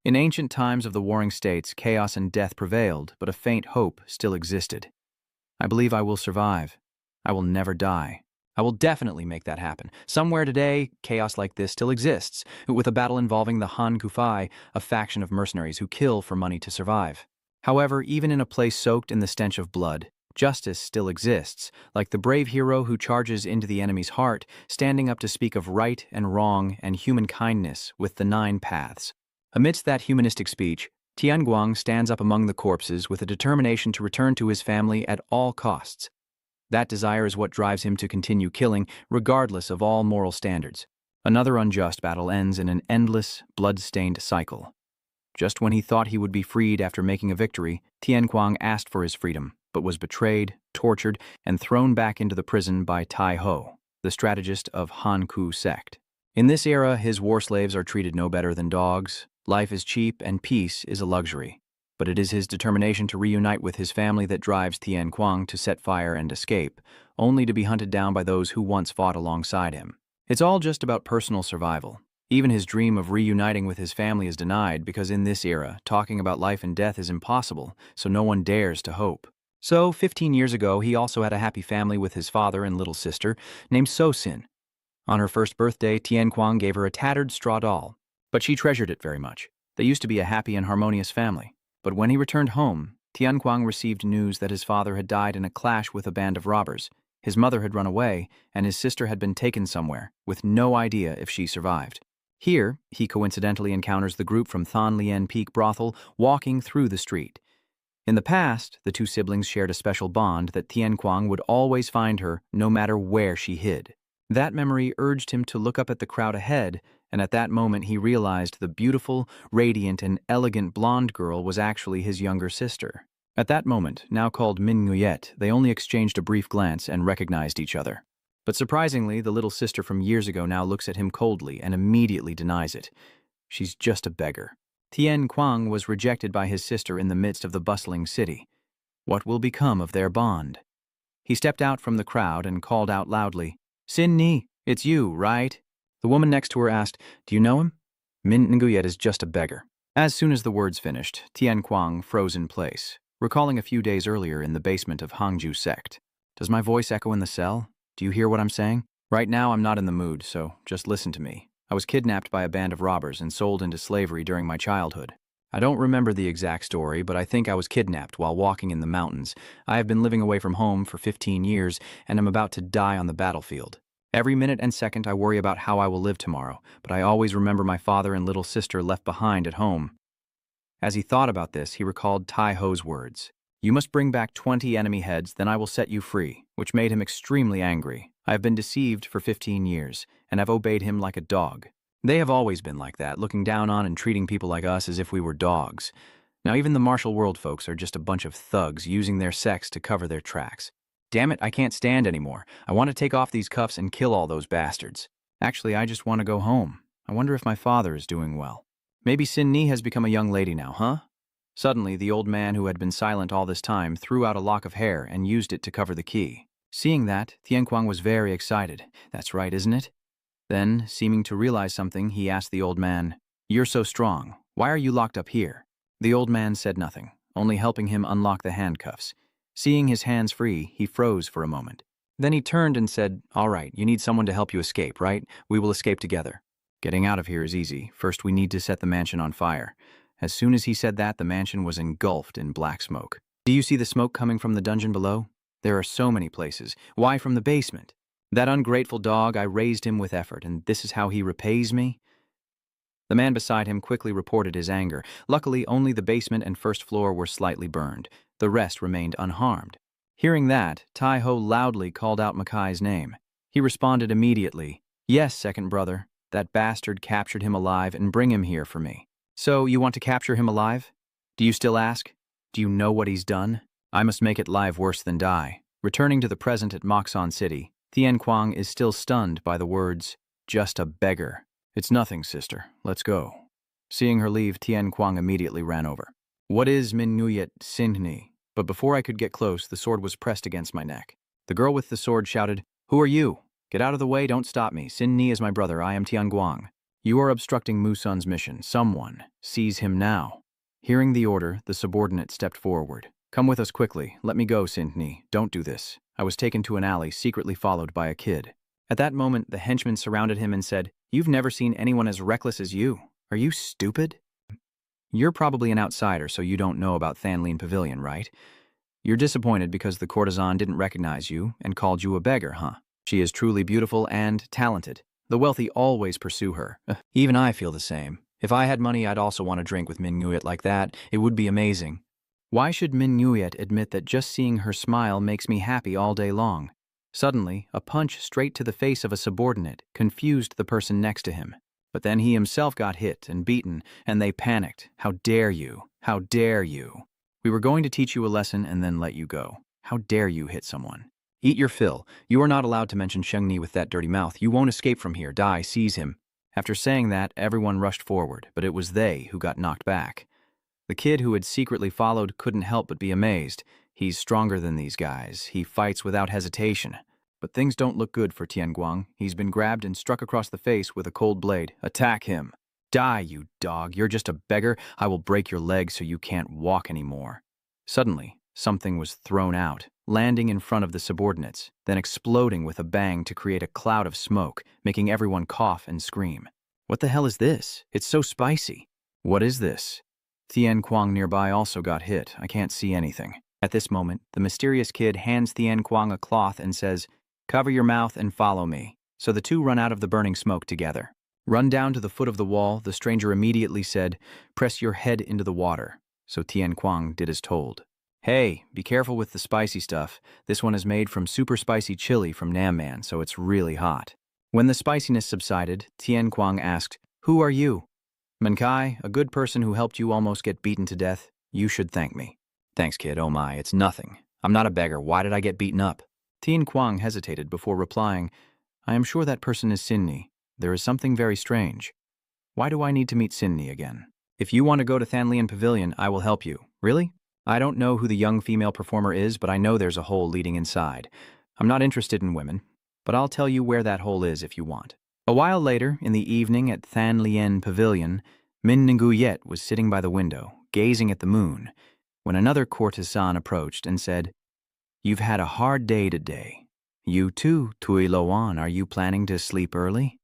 In ancient times of the warring states, chaos and death prevailed, but a faint hope still existed. I believe I will survive. I will never die. I will definitely make that happen. Somewhere today, chaos like this still exists, with a battle involving the Han Kufai, a faction of mercenaries who kill for money to survive. However, even in a place soaked in the stench of blood, justice still exists, like the brave hero who charges into the enemy's heart, standing up to speak of right and wrong and human kindness with the 9 paths. Amidst that humanistic speech, Tianguang stands up among the corpses with a determination to return to his family at all costs. That desire is what drives him to continue killing, regardless of all moral standards. Another unjust battle ends in an endless, blood-stained cycle. Just when he thought he would be freed after making a victory, Tianguang asked for his freedom, but was betrayed, tortured, and thrown back into the prison by Tai Ho, the strategist of Han Ku sect. In this era, his war slaves are treated no better than dogs. Life is cheap and peace is a luxury. But it is his determination to reunite with his family that drives Tianguang to set fire and escape, only to be hunted down by those who once fought alongside him. It's all just about personal survival. Even his dream of reuniting with his family is denied because in this era, talking about life and death is impossible, so no one dares to hope. So, 15 years ago, he also had a happy family with his father and little sister, named So-sin. On her first birthday, Tianguang gave her a tattered straw doll, but she treasured it very much. They used to be a happy and harmonious family. But when he returned home, Tianguang received news that his father had died in a clash with a band of robbers. His mother had run away, and his sister had been taken somewhere, with no idea if she survived. Here, he coincidentally encounters the group from Than Lien Peak Brothel walking through the street. In the past, the two siblings shared a special bond that Tianguang would always find her, no matter where she hid. That memory urged him to look up at the crowd ahead, and at that moment he realized the beautiful, radiant, and elegant blonde girl was actually his younger sister. At that moment, now called Min Nguyet, they only exchanged a brief glance and recognized each other. But surprisingly, the little sister from years ago now looks at him coldly and immediately denies it. She's just a beggar. Tianguang was rejected by his sister in the midst of the bustling city. What will become of their bond? He stepped out from the crowd and called out loudly, "Sin Ni, it's you, right?" The woman next to her asked, "Do you know him?" "Min Nguyet is just a beggar." As soon as the words finished, Tianguang froze in place, recalling a few days earlier in the basement of Hangju sect. Does my voice echo in the cell? Do you hear what I'm saying? Right now I'm not in the mood, so just listen to me. I was kidnapped by a band of robbers and sold into slavery during my childhood. I don't remember the exact story, but I think I was kidnapped while walking in the mountains. I have been living away from home for 15 years, and am about to die on the battlefield. Every minute and second I worry about how I will live tomorrow, but I always remember my father and little sister left behind at home. As he thought about this, he recalled Tai Ho's words. "You must bring back 20 enemy heads, then I will set you free," which made him extremely angry. I have been deceived for 15 years, and have obeyed him like a dog. They have always been like that, looking down on and treating people like us as if we were dogs. Now even the martial world folks are just a bunch of thugs using their sex to cover their tracks. Damn it, I can't stand anymore. I want to take off these cuffs and kill all those bastards. Actually, I just want to go home. I wonder if my father is doing well. Maybe Sin Ni has become a young lady now, huh? Suddenly, the old man who had been silent all this time threw out a lock of hair and used it to cover the key. Seeing that, Tianguang was very excited. That's right, isn't it? Then, seeming to realize something, he asked the old man, "You're so strong. Why are you locked up here?" The old man said nothing, only helping him unlock the handcuffs. Seeing his hands free, he froze for a moment. Then he turned and said, "All right, you need someone to help you escape, right? We will escape together. Getting out of here is easy. First, we need to set the mansion on fire." As soon as he said that, the mansion was engulfed in black smoke. "Do you see the smoke coming from the dungeon below? There are so many places. Why from the basement? That ungrateful dog, I raised him with effort, and this is how he repays me?" The man beside him quickly reported his anger. Luckily, only the basement and first floor were slightly burned. The rest remained unharmed. Hearing that, Tai Ho loudly called out Makai's name. He responded immediately, "Yes, second brother. That bastard captured him alive and bring him here for me." "So, you want to capture him alive? Do you still ask? Do you know what he's done? I must make it live worse than die." Returning to the present at Moxon City, Tianguang is still stunned by the words, "just a beggar." "It's nothing, sister. Let's go." Seeing her leave, Tianguang immediately ran over. "What is Min Nguyet Sin Ni?" But before I could get close, the sword was pressed against my neck. The girl with the sword shouted, "Who are you? Get out of the way, don't stop me. Sin Ni is my brother, I am Tianguang." You are obstructing Musun's mission. Someone, seize him now. Hearing the order, the subordinate stepped forward. Come with us quickly. Let me go, Sintni. Don't do this. I was taken to an alley, secretly followed by a kid. At that moment, the henchmen surrounded him and said, You've never seen anyone as reckless as you. Are you stupid? You're probably an outsider, so you don't know about Thanlin Pavilion, right? You're disappointed because the courtesan didn't recognize you and called you a beggar, huh? She is truly beautiful and talented. The wealthy always pursue her. Even I feel the same. If I had money, I'd also want to drink with Min Nguyet like that. It would be amazing. Why should Min Nguyet admit that just seeing her smile makes me happy all day long? Suddenly, a punch straight to the face of a subordinate confused the person next to him. But then he himself got hit and beaten, and they panicked. How dare you? How dare you? We were going to teach you a lesson and then let you go. How dare you hit someone? Eat your fill. You are not allowed to mention Shengni with that dirty mouth. You won't escape from here. Die, seize him. After saying that, everyone rushed forward, but it was they who got knocked back. The kid who had secretly followed couldn't help but be amazed. He's stronger than these guys. He fights without hesitation. But things don't look good for Tianguang. He's been grabbed and struck across the face with a cold blade. Attack him. Die, you dog. You're just a beggar. I will break your legs so you can't walk anymore. Suddenly, something was thrown out, landing in front of the subordinates, then exploding with a bang to create a cloud of smoke, making everyone cough and scream. What the hell is this? It's so spicy. What is this? Tian Kuang nearby also got hit. I can't see anything. At this moment, the mysterious kid hands Tian Kuang a cloth and says, Cover your mouth and follow me. So the two run out of the burning smoke together. Run down to the foot of the wall, the stranger immediately said, Press your head into the water. So Tian Kuang did as told. Hey, be careful with the spicy stuff. This one is made from super spicy chili from Namman, so it's really hot. When the spiciness subsided, Tian Kuang asked, Who are you? Mankai, a good person who helped you almost get beaten to death. You should thank me. Thanks, kid. Oh my, it's nothing. I'm not a beggar. Why did I get beaten up? Tian Kuang hesitated before replying, I am sure that person is Sinni. There is something very strange. Why do I need to meet Sinni again? If you want to go to Thanlian Pavilion, I will help you. Really? I don't know who the young female performer is, but I know there's a hole leading inside. I'm not interested in women, but I'll tell you where that hole is if you want. A while later, in the evening at Thanlian Pavilion, Min Nguyet was sitting by the window, gazing at the moon, when another courtesan approached and said, You've had a hard day today. You too, Tui Loan, are you planning to sleep early?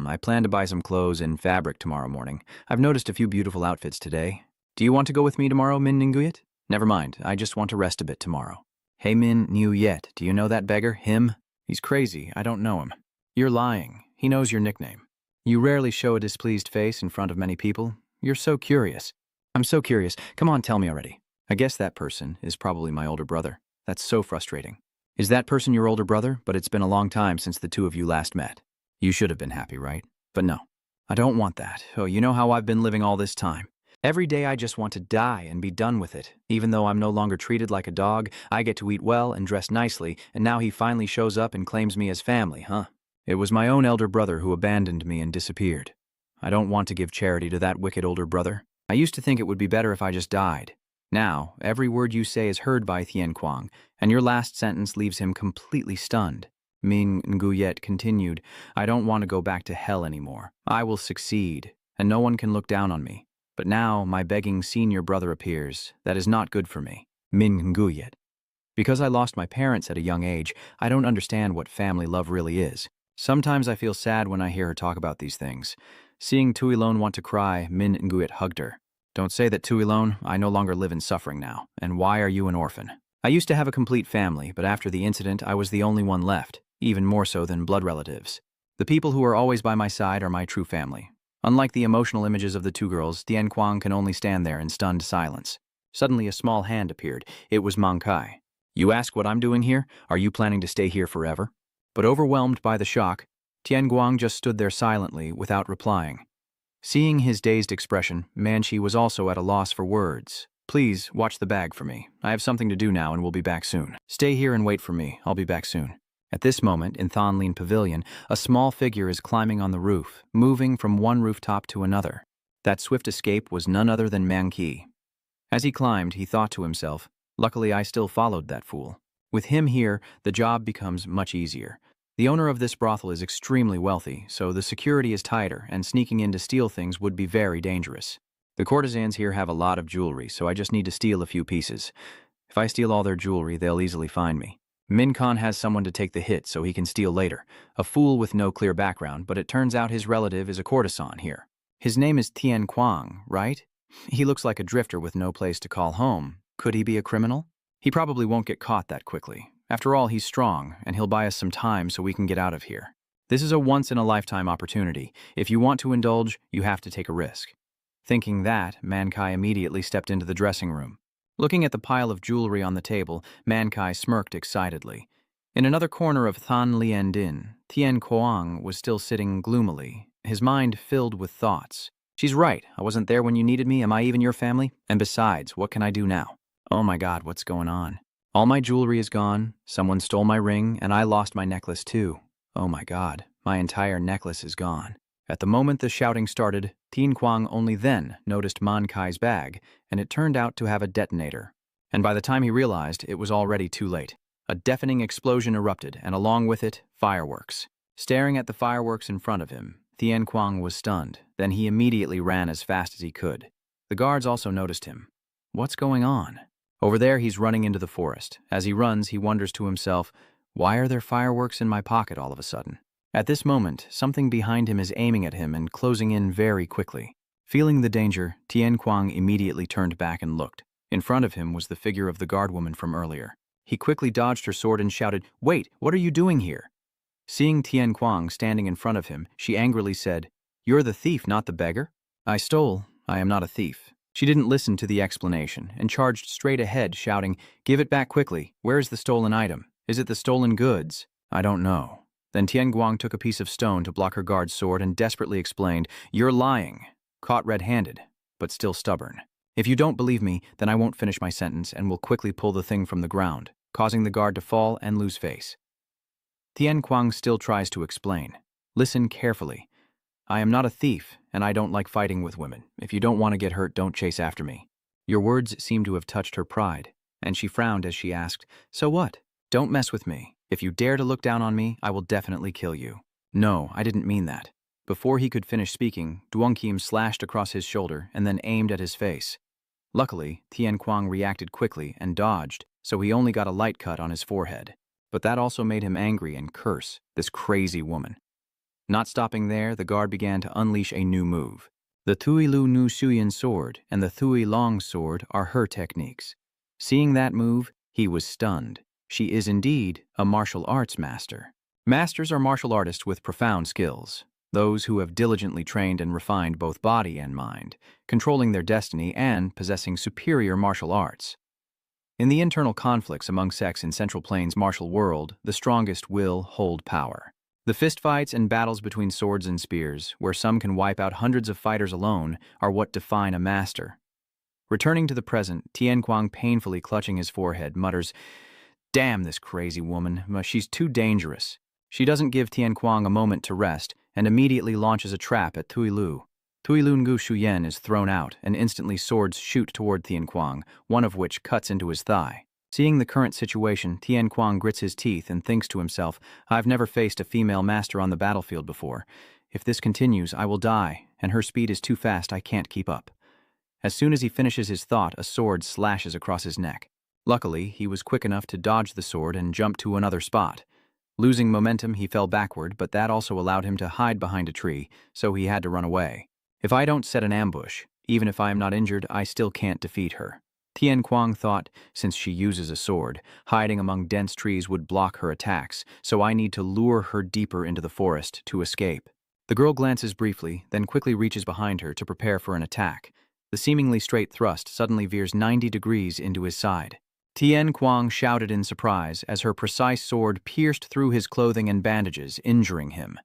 I plan to buy some clothes and fabric tomorrow morning. I've noticed a few beautiful outfits today. Do you want to go with me tomorrow, Min Nguyet? Never mind, I just want to rest a bit tomorrow. Hey Min Nguyet, do you know that beggar, him? He's crazy, I don't know him. You're lying, he knows your nickname. You rarely show a displeased face in front of many people. You're so curious. I'm so curious, come on, tell me already. I guess that person is probably my older brother. That's so frustrating. Is that person your older brother? But it's been a long time since the two of you last met. You should have been happy, right? But no, I don't want that. Oh, you know how I've been living all this time. Every day I just want to die and be done with it. Even though I'm no longer treated like a dog, I get to eat well and dress nicely, and now he finally shows up and claims me as family, huh? It was my own elder brother who abandoned me and disappeared. I don't want to give charity to that wicked older brother. I used to think it would be better if I just died. Now, every word you say is heard by Tian Kuang, and your last sentence leaves him completely stunned. Min Nguyet continued, I don't want to go back to hell anymore. I will succeed, and no one can look down on me. But now my begging senior brother appears. That is not good for me. Min Nguyet. Because I lost my parents at a young age, I don't understand what family love really is. Sometimes I feel sad when I hear her talk about these things. Seeing Tuilon want to cry, Min Nguyet hugged her. Don't say that, Tuilon. I no longer live in suffering now. And why are you an orphan? I used to have a complete family, but after the incident, I was the only one left, even more so than blood relatives. The people who are always by my side are my true family. Unlike the emotional images of the two girls, Tian Kuang can only stand there in stunned silence. Suddenly a small hand appeared. It was Mankai. You ask what I'm doing here? Are you planning to stay here forever? But overwhelmed by the shock, Tian Kuang just stood there silently without replying. Seeing his dazed expression, Manchi was also at a loss for words. Please, watch the bag for me. I have something to do now and will be back soon. Stay here and wait for me. I'll be back soon. At this moment, in Thanlin Pavilion, a small figure is climbing on the roof, moving from one rooftop to another. That swift escape was none other than Manqi. As he climbed, he thought to himself, luckily I still followed that fool. With him here, the job becomes much easier. The owner of this brothel is extremely wealthy, so the security is tighter, and sneaking in to steal things would be very dangerous. The courtesans here have a lot of jewelry, so I just need to steal a few pieces. If I steal all their jewelry, they'll easily find me. Minkon has someone to take the hit so he can steal later. A fool with no clear background, but it turns out his relative is a courtesan here. His name is Tian Kwang, right? He looks like a drifter with no place to call home. Could he be a criminal? He probably won't get caught that quickly. After all, he's strong, and he'll buy us some time so we can get out of here. This is a once-in-a-lifetime opportunity. If you want to indulge, you have to take a risk. Thinking that, Mankai immediately stepped into the dressing room. Looking at the pile of jewelry on the table, Mankai smirked excitedly. In another corner of Than Lien Din, Tian Kuang was still sitting gloomily, his mind filled with thoughts. She's right, I wasn't there when you needed me, am I even your family? And besides, what can I do now? Oh my god, what's going on? All my jewelry is gone, someone stole my ring, and I lost my necklace too. Oh my god, my entire necklace is gone. At the moment the shouting started, Tian Kuang only then noticed Man Kai's bag, and it turned out to have a detonator. And by the time he realized, it was already too late. A deafening explosion erupted, and along with it, fireworks. Staring at the fireworks in front of him, Tian Kuang was stunned. Then he immediately ran as fast as he could. The guards also noticed him. What's going on? Over there, he's running into the forest. As he runs, he wonders to himself, why are there fireworks in my pocket all of a sudden? At this moment, something behind him is aiming at him and closing in very quickly. Feeling the danger, Tian Kuang immediately turned back and looked. In front of him was the figure of the guardwoman from earlier. He quickly dodged her sword and shouted, "Wait, what are you doing here?" Seeing Tian Kuang standing in front of him, she angrily said, "You're the thief, not the beggar." "I stole. I am not a thief." She didn't listen to the explanation and charged straight ahead, shouting, "Give it back quickly. Where is the stolen item? Is it the stolen goods?" "I don't know." Then Tian Guang took a piece of stone to block her guard's sword and desperately explained, "You're lying." Caught red-handed, but still stubborn. "If you don't believe me, then I won't finish my sentence and will quickly pull the thing from the ground, causing the guard to fall and lose face." Tian Guang still tries to explain. "Listen carefully. I am not a thief, and I don't like fighting with women. If you don't want to get hurt, don't chase after me." Your words seem to have touched her pride, and she frowned as she asked, "So what? Don't mess with me. If you dare to look down on me, I will definitely kill you." "No, I didn't mean that." Before he could finish speaking, Duong Kim slashed across his shoulder and then aimed at his face. Luckily, Tian Kuang reacted quickly and dodged, so he only got a light cut on his forehead. But that also made him angry and curse, this crazy woman. Not stopping there, the guard began to unleash a new move. The Tui Lu Nu Shuyan sword and the Tui Long sword are her techniques. Seeing that move, he was stunned. She is indeed a martial arts master. Masters are martial artists with profound skills, those who have diligently trained and refined both body and mind, controlling their destiny and possessing superior martial arts. In the internal conflicts among sects in Central Plains' martial world, the strongest will hold power. The fistfights and battles between swords and spears, where some can wipe out hundreds of fighters alone, are what define a master. Returning to the present, Tian Kuang, painfully clutching his forehead, mutters, "Damn this crazy woman, she's too dangerous." She doesn't give Tian Kuang a moment to rest and immediately launches a trap at Tui Lu. Tui Lu Ngu Shuyen is thrown out, and instantly swords shoot toward Tian Kuang, one of which cuts into his thigh. Seeing the current situation, Tian Kuang grits his teeth and thinks to himself, "I've never faced a female master on the battlefield before. If this continues, I will die, and her speed is too fast I can't keep up." As soon as he finishes his thought, a sword slashes across his neck. Luckily, he was quick enough to dodge the sword and jump to another spot. Losing momentum, he fell backward, but that also allowed him to hide behind a tree, so he had to run away. If I don't set an ambush, even if I am not injured, I still can't defeat her. Tian Kuang thought, since she uses a sword, hiding among dense trees would block her attacks, so I need to lure her deeper into the forest to escape. The girl glances briefly, then quickly reaches behind her to prepare for an attack. The seemingly straight thrust suddenly veers 90 degrees into his side. Tian Kuang shouted in surprise as her precise sword pierced through his clothing and bandages, injuring him.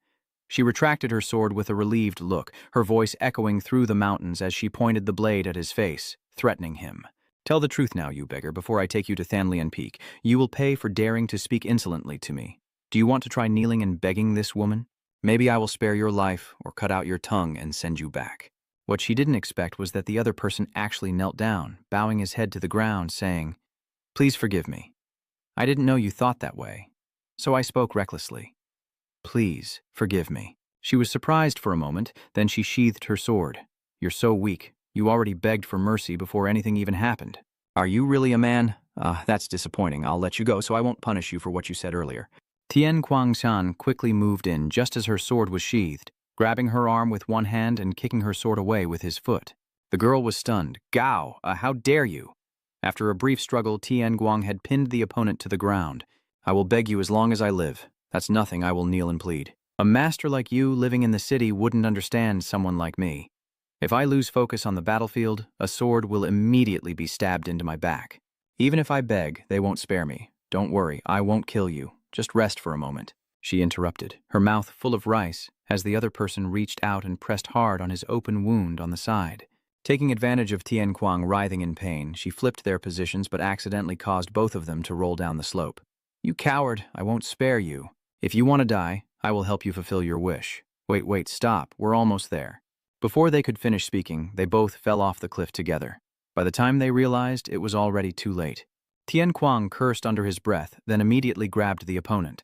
She retracted her sword with a relieved look, her voice echoing through the mountains as she pointed the blade at his face, threatening him. "Tell the truth now, you beggar, before I take you to Thanlian Peak. You will pay for daring to speak insolently to me. Do you want to try kneeling and begging this woman? Maybe I will spare your life or cut out your tongue and send you back." What she didn't expect was that the other person actually knelt down, bowing his head to the ground, saying, "Please forgive me. I didn't know you thought that way, so I spoke recklessly." Please, forgive me. She was surprised for a moment, then she sheathed her sword. You're so weak. You already begged for mercy before anything even happened. Are you really a man? That's disappointing. I'll let you go so I won't punish you for what you said earlier. Tian Kuang-shan quickly moved in just as her sword was sheathed, grabbing her arm with one hand and kicking her sword away with his foot. The girl was stunned. Gao, how dare you? After a brief struggle, Tian Guang had pinned the opponent to the ground. I will beg you as long as I live. That's nothing, I will kneel and plead. A master like you living in the city wouldn't understand someone like me. If I lose focus on the battlefield, a sword will immediately be stabbed into my back. Even if I beg, they won't spare me. Don't worry, I won't kill you. Just rest for a moment. She interrupted, her mouth full of rice, as the other person reached out and pressed hard on his open wound on the side. Taking advantage of Tian Kuang writhing in pain, she flipped their positions but accidentally caused both of them to roll down the slope. You coward, I won't spare you. If you want to die, I will help you fulfill your wish. Wait, stop, we're almost there. Before they could finish speaking, they both fell off the cliff together. By the time they realized, it was already too late. Tian Kuang cursed under his breath, then immediately grabbed the opponent.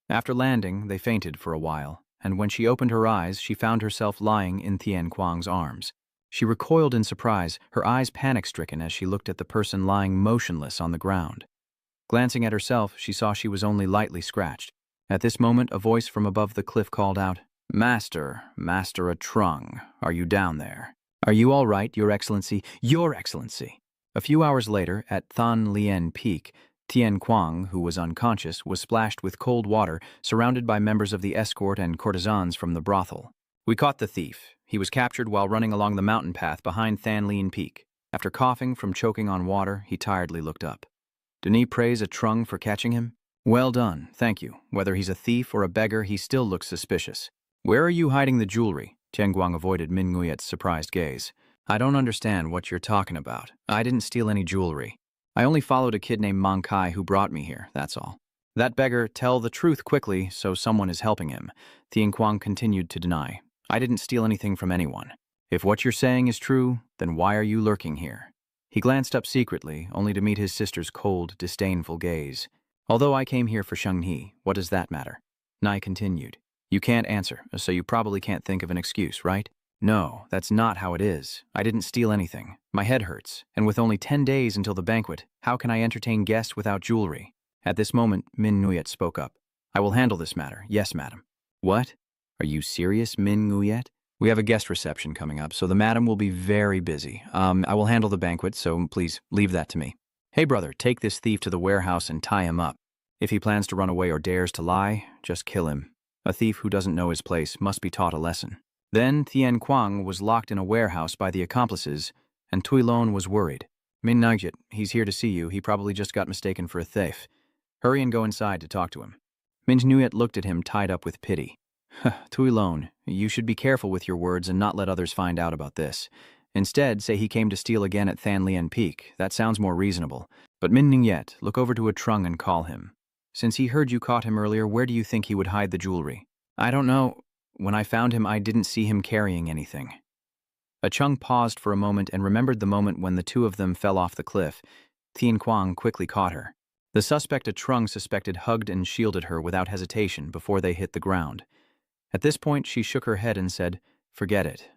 After landing, they fainted for a while, and when she opened her eyes, she found herself lying in Tian Kuang's arms. She recoiled in surprise, her eyes panic-stricken as she looked at the person lying motionless on the ground. Glancing at herself, she saw she was only lightly scratched. At this moment, a voice from above the cliff called out, Master Trung, are you down there? Are you all right, Your Excellency? Your Excellency! A few hours later, at Than Lien Peak, Tian Kuang, who was unconscious, was splashed with cold water, surrounded by members of the escort and courtesans from the brothel. We caught the thief. He was captured while running along the mountain path behind Than Lien Peak. After coughing from choking on water, he tiredly looked up. Denis praised a Trung for catching him. Well done, thank you. Whether he's a thief or a beggar, he still looks suspicious. Where are you hiding the jewelry? Tian Guang avoided Min Nguyet's surprised gaze. I don't understand what you're talking about. I didn't steal any jewelry. I only followed a kid named Mang Kai who brought me here, that's all. That beggar, tell the truth quickly so someone is helping him. Tian Guang continued to deny. I didn't steal anything from anyone. If what you're saying is true, then why are you lurking here? He glanced up secretly, only to meet his sister's cold, disdainful gaze. Although I came here for Shenghe, what does that matter? Nai continued. You can't answer, so you probably can't think of an excuse, right? No, that's not how it is. I didn't steal anything. My head hurts, and with only 10 days until the banquet, how can I entertain guests without jewelry? At this moment, Min Nguyet spoke up. I will handle this matter, yes, madam. What? Are you serious, Min Nguyet? We have a guest reception coming up, so the madam will be very busy. I will handle the banquet, so please leave that to me. Hey brother, take this thief to the warehouse and tie him up. If he plans to run away or dares to lie, just kill him. A thief who doesn't know his place must be taught a lesson. Then Tian Kuang was locked in a warehouse by the accomplices, and Tui Lon was worried. Min Nugget, he's here to see you. He probably just got mistaken for a thief. Hurry and go inside to talk to him. Min Nguyet looked at him tied up with pity. Tui Lon, you should be careful with your words and not let others find out about this. Instead, say he came to steal again at Than Lien Peak. That sounds more reasonable. But Min Nguyet, look over to a Trung and call him. Since he heard you caught him earlier, where do you think he would hide the jewelry? I don't know. When I found him, I didn't see him carrying anything. A Chung paused for a moment and remembered the moment when the two of them fell off the cliff. Tian Kuang quickly caught her. The suspect a Trung suspected hugged and shielded her without hesitation before they hit the ground. At this point, she shook her head and said, Forget it.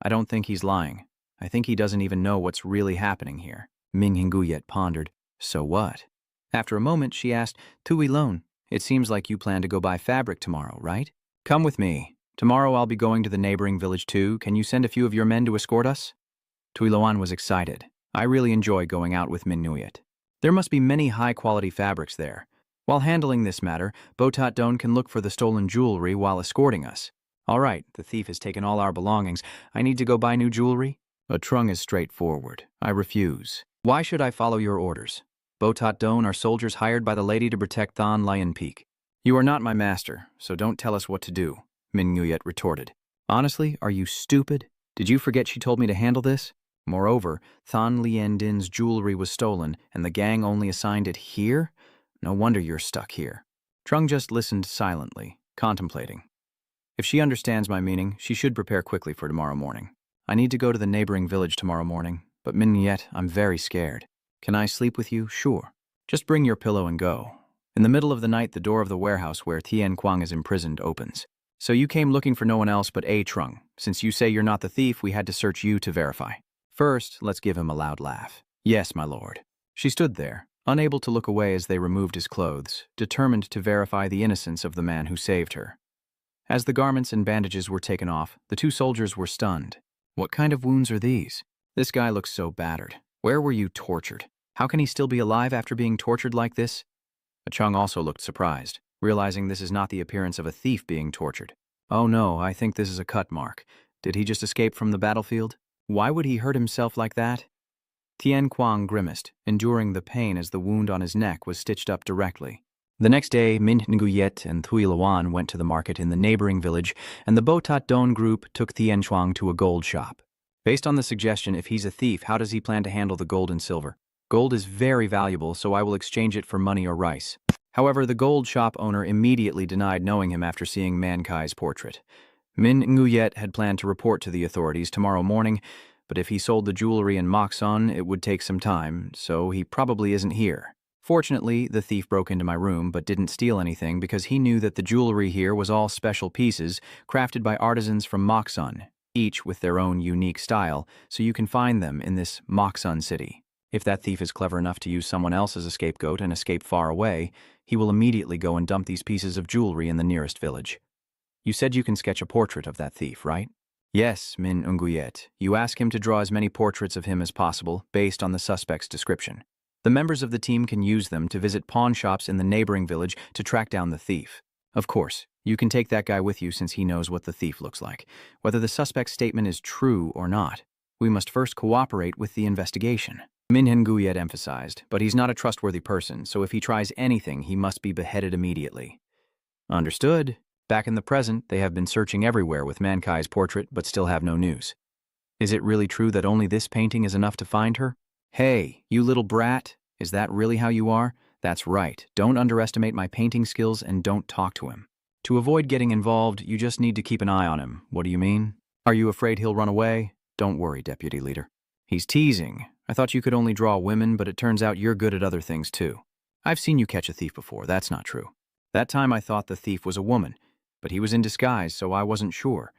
I don't think he's lying. I think he doesn't even know what's really happening here. Min Nguyet pondered. So what? After a moment, she asked, Tui Lon, it seems like you plan to go buy fabric tomorrow, right? Come with me. Tomorrow I'll be going to the neighboring village too. Can you send a few of your men to escort us? Tui Lon was excited. I really enjoy going out with Min Nguyet. There must be many high-quality fabrics there. While handling this matter, Botat Don can look for the stolen jewelry while escorting us. All right, the thief has taken all our belongings. I need to go buy new jewelry? A Trung is straightforward. I refuse. Why should I follow your orders? Botat Don are soldiers hired by the lady to protect Than Lien Peak. You are not my master, so don't tell us what to do, Min Nguyet retorted. Honestly, are you stupid? Did you forget she told me to handle this? Moreover, Than Lien Din's jewelry was stolen, and the gang only assigned it here? No wonder you're stuck here. Trung just listened silently, contemplating. If she understands my meaning, she should prepare quickly for tomorrow morning. I need to go to the neighboring village tomorrow morning, but Min Nguyet, I'm very scared. Can I sleep with you? Sure. Just bring your pillow and go. In the middle of the night, the door of the warehouse where Tian Kuang is imprisoned opens. So you came looking for no one else but A Trung. Since you say you're not the thief, we had to search you to verify. First, let's give him a loud laugh. Yes, my lord. She stood there, unable to look away as they removed his clothes, determined to verify the innocence of the man who saved her. As the garments and bandages were taken off, the two soldiers were stunned. What kind of wounds are these? This guy looks so battered. Where were you tortured? How can he still be alive after being tortured like this? Chung also looked surprised, realizing this is not the appearance of a thief being tortured. Oh no, I think this is a cut mark. Did he just escape from the battlefield? Why would he hurt himself like that? Tian Kuang grimaced, enduring the pain as the wound on his neck was stitched up directly. The next day, Min Nguyet and Thuy Luan went to the market in the neighboring village, and the Botat Don group took Tian Chuang to a gold shop. Based on the suggestion, if he's a thief, how does he plan to handle the gold and silver? Gold is very valuable, so I will exchange it for money or rice. However, the gold shop owner immediately denied knowing him after seeing Man Kai's portrait. Min Nguyet had planned to report to the authorities tomorrow morning, but if he sold the jewelry in Moxon, it would take some time, so he probably isn't here. Fortunately, the thief broke into my room but didn't steal anything because he knew that the jewelry here was all special pieces crafted by artisans from Moxon, each with their own unique style, so you can find them in this Moxon city. If that thief is clever enough to use someone else as a scapegoat and escape far away, he will immediately go and dump these pieces of jewelry in the nearest village. You said you can sketch a portrait of that thief, right? Yes, Min Nguyet. You ask him to draw as many portraits of him as possible, based on the suspect's description. The members of the team can use them to visit pawn shops in the neighboring village to track down the thief. Of course, you can take that guy with you since he knows what the thief looks like. Whether the suspect's statement is true or not, we must first cooperate with the investigation. Min Nguyet emphasized, but he's not a trustworthy person, so if he tries anything, he must be beheaded immediately. Understood. Back in the present, they have been searching everywhere with Man Kai's portrait, but still have no news. Is it really true that only this painting is enough to find her? Hey, you little brat, is that really how you are? That's right, don't underestimate my painting skills and don't talk to him. To avoid getting involved, you just need to keep an eye on him. What do you mean? Are you afraid he'll run away? Don't worry, Deputy Leader. He's teasing. I thought you could only draw women, but it turns out you're good at other things too. I've seen you catch a thief before, that's not true. That time I thought the thief was a woman, but he was in disguise, so I wasn't sure.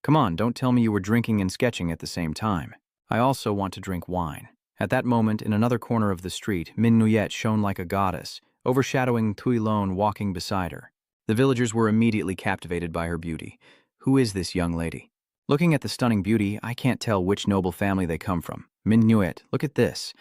Come on, don't tell me you were drinking and sketching at the same time. I also want to drink wine. At that moment, in another corner of the street, Min Nguyet shone like a goddess, overshadowing Thuy Lone walking beside her. The villagers were immediately captivated by her beauty. Who is this young lady? Looking at the stunning beauty, I can't tell which noble family they come from. Min Nguyet, look at this.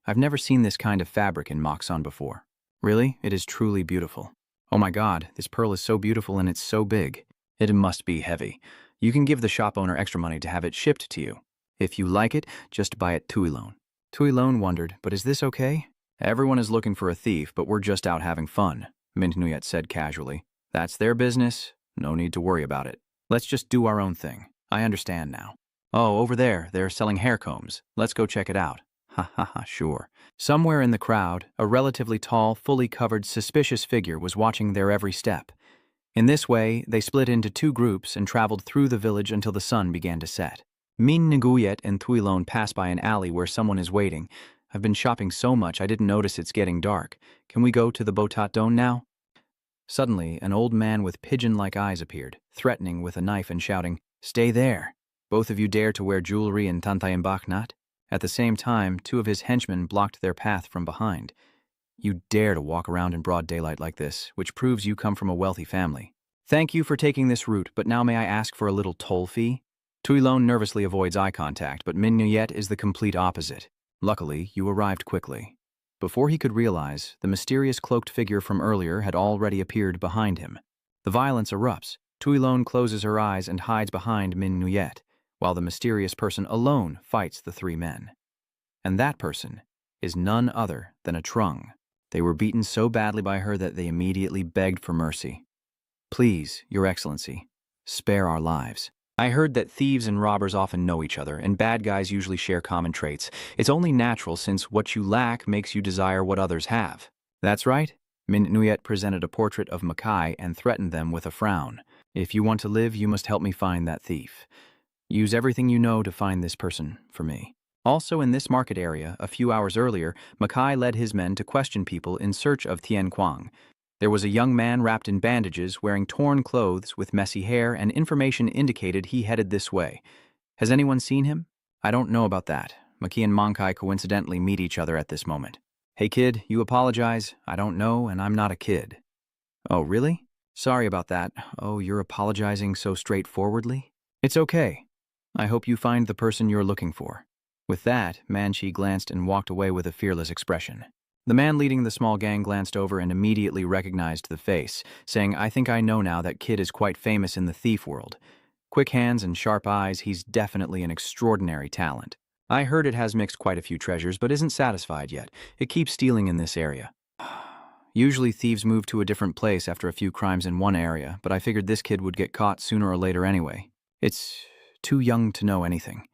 I've never seen this kind of fabric in Moxon before. Really? It is truly beautiful. Oh my god, this pearl is so beautiful and it's so big. It must be heavy. You can give the shop owner extra money to have it shipped to you. If you like it, just buy it Thuy Lone. Thuy Lone wondered, but is this okay? Everyone is looking for a thief, but we're just out having fun, Min Nguyet said casually. That's their business. No need to worry about it. Let's just do our own thing. I understand now. Oh, over there, they're selling hair combs. Let's go check it out. Ha ha ha, sure. Somewhere in the crowd, a relatively tall, fully covered, suspicious figure was watching their every step. In this way, they split into two groups and traveled through the village until the sun began to set. Min Nguyet and Thuy Lone pass by an alley where someone is waiting. I've been shopping so much I didn't notice it's getting dark. Can we go to the Botat Don now? Suddenly, an old man with pigeon-like eyes appeared, threatening with a knife and shouting, "Stay there! Both of you dare to wear jewelry in Tantayambach Nat?" At the same time, two of his henchmen blocked their path from behind. You dare to walk around in broad daylight like this, which proves you come from a wealthy family. Thank you for taking this route, but now may I ask for a little toll fee? Thuy Lone nervously avoids eye contact, but Min Nguyet is the complete opposite. Luckily, you arrived quickly. Before he could realize, the mysterious cloaked figure from earlier had already appeared behind him. The violence erupts. Thuy Lone closes her eyes and hides behind Min Nguyet, while the mysterious person alone fights the three men. And that person is none other than a Trung. They were beaten so badly by her that they immediately begged for mercy. Please, Your Excellency, spare our lives. I heard that thieves and robbers often know each other, and bad guys usually share common traits. It's only natural since what you lack makes you desire what others have. That's right. Min Nguyet presented a portrait of Makai and threatened them with a frown. If you want to live, you must help me find that thief. Use everything you know to find this person for me. Also in this market area, a few hours earlier, Makai led his men to question people in search of Tian Kuang. There was a young man wrapped in bandages, wearing torn clothes with messy hair, and information indicated he headed this way. Has anyone seen him? I don't know about that. Maki and Mankai coincidentally meet each other at this moment. Hey kid, you apologize? I don't know, and I'm not a kid. Oh, really? Sorry about that. Oh, you're apologizing so straightforwardly? It's okay. I hope you find the person you're looking for. With that, Manchi glanced and walked away with a fearless expression. The man leading the small gang glanced over and immediately recognized the face, saying, I think I know now that kid is quite famous in the thief world. Quick hands and sharp eyes, he's definitely an extraordinary talent. I heard it has mixed quite a few treasures, but isn't satisfied yet. It keeps stealing in this area. Usually thieves move to a different place after a few crimes in one area, but I figured this kid would get caught sooner or later anyway. It's too young to know anything.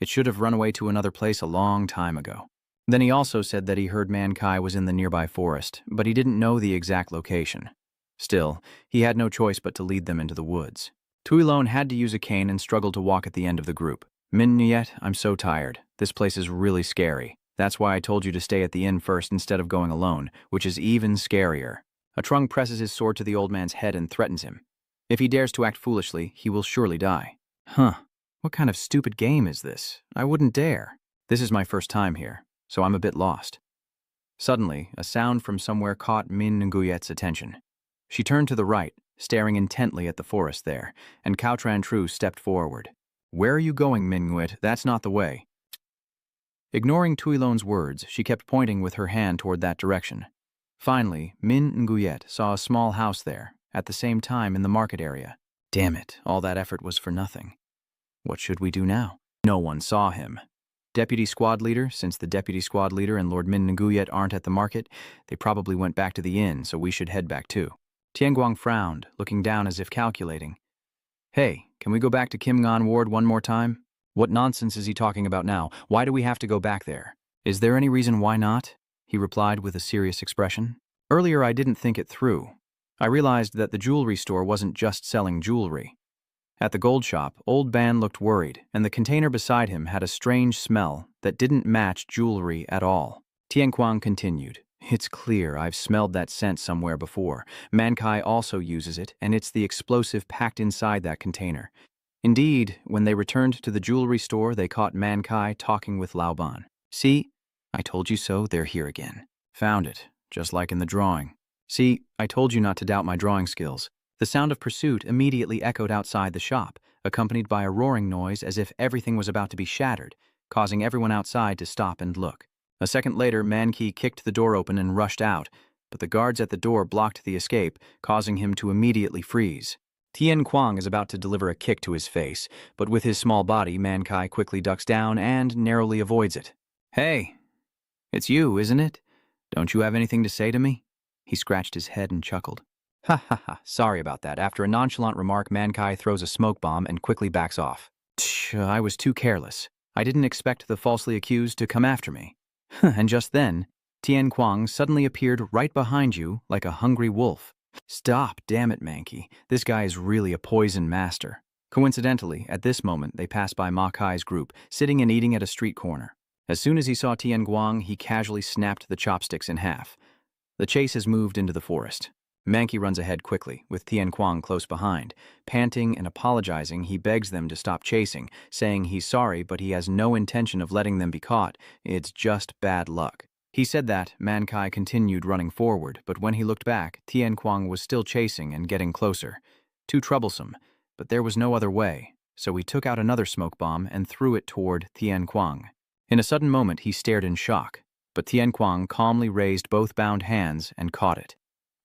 It should have run away to another place a long time ago. Then he also said that he heard Mankai was in the nearby forest, but he didn't know the exact location. Still, he had no choice but to lead them into the woods. Tuilone had to use a cane and struggled to walk at the end of the group. Minnyet, I'm so tired. This place is really scary. That's why I told you to stay at the inn first instead of going alone, which is even scarier. A Trung presses his sword to the old man's head and threatens him. If he dares to act foolishly, he will surely die. Huh. What kind of stupid game is this? I wouldn't dare. This is my first time here, so I'm a bit lost. Suddenly, a sound from somewhere caught Min Nguyet's attention. She turned to the right, staring intently at the forest there, and Cao Tran Tru stepped forward. Where are you going, Min Nguyet? That's not the way. Ignoring Tuilone's words, she kept pointing with her hand toward that direction. Finally, Min Nguyet saw a small house there, at the same time in the market area. Damn it, all that effort was for nothing. What should we do now? No one saw him. Deputy squad leader, since the deputy squad leader and Lord Min Nguyet aren't at the market, they probably went back to the inn, so we should head back too. Tianguang frowned, looking down as if calculating. Hey, can we go back to Kim Ngan Ward one more time? What nonsense is he talking about now? Why do we have to go back there? Is there any reason why not? He replied with a serious expression. Earlier I didn't think it through. I realized that the jewelry store wasn't just selling jewelry. At the gold shop, Old Ban looked worried, and the container beside him had a strange smell that didn't match jewelry at all. Tianquang continued. It's clear I've smelled that scent somewhere before. Mankai also uses it, and it's the explosive packed inside that container. Indeed, when they returned to the jewelry store, they caught Mankai talking with Laoban. See, I told you so, they're here again. Found it, just like in the drawing. See, I told you not to doubt my drawing skills. The sound of pursuit immediately echoed outside the shop, accompanied by a roaring noise as if everything was about to be shattered, causing everyone outside to stop and look. A second later, Manki kicked the door open and rushed out, but the guards at the door blocked the escape, causing him to immediately freeze. Tian Kuang is about to deliver a kick to his face, but with his small body, Mankai quickly ducks down and narrowly avoids it. Hey, it's you, isn't it? Don't you have anything to say to me? He scratched his head and chuckled. Ha ha ha, sorry about that. After a nonchalant remark, Mankai throws a smoke bomb and quickly backs off. Tch, I was too careless. I didn't expect the falsely accused to come after me. And just then, Tian Kuang suddenly appeared right behind you like a hungry wolf. Stop, damn it, Mankey. This guy is really a poison master. Coincidentally, at this moment, they passed by Ma Kai's group, sitting and eating at a street corner. As soon as he saw Tian Guang, he casually snapped the chopsticks in half. The chase has moved into the forest. Mankey runs ahead quickly, with Tian Kuang close behind. Panting and apologizing, he begs them to stop chasing, saying he's sorry but he has no intention of letting them be caught. It's just bad luck. He said that, Mankai continued running forward, but when he looked back, Tian Kuang was still chasing and getting closer. Too troublesome, but there was no other way, so he took out another smoke bomb and threw it toward Tian Kuang. In a sudden moment, he stared in shock, but Tian Kuang calmly raised both bound hands and caught it.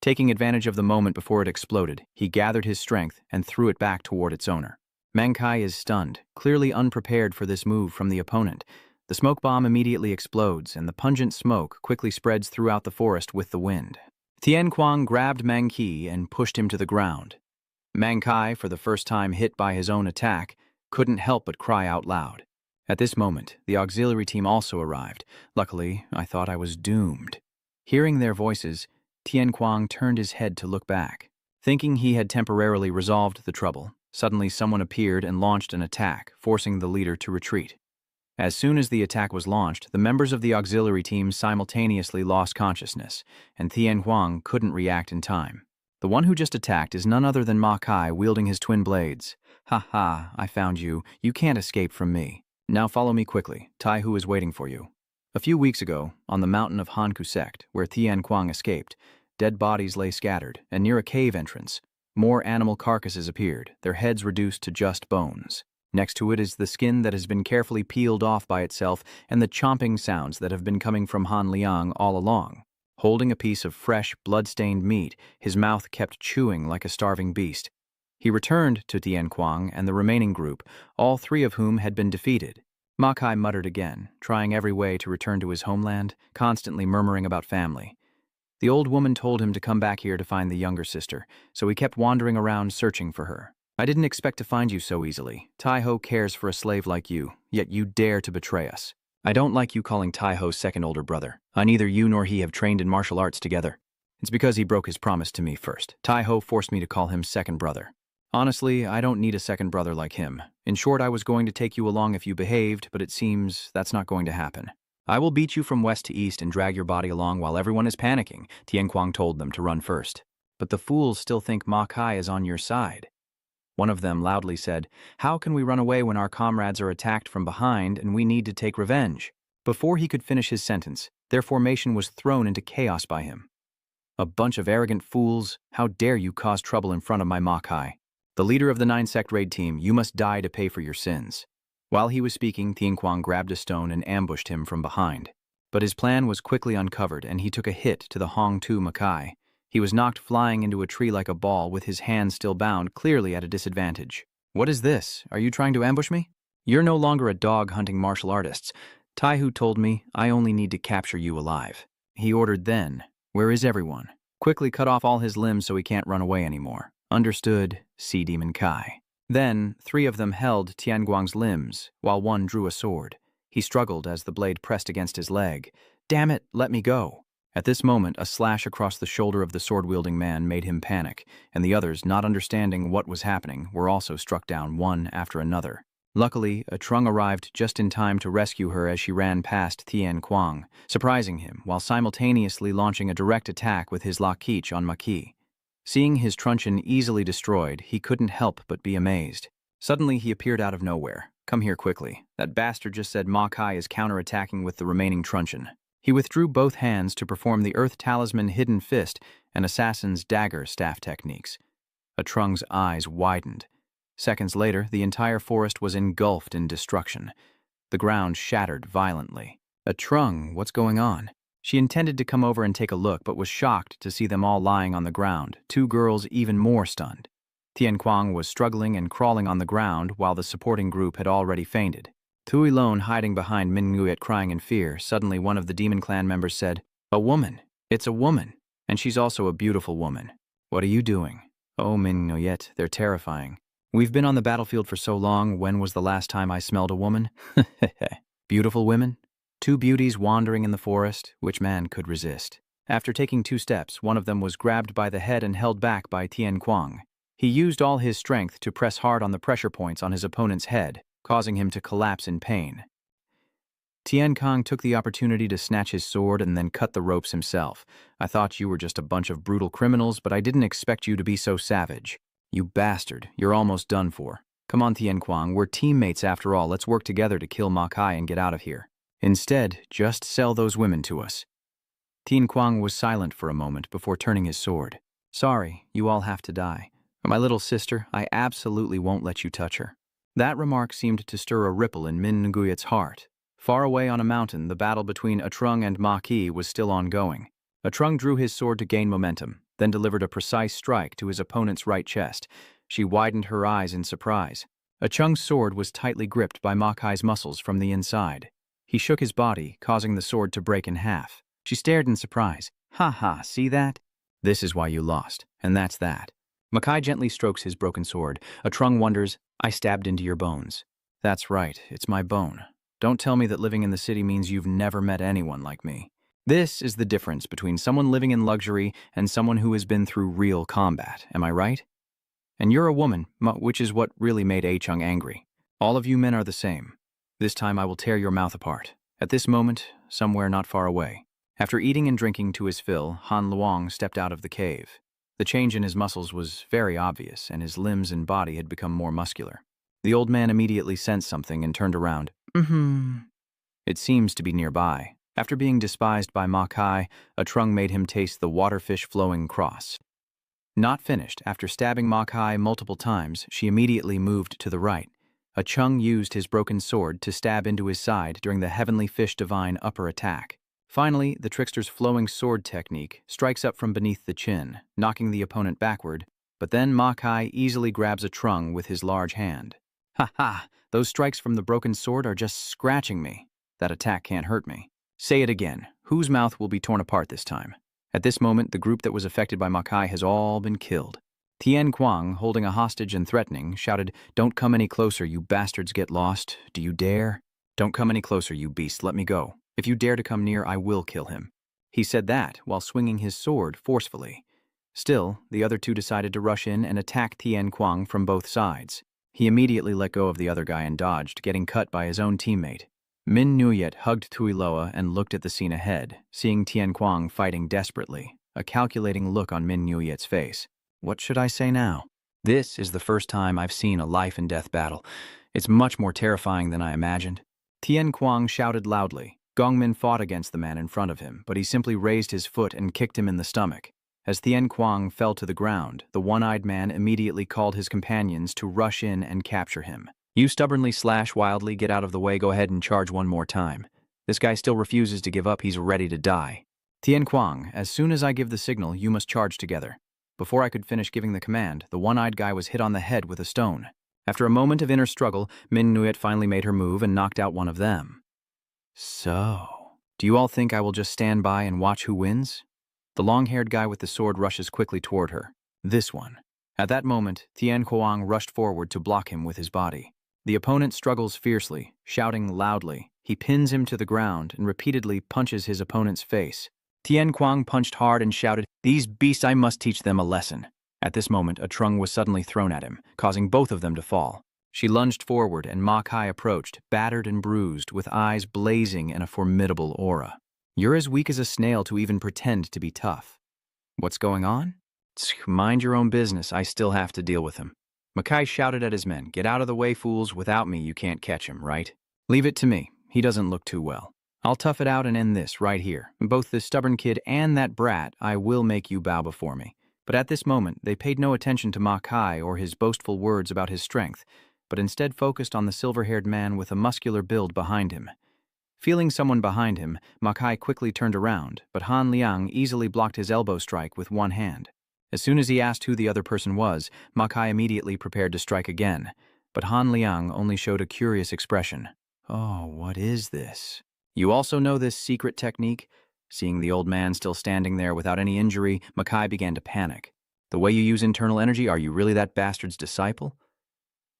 Taking advantage of the moment before it exploded, he gathered his strength and threw it back toward its owner. Mankai is stunned, clearly unprepared for this move from the opponent. The smoke bomb immediately explodes, and the pungent smoke quickly spreads throughout the forest with the wind. Tian Kuang grabbed Manki and pushed him to the ground. Mankai, for the first time hit by his own attack, couldn't help but cry out loud. At this moment, the auxiliary team also arrived. Luckily, I thought I was doomed. Hearing their voices, Tian Kuang turned his head to look back. Thinking he had temporarily resolved the trouble, suddenly someone appeared and launched an attack, forcing the leader to retreat. As soon as the attack was launched, the members of the auxiliary team simultaneously lost consciousness, and Tian Huang couldn't react in time. The one who just attacked is none other than Ma Kai wielding his twin blades. Ha ha, I found you. You can't escape from me. Now follow me quickly. Tai Hu is waiting for you. A few weeks ago, on the mountain of Hanku Sect, where Tian Huang escaped, dead bodies lay scattered, and near a cave entrance, more animal carcasses appeared, their heads reduced to just bones. Next to it is the skin that has been carefully peeled off by itself and the chomping sounds that have been coming from Han Liang all along. Holding a piece of fresh, blood-stained meat, his mouth kept chewing like a starving beast. He returned to Tian Huang and the remaining group, all three of whom had been defeated. Ma Kai muttered again, trying every way to return to his homeland, constantly murmuring about family. The old woman told him to come back here to find the younger sister, so he kept wandering around searching for her. I didn't expect to find you so easily. Tai Ho cares for a slave like you, yet you dare to betray us. I don't like you calling Tai Ho's second older brother. Neither you nor he have trained in martial arts together. It's because he broke his promise to me first. Tai Ho forced me to call him second brother. Honestly, I don't need a second brother like him. In short, I was going to take you along if you behaved, but it seems that's not going to happen. I will beat you from west to east and drag your body along while everyone is panicking. Tian Huang told them to run first. But the fools still think Ma Kai is on your side. One of them loudly said, "How can we run away when our comrades are attacked from behind and we need to take revenge?" Before he could finish his sentence, their formation was thrown into chaos by him. A bunch of arrogant fools, how dare you cause trouble in front of my Ma Kai? The leader of the 9-sect raid team, you must die to pay for your sins. While he was speaking, Tian Huang grabbed a stone and ambushed him from behind. But his plan was quickly uncovered and he took a hit to the Hong Tu Ma Kai. He was knocked flying into a tree like a ball with his hands still bound, clearly at a disadvantage. What is this? Are you trying to ambush me? You're no longer a dog hunting martial artists. Tai Hu told me I only need to capture you alive. He ordered then, where is everyone? Quickly cut off all his limbs so he can't run away anymore. Understood, Sea Demon Kai. Then, three of them held Tian Huang's limbs, while one drew a sword. He struggled as the blade pressed against his leg. Damn it, let me go. At this moment, a slash across the shoulder of the sword-wielding man made him panic, and the others, not understanding what was happening, were also struck down one after another. Luckily, a Trung arrived just in time to rescue her as she ran past Tian Huang, surprising him while simultaneously launching a direct attack with his La Keech on Ma Ki. Seeing his truncheon easily destroyed, he couldn't help but be amazed. Suddenly, he appeared out of nowhere. Come here quickly. That bastard just said Ma Kai is counterattacking with the remaining truncheon. He withdrew both hands to perform the Earth Talisman Hidden Fist and Assassin's Dagger staff techniques. A Trung's eyes widened. Seconds later, the entire forest was engulfed in destruction. The ground shattered violently. A Trung, what's going on? She intended to come over and take a look, but was shocked to see them all lying on the ground, two girls even more stunned. Tian Huang was struggling and crawling on the ground while the supporting group had already fainted. Tui Lone hiding behind Min Nguyet crying in fear, suddenly one of the Demon Clan members said, "A woman! It's a woman! And she's also a beautiful woman. What are you doing?" "Oh, Min Nguyet, they're terrifying. We've been on the battlefield for so long, when was the last time I smelled a woman?" Beautiful women? Two beauties wandering in the forest, which man could resist? After taking 2 steps, one of them was grabbed by the head and held back by Tian Huang. He used all his strength to press hard on the pressure points on his opponent's head, causing him to collapse in pain. Tian Kong took the opportunity to snatch his sword and then cut the ropes himself. "I thought you were just a bunch of brutal criminals, but I didn't expect you to be so savage. You bastard, you're almost done for. Come on, Tian Huang, we're teammates after all. Let's work together to kill Ma Kai and get out of here. Instead, just sell those women to us." Tian Huang was silent for a moment before turning his sword. "Sorry, you all have to die. But my little sister, I absolutely won't let you touch her." That remark seemed to stir a ripple in Min Nguyet's heart. Far away on a mountain, the battle between Atrung and Ma Ki was still ongoing. Atrung drew his sword to gain momentum, then delivered a precise strike to his opponent's right chest. She widened her eyes in surprise. Atrung's sword was tightly gripped by Ma Kai's muscles from the inside. He shook his body, causing the sword to break in half. She stared in surprise. "Ha ha, see that? This is why you lost, and that's that." Ma Kai gently strokes his broken sword. Atrung wonders, "I stabbed into your bones." "That's right, it's my bone. Don't tell me that living in the city means you've never met anyone like me." This is the difference between someone living in luxury and someone who has been through real combat, am I right? And you're a woman, which is what really made A Chung angry. All of you men are the same. This time I will tear your mouth apart. At this moment, somewhere not far away. After eating and drinking to his fill, Han Luong stepped out of the cave. The change in his muscles was very obvious, and his limbs and body had become more muscular. The old man immediately sensed something and turned around. It seems to be nearby. After being despised by Ma Kai, a Trung made him taste the waterfish flowing cross. Not finished, after stabbing Ma Kai multiple times, she immediately moved to the right. A Chung used his broken sword to stab into his side during the Heavenly Fish Divine upper attack. Finally, the trickster's flowing sword technique strikes up from beneath the chin, knocking the opponent backward, but then Ma Kai easily grabs a Trung with his large hand. Ha ha! Those strikes from the broken sword are just scratching me. That attack can't hurt me. Say it again. Whose mouth will be torn apart this time? At this moment, the group that was affected by Ma Kai has all been killed. Tian Kuang, holding a hostage and threatening, shouted, "Don't come any closer, you bastards, get lost. Do you dare? Don't come any closer, you beast, let me go. If you dare to come near, I will kill him." He said that while swinging his sword forcefully. Still, the other two decided to rush in and attack Tian Kuang from both sides. He immediately let go of the other guy and dodged, getting cut by his own teammate. Min Nuyet hugged Tuiloa and looked at the scene ahead, seeing Tian Kuang fighting desperately, a calculating look on Min Nuyet's face. What should I say now? This is the first time I've seen a life-and-death battle. It's much more terrifying than I imagined. Tian Kuang shouted loudly. Gongmin fought against the man in front of him, but he simply raised his foot and kicked him in the stomach. As Tian Kuang fell to the ground, the one-eyed man immediately called his companions to rush in and capture him. "You stubbornly slash wildly, get out of the way, go ahead and charge one more time. This guy still refuses to give up, he's ready to die. Tian Kuang, as soon as I give the signal, you must charge together." Before I could finish giving the command, the one-eyed guy was hit on the head with a stone. After a moment of inner struggle, Min Nuyet finally made her move and knocked out one of them. So, do you all think I will just stand by and watch who wins? The long-haired guy with the sword rushes quickly toward her. This one. At that moment, Tian Kuang rushed forward to block him with his body. The opponent struggles fiercely, shouting loudly. He pins him to the ground and repeatedly punches his opponent's face. Tian Kuang punched hard and shouted, "These beasts, I must teach them a lesson." At this moment, a Trung was suddenly thrown at him, causing both of them to fall. She lunged forward and Ma Kai approached, battered and bruised, with eyes blazing in a formidable aura. "You're as weak as a snail to even pretend to be tough." "What's going on?" "Mind your own business, I still have to deal with him." Ma Kai shouted at his men, "Get out of the way, fools, without me you can't catch him, right? Leave it to me, he doesn't look too well. I'll tough it out and end this right here. Both this stubborn kid and that brat, I will make you bow before me." But at this moment, they paid no attention to Ma Kai or his boastful words about his strength, but instead focused on the silver-haired man with a muscular build behind him. Feeling someone behind him, Ma Kai quickly turned around, but Han Liang easily blocked his elbow strike with one hand. As soon as he asked who the other person was, Ma Kai immediately prepared to strike again, but Han Liang only showed a curious expression. "Oh, what is this? You also know this secret technique?" Seeing the old man still standing there without any injury, Ma Kai began to panic. "The way you use internal energy, are you really that bastard's disciple?"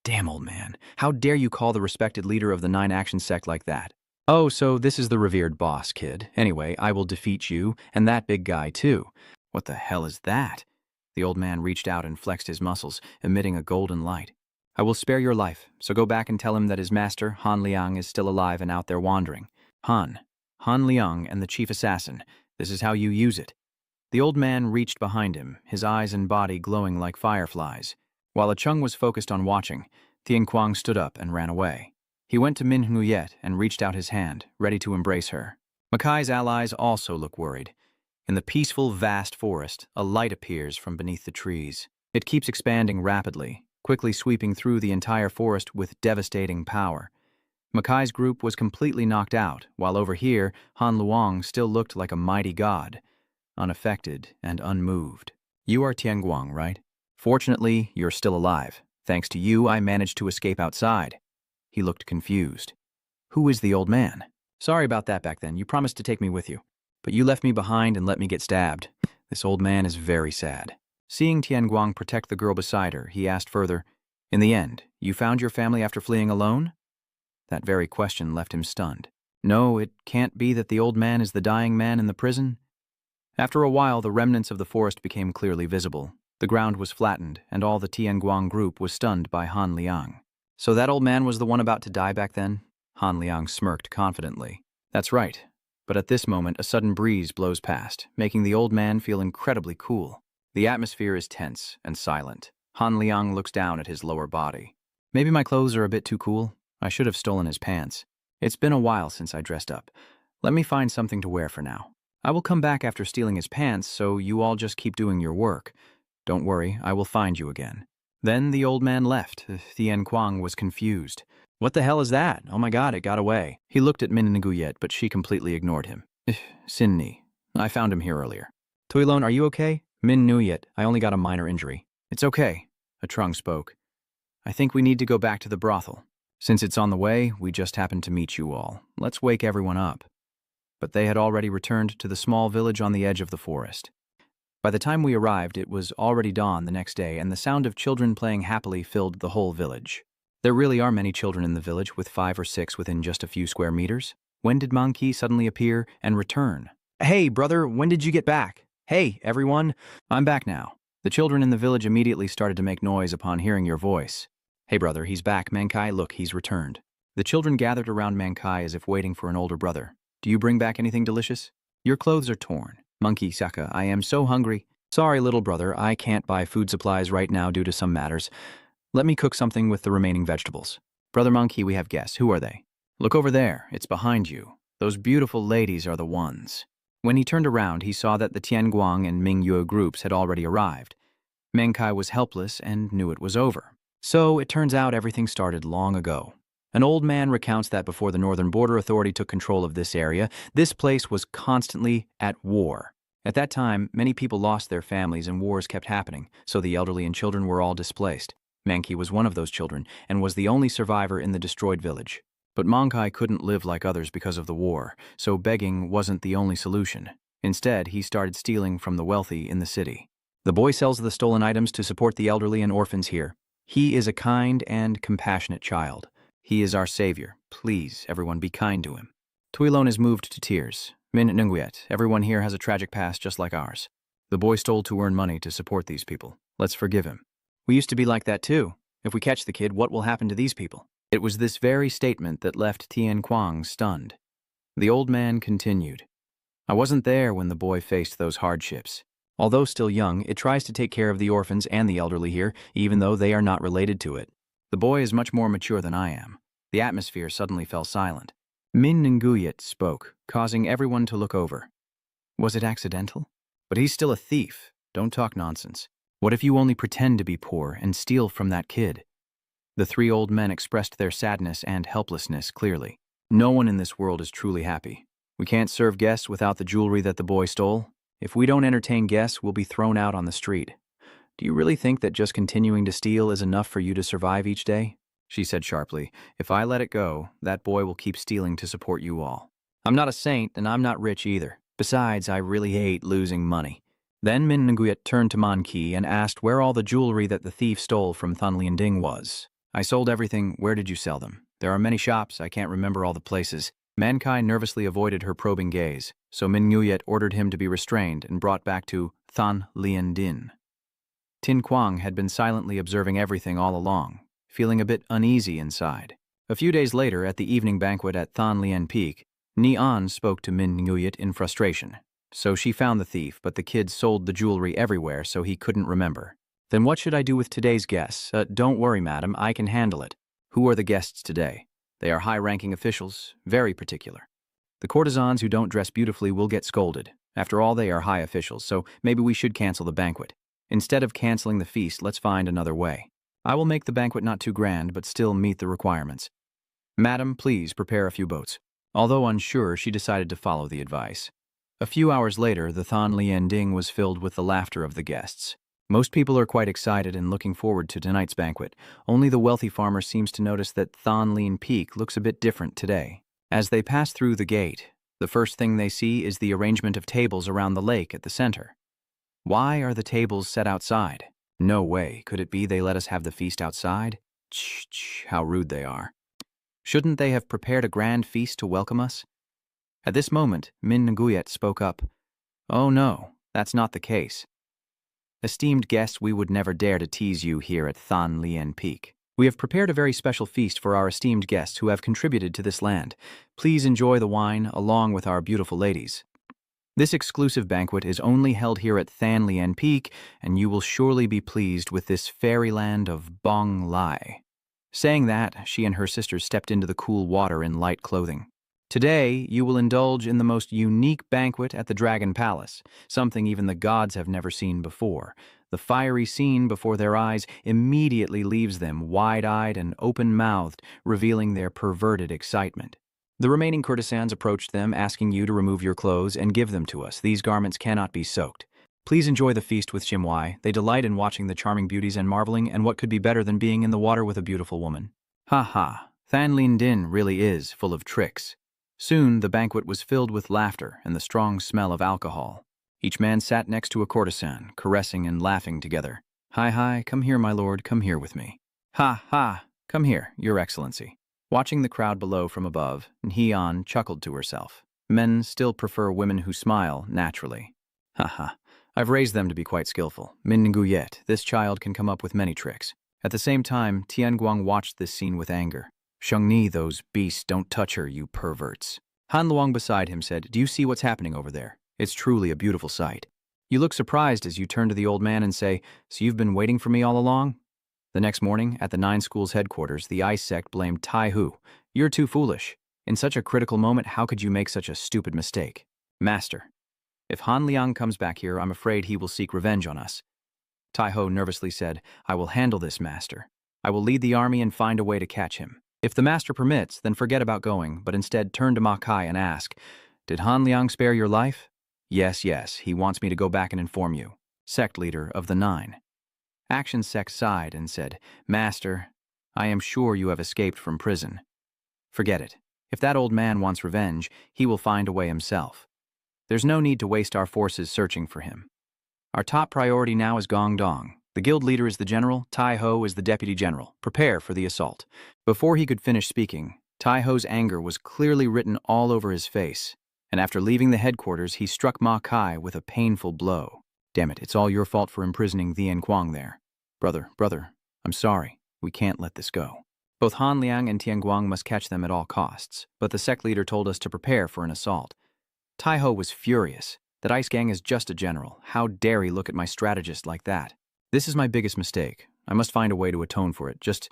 "Damn, old man, how dare you call the respected leader of the 9-action sect like that?" "Oh, so this is the revered boss, kid. Anyway, I will defeat you, and that big guy too." "What the hell is that?" The old man reached out and flexed his muscles, emitting a golden light. "I will spare your life, so go back and tell him that his master, Han Liang, is still alive and out there wandering. Han Liang and the chief assassin, this is how you use it." The old man reached behind him, his eyes and body glowing like fireflies. While a Chung was focused on watching, Tian Kuang stood up and ran away. He went to Min Nuyet and reached out his hand, ready to embrace her. Ma Kai's allies also look worried. In the peaceful, vast forest, a light appears from beneath the trees. It keeps expanding rapidly, quickly sweeping through the entire forest with devastating power. Ma Kai's group was completely knocked out, while over here, Han Luong still looked like a mighty god, unaffected and unmoved. "You are Tian Guang, right? Fortunately, you're still alive. Thanks to you, I managed to escape outside." He looked confused. "Who is the old man?" "Sorry about that back then. You promised to take me with you. But you left me behind and let me get stabbed. This old man is very sad." Seeing Tian Guang protect the girl beside her, he asked further, "In the end, you found your family after fleeing alone?" That very question left him stunned. "No, it can't be that the old man is the dying man in the prison." After a while, the remnants of the forest became clearly visible. The ground was flattened, and all the Tian Guang group was stunned by Han Liang. "So that old man was the one about to die back then?" Han Liang smirked confidently. That's right. But at this moment, a sudden breeze blows past, making the old man feel incredibly cool. The atmosphere is tense and silent. Han Liang looks down at his lower body. Maybe my clothes are a bit too cool. I should have stolen his pants. It's been a while since I dressed up. Let me find something to wear for now. I will come back after stealing his pants, so you all just keep doing your work. Don't worry, I will find you again. Then the old man left. Thien Quang was confused. What the hell is that? Oh my god, it got away. He looked at Min Nguyet, but she completely ignored him. Sin Ni. I found him here earlier. Tuilon, are you okay? Min Nguyet, I only got a minor injury. It's okay, Atrung spoke. I think we need to go back to the brothel. Since it's on the way, we just happened to meet you all. Let's wake everyone up. But they had already returned to the small village on the edge of the forest. By the time we arrived, it was already dawn the next day, and the sound of children playing happily filled the whole village. There really are many children in the village, with 5 or 6 within just a few square meters. When did Monkey suddenly appear and return? Hey, brother, when did you get back? Hey, everyone, I'm back now. The children in the village immediately started to make noise upon hearing your voice. Hey, brother, he's back. Mankai, look, he's returned. The children gathered around Mankai as if waiting for an older brother. Do you bring back anything delicious? Your clothes are torn. Monkey Saka, I am so hungry. Sorry, little brother, I can't buy food supplies right now due to some matters. Let me cook something with the remaining vegetables. Brother Monkey, we have guests. Who are they? Look over there. It's behind you. Those beautiful ladies are the ones. When he turned around, he saw that the Tianguang and Mingyue groups had already arrived. Menkai was helpless and knew it was over. So it turns out everything started long ago. An old man recounts that before the Northern Border Authority took control of this area, this place was constantly at war. At that time, many people lost their families and wars kept happening, so the elderly and children were all displaced. Manki was one of those children and was the only survivor in the destroyed village. But Mankai couldn't live like others because of the war, so begging wasn't the only solution. Instead, he started stealing from the wealthy in the city. The boy sells the stolen items to support the elderly and orphans here. He is a kind and compassionate child. He is our savior. Please, everyone, be kind to him. Tuilon is moved to tears. Min Nguyet, everyone here has a tragic past just like ours. The boy stole to earn money to support these people. Let's forgive him. We used to be like that too. If we catch the kid, what will happen to these people? It was this very statement that left Tian Quang stunned. The old man continued. I wasn't there when the boy faced those hardships. Although still young, it tries to take care of the orphans and the elderly here, even though they are not related to it. The boy is much more mature than I am. The atmosphere suddenly fell silent. Min Nguyet spoke, causing everyone to look over. Was it accidental? But he's still a thief. Don't talk nonsense. What if you only pretend to be poor and steal from that kid? The 3 old men expressed their sadness and helplessness clearly. No one in this world is truly happy. We can't serve guests without the jewelry that the boy stole. If we don't entertain guests, we'll be thrown out on the street. Do you really think that just continuing to steal is enough for you to survive each day? She said sharply. If I let it go, that boy will keep stealing to support you all. I'm not a saint, and I'm not rich either. Besides, I really hate losing money. Then Min Nguyet turned to Man Ki and asked where all the jewelry that the thief stole from Thun Lianding was. I sold everything. Where did you sell them? There are many shops. I can't remember all the places. Mankai nervously avoided her probing gaze, so Min Nguyet ordered him to be restrained and brought back to Thun Liandin. Tin Quang had been silently observing everything all along, feeling a bit uneasy inside. A few days later, at the evening banquet at Thon Lien Peak, Ni An spoke to Min Nguyet in frustration. So she found the thief, but the kid sold the jewelry everywhere, so he couldn't remember. Then what should I do with today's guests? Don't worry, madam, I can handle it. Who are the guests today? They are high-ranking officials, very particular. The courtesans who don't dress beautifully will get scolded. After all, they are high officials, so maybe we should cancel the banquet. Instead of canceling the feast, let's find another way. I will make the banquet not too grand, but still meet the requirements. Madam, please prepare a few boats. Although unsure, she decided to follow the advice. A few hours later, the Thon Lien Ding was filled with the laughter of the guests. Most people are quite excited and looking forward to tonight's banquet. Only the wealthy farmer seems to notice that Thon Lien Peak looks a bit different today. As they pass through the gate, the first thing they see is the arrangement of tables around the lake at the center. Why are the tables set outside? No way. Could it be they let us have the feast outside? How rude they are. Shouldn't they have prepared a grand feast to welcome us? At this moment, Min Nguyet spoke up. Oh no, that's not the case. Esteemed guests, we would never dare to tease you here at Thon Lien Peak. We have prepared a very special feast for our esteemed guests who have contributed to this land. Please enjoy the wine along with our beautiful ladies. This exclusive banquet is only held here at Than Lien Peak, and you will surely be pleased with this fairyland of Bong Lai. Saying that, she and her sisters stepped into the cool water in light clothing. Today, you will indulge in the most unique banquet at the Dragon Palace, something even the gods have never seen before. The fiery scene before their eyes immediately leaves them wide-eyed and open-mouthed, revealing their perverted excitement. The remaining courtesans approached them, asking you to remove your clothes and give them to us. These garments cannot be soaked. Please enjoy the feast with Chimwai. They delight in watching the charming beauties and marveling, and what could be better than being in the water with a beautiful woman? Ha ha, Than Lin Din really is full of tricks. Soon the banquet was filled with laughter and the strong smell of alcohol. Each man sat next to a courtesan, caressing and laughing together. Hi, hi, come here, my lord, come here with me. Ha, ha, come here, your excellency. Watching the crowd below from above, Hyeon chuckled to herself. Men still prefer women who smile naturally. Ha ha, I've raised them to be quite skillful. Min Nguyet, this child can come up with many tricks. At the same time, Tianguang watched this scene with anger. Shengni, those beasts, don't touch her, you perverts. Han Luang beside him said, do you see what's happening over there? It's truly a beautiful sight. You look surprised as you turn to the old man and say, so you've been waiting for me all along? The next morning, at the 9 schools headquarters, the ice sect blamed Tai Hu. You're too foolish. In such a critical moment, how could you make such a stupid mistake? Master, if Han Liang comes back here, I'm afraid he will seek revenge on us. Tai Ho nervously said, I will handle this, master. I will lead the army and find a way to catch him. If the master permits, then forget about going, but instead turn to Ma Kai and ask, did Han Liang spare your life? Yes, yes, he wants me to go back and inform you. Sect leader of the 9. Action Sect sighed and said, Master, I am sure you have escaped from prison. Forget it. If that old man wants revenge, he will find a way himself. There's no need to waste our forces searching for him. Our top priority now is Gong Dong. The guild leader is the general, Tai Ho is the deputy general. Prepare for the assault. Before he could finish speaking, Tai Ho's anger was clearly written all over his face, and after leaving the headquarters, he struck Ma Kai with a painful blow. Damn it, it's all your fault for imprisoning Thien Quang there. Brother, I'm sorry. We can't let this go. Both Han Liang and Tianguang must catch them at all costs, but the sect leader told us to prepare for an assault. Tai Ho was furious. That ice gang is just a general. How dare he look at my strategist like that? This is my biggest mistake. I must find a way to atone for it. Just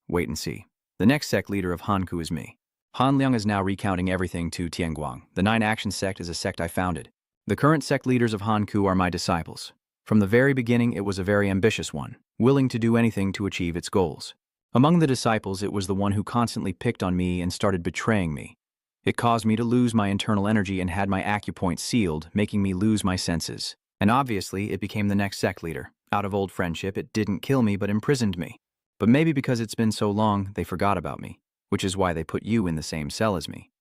wait and see. The next sect leader of Hanku is me. Han Liang is now recounting everything to Tianguang. The 9 Action Sect is a sect I founded. The current sect leaders of Hanku are my disciples. From the very beginning, it was a very ambitious one, willing to do anything to achieve its goals. Among the disciples, it was the one who constantly picked on me and started betraying me. It caused me to lose my internal energy and had my acupoint sealed, making me lose my senses. And obviously, it became the next sect leader. Out of old friendship, it didn't kill me but imprisoned me. But maybe because it's been so long, they forgot about me, which is why they put you in the same cell as me.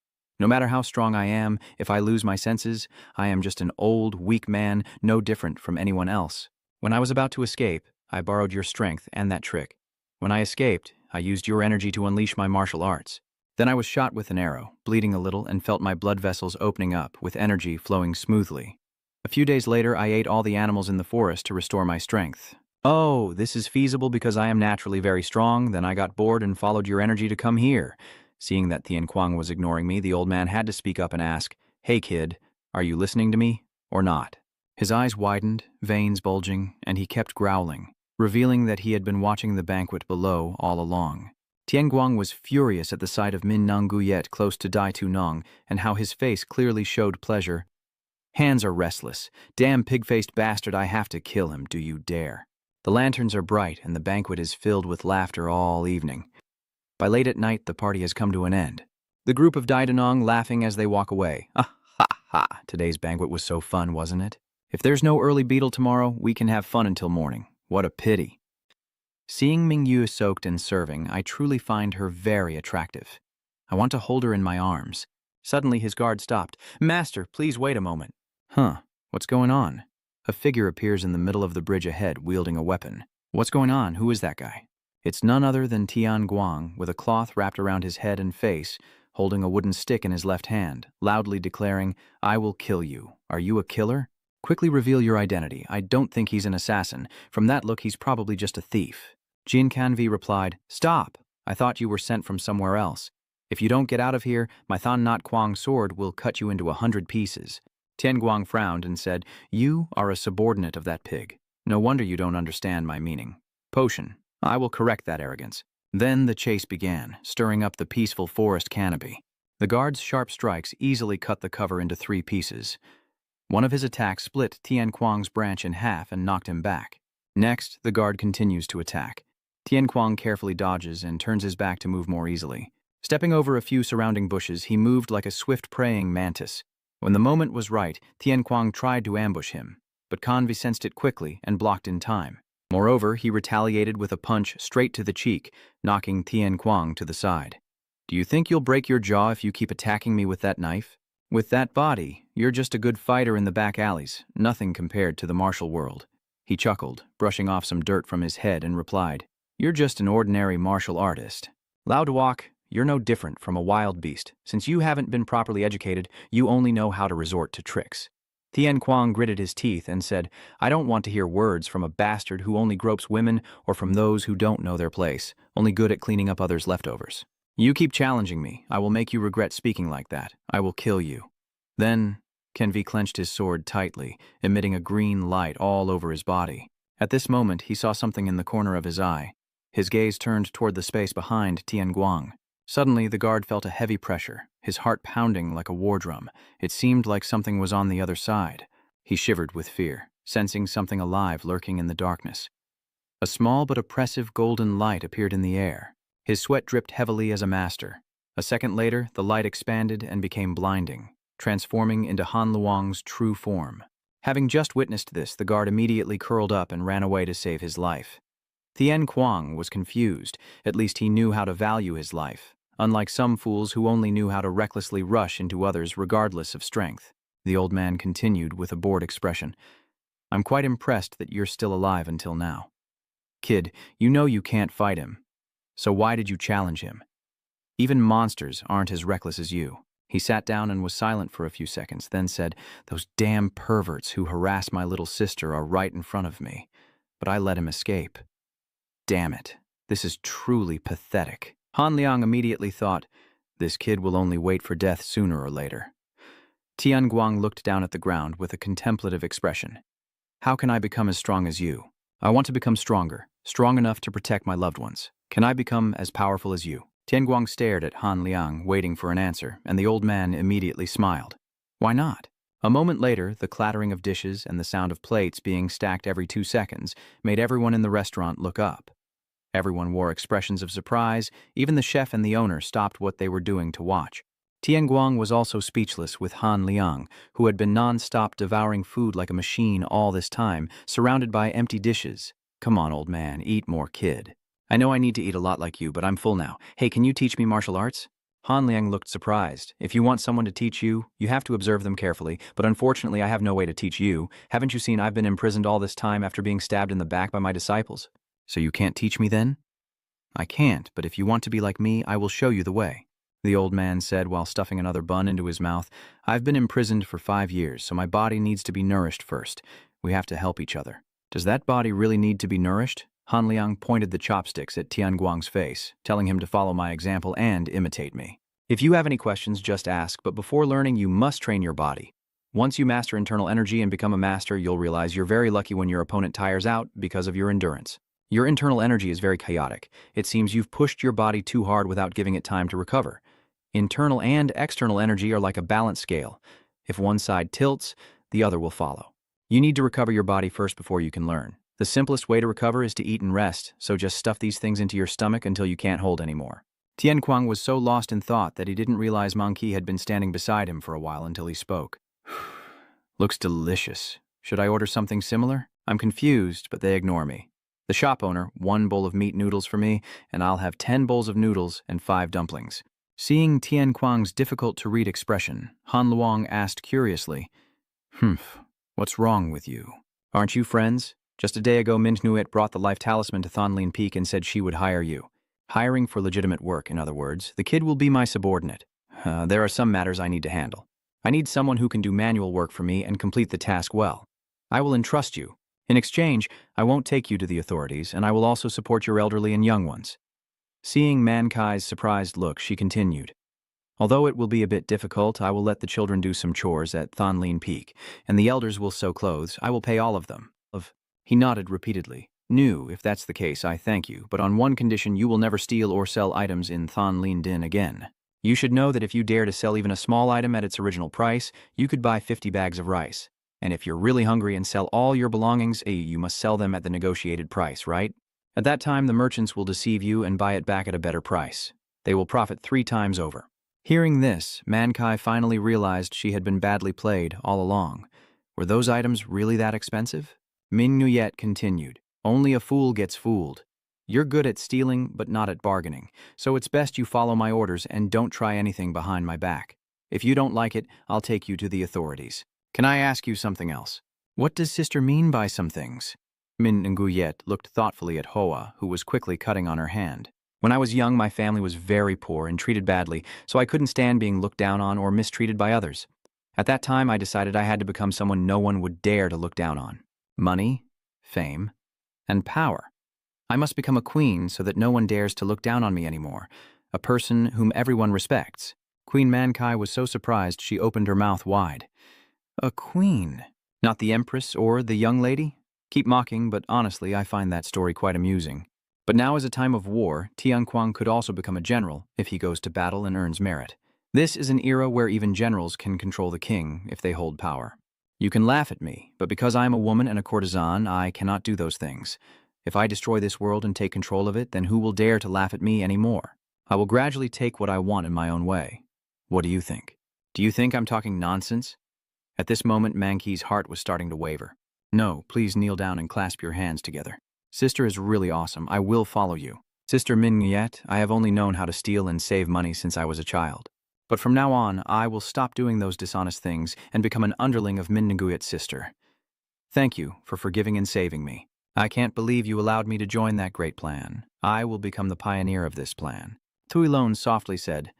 No matter how strong I am, if I lose my senses, I am just an old, weak man, no different from anyone else. When I was about to escape, I borrowed your strength and that trick. When I escaped, I used your energy to unleash my martial arts. Then I was shot with an arrow, bleeding a little, and felt my blood vessels opening up, with energy flowing smoothly. A few days later, I ate all the animals in the forest to restore my strength. Oh, this is feasible because I am naturally very strong. Then I got bored and followed your energy to come here. Seeing that Thien Quang was ignoring me, the old man had to speak up and ask, Hey kid, are you listening to me or not? His eyes widened, veins bulging, and he kept growling, revealing that he had been watching the banquet below all along. Tianguang was furious at the sight of Min Nang Guyet close to Dai Tu Nong and how his face clearly showed pleasure. Hands are restless. Damn pig-faced bastard, I have to kill him, do you dare? The lanterns are bright and the banquet is filled with laughter all evening. By late at night, the party has come to an end. The group of Dai Tu Nong laughing as they walk away. Ah, ha, ha, today's banquet was so fun, wasn't it? If there's no early beetle tomorrow, we can have fun until morning. What a pity. Seeing Mingyu soaked and serving, I truly find her very attractive. I want to hold her in my arms. Suddenly his guard stopped. Master, please wait a moment. Huh, what's going on? A figure appears in the middle of the bridge ahead, wielding a weapon. What's going on? Who is that guy? It's none other than Tian Guang, with a cloth wrapped around his head and face, holding a wooden stick in his left hand, loudly declaring, I will kill you. Are you a killer? Quickly reveal your identity. I don't think he's an assassin. From that look, he's probably just a thief. Jin Kanvi replied, "Stop! I thought you were sent from somewhere else. If you don't get out of here, my Than Not Kwang sword will cut you into 100 pieces." Tian Guang frowned and said, "You are a subordinate of that pig. No wonder you don't understand my meaning. Potion, I will correct that arrogance." Then the chase began, stirring up the peaceful forest canopy. The guard's sharp strikes easily cut the cover into 3 pieces. One of his attacks split Tian Kuang's branch in half and knocked him back. Next, the guard continues to attack. Tian Kuang carefully dodges and turns his back to move more easily. Stepping over a few surrounding bushes, he moved like a swift preying mantis. When the moment was right, Tian Kuang tried to ambush him, but Kanvi sensed it quickly and blocked in time. Moreover, he retaliated with a punch straight to the cheek, knocking Tian Kuang to the side. "Do you think you'll break your jaw if you keep attacking me with that knife? With that body, you're just a good fighter in the back alleys, nothing compared to the martial world." He chuckled, brushing off some dirt from his head, and replied, "You're just an ordinary martial artist. Lao Duok, you're no different from a wild beast. Since you haven't been properly educated, you only know how to resort to tricks." Tian Kuang gritted his teeth and said, "I don't want to hear words from a bastard who only gropes women or from those who don't know their place, only good at cleaning up others' leftovers. You keep challenging me. I will make you regret speaking like that. I will kill you." Then Kenvi clenched his sword tightly, emitting a green light all over his body. At this moment, he saw something in the corner of his eye. His gaze turned toward the space behind Tian Guang. Suddenly, the guard felt a heavy pressure, his heart pounding like a war drum. It seemed like something was on the other side. He shivered with fear, sensing something alive lurking in the darkness. A small but oppressive golden light appeared in the air. His sweat dripped heavily as a master. A second later, the light expanded and became blinding, transforming into Han Luang's true form. Having just witnessed this, the guard immediately curled up and ran away to save his life. Tian Kuang was confused. At least he knew how to value his life, unlike some fools who only knew how to recklessly rush into others regardless of strength. The old man continued with a bored expression, "I'm quite impressed that you're still alive until now. Kid, you know you can't fight him. So why did you challenge him? Even monsters aren't as reckless as you." He sat down and was silent for a few seconds, then said, "Those damn perverts who harass my little sister are right in front of me, but I let him escape. Damn it, this is truly pathetic." Han Liang immediately thought, "This kid will only wait for death sooner or later." Tian Guang looked down at the ground with a contemplative expression. "How can I become as strong as you? I want to become stronger, strong enough to protect my loved ones. Can I become as powerful as you?" Tian Guang stared at Han Liang, waiting for an answer, and the old man immediately smiled. "Why not?" A moment later, the clattering of dishes and the sound of plates being stacked every 2 seconds made everyone in the restaurant look up. Everyone wore expressions of surprise. Even the chef and the owner stopped what they were doing to watch. Tian Guang was also speechless with Han Liang, who had been non-stop devouring food like a machine all this time, surrounded by empty dishes. "Come on, old man, eat more, kid. I know I need to eat a lot like you, but I'm full now. Hey, can you teach me martial arts?" Han Liang looked surprised. "If you want someone to teach you, you have to observe them carefully, but unfortunately I have no way to teach you. Haven't you seen I've been imprisoned all this time after being stabbed in the back by my disciples? So you can't teach me then?" "I can't, but if you want to be like me, I will show you the way," the old man said while stuffing another bun into his mouth. "I've been imprisoned for 5 years, so my body needs to be nourished first. We have to help each other." "Does that body really need to be nourished?" Han Liang pointed the chopsticks at Tian Guang's face, telling him to follow my example and imitate me. "If you have any questions, just ask, but before learning, you must train your body. Once you master internal energy and become a master, you'll realize you're very lucky when your opponent tires out because of your endurance. Your internal energy is very chaotic. It seems you've pushed your body too hard without giving it time to recover. Internal and external energy are like a balance scale. If one side tilts, the other will follow. You need to recover your body first before you can learn. The simplest way to recover is to eat and rest, so just stuff these things into your stomach until you can't hold anymore." Tian Kuang was so lost in thought that he didn't realize Monkey had been standing beside him for a while until he spoke. "Looks delicious. Should I order something similar?" I'm confused, but they ignore me. The shop owner, 1 bowl of meat noodles for me, and I'll have 10 bowls of noodles and 5 dumplings. Seeing Tian Kuang's difficult-to-read expression, Han Luang asked curiously, "What's wrong with you? Aren't you friends? Just a day ago, Minhnuit brought the life talisman to Thonlin Peak and said she would hire you. Hiring for legitimate work, in other words. The kid will be my subordinate. There are some matters I need to handle. I need someone who can do manual work for me and complete the task well. I will entrust you, In exchange, I won't take you to the authorities, and I will also support your elderly and young ones. Seeing Mankai's surprised look, she continued. Although it will be a bit difficult, I will let the children do some chores at Thonlin Peak, and the elders will sew clothes. I will pay all of them. He nodded repeatedly. "No, if that's the case, I thank you, but on one condition: you will never steal or sell items in Thonlin Din again. You should know that if you dare to sell even a small item at its original price, you could buy 50 bags of rice. And if you're really hungry and sell all your belongings, you must sell them at the negotiated price, right? At that time, the merchants will deceive you and buy it back at a better price. They will profit 3 times over." Hearing this, Mankai finally realized she had been badly played all along. Were those items really that expensive? Min Nguyet continued. "Only a fool gets fooled. You're good at stealing, but not at bargaining, so it's best you follow my orders and don't try anything behind my back. If you don't like it, I'll take you to the authorities. Can I ask you something else? What does sister mean by some things?" Min Nguyet looked thoughtfully at Hoa, who was quickly cutting on her hand. "When I was young, my family was very poor and treated badly, so I couldn't stand being looked down on or mistreated by others. At that time, I decided I had to become someone no one would dare to look down on. Money, fame, and power. I must become a queen so that no one dares to look down on me anymore, a person whom everyone respects." Queen Mankai was so surprised she opened her mouth wide. "A queen? Not the empress or the young lady? Keep mocking, but honestly, I find that story quite amusing. But now is a time of war. Tianquang could also become a general if he goes to battle and earns merit. This is an era where even generals can control the king if they hold power. You can laugh at me, but because I am a woman and a courtesan, I cannot do those things. If I destroy this world and take control of it, then who will dare to laugh at me anymore? I will gradually take what I want in my own way. What do you think? Do you think I'm talking nonsense?" At this moment, Mankai's heart was starting to waver. "No, please kneel down and clasp your hands together. Sister is really awesome. I will follow you. Sister Min Nguyet, I have only known how to steal and save money since I was a child. But from now on, I will stop doing those dishonest things and become an underling of Min Nguyet's sister. Thank you for forgiving and saving me. I can't believe you allowed me to join that great plan. I will become the pioneer of this plan." Tuilon softly said,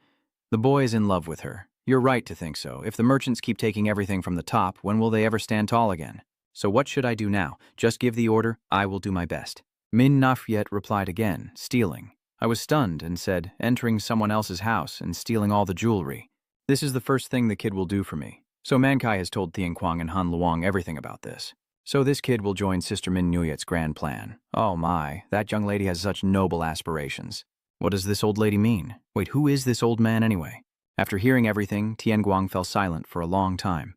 "The boy is in love with her. You're right to think so. If the merchants keep taking everything from the top, when will they ever stand tall again? So what should I do now? Just give the order. I will do my best." Min Nafyet replied again, "Stealing." I was stunned and said, "Entering someone else's house and stealing all the jewelry. This is the first thing the kid will do for me." So Mankai has told Tianquang and Han Luang everything about this. So this kid will join Sister Min Nguyet's grand plan. Oh my, that young lady has such noble aspirations. What does this old lady mean? Wait, who is this old man anyway? After hearing everything, Tianguang fell silent for a long time.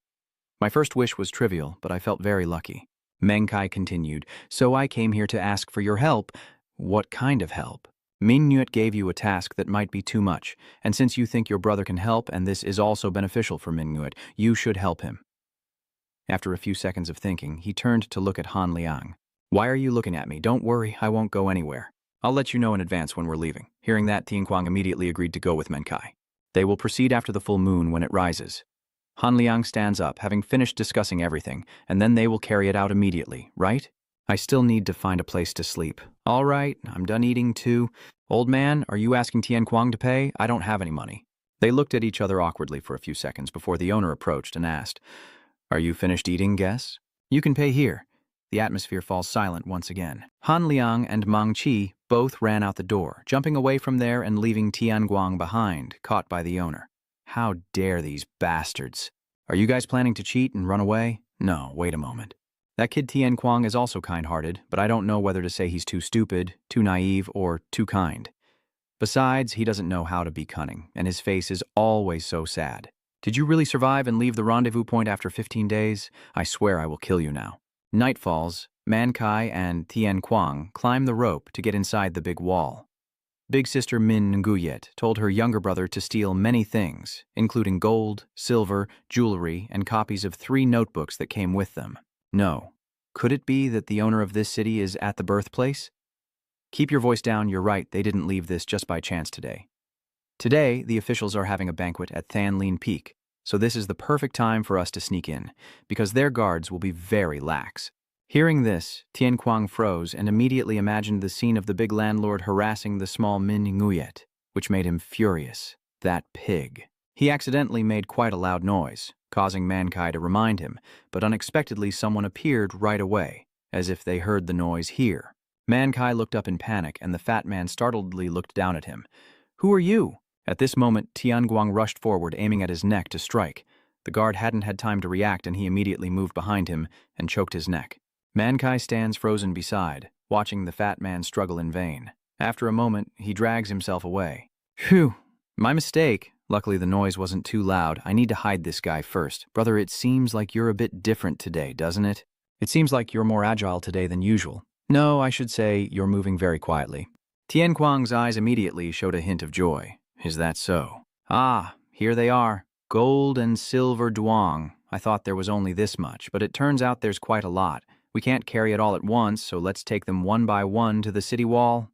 My first wish was trivial, but I felt very lucky. Mankai continued, "So I came here to ask for your help." "What kind of help?" "Min Nguyet gave you a task that might be too much, and since you think your brother can help and this is also beneficial for Min Nguyet, you should help him." After a few seconds of thinking, he turned to look at Han Liang. "Why are you looking at me? Don't worry, I won't go anywhere. I'll let you know in advance when we're leaving." Hearing that, Tianquang immediately agreed to go with Mankai. They will proceed after the full moon when it rises. Han Liang stands up, having finished discussing everything, and then they will carry it out immediately, right? I still need to find a place to sleep. All right, I'm done eating too. Old man, are you asking Tianquang to pay? I don't have any money. They looked at each other awkwardly for a few seconds before the owner approached and asked, "Are you finished eating, guess? You can pay here." The atmosphere falls silent once again. Han Liang and Mang Chi both ran out the door, jumping away from there and leaving Tianguang behind, caught by the owner. How dare these bastards? Are you guys planning to cheat and run away? No, wait a moment. That kid Tianquang is also kind-hearted, but I don't know whether to say he's too stupid, too naive, or too kind. Besides, he doesn't know how to be cunning, and his face is always so sad. Did you really survive and leave the rendezvous point after 15 days? I swear I will kill you now. Night falls. Mankai and Tianquang climb the rope to get inside the big wall. Big sister Min Nguyet told her younger brother to steal many things, including gold, silver, jewelry, and copies of 3 notebooks that came with them. No. Could it be that the owner of this city is at the birthplace? Keep your voice down, you're right, they didn't leave this just by chance today. Today, the officials are having a banquet at Thonlin Peak, so this is the perfect time for us to sneak in, because their guards will be very lax. Hearing this, Tianquang froze and immediately imagined the scene of the big landlord harassing the small Min Nguyet, which made him furious. That pig. He accidentally made quite a loud noise, causing Mankai to remind him, but unexpectedly someone appeared right away. as if they heard the noise here. Mankai looked up in panic, and the fat man startledly looked down at him. "Who are you?" At this moment, Tianguang rushed forward, aiming at his neck to strike. The guard hadn't had time to react, and he immediately moved behind him and choked his neck. Mankai stands frozen beside, watching the fat man struggle in vain. After a moment, he drags himself away. "Phew, my mistake. Luckily, the noise wasn't too loud. I need to hide this guy first. Brother, it seems like you're a bit different today, doesn't it? It seems like you're more agile today than usual. No, I should say you're moving very quietly." Tianguang's eyes immediately showed a hint of joy. "Is that so? Ah, here they are. Gold and silver duang. I thought there was only this much, but it turns out there's quite a lot. We can't carry it all at once, so let's take them one by one to the city wall."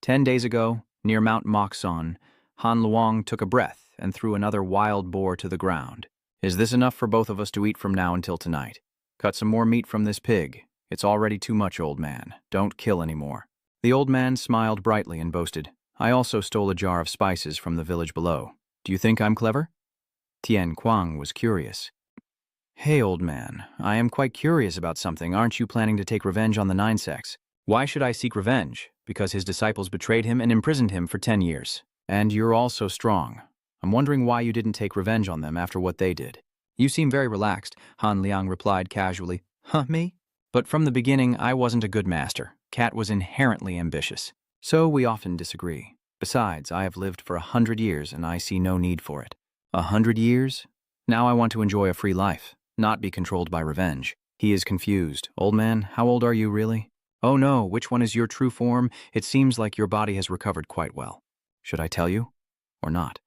10 days ago, near Mount Moxon, Han Luang took a breath and threw another wild boar to the ground. "Is this enough for both of us to eat from now until tonight? Cut some more meat from this pig. It's already too much, old man. Don't kill anymore." The old man smiled brightly and boasted, "I also stole a jar of spices from the village below. Do you think I'm clever?" Tianguang was curious. "Hey, old man, I am quite curious about something. Aren't you planning to take revenge on the Nine Sects?" "Why should I seek revenge? Because his disciples betrayed him and imprisoned him for 10 years. And you're all so strong. I'm wondering why you didn't take revenge on them after what they did." "You seem very relaxed," Han Liang replied casually. "Huh, me? But from the beginning, I wasn't a good master. Cat was inherently ambitious. So we often disagree. Besides, I have lived for 100 years and I see no need for it." 100 years? Now I want to enjoy a free life, not be controlled by revenge. He is confused. "Old man, how old are you really?" "Oh no, which one is your true form? It seems like your body has recovered quite well. Should I tell you? Or not?"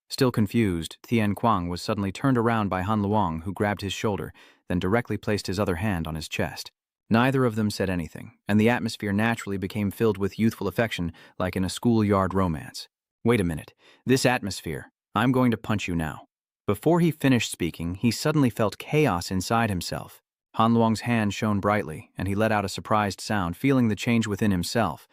Still confused, Tianguang was suddenly turned around by Han Luang, who grabbed his shoulder, then directly placed his other hand on his chest. Neither of them said anything, and the atmosphere naturally became filled with youthful affection like in a schoolyard romance. "Wait a minute. This atmosphere. I'm going to punch you now." Before he finished speaking, he suddenly felt chaos inside himself. Han Luang's hand shone brightly, and he let out a surprised sound, feeling the change within himself.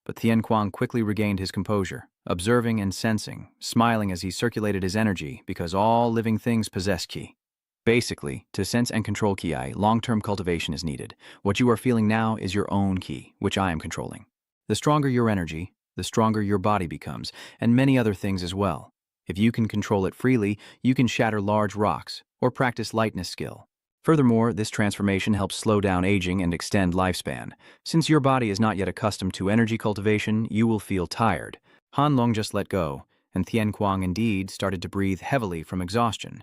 But Tianguang quickly regained his composure, observing and sensing, smiling as he circulated his energy, because all living things possess qi. Basically, to sense and control qi, long-term cultivation is needed. What you are feeling now is your own qi, which I am controlling. The stronger your energy, the stronger your body becomes, and many other things as well. If you can control it freely, you can shatter large rocks or practice lightness skill. Furthermore, this transformation helps slow down aging and extend lifespan. Since your body is not yet accustomed to energy cultivation, you will feel tired. Han Long just let go, and Tianguang indeed started to breathe heavily from exhaustion.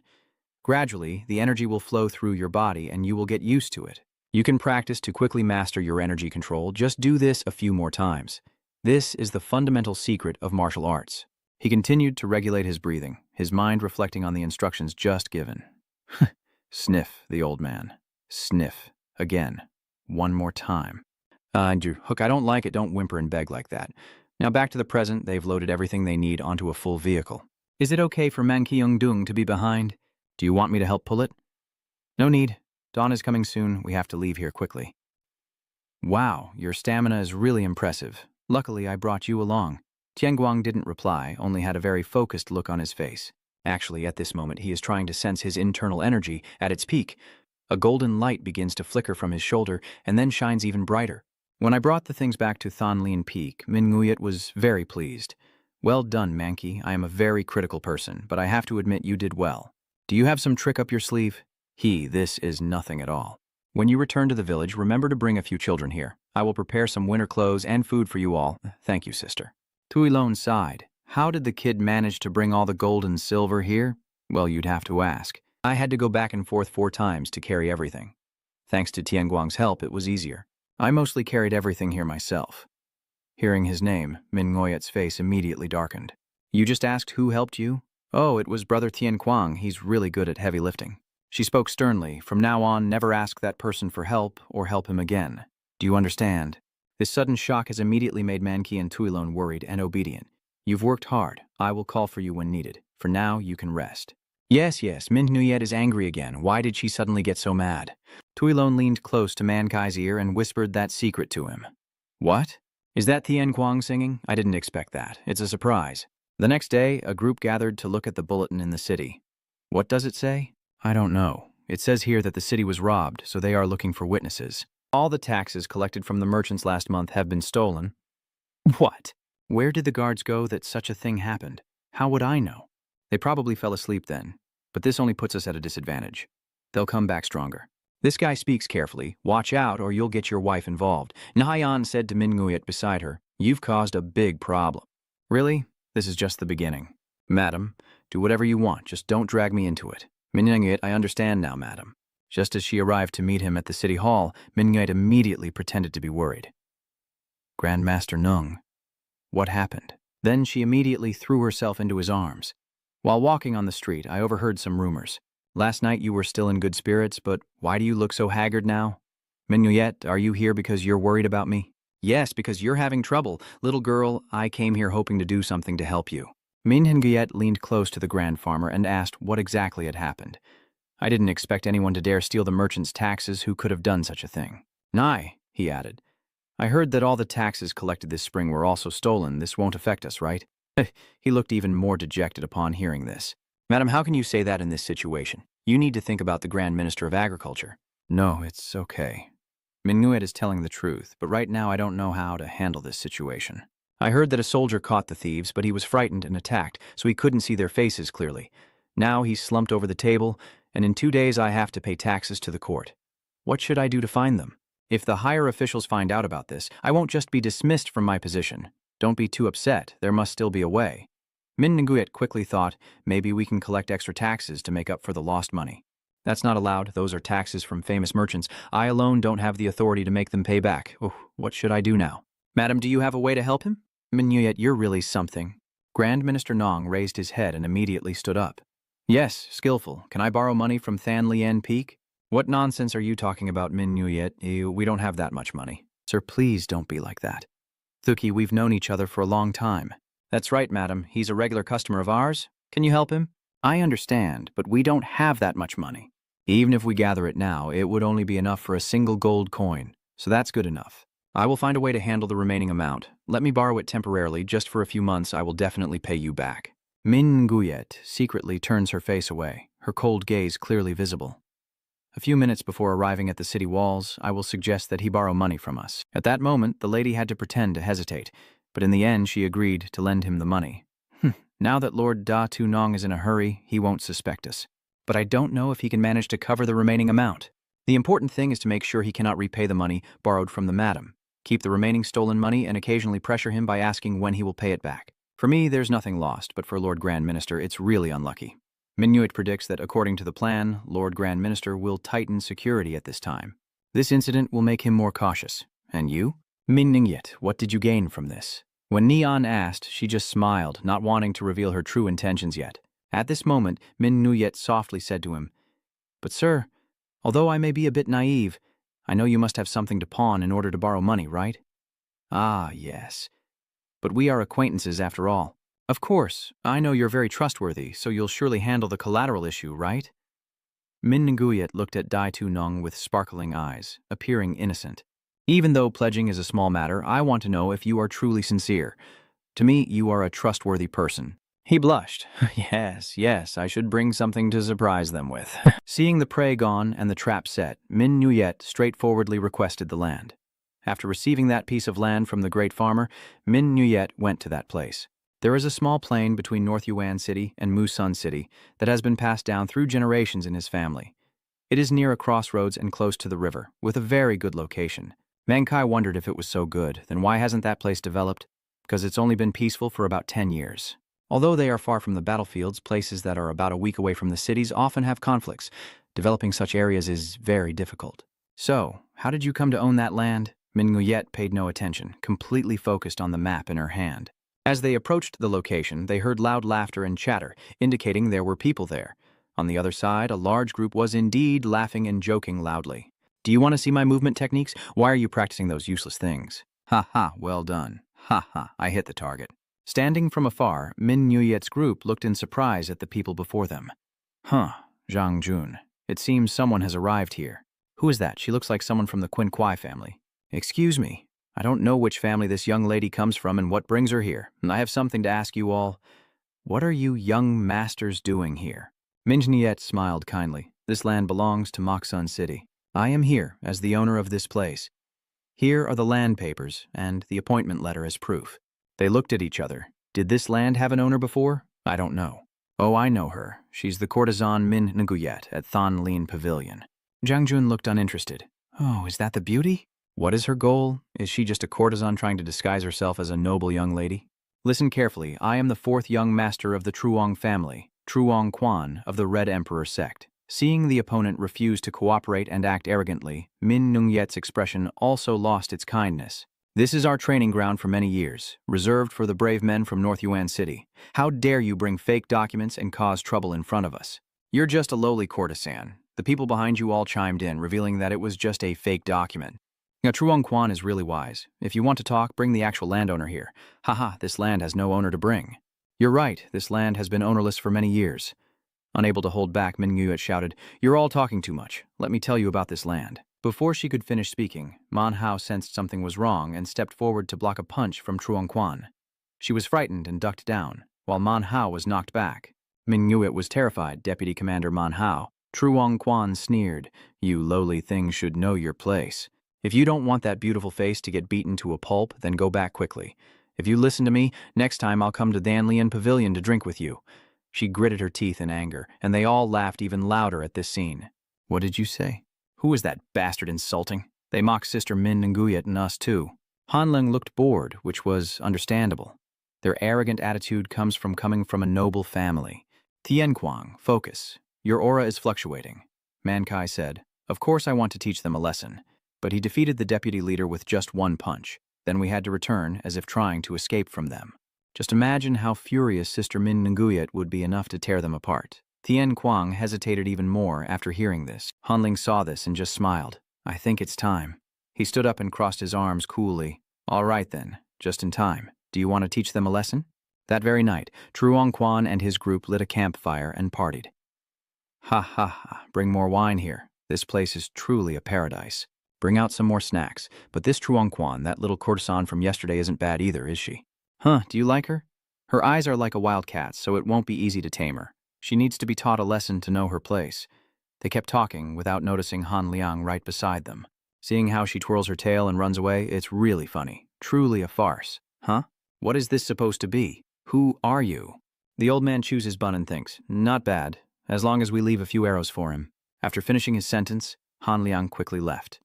Gradually, the energy will flow through your body and you will get used to it. You can practice to quickly master your energy control. Just do this a few more times. This is the fundamental secret of martial arts. He continued to regulate his breathing, his mind reflecting on the instructions just given. Sniff, the old man. Sniff. Again. One more time. Hook, I don't like it. Don't whimper and beg like that. Now back to the present. They've loaded everything they need onto a full vehicle. Is it okay for Man Kyung-dung to be behind? Do you want me to help pull it? No need. Dawn is coming soon. We have to leave here quickly. Wow, your stamina is really impressive. Luckily, I brought you along. Tianguang didn't reply, only had a very focused look on his face. Actually, at this moment, he is trying to sense his internal energy at its peak. A golden light begins to flicker from his shoulder and then shines even brighter. When I brought the things back to Thanlin Peak, Min Nguyet was very pleased. Well done, Mankey. I am a very critical person, but I have to admit you did well. Do you have some trick up your sleeve? This is nothing at all. When you return to the village, remember to bring a few children here. I will prepare some winter clothes and food for you all. Thank you, sister. Tuilone sighed. How did the kid manage to bring all the gold and silver here? Well, you'd have to ask. I had to go back and forth 4 times to carry everything. Thanks to Tianguang's help, it was easier. I mostly carried everything here myself. Hearing his name, Min Ngoyet's face immediately darkened. You just asked who helped you? Oh, it was Brother Tianguang. He's really good at heavy lifting. She spoke sternly. From now on, never ask that person for help or help him again. Do you understand? This sudden shock has immediately made Manki and Tuilone worried and obedient. You've worked hard. I will call for you when needed. For now, you can rest. Yes, Min Nguyet is angry again. Why did she suddenly get so mad? Tuilone leaned close to Mankai's ear and whispered that secret to him. What? Is that Tianguang singing? I didn't expect that. It's a surprise. The next day, a group gathered to look at the bulletin in the city. What does it say? I don't know. It says here that the city was robbed, so they are looking for witnesses. All the taxes collected from the merchants last month have been stolen. What? Where did the guards go that such a thing happened? How would I know? They probably fell asleep then, but this only puts us at a disadvantage. They'll come back stronger. This guy speaks carefully. Watch out or you'll get your wife involved. Nayan said to Min Nguyet beside her, "You've caused a big problem." Really? This is just the beginning. Madam, do whatever you want, just don't drag me into it. Min Nguyet, I understand now, madam. Just as she arrived to meet him at the city hall, Min Nguyet immediately pretended to be worried. Grandmaster Nung. What happened? Then she immediately threw herself into his arms. While walking on the street, I overheard some rumors. Last night you were still in good spirits, but why do you look so haggard now? Min Nguyet, are you here because you're worried about me? Yes, because you're having trouble. Little girl, I came here hoping to do something to help you. Min Nguyet leaned close to the grand farmer and asked what exactly had happened. I didn't expect anyone to dare steal the merchant's taxes who could have done such a thing. Nai, he added. I heard that all the taxes collected this spring were also stolen. This won't affect us, right? He looked even more dejected upon hearing this. Madam, how can you say that in this situation? You need to think about the Grand Minister of Agriculture. No, it's okay. Min Nguyet is telling the truth, but right now I don't know how to handle this situation. I heard that a soldier caught the thieves, but he was frightened and attacked, so he couldn't see their faces clearly. Now he's slumped over the table, and in 2 days I have to pay taxes to the court. What should I do to find them? If the higher officials find out about this, I won't just be dismissed from my position. Don't be too upset, there must still be a way. Min Nguyet quickly thought, maybe we can collect extra taxes to make up for the lost money. That's not allowed, those are taxes from famous merchants. I alone don't have the authority to make them pay back. Oh, what should I do now? Madam, do you have a way to help him? Min Nguyet, you're really something. Grand Minister Nong raised his head and immediately stood up. Yes, skillful. Can I borrow money from Than Lien Peak? What nonsense are you talking about, Min Nguyet? We don't have that much money. Sir, please don't be like that. Thuki, we've known each other for a long time. That's right, madam. He's a regular customer of ours. Can you help him? I understand, but we don't have that much money. Even if we gather it now, it would only be enough for a single gold coin, so that's good enough. I will find a way to handle the remaining amount. Let me borrow it temporarily, just for a few months. I will definitely pay you back. Min Nguyet secretly turns her face away, her cold gaze clearly visible. A few minutes before arriving at the city walls, I will suggest that he borrow money from us. At that moment, the lady had to pretend to hesitate, but in the end she agreed to lend him the money. Now that Lord Da Tu Nong is in a hurry, he won't suspect us. But I don't know if he can manage to cover the remaining amount. The important thing is to make sure he cannot repay the money borrowed from the madam. Keep the remaining stolen money and occasionally pressure him by asking when he will pay it back. For me, there's nothing lost, but for Lord Grand Minister, it's really unlucky. Min Nguyet predicts that according to the plan, Lord Grand Minister will tighten security at this time. This incident will make him more cautious. And you? Min Nguyet, what did you gain from this? When Neon asked, she just smiled, not wanting to reveal her true intentions yet. At this moment, Min Nguyet softly said to him, But sir, although I may be a bit naive, I know you must have something to pawn in order to borrow money, right? Ah, yes. But we are acquaintances after all. Of course, I know you're very trustworthy, so you'll surely handle the collateral issue, right? Min Nguyet looked at Dai Tu Nong with sparkling eyes, appearing innocent. Even though pledging is a small matter, I want to know if you are truly sincere. To me, you are a trustworthy person. He blushed. Yes, I should bring something to surprise them with. Seeing the prey gone and the trap set, Min Nguyet straightforwardly requested the land. After receiving that piece of land from the great farmer, Min Nguyet went to that place. There is a small plain between North Yuan City and Musun City that has been passed down through generations in his family. It is near a crossroads and close to the river, with a very good location. Mankai wondered if it was so good, then why hasn't that place developed? Because it's only been peaceful for about 10 years. Although they are far from the battlefields, places that are about a week away from the cities often have conflicts. Developing such areas is very difficult. So, how did you come to own that land? Min Nguyet paid no attention, completely focused on the map in her hand. As they approached the location, they heard loud laughter and chatter, indicating there were people there. On the other side, a large group was indeed laughing and joking loudly. Do you want to see my movement techniques? Why are you practicing those useless things? Ha ha, well done. Ha ha, I hit the target. Standing from afar, Min Nguyet's group looked in surprise at the people before them. Zhang Jun. It seems someone has arrived here. Who is that? She looks like someone from the Qin Kuai family. Excuse me. I don't know which family this young lady comes from and what brings her here. I have something to ask you all. What are you young masters doing here? Min Nguyet smiled kindly. This land belongs to Moksun City. I am here as the owner of this place. Here are the land papers and the appointment letter as proof. They looked at each other. Did this land have an owner before? I don't know. Oh, I know her. She's the courtesan Min Nguyet at Thon Lin Pavilion. Jang Jun looked uninterested. Oh, is that the beauty? What is her goal? Is she just a courtesan trying to disguise herself as a noble young lady? Listen carefully. I am the fourth young master of the Truong family, Truong Quan of the Red Emperor sect. Seeing the opponent refuse to cooperate and act arrogantly, Min Nungyet's expression also lost its kindness. This is our training ground for many years, reserved for the brave men from North Yuan City. How dare you bring fake documents and cause trouble in front of us? You're just a lowly courtesan. The people behind you all chimed in, revealing that it was just a fake document. Now, Truong Quan is really wise. If you want to talk, bring the actual landowner here. Haha, this land has no owner to bring. You're right, this land has been ownerless for many years. Unable to hold back, Min Nguyet shouted, "You're all talking too much. Let me tell you about this land." Before she could finish speaking, Manhwa sensed something was wrong and stepped forward to block a punch from Truong Quan. She was frightened and ducked down, while Manhwa was knocked back. Min Nguyet was terrified, Deputy Commander Manhwa. Truong Quan sneered, "You lowly thing should know your place. If you don't want that beautiful face to get beaten to a pulp, then go back quickly. If you listen to me, next time I'll come to Danlian Pavilion to drink with you." She gritted her teeth in anger, and they all laughed even louder at this scene. What did you say? Who is that bastard insulting? They mock Sister Min Nguyet and us too. Hanleng looked bored, which was understandable. Their arrogant attitude comes from coming from a noble family. Tianquang, focus. Your aura is fluctuating. Mankai said, "Of course I want to teach them a lesson." But he defeated the deputy leader with just one punch. Then we had to return, as if trying to escape from them. Just imagine how furious Sister Min Nguyet would be enough to tear them apart. Tian Quang hesitated even more after hearing this. Hanling saw this and just smiled. "I think it's time." He stood up and crossed his arms coolly. "All right then, just in time. Do you want to teach them a lesson?" That very night, Truong Quan and his group lit a campfire and partied. "Ha ha ha, bring more wine here. This place is truly a paradise. Bring out some more snacks. But this Truong Quan, that little courtesan from yesterday, isn't bad either, is she? Huh, do you like her? Her eyes are like a wild cat's, so it won't be easy to tame her. She needs to be taught a lesson to know her place." They kept talking without noticing Han Liang right beside them. Seeing how she twirls her tail and runs away, it's really funny. Truly a farce. Huh? What is this supposed to be? Who are you? The old man chews his bun and thinks, not bad, as long as we leave a few arrows for him. After finishing his sentence, Han Liang quickly left.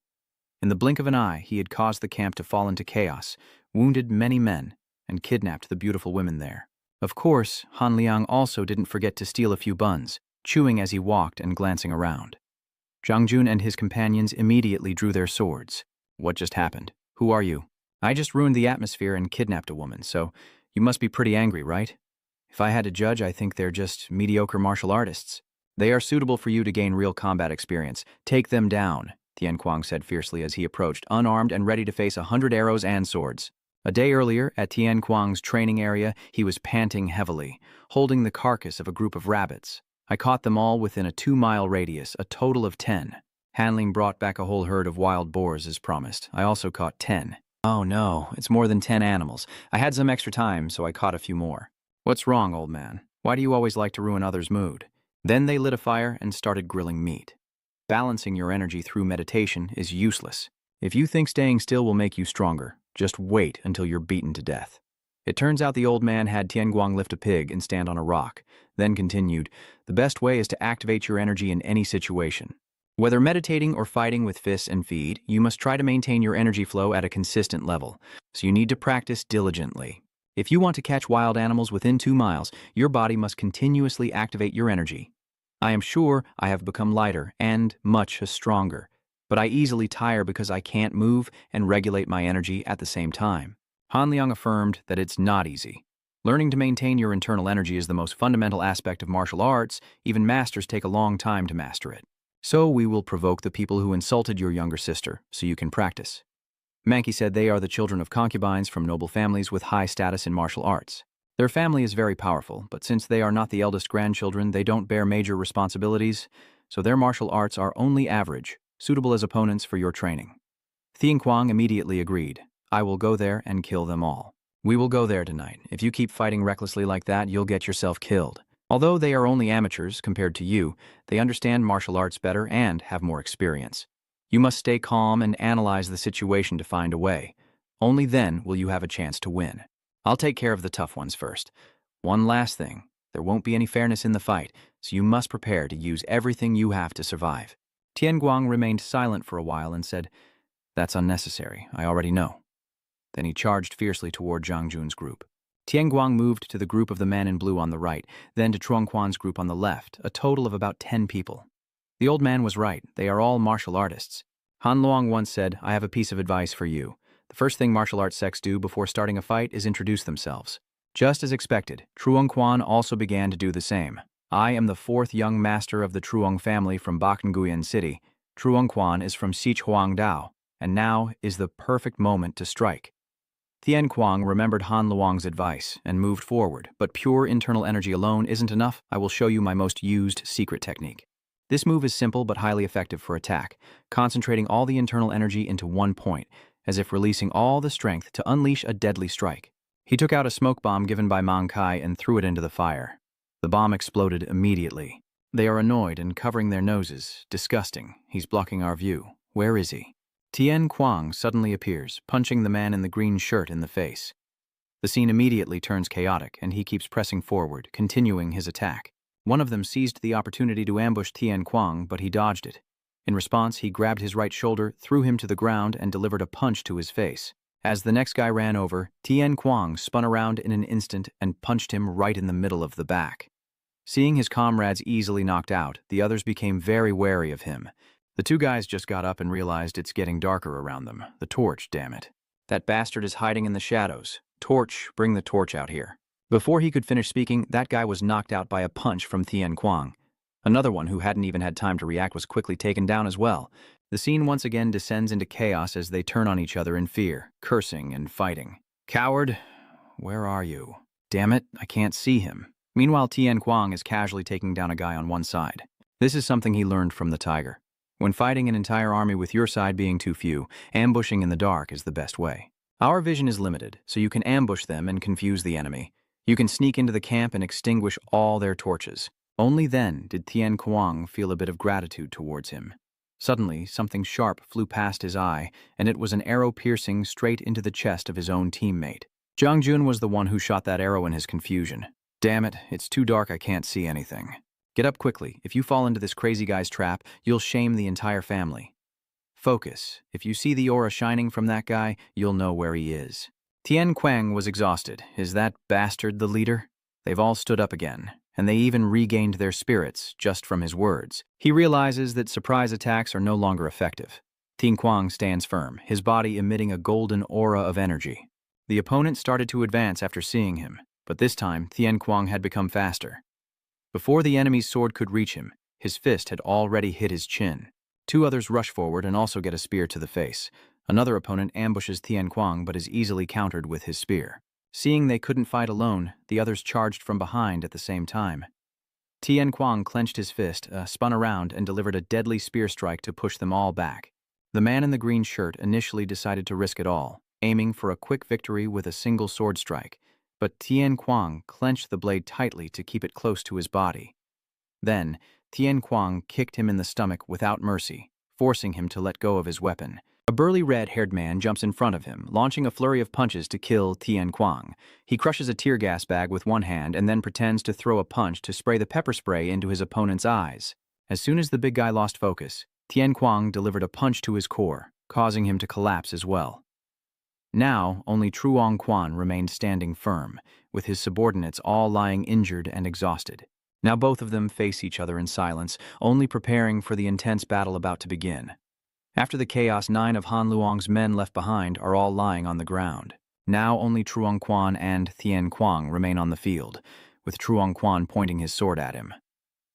In the blink of an eye, he had caused the camp to fall into chaos, wounded many men, and kidnapped the beautiful women there. Of course, Han Liang also didn't forget to steal a few buns, chewing as he walked and glancing around. Zhang Jun and his companions immediately drew their swords. What just happened? Who are you? I just ruined the atmosphere and kidnapped a woman, so you must be pretty angry, right? If I had to judge, I think they're just mediocre martial artists. They are suitable for you to gain real combat experience. Take them down, Tian Quang said fiercely as he approached, unarmed and ready to face 100 arrows and swords. A day earlier, at Tian Quang's training area, he was panting heavily, holding the carcass of a group of rabbits. I caught them all within a 2-mile radius, a total of 10. Hanling brought back a whole herd of wild boars as promised. I also caught 10. Oh no, it's more than 10 animals. I had some extra time, so I caught a few more. What's wrong, old man? Why do you always like to ruin others' mood? Then they lit a fire and started grilling meat. Balancing your energy through meditation is useless. If you think staying still will make you stronger, just wait until you're beaten to death. It turns out the old man had Tianguang lift a pig and stand on a rock, then continued, the best way is to activate your energy in any situation. Whether meditating or fighting with fists and feet, you must try to maintain your energy flow at a consistent level, so you need to practice diligently. If you want to catch wild animals within 2 miles, your body must continuously activate your energy. I am sure I have become lighter and much stronger, but I easily tire because I can't move and regulate my energy at the same time. Han Liang affirmed that it's not easy. Learning to maintain your internal energy is the most fundamental aspect of martial arts. Even masters take a long time to master it. So we will provoke the people who insulted your younger sister, so you can practice. Mankey said they are the children of concubines from noble families with high status in martial arts. Their family is very powerful, but since they are not the eldest grandchildren, they don't bear major responsibilities, so their martial arts are only average, suitable as opponents for your training. Thieng Quang immediately agreed. I will go there and kill them all. We will go there tonight. If you keep fighting recklessly like that, you'll get yourself killed. Although they are only amateurs compared to you, they understand martial arts better and have more experience. You must stay calm and analyze the situation to find a way. Only then will you have a chance to win. I'll take care of the tough ones first. One last thing. There won't be any fairness in the fight, so you must prepare to use everything you have to survive. Tian Guang remained silent for a while and said, "That's unnecessary. I already know." Then he charged fiercely toward Zhang Jun's group. Tian Guang moved to the group of the man in blue on the right, then to Truong Quan's group on the left, a total of about 10 people. The old man was right. They are all martial artists. Han Luong once said, "I have a piece of advice for you. The first thing martial arts sects do before starting a fight is introduce themselves." Just as expected, Truong Quan also began to do the same. "I am the fourth young master of the Truong family from Bakanguyan City. Truong Quan is from Sichuangdao, and now is the perfect moment to strike." Tian Kuang remembered Han Luong's advice and moved forward, but pure internal energy alone isn't enough. I will show you my most used secret technique. This move is simple but highly effective for attack, concentrating all the internal energy into one point, as if releasing all the strength to unleash a deadly strike. He took out a smoke bomb given by Mang Kai and threw it into the fire. The bomb exploded immediately. They are annoyed and covering their noses. Disgusting. He's blocking our view. Where is he? Tian Kuang suddenly appears, punching the man in the green shirt in the face. The scene immediately turns chaotic, and he keeps pressing forward, continuing his attack. One of them seized the opportunity to ambush Tian Kuang, but he dodged it. In response, he grabbed his right shoulder, threw him to the ground, and delivered a punch to his face. As the next guy ran over, Tian Kuang spun around in an instant and punched him right in the middle of the back. Seeing his comrades easily knocked out, the others became very wary of him. The two guys just got up and realized it's getting darker around them. The torch, damn it. That bastard is hiding in the shadows. Torch, bring the torch out here. Before he could finish speaking, that guy was knocked out by a punch from Tian Kuang. Another one who hadn't even had time to react was quickly taken down as well. The scene once again descends into chaos as they turn on each other in fear, cursing and fighting. "Coward, where are you? Damn it, I can't see him." Meanwhile, Tian Kuang is casually taking down a guy on one side. This is something he learned from the tiger. When fighting an entire army with your side being too few, ambushing in the dark is the best way. Our vision is limited, so you can ambush them and confuse the enemy. You can sneak into the camp and extinguish all their torches. Only then did Tian Kuang feel a bit of gratitude towards him. Suddenly, something sharp flew past his eye, and it was an arrow piercing straight into the chest of his own teammate. Zhang Jun was the one who shot that arrow in his confusion. "Damn it, it's too dark, I can't see anything. Get up quickly. If you fall into this crazy guy's trap, you'll shame the entire family. Focus. If you see the aura shining from that guy, you'll know where he is." Tian Kuang was exhausted. Is that bastard the leader? They've all stood up again, and they even regained their spirits just from his words. He realizes that surprise attacks are no longer effective. Tian Kuang stands firm, his body emitting a golden aura of energy. The opponent started to advance after seeing him, but this time Tian Kuang had become faster. Before the enemy's sword could reach him, his fist had already hit his chin. Two others rush forward and also get a spear to the face. Another opponent ambushes Tian Kuang but is easily countered with his spear. Seeing they couldn't fight alone, the others charged from behind at the same time. Tian Kuang clenched his fist, spun around, and delivered a deadly spear strike to push them all back. The man in the green shirt initially decided to risk it all, aiming for a quick victory with a single sword strike. But Tian Kuang clenched the blade tightly to keep it close to his body. Then, Tian Kuang kicked him in the stomach without mercy, forcing him to let go of his weapon. A burly red-haired man jumps in front of him, launching a flurry of punches to kill Tian Kuang. He crushes a tear gas bag with one hand and then pretends to throw a punch to spray the pepper spray into his opponent's eyes. As soon as the big guy lost focus, Tian Kuang delivered a punch to his core, causing him to collapse as well. Now, only Truong Quan remained standing firm, with his subordinates all lying injured and exhausted. Now both of them face each other in silence, only preparing for the intense battle about to begin. After the chaos, 9 of Han Luong's men left behind are all lying on the ground. Now only Truong Quan and Tian Kuang remain on the field, with Truong Quan pointing his sword at him.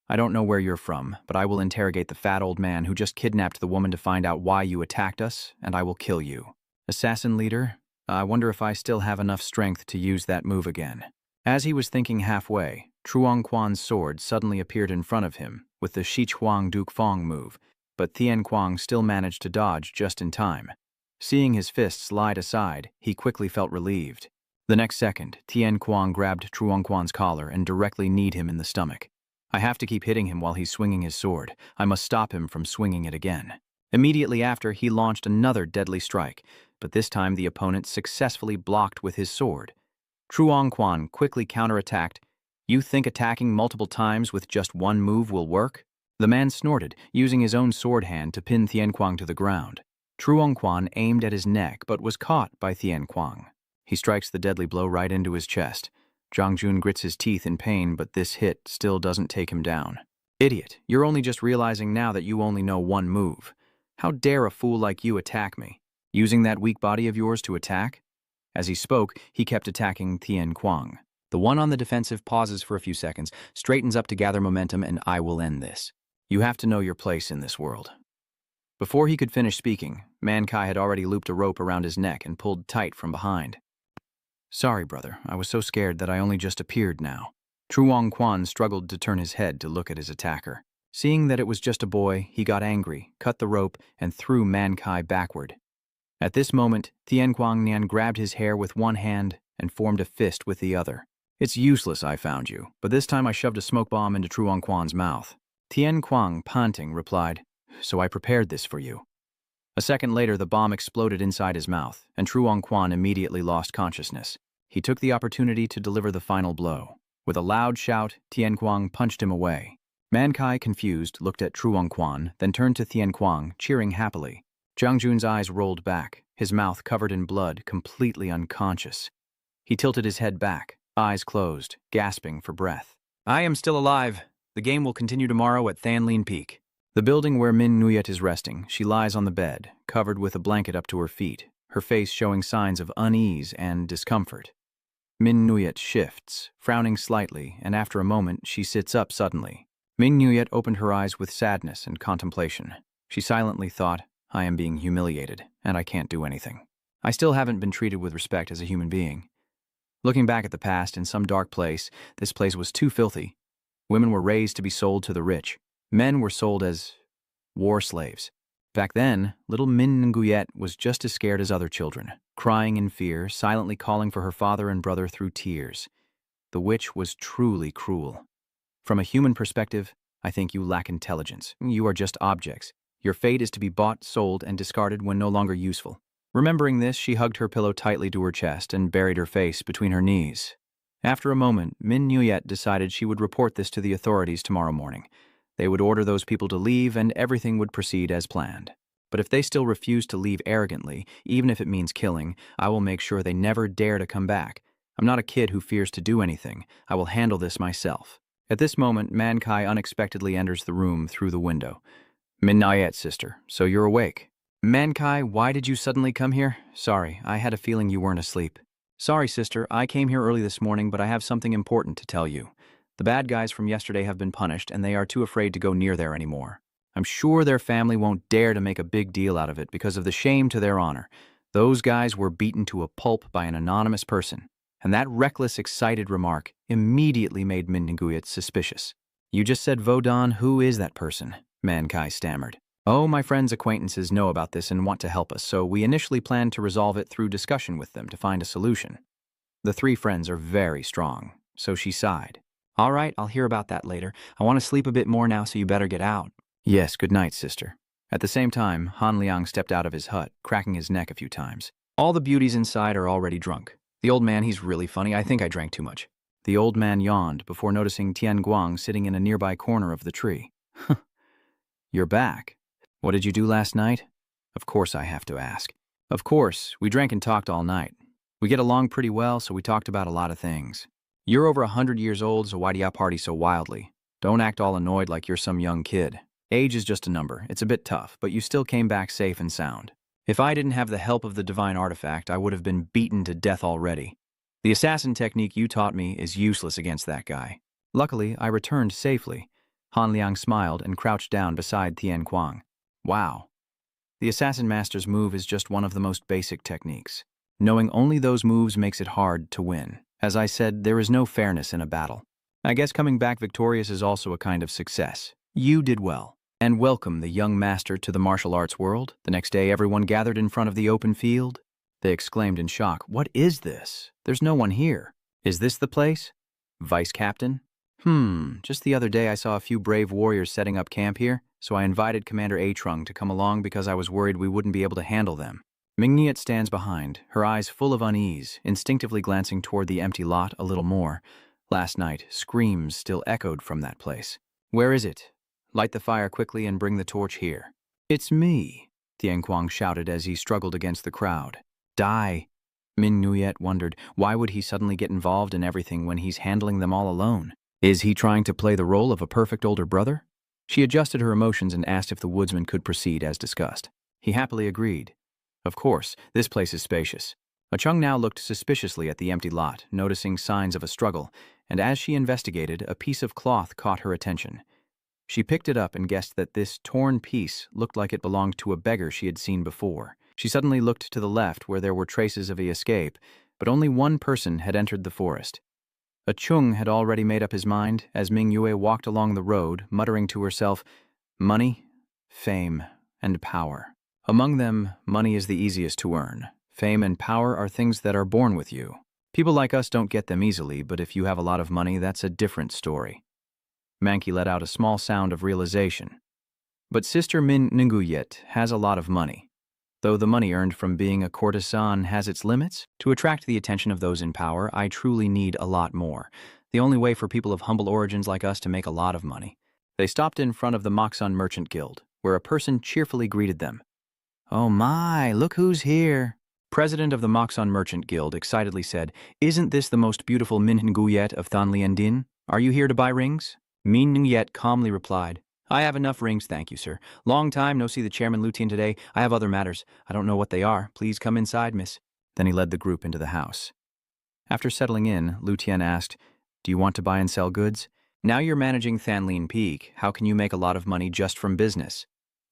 "I don't know where you're from, but I will interrogate the fat old man who just kidnapped the woman to find out why you attacked us, and I will kill you. Assassin leader, I wonder if I still have enough strength to use that move again." As he was thinking halfway, Truong Quan's sword suddenly appeared in front of him with the Shichuang Duke Fong move, but Tian Kuang still managed to dodge just in time. Seeing his fist slide aside, he quickly felt relieved. The next second, Tian Kuang grabbed Truong Quan's collar and directly kneed him in the stomach. "I have to keep hitting him while he's swinging his sword. I must stop him from swinging it again." Immediately after, he launched another deadly strike, but this time the opponent successfully blocked with his sword. Truong Quan quickly counterattacked. You think attacking multiple times with just one move will work? The man snorted, using his own sword hand to pin Tien Kuang to the ground. Truong Quan aimed at his neck but was caught by Tien Kuang. He strikes the deadly blow right into his chest. Zhang Jun grits his teeth in pain, but this hit still doesn't take him down. Idiot, you're only just realizing now that you only know one move. How dare a fool like you attack me? Using that weak body of yours to attack? As he spoke, he kept attacking Tien Kuang. The one on the defensive pauses for a few seconds, straightens up to gather momentum, and I will end this. You have to know your place in this world. Before he could finish speaking, Mankai had already looped a rope around his neck and pulled tight from behind. Sorry, brother, I was so scared that I only just appeared now. Truong Quan struggled to turn his head to look at his attacker. Seeing that it was just a boy, he got angry, cut the rope, and threw Mankai backward. At this moment, Tien Kuang Nian grabbed his hair with one hand and formed a fist with the other. It's useless, I found you, but this time I shoved a smoke bomb into Truong Quan's mouth. Tien Kuang, panting, replied, So I prepared this for you. A second later, the bomb exploded inside his mouth, and Truong Quan immediately lost consciousness. He took the opportunity to deliver the final blow. With a loud shout, Tien Kuang punched him away. Mankai, confused, looked at Truong Quan, then turned to Tien Kuang, cheering happily. Zhang Jun's eyes rolled back, his mouth covered in blood, completely unconscious. He tilted his head back, eyes closed, gasping for breath. I am still alive. The game will continue tomorrow at Thanlin Peak. The building where Min Nuyet is resting, she lies on the bed, covered with a blanket up to her feet, her face showing signs of unease and discomfort. Min Nuyet shifts, frowning slightly, and after a moment she sits up suddenly. Min Nuyet opened her eyes with sadness and contemplation. She silently thought, I am being humiliated, and I can't do anything. I still haven't been treated with respect as a human being. Looking back at the past, in some dark place, this place was too filthy. Women were raised to be sold to the rich. Men were sold as war slaves. Back then, little Min Nguyet was just as scared as other children, crying in fear, silently calling for her father and brother through tears. The witch was truly cruel. From a human perspective, I think you lack intelligence. You are just objects. Your fate is to be bought, sold, and discarded when no longer useful. Remembering this, she hugged her pillow tightly to her chest and buried her face between her knees. After a moment, Min Nuyet decided she would report this to the authorities tomorrow morning. They would order those people to leave and everything would proceed as planned. But if they still refuse to leave arrogantly, even if it means killing, I will make sure they never dare to come back. I'm not a kid who fears to do anything. I will handle this myself. At this moment, Mankai unexpectedly enters the room through the window. Min Nuyet, sister, so you're awake. Mankai, why did you suddenly come here? Sorry, I had a feeling you weren't asleep. Sorry, sister, I came here early this morning, but I have something important to tell you. The bad guys from yesterday have been punished, and they are too afraid to go near there anymore. I'm sure their family won't dare to make a big deal out of it because of the shame to their honor. Those guys were beaten to a pulp by an anonymous person, and that reckless, excited remark immediately made Min Nguyet suspicious. You just said Vodon, who is that person? Mankai stammered. Oh, my friend's acquaintances know about this and want to help us, so we initially planned to resolve it through discussion with them to find a solution. The three friends are very strong, so she sighed. All right, I'll hear about that later. I want to sleep a bit more now, so you better get out. Yes, good night, sister. At the same time, Han Liang stepped out of his hut, cracking his neck a few times. All the beauties inside are already drunk. The old man, he's really funny. I think I drank too much. The old man yawned before noticing Tian Guang sitting in a nearby corner of the tree. You're back. What did you do last night? Of course I have to ask. Of course, we drank and talked all night. We get along pretty well, so we talked about a lot of things. You're over 100 years old, so why do you party so wildly? Don't act all annoyed like you're some young kid. Age is just a number. It's a bit tough, but you still came back safe and sound. If I didn't have the help of the divine artifact, I would have been beaten to death already. The assassin technique you taught me is useless against that guy. Luckily, I returned safely. Han Liang smiled and crouched down beside Tian Kuang. Wow. The assassin master's move is just one of the most basic techniques. Knowing only those moves makes it hard to win. As I said, there is no fairness in a battle. I guess coming back victorious is also a kind of success. You did well. And welcome the young master to the martial arts world. The next day, everyone gathered in front of the open field. They exclaimed in shock, "What is this? There's no one here. Is this the place? Vice Captain? Just the other day I saw a few brave warriors setting up camp here, so I invited Commander A-Trung to come along because I was worried we wouldn't be able to handle them. Ming-Nyet stands behind, her eyes full of unease, instinctively glancing toward the empty lot a little more. Last night, screams still echoed from that place. Where is it? Light the fire quickly and bring the torch here. It's me, Tianquang shouted as he struggled against the crowd. Die. Ming-Nyet wondered, why would he suddenly get involved in everything when he's handling them all alone? Is he trying to play the role of a perfect older brother? She adjusted her emotions and asked if the woodsman could proceed as discussed. He happily agreed. Of course, this place is spacious. Chung now looked suspiciously at the empty lot, noticing signs of a struggle, and as she investigated, a piece of cloth caught her attention. She picked it up and guessed that this torn piece looked like it belonged to a beggar she had seen before. She suddenly looked to the left where there were traces of the escape, but only one person had entered the forest. Chung had already made up his mind as Ming-Yue walked along the road, muttering to herself, money, fame, and power. Among them, money is the easiest to earn. Fame and power are things that are born with you. People like us don't get them easily, but if you have a lot of money, that's a different story. Mankey let out a small sound of realization. But Sister Min-Nguyet has a lot of money. Though the money earned from being a courtesan has its limits, to attract the attention of those in power, I truly need a lot more. The only way for people of humble origins like us to make a lot of money. They stopped in front of the Moxon Merchant Guild, where a person cheerfully greeted them. Oh my, look who's here. President of the Moxon Merchant Guild excitedly said, Isn't this the most beautiful Min-Nguyet of Thanliandin? Are you here to buy rings? Min-Nguyet calmly replied, I have enough rings, thank you, sir. Long time no see the chairman Lutian today. I have other matters. I don't know what they are. Please come inside, miss. Then he led the group into the house. After settling in, Lutian asked, Do you want to buy and sell goods? Now you're managing Thanlin Peak. How can you make a lot of money just from business?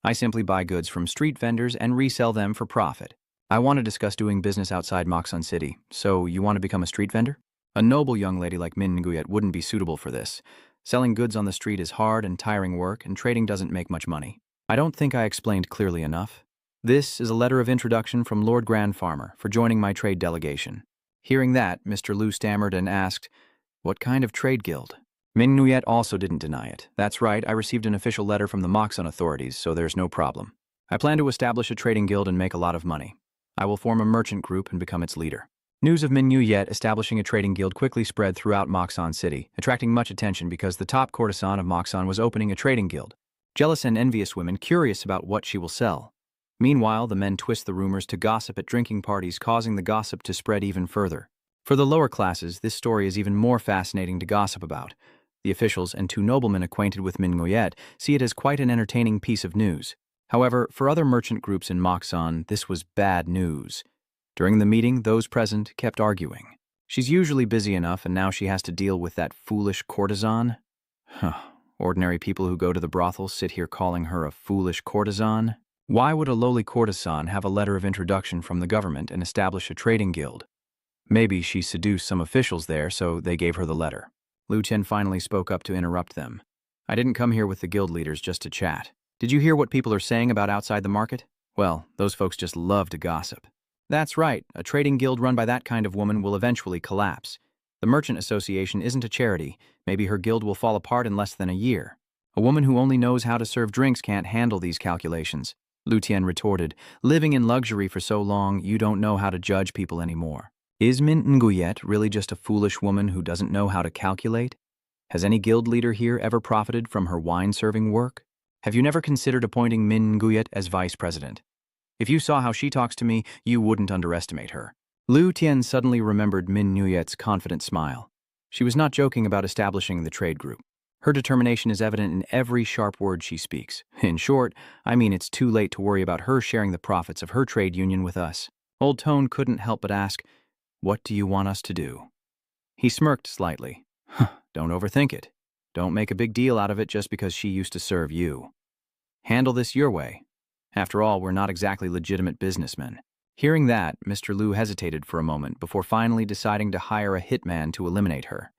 I simply buy goods from street vendors and resell them for profit. I want to discuss doing business outside Moxon City. So you want to become a street vendor? A noble young lady like Min-Nguyet wouldn't be suitable for this. Selling goods on the street is hard and tiring work, and trading doesn't make much money. I don't think I explained clearly enough. This is a letter of introduction from Lord Grand Farmer for joining my trade delegation. Hearing that, Mr. Liu stammered and asked, What kind of trade guild? Min-Nguyet also didn't deny it. That's right, I received an official letter from the Moxon authorities, so there's no problem. I plan to establish a trading guild and make a lot of money. I will form a merchant group and become its leader. News of Min-Nguyet establishing a trading guild quickly spread throughout Moxon City, attracting much attention because the top courtesan of Moxon was opening a trading guild. Jealous and envious women curious about what she will sell. Meanwhile, the men twist the rumors to gossip at drinking parties, causing the gossip to spread even further. For the lower classes, this story is even more fascinating to gossip about. The officials and two noblemen acquainted with Min-Nguyet see it as quite an entertaining piece of news. However, for other merchant groups in Moxon, this was bad news. During the meeting, those present kept arguing. She's usually busy enough, and now she has to deal with that foolish courtesan? Ordinary people who go to the brothel sit here calling her a foolish courtesan? Why would a lowly courtesan have a letter of introduction from the government and establish a trading guild? Maybe she seduced some officials there, so they gave her the letter. Liu Tian finally spoke up to interrupt them. I didn't come here with the guild leaders just to chat. Did you hear what people are saying about outside the market? Well, those folks just love to gossip. That's right, a trading guild run by that kind of woman will eventually collapse. The Merchant Association isn't a charity. Maybe her guild will fall apart in less than a year. A woman who only knows how to serve drinks can't handle these calculations. Liu Tian retorted, living in luxury for so long, you don't know how to judge people anymore. Is Min-Nguyet really just a foolish woman who doesn't know how to calculate? Has any guild leader here ever profited from her wine-serving work? Have you never considered appointing Min-Nguyet as vice president? If you saw how she talks to me, you wouldn't underestimate her. Liu Tian suddenly remembered Min-Nguyet's confident smile. She was not joking about establishing the trade group. Her determination is evident in every sharp word she speaks. In short, I mean it's too late to worry about her sharing the profits of her trade union with us. Old Tone couldn't help but ask, What do you want us to do? He smirked slightly. Don't overthink it. Don't make a big deal out of it just because she used to serve you. Handle this your way. After all, we're not exactly legitimate businessmen. Hearing that, Mr. Liu hesitated for a moment before finally deciding to hire a hitman to eliminate her.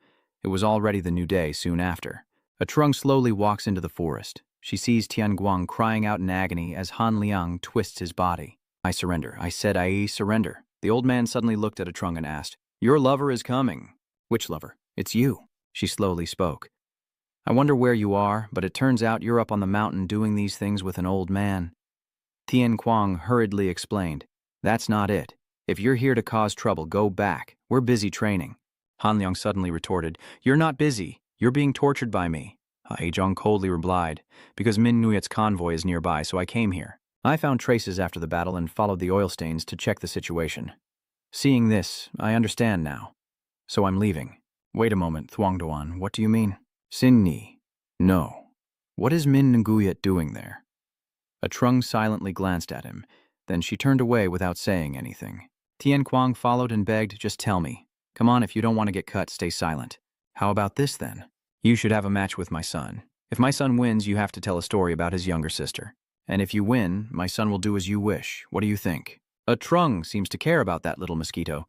It was already the new day soon after. A trunk slowly walks into the forest. She sees Tianguang crying out in agony as Han Liang twists his body. I surrender. I said I surrender. The old man suddenly looked at a trunk and asked, Your lover is coming. Which lover? It's you. She slowly spoke. I wonder where you are, but it turns out you're up on the mountain doing these things with an old man. Tian Kuang hurriedly explained. That's not it. If you're here to cause trouble, go back. We're busy training. Han Liang suddenly retorted. You're not busy. You're being tortured by me. Haizhong coldly replied. Because Min Nuyet's convoy is nearby, so I came here. I found traces after the battle and followed the oil stains to check the situation. Seeing this, I understand now. So I'm leaving. Wait a moment, Thuongduan, what do you mean? Sin Ni. No. What is Min Nguyet doing there? A Trung silently glanced at him. Then she turned away without saying anything. Tian Kuang followed and begged, just tell me. Come on, if you don't want to get cut, stay silent. How about this then? You should have a match with my son. If my son wins, you have to tell a story about his younger sister. And if you win, my son will do as you wish. What do you think? A Trung seems to care about that little mosquito.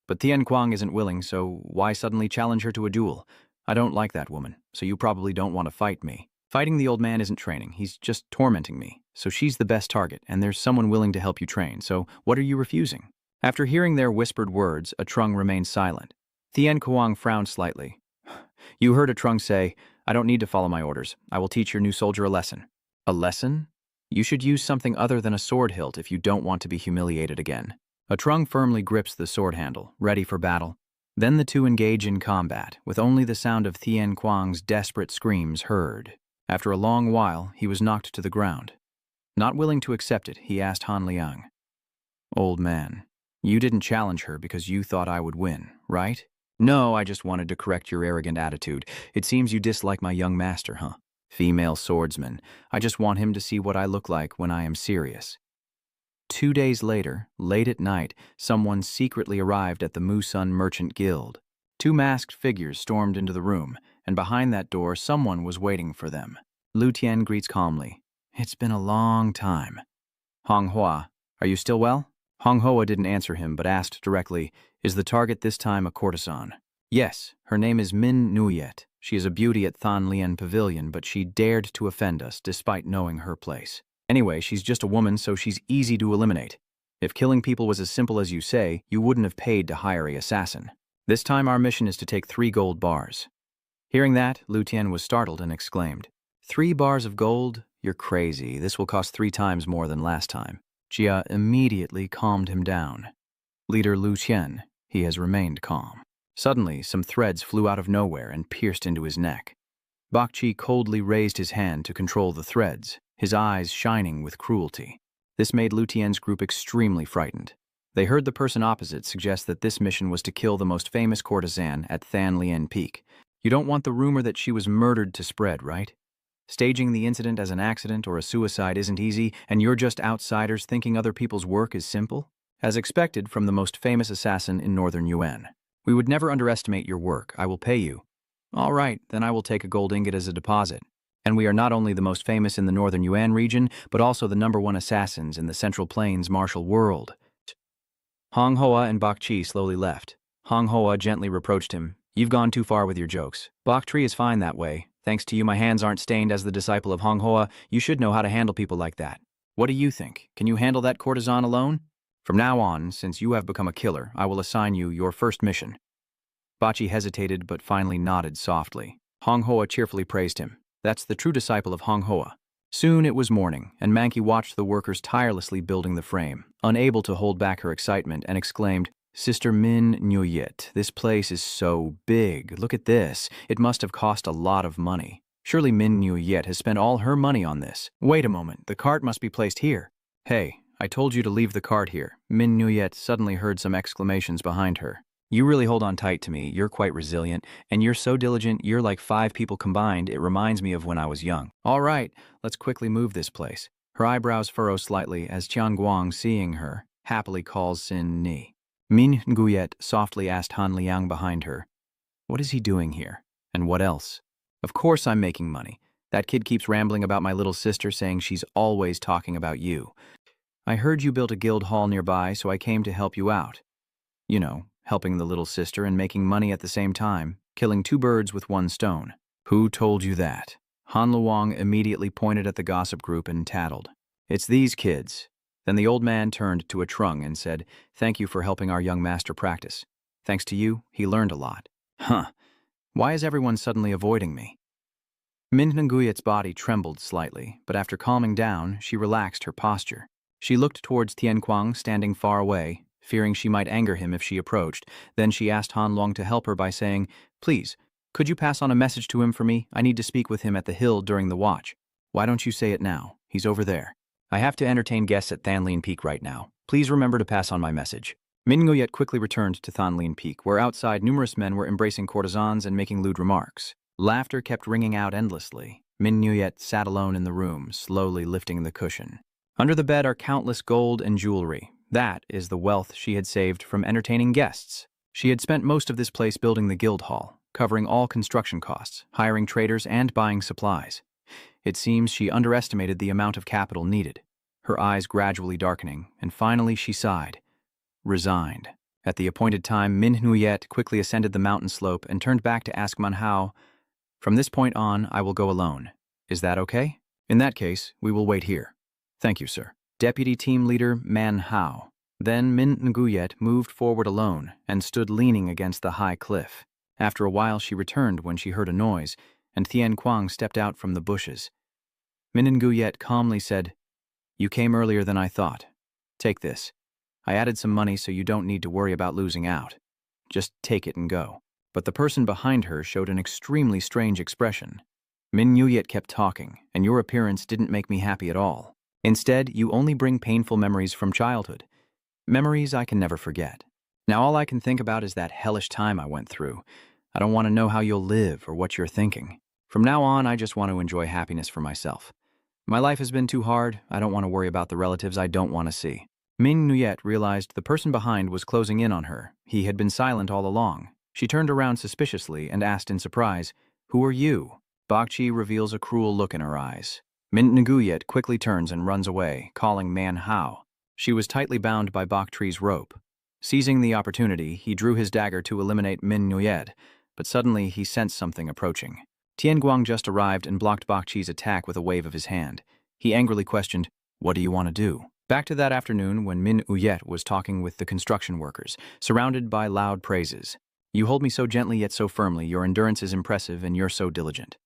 But Tian Kuang isn't willing, so why suddenly challenge her to a duel? I don't like that woman, so you probably don't want to fight me. Fighting the old man isn't training, he's just tormenting me. So she's the best target, and there's someone willing to help you train, so what are you refusing? After hearing their whispered words, a Trung remained silent. Tian Kuang frowned slightly. You heard a Trung say, I don't need to follow my orders. I will teach your new soldier a lesson. A lesson? You should use something other than a sword hilt if you don't want to be humiliated again. A Trung firmly grips the sword handle, ready for battle. Then the two engage in combat, with only the sound of Tian Kuang's desperate screams heard. After a long while, he was knocked to the ground. Not willing to accept it, he asked Han Liang. Old man, you didn't challenge her because you thought I would win, right? No, I just wanted to correct your arrogant attitude. It seems you dislike my young master, huh? Female swordsman. I just want him to see what I look like when I am serious. 2 days later, late at night, someone secretly arrived at the Musun Merchant Guild. 2 masked figures stormed into the room, and behind that door someone was waiting for them. Lu Tian greets calmly. It's been a long time. Hong Hua, are you still well? Hong Hoa didn't answer him, but asked directly, is the target this time a courtesan? Yes, her name is Min Nuyet. She is a beauty at Than Lian Pavilion, but she dared to offend us despite knowing her place. Anyway, she's just a woman, so she's easy to eliminate. If killing people was as simple as you say, you wouldn't have paid to hire an assassin. This time our mission is to take 3 gold bars. Hearing that, Lu Tian was startled and exclaimed, 3 bars of gold? You're crazy. This will cost 3 times more than last time. Jia immediately calmed him down. Leader Lu Tian, he has remained calm. Suddenly, some threads flew out of nowhere and pierced into his neck. Bak Chi coldly raised his hand to control the threads, his eyes shining with cruelty. This made Lu Tian's group extremely frightened. They heard the person opposite suggest that this mission was to kill the most famous courtesan at Than Lian Peak. You don't want the rumor that she was murdered to spread, right? Staging the incident as an accident or a suicide isn't easy, and you're just outsiders thinking other people's work is simple? As expected from the most famous assassin in northern Yuan. We would never underestimate your work. I will pay you. All right, then I will take a gold ingot as a deposit. And we are not only the most famous in the northern Yuan region, but also the #1 assassins in the Central Plains martial world. Hong Hoa and Bak Chi slowly left. Hong Hoa gently reproached him. You've gone too far with your jokes. Bak Chi is fine that way. Thanks to you, my hands aren't stained. As the disciple of Hong Hoa, you should know how to handle people like that. What do you think? Can you handle that courtesan alone? From now on, since you have become a killer, I will assign you your first mission. Bachi hesitated but finally nodded softly. Hong Hoa cheerfully praised him. That's the true disciple of Hong Hoa. Soon it was morning, and Manki watched the workers tirelessly building the frame, unable to hold back her excitement, and exclaimed, Sister Min Nuyet, this place is so big. Look at this. It must have cost a lot of money. Surely Min Nuyet has spent all her money on this. Wait a moment, the cart must be placed here. Hey, I told you to leave the cart here. Min Nuyet suddenly heard some exclamations behind her. You really hold on tight to me. You're quite resilient, and you're so diligent, you're like 5 people combined. It reminds me of when I was young. All right, let's quickly move this place. Her eyebrows furrow slightly as Qian Guang, seeing her, happily calls Sin Ni. Min Nguyet softly asked Han Liang behind her, What is he doing here? And what else? Of course I'm making money. That kid keeps rambling about my little sister, saying she's always talking about you. I heard you built a guild hall nearby, so I came to help you out. You know, helping the little sister and making money at the same time, killing 2 birds with 1 stone. Who told you that? Han Luang immediately pointed at the gossip group and tattled. It's these kids. Then the old man turned to a Trung and said, Thank you for helping our young master practice. Thanks to you, he learned a lot. Huh. Why is everyone suddenly avoiding me? Min Nguyet's body trembled slightly, but after calming down, she relaxed her posture. She looked towards Tian Kuang standing far away, fearing she might anger him if she approached. Then she asked Han Long to help her by saying, "Please, could you pass on a message to him for me? I need to speak with him at the hill during the watch." "Why don't you say it now? He's over there. I have to entertain guests at Thanlin Peak right now. Please remember to pass on my message." Min Nguyet quickly returned to Thanlin Peak, where outside numerous men were embracing courtesans and making lewd remarks. Laughter kept ringing out endlessly. Min Nguyet sat alone in the room, slowly lifting the cushion. Under the bed are countless gold and jewelry. That is the wealth she had saved from entertaining guests. She had spent most of this place building the guild hall, covering all construction costs, hiring traders, and buying supplies. It seems she underestimated the amount of capital needed, her eyes gradually darkening, and finally she sighed, resigned. At the appointed time, Min Nguyet quickly ascended the mountain slope and turned back to ask Manhwa, "From this point on, I will go alone. Is that okay?" "In that case, we will wait here." "Thank you, sir." Deputy Team Leader Manhwa. Then Min Nguyet moved forward alone and stood leaning against the high cliff. After a while she returned when she heard a noise, and Tian Kuang stepped out from the bushes. Min Nguyet calmly said, "You came earlier than I thought. Take this. I added some money so you don't need to worry about losing out. Just take it and go." But the person behind her showed an extremely strange expression. "Min Nguyet kept talking, and your appearance didn't make me happy at all. Instead, you only bring painful memories from childhood. Memories I can never forget. Now all I can think about is that hellish time I went through. I don't want to know how you'll live or what you're thinking. From now on, I just want to enjoy happiness for myself. My life has been too hard. I don't want to worry about the relatives I don't want to see." Min Nguyet realized the person behind was closing in on her. He had been silent all along. She turned around suspiciously and asked in surprise, "Who are you?" Bakchi reveals a cruel look in her eyes. Min Nguyet quickly turns and runs away, calling Manhwa. She was tightly bound by Baktri's rope. Seizing the opportunity, he drew his dagger to eliminate Min Nguyet, but suddenly he sensed something approaching. Tian Guang just arrived and blocked Bakchi's attack with a wave of his hand. He angrily questioned, "What do you want to do?" Back to that afternoon when Min Nguyet was talking with the construction workers, surrounded by loud praises. "You hold me so gently yet so firmly, your endurance is impressive, and you're so diligent.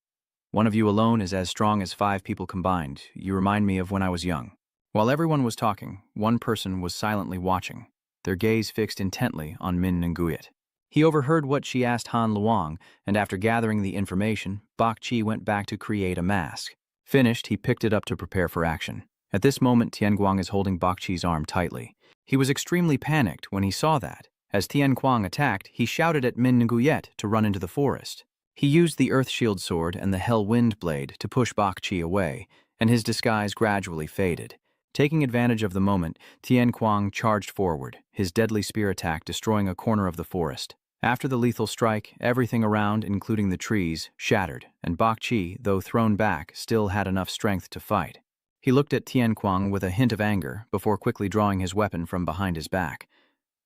One of you alone is as strong as 5 people combined. You remind me of when I was young." While everyone was talking, one person was silently watching, their gaze fixed intently on Min Nguyet. He overheard what she asked Han Luang, and after gathering the information, Bakchi went back to create a mask. Finished, he picked it up to prepare for action. At this moment, Tian Guang is holding Bakchi's arm tightly. He was extremely panicked when he saw that. As Tian Kuang attacked, he shouted at Min Nguyet to run into the forest. He used the Earth Shield Sword and the Hell Wind Blade to push Bakchi away, and his disguise gradually faded. Taking advantage of the moment, Tian Kuang charged forward, his deadly spear attack destroying a corner of the forest. After the lethal strike, everything around, including the trees, shattered, and Bakchi, though thrown back, still had enough strength to fight. He looked at Tian Kuang with a hint of anger before quickly drawing his weapon from behind his back.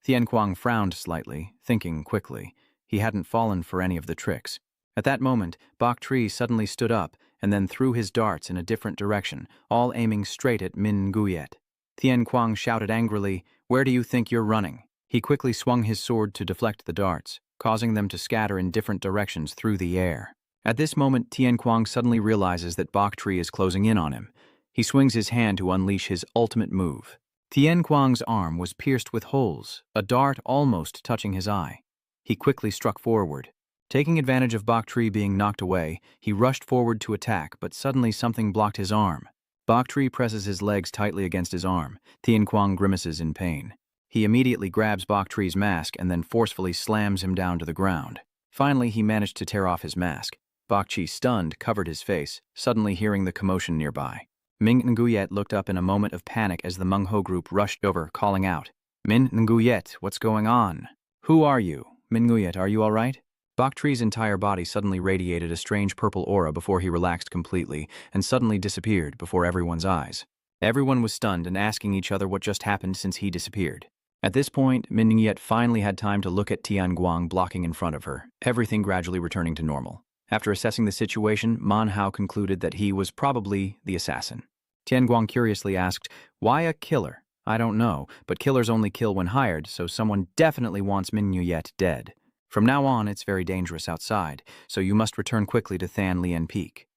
Tian Kuang frowned slightly, thinking quickly. He hadn't fallen for any of the tricks. At that moment, Bakchi suddenly stood up and then threw his darts in a different direction, all aiming straight at Min Nguyet. Tian Kuang shouted angrily, "Where do you think you're running?" He quickly swung his sword to deflect the darts, causing them to scatter in different directions through the air. At this moment, Tian Kuang suddenly realizes that Bakchi is closing in on him. He swings his hand to unleash his ultimate move. Tian Kuang's arm was pierced with holes, a dart almost touching his eye. He quickly struck forward. Taking advantage of Bakchi being knocked away, he rushed forward to attack, but suddenly something blocked his arm. Bakchi presses his legs tightly against his arm. Tian Kuang grimaces in pain. He immediately grabs Baktri's mask and then forcefully slams him down to the ground. Finally, he managed to tear off his mask. Bakchi, stunned, covered his face, suddenly hearing the commotion nearby. Min Nguyet looked up in a moment of panic as the Mengho group rushed over, calling out, "Min Nguyet, what's going on? Who are you? Min Nguyet, are you all right?" Baktri's entire body suddenly radiated a strange purple aura before he relaxed completely and suddenly disappeared before everyone's eyes. Everyone was stunned and asking each other what just happened since he disappeared. At this point, Min Nguyet finally had time to look at Tian Guang blocking in front of her, everything gradually returning to normal. After assessing the situation, Manhwa concluded that he was probably the assassin. Tian Guang curiously asked, "Why a killer?" "I don't know, but killers only kill when hired, so someone definitely wants Min Nguyet dead. From now on, it's very dangerous outside, so you must return quickly to Thanlin Peak."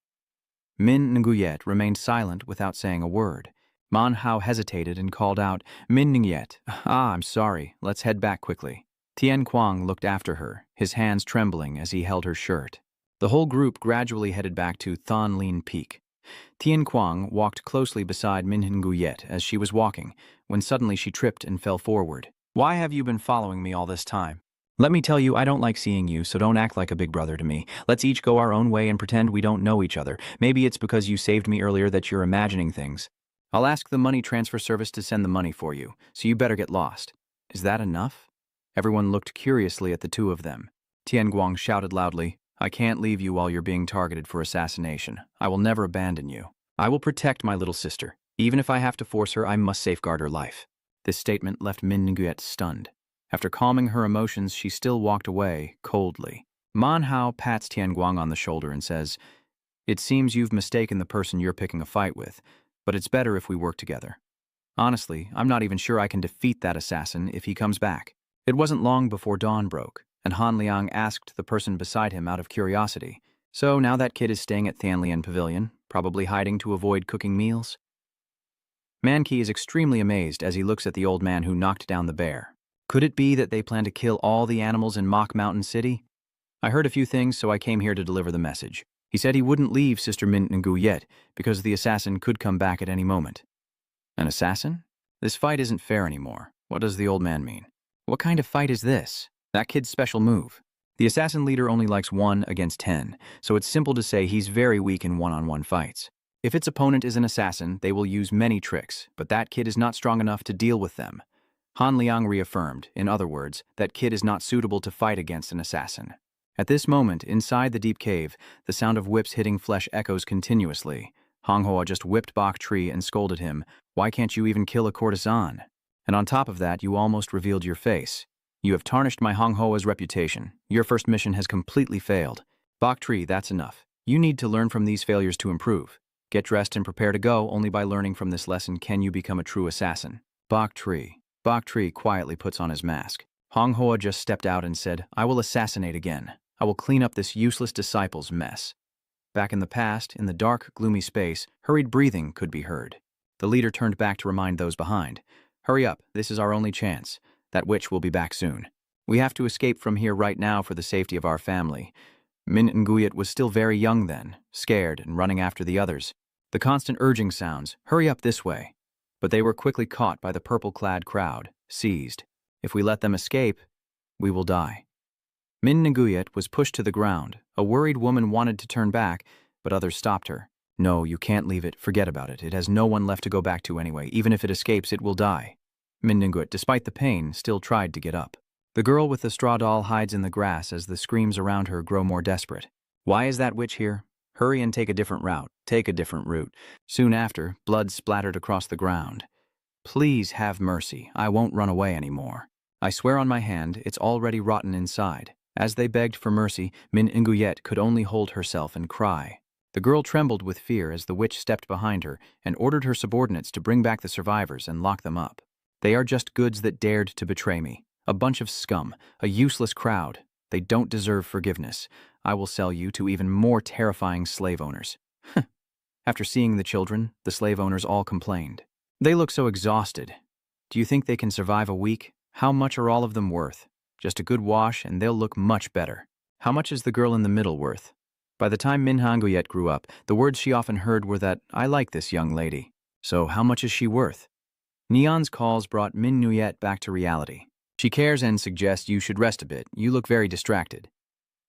Min Nguyet remained silent without saying a word. Manhwa hesitated and called out, Min Nguyet, I'm sorry, let's head back quickly. Tian Kuang looked after her, his hands trembling as he held her shirt. The whole group gradually headed back to Thonlin Peak. Tian Kuang walked closely beside Min Nguyet as she was walking, when suddenly she tripped and fell forward. Why have you been following me all this time? Let me tell you, I don't like seeing you, so don't act like a big brother to me. Let's each go our own way and pretend we don't know each other. Maybe it's because you saved me earlier that you're imagining things. I'll ask the money transfer service to send the money for you, so you better get lost. Is that enough? Everyone looked curiously at the two of them. Tian Guang shouted loudly, I can't leave you while you're being targeted for assassination. I will never abandon you. I will protect my little sister. Even if I have to force her, I must safeguard her life. This statement left Min Nguyet stunned. After calming her emotions, she still walked away, coldly. Manhwa pats Tian Guang on the shoulder and says, It seems you've mistaken the person you're picking a fight with, but it's better if we work together. Honestly, I'm not even sure I can defeat that assassin if he comes back. It wasn't long before dawn broke, and Han Liang asked the person beside him out of curiosity, So now that kid is staying at Thonlin Pavilion, probably hiding to avoid cooking meals? Manki is extremely amazed as he looks at the old man who knocked down the bear. Could it be that they plan to kill all the animals in Mok Mountain City? I heard a few things, so I came here to deliver the message. He said he wouldn't leave Sister Min Ngu yet, because the assassin could come back at any moment. An assassin? This fight isn't fair anymore. What does the old man mean? What kind of fight is this? That kid's special move. The assassin leader only likes 1 against 10, so it's simple to say he's very weak in one-on-one fights. If its opponent is an assassin, they will use many tricks, but that kid is not strong enough to deal with them. Han Liang reaffirmed, in other words, that kid is not suitable to fight against an assassin. At this moment, inside the deep cave, the sound of whips hitting flesh echoes continuously. Hanghua just whipped Bok Tree and scolded him, Why can't you even kill a courtesan? And on top of that, you almost revealed your face. You have tarnished my Honghua's reputation. Your first mission has completely failed. Bok Tree, that's enough. You need to learn from these failures to improve. Get dressed and prepare to go. Only by learning from this lesson can you become a true assassin. Bok Tree quietly puts on his mask. Hanghua just stepped out and said, I will assassinate again. I will clean up this useless disciple's mess. Back in the past, in the dark, gloomy space, hurried breathing could be heard. The leader turned back to remind those behind. Hurry up, this is our only chance. That witch will be back soon. We have to escape from here right now for the safety of our family. Min Nguyet was still very young then, scared and running after the others. The constant urging sounds, hurry up this way. But they were quickly caught by the purple-clad crowd, seized. If we let them escape, we will die. Min Nguyet was pushed to the ground. A worried woman wanted to turn back, but others stopped her. No, you can't leave it. Forget about it. It has no one left to go back to anyway. Even if it escapes, it will die. Min Nguyet, despite the pain, still tried to get up. The girl with the straw doll hides in the grass as the screams around her grow more desperate. Why is that witch here? Hurry and take a different route. Take a different route. Soon after, blood splattered across the ground. Please have mercy. I won't run away anymore. I swear on my hand, it's already rotten inside. As they begged for mercy, Min Nguyet could only hold herself and cry. The girl trembled with fear as the witch stepped behind her and ordered her subordinates to bring back the survivors and lock them up. They are just goods that dared to betray me. A bunch of scum, a useless crowd. They don't deserve forgiveness. I will sell you to even more terrifying slave owners. After seeing the children, the slave owners all complained. They look so exhausted. Do you think they can survive a week? How much are all of them worth? Just a good wash and they'll look much better. How much is the girl in the middle worth? By the time Min Nguyet grew up, the words she often heard were that, I like this young lady. So how much is she worth? Neon's calls brought Min Nguyet back to reality. She cares and suggests you should rest a bit. You look very distracted.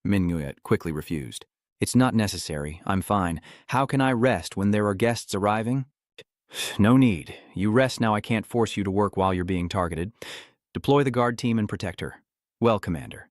Min Nguyet quickly refused. It's not necessary. I'm fine. How can I rest when there are guests arriving? No need. You rest now. I can't force you to work while you're being targeted. Deploy the guard team and protect her. Well, Commander.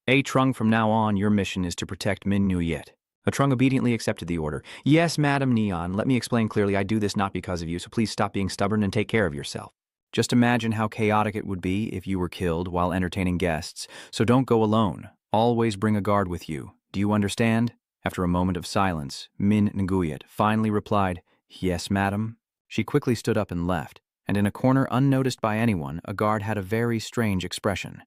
Trung, from now on, your mission is to protect Min Nguyet. Trung obediently accepted the order. Yes, Madam Neon, let me explain clearly. I do this not because of you, so please stop being stubborn and take care of yourself. Just imagine how chaotic it would be if you were killed while entertaining guests, so don't go alone. Always bring a guard with you. Do you understand? After a moment of silence, Min Nguyet finally replied, Yes, madam. She quickly stood up and left, and in a corner unnoticed by anyone, a guard had a very strange expression.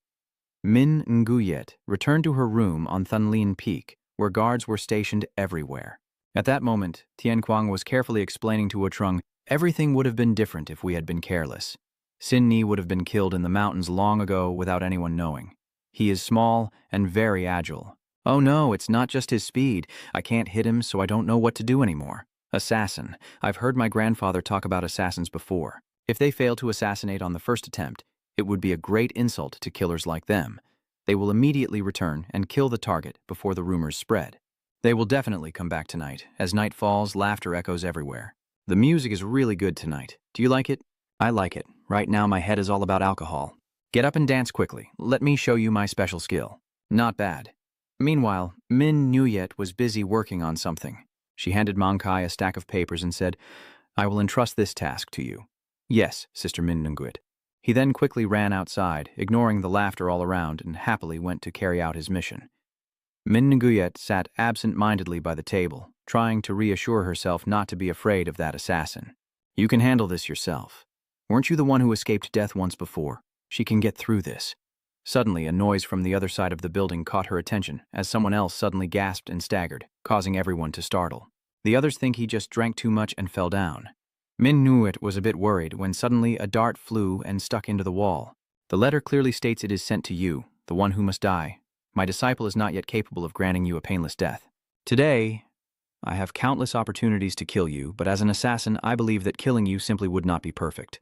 Min Nguyet returned to her room on Thonlin Peak, where guards were stationed everywhere. At that moment, Tian Kuang was carefully explaining to Chung, everything would have been different if we had been careless. Sin Ni would have been killed in the mountains long ago without anyone knowing. He is small and very agile. Oh no, it's not just his speed. I can't hit him, so I don't know what to do anymore. Assassin. I've heard my grandfather talk about assassins before. If they fail to assassinate on the first attempt, it would be a great insult to killers like them. They will immediately return and kill the target before the rumors spread. They will definitely come back tonight. As night falls, laughter echoes everywhere. The music is really good tonight. Do you like it? I like it. Right now my head is all about alcohol. Get up and dance quickly. Let me show you my special skill. Not bad. Meanwhile, Min Nuyet was busy working on something. She handed Mangkai a stack of papers and said, I will entrust this task to you. Yes, Sister Min Nunguit. He then quickly ran outside, ignoring the laughter all around, and happily went to carry out his mission. Min Nguyet sat absent-mindedly by the table, trying to reassure herself not to be afraid of that assassin. You can handle this yourself. Weren't you the one who escaped death once before? She can get through this. Suddenly, a noise from the other side of the building caught her attention as someone else suddenly gasped and staggered, causing everyone to startle. The others think he just drank too much and fell down. Min Nuit was a bit worried when suddenly a dart flew and stuck into the wall. The letter clearly states it is sent to you, the one who must die. My disciple is not yet capable of granting you a painless death. Today, I have countless opportunities to kill you, but as an assassin, I believe that killing you simply would not be perfect.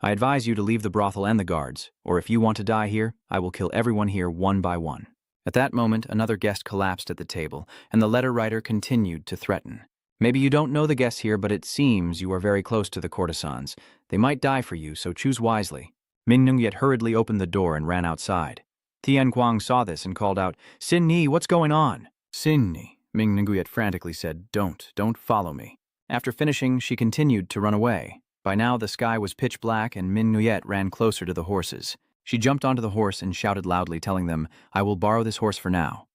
I advise you to leave the brothel and the guards, or if you want to die here, I will kill everyone here one by one. At that moment, another guest collapsed at the table, and the letter writer continued to threaten. Maybe you don't know the guests here, but it seems you are very close to the courtesans. They might die for you, so choose wisely. Min Nungyet hurriedly opened the door and ran outside. Tian Kuang saw this and called out, Sin Ni, what's going on? Sin Ni, Ming Nungyet frantically said, Don't follow me. After finishing, she continued to run away. By now, the sky was pitch black and Min Nuyet ran closer to the horses. She jumped onto the horse and shouted loudly, telling them, I will borrow this horse for now.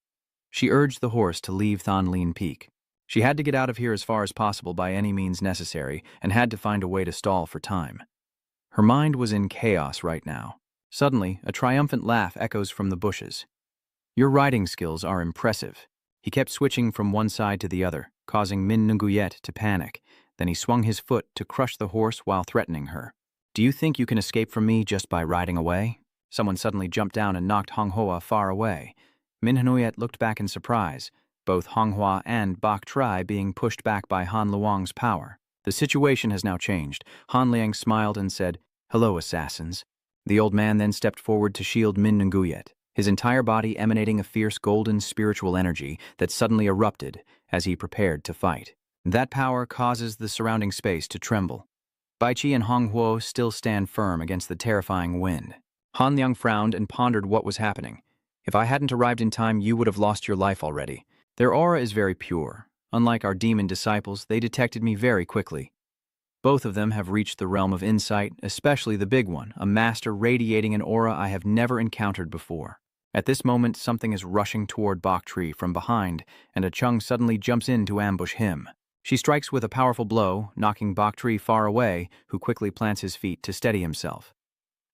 She urged the horse to leave Than Lin Peak. She had to get out of here as far as possible by any means necessary and had to find a way to stall for time. Her mind was in chaos right now. Suddenly, a triumphant laugh echoes from the bushes. Your riding skills are impressive. He kept switching from one side to the other, causing Min Nunguyet to panic. Then he swung his foot to crush the horse while threatening her. Do you think you can escape from me just by riding away? Someone suddenly jumped down and knocked Hong Hoa far away. Min Nuyet looked back in surprise, both Hong Hoa and Bok Trai being pushed back by Han Luang's power. The situation has now changed. Han Liang smiled and said, Hello, assassins. The old man then stepped forward to shield Min Nunguyet, his entire body emanating a fierce golden spiritual energy that suddenly erupted as he prepared to fight. That power causes the surrounding space to tremble. Bai Qi and Hong Huo still stand firm against the terrifying wind. Han Liang frowned and pondered what was happening. If I hadn't arrived in time, you would have lost your life already. Their aura is very pure. Unlike our demon disciples, they detected me very quickly. Both of them have reached the realm of insight, especially the big one, a master radiating an aura I have never encountered before. At this moment, something is rushing toward Bok Tree from behind, and a Chung suddenly jumps in to ambush him. She strikes with a powerful blow, knocking Bok Tree far away, who quickly plants his feet to steady himself.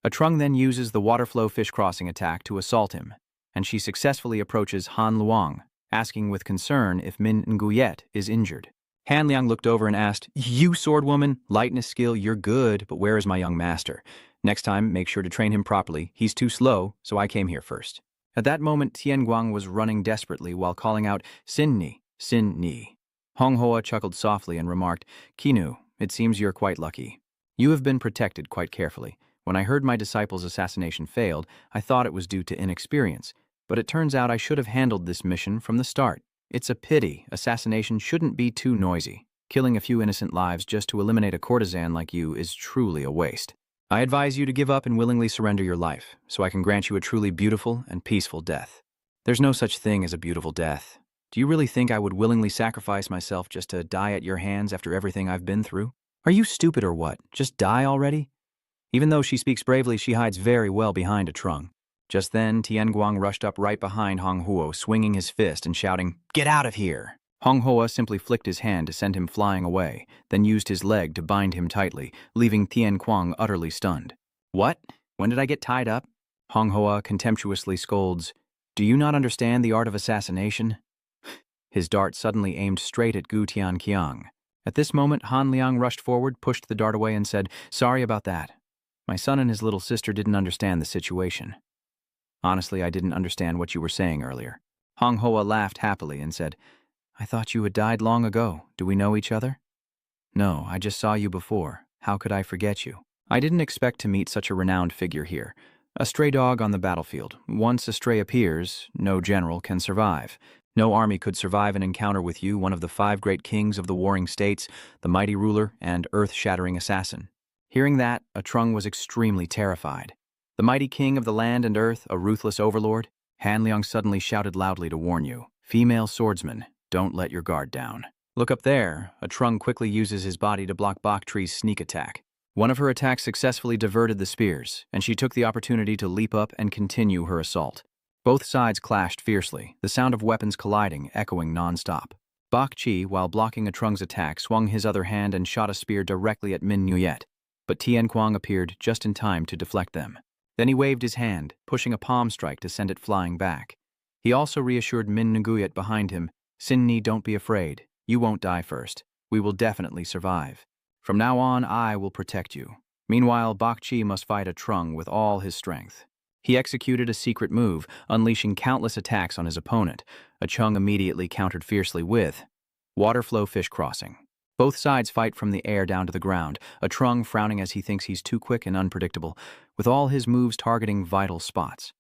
A Trung then uses the waterflow fish crossing attack to assault him, and she successfully approaches Han Luang, asking with concern if Min Nguyet is injured. Han Liang looked over and asked, You swordwoman, lightness skill, you're good, but where is my young master? Next time, make sure to train him properly. He's too slow, so I came here first. At that moment, Tian Guang was running desperately while calling out, Sin Ni, Sin Ni. Hong Hoa chuckled softly and remarked, Kinu, it seems you're quite lucky. You have been protected quite carefully. When I heard my disciple's assassination failed, I thought it was due to inexperience, but it turns out I should have handled this mission from the start. It's a pity. Assassination shouldn't be too noisy. Killing a few innocent lives just to eliminate a courtesan like you is truly a waste. I advise you to give up and willingly surrender your life, so I can grant you a truly beautiful and peaceful death. There's no such thing as a beautiful death. Do you really think I would willingly sacrifice myself just to die at your hands after everything I've been through? Are you stupid or what? Just die already? Even though she speaks bravely, she hides very well behind a Trung. Just then, Tian Guang rushed up right behind Hong Huo, swinging his fist and shouting, Get out of here! Hong Hoa simply flicked his hand to send him flying away, then used his leg to bind him tightly, leaving Tian Guang utterly stunned. What? When did I get tied up? Hong Hoa contemptuously scolds, Do you not understand the art of assassination? His dart suddenly aimed straight at Gu Tianqiang. At this moment, Han Liang rushed forward, pushed the dart away, and said, "Sorry about that. My son and his little sister didn't understand the situation." "Honestly, I didn't understand what you were saying earlier." Hong Hoa laughed happily and said, "I thought you had died long ago. Do we know each other?" "No, I just saw you before. How could I forget you?" I didn't expect to meet such a renowned figure here. A stray dog on the battlefield. Once a stray appears, no general can survive. No army could survive an encounter with you, one of the 5 great kings of the warring states, the mighty ruler and earth-shattering assassin. Hearing that, Trung was extremely terrified. The mighty king of the land and earth, a ruthless overlord? Han Liang suddenly shouted loudly to warn you. "Female swordsman, don't let your guard down." Look up there. Trung quickly uses his body to block Bok Tree's sneak attack. One of her attacks successfully diverted the spears, and she took the opportunity to leap up and continue her assault. Both sides clashed fiercely, the sound of weapons colliding echoing non-stop. Bok Chi, while blocking Trung's attack, swung his other hand and shot a spear directly at Min Nguyet, but Tien Kwang appeared just in time to deflect them. Then he waved his hand, pushing a palm strike to send it flying back. He also reassured Min Nguyet behind him, "Sin Ni, don't be afraid. You won't die first. We will definitely survive. From now on, I will protect you." Meanwhile, Bok Chi must fight Trung with all his strength. He executed a secret move, unleashing countless attacks on his opponent. Chung immediately countered fiercely with water flow fish crossing. Both sides fight from the air down to the ground, Trung frowning as he thinks he's too quick and unpredictable, with all his moves targeting vital spots.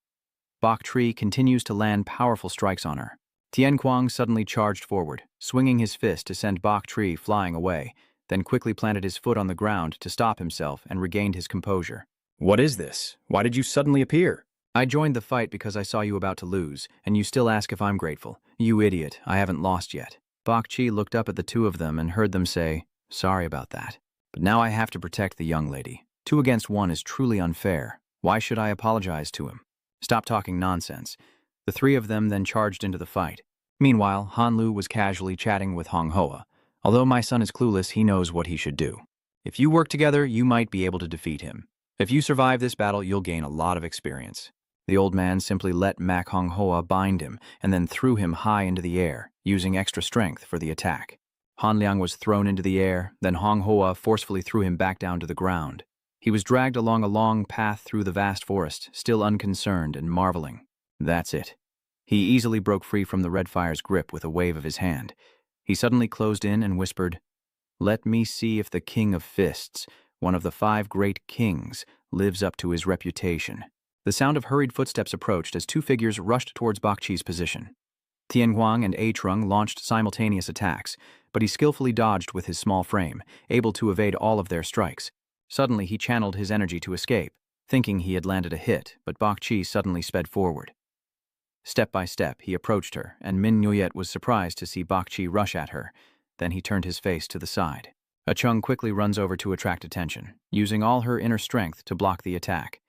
Bok Tree continues to land powerful strikes on her. Tien Kwang suddenly charged forward, swinging his fist to send Bok Tree flying away, then quickly planted his foot on the ground to stop himself and regained his composure. "What is this? Why did you suddenly appear?" "I joined the fight because I saw you about to lose, and you still ask if I'm grateful. You idiot, I haven't lost yet." Bok Chi looked up at the two of them and heard them say, "Sorry about that. But now I have to protect the young lady. 2 against 1 is truly unfair. Why should I apologize to him?" "Stop talking nonsense." The 3 of them then charged into the fight. Meanwhile, Han Lu was casually chatting with Hong Hoa. "Although my son is clueless, he knows what he should do. If you work together, you might be able to defeat him. If you survive this battle, you'll gain a lot of experience." The old man simply let Mak Hong Hoa bind him and then threw him high into the air, using extra strength for the attack. Han Liang was thrown into the air, then Hong Hoa forcefully threw him back down to the ground. He was dragged along a long path through the vast forest, still unconcerned and marveling. That's it. He easily broke free from the Red Fire's grip with a wave of his hand. He suddenly closed in and whispered, "Let me see if the King of Fists, one of the 5 great kings, lives up to his reputation." The sound of hurried footsteps approached as 2 figures rushed towards Bok Chi's position. Tien Huang and Trung launched simultaneous attacks, but he skillfully dodged with his small frame, able to evade all of their strikes. Suddenly, he channeled his energy to escape, thinking he had landed a hit, but Bok Chi suddenly sped forward. Step by step, he approached her, and Min Nguyet was surprised to see Bok Chi rush at her. Then he turned his face to the side. Chung quickly runs over to attract attention, using all her inner strength to block the attack.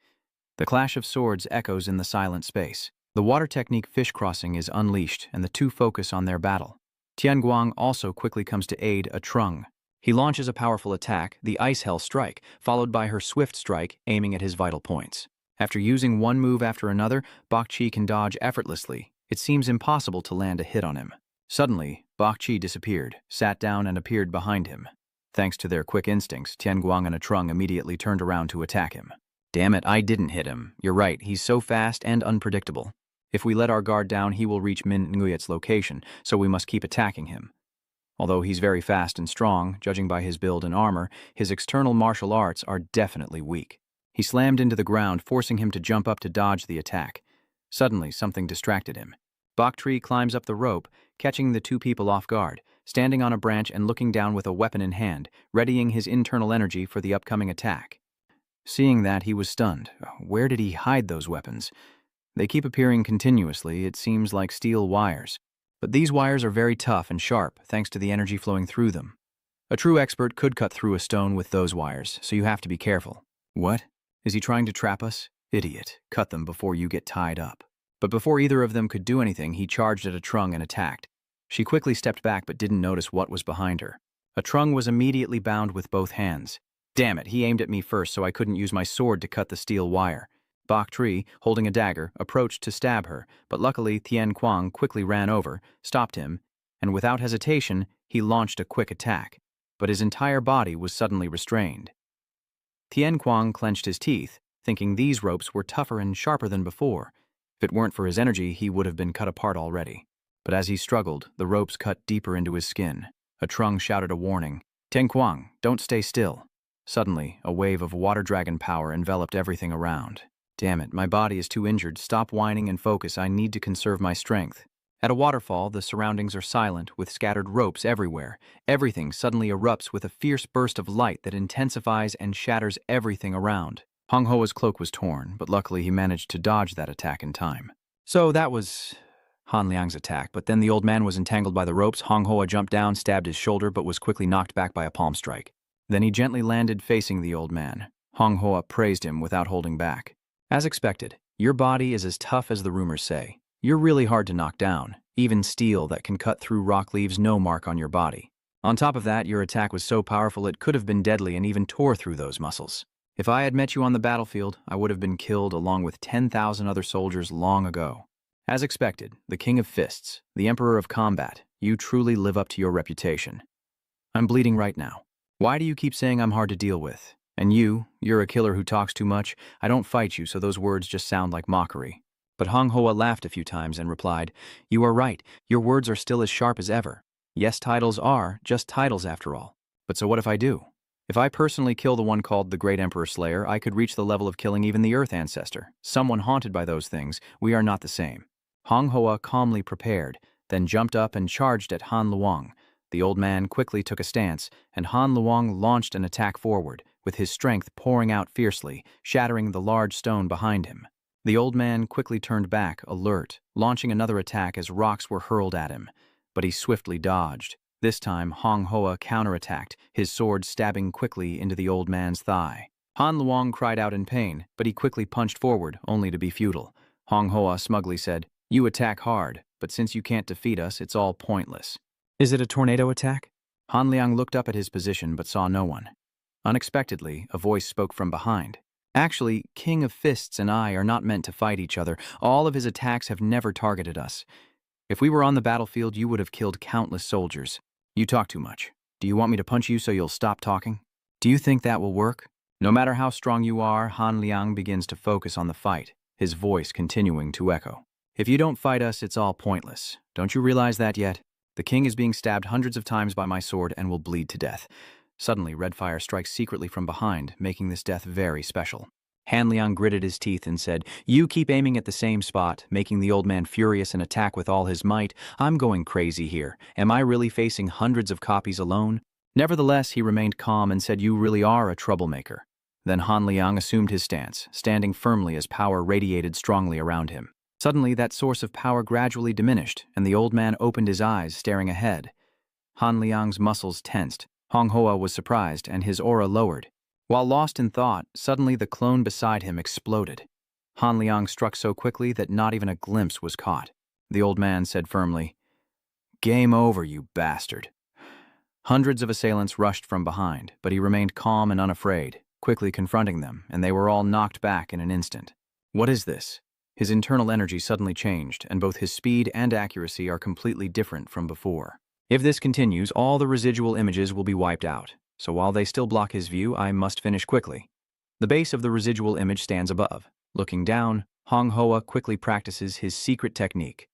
The clash of swords echoes in the silent space. The water technique fish crossing is unleashed, and the 2 focus on their battle. Tian Guang also quickly comes to aid Trung. He launches a powerful attack, the Ice Hell Strike, followed by her Swift Strike, aiming at his vital points. After using one move after another, Bok Chi can dodge effortlessly. It seems impossible to land a hit on him. Suddenly, Bok Chi disappeared, sat down, and appeared behind him. Thanks to their quick instincts, Tian Guang and Trung immediately turned around to attack him. "Damn it, I didn't hit him. You're right, he's so fast and unpredictable. If we let our guard down, he will reach Min Nguyet's location, so we must keep attacking him. Although he's very fast and strong, judging by his build and armor, his external martial arts are definitely weak." He slammed into the ground, forcing him to jump up to dodge the attack. Suddenly, something distracted him. Bok Tree climbs up the rope, catching the 2 people off guard, standing on a branch and looking down with a weapon in hand, readying his internal energy for the upcoming attack. Seeing that, he was stunned. Where did he hide those weapons? They keep appearing continuously, it seems like steel wires. But these wires are very tough and sharp, thanks to the energy flowing through them. A true expert could cut through a stone with those wires, so you have to be careful. What? Is he trying to trap us? Idiot. Cut them before you get tied up. But before either of them could do anything, he charged at Trung and attacked. She quickly stepped back but didn't notice what was behind her. Trung was immediately bound with both hands. Damn it, he aimed at me first so I couldn't use my sword to cut the steel wire. Bok Tree, holding a dagger, approached to stab her, but luckily Tien Kwang quickly ran over, stopped him, and without hesitation, he launched a quick attack. But his entire body was suddenly restrained. Tian Kuang clenched his teeth, thinking these ropes were tougher and sharper than before. If it weren't for his energy, he would have been cut apart already. But as he struggled, the ropes cut deeper into his skin. A Trung shouted a warning. Tian Kuang, don't stay still. Suddenly, a wave of water dragon power enveloped everything around. Damn it, my body is too injured. Stop whining and focus. I need to conserve my strength. At a waterfall, the surroundings are silent, with scattered ropes everywhere. Everything suddenly erupts with a fierce burst of light that intensifies and shatters everything around. Hong Hoa's cloak was torn, but luckily he managed to dodge that attack in time. So that was Han Liang's attack, but then the old man was entangled by the ropes. Hong Hoa jumped down, stabbed his shoulder, but was quickly knocked back by a palm strike. Then he gently landed facing the old man. Hong Hoa praised him without holding back. As expected, your body is as tough as the rumors say. You're really hard to knock down. Even steel that can cut through rock leaves no mark on your body. On top of that, your attack was so powerful it could have been deadly and even tore through those muscles. If I had met you on the battlefield, I would have been killed along with 10,000 other soldiers long ago. As expected, the King of Fists, the Emperor of Combat, you truly live up to your reputation. I'm bleeding right now. Why do you keep saying I'm hard to deal with? And you're a killer who talks too much. I don't fight you, so those words just sound like mockery. But Hong Hoa laughed a few times and replied, You are right. Your words are still as sharp as ever. Yes, titles are just titles after all. But so what if I do? If I personally kill the one called the Great Emperor Slayer, I could reach the level of killing even the Earth Ancestor. Someone haunted by those things. We are not the same. Hong Hoa calmly prepared, then jumped up and charged at Han Luang. The old man quickly took a stance, and Han Luang launched an attack forward, with his strength pouring out fiercely, shattering the large stone behind him. The old man quickly turned back, alert, launching another attack as rocks were hurled at him. But he swiftly dodged. This time, Hong Hoa counterattacked, his sword stabbing quickly into the old man's thigh. Han Luang cried out in pain, but he quickly punched forward, only to be futile. Hong Hoa smugly said, You attack hard, but since you can't defeat us, it's all pointless. Is it a tornado attack? Han Liang looked up at his position but saw no one. Unexpectedly, a voice spoke from behind. Actually, King of Fists and I are not meant to fight each other. All of his attacks have never targeted us. If we were on the battlefield, you would have killed countless soldiers. You talk too much. Do you want me to punch you so you'll stop talking? Do you think that will work? No matter how strong you are, Han Liang begins to focus on the fight, his voice continuing to echo. If you don't fight us, it's all pointless. Don't you realize that yet? The king is being stabbed hundreds of times by my sword and will bleed to death. Suddenly, red fire strikes secretly from behind, making this death very special. Han Liang gritted his teeth and said, You keep aiming at the same spot, making the old man furious and attack with all his might. I'm going crazy here. Am I really facing hundreds of copies alone? Nevertheless, he remained calm and said, You really are a troublemaker. Then Han Liang assumed his stance, standing firmly as power radiated strongly around him. Suddenly, that source of power gradually diminished, and the old man opened his eyes, staring ahead. Han Liang's muscles tensed. Hong Hoa was surprised, and his aura lowered. While lost in thought, suddenly the clone beside him exploded. Han Liang struck so quickly that not even a glimpse was caught. The old man said firmly, Game over, you bastard. Hundreds of assailants rushed from behind, but he remained calm and unafraid, quickly confronting them, and they were all knocked back in an instant. What is this? His internal energy suddenly changed, and both his speed and accuracy are completely different from before. If this continues, all the residual images will be wiped out, so while they still block his view, I must finish quickly. The base of the residual image stands above. Looking down, Hong Hoa quickly practices his secret technique,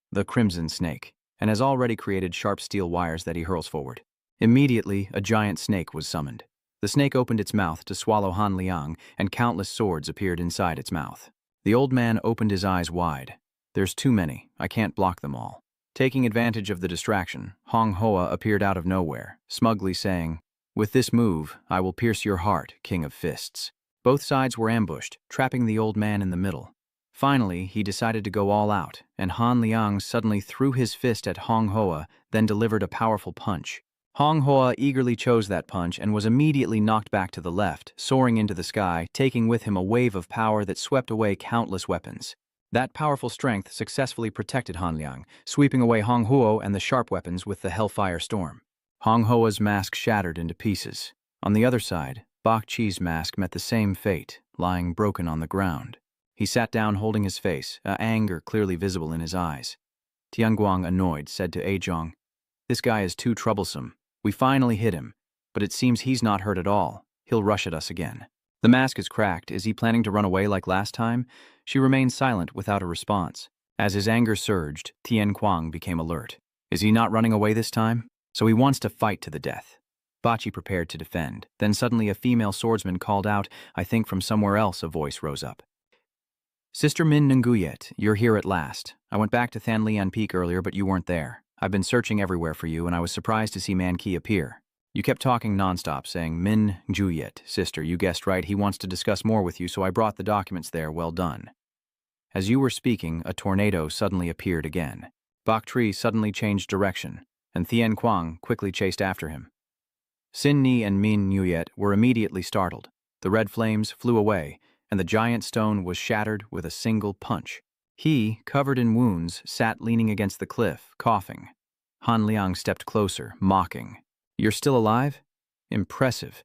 the Crimson Snake, and has already created sharp steel wires that he hurls forward. Immediately, a giant snake was summoned. The snake opened its mouth to swallow Han Liang, and countless swords appeared inside its mouth. The old man opened his eyes wide. There's too many. I can't block them all. Taking advantage of the distraction, Hong Hoa appeared out of nowhere, smugly saying, With this move, I will pierce your heart, King of Fists. Both sides were ambushed, trapping the old man in the middle. Finally, he decided to go all out, and Han Liang suddenly threw his fist at Hong Hoa, then delivered a powerful punch. Hong Hoa eagerly chose that punch and was immediately knocked back to the left, soaring into the sky, taking with him a wave of power that swept away countless weapons. That powerful strength successfully protected Han Liang, sweeping away Hong Huo and the sharp weapons with the Hellfire Storm. Hong Hoa's mask shattered into pieces. On the other side, Bok Chi's mask met the same fate, lying broken on the ground. He sat down holding his face, anger clearly visible in his eyes. Tianguang, annoyed, said to Azhong, This guy is too troublesome. We finally hit him, but it seems he's not hurt at all. He'll rush at us again. The mask is cracked. Is he planning to run away like last time? She remained silent without a response. As his anger surged, Tian Kuang became alert. Is he not running away this time? So he wants to fight to the death. Bachi prepared to defend. Then suddenly a female swordsman called out. I think from somewhere else a voice rose up. Sister Min Nguyet, you're here at last. I went back to Thanlian Peak earlier, but you weren't there. I've been searching everywhere for you, and I was surprised to see Man Ki appear. You kept talking nonstop, saying, Min Nguyet, sister, you guessed right, he wants to discuss more with you, so I brought the documents there, well done. As you were speaking, a tornado suddenly appeared again. Bok Tree suddenly changed direction, and Thien Kuang quickly chased after him. Sin Ni and Min Nguyet were immediately startled. The red flames flew away, and the giant stone was shattered with a single punch. He, covered in wounds, sat leaning against the cliff, coughing. Han Liang stepped closer, mocking. You're still alive? Impressive.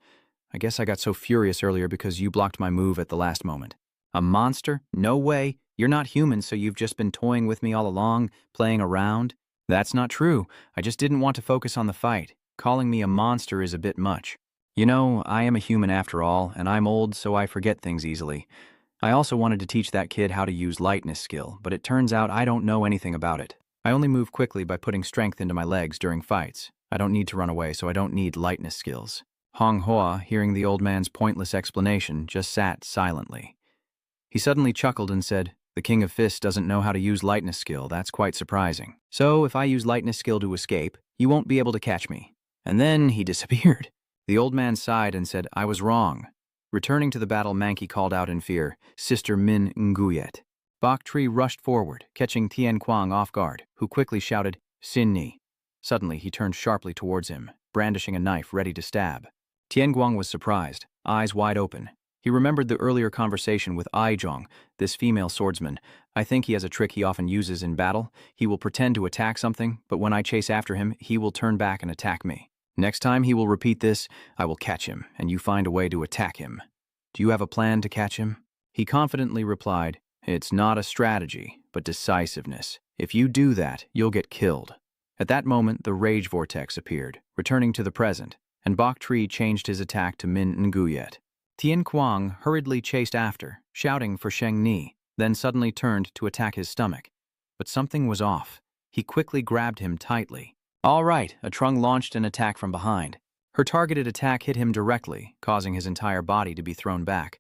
I guess I got so furious earlier because you blocked my move at the last moment. A monster? No way. You're not human, so you've just been toying with me all along, playing around? That's not true. I just didn't want to focus on the fight. Calling me a monster is a bit much. You know, I am a human after all, and I'm old, so I forget things easily. I also wanted to teach that kid how to use lightness skill, but it turns out I don't know anything about it. I only move quickly by putting strength into my legs during fights. I don't need to run away, so I don't need lightness skills. Hong Hoa, hearing the old man's pointless explanation, just sat silently. He suddenly chuckled and said, The King of Fists doesn't know how to use lightness skill. That's quite surprising. So, if I use lightness skill to escape, you won't be able to catch me. And then he disappeared. The old man sighed and said, I was wrong. Returning to the battle, Manki called out in fear, Sister Min Nguyet. Bok Tree rushed forward, catching Tian Kuang off guard, who quickly shouted, Sin Ni. Suddenly, he turned sharply towards him, brandishing a knife ready to stab. Tian Guang was surprised, eyes wide open. He remembered the earlier conversation with Ai Zhong, this female swordsman. I think he has a trick he often uses in battle. He will pretend to attack something, but when I chase after him, he will turn back and attack me. Next time he will repeat this, I will catch him, and you find a way to attack him. Do you have a plan to catch him? He confidently replied, It's not a strategy, but decisiveness. If you do that, you'll get killed. At that moment, the rage vortex appeared, returning to the present, and Bok Tree changed his attack to Min Nguyet. Tian Kuang hurriedly chased after, shouting for Sheng Ni, then suddenly turned to attack his stomach. But something was off. He quickly grabbed him tightly. All right, a Trung launched an attack from behind. Her targeted attack hit him directly, causing his entire body to be thrown back.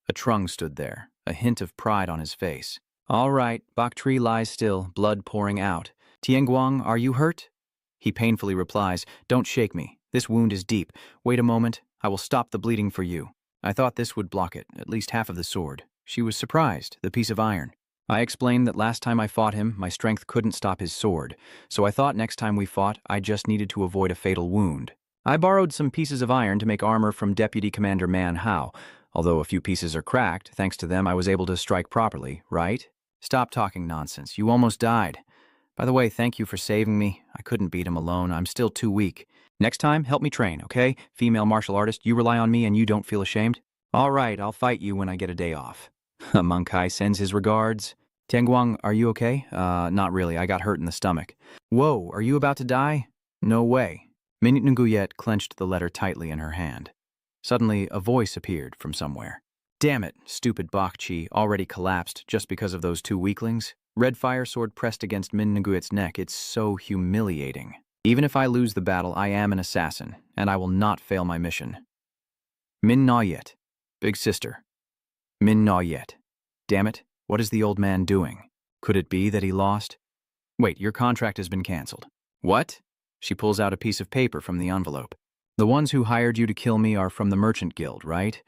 A Trung stood there, a hint of pride on his face. All right, Bok Tree lies still, blood pouring out. Tianguang, are you hurt? He painfully replies, Don't shake me. This wound is deep. Wait a moment. I will stop the bleeding for you. I thought this would block it, at least half of the sword. She was surprised, the piece of iron. I explained that last time I fought him, my strength couldn't stop his sword, so I thought next time we fought, I just needed to avoid a fatal wound. I borrowed some pieces of iron to make armor from Deputy Commander Manhwa. Although a few pieces are cracked, thanks to them I was able to strike properly, right? Stop talking nonsense. You almost died. By the way, thank you for saving me. I couldn't beat him alone. I'm still too weak. Next time, help me train, okay? Female martial artist, you rely on me and you don't feel ashamed? All right, I'll fight you when I get a day off. Monkai sends his regards. Tianguang, are you okay? Not really. I got hurt in the stomach. Whoa, are you about to die? No way. Min Nguyet clenched the letter tightly in her hand. Suddenly, a voice appeared from somewhere. Damn it, stupid Bok Chi, already collapsed just because of those two weaklings. Red fire sword pressed against Min Nguyet's neck. It's so humiliating. Even if I lose the battle, I am an assassin, and I will not fail my mission. Min Nguyet. Big sister. Min Nguyet. Damn it, what is the old man doing? Could it be that he lost? Wait, your contract has been canceled. What? She pulls out a piece of paper from the envelope. The ones who hired you to kill me are from the Merchant Guild, right?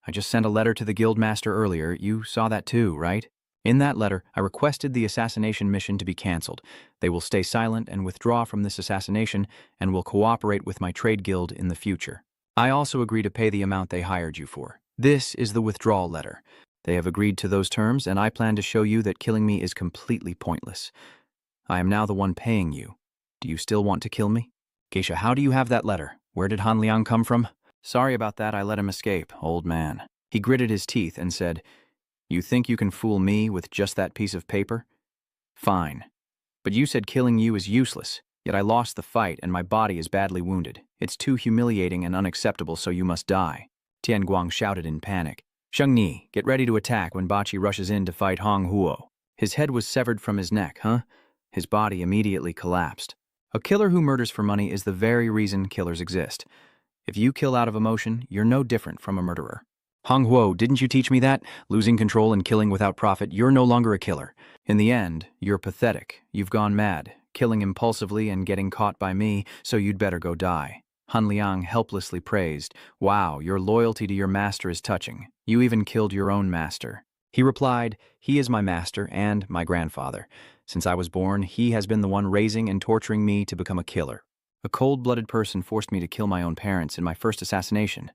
I just sent a letter to the Guildmaster earlier. You saw that too, right? In that letter, I requested the assassination mission to be canceled. They will stay silent and withdraw from this assassination and will cooperate with my trade guild in the future. I also agree to pay the amount they hired you for. This is the withdrawal letter. They have agreed to those terms, and I plan to show you that killing me is completely pointless. I am now the one paying you. Do you still want to kill me? Geisha, how do you have that letter? Where did Han Liang come from? Sorry about that, I let him escape, old man. He gritted his teeth and said, You think you can fool me with just that piece of paper? Fine. But you said killing you is useless. Yet I lost the fight and my body is badly wounded. It's too humiliating and unacceptable, so you must die. Tian Guang shouted in panic. Sheng Ni, get ready to attack when Bachi rushes in to fight Hong Huo. His head was severed from his neck, huh? His body immediately collapsed. A killer who murders for money is the very reason killers exist. If you kill out of emotion, you're no different from a murderer. Hong Huo, didn't you teach me that? Losing control and killing without profit, you're no longer a killer. In the end, you're pathetic. You've gone mad, killing impulsively and getting caught by me, so you'd better go die. Han Liang helplessly praised, Wow, your loyalty to your master is touching. You even killed your own master. He replied, He is my master and my grandfather. Since I was born, he has been the one raising and torturing me to become a killer. A cold-blooded person forced me to kill my own parents in my first assassination.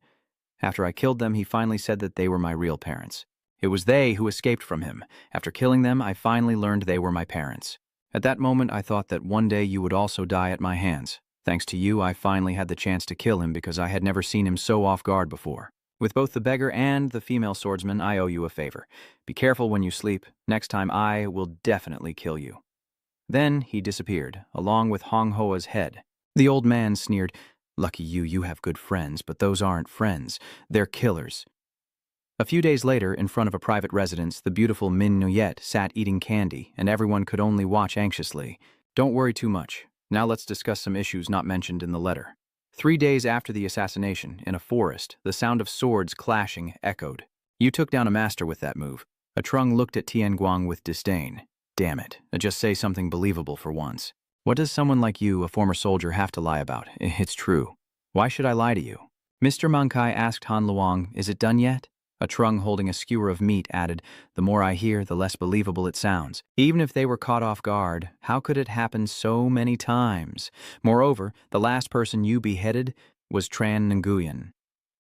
After I killed them, he finally said that they were my real parents. It was they who escaped from him. After killing them, I finally learned they were my parents. At that moment, I thought that one day you would also die at my hands. Thanks to you, I finally had the chance to kill him because I had never seen him so off guard before. With both the beggar and the female swordsman, I owe you a favor. Be careful when you sleep. Next time I will definitely kill you. Then he disappeared, along with Hong Huo's head. The old man sneered, Lucky you have good friends, but those aren't friends. They're killers. A few days later, in front of a private residence, the beautiful Min Nuyet sat eating candy, and everyone could only watch anxiously. Don't worry too much. Now let's discuss some issues not mentioned in the letter. 3 days after the assassination, in a forest, the sound of swords clashing echoed. You took down a master with that move. Trung looked at Tian Guang with disdain. Damn it, just say something believable for once. What does someone like you, a former soldier, have to lie about? It's true. Why should I lie to you? Mr. Mankai asked Han Luang, Is it done yet? Trung, holding a skewer of meat, added, The more I hear, the less believable it sounds. Even if they were caught off guard, how could it happen so many times? Moreover, the last person you beheaded was Tran Nguyen,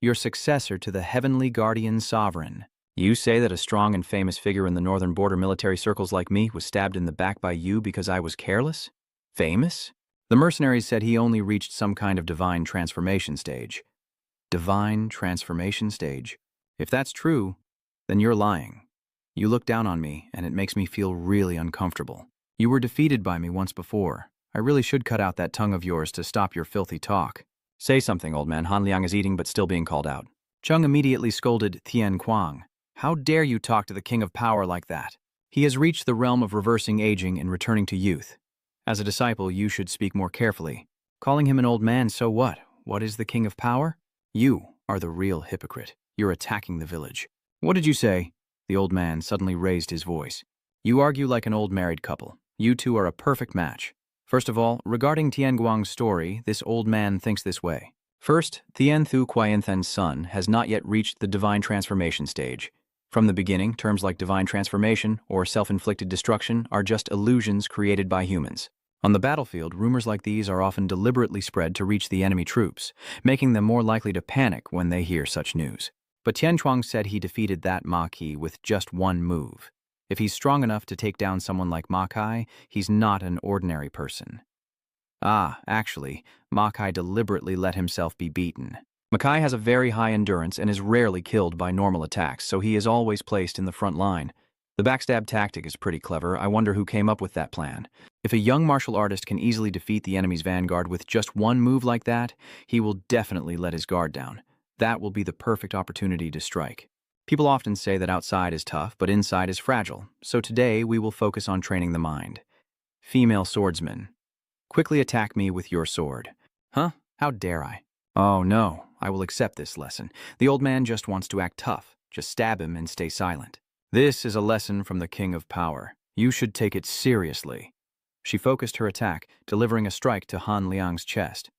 your successor to the heavenly guardian sovereign. You say that a strong and famous figure in the northern border military circles like me was stabbed in the back by you because I was careless? Famous? The mercenaries said he only reached some kind of divine transformation stage. Divine transformation stage? If that's true, then you're lying. You look down on me, and it makes me feel really uncomfortable. You were defeated by me once before. I really should cut out that tongue of yours to stop your filthy talk. Say something, old man. Han Liang is eating but still being called out. Chung immediately scolded Tian Guang. How dare you talk to the king of power like that? He has reached the realm of reversing aging and returning to youth. As a disciple, you should speak more carefully. Calling him an old man, so what? What is the king of power? You are the real hypocrite. You're attacking the village. What did you say? The old man suddenly raised his voice. You argue like an old married couple. You two are a perfect match. First of all, regarding Tian Guang's story, this old man thinks this way. First, Tian Thu Qianthen's son has not yet reached the divine transformation stage. From the beginning, terms like divine transformation or self-inflicted destruction are just illusions created by humans. On the battlefield, rumors like these are often deliberately spread to reach the enemy troops, making them more likely to panic when they hear such news. But Tian Chuang said he defeated that Ma Qi with just one move. If he's strong enough to take down someone like Ma Kai, he's not an ordinary person. Actually, Ma Kai deliberately let himself be beaten. Ma Kai has a very high endurance and is rarely killed by normal attacks, so he is always placed in the front line. The backstab tactic is pretty clever. I wonder who came up with that plan. If a young martial artist can easily defeat the enemy's vanguard with just one move like that, he will definitely let his guard down. That will be the perfect opportunity to strike. People often say that outside is tough, but inside is fragile, so today we will focus on training the mind. Female swordsman. Quickly attack me with your sword. Huh? How dare I? Oh no, I will accept this lesson. The old man just wants to act tough. Just stab him and stay silent. This is a lesson from the king of power. You should take it seriously. She focused her attack, delivering a strike to Han Liang's chest.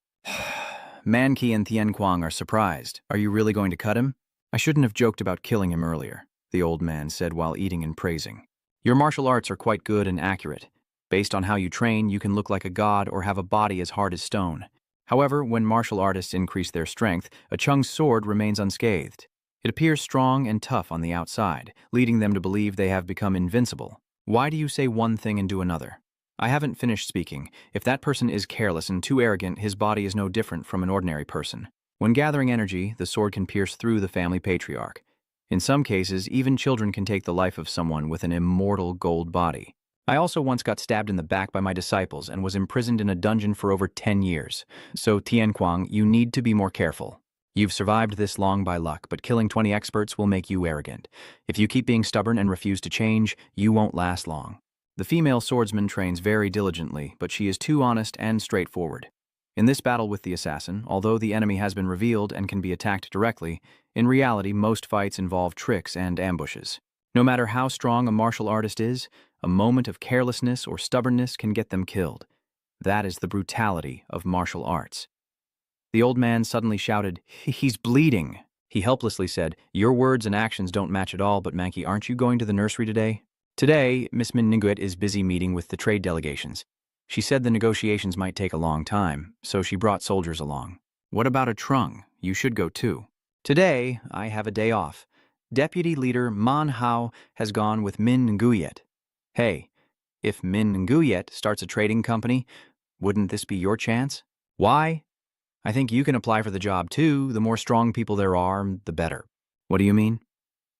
Man Qi and Tian Guang are surprised. Are you really going to cut him? I shouldn't have joked about killing him earlier, the old man said while eating and praising. Your martial arts are quite good and accurate. Based on how you train, you can look like a god or have a body as hard as stone. However, when martial artists increase their strength, a Chung's sword remains unscathed. It appears strong and tough on the outside, leading them to believe they have become invincible. Why do you say one thing and do another? I haven't finished speaking. If that person is careless and too arrogant, his body is no different from an ordinary person. When gathering energy, the sword can pierce through the family patriarch. In some cases, even children can take the life of someone with an immortal gold body. I also once got stabbed in the back by my disciples and was imprisoned in a dungeon for over 10 years. So, Tianquang, you need to be more careful. You've survived this long by luck, but killing 20 experts will make you arrogant. If you keep being stubborn and refuse to change, you won't last long. The female swordsman trains very diligently, but she is too honest and straightforward. In this battle with the assassin, although the enemy has been revealed and can be attacked directly, in reality most fights involve tricks and ambushes. No matter how strong a martial artist is, a moment of carelessness or stubbornness can get them killed. That is the brutality of martial arts. The old man suddenly shouted, "He's bleeding!" He helplessly said, "Your words and actions don't match at all, but Mankey, aren't you going to the nursery today?" Today, Miss Minninguit is busy meeting with the trade delegations. She said the negotiations might take a long time, so she brought soldiers along. What about a Trung? You should go too. Today, I have a day off. Deputy Leader Manhwa has gone with Min Nguyet. Hey, if Min Nguyet starts a trading company, wouldn't this be your chance? Why? I think you can apply for the job too. The more strong people there are, the better. What do you mean?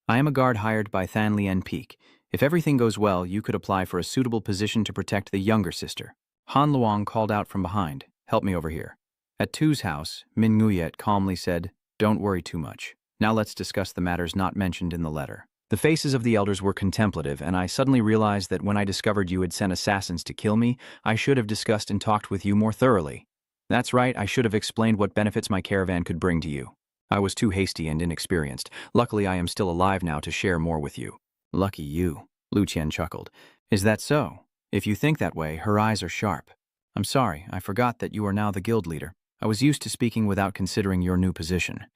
I am a guard hired by Than Lien Peak. If everything goes well, you could apply for a suitable position to protect the younger sister. Han Luong called out from behind, "Help me over here." At Tu's house, Min Nguyet calmly said, "Don't worry too much. Now let's discuss the matters not mentioned in the letter." The faces of the elders were contemplative, and I suddenly realized that when I discovered you had sent assassins to kill me, I should have discussed and talked with you more thoroughly. That's right, I should have explained what benefits my caravan could bring to you. I was too hasty and inexperienced. Luckily, I am still alive now to share more with you. Lucky you, Lu Qian chuckled. Is that so? If you think that way, her eyes are sharp. I'm sorry, I forgot that you are now the guild leader. I was used to speaking without considering your new position.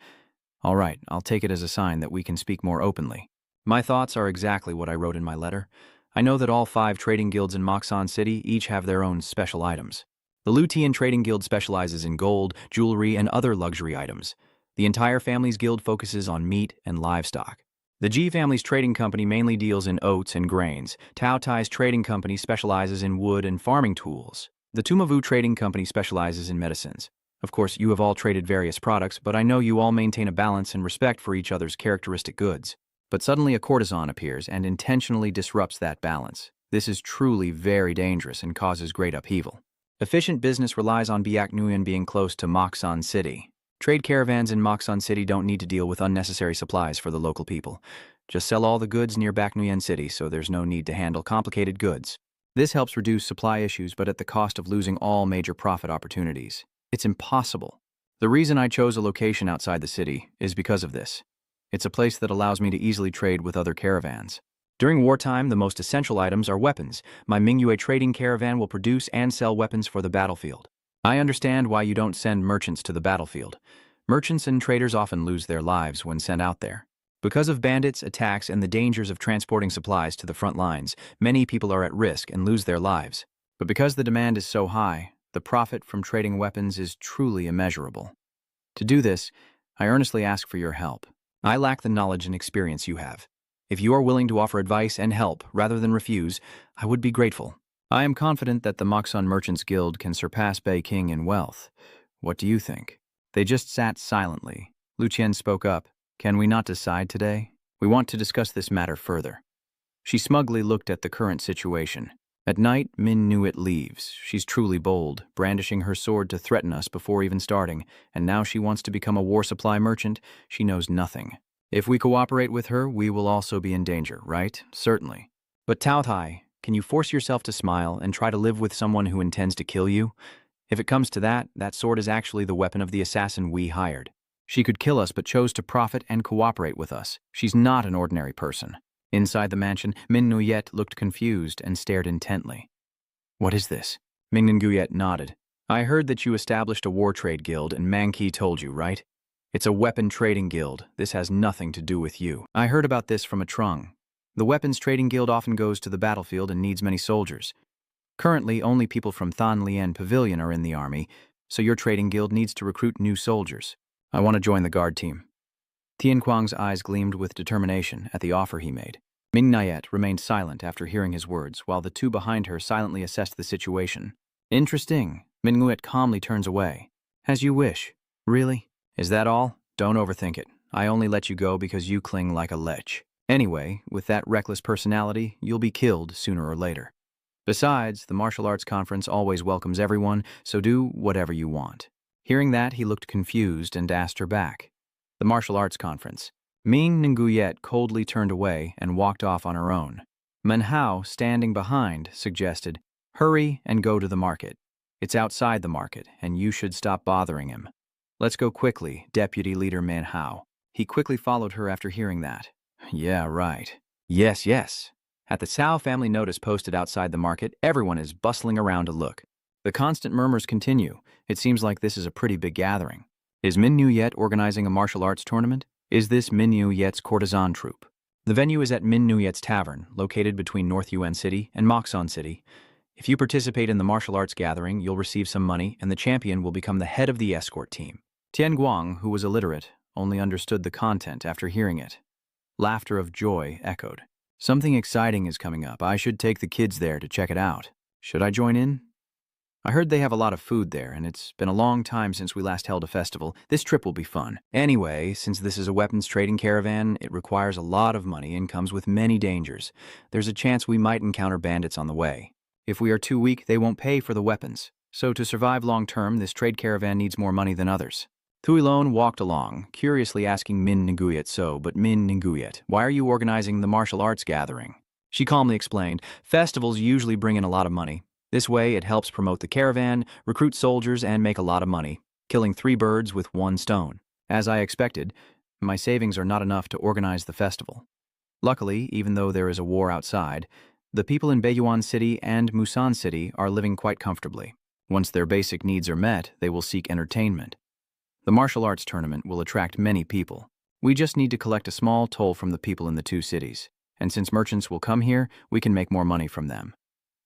All right, I'll take it as a sign that we can speak more openly. My thoughts are exactly what I wrote in my letter. I know that all 5 trading guilds in Moxon City each have their own special items. The Lutian Trading Guild specializes in gold, jewelry, and other luxury items. The entire family's guild focuses on meat and livestock. The G family's trading company mainly deals in oats and grains. Tao Tai's trading company specializes in wood and farming tools. The Tumavu trading company specializes in medicines. Of course, you have all traded various products, but I know you all maintain a balance and respect for each other's characteristic goods. But suddenly a courtesan appears and intentionally disrupts that balance. This is truly very dangerous and causes great upheaval. Efficient business relies on Biak Nguyen being close to Moxon City. Trade caravans in Moxon City don't need to deal with unnecessary supplies for the local people. Just sell all the goods near Bac Nguyen City so there's no need to handle complicated goods. This helps reduce supply issues, but at the cost of losing all major profit opportunities. It's impossible. The reason I chose a location outside the city is because of this. It's a place that allows me to easily trade with other caravans. During wartime, the most essential items are weapons. My Mingyue trading caravan will produce and sell weapons for the battlefield. I understand why you don't send merchants to the battlefield. Merchants and traders often lose their lives when sent out there. Because of bandits, attacks, and the dangers of transporting supplies to the front lines, many people are at risk and lose their lives. But because the demand is so high, the profit from trading weapons is truly immeasurable. To do this, I earnestly ask for your help. I lack the knowledge and experience you have. If you are willing to offer advice and help rather than refuse, I would be grateful. I am confident that the Moxon Merchants Guild can surpass Bei King in wealth. What do you think? They just sat silently. Lu Qian spoke up. Can we not decide today? We want to discuss this matter further. She smugly looked at the current situation. At night, Min Nuit leaves. She's truly bold, brandishing her sword to threaten us before even starting, and now she wants to become a war supply merchant. She knows nothing. If we cooperate with her, we will also be in danger, right? Certainly. But Tao Tai, can you force yourself to smile and try to live with someone who intends to kill you? If it comes to that, that sword is actually the weapon of the assassin we hired. She could kill us but chose to profit and cooperate with us. She's not an ordinary person. Inside the mansion, Min Nguyet looked confused and stared intently. What is this? Min Nguyet nodded. I heard that you established a war trade guild and Mankey told you, right? It's a weapon trading guild. This has nothing to do with you. I heard about this from a Trung. The weapons trading guild often goes to the battlefield and needs many soldiers. Currently, only people from Than Lien Pavilion are in the army, so your trading guild needs to recruit new soldiers. I want to join the guard team. Tian Kuang's eyes gleamed with determination at the offer he made. Ming Nayet remained silent after hearing his words, while the two behind her silently assessed the situation. Interesting. Min Nguet calmly turns away. As you wish. Really? Is that all? Don't overthink it. I only let you go because you cling like a lech. Anyway, with that reckless personality, you'll be killed sooner or later. Besides, the martial arts conference always welcomes everyone, so do whatever you want. Hearing that, he looked confused and asked her back. The martial arts conference. Ming Nguyet coldly turned away and walked off on her own. Manhwa, standing behind, suggested, "Hurry and go to the market. It's outside the market, and you should stop bothering him." "Let's go quickly, Deputy Leader Manhwa." He quickly followed her after hearing that. "Yeah, right. Yes, yes." At the Cao family notice posted outside the market, everyone is bustling around to look. The constant murmurs continue. It seems like this is a pretty big gathering. Is Min Nguyet organizing a martial arts tournament? Is this Min Nguyet's courtesan troupe? The venue is at Min Nguyet's Tavern, located between North Yuan City and Moxon City. If you participate in the martial arts gathering, you'll receive some money, and the champion will become the head of the escort team. Tian Guang, who was illiterate, only understood the content after hearing it. Laughter of joy echoed. "Something exciting is coming up. I should take the kids there to check it out. Should I join in? I heard they have a lot of food there, and it's been a long time since we last held a festival. This trip will be fun. Anyway, since this is a weapons trading caravan, it requires a lot of money and comes with many dangers. There's a chance we might encounter bandits on the way. If we are too weak, they won't pay for the weapons. So to survive long term, this trade caravan needs more money than others." Thuilon walked along, curiously asking Min Nguyet but Min Nguyet, "Why are you organizing the martial arts gathering?" She calmly explained, "Festivals usually bring in a lot of money. This way, it helps promote the caravan, recruit soldiers, and make a lot of money, killing 3 birds with 1 stone. As I expected, my savings are not enough to organize the festival. Luckily, even though there is a war outside, the people in Beiyuan City and Musan City are living quite comfortably. Once their basic needs are met, they will seek entertainment. The martial arts tournament will attract many people. We just need to collect a small toll from the people in the 2 cities, and since merchants will come here, we can make more money from them.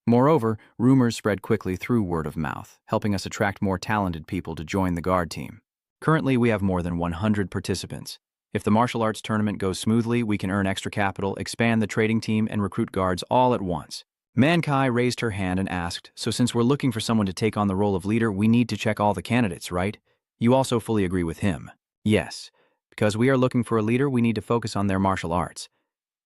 Moreover, rumors spread quickly through word of mouth, helping us attract more talented people to join the guard team. Currently, we have more than 100 participants. If the martial arts tournament goes smoothly, we can earn extra capital, expand the trading team, and recruit guards all at once." Mankai raised her hand and asked, "So since we're looking for someone to take on the role of leader, we need to check all the candidates, right? You also fully agree with him?" "Yes. Because we are looking for a leader, we need to focus on their martial arts.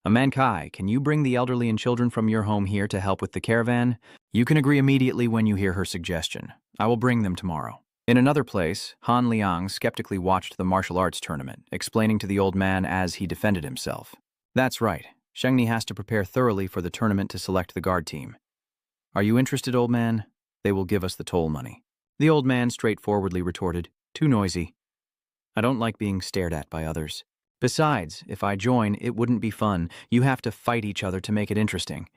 Mankai, can you bring the elderly and children from your home here to help with the caravan?" "You can agree immediately when you hear her suggestion. I will bring them tomorrow." In another place, Han Liang skeptically watched the martial arts tournament, explaining to the old man as he defended himself. "That's right. Shengni has to prepare thoroughly for the tournament to select the guard team. Are you interested, old man? They will give us the toll money." The old man straightforwardly retorted, "Too noisy. I don't like being stared at by others. Besides, if I join, it wouldn't be fun. You have to fight each other to make it interesting.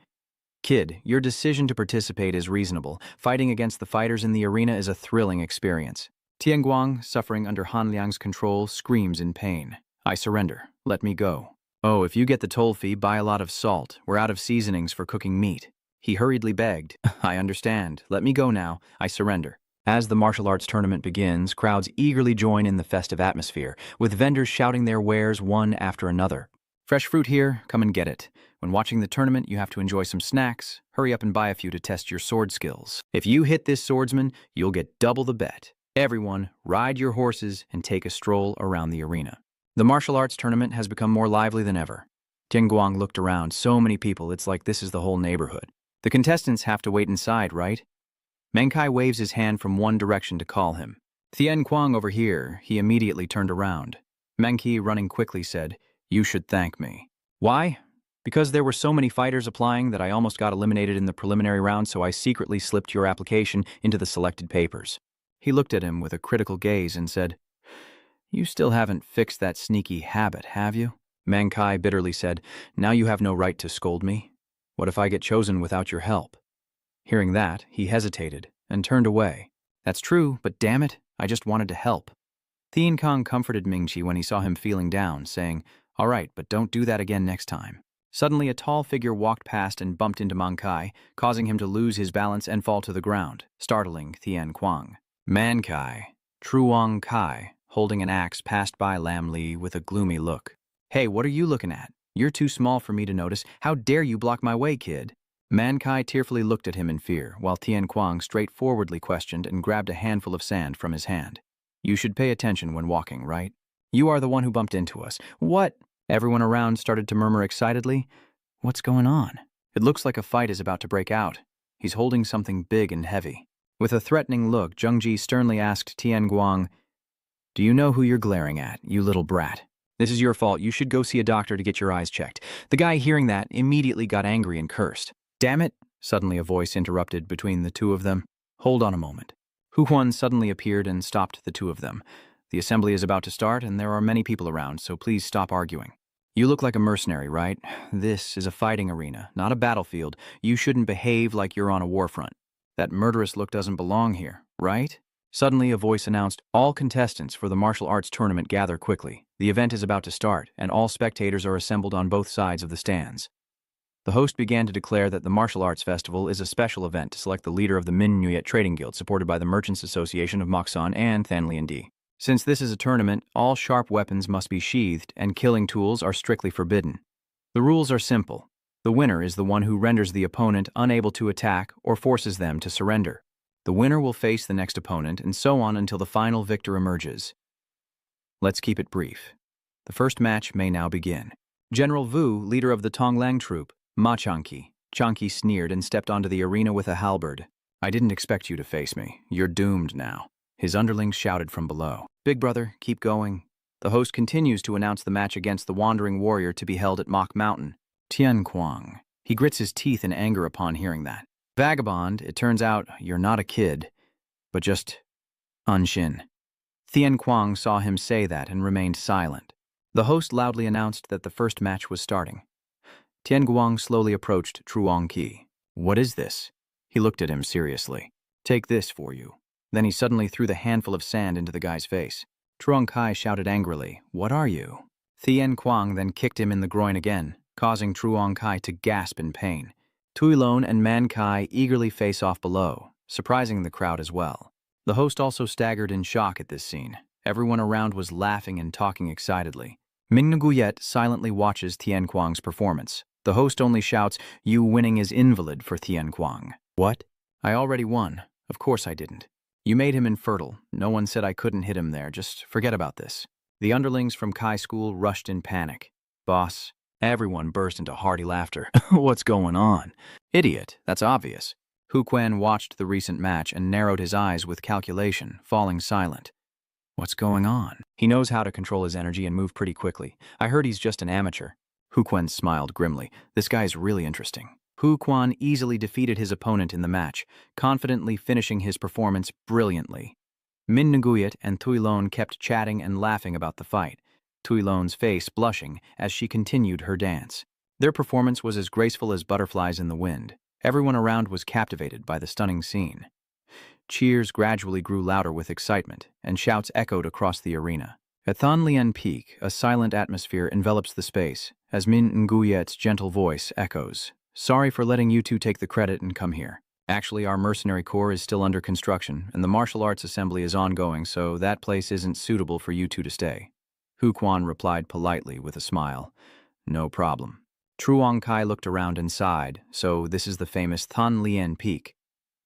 Kid, your decision to participate is reasonable. Fighting against the fighters in the arena is a thrilling experience." Tianguang, suffering under Han Liang's control, screams in pain. "I surrender. Let me go." "Oh, if you get the toll fee, buy a lot of salt. We're out of seasonings for cooking meat." He hurriedly begged, "I understand. Let me go now. I surrender." As the martial arts tournament begins, crowds eagerly join in the festive atmosphere, with vendors shouting their wares one after another. "Fresh fruit here, come and get it. When watching the tournament, you have to enjoy some snacks. Hurry up and buy a few to test your sword skills. If you hit this swordsman, you'll get double the bet. Everyone, ride your horses and take a stroll around the arena." The martial arts tournament has become more lively than ever. Tianguang looked around. So many people, it's like this is the whole neighborhood. "The contestants have to wait inside, right?" Mankai waves his hand from one direction to call him. "Tian Kuang over here." He immediately turned around. Manki, running quickly, said, "You should thank me." "Why?" "Because there were so many fighters applying that I almost got eliminated in the preliminary round, so I secretly slipped your application into the selected papers." He looked at him with a critical gaze and said, "You still haven't fixed that sneaky habit, have you?" Mankai bitterly said, "Now you have no right to scold me. What if I get chosen without your help?" Hearing that, he hesitated and turned away. "That's true, but damn it, I just wanted to help." Thien Kong comforted Mingqi when he saw him feeling down, saying, "All right, but don't do that again next time." Suddenly, a tall figure walked past and bumped into Mankai, causing him to lose his balance and fall to the ground, startling Thien Kuang. Mankai, Truong Kai, holding an axe, passed by Lam Li with a gloomy look. "Hey, what are you looking at? You're too small for me to notice. How dare you block my way, kid?" Mankai tearfully looked at him in fear, while Tian Kuang straightforwardly questioned and grabbed a handful of sand from his hand. "You should pay attention when walking, right? You are the one who bumped into us." "What?" Everyone around started to murmur excitedly. "What's going on? It looks like a fight is about to break out." He's holding something big and heavy. With a threatening look, Zhengji sternly asked Tian Guang, "Do you know who you're glaring at, you little brat? This is your fault. You should go see a doctor to get your eyes checked." The guy, hearing that, immediately got angry and cursed. "Damn it!" Suddenly a voice interrupted between the two of them. "Hold on a moment." Hu Huan suddenly appeared and stopped the two of them. "The assembly is about to start, and there are many people around, so please stop arguing. You look like a mercenary, right? This is a fighting arena, not a battlefield. You shouldn't behave like you're on a war front. That murderous look doesn't belong here, right?" Suddenly, a voice announced, "All contestants for the martial arts tournament gather quickly. The event is about to start, and all spectators are assembled on both sides of the stands." The host began to declare that the Martial Arts Festival is a special event to select the leader of the Min Nuyet Trading Guild, supported by the Merchants Association of Moksan and Thanliandi. Since this is a tournament, all sharp weapons must be sheathed, and killing tools are strictly forbidden. The rules are simple. The winner is the one who renders the opponent unable to attack or forces them to surrender. The winner will face the next opponent, and so on until the final victor emerges. Let's keep it brief. The first match may now begin. General Vu, leader of the Tonglang troop, Ma Chanqi. Chanqi sneered and stepped onto the arena with a halberd. "I didn't expect you to face me. You're doomed now." His underlings shouted from below. "Big brother, keep going." The host continues to announce the match against the wandering warrior to be held at Mok Mountain. Tian Kuang. He grits his teeth in anger upon hearing that. "Vagabond, it turns out you're not a kid, but just Unshin." Tian Kuang saw him say that and remained silent. The host loudly announced that the first match was starting. Tian Guang slowly approached Truong Qi. "What is this?" He looked at him seriously. "Take this for you." Then he suddenly threw the handful of sand into the guy's face. Truong Kai shouted angrily, "What are you?" Tian Kuang then kicked him in the groin again, causing Truong Kai to gasp in pain. Tuilon and Man Kai eagerly face off below, surprising the crowd as well. The host also staggered in shock at this scene. Everyone around was laughing and talking excitedly. Min Nguyet silently watches Tian Kuang's performance. The host only shouts, "You winning is invalid for Tian Kuang." "What? I already won. Of course I didn't. You made him infertile. No one said I couldn't hit him there. Just forget about this." The underlings from Kai School rushed in panic. "Boss." Everyone burst into hearty laughter. "What's going on?" "Idiot, that's obvious." Hu Quan watched the recent match and narrowed his eyes with calculation, falling silent. "What's going on?" "He knows how to control his energy and move pretty quickly. I heard he's just an amateur." Hu Quan smiled grimly. "This guy's really interesting." Hu Quan easily defeated his opponent in the match, confidently finishing his performance brilliantly. Min Nguyet and Tuilon kept chatting and laughing about the fight, Tuilon's face blushing as she continued her dance. Their performance was as graceful as butterflies in the wind. Everyone around was captivated by the stunning scene. Cheers gradually grew louder with excitement, and shouts echoed across the arena. At Thanlian Peak, a silent atmosphere envelops the space, as Min Nguyet's gentle voice echoes. "Sorry for letting you two take the credit and come here. Actually, our mercenary corps is still under construction, and the martial arts assembly is ongoing, so that place isn't suitable for you two to stay." Hu Quan replied politely with a smile. "No problem." Truong Kai looked around and sighed. "So this is the famous Thanlian Peak."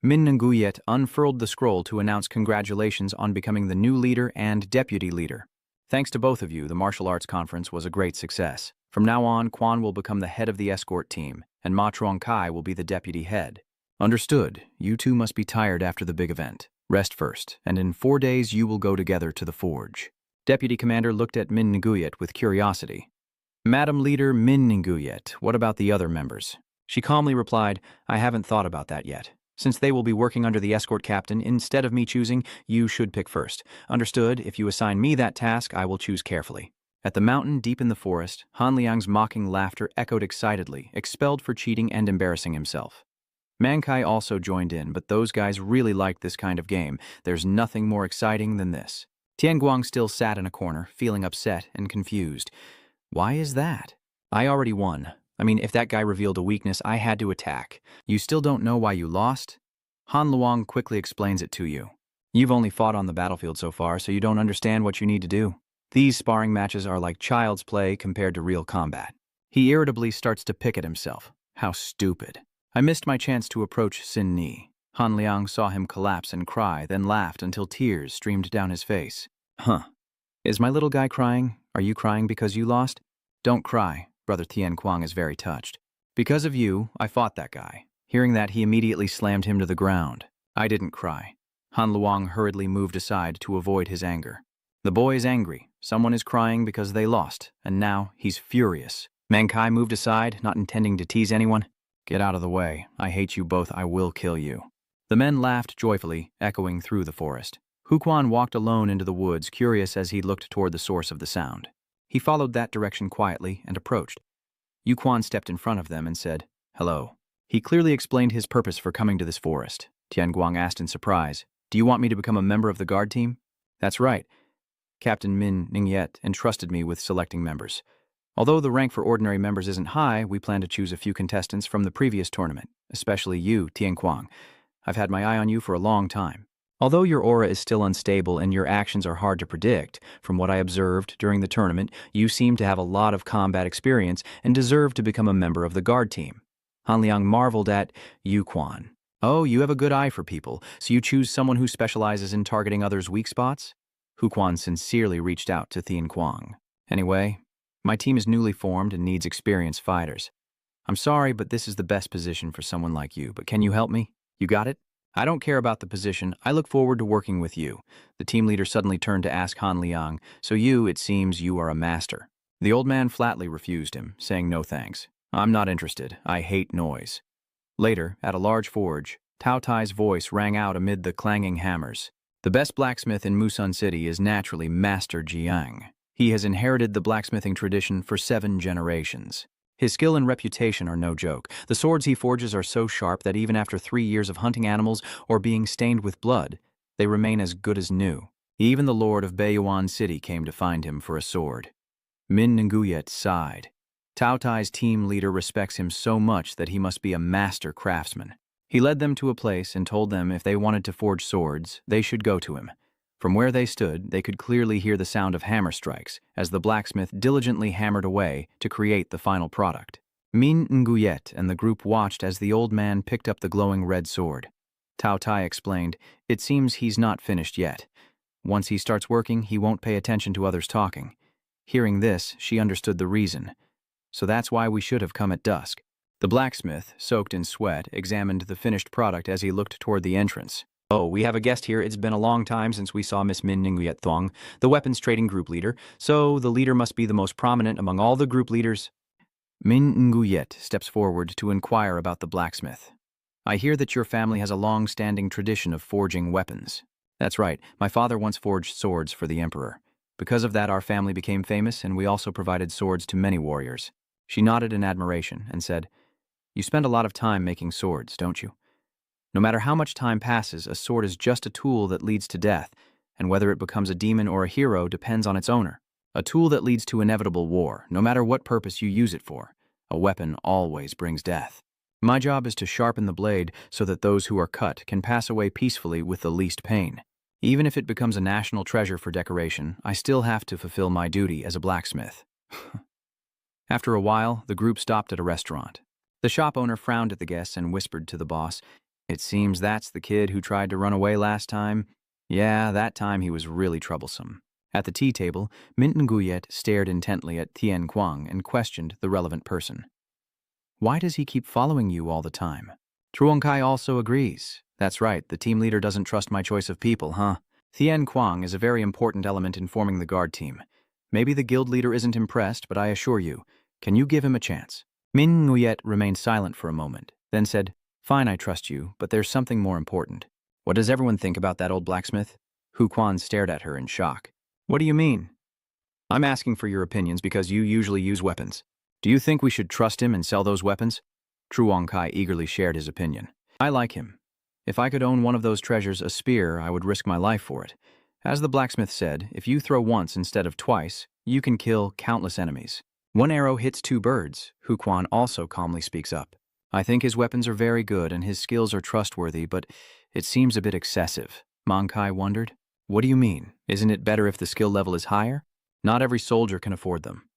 Min Nguyet unfurled the scroll to announce congratulations on becoming the new leader and deputy leader. "Thanks to both of you, the martial arts conference was a great success. From now on, Quan will become the head of the escort team, and Ma Truong Kai will be the deputy head." "Understood. You two must be tired after the big event. Rest first, and in 4 days you will go together to the forge." Deputy Commander looked at Min Nguyet with curiosity. "Madam Leader Min Nguyet, what about the other members?" She calmly replied, "I haven't thought about that yet. Since they will be working under the escort captain, instead of me choosing, you should pick first. Understood, if you assign me that task, I will choose carefully." At the mountain deep in the forest, Han Liang's mocking laughter echoed excitedly, expelled for cheating and embarrassing himself. Mankai also joined in, but those guys really liked this kind of game. There's nothing more exciting than this. Tian Guang still sat in a corner, feeling upset and confused. "Why is that?" "I already won. I mean, if that guy revealed a weakness, I had to attack." "You still don't know why you lost?" Han Luang quickly explains it to you. "You've only fought on the battlefield so far, so you don't understand what you need to do. These sparring matches are like child's play compared to real combat." He irritably starts to pick at himself. How stupid. I missed my chance to approach Sin Ni. Han Liang saw him collapse and cry, then laughed until tears streamed down his face. "Huh. Is my little guy crying? Are you crying because you lost?" "Don't cry. Brother Tian Kuang is very touched. Because of you, I fought that guy. Hearing that, he immediately slammed him to the ground. I didn't cry. Han Luang hurriedly moved aside to avoid his anger. The boy is angry. Someone is crying because they lost, and now he's furious. Mankai moved aside, not intending to tease anyone. Get out of the way. I hate you both. I will kill you. The men laughed joyfully, echoing through the forest. Huquan walked alone into the woods, curious as he looked toward the source of the sound. He followed that direction quietly and approached. Huquan stepped in front of them and said, "Hello." He clearly explained his purpose for coming to this forest. Tianguang asked in surprise, "Do you want me to become a member of the guard team?" "That's right. Captain Min Ningyet entrusted me with selecting members. Although the rank for ordinary members isn't high, we plan to choose a few contestants from the previous tournament, especially you, Tianguang. I've had my eye on you for a long time. Although your aura is still unstable and your actions are hard to predict, from what I observed during the tournament, you seem to have a lot of combat experience and deserve to become a member of the guard team." Han Liang marveled at Yuquan. "Oh, you have a good eye for people, so you choose someone who specializes in targeting others' weak spots?" Huquan sincerely reached out to Thien Quang. "Anyway, my team is newly formed and needs experienced fighters. I'm sorry, but this is the best position for someone like you, but can you help me? You got it? I don't care about the position. I look forward to working with you." The team leader suddenly turned to ask Han Liang, "So it seems you are a master." The old man flatly refused him, saying no thanks. "I'm not interested. I hate noise." Later, at a large forge, Tao Tai's voice rang out amid the clanging hammers. The best blacksmith in Musan City is naturally Master Jiang. He has inherited the blacksmithing tradition for 7 generations. His skill and reputation are no joke. The swords he forges are so sharp that even after 3 years of hunting animals or being stained with blood, they remain as good as new. Even the lord of Baiyuan City came to find him for a sword. Min Nguyet sighed. Tao Tai's team leader respects him so much that he must be a master craftsman. He led them to a place and told them if they wanted to forge swords, they should go to him. From where they stood, they could clearly hear the sound of hammer strikes as the blacksmith diligently hammered away to create the final product. Min Nguyet and the group watched as the old man picked up the glowing red sword. Tao Tai explained, "It seems he's not finished yet. Once he starts working, he won't pay attention to others talking." Hearing this, she understood the reason. "So that's why we should have come at dusk." The blacksmith, soaked in sweat, examined the finished product as he looked toward the entrance. "Oh, we have a guest here. It's been a long time since we saw Miss Min Ningyet Thuong, the weapons trading group leader, so the leader must be the most prominent among all the group leaders." Min Nguyet steps forward to inquire about the blacksmith. "I hear that your family has a long-standing tradition of forging weapons." "That's right. My father once forged swords for the emperor. Because of that, our family became famous, and we also provided swords to many warriors." She nodded in admiration and said, "You spend a lot of time making swords, don't you? No matter how much time passes, a sword is just a tool that leads to death, and whether it becomes a demon or a hero depends on its owner. A tool that leads to inevitable war, no matter what purpose you use it for. A weapon always brings death. My job is to sharpen the blade so that those who are cut can pass away peacefully with the least pain. Even if it becomes a national treasure for decoration, I still have to fulfill my duty as a blacksmith." After a while, the group stopped at a restaurant. The shop owner frowned at the guests and whispered to the boss, "It seems that's the kid who tried to run away last time. Yeah, that time he was really troublesome." At the tea table, Min Nguyet stared intently at Thien Quang and questioned the relevant person. "Why does he keep following you all the time?" Truong Kai also agrees. "That's right, the team leader doesn't trust my choice of people, huh?" Thien Quang is a very important element in forming the guard team. Maybe the guild leader isn't impressed, but I assure you, can you give him a chance? Min Nguyet remained silent for a moment, then said, "Fine, I trust you, but there's something more important." "What does everyone think about that old blacksmith?" Hu Quan stared at her in shock. "What do you mean?" "I'm asking for your opinions because you usually use weapons. Do you think we should trust him and sell those weapons?" Truong Kai eagerly shared his opinion. "I like him. If I could own one of those treasures, a spear, I would risk my life for it. As the blacksmith said, if you throw once instead of twice, you can kill countless enemies. One arrow hits 2 birds, Hu Quan also calmly speaks up. "I think his weapons are very good and his skills are trustworthy, but it seems a bit excessive." Mang Kai wondered. "What do you mean? Isn't it better if the skill level is higher?" "Not every soldier can afford them.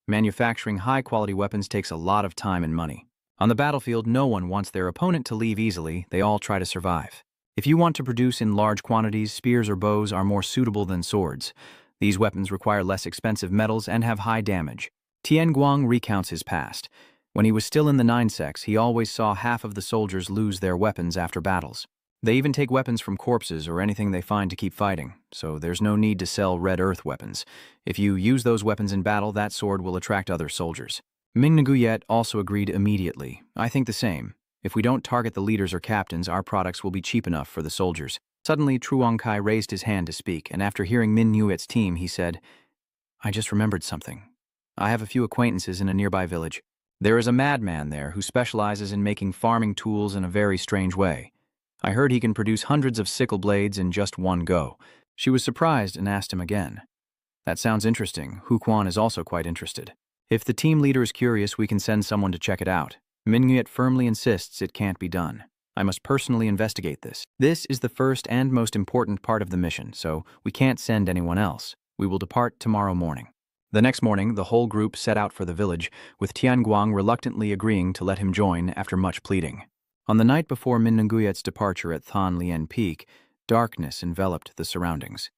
Manufacturing high-quality weapons takes a lot of time and money. On the battlefield, no one wants their opponent to leave easily, they all try to survive. If you want to produce in large quantities, spears or bows are more suitable than swords. These weapons require less expensive metals and have high damage." Tian Guang recounts his past. When he was still in the Nine Sects, he always saw half of the soldiers lose their weapons after battles. They even take weapons from corpses or anything they find to keep fighting, so there's no need to sell red earth weapons. If you use those weapons in battle, that sword will attract other soldiers. Min Nguyet also agreed immediately. I think the same. If we don't target the leaders or captains, our products will be cheap enough for the soldiers. Suddenly, Truong Kai raised his hand to speak, and after hearing Min Nguyet's team, he said, I just remembered something. I have a few acquaintances in a nearby village. There is a madman there who specializes in making farming tools in a very strange way. I heard he can produce hundreds of sickle blades in just one go. She was surprised and asked him again. That sounds interesting. Hu Quan is also quite interested. If the team leader is curious, we can send someone to check it out. Min Nguyet firmly insists it can't be done. I must personally investigate this. This is the first and most important part of the mission, so we can't send anyone else. We will depart tomorrow morning. The next morning, the whole group set out for the village, with Tian Guang reluctantly agreeing to let him join after much pleading. On the night before Min Nguyet's departure at Than Lien Peak, darkness enveloped the surroundings.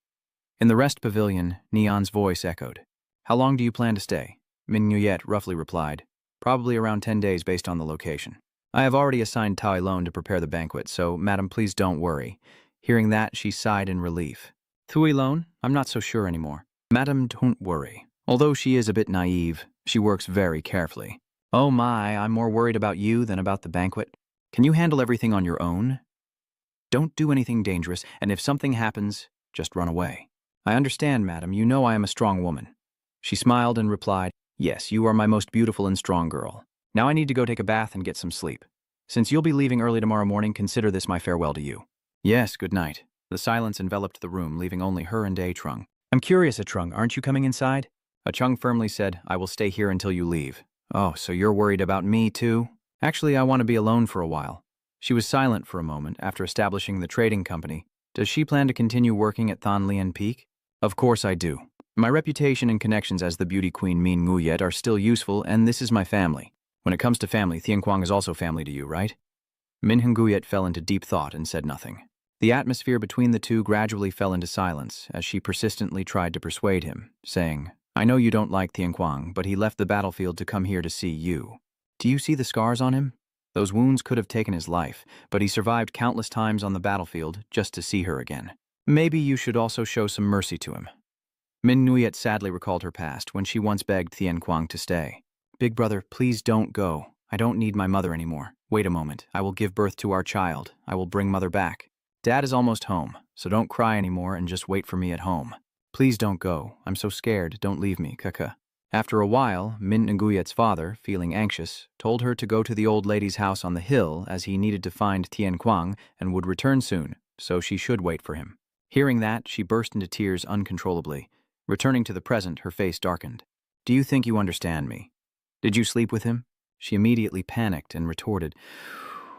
In the rest pavilion, Neon's voice echoed. How long do you plan to stay? Min Nguyet roughly replied, probably around 10 days based on the location. I have already assigned Tai Lone to prepare the banquet, so, madam, please don't worry. Hearing that, she sighed in relief. Thui Lone? I'm not so sure anymore. Madam, don't worry. Although she is a bit naive, she works very carefully. Oh my, I'm more worried about you than about the banquet. Can you handle everything on your own? Don't do anything dangerous, and if something happens, just run away. I understand, madam. You know I am a strong woman. She smiled and replied, Yes, you are my most beautiful and strong girl. Now I need to go take a bath and get some sleep. Since you'll be leaving early tomorrow morning, consider this my farewell to you. Yes, good night. The silence enveloped the room, leaving only her and A Trung. I'm curious, A Trung, aren't you coming inside? A Chung firmly said, I will stay here until you leave. Oh, so you're worried about me too? Actually, I want to be alone for a while. She was silent for a moment after establishing the trading company. Does she plan to continue working at Than Lien Peak? Of course I do. My reputation and connections as the beauty queen Min Nguyet are still useful, and this is my family. When it comes to family, Thien Quang is also family to you, right? Min Nguyet fell into deep thought and said nothing. The atmosphere between the two gradually fell into silence as she persistently tried to persuade him, saying, I know you don't like Thien Quang, but he left the battlefield to come here to see you. Do you see the scars on him? Those wounds could have taken his life, but he survived countless times on the battlefield just to see her again. Maybe you should also show some mercy to him. Min Nguyet sadly recalled her past when she once begged Thien Quang to stay. Big brother, please don't go. I don't need my mother anymore. Wait a moment. I will give birth to our child. I will bring mother back. Dad is almost home, so don't cry anymore and just wait for me at home. Please don't go. I'm so scared. Don't leave me, Kaka. After a while, Min Nguyet's father, feeling anxious, told her to go to the old lady's house on the hill as he needed to find Thien Quang and would return soon, so she should wait for him. Hearing that, she burst into tears uncontrollably. Returning to the present, her face darkened. Do you think you understand me? Did you sleep with him? She immediately panicked and retorted,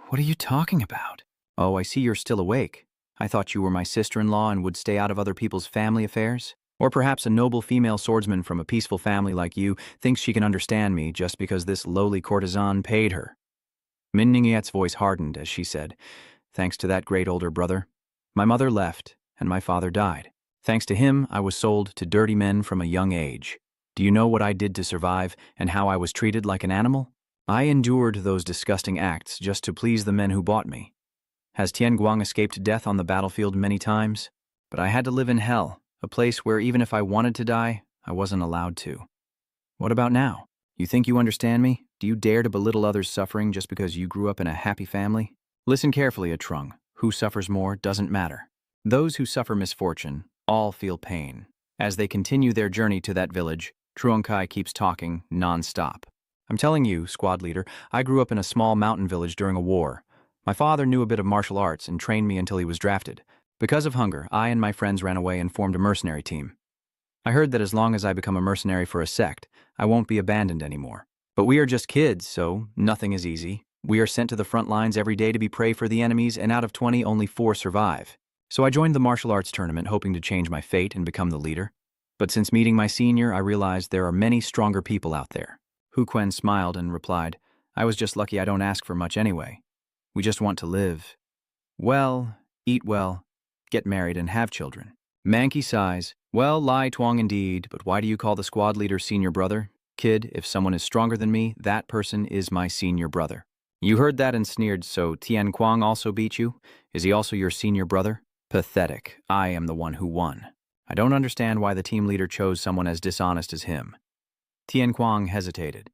What are you talking about? Oh, I see you're still awake. I thought you were my sister-in-law and would stay out of other people's family affairs. Or perhaps a noble female swordsman from a peaceful family like you thinks she can understand me just because this lowly courtesan paid her. Min Nguyet's voice hardened as she said, Thanks to that great older brother. My mother left, and my father died. Thanks to him, I was sold to dirty men from a young age. Do you know what I did to survive and how I was treated like an animal? I endured those disgusting acts just to please the men who bought me. Has Tian Guang escaped death on the battlefield many times? But I had to live in hell, a place where even if I wanted to die, I wasn't allowed to. What about now? You think you understand me? Do you dare to belittle others' suffering just because you grew up in a happy family? Listen carefully, A Trung. Who suffers more doesn't matter. Those who suffer misfortune all feel pain. As they continue their journey to that village, Truong Kai keeps talking non-stop. I'm telling you, squad leader, I grew up in a small mountain village during a war. My father knew a bit of martial arts and trained me until he was drafted. Because of hunger, I and my friends ran away and formed a mercenary team. I heard that as long as I become a mercenary for a sect, I won't be abandoned anymore. But we are just kids, so nothing is easy. We are sent to the front lines every day to be prey for the enemies, and out of 20, only 4 survive. So I joined the martial arts tournament hoping to change my fate and become the leader. But since meeting my senior, I realized there are many stronger people out there. Hu Quen smiled and replied, I was just lucky I don't ask for much anyway. We just want to live well, eat well, get married, and have children. Mankey sighs, Well, Lai Tuong indeed, but why do you call the squad leader senior brother? Kid, if someone is stronger than me, that person is my senior brother. You heard that and sneered, so Tian Kuang also beat you? Is he also your senior brother? Pathetic. I am the one who won. I don't understand why the team leader chose someone as dishonest as him. Tian Kuang hesitated.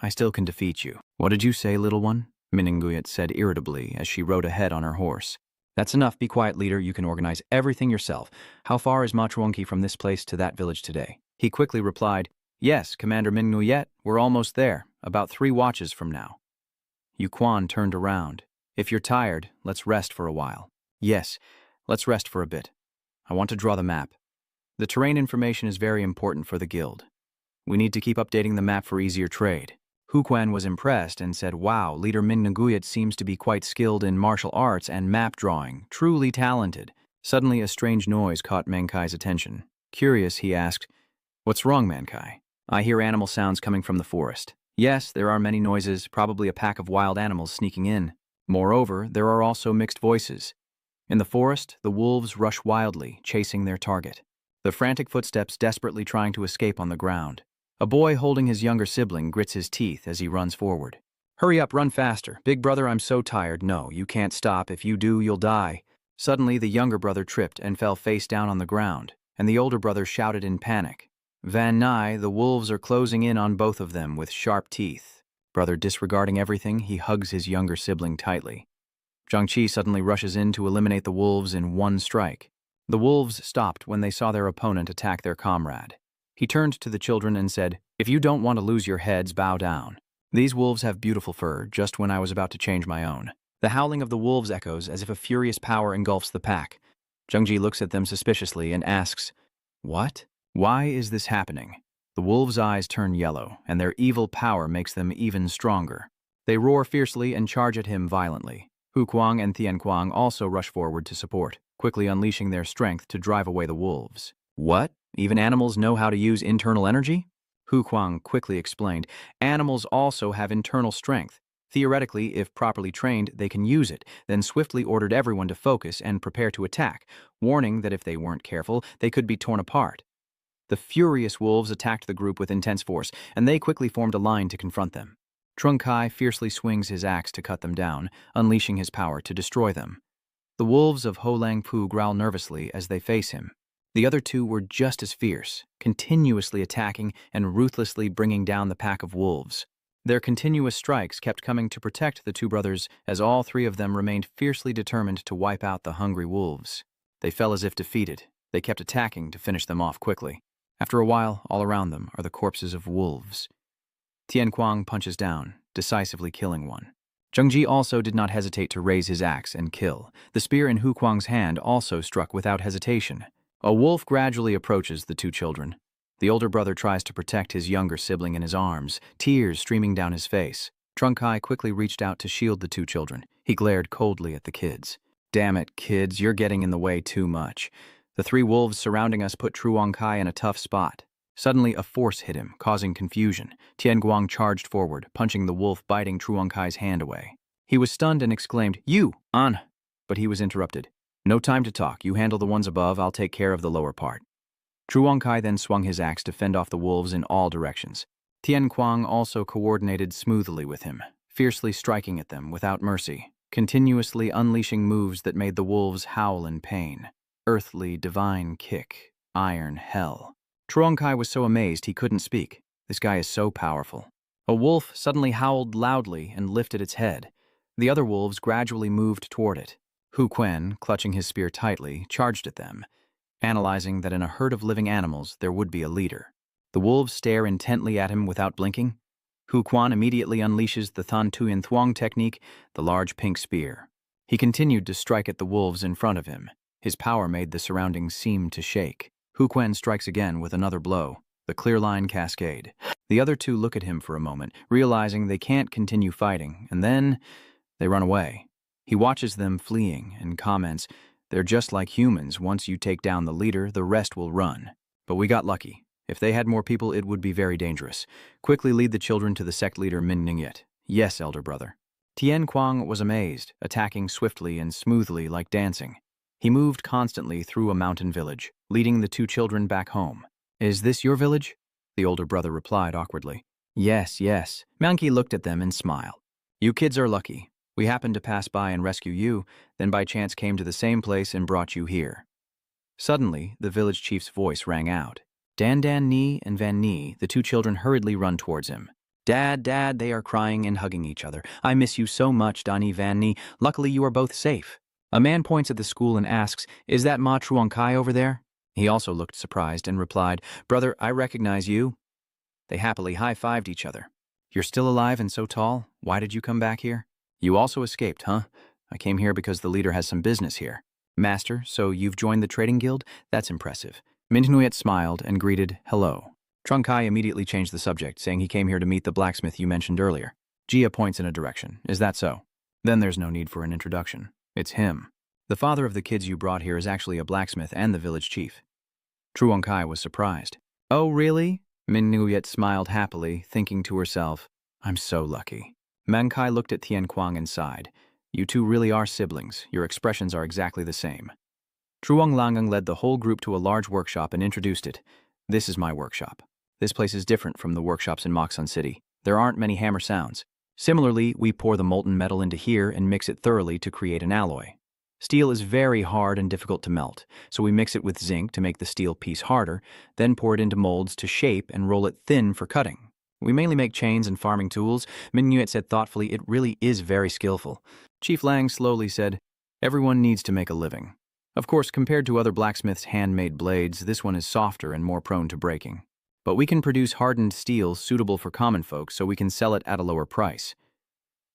I still can defeat you. What did you say, little one? Mininguyet said irritably as she rode ahead on her horse. That's enough. Be quiet, leader. You can organize everything yourself. How far is Machuangki from this place to that village today? He quickly replied, Yes, Commander Mininguyet, we're almost there, about 3 watches from now. Yu Quan turned around. If you're tired, let's rest for a while. Yes, let's rest for a bit. I want to draw the map. The terrain information is very important for the guild. We need to keep updating the map for easier trade. Hu Quan was impressed and said, Wow, Leader Min Nguyet seems to be quite skilled in martial arts and map drawing, truly talented. Suddenly a strange noise caught Mankai's attention. Curious, he asked, What's wrong, Mankai? I hear animal sounds coming from the forest. Yes, there are many noises, probably a pack of wild animals sneaking in. Moreover, there are also mixed voices. In the forest, the wolves rush wildly, chasing their target. The frantic footsteps desperately trying to escape on the ground. A boy holding his younger sibling grits his teeth as he runs forward. Hurry up, run faster. Big brother, I'm so tired. No, you can't stop. If you do, you'll die. Suddenly, the younger brother tripped and fell face down on the ground, and the older brother shouted in panic. Van Nai, the wolves are closing in on both of them with sharp teeth. Brother disregarding everything, he hugs his younger sibling tightly. Zhang-Chi suddenly rushes in to eliminate the wolves in one strike. The wolves stopped when they saw their opponent attack their comrade. He turned to the children and said, If you don't want to lose your heads, bow down. These wolves have beautiful fur, just when I was about to change my own. The howling of the wolves echoes as if a furious power engulfs the pack. Zhang-Ji looks at them suspiciously and asks, What? Why is this happening? The wolves' eyes turn yellow, and their evil power makes them even stronger. They roar fiercely and charge at him violently. Hu Kuang and Tian Kuang also rush forward to support, quickly unleashing their strength to drive away the wolves. What? Even animals know how to use internal energy? Hu Kuang quickly explained, Animals also have internal strength. Theoretically, if properly trained, they can use it, then swiftly ordered everyone to focus and prepare to attack, warning that if they weren't careful, they could be torn apart. The furious wolves attacked the group with intense force, and they quickly formed a line to confront them. Trung Kai fiercely swings his axe to cut them down, unleashing his power to destroy them. The wolves of Ho Lang Pu growl nervously as they face him. The other two were just as fierce, continuously attacking and ruthlessly bringing down the pack of wolves. Their continuous strikes kept coming to protect the two brothers as all 3 of them remained fiercely determined to wipe out the hungry wolves. They fell as if defeated. They kept attacking to finish them off quickly. After a while, all around them are the corpses of wolves. Tian Kuang punches down, decisively killing one. Zheng-Ji also did not hesitate to raise his axe and kill. The spear in Hu Kuang's hand also struck without hesitation. A wolf gradually approaches the 2 children. The older brother tries to protect his younger sibling in his arms, tears streaming down his face. Trung Kai quickly reached out to shield the 2 children. He glared coldly at the kids. Damn it, kids, you're getting in the way too much. The 3 wolves surrounding us put Truong Kai in a tough spot. Suddenly, a force hit him, causing confusion. Tian Guang charged forward, punching the wolf biting Truong Kai's hand away. He was stunned and exclaimed, You, An! But he was interrupted. No time to talk. You handle the ones above, I'll take care of the lower part. Truong Kai then swung his axe to fend off the wolves in all directions. Tian Kuang also coordinated smoothly with him, fiercely striking at them without mercy, continuously unleashing moves that made the wolves howl in pain. Earthly, divine kick, iron hell. Truong Kai was so amazed he couldn't speak. This guy is so powerful. A wolf suddenly howled loudly and lifted its head. The other wolves gradually moved toward it. Hu Quen, clutching his spear tightly, charged at them, analyzing that in a herd of living animals there would be a leader. The wolves stare intently at him without blinking. Hu Quan immediately unleashes the Than Tuyen Thuong technique, the large pink spear. He continued to strike at the wolves in front of him. His power made the surroundings seem to shake. Hu Quen strikes again with another blow, the clear line cascade. The other 2 look at him for a moment, realizing they can't continue fighting, and then they run away. He watches them fleeing and comments, They're just like humans. Once you take down the leader, the rest will run. But we got lucky. If they had more people, it would be very dangerous. Quickly lead the children to the sect leader Min Ningyet. Yes, elder brother. Tian Kuang was amazed, attacking swiftly and smoothly like dancing. He moved constantly through a mountain village, leading the 2 children back home. Is this your village? the older brother replied awkwardly. Yes, yes. Monkey looked at them and smiled. You kids are lucky. We happened to pass by and rescue you, then by chance came to the same place and brought you here. Suddenly, the village chief's voice rang out. Dan Ni and Van Ni, the two children hurriedly run towards him. Dad, Dad, they are crying and hugging each other. I miss you so much, Dani Van Ni. Luckily you are both safe. A man points at the school and asks, Is that Ma Truong Kai over there? He also looked surprised and replied, Brother, I recognize you. They happily high-fived each other. You're still alive and so tall? Why did you come back here? You also escaped, huh? I came here because the leader has some business here. Master, so you've joined the trading guild? That's impressive. Minhnuyet smiled and greeted, Hello. Trung Kai immediately changed the subject, saying he came here to meet the blacksmith you mentioned earlier. Jia points in a direction. Is that so? Then there's no need for an introduction. It's him. The father of the kids you brought here is actually a blacksmith and the village chief. Truong Kai was surprised. Oh, really? Min Nguyet smiled happily, thinking to herself, I'm so lucky. Man Kai looked at Tian Kuang and sighed. You two really are siblings. Your expressions are exactly the same. Truong Langang led the whole group to a large workshop and introduced it. This is my workshop. This place is different from the workshops in Moksun City. There aren't many hammer sounds. Similarly, we pour the molten metal into here and mix it thoroughly to create an alloy. Steel is very hard and difficult to melt, so we mix it with zinc to make the steel piece harder, then pour it into molds to shape and roll it thin for cutting. We mainly make chains and farming tools. Min Nguyet said thoughtfully, it really is very skillful. Chief Lang slowly said, Everyone needs to make a living. Of course, compared to other blacksmiths' handmade blades, this one is softer and more prone to breaking. But we can produce hardened steel suitable for common folk so we can sell it at a lower price.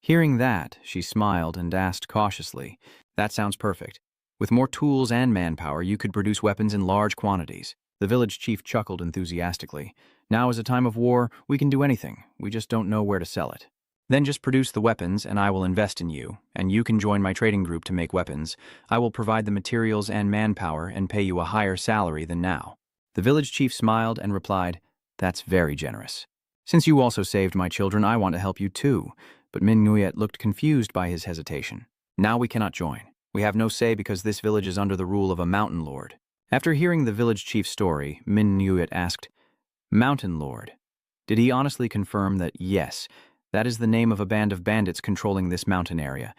Hearing that, she smiled and asked cautiously, That sounds perfect. With more tools and manpower, you could produce weapons in large quantities. The village chief chuckled enthusiastically. Now is a time of war, we can do anything. We just don't know where to sell it. Then just produce the weapons and I will invest in you, and you can join my trading group to make weapons. I will provide the materials and manpower and pay you a higher salary than now. The village chief smiled and replied, That's very generous. Since you also saved my children, I want to help you too. But Min Nguyet looked confused by his hesitation. Now we cannot join. We have no say because this village is under the rule of a mountain lord. After hearing the village chief's story, Min Nguyet asked, Mountain lord? Did he honestly confirm that, yes, that is the name of a band of bandits controlling this mountain area?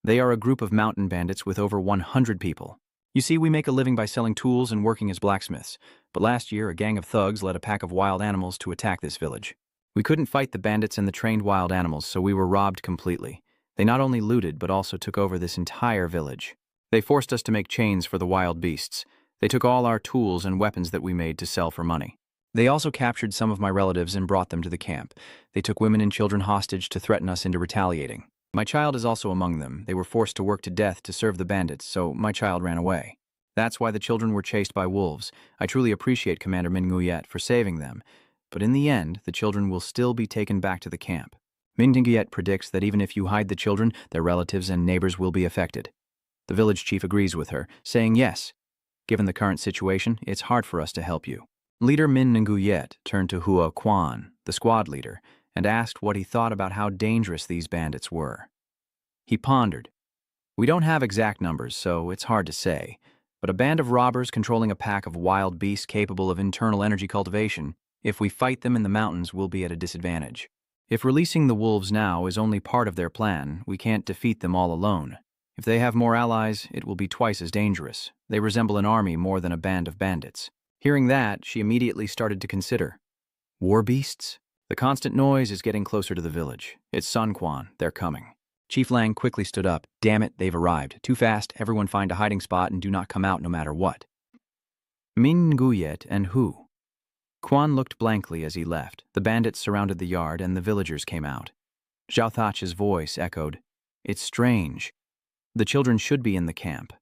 They are a group of mountain bandits with over 100 people. You see, we make a living by selling tools and working as blacksmiths. But last year, a gang of thugs led a pack of wild animals to attack this village. We couldn't fight the bandits and the trained wild animals, so we were robbed completely. They not only looted, but also took over this entire village. They forced us to make chains for the wild beasts. They took all our tools and weapons that we made to sell for money. They also captured some of my relatives and brought them to the camp. They took women and children hostage to threaten us into retaliating. My child is also among them. They were forced to work to death to serve the bandits, so my child ran away. That's why the children were chased by wolves. I truly appreciate Commander Min Nguyet for saving them. But in the end, the children will still be taken back to the camp. Min Nguyet predicts that even if you hide the children, their relatives and neighbors will be affected. The village chief agrees with her, saying yes. Given the current situation, it's hard for us to help you. Leader Min Nguyet turned to Hua Quan, the squad leader, and asked what he thought about how dangerous these bandits were. He pondered. We don't have exact numbers, so it's hard to say, but a band of robbers controlling a pack of wild beasts capable of internal energy cultivation, if we fight them in the mountains, we'll be at a disadvantage. If releasing the wolves now is only part of their plan, we can't defeat them all alone. If they have more allies, it will be twice as dangerous. They resemble an army more than a band of bandits. Hearing that, she immediately started to consider. War beasts? The constant noise is getting closer to the village. It's Sun Quan. They're coming. Chief Lang quickly stood up. Damn it, they've arrived. Too fast, everyone find a hiding spot and do not come out no matter what. Min Nguyet and who? Quan looked blankly as he left. The bandits surrounded the yard and the villagers came out. Zhao Thach's voice echoed, It's strange. The children should be in the camp.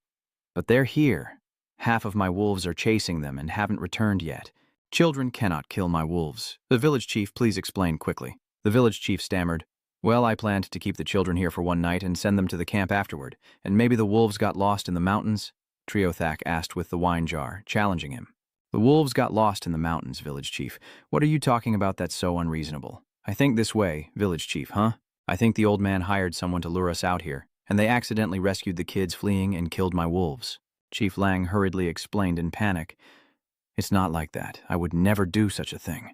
But they're here. Half of my wolves are chasing them and haven't returned yet. Children cannot kill my wolves. The village chief, please explain quickly. The village chief stammered, Well, I planned to keep the children here for one night and send them to the camp afterward. And maybe the wolves got lost in the mountains? Triothak asked with the wine jar, challenging him. The wolves got lost in the mountains, village chief. What are you talking about that's so unreasonable? I think this way, village chief, huh? I think the old man hired someone to lure us out here, and they accidentally rescued the kids fleeing and killed my wolves. Chief Lang hurriedly explained in panic. It's not like that. I would never do such a thing.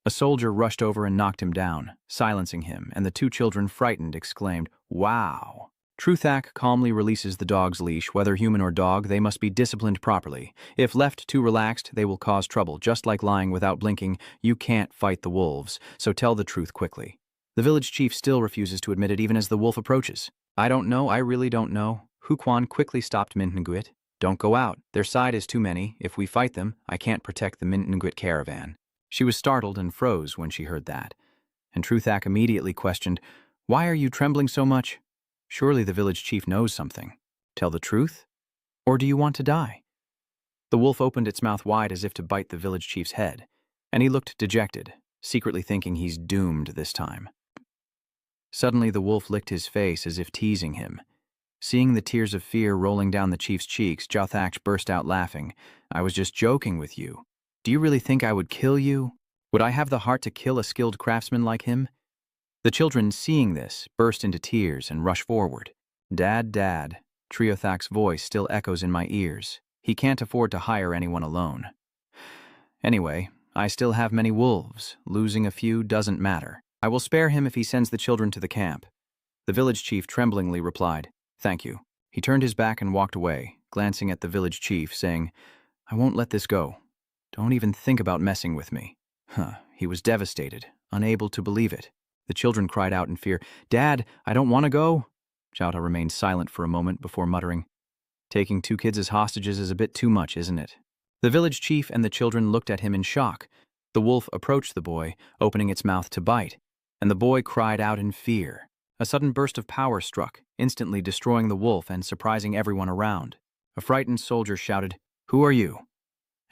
A soldier rushed over and knocked him down, silencing him, and the two children, frightened, exclaimed, "Wow!" Truthak calmly releases the dog's leash. Whether human or dog, they must be disciplined properly. If left too relaxed, they will cause trouble. Just like lying without blinking, you can't fight the wolves, so tell the truth quickly. The village chief still refuses to admit it even as the wolf approaches. "I don't know, I really don't know." Huquan quickly stopped Mintnguit. "Don't go out. Their side is too many. If we fight them, I can't protect the Mintnguit caravan." She was startled and froze when she heard that. And Truthak immediately questioned, "Why are you trembling so much? Surely the village chief knows something. Tell the truth? Or do you want to die?" The wolf opened its mouth wide as if to bite the village chief's head, and he looked dejected, secretly thinking he's doomed this time. Suddenly the wolf licked his face as if teasing him. Seeing the tears of fear rolling down the chief's cheeks, Jothach burst out laughing. "I was just joking with you. Do you really think I would kill you? Would I have the heart to kill a skilled craftsman like him?" The children, seeing this, burst into tears and rush forward. "Dad, Dad," Triothak's voice still echoes in my ears. He can't afford to hire anyone alone. Anyway, I still have many wolves. Losing a few doesn't matter. I will spare him if he sends the children to the camp. The village chief tremblingly replied, "Thank you." He turned his back and walked away, glancing at the village chief, saying, "I won't let this go. Don't even think about messing with me." He was devastated, unable to believe it. The children cried out in fear, "Dad, I don't want to go." Chowta remained silent for a moment before muttering, "Taking two kids as hostages is a bit too much, isn't it?" The village chief and the children looked at him in shock. The wolf approached the boy, opening its mouth to bite, and the boy cried out in fear. A sudden burst of power struck, instantly destroying the wolf and surprising everyone around. A frightened soldier shouted, "Who are you?"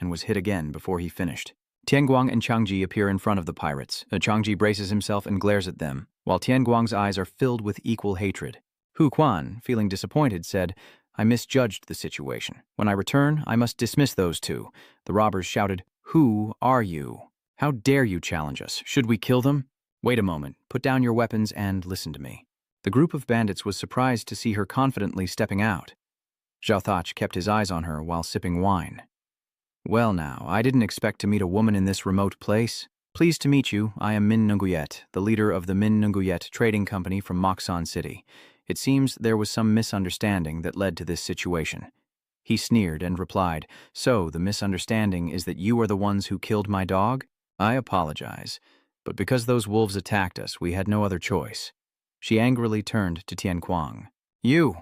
and was hit again before he finished. Tianguang and Changji appear in front of the pirates. Changji braces himself and glares at them, while Tianguang's eyes are filled with equal hatred. Hu Quan, feeling disappointed, said, "I misjudged the situation. When I return, I must dismiss those two." The robbers shouted, "Who are you? How dare you challenge us? Should we kill them?" "Wait a moment. Put down your weapons and listen to me." The group of bandits was surprised to see her confidently stepping out. Zhao Thach kept his eyes on her while sipping wine. "Well now, I didn't expect to meet a woman in this remote place. Pleased to meet you. I am Min Nunguyet, the leader of the Min Nunguyet Trading Company from Moksan City. It seems there was some misunderstanding that led to this situation." He sneered and replied, "So, the misunderstanding is that you are the ones who killed my dog? I apologize, but because those wolves attacked us, we had no other choice." She angrily turned to Tian Kuang. "You!"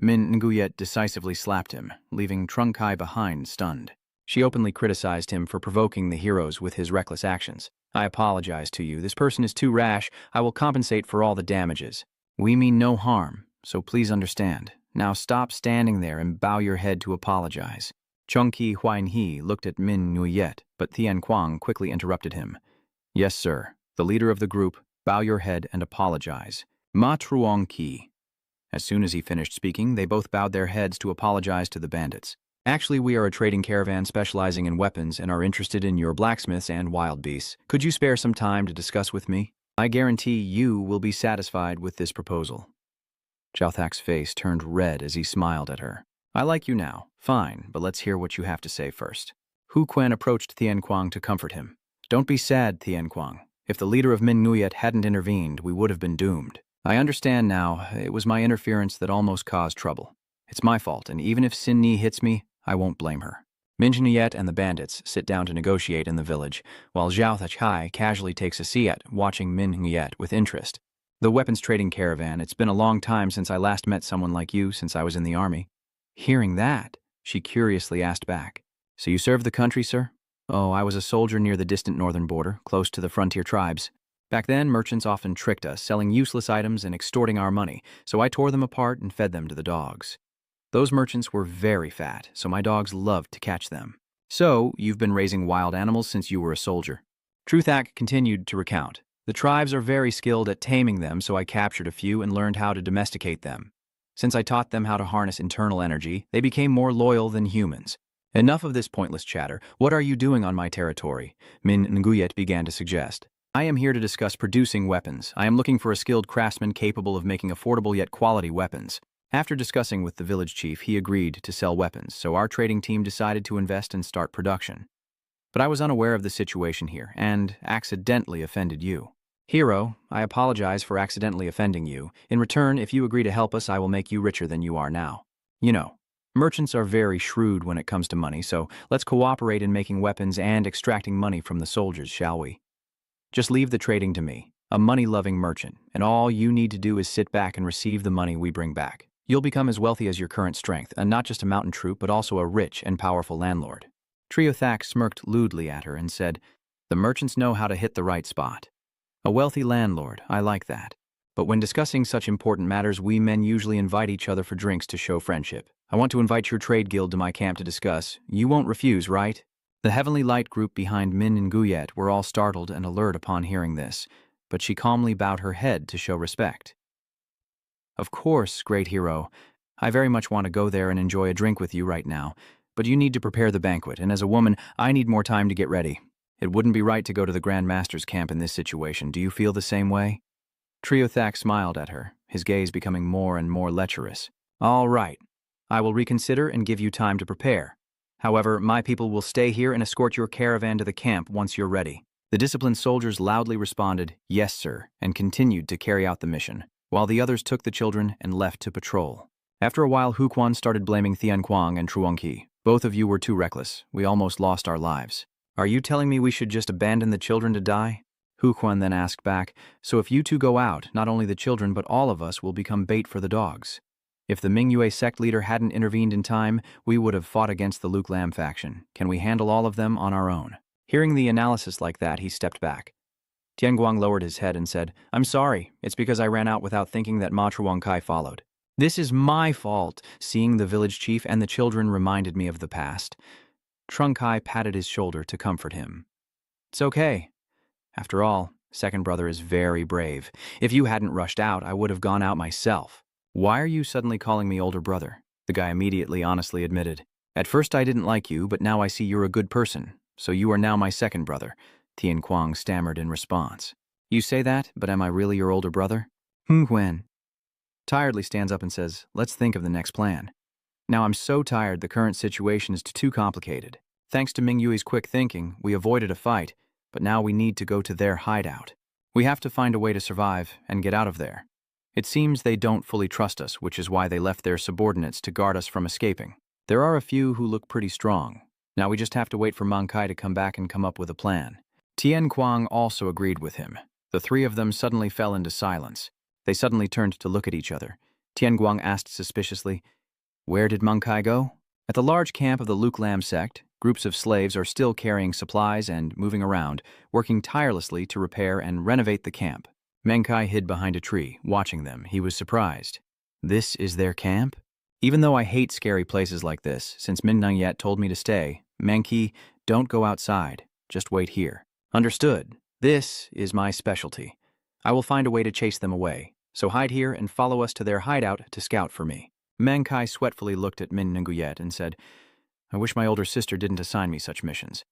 Min Nguyet decisively slapped him, leaving Trung Kai behind, stunned. She openly criticized him for provoking the heroes with his reckless actions. "I apologize to you. This person is too rash. I will compensate for all the damages. We mean no harm, so please understand. Now stop standing there and bow your head to apologize." Chung Ki Huan He looked at Min Nguyet, but Tian Kuang quickly interrupted him. "Yes, sir. The leader of the group, bow your head and apologize." Ma Truong Ki. As soon as he finished speaking, they both bowed their heads to apologize to the bandits. "Actually, we are a trading caravan specializing in weapons and are interested in your blacksmiths and wild beasts. Could you spare some time to discuss with me? I guarantee you will be satisfied with this proposal." Zhao Thak's face turned red as he smiled at her. "I like you now. Fine, but let's hear what you have to say first." Hu Quan approached Tian Kuang to comfort him. "Don't be sad, Tian Kuang. If the leader of Min Nguyet hadn't intervened, we would have been doomed. I understand now. It was my interference that almost caused trouble. It's my fault, and even if Sin Ni hits me, I won't blame her." Min Nguyet and the bandits sit down to negotiate in the village, while Zhao Thachai casually takes a seat, watching Min Nguyet with interest. "The weapons trading caravan, it's been a long time since I last met someone like you since I was in the army." Hearing that, she curiously asked back, "So you served the country, sir?" "Oh, I was a soldier near the distant northern border, close to the frontier tribes. Back then, merchants often tricked us, selling useless items and extorting our money, so I tore them apart and fed them to the dogs. Those merchants were very fat, so my dogs loved to catch them." "So, you've been raising wild animals since you were a soldier?" Truthak continued to recount. "The tribes are very skilled at taming them, so I captured a few and learned how to domesticate them. Since I taught them how to harness internal energy, they became more loyal than humans." "Enough of this pointless chatter. What are you doing on my territory?" Min Nguyet began to suggest. "I am here to discuss producing weapons. I am looking for a skilled craftsman capable of making affordable yet quality weapons." After discussing with the village chief, he agreed to sell weapons, so our trading team decided to invest and start production. but I was unaware of the situation here and accidentally offended you. Hero, I apologize for accidentally offending you. In return, if you agree to help us, I will make you richer than you are now. You know, merchants are very shrewd when it comes to money, so let's cooperate in making weapons and extracting money from the soldiers, shall we? Just leave the trading to me, a money-loving merchant, and all you need to do is sit back and receive the money we bring back. You'll become as wealthy as your current strength, and not just a mountain troop, but also a rich and powerful landlord. Triothak smirked lewdly at her and said, "The merchants know how to hit the right spot. A wealthy landlord, I like that. But when discussing such important matters, we men usually invite each other for drinks to show friendship. I want to invite your trade guild to my camp to discuss. You won't refuse, right?" The Heavenly Light group behind Min and Guyet were all startled and alert upon hearing this, but she calmly bowed her head to show respect. "Of course, great hero. I very much want to go there and enjoy a drink with you right now, but you need to prepare the banquet, and as a woman, I need more time to get ready. It wouldn't be right to go to the Grand Master's camp in this situation. Do you feel the same way?" Triothak smiled at her, his gaze becoming more and more lecherous. "All right. I will reconsider and give you time to prepare. However, my people will stay here and escort your caravan to the camp once you're ready." The disciplined soldiers loudly responded, "Yes, sir," and continued to carry out the mission, while the others took the children and left to patrol. After a while, Huquan started blaming Tianquang and Truongqi. "Both of you were too reckless. We almost lost our lives." "Are you telling me we should just abandon the children to die?" Huquan then asked back, "So if you two go out, not only the children but all of us will become bait for the dogs. If the Mingyue sect leader hadn't intervened in time, we would have fought against the Luke Lam faction. Can we handle all of them on our own?" Hearing the analysis like that, he stepped back. Tianguang lowered his head and said, "I'm sorry. It's because I ran out without thinking that Ma Truongkai followed. This is my fault." Seeing the village chief and the children reminded me of the past. Trungkai patted his shoulder to comfort him. "It's okay. After all, second brother is very brave. If you hadn't rushed out, I would have gone out myself." "Why are you suddenly calling me older brother?" the guy immediately honestly admitted. "At first I didn't like you, but now I see you're a good person, so you are now my second brother," Tian Quang stammered in response. "You say that, but am I really your older brother?" Wen tiredly stands up and says, "Let's think of the next plan. Now I'm so tired, the current situation is too complicated. Thanks to Ming Yui's quick thinking, we avoided a fight, but now we need to go to their hideout. We have to find a way to survive and get out of there. It seems they don't fully trust us, which is why they left their subordinates to guard us from escaping. There are a few who look pretty strong. Now we just have to wait for Mang Kai to come back and come up with a plan." Tian Quang also agreed with him. The three of them suddenly fell into silence. They suddenly turned to look at each other. Tian Guang asked suspiciously, "Where did Mang Kai go?" At the large camp of the Luke Lam sect, groups of slaves are still carrying supplies and moving around, working tirelessly to repair and renovate the camp. Mang Kai hid behind a tree, watching them. He was surprised. "This is their camp?" "Even though I hate scary places like this, since Min Nung Yet told me to stay, Manki, don't go outside. Just wait here." "Understood. This is my specialty. I will find a way to chase them away. So hide here and follow us to their hideout to scout for me." Mang Kai sweatfully looked at Min Nguyet and said, "I wish my older sister didn't assign me such missions."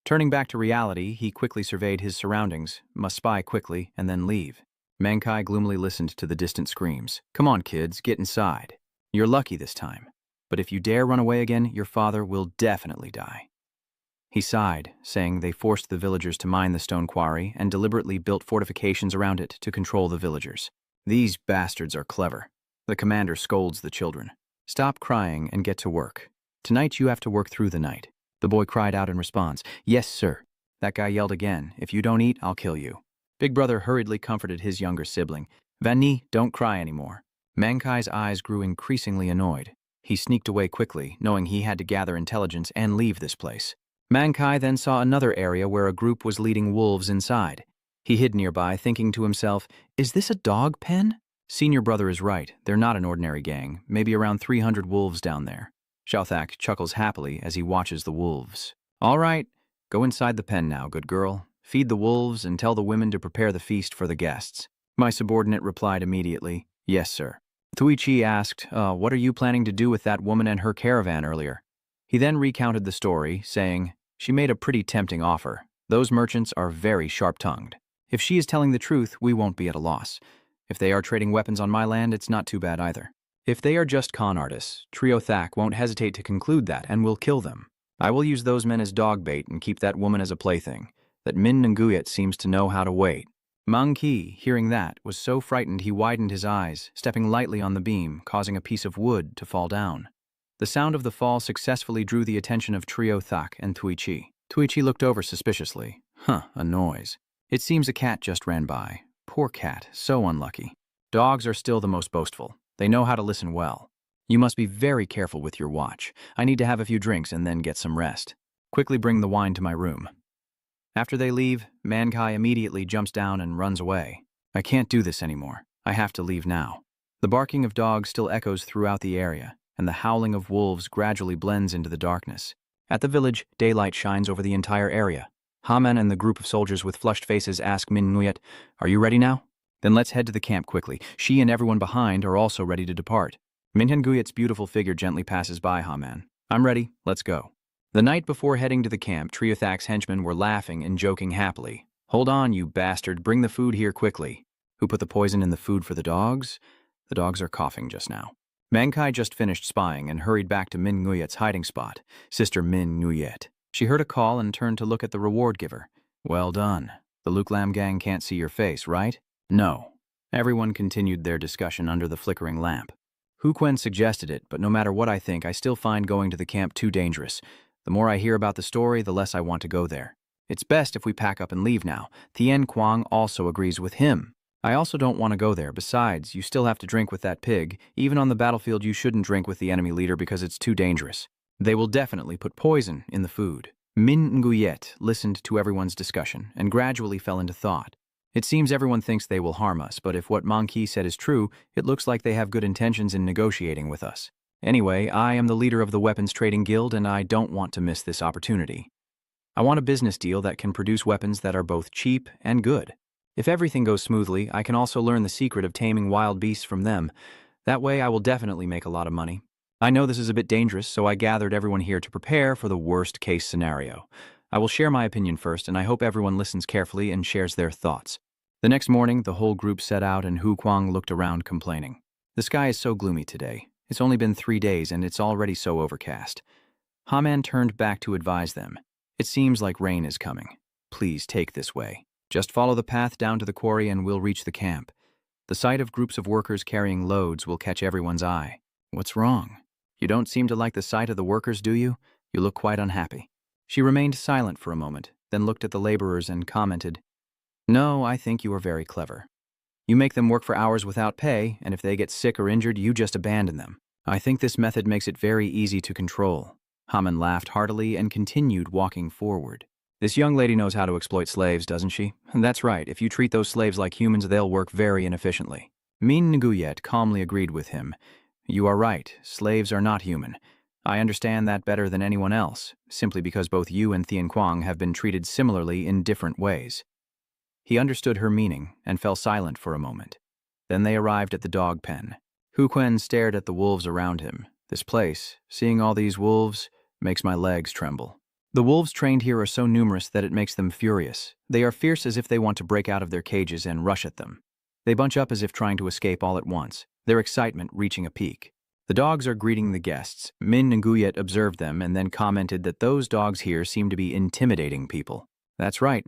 Turning back to reality, he quickly surveyed his surroundings, must spy quickly, and then leave. Mang Kai gloomily listened to the distant screams. "Come on, kids, get inside. You're lucky this time. But if you dare run away again, your father will definitely die." He sighed, saying they forced the villagers to mine the stone quarry and deliberately built fortifications around it to control the villagers. "These bastards are clever." The commander scolds the children. "Stop crying and get to work. Tonight you have to work through the night." The boy cried out in response, "Yes, sir." That guy yelled again, "If you don't eat, I'll kill you." Big brother hurriedly comforted his younger sibling. "Van Ni, don't cry anymore." Mang Kai's eyes grew increasingly annoyed. He sneaked away quickly, knowing he had to gather intelligence and leave this place. Mang Kai then saw another area where a group was leading wolves inside. He hid nearby, thinking to himself, "Is this a dog pen?" Senior brother is right. They're not an ordinary gang, maybe around 300 wolves down there. Xiaothak chuckles happily as he watches the wolves. "All right, go inside the pen now, good girl. Feed the wolves and tell the women to prepare the feast for the guests." My subordinate replied immediately, "Yes, sir." Tuichi asked, "What are you planning to do with that woman and her caravan earlier?" He then recounted the story, saying, "She made a pretty tempting offer. Those merchants are very sharp-tongued. If she is telling the truth, we won't be at a loss. If they are trading weapons on my land, it's not too bad either. If they are just con artists, Trio Thak won't hesitate to conclude that and will kill them. I will use those men as dog bait and keep that woman as a plaything. That Min Nguyet seems to know how to wait. Mang Ki, hearing that, was so frightened he widened his eyes, stepping lightly on the beam, causing a piece of wood to fall down. The sound of the fall successfully drew the attention of Trio Thak and Tui Chi. Tui Chi looked over suspiciously. A noise. It seems a cat just ran by. Poor cat, so unlucky. Dogs are still the most boastful. They know how to listen well. You must be very careful with your watch. I need to have a few drinks and then get some rest. Quickly bring the wine to my room. After they leave, Mankai immediately jumps down and runs away. I can't do this anymore. I have to leave now. The barking of dogs still echoes throughout the area, and the howling of wolves gradually blends into the darkness. At the village, daylight shines over the entire area. Haman and the group of soldiers with flushed faces ask Min Nguyet, "Are you ready now?" "Then let's head to the camp quickly. She and everyone behind are also ready to depart." Min Nguyet's beautiful figure gently passes by Haman. "I'm ready. Let's go." The night before heading to the camp, Triothak's henchmen were laughing and joking happily. "Hold on, you bastard. Bring the food here quickly." "Who put the poison in the food for the dogs?" "The dogs are coughing just now." Mankai just finished spying and hurried back to Min Nguyet's hiding spot, Sister Min Nguyet. She heard a call and turned to look at the reward giver. "Well done. The Luklam gang can't see your face, right?" "No." Everyone continued their discussion under the flickering lamp. Hu Quen suggested it, but no matter what I think, I still find going to the camp too dangerous. The more I hear about the story, the less I want to go there. It's best if we pack up and leave now. Tien Quang also agrees with him. I also don't want to go there. Besides, you still have to drink with that pig. Even on the battlefield, you shouldn't drink with the enemy leader because it's too dangerous. They will definitely put poison in the food. Min Nguyet listened to everyone's discussion and gradually fell into thought. It seems everyone thinks they will harm us, but if what Mang Ki said is true, it looks like they have good intentions in negotiating with us. Anyway, I am the leader of the Weapons Trading Guild and I don't want to miss this opportunity. I want a business deal that can produce weapons that are both cheap and good. If everything goes smoothly, I can also learn the secret of taming wild beasts from them. That way I will definitely make a lot of money. I know this is a bit dangerous, so I gathered everyone here to prepare for the worst-case scenario. I will share my opinion first, and I hope everyone listens carefully and shares their thoughts. The next morning, the whole group set out and Hu Quang looked around complaining. The sky is so gloomy today. It's only been 3 days and it's already so overcast. Haman turned back to advise them. "It seems like rain is coming. Please take this way. Just follow the path down to the quarry and we'll reach the camp. The sight of groups of workers carrying loads will catch everyone's eye." "What's wrong? You don't seem to like the sight of the workers, do you? You look quite unhappy." She remained silent for a moment, then looked at the laborers and commented, "No, I think you are very clever. You make them work for hours without pay, and if they get sick or injured, you just abandon them. I think this method makes it very easy to control." Haman laughed heartily and continued walking forward. "This young lady knows how to exploit slaves, doesn't she?" "That's right. If you treat those slaves like humans, they'll work very inefficiently." Min Nguyet calmly agreed with him. "You are right. Slaves are not human. I understand that better than anyone else, simply because both you and Thien Quang have been treated similarly in different ways." He understood her meaning and fell silent for a moment. Then they arrived at the dog pen. Hu Quen stared at the wolves around him. "This place, seeing all these wolves, makes my legs tremble." The wolves trained here are so numerous that it makes them furious. They are fierce as if they want to break out of their cages and rush at them. They bunch up as if trying to escape all at once, their excitement reaching a peak. The dogs are greeting the guests. Min Nguyet observed them and then commented that those dogs here seem to be intimidating people. That's right.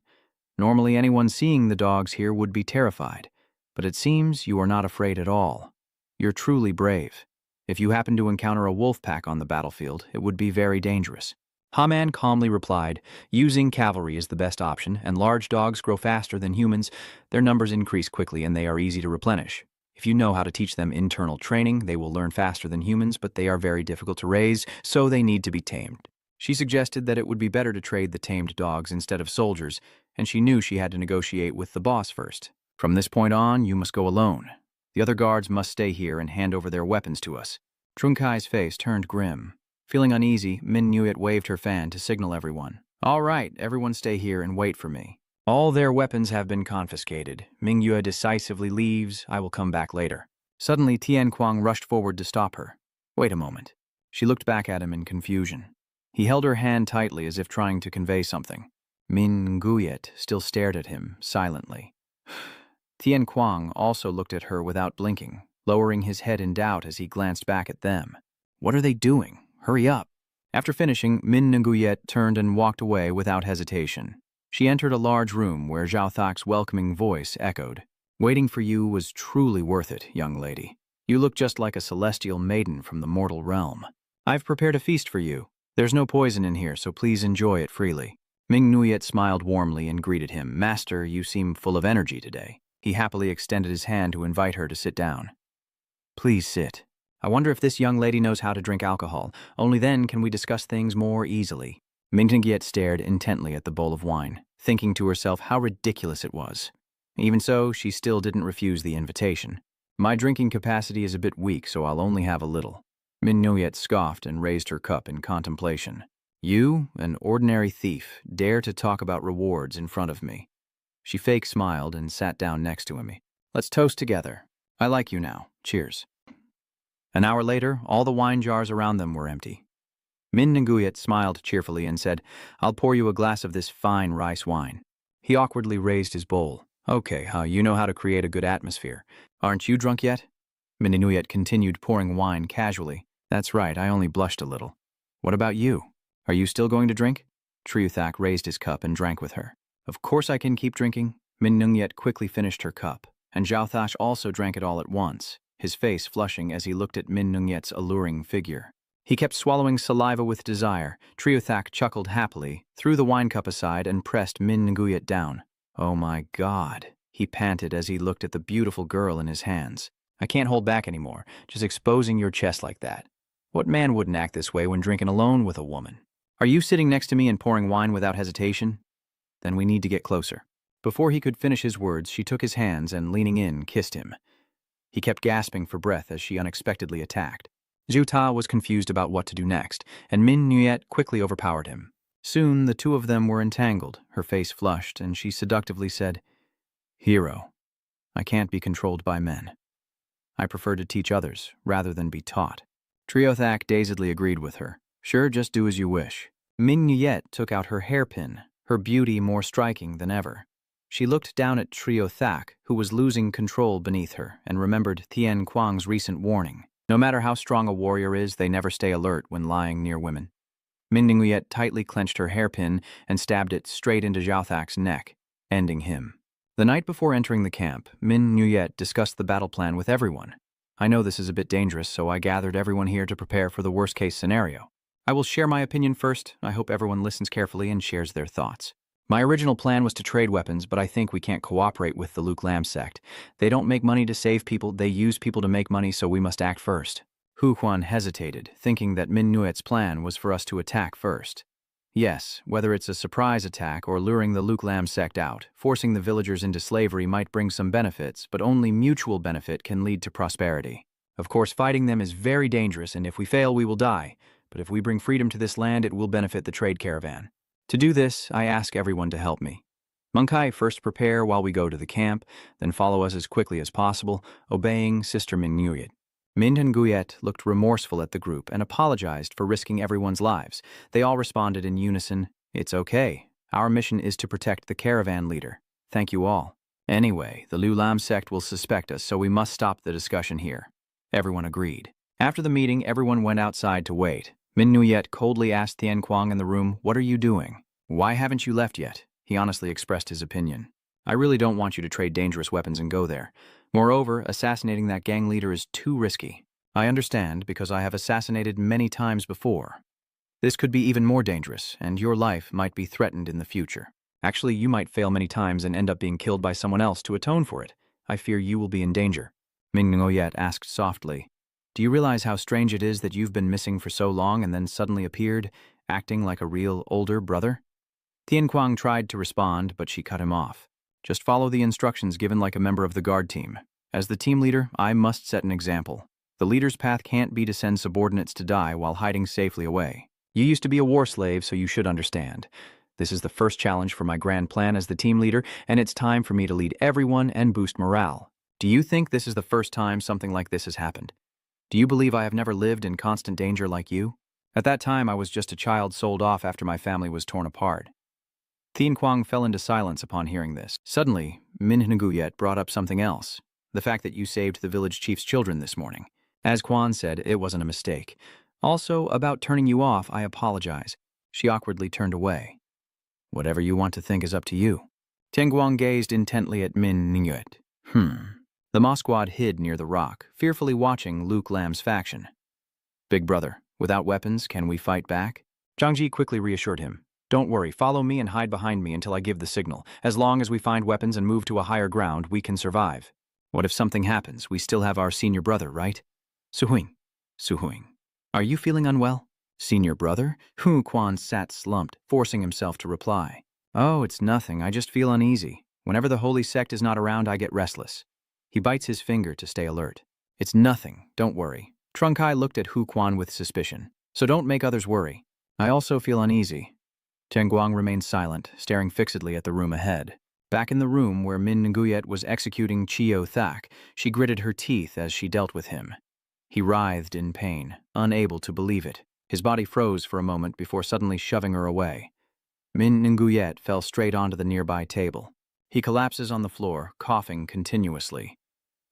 Normally anyone seeing the dogs here would be terrified, but it seems you are not afraid at all. You're truly brave. If you happen to encounter a wolf pack on the battlefield, it would be very dangerous. Haman calmly replied, "Using cavalry is the best option, and large dogs grow faster than humans. Their numbers increase quickly and they are easy to replenish. If you know how to teach them internal training, they will learn faster than humans, but they are very difficult to raise, so they need to be tamed." She suggested that it would be better to trade the tamed dogs instead of soldiers, and she knew she had to negotiate with the boss first. "From this point on, you must go alone. The other guards must stay here and hand over their weapons to us." Trunkai's face turned grim. Feeling uneasy, Min Nguyet waved her fan to signal everyone. "All right, everyone stay here and wait for me." All their weapons have been confiscated. Mingyue decisively leaves. I will come back later. Suddenly, Tien Quang rushed forward to stop her. "Wait a moment." She looked back at him in confusion. He held her hand tightly as if trying to convey something. Min Nguyet still stared at him, silently. Tien Quang also looked at her without blinking, lowering his head in doubt as he glanced back at them. "What are they doing? Hurry up." After finishing, Min Nguyet turned and walked away without hesitation. She entered a large room where Zhao Thak's welcoming voice echoed. Waiting for you was truly worth it, young lady. You look just like a celestial maiden from the mortal realm. I've prepared a feast for you. There's no poison in here, so please enjoy it freely. Ming Nuyet smiled warmly and greeted him. Master, you seem full of energy today. He happily extended his hand to invite her to sit down. Please sit. I wonder if this young lady knows how to drink alcohol. Only then can we discuss things more easily. Ming Nuyet stared intently at the bowl of wine, thinking to herself how ridiculous it was. Even so, she still didn't refuse the invitation. My drinking capacity is a bit weak, so I'll only have a little. Min Nuyet scoffed and raised her cup in contemplation. You, an ordinary thief, dare to talk about rewards in front of me. She fake smiled and sat down next to him. Let's toast together. I like you now. Cheers. An hour later, all the wine jars around them were empty. Min Nguyet smiled cheerfully and said, I'll pour you a glass of this fine rice wine. He awkwardly raised his bowl. Okay, you know how to create a good atmosphere. Aren't you drunk yet? Min Nguyet continued pouring wine casually. That's right, I only blushed a little. What about you? Are you still going to drink? Triuthak raised his cup and drank with her. Of course I can keep drinking. Min Nuyet quickly finished her cup, and Zhao Thash also drank it all at once, his face flushing as he looked at Min Nuyet's alluring figure. He kept swallowing saliva with desire. Triuthak chuckled happily, threw the wine cup aside, and pressed Min Nguyet down. Oh my God, he panted as he looked at the beautiful girl in his hands. I can't hold back anymore, just exposing your chest like that. What man wouldn't act this way when drinking alone with a woman? Are you sitting next to me and pouring wine without hesitation? Then we need to get closer. Before he could finish his words, she took his hands and, leaning in, kissed him. He kept gasping for breath as she unexpectedly attacked. Zhu Ta was confused about what to do next, and Min Nuyet quickly overpowered him. Soon the two of them were entangled, her face flushed, and she seductively said, Hero, I can't be controlled by men. I prefer to teach others, rather than be taught. Triuthak dazedly agreed with her. Sure, just do as you wish. Min Nuyet took out her hairpin, her beauty more striking than ever. She looked down at Triuthak, who was losing control beneath her, and remembered Tian Kuang's recent warning. No matter how strong a warrior is, they never stay alert when lying near women. Min Nuyet tightly clenched her hairpin and stabbed it straight into Zhao Thak's neck, ending him. The night before entering the camp, Min Nuyet discussed the battle plan with everyone. I know this is a bit dangerous, so I gathered everyone here to prepare for the worst-case scenario. I will share my opinion first. I hope everyone listens carefully and shares their thoughts. My original plan was to trade weapons, but I think we can't cooperate with the Luke Lam sect. They don't make money to save people, they use people to make money, so we must act first. Hu Huan hesitated, thinking that Min Nuyet's plan was for us to attack first. Yes, whether it's a surprise attack or luring the Luke Lam sect out, forcing the villagers into slavery might bring some benefits, but only mutual benefit can lead to prosperity. Of course, fighting them is very dangerous, and if we fail, we will die. But if we bring freedom to this land, it will benefit the trade caravan. To do this, I ask everyone to help me. Monkai, first prepare while we go to the camp, then follow us as quickly as possible, obeying Sister Min Nuyet. Min Nguyet looked remorseful at the group and apologized for risking everyone's lives. They all responded in unison, It's okay. Our mission is to protect the caravan leader. Thank you all. Anyway, the Lu Lam sect will suspect us, so we must stop the discussion here. Everyone agreed. After the meeting, everyone went outside to wait. Min Nuyet coldly asked Tian Kuang in the room, What are you doing? Why haven't you left yet? He honestly expressed his opinion. I really don't want you to trade dangerous weapons and go there. Moreover, assassinating that gang leader is too risky. I understand because I have assassinated many times before. This could be even more dangerous, and your life might be threatened in the future. Actually, you might fail many times and end up being killed by someone else to atone for it. I fear you will be in danger. Min Nguyet asked softly, Do you realize how strange it is that you've been missing for so long and then suddenly appeared, acting like a real older brother? Tian Kuang tried to respond, but she cut him off. Just follow the instructions given like a member of the guard team. As the team leader, I must set an example. The leader's path can't be to send subordinates to die while hiding safely away. You used to be a war slave, so you should understand. This is the first challenge for my grand plan as the team leader, and it's time for me to lead everyone and boost morale. Do you think this is the first time something like this has happened? Do you believe I have never lived in constant danger like you? At that time, I was just a child sold off after my family was torn apart. Tian Kuang fell into silence upon hearing this. Suddenly, Min Nguyet brought up something else. The fact that you saved the village chief's children this morning. As Quan said, it wasn't a mistake. Also, about turning you off, I apologize. She awkwardly turned away. Whatever you want to think is up to you. Tianguang gazed intently at Min Ningyuet. The Ma squad hid near the rock, fearfully watching Luke Lam's faction. Big brother, without weapons, can we fight back? Zhang Ji quickly reassured him. Don't worry, follow me and hide behind me until I give the signal. As long as we find weapons and move to a higher ground, we can survive. What if something happens? We still have our senior brother, right? Suhuing. Are you feeling unwell? Senior brother? Hu Quan sat slumped, forcing himself to reply. Oh, it's nothing. I just feel uneasy. Whenever the holy sect is not around, I get restless. He bites his finger to stay alert. It's nothing. Don't worry. Trung Kai looked at Hu Quan with suspicion. So don't make others worry. I also feel uneasy. Tianguang remained silent, staring fixedly at the room ahead. Back in the room where Min Nguyet was executing Chio Thak, she gritted her teeth as she dealt with him. He writhed in pain, unable to believe it. His body froze for a moment before suddenly shoving her away. Min Nguyet fell straight onto the nearby table. He collapses on the floor, coughing continuously.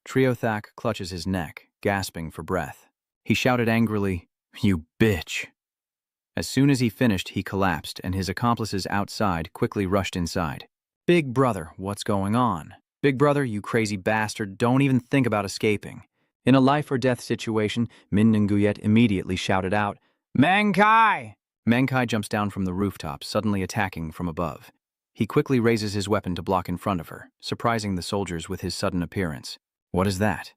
Trio Thak clutches his neck, gasping for breath. He shouted angrily, "You bitch!" As soon as he finished, he collapsed, and his accomplices outside quickly rushed inside. Big brother, what's going on? Big brother, you crazy bastard, don't even think about escaping. In a life-or-death situation, Min Nguyet immediately shouted out, Mangkai! Mangkai jumps down from the rooftop, suddenly attacking from above. He quickly raises his weapon to block in front of her, surprising the soldiers with his sudden appearance. What is that?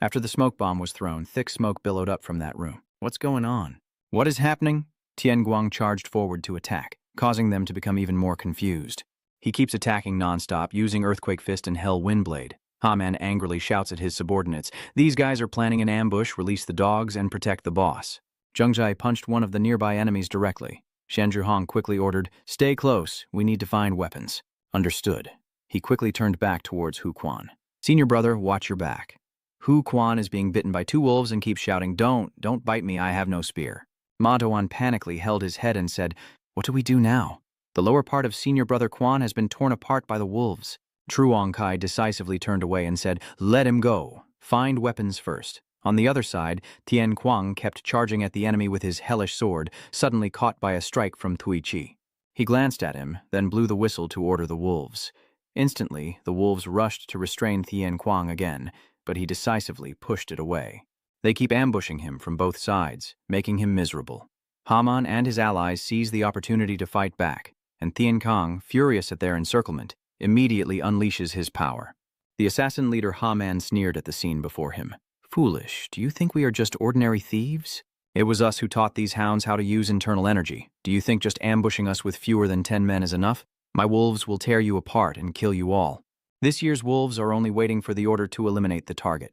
After the smoke bomb was thrown, thick smoke billowed up from that room. What's going on? What is happening? Tianguang charged forward to attack, causing them to become even more confused. He keeps attacking nonstop, using Earthquake Fist and Hell Windblade. Ha-Man angrily shouts at his subordinates, "These guys are planning an ambush, release the dogs, and protect the boss." Zheng Jai punched one of the nearby enemies directly. Shan Zhuhong quickly ordered, "Stay close, we need to find weapons." Understood. He quickly turned back towards Hu Quan. "Senior brother, watch your back." Hu Quan is being bitten by 2 wolves and keeps shouting, Don't bite me, I have no spear." Ma Doan panically held his head and said, "What do we do now? The lower part of senior brother Quan has been torn apart by the wolves." Truong Kai decisively turned away and said, "Let him go. Find weapons first." On the other side, Tian Kuang kept charging at the enemy with his hellish sword, suddenly caught by a strike from Tui Chi. He glanced at him, then blew the whistle to order the wolves. Instantly, the wolves rushed to restrain Tian Kuang again, but he decisively pushed it away. They keep ambushing him from both sides, making him miserable. Haman and his allies seize the opportunity to fight back, and Tian Kang, furious at their encirclement, immediately unleashes his power. The assassin leader Haman sneered at the scene before him. "Foolish, do you think we are just ordinary thieves? It was us who taught these hounds how to use internal energy. Do you think just ambushing us with fewer than 10 men is enough? My wolves will tear you apart and kill you all. This year's wolves are only waiting for the order to eliminate the target."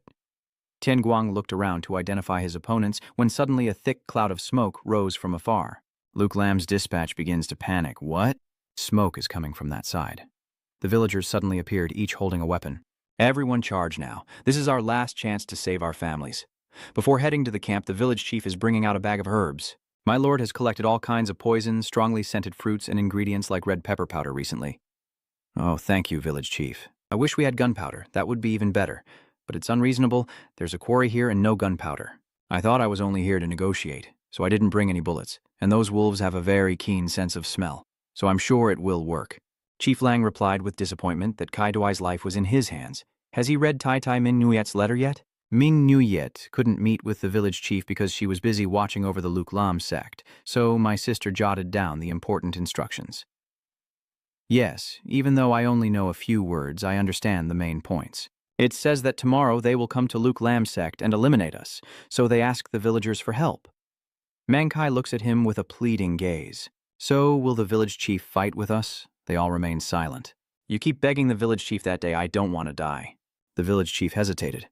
Tian Guang looked around to identify his opponents when suddenly a thick cloud of smoke rose from afar. Luke Lam's dispatch begins to panic. What? Smoke is coming from that side. The villagers suddenly appeared, each holding a weapon. "Everyone charge now. This is our last chance to save our families." Before heading to the camp, the village chief is bringing out a bag of herbs. My lord has collected all kinds of poisons, strongly scented fruits, and ingredients like red pepper powder recently. Oh, thank you, village chief. I wish we had gunpowder. That would be even better. But it's unreasonable. There's a quarry here and no gunpowder. I thought I was only here to negotiate, so I didn't bring any bullets. And those wolves have a very keen sense of smell, so I'm sure it will work. Chief Lang replied with disappointment that Kai Duai's life was in his hands. Has he read Tai Tai Min Nguyet's letter yet? Ming Nguyet couldn't meet with the village chief because she was busy watching over the Luke Lam sect, so my sister jotted down the important instructions. Yes, even though I only know a few words, I understand the main points. It says that tomorrow they will come to Luke Lam sect and eliminate us, so they ask the villagers for help. Mangkai looks at him with a pleading gaze. So will the village chief fight with us? They all remain silent. You keep begging the village chief that day, I don't want to die. The village chief hesitated.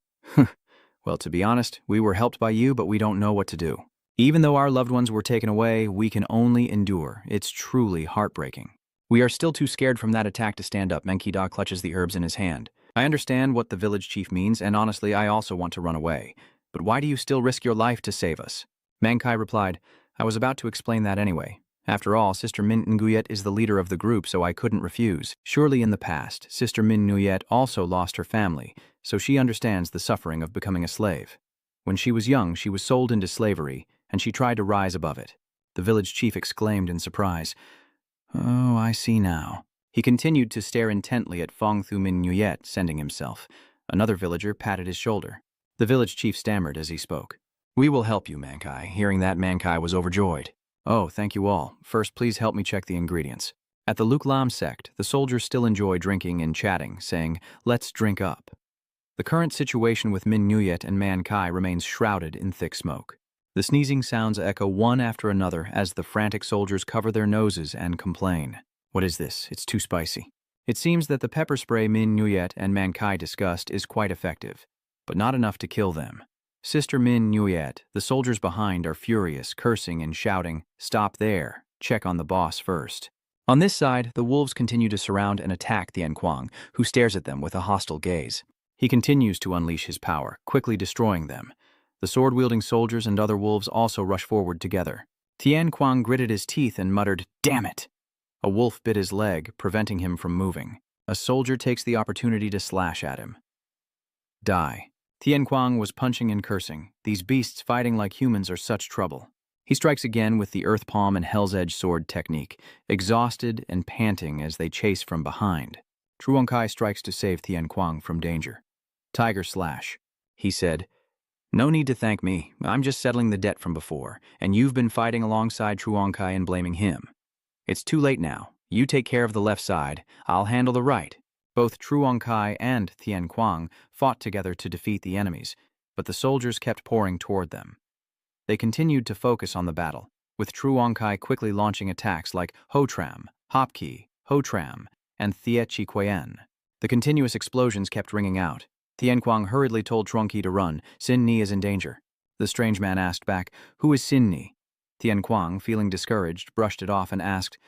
Well, to be honest, we were helped by you, but we don't know what to do. Even though our loved ones were taken away, we can only endure. It's truly heartbreaking. We are still too scared from that attack to stand up. Menkida clutches the herbs in his hand. I understand what the village chief means, and honestly, I also want to run away. But why do you still risk your life to save us? Mangkai replied, I was about to explain that anyway. After all, Sister Min Nguyet is the leader of the group, so I couldn't refuse. Surely in the past, Sister Min Nguyet also lost her family, so she understands the suffering of becoming a slave. When she was young, she was sold into slavery, and she tried to rise above it. The village chief exclaimed in surprise. "Oh, I see now." He continued to stare intently at Fong Thu Min Nguyet, sending himself. Another villager patted his shoulder. The village chief stammered as he spoke. "We will help you, Mankai." Hearing that, Mankai was overjoyed. "Oh, thank you all. First, please help me check the ingredients." At the Luk Lam sect, the soldiers still enjoy drinking and chatting, saying, "Let's drink up." The current situation with Min Nguyet and Mankai remains shrouded in thick smoke. The sneezing sounds echo one after another as the frantic soldiers cover their noses and complain. "What is this? It's too spicy." It seems that the pepper spray Min Nguyet and Mankai discussed is quite effective, but not enough to kill them. Sister Min Nguyet, the soldiers behind are furious, cursing and shouting, "Stop there. Check on the boss first." On this side, the wolves continue to surround and attack Tien Kwang, who stares at them with a hostile gaze. He continues to unleash his power, quickly destroying them. The sword-wielding soldiers and other wolves also rush forward together. Tien Kwang gritted his teeth and muttered, "Damn it!" A wolf bit his leg, preventing him from moving. A soldier takes the opportunity to slash at him. Die. Tien Kwang was punching and cursing. These beasts fighting like humans are such trouble. He strikes again with the earth palm and hell's edge sword technique, exhausted and panting as they chase from behind. Truongkai strikes to save Tien Kwang from danger. "Tiger slash," he said. "No need to thank me. I'm just settling the debt from before, and you've been fighting alongside Truongkai and blaming him. It's too late now. You take care of the left side. I'll handle the right." Both Truongkai and Tien Kwang fought together to defeat the enemies, but the soldiers kept pouring toward them. They continued to focus on the battle, with Truongkai quickly launching attacks like Ho-Tram, Hopki, Ho-Tram, and Thiet Chi Quyen. The continuous explosions kept ringing out. Tien Kwang hurriedly told Truongkai to run. Sin Ni is in danger. The strange man asked back, "Who is Sin Ni?" Tien Kwang, feeling discouraged, brushed it off and asked,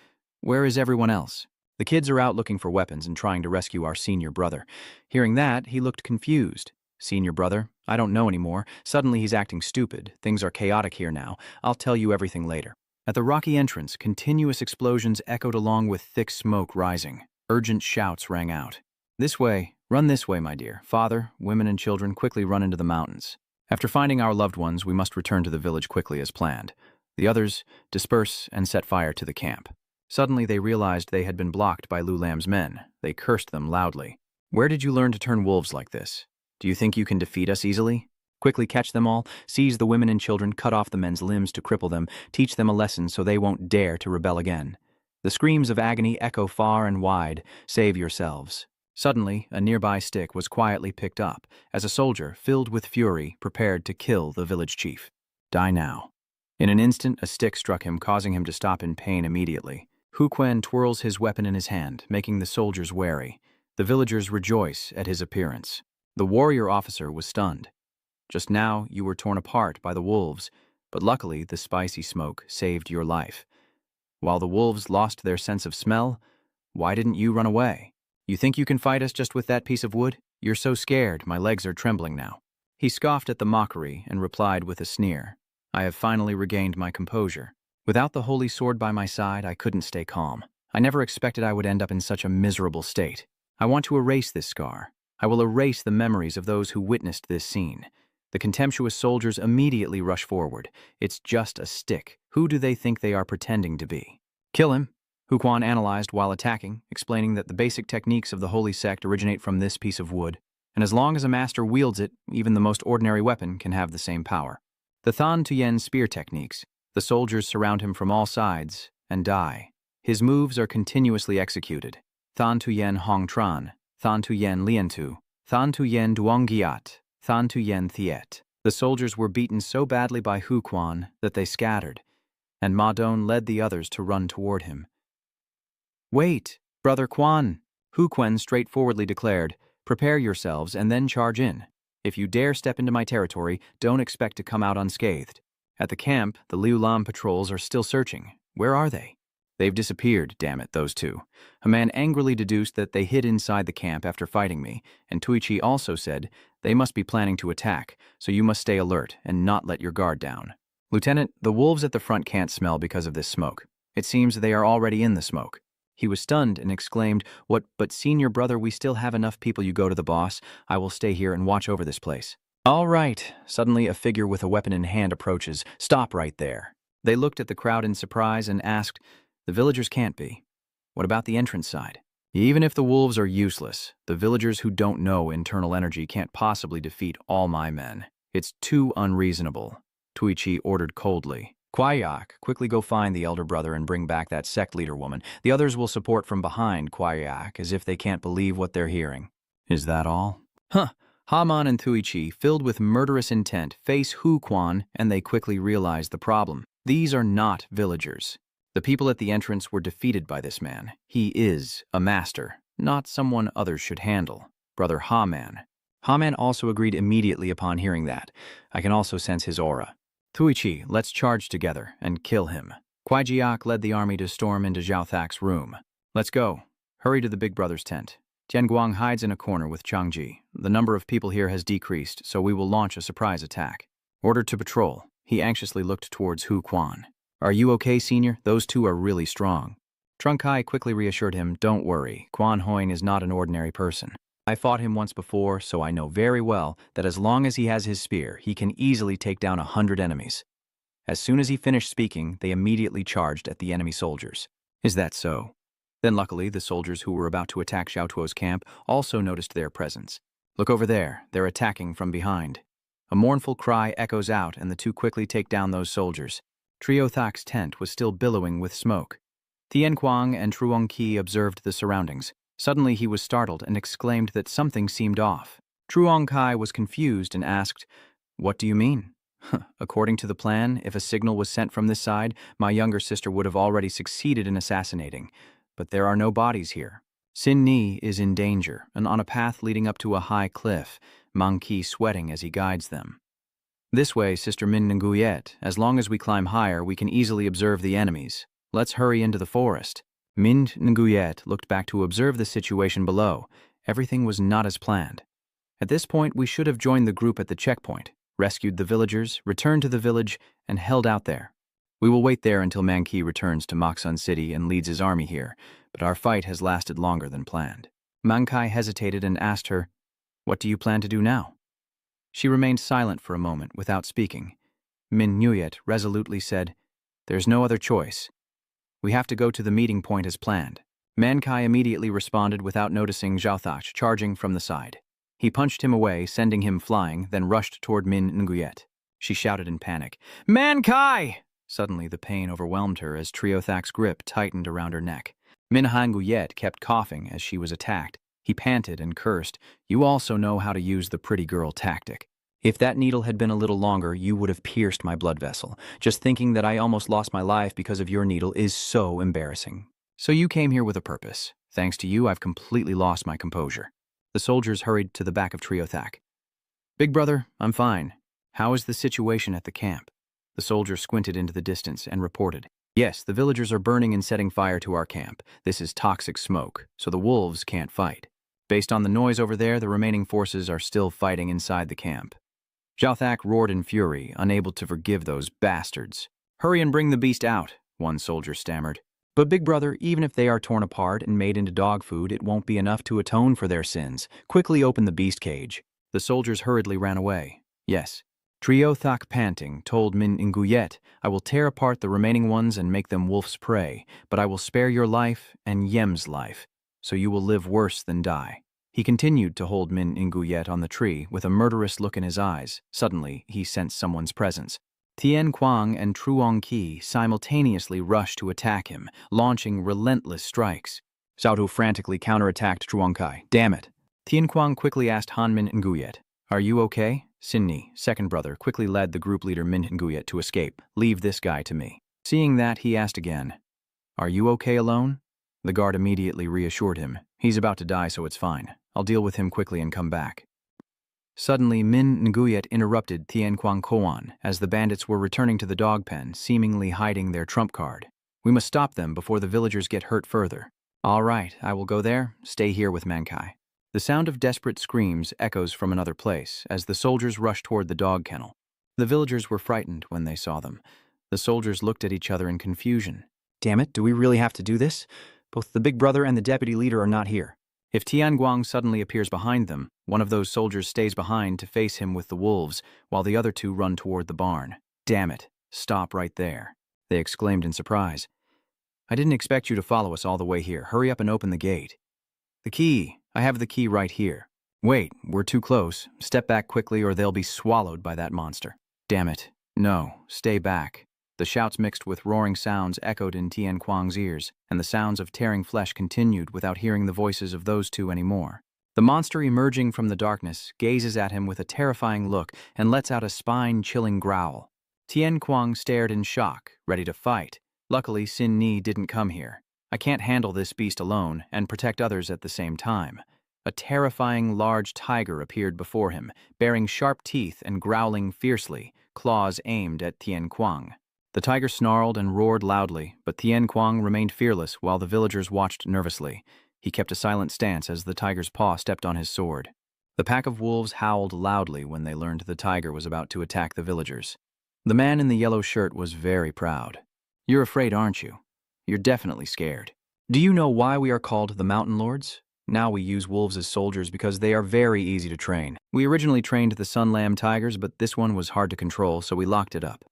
"Where is everyone else?" "The kids are out looking for weapons and trying to rescue our senior brother." Hearing that, he looked confused. "Senior brother? I don't know anymore. Suddenly he's acting stupid. Things are chaotic here now. I'll tell you everything later." At the rocky entrance, continuous explosions echoed along with thick smoke rising. Urgent shouts rang out. "This way. Run this way, my dear. Father, women and children, quickly run into the mountains. After finding our loved ones, we must return to the village quickly as planned. The others disperse and set fire to the camp." Suddenly they realized they had been blocked by Lu Lam's men. They cursed them loudly. "Where did you learn to turn wolves like this? Do you think you can defeat us easily? Quickly catch them all, seize the women and children, cut off the men's limbs to cripple them, teach them a lesson so they won't dare to rebel again. The screams of agony echo far and wide. Save yourselves." Suddenly, a nearby stick was quietly picked up as a soldier, filled with fury, prepared to kill the village chief. "Die now." In an instant, a stick struck him, causing him to stop in pain immediately. Hu Quen twirls his weapon in his hand, making the soldiers wary. The villagers rejoice at his appearance. The warrior officer was stunned. "Just now, you were torn apart by the wolves, but luckily the spicy smoke saved your life. While the wolves lost their sense of smell, why didn't you run away? You think you can fight us just with that piece of wood? You're so scared, my legs are trembling now." He scoffed at the mockery and replied with a sneer, "I have finally regained my composure. Without the holy sword by my side, I couldn't stay calm. I never expected I would end up in such a miserable state. I want to erase this scar. I will erase the memories of those who witnessed this scene." The contemptuous soldiers immediately rush forward. "It's just a stick. Who do they think they are pretending to be?" "Kill him," Hu Quan analyzed while attacking, explaining that the basic techniques of the holy sect originate from this piece of wood, and as long as a master wields it, even the most ordinary weapon can have the same power. The Than Tuyen spear techniques. The soldiers surround him from all sides and die. His moves are continuously executed. Than Tuyen Hong Tran, Than Tuyen Liantu, Than Tuyen Duonggiat, Than Tuyen Thiet. The soldiers were beaten so badly by Hu Quan that they scattered, and Ma Dong led the others to run toward him. "Wait, Brother Quan," Hu Quan straightforwardly declared. "Prepare yourselves and then charge in. If you dare step into my territory, don't expect to come out unscathed." At the camp, the Liu Lam patrols are still searching. Where are they? "They've disappeared, damn it, those two." A man angrily deduced that they hid inside the camp after fighting me, and Tuichi also said, "They must be planning to attack, so you must stay alert and not let your guard down." "Lieutenant, the wolves at the front can't smell because of this smoke. It seems they are already in the smoke." He was stunned and exclaimed, "What, but senior brother, we still have enough people. You go to the boss. I will stay here and watch over this place." All right. Suddenly, a figure with a weapon in hand approaches. Stop right there. They looked at the crowd in surprise and asked, the villagers can't be. What about the entrance side? Even if the wolves are useless, the villagers who don't know internal energy can't possibly defeat all my men. It's too unreasonable, Tuichi ordered coldly. Kwayak, quickly go find the elder brother and bring back that sect leader woman. The others will support from behind Kwayak as if they can't believe what they're hearing. Is that all? Huh. Haman and Tuichi, filled with murderous intent, face Hu Quan, and they quickly realize the problem. These are not villagers. The people at the entrance were defeated by this man. He is a master, not someone others should handle. Brother Haman. Haman also agreed immediately upon hearing that. I can also sense his aura. Tuichi, let's charge together and kill him. Kwaijiak led the army to storm into Zhao Thak's room. Let's go. Hurry to the big brother's tent. Tianguang hides in a corner with Changji. The number of people here has decreased, so we will launch a surprise attack. Ordered to patrol. He anxiously looked towards Hu Quan. Are you okay, senior? Those two are really strong. Trunk Kai quickly reassured him, don't worry. Quan Hoin is not an ordinary person. I fought him once before, so I know very well that as long as he has his spear, he can easily take down 100 enemies. As soon as he finished speaking, they immediately charged at the enemy soldiers. Is that so? Then luckily, the soldiers who were about to attack Xiao Tuo's camp also noticed their presence. Look over there, they're attacking from behind. A mournful cry echoes out and the two quickly take down those soldiers. Trio Thak's tent was still billowing with smoke. Tien Kuang and Truong Qi observed the surroundings. Suddenly he was startled and exclaimed that something seemed off. Truong Kai was confused and asked, what do you mean? According to the plan, if a signal was sent from this side, my younger sister would have already succeeded in assassinating. But there are no bodies here. Sin Ni is in danger and on a path leading up to a high cliff, Mang Qi sweating as he guides them. This way, Sister Min Nguyet. As long as we climb higher, we can easily observe the enemies. Let's hurry into the forest. Min Nguyet looked back to observe the situation below. Everything was not as planned. At this point, we should have joined the group at the checkpoint, rescued the villagers, returned to the village, and held out there. We will wait there until Mang Qi returns to Moksun City and leads his army here, but our fight has lasted longer than planned. Mang Kai hesitated and asked her, what do you plan to do now? She remained silent for a moment without speaking. Min Nguyet resolutely said, there's no other choice. We have to go to the meeting point as planned. Man Kai immediately responded without noticing Zhao Thach charging from the side. He punched him away, sending him flying, then rushed toward Min Nguyet. She shouted in panic, Man Kai! Suddenly the pain overwhelmed her as Trio Thak's grip tightened around her neck. Min Nguyet kept coughing as she was attacked. He panted and cursed, you also know how to use the pretty girl tactic. If that needle had been a little longer, you would have pierced my blood vessel. Just thinking that I almost lost my life because of your needle is so embarrassing. So you came here with a purpose. Thanks to you, I've completely lost my composure. The soldiers hurried to the back of Trio Thak. Big brother, I'm fine. How is the situation at the camp? The soldier squinted into the distance and reported, yes, the villagers are burning and setting fire to our camp. This is toxic smoke, so the wolves can't fight. Based on the noise over there, the remaining forces are still fighting inside the camp. Zhao Thak roared in fury, unable to forgive those bastards. Hurry and bring the beast out, one soldier stammered. But big brother, even if they are torn apart and made into dog food, it won't be enough to atone for their sins. Quickly open the beast cage. The soldiers hurriedly ran away. Yes. Trio Thak panting told Min Nguyet, I will tear apart the remaining ones and make them wolf's prey, but I will spare your life and Yem's life, so you will live worse than die. He continued to hold Min Nguyet on the tree with a murderous look in his eyes. Suddenly, he sensed someone's presence. Tien Kuang and Truong Qi simultaneously rushed to attack him, launching relentless strikes. Xiao Tu frantically counterattacked Truong Kai. Damn it! Tien Kuang quickly asked Han Min Nguyet, are you okay? Sin Ni, second brother, quickly led the group leader Min Nguyet to escape. Leave this guy to me. Seeing that, he asked again, are you okay alone? The guard immediately reassured him. He's about to die, so it's fine. I'll deal with him quickly and come back. Suddenly, Min Nguyet interrupted Tien Kuang Koan as the bandits were returning to the dog pen, seemingly hiding their trump card. We must stop them before the villagers get hurt further. All right, I will go there. Stay here with Mankai. The sound of desperate screams echoes from another place as the soldiers rush toward the dog kennel. The villagers were frightened when they saw them. The soldiers looked at each other in confusion. Damn it, do we really have to do this? Both the big brother and the deputy leader are not here. If Tianguang suddenly appears behind them, one of those soldiers stays behind to face him with the wolves, while the other two run toward the barn. Damn it, stop right there, they exclaimed in surprise. I didn't expect you to follow us all the way here. Hurry up and open the gate. The key. I have the key right here. Wait, we're too close. Step back quickly or they'll be swallowed by that monster. Damn it. No, stay back. The shouts mixed with roaring sounds echoed in Tian Kuang's ears, and the sounds of tearing flesh continued without hearing the voices of those two anymore. The monster emerging from the darkness gazes at him with a terrifying look and lets out a spine-chilling growl. Tian Kuang stared in shock, ready to fight. Luckily, Sin Ni didn't come here. I can't handle this beast alone and protect others at the same time. A terrifying large tiger appeared before him, bearing sharp teeth and growling fiercely, claws aimed at Tian Kuang. The tiger snarled and roared loudly, but Tian Kuang remained fearless while the villagers watched nervously. He kept a silent stance as the tiger's paw stepped on his sword. The pack of wolves howled loudly when they learned the tiger was about to attack the villagers. The man in the yellow shirt was very proud. You're afraid, aren't you? You're definitely scared. Do you know why we are called the Mountain Lords? Now we use wolves as soldiers because they are very easy to train. We originally trained the Sun Lamb tigers, but this one was hard to control, so we locked it up.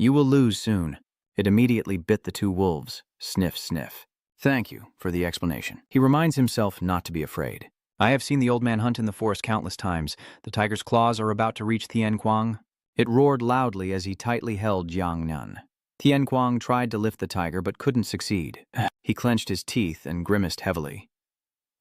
You will lose soon. It immediately bit the two wolves. Sniff, sniff. Thank you for the explanation. He reminds himself not to be afraid. I have seen the old man hunt in the forest countless times. The tiger's claws are about to reach Tian Kuang. It roared loudly as he tightly held Jiang Nan. Tian Kuang tried to lift the tiger but couldn't succeed. He clenched his teeth and grimaced heavily.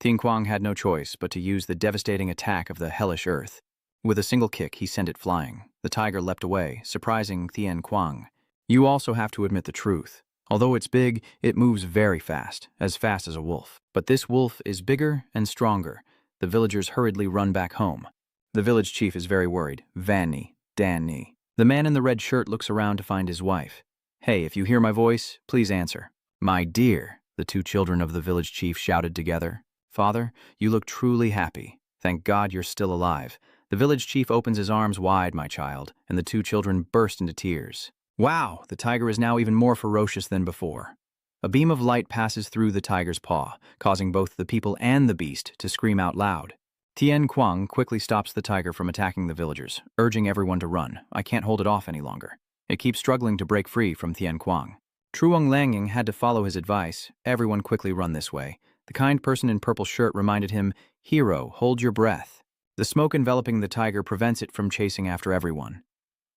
Tian Kuang had no choice but to use the devastating attack of the hellish earth. With a single kick, he sent it flying. The tiger leapt away, surprising Tian Kuang. You also have to admit the truth. Although it's big, it moves very fast as a wolf. But this wolf is bigger and stronger. The villagers hurriedly run back home. The village chief is very worried. Vanny, Danny. The man in the red shirt looks around to find his wife. Hey, if you hear my voice, please answer. My dear, the two children of the village chief shouted together. Father, you look truly happy. Thank God you're still alive. The village chief opens his arms wide, my child, and the two children burst into tears. Wow, the tiger is now even more ferocious than before. A beam of light passes through the tiger's paw, causing both the people and the beast to scream out loud. Tian Kuang quickly stops the tiger from attacking the villagers, urging everyone to run. I can't hold it off any longer. It keeps struggling to break free from Tian Kuang. Truong Langying had to follow his advice. Everyone quickly run this way. The kind person in purple shirt reminded him, Hero, hold your breath. The smoke enveloping the tiger prevents it from chasing after everyone.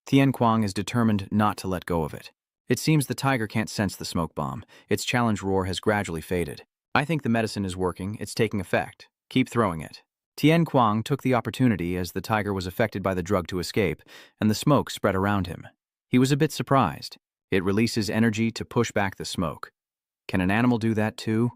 Tian Kuang is determined not to let go of it. It seems the tiger can't sense the smoke bomb. Its challenge roar has gradually faded. I think the medicine is working. It's taking effect. Keep throwing it. Tian Kuang took the opportunity as the tiger was affected by the drug to escape, and the smoke spread around him. He was a bit surprised. It releases energy to push back the smoke. Can an animal do that too?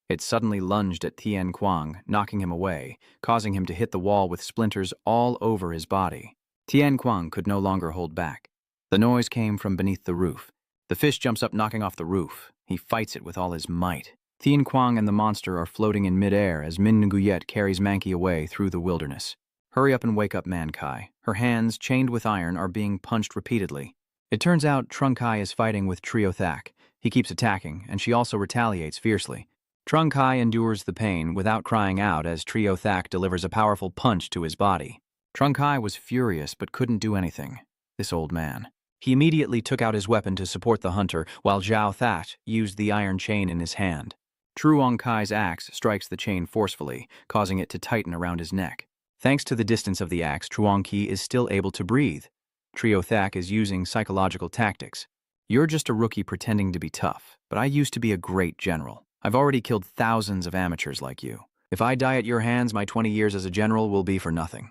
It suddenly lunged at Tian Kuang, knocking him away, causing him to hit the wall with splinters all over his body. Tian Kuang could no longer hold back. The noise came from beneath the roof. The fish jumps up, knocking off the roof. He fights it with all his might. Tian Kuang and the monster are floating in midair as Min Nguyet carries Mankey away through the wilderness. Hurry up and wake up Mankai. Her hands, chained with iron, are being punched repeatedly. It turns out Trung Kai is fighting with Trio Thak. He keeps attacking, and she also retaliates fiercely. Trung Kai endures the pain without crying out as Trio Thak delivers a powerful punch to his body. Trung Kai was furious but couldn't do anything. This old man. He immediately took out his weapon to support the hunter, while Zhao That used the iron chain in his hand. Truong Kai's axe strikes the chain forcefully, causing it to tighten around his neck. Thanks to the distance of the axe, Truong Ki is still able to breathe. Trio Thak is using psychological tactics. You're just a rookie pretending to be tough, but I used to be a great general. I've already killed thousands of amateurs like you. If I die at your hands, my 20 years as a general will be for nothing.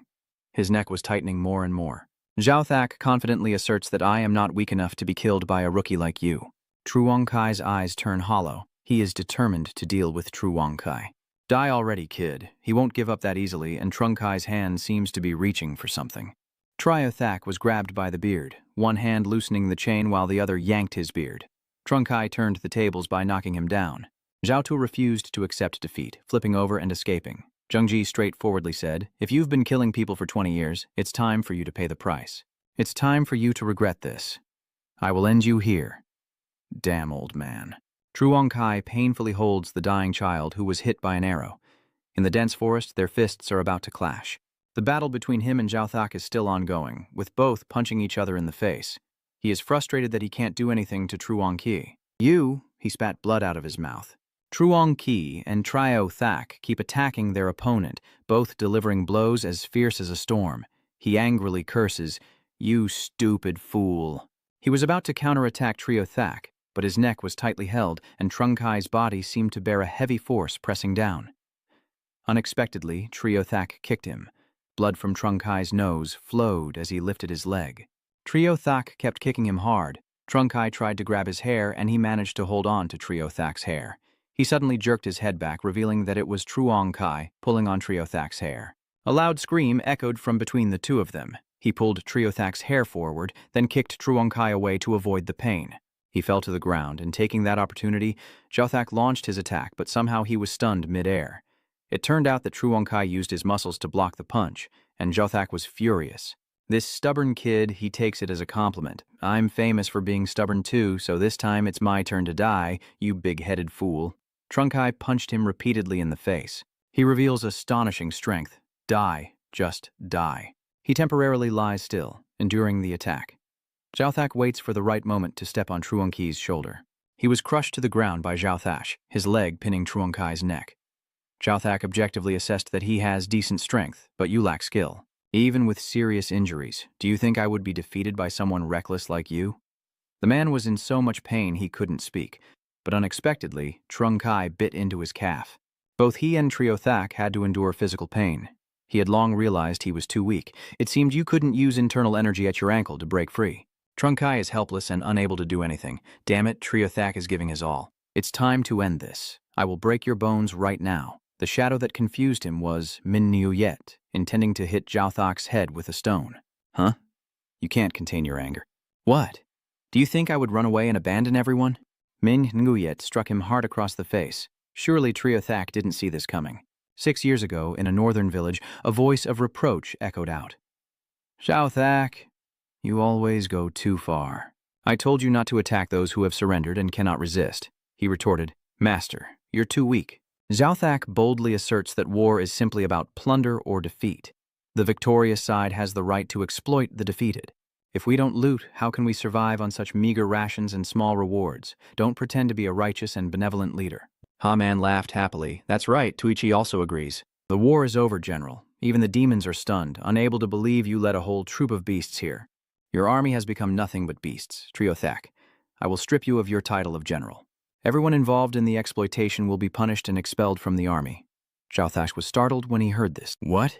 His neck was tightening more and more. Zhao Thak confidently asserts that I am not weak enough to be killed by a rookie like you. Truong Kai's eyes turn hollow. He is determined to deal with Truong Kai. Die already, kid. He won't give up that easily, and Trung Kai's hand seems to be reaching for something. Trio Thak was grabbed by the beard, one hand loosening the chain while the other yanked his beard. Trung Kai turned the tables by knocking him down. Zhao Tu refused to accept defeat, flipping over and escaping. Zheng Ji straightforwardly said, If you've been killing people for 20 years, it's time for you to pay the price. It's time for you to regret this. I will end you here. Damn old man. Truong Kai painfully holds the dying child who was hit by an arrow. In the dense forest, their fists are about to clash. The battle between him and Zhao Thak is still ongoing, with both punching each other in the face. He is frustrated that he can't do anything to Truong-Ki. He spat blood out of his mouth. Truong-Ki and Trio Thak keep attacking their opponent, both delivering blows as fierce as a storm. He angrily curses, "You stupid fool." He was about to counterattack Trio Thak, but his neck was tightly held, and Truong-Kai's body seemed to bear a heavy force pressing down. Unexpectedly, Trio Thak kicked him. Blood from Truong-Kai's nose flowed as he lifted his leg. Trio Thak kept kicking him hard. Truong-Kai tried to grab his hair, and he managed to hold on to Trio Thak's hair. He suddenly jerked his head back, revealing that it was Truong-Kai pulling on Trio Thak's hair. A loud scream echoed from between the two of them. He pulled Trio Thak's hair forward, then kicked Truong-Kai away to avoid the pain. He fell to the ground, and taking that opportunity, Zhao Thak launched his attack, but somehow he was stunned mid-air. It turned out that Truong-Kai used his muscles to block the punch, and Zhao Thak was furious. "This stubborn kid, he takes it as a compliment. I'm famous for being stubborn too, so this time it's my turn to die, you big-headed fool." Truong-Kai punched him repeatedly in the face. He reveals astonishing strength. Die. Just die. He temporarily lies still, enduring the attack. Zhao Thak waits for the right moment to step on Truong-Ki's shoulder. He was crushed to the ground by Zhao Thak, his leg pinning Truong-Kai's neck. Zhao Thak objectively assessed that he has decent strength, but you lack skill. "Even with serious injuries, do you think I would be defeated by someone reckless like you?" The man was in so much pain he couldn't speak, but unexpectedly, Truong-Kai bit into his calf. Both he and Trio Thak had to endure physical pain. He had long realized he was too weak. It seemed you couldn't use internal energy at your ankle to break free. Truong-Kai is helpless and unable to do anything. Damn it, Trio Thak is giving his all. "It's time to end this. I will break your bones right now." The shadow that confused him was Min Niu Yet, intending to hit Zhao Thak's head with a stone. "Huh? You can't contain your anger." "What? Do you think I would run away and abandon everyone?" Min Niu Yet struck him hard across the face. Surely Trio Thak didn't see this coming. 6 years ago, in a northern village, a voice of reproach echoed out. "Zhao Thak, you always go too far. I told you not to attack those who have surrendered and cannot resist." He retorted, "Master, you're too weak." Zhao Thak boldly asserts that war is simply about plunder or defeat. The victorious side has the right to exploit the defeated. If we don't loot, how can we survive on such meager rations and small rewards? Don't pretend to be a righteous and benevolent leader. Ha-Man laughed happily. "That's right, Tuichi also agrees. The war is over, General. Even the demons are stunned, unable to believe you led a whole troop of beasts here. Your army has become nothing but beasts, Trio Thak. I will strip you of your title of General. Everyone involved in the exploitation will be punished and expelled from the army." Zhao Thak was startled when he heard this. "What?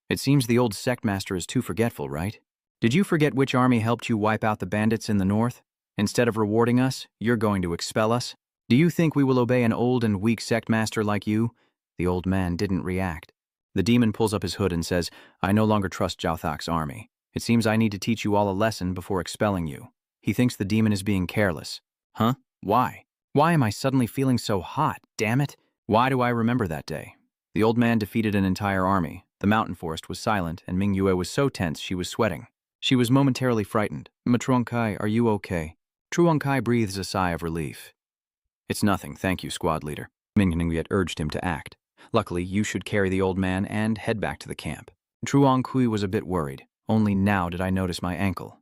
It seems the old sect master is too forgetful, right? Did you forget which army helped you wipe out the bandits in the north? Instead of rewarding us, you're going to expel us? Do you think we will obey an old and weak sect master like you?" The old man didn't react. The demon pulls up his hood and says, "I no longer trust Zhao Thak's army. It seems I need to teach you all a lesson before expelling you." He thinks the demon is being careless. Huh? Why? Why am I suddenly feeling so hot, damn it? Why do I remember that day? The old man defeated an entire army. The mountain forest was silent, and Ming Yue was so tense she was sweating. She was momentarily frightened. "Truong-Kai, are you okay?" Truong-Kai breathes a sigh of relief. "It's nothing, thank you, squad leader." Ming Yue urged him to act. "Luckily, you should carry the old man and head back to the camp." Truong-Kui was a bit worried. Only now did I notice my ankle.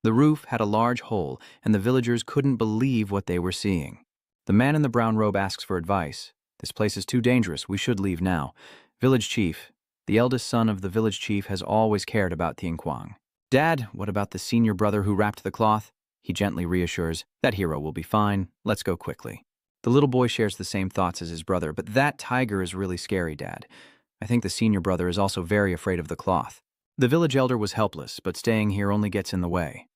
The roof had a large hole, and the villagers couldn't believe what they were seeing. The man in the brown robe asks for advice. "This place is too dangerous, we should leave now." Village chief. The eldest son of the village chief has always cared about Tianquang. "Dad, what about the senior brother who wrapped the cloth?" He gently reassures, "That hero will be fine, let's go quickly." The little boy shares the same thoughts as his brother, "But that tiger is really scary, Dad. I think the senior brother is also very afraid of the cloth." The village elder was helpless, but staying here only gets in the way.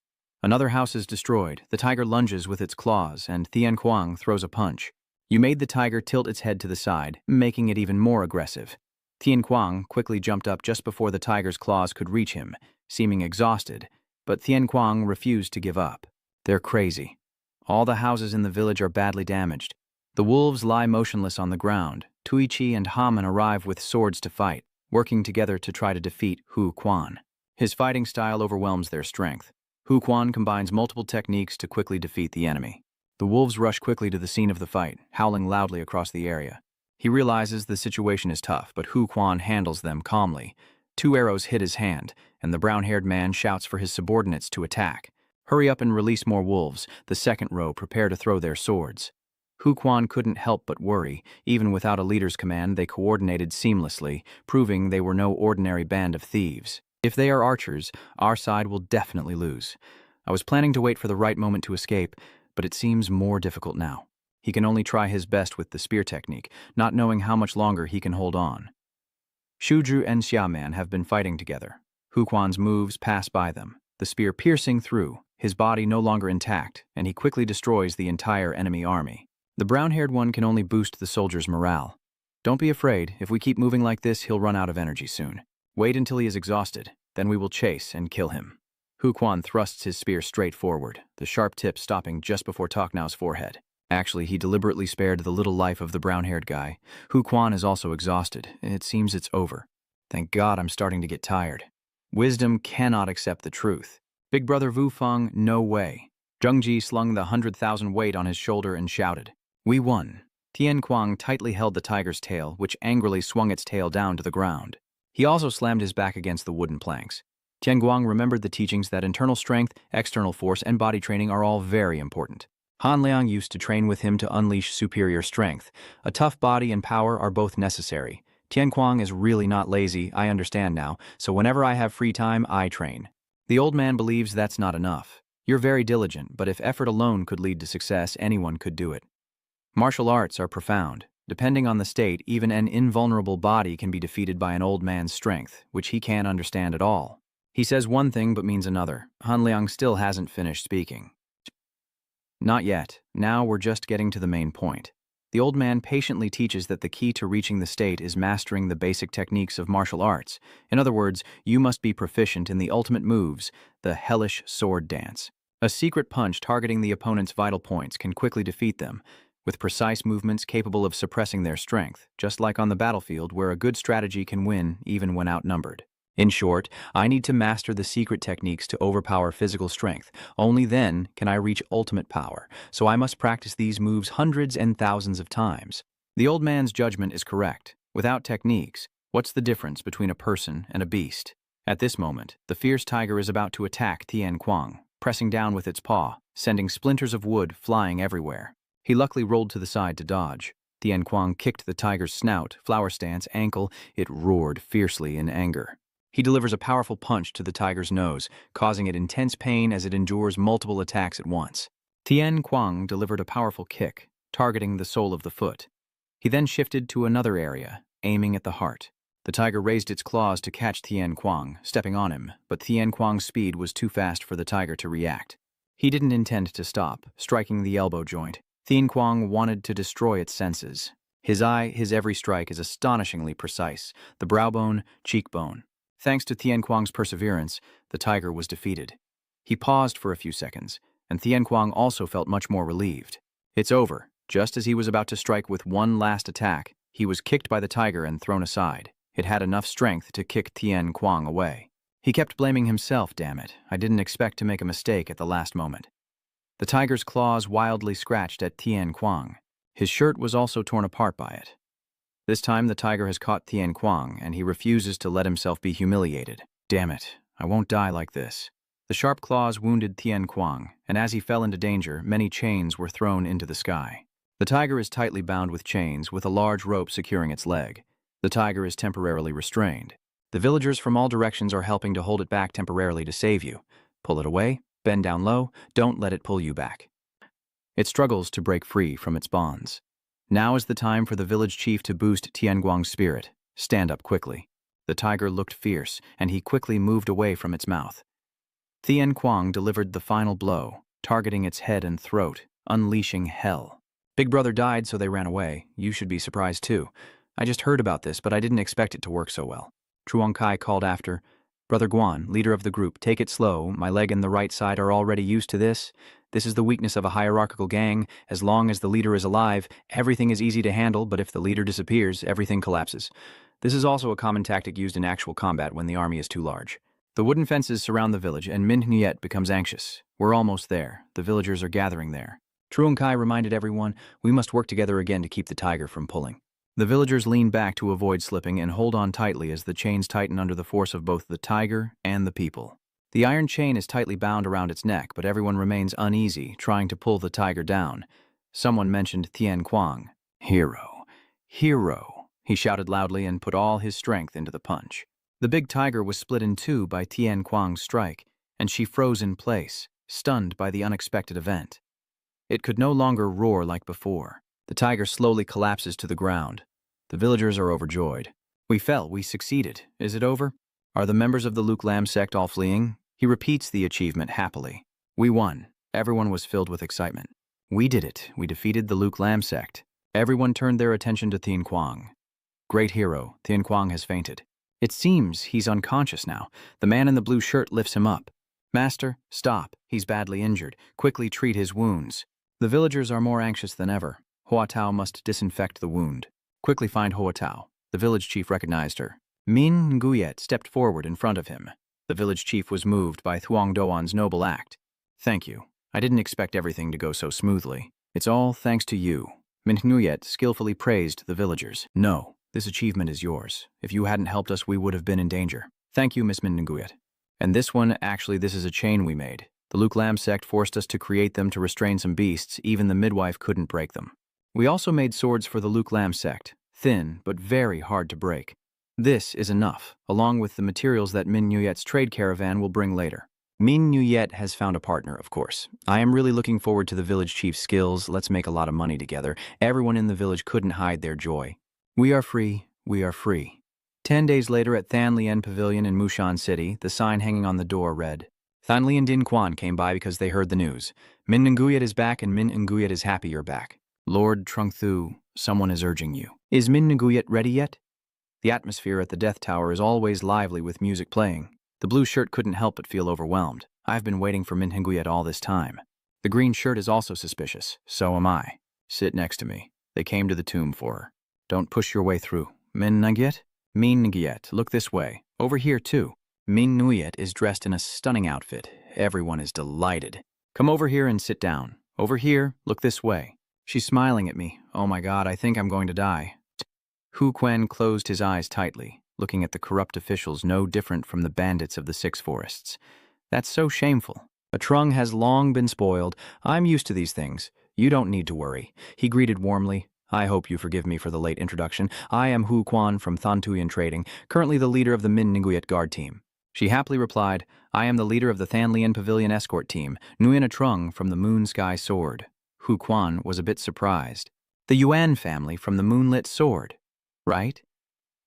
Another house is destroyed. The tiger lunges with its claws, and Tianquang throws a punch. You made the tiger tilt its head to the side, making it even more aggressive. Tianquang quickly jumped up just before the tiger's claws could reach him, seeming exhausted, but Tianquang refused to give up. They're crazy. All the houses in the village are badly damaged. The wolves lie motionless on the ground. Tuichi and Haman arrive with swords to fight, working together to try to defeat Hu Quan. His fighting style overwhelms their strength. Hu Quan combines multiple techniques to quickly defeat the enemy. The wolves rush quickly to the scene of the fight, howling loudly across the area. He realizes the situation is tough, but Hu Quan handles them calmly. 2 arrows hit his hand, and the brown-haired man shouts for his subordinates to attack. Hurry up and release more wolves. The second row prepare to throw their swords. Hu Quan couldn't help but worry. Even without a leader's command, they coordinated seamlessly, proving they were no ordinary band of thieves. If they are archers, our side will definitely lose. I was planning to wait for the right moment to escape, but it seems more difficult now. He can only try his best with the spear technique, not knowing how much longer he can hold on. Shuzhu and Xiaoman have been fighting together. Hu Quan's moves pass by them, the spear piercing through, his body no longer intact, and he quickly destroys the entire enemy army. The brown-haired one can only boost the soldiers' morale. Don't be afraid, if we keep moving like this, he'll run out of energy soon. Wait until he is exhausted, then we will chase and kill him. Hu Quan thrusts his spear straight forward, the sharp tip stopping just before Toknao's forehead. Actually, he deliberately spared the little life of the brown-haired guy. Hu Quan is also exhausted. It seems it's over. Thank God I'm starting to get tired. Wisdom cannot accept the truth. Big brother Wu Feng, no way. Zheng Ji slung the 100,000 weight on his shoulder and shouted. We won. Tian Kuang tightly held the tiger's tail, which angrily swung its tail down to the ground. He also slammed his back against the wooden planks. Tian Guang remembered the teachings that internal strength, external force, and body training are all very important. Han Liang used to train with him to unleash superior strength. A tough body and power are both necessary. Tian Kuang is really not lazy, I understand now, so whenever I have free time, I train. The old man believes that's not enough. You're very diligent, but if effort alone could lead to success, anyone could do it. Martial arts are profound. Depending on the state, even an invulnerable body can be defeated by an old man's strength, which he can't understand at all. He says one thing but means another. Han Liang still hasn't finished speaking. Not yet. Now we're just getting to the main point. The old man patiently teaches that the key to reaching the state is mastering the basic techniques of martial arts. In other words, you must be proficient in the ultimate moves, the hellish sword dance. A secret punch targeting the opponent's vital points can quickly defeat them, with precise movements capable of suppressing their strength, just like on the battlefield where a good strategy can win even when outnumbered. In short, I need to master the secret techniques to overpower physical strength. Only then can I reach ultimate power, so I must practice these moves hundreds and thousands of times. The old man's judgment is correct. Without techniques, what's the difference between a person and a beast? At this moment, the fierce tiger is about to attack Tian Kuang, pressing down with its paw, sending splinters of wood flying everywhere. He luckily rolled to the side to dodge. Tian Kuang kicked the tiger's snout, flower stance, ankle. It roared fiercely in anger. He delivers a powerful punch to the tiger's nose, causing it intense pain as it endures multiple attacks at once. Tian Kuang delivered a powerful kick, targeting the sole of the foot. He then shifted to another area, aiming at the heart. The tiger raised its claws to catch Tian Kuang, stepping on him, but Tian Kuang's speed was too fast for the tiger to react. He didn't intend to stop, striking the elbow joint. Tian Kuang wanted to destroy its senses. His every strike is astonishingly precise, the brow bone, cheekbone. Thanks to Tian Kuang's perseverance, the tiger was defeated. He paused for a few seconds, and Tian Kuang also felt much more relieved. It's over. Just as he was about to strike with one last attack, he was kicked by the tiger and thrown aside. It had enough strength to kick Tian Kuang away. He kept blaming himself, damn it. I didn't expect to make a mistake at the last moment. The tiger's claws wildly scratched at Tian Kuang. His shirt was also torn apart by it. This time the tiger has caught Tian Kuang, and he refuses to let himself be humiliated. Damn it, I won't die like this. The sharp claws wounded Tian Kuang, and as he fell into danger, many chains were thrown into the sky. The tiger is tightly bound with chains, with a large rope securing its leg. The tiger is temporarily restrained. The villagers from all directions are helping to hold it back temporarily to save you. Pull it away, bend down low, don't let it pull you back. It struggles to break free from its bonds. Now is the time for the village chief to boost Tian Kuang's spirit. Stand up quickly. The tiger looked fierce, and he quickly moved away from its mouth. Tian Kuang delivered the final blow, targeting its head and throat, unleashing hell. Big brother died, so they ran away. You should be surprised too. I just heard about this, but I didn't expect it to work so well. Truong Kai called after, Brother Guan, leader of the group, take it slow. My leg and the right side are already used to this. This is the weakness of a hierarchical gang. As long as the leader is alive, everything is easy to handle, but if the leader disappears, everything collapses. This is also a common tactic used in actual combat when the army is too large. The wooden fences surround the village, and Min Hnyet becomes anxious. We're almost there. The villagers are gathering there. Truong Kai reminded everyone, we must work together again to keep the tiger from pulling. The villagers lean back to avoid slipping and hold on tightly as the chains tighten under the force of both the tiger and the people. The iron chain is tightly bound around its neck, but everyone remains uneasy, trying to pull the tiger down. Someone mentioned Tian Kuang. Hero. Hero. He shouted loudly and put all his strength into the punch. The big tiger was split in two by Tian Kuang's strike, and she froze in place, stunned by the unexpected event. It could no longer roar like before. The tiger slowly collapses to the ground. The villagers are overjoyed. We fell, we succeeded. Is it over? Are the members of the Luke Lam sect all fleeing? He repeats the achievement happily. We won. Everyone was filled with excitement. We did it. We defeated the Luke Lam sect. Everyone turned their attention to Tian Kuang. Great hero, Tian Kuang has fainted. It seems he's unconscious now. The man in the blue shirt lifts him up. Master, stop. He's badly injured. Quickly treat his wounds. The villagers are more anxious than ever. Hua Tao must disinfect the wound. Quickly find Hua Tao. The village chief recognized her. Min Nguyet stepped forward in front of him. The village chief was moved by Thuong Doan's noble act. Thank you. I didn't expect everything to go so smoothly. It's all thanks to you. Min Nguyet skillfully praised the villagers. No, this achievement is yours. If you hadn't helped us, we would have been in danger. Thank you, Miss Min Nguyet. And this one, actually, this is a chain we made. The Luke Lam sect forced us to create them to restrain some beasts. Even the midwife couldn't break them. We also made swords for the Luke Lam sect. Thin, but very hard to break. This is enough, along with the materials that Min Nguyet's trade caravan will bring later. Min Nguyet has found a partner, of course. I am really looking forward to the village chief's skills. Let's make a lot of money together. Everyone in the village couldn't hide their joy. We are free. We are free. 10 days later at Than Lien Pavilion in Mushan City, the sign hanging on the door read, Than Lien Din Quan came by because they heard the news. Min Nguyet is back and Min Nguyet is happy you're back. Lord Trung Thu, someone is urging you. Is Min Nguyet ready yet? The atmosphere at the Death Tower is always lively with music playing. The blue shirt couldn't help but feel overwhelmed. I've been waiting for Min Nguyet all this time. The green shirt is also suspicious. So am I. Sit next to me. They came to the tomb for her. Don't push your way through. Min Nguyet? Min Nguyet, look this way. Over here, too. Min Nguyet is dressed in a stunning outfit. Everyone is delighted. Come over here and sit down. Over here, look this way. She's smiling at me. Oh my God, I think I'm going to die. Hu Quen closed his eyes tightly, looking at the corrupt officials no different from the bandits of the Six Forests. That's so shameful. A Trung has long been spoiled. I'm used to these things. You don't need to worry. He greeted warmly. I hope you forgive me for the late introduction. I am Hu Quan from Thantuyan Trading, currently the leader of the Min Nguyet Guard team. She happily replied, I am the leader of the Than Lien Pavilion Escort team, Nguyen Trung from the Moon Sky Sword. Hu Quan was a bit surprised. The Yuan family from the Moonlit Sword, right?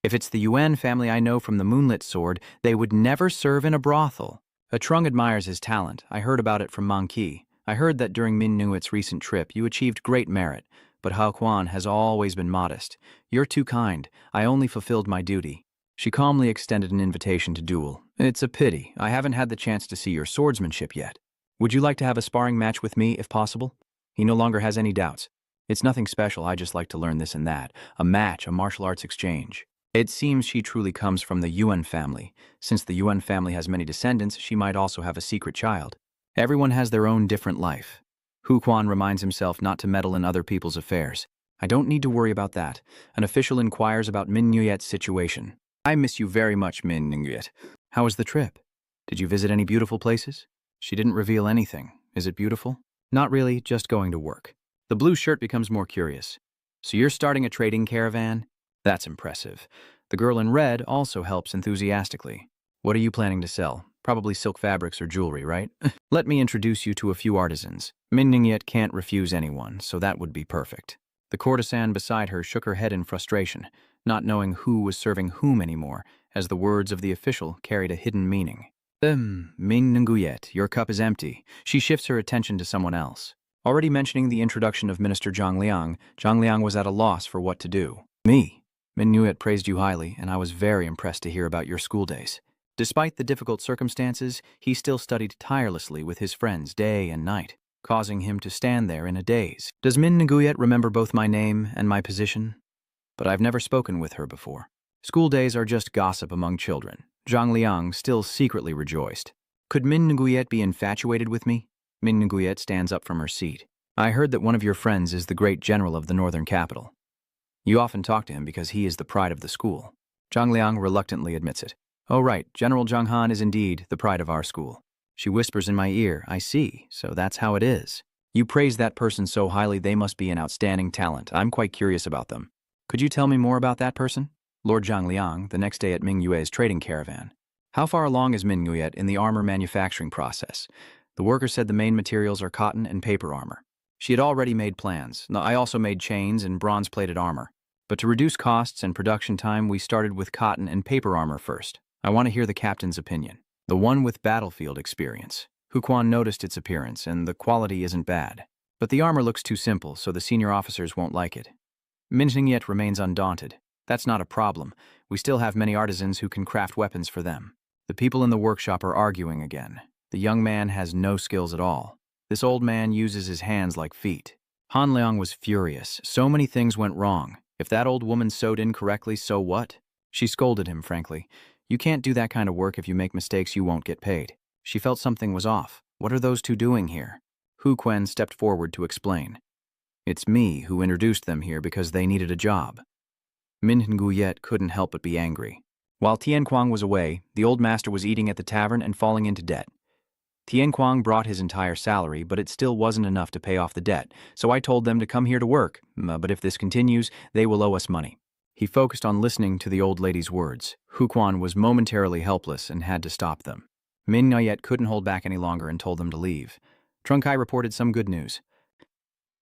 If it's the Yuan family I know from the Moonlit Sword, they would never serve in a brothel. A Trung admires his talent. I heard about it from Monkey. I heard that during Min Nguyet's recent trip, you achieved great merit, but Hao Quan has always been modest. You're too kind. I only fulfilled my duty. She calmly extended an invitation to duel. It's a pity. I haven't had the chance to see your swordsmanship yet. Would you like to have a sparring match with me, if possible? He no longer has any doubts. It's nothing special, I just like to learn this and that. A match, a martial arts exchange. It seems she truly comes from the Yuan family. Since the Yuan family has many descendants, she might also have a secret child. Everyone has their own different life. Hu Quan reminds himself not to meddle in other people's affairs. I don't need to worry about that. An official inquires about Min Nguyet's situation. I miss you very much, Min Nguyet. How was the trip? Did you visit any beautiful places? She didn't reveal anything. Is it beautiful? Not really, just going to work. The blue shirt becomes more curious. So you're starting a trading caravan? That's impressive. The girl in red also helps enthusiastically. What are you planning to sell? Probably silk fabrics or jewelry, right? Let me introduce you to a few artisans. Min Nguyet can't refuse anyone, so that would be perfect. The courtesan beside her shook her head in frustration, not knowing who was serving whom anymore, as the words of the official carried a hidden meaning. Min Nguyet, your cup is empty. She shifts her attention to someone else. Already mentioning the introduction of Minister Zhang Liang was at a loss for what to do. Me. Min Nguyet praised you highly, and I was very impressed to hear about your school days. Despite the difficult circumstances, he still studied tirelessly with his friends day and night, causing him to stand there in a daze. Does Min Nguyet remember both my name and my position? But I've never spoken with her before. School days are just gossip among children. Zhang Liang still secretly rejoiced. Could Min Nguyet be infatuated with me? Min Nguyet stands up from her seat. I heard that one of your friends is the great general of the northern capital. You often talk to him because he is the pride of the school. Zhang Liang reluctantly admits it. Oh right, General Zhang Han is indeed the pride of our school. She whispers in my ear, I see, so that's how it is. You praise that person so highly they must be an outstanding talent. I'm quite curious about them. Could you tell me more about that person? Lord Zhang Liang, the next day at Ming Yue's trading caravan. How far along is Ming Yue in the armor manufacturing process? The worker said the main materials are cotton and paper armor. She had already made plans. I also made chains and bronze-plated armor. But to reduce costs and production time, we started with cotton and paper armor first. I want to hear the captain's opinion. The one with battlefield experience. Huquan noticed its appearance, and the quality isn't bad. But the armor looks too simple, so the senior officers won't like it. Min Xingyet remains undaunted. That's not a problem. We still have many artisans who can craft weapons for them. The people in the workshop are arguing again. The young man has no skills at all. This old man uses his hands like feet. Han Liang was furious. So many things went wrong. If that old woman sewed incorrectly, so what? She scolded him, frankly. You can't do that kind of work. If you make mistakes, you won't get paid. She felt something was off. What are those two doing here? Hu Quen stepped forward to explain. It's me who introduced them here because they needed a job. Min Nguyet couldn't help but be angry. While Tian Kuang was away, the old master was eating at the tavern and falling into debt. Tian Kuang brought his entire salary, but it still wasn't enough to pay off the debt, so I told them to come here to work, but if this continues, they will owe us money. He focused on listening to the old lady's words. Huquan was momentarily helpless and had to stop them. Min Nguyet couldn't hold back any longer and told them to leave. Trung Kai reported some good news.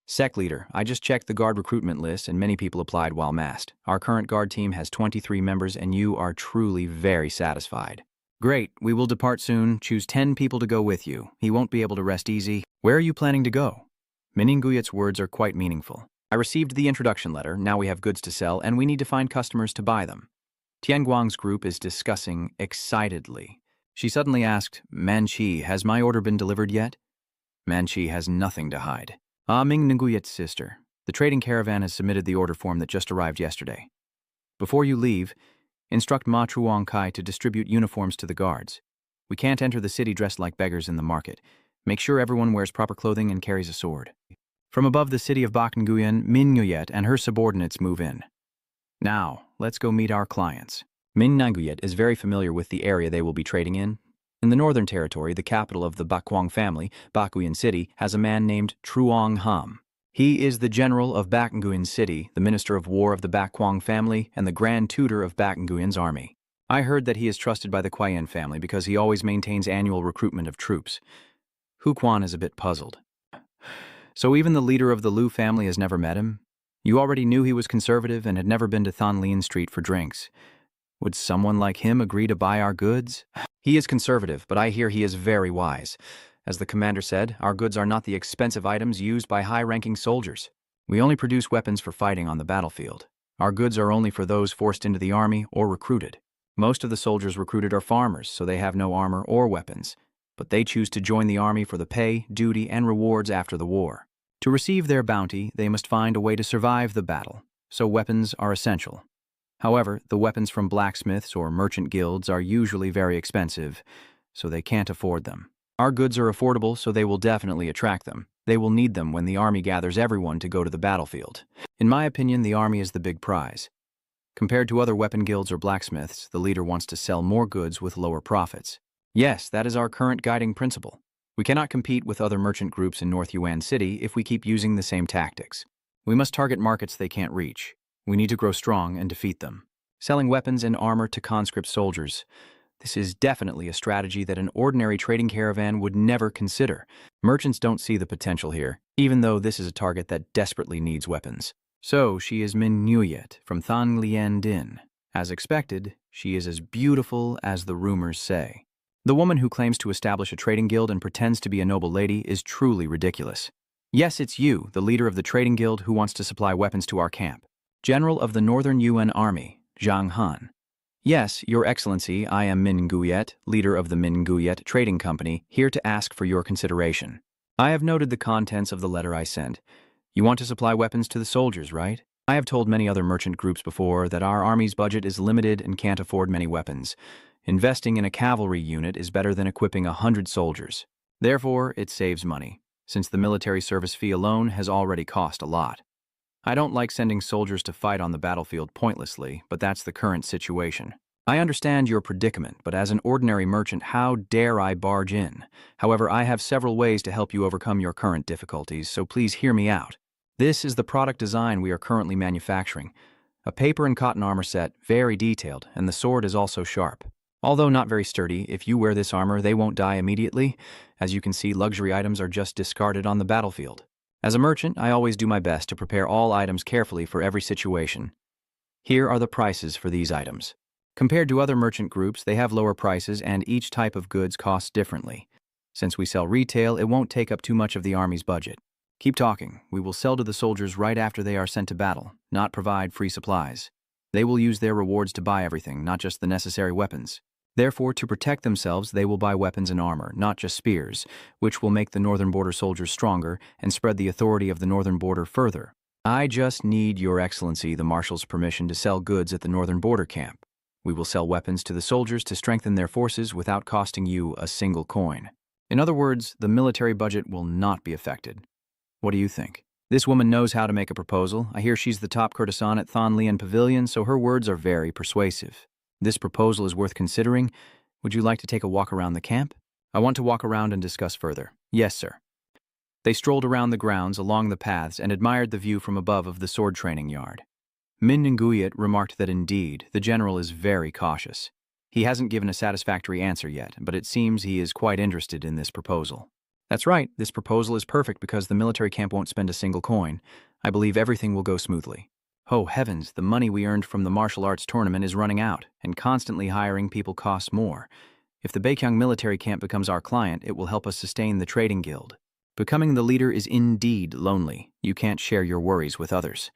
Sec leader, I just checked the guard recruitment list and many people applied while masked. Our current guard team has 23 members and you are truly very satisfied. Great, we will depart soon. Choose 10 people to go with you. He won't be able to rest easy. Where are you planning to go? Min Nguyet's words are quite meaningful. I received the introduction letter, now we have goods to sell and we need to find customers to buy them. Tian Guang's group is discussing excitedly. She suddenly asked, Manchi, has my order been delivered yet? Manchi has nothing to hide. Ming Nguyet's sister. The trading caravan has submitted the order form that just arrived yesterday. Before you leave, instruct Ma Truong Kai to distribute uniforms to the guards. We can't enter the city dressed like beggars in the market. Make sure everyone wears proper clothing and carries a sword. From above the city of Baknguyen, Min Nguyet and her subordinates move in. Now, let's go meet our clients. Min Nguyet is very familiar with the area they will be trading in. In the Northern Territory, the capital of the Bakwang family, Bakuyan City, has a man named Truong Ham. He is the general of Baknguyen City, the minister of war of the Bakwang family, and the grand tutor of Baknguyen's army. I heard that he is trusted by the Quyen family because he always maintains annual recruitment of troops. Huquan is a bit puzzled. So even the leader of the Lu family has never met him? You already knew he was conservative and had never been to Thonlin Street for drinks. Would someone like him agree to buy our goods? He is conservative, but I hear he is very wise. As the commander said, our goods are not the expensive items used by high-ranking soldiers. We only produce weapons for fighting on the battlefield. Our goods are only for those forced into the army or recruited. Most of the soldiers recruited are farmers, so they have no armor or weapons. But they choose to join the army for the pay, duty, and rewards after the war. To receive their bounty, they must find a way to survive the battle, so weapons are essential. However, the weapons from blacksmiths or merchant guilds are usually very expensive, so they can't afford them. Our goods are affordable, so they will definitely attract them. They will need them when the army gathers everyone to go to the battlefield. In my opinion, the army is the big prize. Compared to other weapon guilds or blacksmiths, the leader wants to sell more goods with lower profits. Yes, that is our current guiding principle. We cannot compete with other merchant groups in North Yuan City if we keep using the same tactics. We must target markets they can't reach. We need to grow strong and defeat them. Selling weapons and armor to conscript soldiers. This is definitely a strategy that an ordinary trading caravan would never consider. Merchants don't see the potential here, even though this is a target that desperately needs weapons. So she is Min Nguyet from Thang Lian Din. As expected, she is as beautiful as the rumors say. The woman who claims to establish a trading guild and pretends to be a noble lady is truly ridiculous. Yes, it's you, the leader of the trading guild who wants to supply weapons to our camp. General of the Northern Yuan Army, Zhang Han. Yes, Your Excellency, I am Min Nguyet, leader of the Min Nguyet Trading Company, here to ask for your consideration. I have noted the contents of the letter I sent. You want to supply weapons to the soldiers, right? I have told many other merchant groups before that our army's budget is limited and can't afford many weapons. Investing in a cavalry unit is better than equipping 100 soldiers. Therefore, it saves money, since the military service fee alone has already cost a lot. I don't like sending soldiers to fight on the battlefield pointlessly, but that's the current situation. I understand your predicament, but as an ordinary merchant, how dare I barge in? However, I have several ways to help you overcome your current difficulties, so please hear me out. This is the product design we are currently manufacturing. A paper and cotton armor set, very detailed, and the sword is also sharp. Although not very sturdy, if you wear this armor, they won't die immediately. As you can see, luxury items are just discarded on the battlefield. As a merchant, I always do my best to prepare all items carefully for every situation. Here are the prices for these items. Compared to other merchant groups, they have lower prices and each type of goods costs differently. Since we sell retail, it won't take up too much of the army's budget. Keep talking. We will sell to the soldiers right after they are sent to battle, not provide free supplies. They will use their rewards to buy everything, not just the necessary weapons. Therefore, to protect themselves, they will buy weapons and armor, not just spears, which will make the northern border soldiers stronger and spread the authority of the northern border further. I just need Your Excellency the Marshal's permission to sell goods at the northern border camp. We will sell weapons to the soldiers to strengthen their forces without costing you a single coin. In other words, the military budget will not be affected. What do you think? This woman knows how to make a proposal. I hear she's the top courtesan at Thon Lian Pavilion, so her words are very persuasive. This proposal is worth considering. Would you like to take a walk around the camp? I want to walk around and discuss further. Yes, sir. They strolled around the grounds, along the paths, and admired the view from above of the sword training yard. Min Nguyet remarked that indeed, the general is very cautious. He hasn't given a satisfactory answer yet, but it seems he is quite interested in this proposal. That's right, this proposal is perfect because the military camp won't spend a single coin. I believe everything will go smoothly. Oh heavens, the money we earned from the martial arts tournament is running out, and constantly hiring people costs more. If the Baekyang military camp becomes our client, it will help us sustain the trading guild. Becoming the leader is indeed lonely. You can't share your worries with others.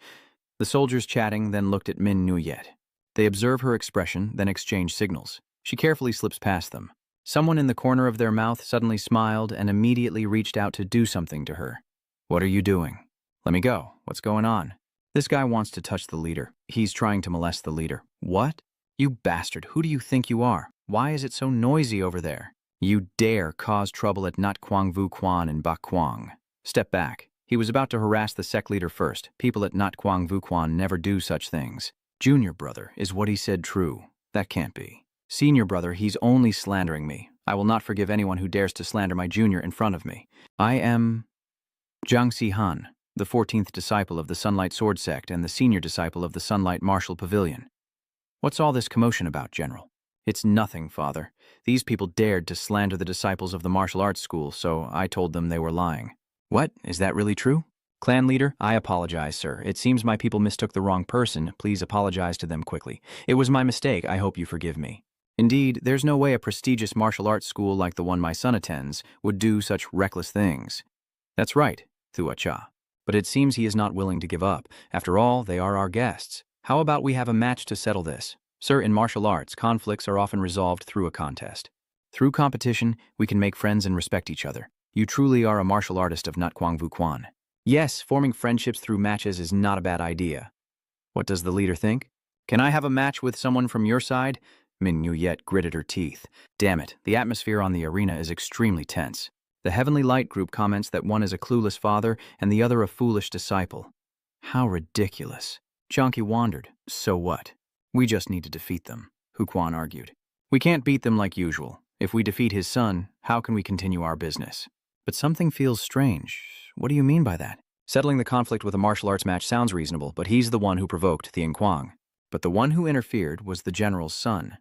The soldiers chatting then looked at Min Nguyet. They observe her expression, then exchange signals. She carefully slips past them. Someone in the corner of their mouth suddenly smiled and immediately reached out to do something to her. What are you doing? Let me go. What's going on? This guy wants to touch the leader. He's trying to molest the leader. What? You bastard, who do you think you are? Why is it so noisy over there? You dare cause trouble at Nat Quang Vu Quan in Bak Quang. Step back. He was about to harass the sect leader first. People at Nat Quang Vu Quan never do such things. Junior brother, is what he said true? That can't be. Senior brother, he's only slandering me. I will not forgive anyone who dares to slander my junior in front of me. I am Jiang Si Han, the 14th disciple of the Sunlight Sword Sect and the senior disciple of the Sunlight Martial Pavilion. What's all this commotion about, General? It's nothing, Father. These people dared to slander the disciples of the martial arts school, so I told them they were lying. What? Is that really true? Clan leader, I apologize, sir. It seems my people mistook the wrong person. Please apologize to them quickly. It was my mistake. I hope you forgive me. Indeed, there's no way a prestigious martial arts school like the one my son attends would do such reckless things. That's right, Thua Cha. But it seems he is not willing to give up. After all, they are our guests. How about we have a match to settle this? Sir, in martial arts, conflicts are often resolved through a contest. Through competition, we can make friends and respect each other. You truly are a martial artist of Nat Quang Vu Quan. Yes, forming friendships through matches is not a bad idea. What does the leader think? Can I have a match with someone from your side? Min Nguyet gritted her teeth. Damn it, the atmosphere on the arena is extremely tense. The Heavenly Light group comments that one is a clueless father and the other a foolish disciple. How ridiculous. Chonky wondered. So what? We just need to defeat them, Huquan argued. We can't beat them like usual. If we defeat his son, how can we continue our business? But something feels strange. What do you mean by that? Settling the conflict with a martial arts match sounds reasonable, but he's the one who provoked Thien Quang. But the one who interfered was the general's son.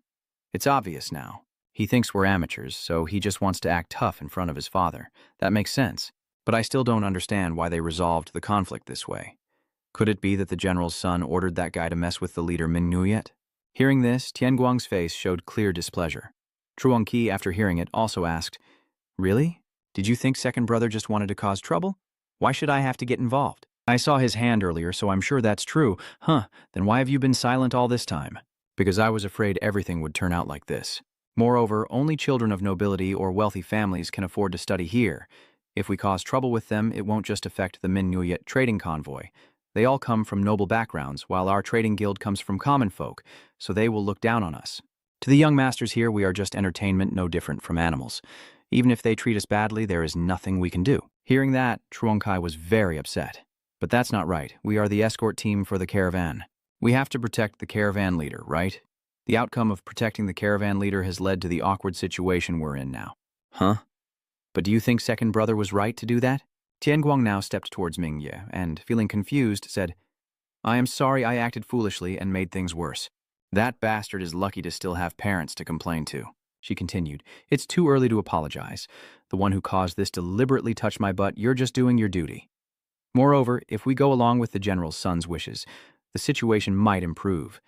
It's obvious now. He thinks we're amateurs, so he just wants to act tough in front of his father. That makes sense. But I still don't understand why they resolved the conflict this way. Could it be that the general's son ordered that guy to mess with the leader Min Nguyet? Hearing this, Tien Guang's face showed clear displeasure. Truong Qi, after hearing it, also asked, Really? Did you think second brother just wanted to cause trouble? Why should I have to get involved? I saw his hand earlier, so I'm sure that's true. Then why have you been silent all this time? Because I was afraid everything would turn out like this. Moreover, only children of nobility or wealthy families can afford to study here. If we cause trouble with them, it won't just affect the Min Nguyet trading convoy. They all come from noble backgrounds, while our trading guild comes from common folk, so they will look down on us. To the young masters here, we are just entertainment, no different from animals. Even if they treat us badly, there is nothing we can do. Hearing that, Truong Kai was very upset. But that's not right. We are the escort team for the caravan. We have to protect the caravan leader, right? The outcome of protecting the caravan leader has led to the awkward situation we're in now. Huh? But do you think second brother was right to do that? Tianguang now stepped towards Mingye and, feeling confused, said, I am sorry I acted foolishly and made things worse. That bastard is lucky to still have parents to complain to. She continued, It's too early to apologize. The one who caused this deliberately touched my butt. You're just doing your duty. Moreover, if we go along with the general's son's wishes, the situation might improve.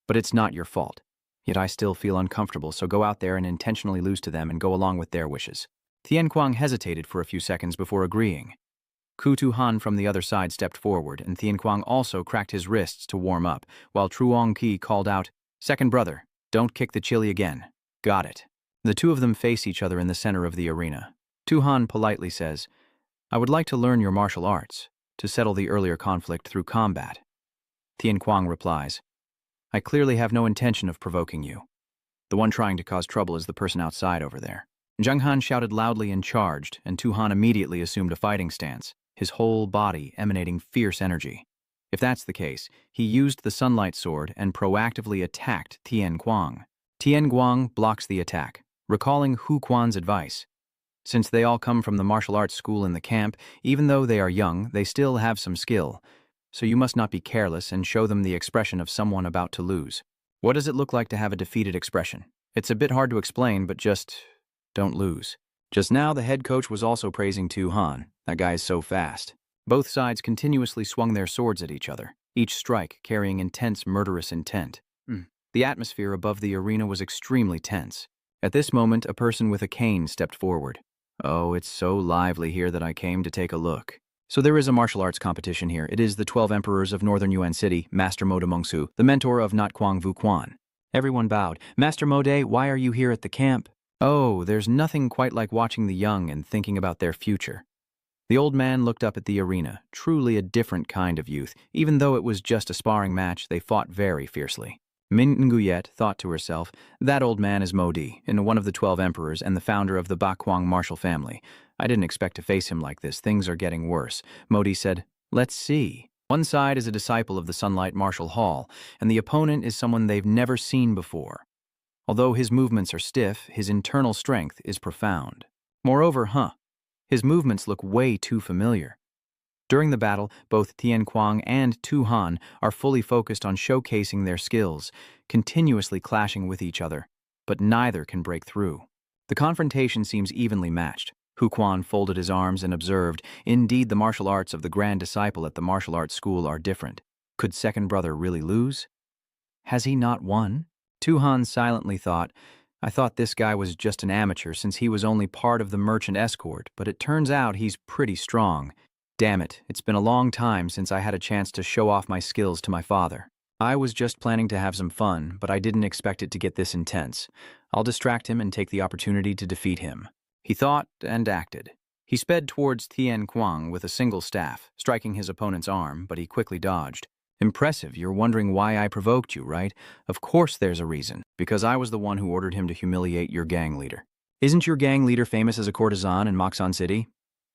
But it's not your fault. Yet I still feel uncomfortable, so go out there and intentionally lose to them and go along with their wishes. Tianquang hesitated for a few seconds before agreeing. Ku Tu-han from the other side stepped forward, and Tianquang also cracked his wrists to warm up, while Truong Qi called out, Second brother, don't kick the chili again. Got it. The two of them face each other in the center of the arena. Tu-han politely says, I would like to learn your martial arts, to settle the earlier conflict through combat. Tianquang replies, I clearly have no intention of provoking you. The one trying to cause trouble is the person outside over there. Zheng Han shouted loudly and charged, and Tu-han immediately assumed a fighting stance, his whole body emanating fierce energy. If that's the case, he used the sunlight sword and proactively attacked Tianquang. Tianguang blocks the attack, recalling Hu Quan's advice. Since they all come from the martial arts school in the camp, even though they are young, they still have some skill. So you must not be careless and show them the expression of someone about to lose. What does it look like to have a defeated expression? It's a bit hard to explain, but just don't lose. Just now, the head coach was also praising Tu-han. That guy is so fast. Both sides continuously swung their swords at each other, each strike carrying intense murderous intent. The atmosphere above the arena was extremely tense. At this moment, a person with a cane stepped forward. Oh, it's so lively here that I came to take a look. So there is a martial arts competition here. It is the 12 Emperors of Northern Yuan City, Master Mo de Mengsu, the mentor of Not Quang Vu Quan. Everyone bowed. Master Mode, why are you here at the camp? Oh, there's nothing quite like watching the young and thinking about their future. The old man looked up at the arena, truly a different kind of youth. Even though it was just a sparring match, they fought very fiercely. Min Nguyet thought to herself, that old man is Modi, one of the 12 emperors and the founder of the Bakwang martial family. I didn't expect to face him like this. Things are getting worse. Modi said, let's see. One side is a disciple of the Sunlight Martial Hall, and the opponent is someone they've never seen before. Although his movements are stiff, his internal strength is profound. Moreover, his movements look way too familiar. During the battle, both Tianquang and Tu-han are fully focused on showcasing their skills, continuously clashing with each other, but neither can break through. The confrontation seems evenly matched. Hu Quan folded his arms and observed, indeed the martial arts of the grand disciple at the martial arts school are different. Could second brother really lose? Has he not won? Tu-han silently thought, I thought this guy was just an amateur since he was only part of the merchant escort, but it turns out he's pretty strong. Damn it, it's been a long time since I had a chance to show off my skills to my father. I was just planning to have some fun, but I didn't expect it to get this intense. I'll distract him and take the opportunity to defeat him. He thought and acted. He sped towards Tianquang with a single staff, striking his opponent's arm, but he quickly dodged. Impressive, you're wondering why I provoked you, right? Of course there's a reason, because I was the one who ordered him to humiliate your gang leader. Isn't your gang leader famous as a courtesan in Moxon City?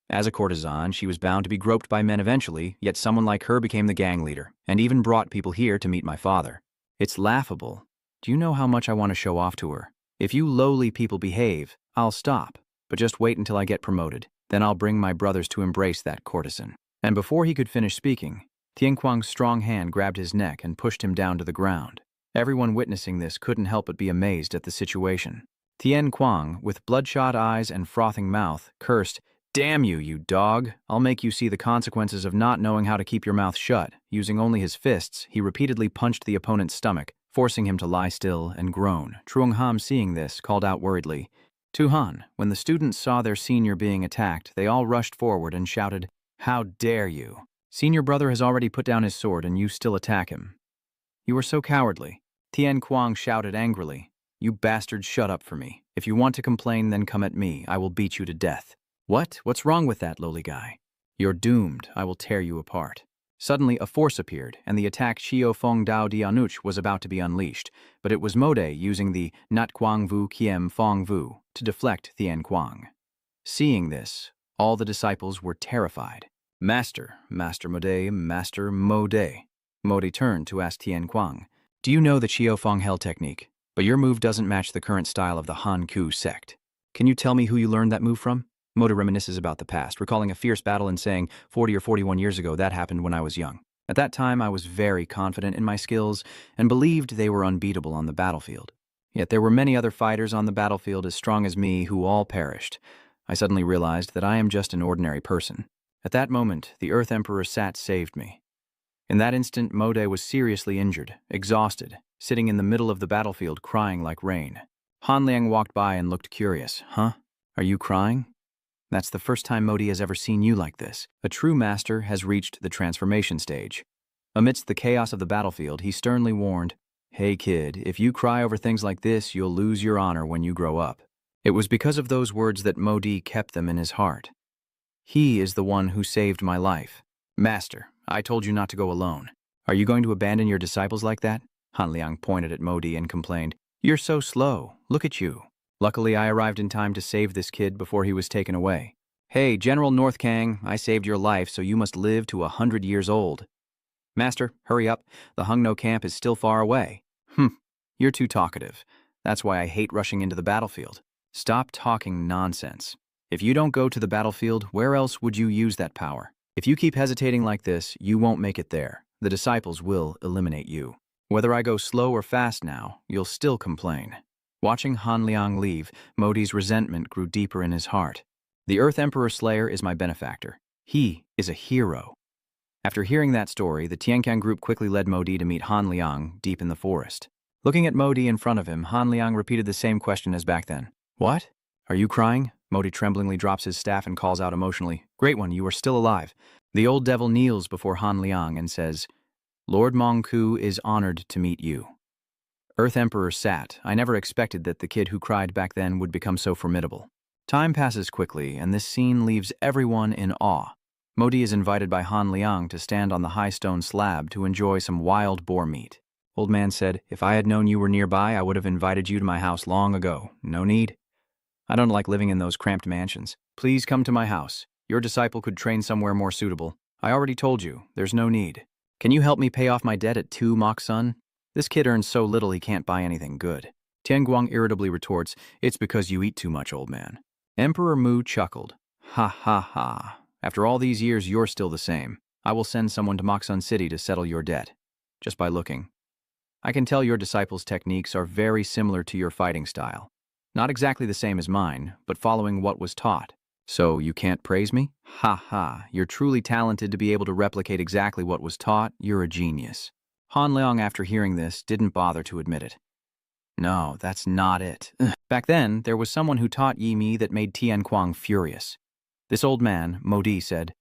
As a courtesan, she was bound to be groped by men eventually, yet someone like her became the gang leader, and even brought people here to meet my father. It's laughable. Do you know how much I want to show off to her? If you lowly people behave, I'll stop, but just wait until I get promoted. Then I'll bring my brothers to embrace that courtesan. And before he could finish speaking, Tianquang's strong hand grabbed his neck and pushed him down to the ground. Everyone witnessing this couldn't help but be amazed at the situation. Tianquang, with bloodshot eyes and frothing mouth, cursed, Damn you, you dog! I'll make you see the consequences of not knowing how to keep your mouth shut. Using only his fists, he repeatedly punched the opponent's stomach, forcing him to lie still and groan. Truong Ham, seeing this, called out worriedly, Tu-han. When the students saw their senior being attacked, they all rushed forward and shouted, How dare you! Senior brother has already put down his sword and you still attack him. You are so cowardly. Tianquang shouted angrily, You bastard, shut up for me. If you want to complain, then come at me. I will beat you to death. What? What's wrong with that, lowly guy? You're doomed. I will tear you apart. Suddenly, a force appeared, and the attack Xiao Feng Dao Dianuch was about to be unleashed, but it was Mode using the Nat Quang Vu Kiem Fong Vu to deflect Tianquang. Seeing this, all the disciples were terrified. Master Mode, Master Mode. Modi turned to ask Tian Kuang, do you know the Qiu Feng Hell technique? But your move doesn't match the current style of the Han Ku sect. Can you tell me who you learned that move from? Modi reminisces about the past, recalling a fierce battle and saying, 40 or 41 years ago, that happened when I was young. At that time, I was very confident in my skills and believed they were unbeatable on the battlefield. Yet there were many other fighters on the battlefield as strong as me who all perished. I suddenly realized that I am just an ordinary person. At that moment, the Earth Emperor Sat saved me. In that instant, Mode was seriously injured, exhausted, sitting in the middle of the battlefield crying like rain. Han Liang walked by and looked curious. Huh? Are you crying? That's the first time Modi has ever seen you like this. A true master has reached the transformation stage. Amidst the chaos of the battlefield, he sternly warned, Hey kid, if you cry over things like this, you'll lose your honor when you grow up. It was because of those words that Modi kept them in his heart. He is the one who saved my life. Master, I told you not to go alone. Are you going to abandon your disciples like that? Han Liang pointed at Modi and complained, You're so slow. Look at you. Luckily, I arrived in time to save this kid before he was taken away. Hey, General North Kang, I saved your life, so you must live to 100 years old. Master, hurry up. The Hungno camp is still far away. You're too talkative. That's why I hate rushing into the battlefield. Stop talking nonsense. If you don't go to the battlefield, where else would you use that power? If you keep hesitating like this, you won't make it there. The disciples will eliminate you. Whether I go slow or fast now, you'll still complain. Watching Han Liang leave, Modi's resentment grew deeper in his heart. The Earth Emperor Slayer is my benefactor. He is a hero. After hearing that story, the Tiankang group quickly led Modi to meet Han Liang deep in the forest. Looking at Modi in front of him, Han Liang repeated the same question as back then. What? Are you crying? Modi tremblingly drops his staff and calls out emotionally, Great one, you are still alive. The old devil kneels before Han Liang and says, Lord Mongku is honored to meet you. Earth Emperor Sat, I never expected that the kid who cried back then would become so formidable. Time passes quickly, and this scene leaves everyone in awe. Modi is invited by Han Liang to stand on the high stone slab to enjoy some wild boar meat. Old man said, If I had known you were nearby, I would have invited you to my house long ago. No need. I don't like living in those cramped mansions. Please come to my house. Your disciple could train somewhere more suitable. I already told you, there's no need. Can you help me pay off my debt at 2 Mach Sun? This kid earns so little he can't buy anything good. Tianguang irritably retorts, It's because you eat too much, old man. Emperor Mu chuckled. Ha ha ha. After all these years, you're still the same. I will send someone to Mach Sun City to settle your debt. Just by looking. I can tell your disciples' techniques are very similar to your fighting style. Not exactly the same as mine, but following what was taught. So you can't praise me? Ha ha, you're truly talented to be able to replicate exactly what was taught. You're a genius. Han Liang, after hearing this, didn't bother to admit it. No, that's not it. Back then, there was someone who taught Yi Mi that made Tian Kuang furious. This old man, Modi, said,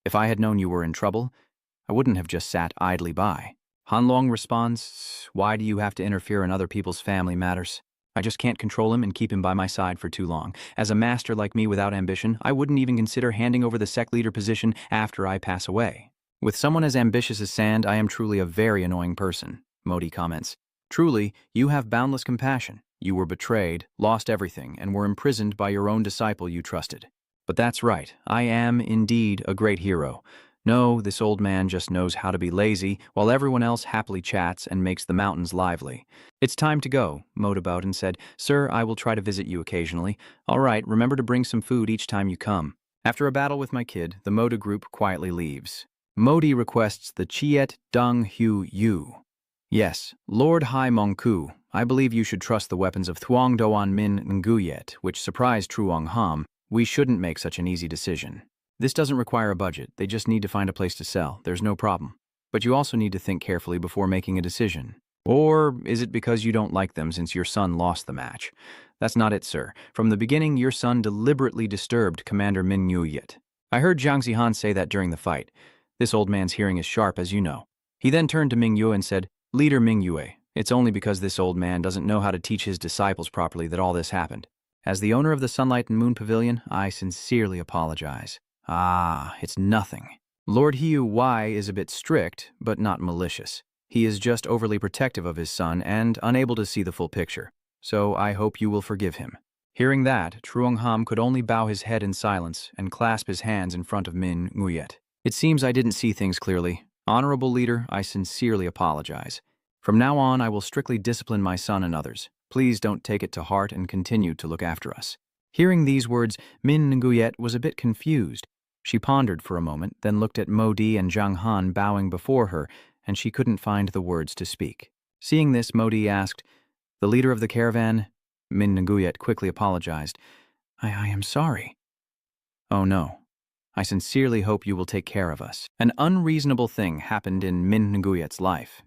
If I had known you were in trouble, I wouldn't have just sat idly by. Han Long responds, Why do you have to interfere in other people's family matters? I just can't control him and keep him by my side for too long. As a master like me without ambition, I wouldn't even consider handing over the sect leader position after I pass away. With someone as ambitious as Sand, I am truly a very annoying person, Modi comments. Truly, you have boundless compassion. You were betrayed, lost everything, and were imprisoned by your own disciple you trusted. But that's right, I am indeed a great hero. No, this old man just knows how to be lazy, while everyone else happily chats and makes the mountains lively. It's time to go, Modi bowed and said, Sir, I will try to visit you occasionally. All right, remember to bring some food each time you come. After a battle with my kid, the Modi group quietly leaves. Modi requests the Chiet Dung Hu Yu. Yes, Lord Hai Mongku, I believe you should trust the weapons of Thuong Doan Min Nguyet, which surprised Truong Ham. We shouldn't make such an easy decision. This doesn't require a budget, they just need to find a place to sell, there's no problem. But you also need to think carefully before making a decision. Or is it because you don't like them since your son lost the match? That's not it, sir. From the beginning, your son deliberately disturbed Commander Min Nguyet. I heard Jiang Zihan say that during the fight. This old man's hearing is sharp, as you know. He then turned to Ming Yue and said, Leader Ming Yue, it's only because this old man doesn't know how to teach his disciples properly that all this happened. As the owner of the Sunlight and Moon Pavilion, I sincerely apologize. Ah, it's nothing. Lord Hiu Wai is a bit strict, but not malicious. He is just overly protective of his son and unable to see the full picture. So I hope you will forgive him. Hearing that, Truong Ham could only bow his head in silence and clasp his hands in front of Min Nguyet. It seems I didn't see things clearly. Honorable leader, I sincerely apologize. From now on, I will strictly discipline my son and others. Please don't take it to heart and continue to look after us. Hearing these words, Min Nguyet was a bit confused. She pondered for a moment, then looked at Modi and Zhang Han bowing before her, and she couldn't find the words to speak. Seeing this, Modi asked, "The leader of the caravan?" Min Nguyet quickly apologized. I am sorry. Oh no. I sincerely hope you will take care of us. An unreasonable thing happened in Min Nguyet's life.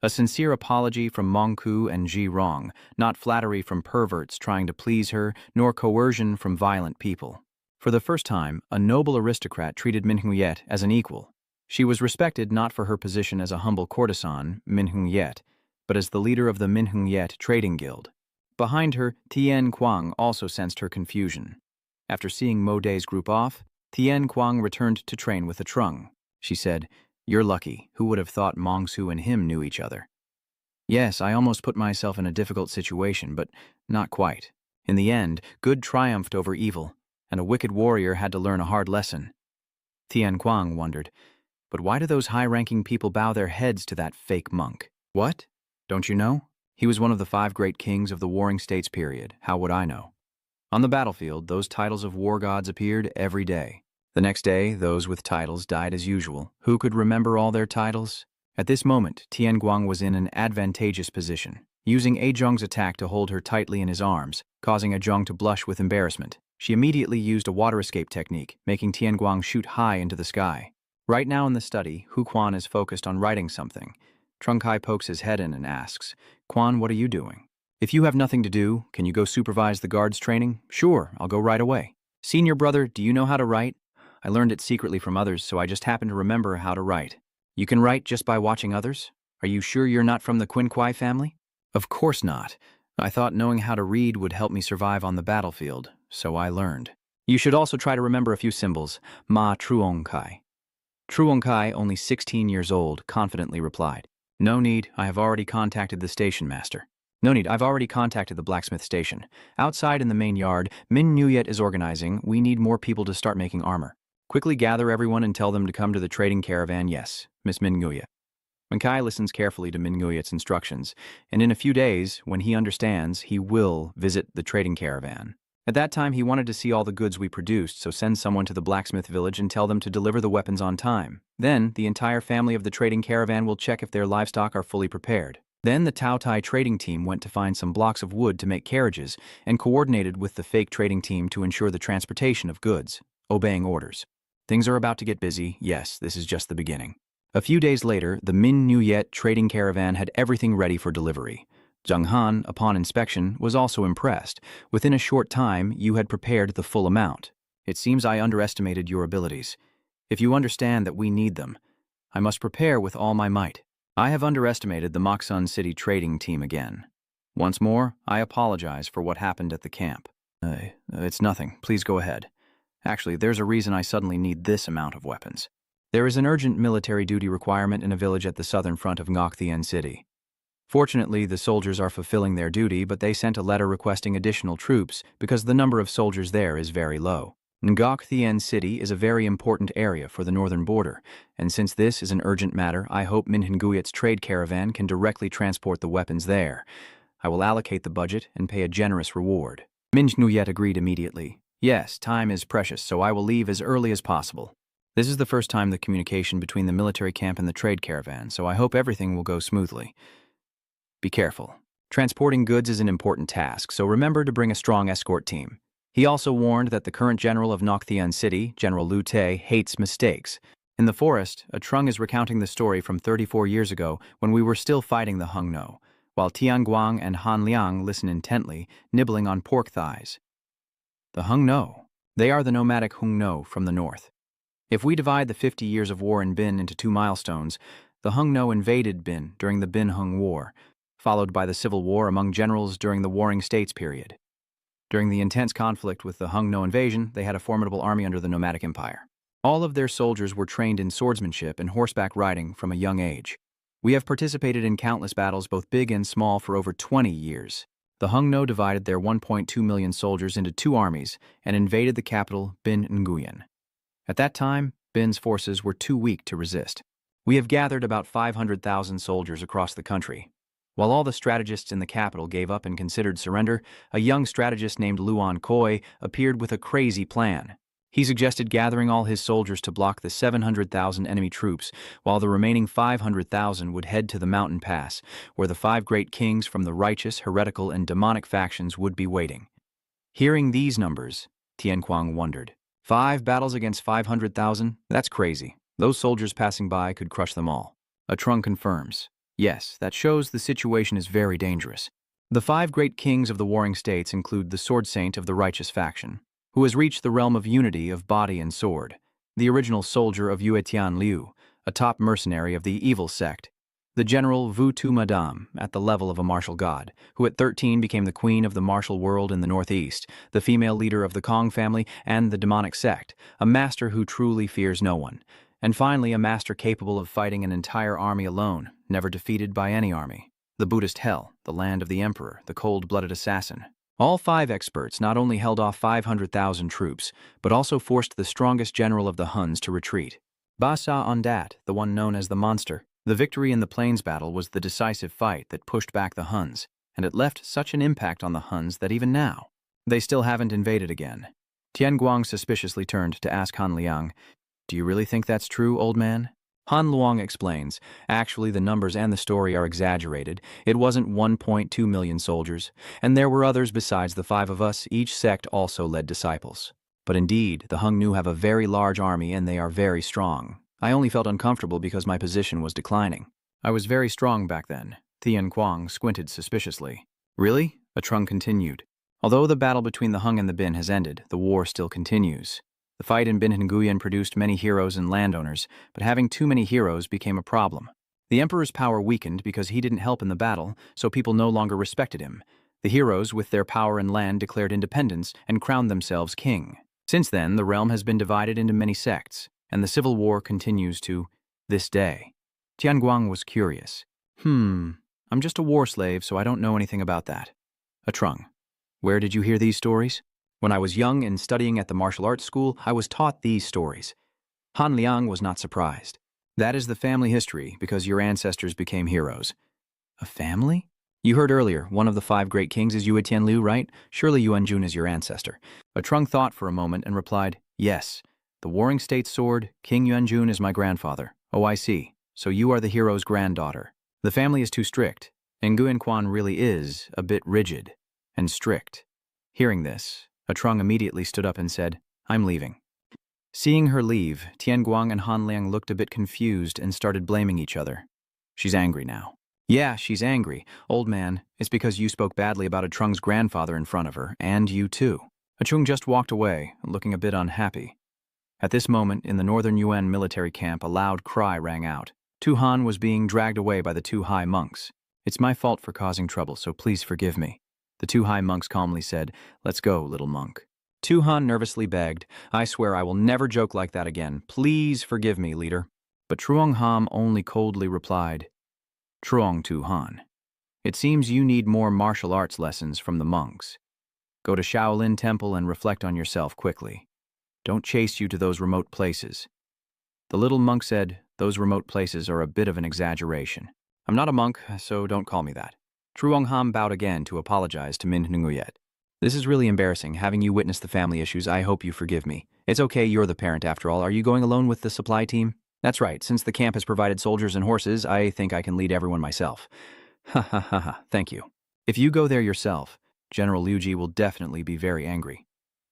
A sincere apology from Mongku and Ji Rong, not flattery from perverts trying to please her, nor coercion from violent people. For the first time, a noble aristocrat treated Min Nguyet as an equal. She was respected not for her position as a humble courtesan, Min Nguyet, but as the leader of the Min Nguyet Trading Guild. Behind her, Tian Kuang also sensed her confusion. After seeing Mo Day's group off, Tian Kuang returned to train with the Trung. She said, "You're lucky. Who would have thought Mongsu and him knew each other?" Yes, I almost put myself in a difficult situation, but not quite. In the end, good triumphed over evil, and a wicked warrior had to learn a hard lesson. Tian Kuang wondered, but why do those high-ranking people bow their heads to that fake monk? What? Don't you know? He was one of the 5 great kings of the Warring States period. How would I know? On the battlefield, those titles of war gods appeared every day. The next day, those with titles died as usual. Who could remember all their titles? At this moment, Tian Guang was in an advantageous position, using Zhong's attack to hold her tightly in his arms, causing Zhong to blush with embarrassment. She immediately used a water escape technique, making Tian Guang shoot high into the sky. Right now in the study, Hu Quan is focused on writing something. Trung Kai pokes his head in and asks, "Quan, what are you doing?" "If you have nothing to do, can you go supervise the guards' training?" "Sure, I'll go right away." "Senior brother, do you know how to write?" "I learned it secretly from others, so I just happen to remember how to write." "You can write just by watching others? Are you sure you're not from the Quin Kwai family?" "Of course not. I thought knowing how to read would help me survive on the battlefield, so I learned." "You should also try to remember a few symbols. Ma Truong Kai." Truong Kai, only 16 years old, confidently replied, "No need, I have already contacted the station master." "No need, I've already contacted the blacksmith station. Outside in the main yard, Min Nguyet is organizing. We need more people to start making armor. Quickly gather everyone and tell them to come to the trading caravan, yes, Miss Min Nguyet." Mankai listens carefully to Min Nguyet's instructions, and in a few days, when he understands, he will visit the trading caravan. At that time, he wanted to see all the goods we produced, so send someone to the blacksmith village and tell them to deliver the weapons on time. Then, the entire family of the trading caravan will check if their livestock are fully prepared. Then the Tao Tai trading team went to find some blocks of wood to make carriages and coordinated with the fake trading team to ensure the transportation of goods, obeying orders. Things are about to get busy. Yes, this is just the beginning. A few days later, the Min Nguyet trading caravan had everything ready for delivery. Zhang Han, upon inspection, was also impressed. Within a short time, you had prepared the full amount. It seems I underestimated your abilities. If you understand that we need them, I must prepare with all my might. I have underestimated the Moksun City trading team again. Once more, I apologize for what happened at the camp. It's nothing. Please go ahead. Actually, there's a reason I suddenly need this amount of weapons. There is an urgent military duty requirement in a village at the southern front of Ngok City. Fortunately, the soldiers are fulfilling their duty, but they sent a letter requesting additional troops because the number of soldiers there is very low. Ngok City is a very important area for the northern border, and since this is an urgent matter, I hope Min Nguyet's trade caravan can directly transport the weapons there. I will allocate the budget and pay a generous reward. Min Nguyet agreed immediately. Yes, time is precious, so I will leave as early as possible. This is the first time the communication between the military camp and the trade caravan, so I hope everything will go smoothly. Be careful. Transporting goods is an important task, so remember to bring a strong escort team. He also warned that the current general of Ngok City, General Liu Te, hates mistakes. In the forest, a Trung is recounting the story from 34 years ago when we were still fighting the Hung No, while Tian Guang and Han Liang listen intently, nibbling on pork thighs. The Hung No. They are the nomadic Hung No from the north. If we divide the 50 years of war in Bin into 2 milestones, the Hung No invaded Bin during the Bin-Hung War, followed by the civil war among generals during the Warring States period. During the intense conflict with the Hung No invasion, they had a formidable army under the nomadic empire. All of their soldiers were trained in swordsmanship and horseback riding from a young age. We have participated in countless battles, both big and small, for over 20 years. The Hung No divided their 1.2 million soldiers into 2 armies and invaded the capital, Bin Nguyen. At that time, Bin's forces were too weak to resist. We have gathered about 500,000 soldiers across the country. While all the strategists in the capital gave up and considered surrender, a young strategist named Luan Koi appeared with a crazy plan. He suggested gathering all his soldiers to block the 700,000 enemy troops, while the remaining 500,000 would head to the mountain pass, where the 5 great kings from the righteous, heretical, and demonic factions would be waiting. Hearing these numbers, Tianquang wondered. 5 battles against 500,000? That's crazy. Those soldiers passing by could crush them all. Trung confirms. Yes, that shows the situation is very dangerous. The 5 great kings of the warring states include the sword saint of the righteous faction, who has reached the realm of unity of body and sword, the original soldier of Yue Tian Liu, a top mercenary of the evil sect, the general Wu Tu Madame at the level of a martial god, who at 13 became the queen of the martial world in the northeast, the female leader of the Kong family and the demonic sect, a master who truly fears no one, and finally a master capable of fighting an entire army alone, never defeated by any army. The Buddhist hell, the land of the emperor, the cold-blooded assassin. All 5 experts not only held off 500,000 troops, but also forced the strongest general of the Huns to retreat. Basa Ondat, the one known as the Monster. The victory in the plains battle was the decisive fight that pushed back the Huns, and it left such an impact on the Huns that even now, they still haven't invaded again. Tianguang suspiciously turned to ask Han Liang, "Do you really think that's true, old man?" Han Luang explains, actually the numbers and the story are exaggerated. It wasn't 1.2 million soldiers, and there were others besides the 5 of us. Each sect also led disciples. But indeed, the Hung Nu have a very large army and they are very strong. I only felt uncomfortable because my position was declining. I was very strong back then. Tian Quang squinted suspiciously. Really? Trung continued. Although the battle between the Hung and the Bin has ended, the war still continues. The fight in Bin Nguyen produced many heroes and landowners, but having too many heroes became a problem. The emperor's power weakened because he didn't help in the battle, so people no longer respected him. The heroes, with their power and land, declared independence and crowned themselves king. Since then, the realm has been divided into many sects, and the civil war continues to this day. Tianguang was curious. I'm just a war slave, so I don't know anything about that. Trung, where did you hear these stories? When I was young and studying at the martial arts school, I was taught these stories. Han Liang was not surprised. That is the family history, because your ancestors became heroes. A family? You heard earlier, one of the 5 great kings is Yue Tianliu, right? Surely Yuanjun is your ancestor. Trung thought for a moment and replied, yes. The warring state sword, King Yuanjun is my grandfather. Oh, I see. So you are the hero's granddaughter. The family is too strict. Nguyen Quan really is a bit rigid and strict. Hearing this, Trung immediately stood up and said, I'm leaving. Seeing her leave, Tianguang and Han Liang looked a bit confused and started blaming each other. She's angry now. Yeah, she's angry. Old man, it's because you spoke badly about Trung's grandfather in front of her, and you too. Trung just walked away, looking a bit unhappy. At this moment, in the northern Yuan military camp, a loud cry rang out. Tu Han was being dragged away by the 2 high monks. It's my fault for causing trouble, so please forgive me. The 2 high monks calmly said, let's go, little monk. Tu Han nervously begged, I swear I will never joke like that again. Please forgive me, leader. But Truong Ham only coldly replied, Truong Tu Han, it seems you need more martial arts lessons from the monks. Go to Shaolin Temple and reflect on yourself quickly. Don't chase you to those remote places. The little monk said, those remote places are a bit of an exaggeration. I'm not a monk, so don't call me that. Truong Ham bowed again to apologize to Min Nguyet. This is really embarrassing, having you witness the family issues. I hope you forgive me. It's okay, you're the parent after all. Are you going alone with the supply team? That's right, since the camp has provided soldiers and horses, I think I can lead everyone myself. Ha ha ha ha, thank you. If you go there yourself, General Liu Ji will definitely be very angry.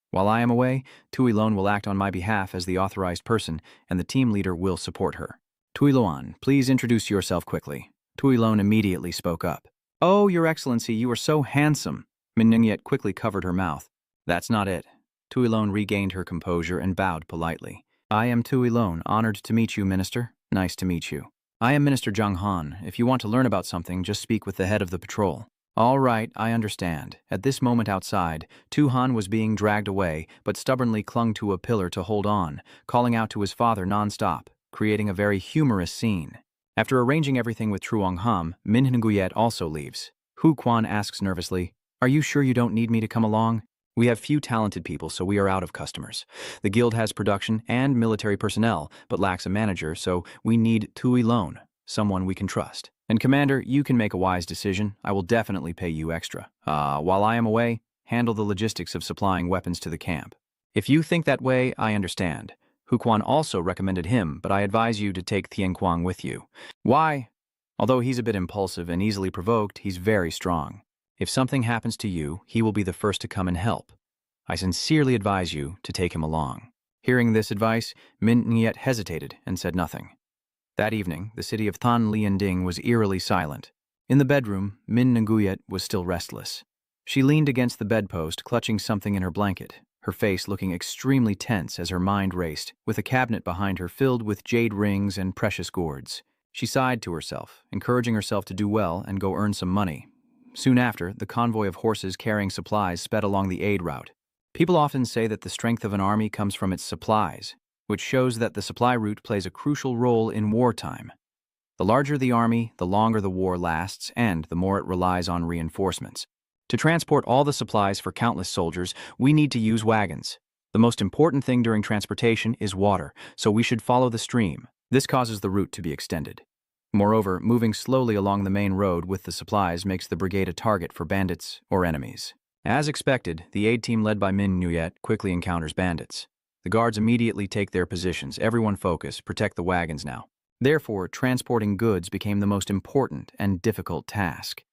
While I am away, Tui Lon will act on my behalf as the authorized person, and the team leader will support her. Tui Luan, please introduce yourself quickly. Tui Lon immediately spoke up. Oh, Your Excellency, you are so handsome. Min Nungyet quickly covered her mouth. That's not it. Tui Lon regained her composure and bowed politely. I am Tui Lon, honored to meet you, Minister. Nice to meet you. I am Minister Zhang Han. If you want to learn about something, just speak with the head of the patrol. All right, I understand. At this moment outside, Tu Han was being dragged away, but stubbornly clung to a pillar to hold on, calling out to his father non-stop, creating a very humorous scene. After arranging everything with Truong Ham, Min Nguyet also leaves. Hu Quan asks nervously, are you sure you don't need me to come along? We have few talented people, so we are out of customers. The guild has production and military personnel, but lacks a manager, so we need Tui Loan, someone we can trust. And Commander, you can make a wise decision. I will definitely pay you extra. While I am away, handle the logistics of supplying weapons to the camp. If you think that way, I understand. Huquan also recommended him, but I advise you to take Tianquang with you. Why? Although he's a bit impulsive and easily provoked, he's very strong. If something happens to you, he will be the first to come and help. I sincerely advise you to take him along. Hearing this advice, Min Nyet hesitated and said nothing. That evening, the city of Than Lianding was eerily silent. In the bedroom, Min Nguyet was still restless. She leaned against the bedpost, clutching something in her blanket, her face looking extremely tense as her mind raced, with a cabinet behind her filled with jade rings and precious gourds. She sighed to herself, encouraging herself to do well and go earn some money. Soon after, the convoy of horses carrying supplies sped along the aid route. People often say that the strength of an army comes from its supplies, which shows that the supply route plays a crucial role in wartime. The larger the army, the longer the war lasts, and the more it relies on reinforcements. To transport all the supplies for countless soldiers, we need to use wagons. The most important thing during transportation is water, so we should follow the stream. This causes the route to be extended. Moreover, moving slowly along the main road with the supplies makes the brigade a target for bandits or enemies. As expected, the aid team led by Min Nguyet quickly encounters bandits. The guards immediately take their positions. Everyone focus, protect the wagons now. Therefore, transporting goods became the most important and difficult task.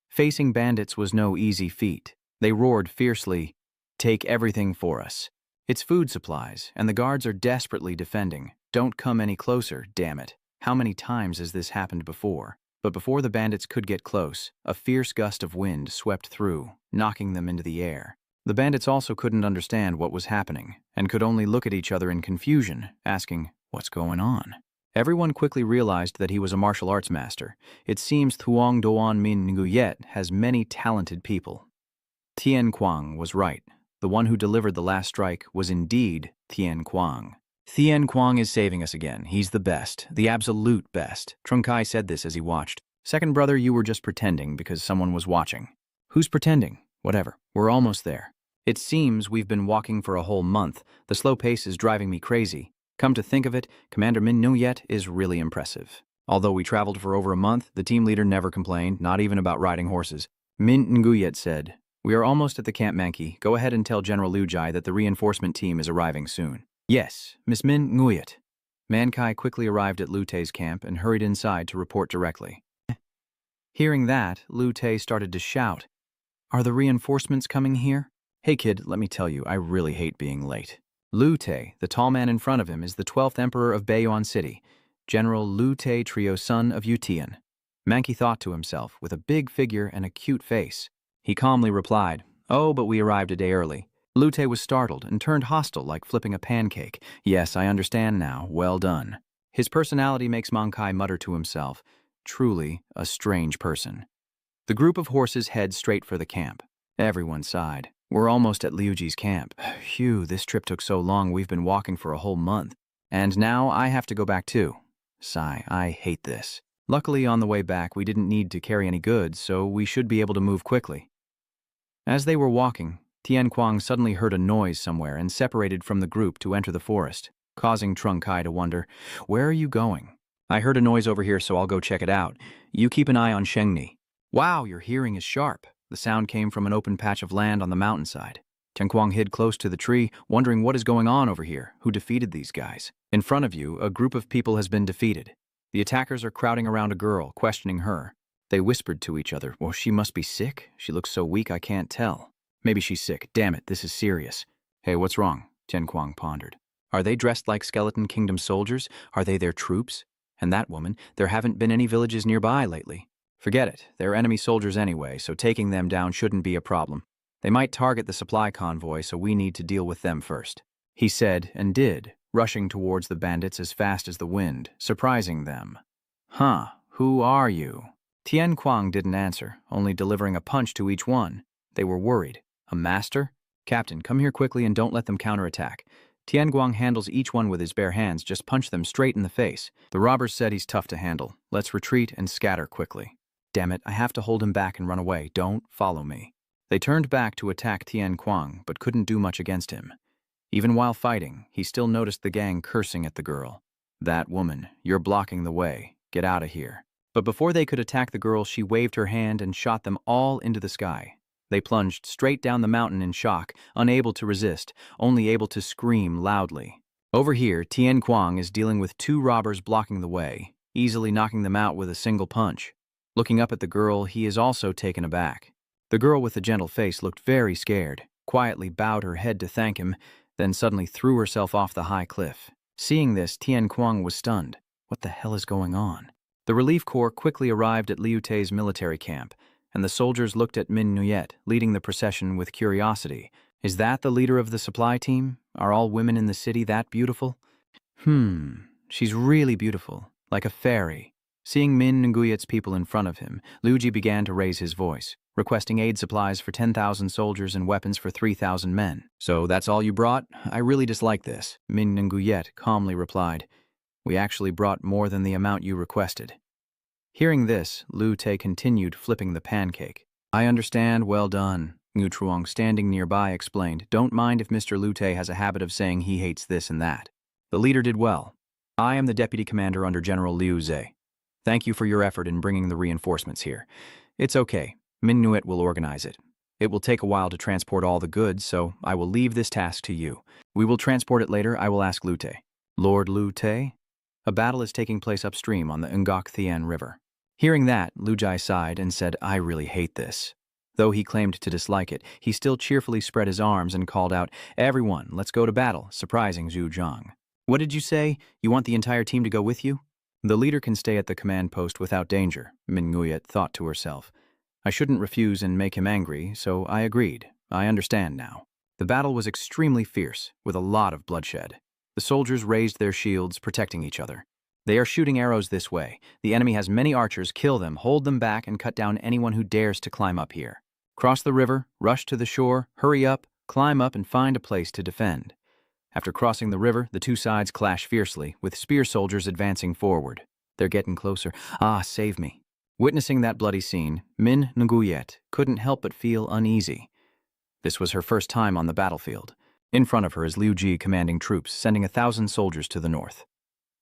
Facing bandits was no easy feat. They roared fiercely, "Take everything for us." It's food supplies, and the guards are desperately defending. Don't come any closer, damn it. How many times has this happened before? But before the bandits could get close, a fierce gust of wind swept through, knocking them into the air. The bandits also couldn't understand what was happening, and could only look at each other in confusion, asking, "What's going on?" Everyone quickly realized that he was a martial arts master. It seems Thuong Doan Min Nguyet has many talented people. Tien Quang was right. The one who delivered the last strike was indeed Tien Quang. Tien Quang is saving us again. He's the best, the absolute best. Trung Kai said this as he watched. Second brother, you were just pretending because someone was watching. Who's pretending? Whatever. We're almost there. It seems we've been walking for a whole month. The slow pace is driving me crazy. Come to think of it, Commander Min Nguyet is really impressive. Although we traveled for over a month, the team leader never complained, not even about riding horses. Min Nguyet said, "We are almost at the Camp Manki. Go ahead and tell General Liu Jai that the reinforcement team is arriving soon." "Yes, Miss Min Nguyet." Mankai quickly arrived at Lu Tei's camp and hurried inside to report directly. Hearing that, Lu Tei started to shout, "Are the reinforcements coming here?" "Hey kid, let me tell you, I really hate being late." Lu Tei, the tall man in front of him, is the 12th Emperor of Baiyuan City, General Lu Tei Trio, son of Yutian. Manki thought to himself, with a big figure and a cute face. He calmly replied, "Oh, but we arrived a day early." Lu Tei was startled and turned hostile like flipping a pancake. "Yes, I understand now. Well done." His personality makes Mankai mutter to himself, "Truly a strange person." The group of horses heads straight for the camp. Everyone sighed. "We're almost at Liuji's camp. Phew, this trip took so long, we've been walking for a whole month. And now I have to go back too. Sigh, I hate this. Luckily, on the way back, we didn't need to carry any goods, so we should be able to move quickly." As they were walking, Tien Quang suddenly heard a noise somewhere and separated from the group to enter the forest, causing Trung Kai to wonder, "Where are you going?" "I heard a noise over here, so I'll go check it out. You keep an eye on Shengni." "Wow, your hearing is sharp." The sound came from an open patch of land on the mountainside. Tien Quang hid close to the tree, wondering what is going on over here, who defeated these guys. In front of you, a group of people has been defeated. The attackers are crowding around a girl, questioning her. They whispered to each other, "Well, she must be sick. She looks so weak I can't tell. Maybe she's sick. Damn it, this is serious." "Hey, what's wrong?" Tien Quang pondered. "Are they dressed like Skeleton Kingdom soldiers? Are they their troops? And that woman, there haven't been any villages nearby lately." "Forget it. They're enemy soldiers anyway, so taking them down shouldn't be a problem. They might target the supply convoy, so we need to deal with them first." He said and did, rushing towards the bandits as fast as the wind, surprising them. "Huh, who are you?" Tien Quang didn't answer, only delivering a punch to each one. They were worried. "A master? Captain, come here quickly and don't let them counterattack." Tien Quang handles each one with his bare hands, just punch them straight in the face. The robbers said he's tough to handle. Let's retreat and scatter quickly. Damn it, I have to hold him back and run away. Don't follow me. They turned back to attack Tian Kuang, but couldn't do much against him. Even while fighting, he still noticed the gang cursing at the girl. "That woman, you're blocking the way. Get out of here." But before they could attack the girl, she waved her hand and shot them all into the sky. They plunged straight down the mountain in shock, unable to resist, only able to scream loudly. Over here, Tian Kuang is dealing with 2 robbers blocking the way, easily knocking them out with a single punch. Looking up at the girl, he is also taken aback. The girl with the gentle face looked very scared, quietly bowed her head to thank him, then suddenly threw herself off the high cliff. Seeing this, Tian Kuang was stunned. What the hell is going on? The relief corps quickly arrived at Liu Tei's military camp, and the soldiers looked at Min Nuyet, leading the procession with curiosity. Is that the leader of the supply team? Are all women in the city that beautiful? She's really beautiful, like a fairy. Seeing Min Nguyet's people in front of him, Liu Ji began to raise his voice, requesting aid supplies for 10,000 soldiers and weapons for 3,000 men. "So that's all you brought? I really dislike this," Min Nguyet calmly replied. "We actually brought more than the amount you requested." Hearing this, Liu Tei continued flipping the pancake. "I understand, well done," Ngu Truong, standing nearby, explained. "Don't mind if Mr. Liu Tei has a habit of saying he hates this and that. The leader did well. I am the deputy commander under General Liu Ze. Thank you for your effort in bringing the reinforcements here. It's okay. Min Nuet will organize it. It will take a while to transport all the goods, so I will leave this task to you. We will transport it later. I will ask Liu Tei." "Lord Liu Tei?" "A battle is taking place upstream on the Ngok River." Hearing that, Liu Jai sighed and said, "I really hate this." Though he claimed to dislike it, he still cheerfully spread his arms and called out, "Everyone, let's go to battle," surprising Zhu Zhang. "What did you say? You want the entire team to go with you?" "The leader can stay at the command post without danger," Min Nguyet thought to herself. "I shouldn't refuse and make him angry, so I agreed. I understand now." The battle was extremely fierce, with a lot of bloodshed. The soldiers raised their shields, protecting each other. "They are shooting arrows this way. The enemy has many archers. Kill them, hold them back, and cut down anyone who dares to climb up here. Cross the river, rush to the shore, hurry up, climb up, and find a place to defend." After crossing the river, the 2 sides clash fiercely, with spear soldiers advancing forward. They're getting closer. "Ah, save me." Witnessing that bloody scene, Min Nguyet couldn't help but feel uneasy. This was her first time on the battlefield. In front of her is Liu Ji commanding troops, sending 1,000 soldiers to the north.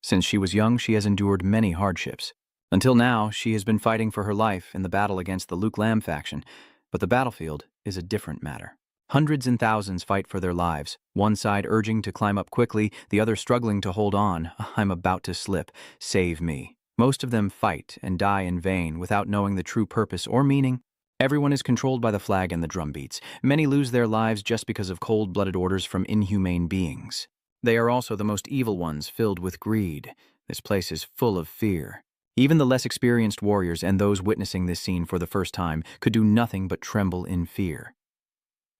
Since she was young, she has endured many hardships. Until now, she has been fighting for her life in the battle against the Luke Lam faction, but the battlefield is a different matter. Hundreds and thousands fight for their lives, one side urging to climb up quickly, the other struggling to hold on. "I'm about to slip. Save me." Most of them fight and die in vain without knowing the true purpose or meaning. Everyone is controlled by the flag and the drum beats. Many lose their lives just because of cold-blooded orders from inhumane beings. They are also the most evil ones, filled with greed. This place is full of fear. Even the less experienced warriors and those witnessing this scene for the first time could do nothing but tremble in fear.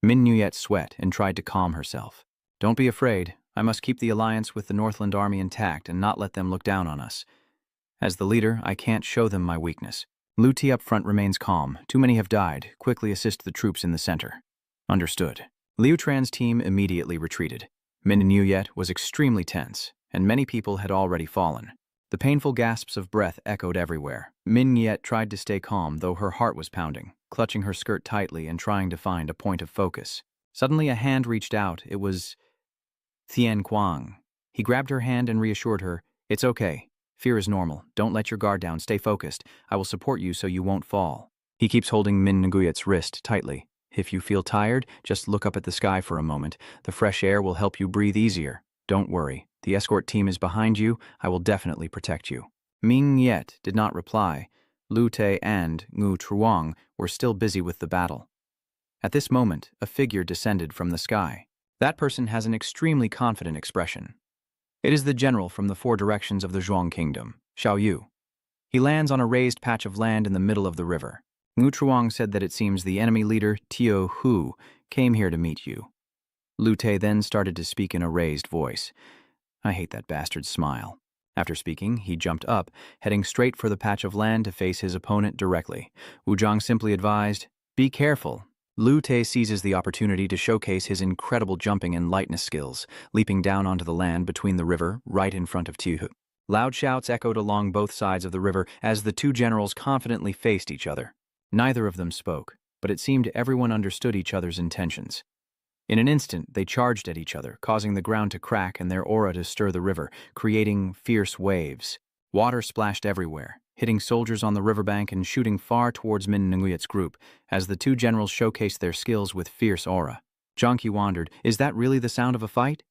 Min Nuyet sweat and tried to calm herself. "Don't be afraid. I must keep the alliance with the Northland Army intact and not let them look down on us. As the leader, I can't show them my weakness." Liu Ti up front remains calm. "Too many have died. Quickly assist the troops in the center." "Understood." Liu Tran's team immediately retreated. Min Nuyet was extremely tense, and many people had already fallen. The painful gasps of breath echoed everywhere. Min Nuyet tried to stay calm, though her heart was pounding, clutching her skirt tightly and trying to find a point of focus. Suddenly a hand reached out. It was Tian Kuang. He grabbed her hand and reassured her, "It's okay. Fear is normal. Don't let your guard down. Stay focused. I will support you so you won't fall." He keeps holding Min Nguyet's wrist tightly. "If you feel tired, just look up at the sky for a moment. The fresh air will help you breathe easier. Don't worry. The escort team is behind you. I will definitely protect you." Ming Yet did not reply. Liu Tei and Ngu Truong were still busy with the battle. At this moment, a figure descended from the sky. That person has an extremely confident expression. It is the general from the 4 directions of the Zhuang Kingdom, Xiao Yu. He lands on a raised patch of land in the middle of the river. Ngu Truong said that it seems the enemy leader, Tio Hu, came here to meet you. Liu Tei then started to speak in a raised voice. "I hate that bastard's smile." After speaking, he jumped up, heading straight for the patch of land to face his opponent directly. Wu Zhang simply advised, "Be careful." Liu Tei seizes the opportunity to showcase his incredible jumping and lightness skills, leaping down onto the land between the river, right in front of Tio. Loud shouts echoed along both sides of the river as the 2 generals confidently faced each other. Neither of them spoke. but it seemed everyone understood each other's intentions. In an instant, they charged at each other, causing the ground to crack and their aura to stir the river, creating fierce waves. Water splashed everywhere, hitting soldiers on the riverbank and shooting far towards Min Nguyet's group, as the two generals showcased their skills with fierce aura. Zhangqi wondered, is that really the sound of a fight?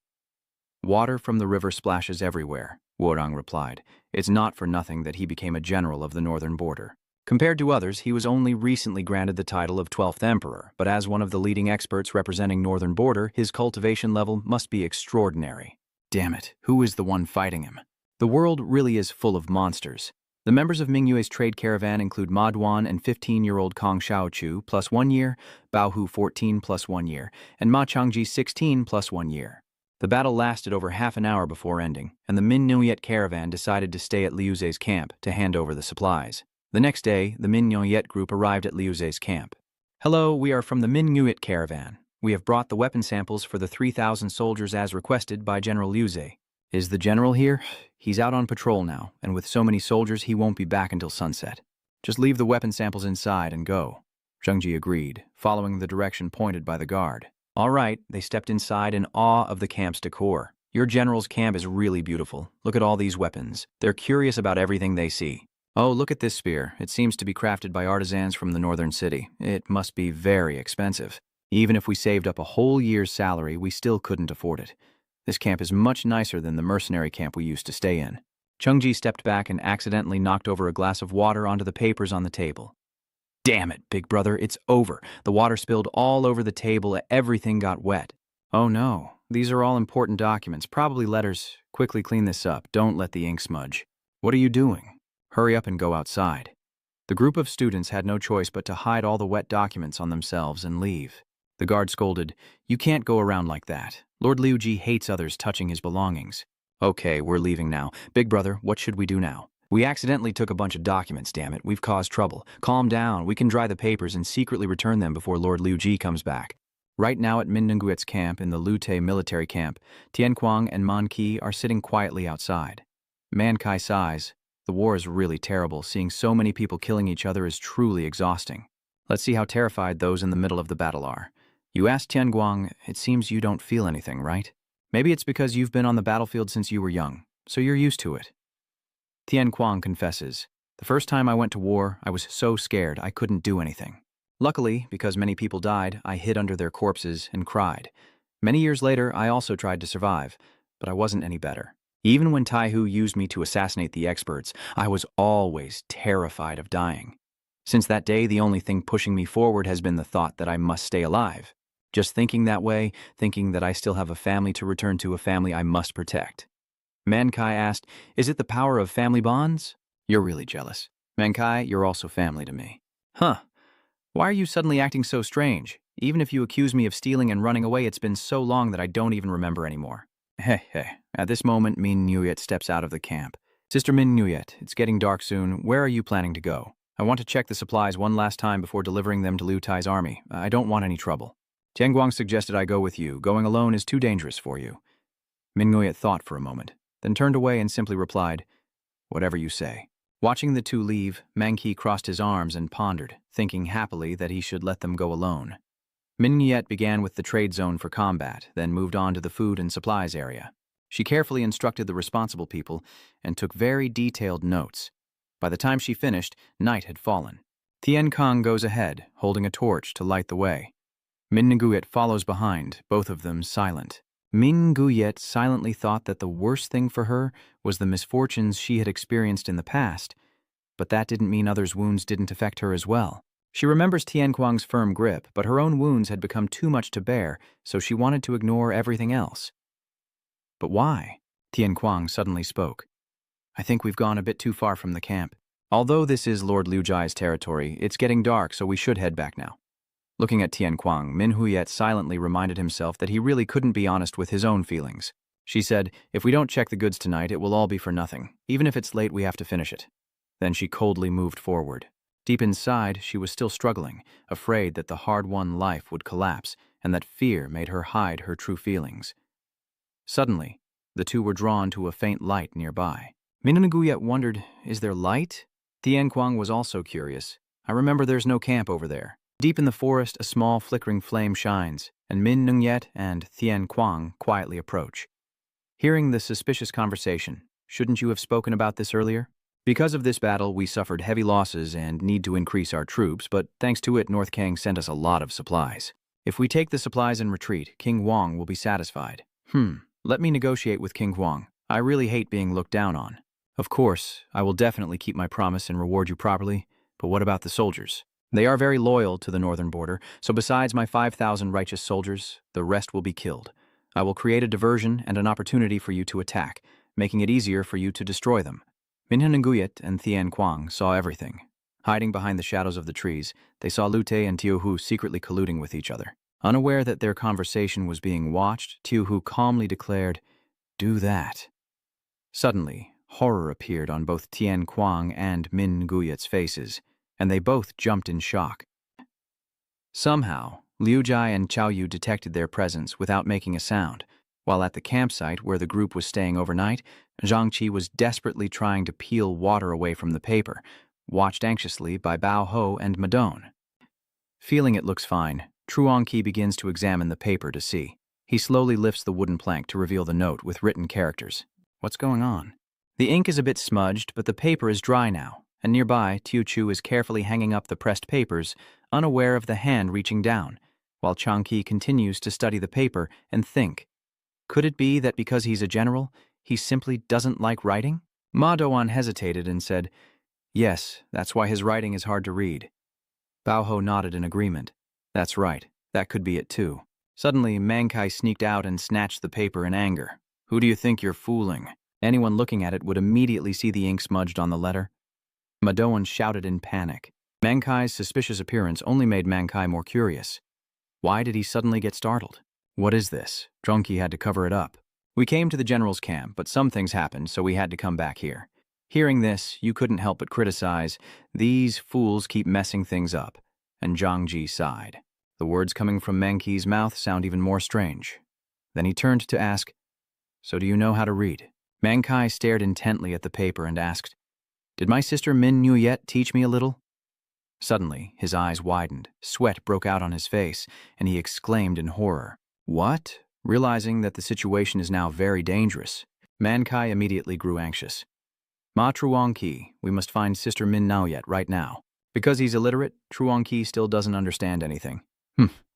Water from the river splashes everywhere, Wurang replied. It's not for nothing that he became a general of the northern border. Compared to others, he was only recently granted the title of 12th Emperor, but as one of the leading experts representing northern border, his cultivation level must be extraordinary. Damn it, who is the one fighting him? The world really is full of monsters. The members of Mingyue's trade caravan include Ma Duan and 15-year-old Kong Xiaochu plus 1 year, Bao Hu 14 plus 1 year, and Ma Changji 16 plus 1 year. The battle lasted over half an hour before ending, and the Min Nguyet caravan decided to stay at Liu Ze's camp to hand over the supplies. The next day, the Min Nguyet group arrived at Liu Ze's camp. Hello, we are from the Min Nguyet caravan. We have brought the weapon samples for the 3,000 soldiers as requested by General Liu Ze. Is the general here? He's out on patrol now, and with so many soldiers, he won't be back until sunset. Just leave the weapon samples inside and go. Zhangji agreed, following the direction pointed by the guard. All right, they stepped inside in awe of the camp's decor. Your general's camp is really beautiful. Look at all these weapons. They're curious about everything they see. Oh, look at this spear. It seems to be crafted by artisans from the northern city. It must be very expensive. Even if we saved up a whole year's salary, we still couldn't afford it. This camp is much nicer than the mercenary camp we used to stay in. Chungji stepped back and accidentally knocked over a glass of water onto the papers on the table. Damn it, big brother, it's over. The water spilled all over the table, everything got wet. Oh no, these are all important documents, probably letters. Quickly clean this up, don't let the ink smudge. What are you doing? Hurry up and go outside. The group of students had no choice but to hide all the wet documents on themselves and leave. The guard scolded, You can't go around like that. Lord Liuji hates others touching his belongings. Okay, we're leaving now. Big brother, what should we do now? We accidentally took a bunch of documents, damn it. We've caused trouble. Calm down. We can dry the papers and secretly return them before Lord Liuji comes back. Right now at Min Nguet's camp in the Lute military camp, Tianquang and Man Qi are sitting quietly outside. Man Kai sighs. The war is really terrible. Seeing so many people killing each other is truly exhausting. Let's see how terrified those in the middle of the battle are. You asked Tianguang, it seems you don't feel anything, right? Maybe it's because you've been on the battlefield since you were young, so you're used to it. Tianquang confesses, the first time I went to war, I was so scared I couldn't do anything. Luckily, because many people died, I hid under their corpses and cried. Many years later, I also tried to survive, but I wasn't any better. Even when Taihu used me to assassinate the experts, I was always terrified of dying. Since that day, the only thing pushing me forward has been the thought that I must stay alive. Just thinking that way, thinking that I still have a family to return to, a family I must protect. Mankai asked, is it the power of family bonds? You're really jealous. Mankai, you're also family to me. Huh. Why are you suddenly acting so strange? Even if you accuse me of stealing and running away, it's been so long that I don't even remember anymore. Hey. At this moment, Min Nguyet steps out of the camp. Sister Min Nguyet, it's getting dark soon. Where are you planning to go? I want to check the supplies one last time before delivering them to Liu Tai's army. I don't want any trouble. Tianguang suggested I go with you. Going alone is too dangerous for you. Min Nguyet thought for a moment, then turned away and simply replied, whatever you say. Watching the two leave, Man Qi crossed his arms and pondered, thinking happily that he should let them go alone. Min Nguyet began with the trade zone for combat, then moved on to the food and supplies area. She carefully instructed the responsible people and took very detailed notes. By the time she finished, night had fallen. Tian Kong goes ahead, holding a torch to light the way. Min Nguyet follows behind, both of them silent. Min Nguyet silently thought that the worst thing for her was the misfortunes she had experienced in the past, but that didn't mean others' wounds didn't affect her as well. She remembers Tianquang's firm grip, but her own wounds had become too much to bear, so she wanted to ignore everything else. But why? Tianquang suddenly spoke. I think we've gone a bit too far from the camp. Although this is Lord Liu Jai's territory, it's getting dark, so we should head back now. Looking at Tianquang, Min Nguyet silently reminded himself that he really couldn't be honest with his own feelings. She said, if we don't check the goods tonight, it will all be for nothing. Even if it's late, we have to finish it. Then she coldly moved forward. Deep inside, she was still struggling, afraid that the hard-won life would collapse, and that fear made her hide her true feelings. Suddenly, the two were drawn to a faint light nearby. Min Nguyet wondered, is there light? Tianquang was also curious. I remember there's no camp over there. Deep in the forest, a small flickering flame shines, and Min Nungyet and Thien Quang quietly approach. Hearing the suspicious conversation, shouldn't you have spoken about this earlier? Because of this battle, we suffered heavy losses and need to increase our troops, but thanks to it, North Kang sent us a lot of supplies. If we take the supplies and retreat, King Wang will be satisfied. Let me negotiate with King Wang. I really hate being looked down on. Of course, I will definitely keep my promise and reward you properly, but what about the soldiers? They are very loyal to the northern border, so besides my 5,000 righteous soldiers, the rest will be killed. I will create a diversion and an opportunity for you to attack, making it easier for you to destroy them. Minhan Nguyet and Thien Quang saw everything. Hiding behind the shadows of the trees, they saw Lute and Tiuhu secretly colluding with each other. Unaware that their conversation was being watched, Tiuhu calmly declared, "Do that." Suddenly, horror appeared on both Tien Quang and Min Nguyet's faces, and they both jumped in shock. Somehow, Liu Jai and Chao Yu detected their presence without making a sound. While at the campsite where the group was staying overnight, Zhang Qi was desperately trying to peel water away from the paper, watched anxiously by Bao Ho and Madone. Feeling it looks fine, Truong Qi begins to examine the paper to see. He slowly lifts the wooden plank to reveal the note with written characters. What's going on? The ink is a bit smudged, but the paper is dry now, and nearby, Tiu Chu is carefully hanging up the pressed papers, unaware of the hand reaching down, while Chang Qi continues to study the paper and think. Could it be that because he's a general, he simply doesn't like writing? Ma Doan hesitated and said, "Yes, that's why his writing is hard to read." Bao Ho nodded in agreement. That's right, that could be it too. Suddenly, Mankai sneaked out and snatched the paper in anger. Who do you think you're fooling? Anyone looking at it would immediately see the ink smudged on the letter. Madoan shouted in panic. Mankai's suspicious appearance only made Mankai more curious. Why did he suddenly get startled? What is this? Drunky had to cover it up. We came to the general's camp, but some things happened, so we had to come back here. Hearing this, you couldn't help but criticize, "These fools keep messing things up," and Zhang Ji sighed. The words coming from Mankai's mouth sound even more strange. Then he turned to ask, "So do you know how to read?" Mankai stared intently at the paper and asked, "Did my sister Min Nguyet teach me a little?" Suddenly, his eyes widened, sweat broke out on his face, and he exclaimed in horror. What? Realizing that the situation is now very dangerous, Mankai immediately grew anxious. Ma Truong Qi, we must find Sister Min Nguyet right now. Because he's illiterate, Truong Qi still doesn't understand anything.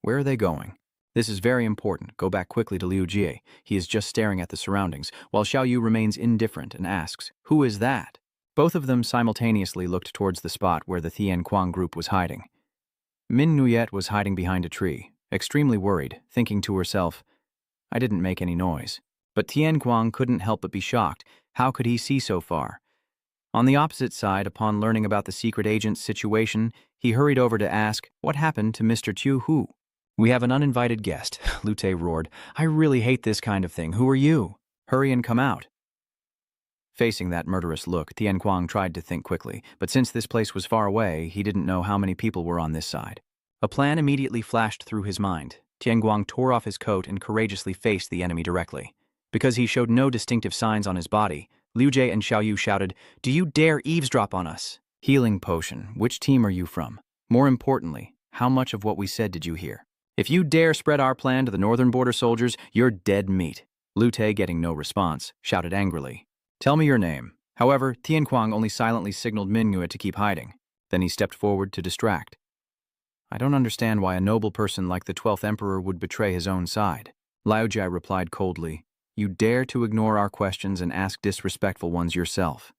Where are they going? This is very important. Go back quickly to Liu Jie. He is just staring at the surroundings, while Xiao Yu remains indifferent and asks, "Who is that?" Both of them simultaneously looked towards the spot where the Thien Quang group was hiding. Min Nguyet was hiding behind a tree, extremely worried, thinking to herself, "I didn't make any noise." But Thien Quang couldn't help but be shocked. How could he see so far? On the opposite side, upon learning about the secret agent's situation, he hurried over to ask, "What happened to Mr. Tiu Hu?" "We have an uninvited guest," Lute roared. "I really hate this kind of thing. Who are you? Hurry and come out." Facing that murderous look, Thien Quang tried to think quickly, but since this place was far away, he didn't know how many people were on this side. A plan immediately flashed through his mind. Thien Quang tore off his coat and courageously faced the enemy directly. Because he showed no distinctive signs on his body, Liu Jie and Xiao Yu shouted, "Do you dare eavesdrop on us?" "Healing potion, which team are you from? More importantly, how much of what we said did you hear? If you dare spread our plan to the northern border soldiers, you're dead meat." Lute, getting no response, shouted angrily, "Tell me your name." However, Thien Quang only silently signaled Min Nguyet to keep hiding. Then he stepped forward to distract. "I don't understand why a noble person like the 12th Emperor would betray his own side." Liu Jie replied coldly, "You dare to ignore our questions and ask disrespectful ones yourself.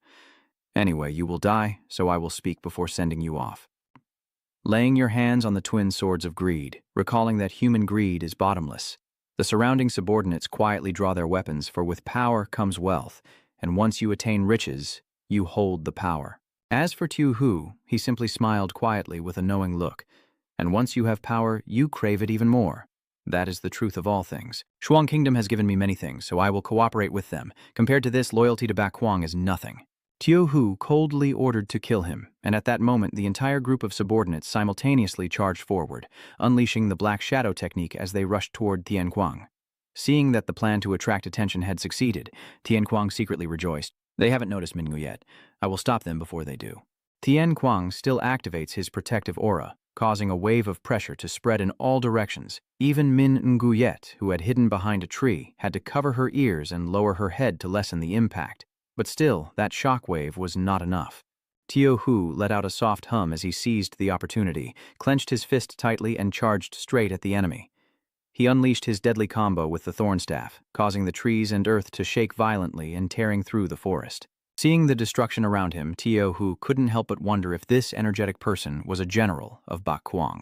Anyway, you will die, so I will speak before sending you off." Laying your hands on the twin swords of greed, recalling that human greed is bottomless, the surrounding subordinates quietly draw their weapons, for with power comes wealth, and once you attain riches, you hold the power. As for Tiu Hu, he simply smiled quietly with a knowing look, and once you have power, you crave it even more. That is the truth of all things. Shuang Kingdom has given me many things, so I will cooperate with them. Compared to this, loyalty to Bakwang is nothing. Tiu Hu coldly ordered to kill him, and at that moment the entire group of subordinates simultaneously charged forward, unleashing the Black Shadow technique as they rushed toward Thien Quang. Seeing that the plan to attract attention had succeeded, Thien Quang secretly rejoiced. They haven't noticed Mingu yet. I will stop them before they do. Thien Quang still activates his protective aura, causing a wave of pressure to spread in all directions. Even Min Nguyet, who had hidden behind a tree, had to cover her ears and lower her head to lessen the impact. But still, that shock wave was not enough. Tio Hu let out a soft hum as he seized the opportunity, clenched his fist tightly, and charged straight at the enemy. He unleashed his deadly combo with the thorn staff, causing the trees and earth to shake violently and tearing through the forest. Seeing the destruction around him, Tio Hu couldn't help but wonder if this energetic person was a general of Bak Kuang.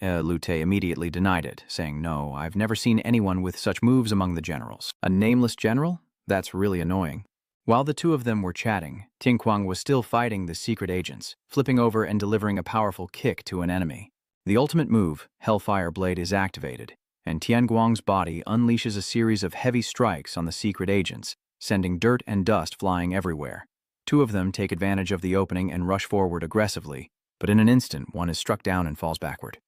Lu Te immediately denied it, saying, "No, I've never seen anyone with such moves among the generals." A nameless general? That's really annoying. While the two of them were chatting, Tianquang was still fighting the secret agents, flipping over and delivering a powerful kick to an enemy. The ultimate move, Hellfire Blade, is activated, and Tianguang's body unleashes a series of heavy strikes on the secret agents, sending dirt and dust flying everywhere. Two of them take advantage of the opening and rush forward aggressively, but in an instant one is struck down and falls backward.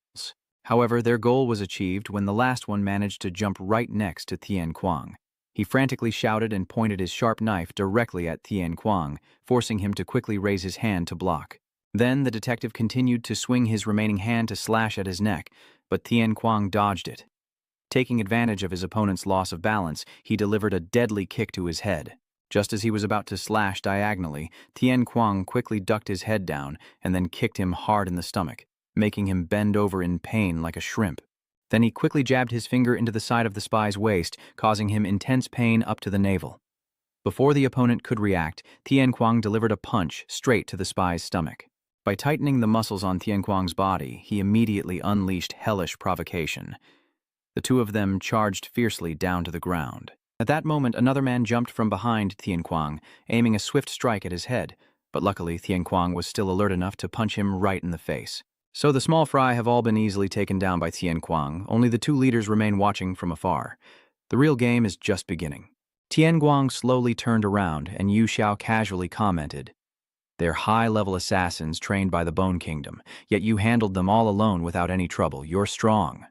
However, their goal was achieved when the last one managed to jump right next to Tianquang. He frantically shouted and pointed his sharp knife directly at Tianquang, forcing him to quickly raise his hand to block. Then the detective continued to swing his remaining hand to slash at his neck, but Tianquang dodged it. Taking advantage of his opponent's loss of balance, he delivered a deadly kick to his head. Just as he was about to slash diagonally, Tianquang quickly ducked his head down and then kicked him hard in the stomach, making him bend over in pain like a shrimp. Then he quickly jabbed his finger into the side of the spy's waist, causing him intense pain up to the navel. Before the opponent could react, Tianquang delivered a punch straight to the spy's stomach. By tightening the muscles on Tianquang's body, he immediately unleashed hellish provocation. The two of them charged fiercely down to the ground. At that moment, another man jumped from behind Tianquang, aiming a swift strike at his head, but luckily Tianquang was still alert enough to punch him right in the face. So the small fry have all been easily taken down by Tianquang, only the two leaders remain watching from afar. The real game is just beginning. Tianguang slowly turned around, and Yu Xiao casually commented, "They're high-level assassins trained by the Bone Kingdom, yet you handled them all alone without any trouble. You're strong."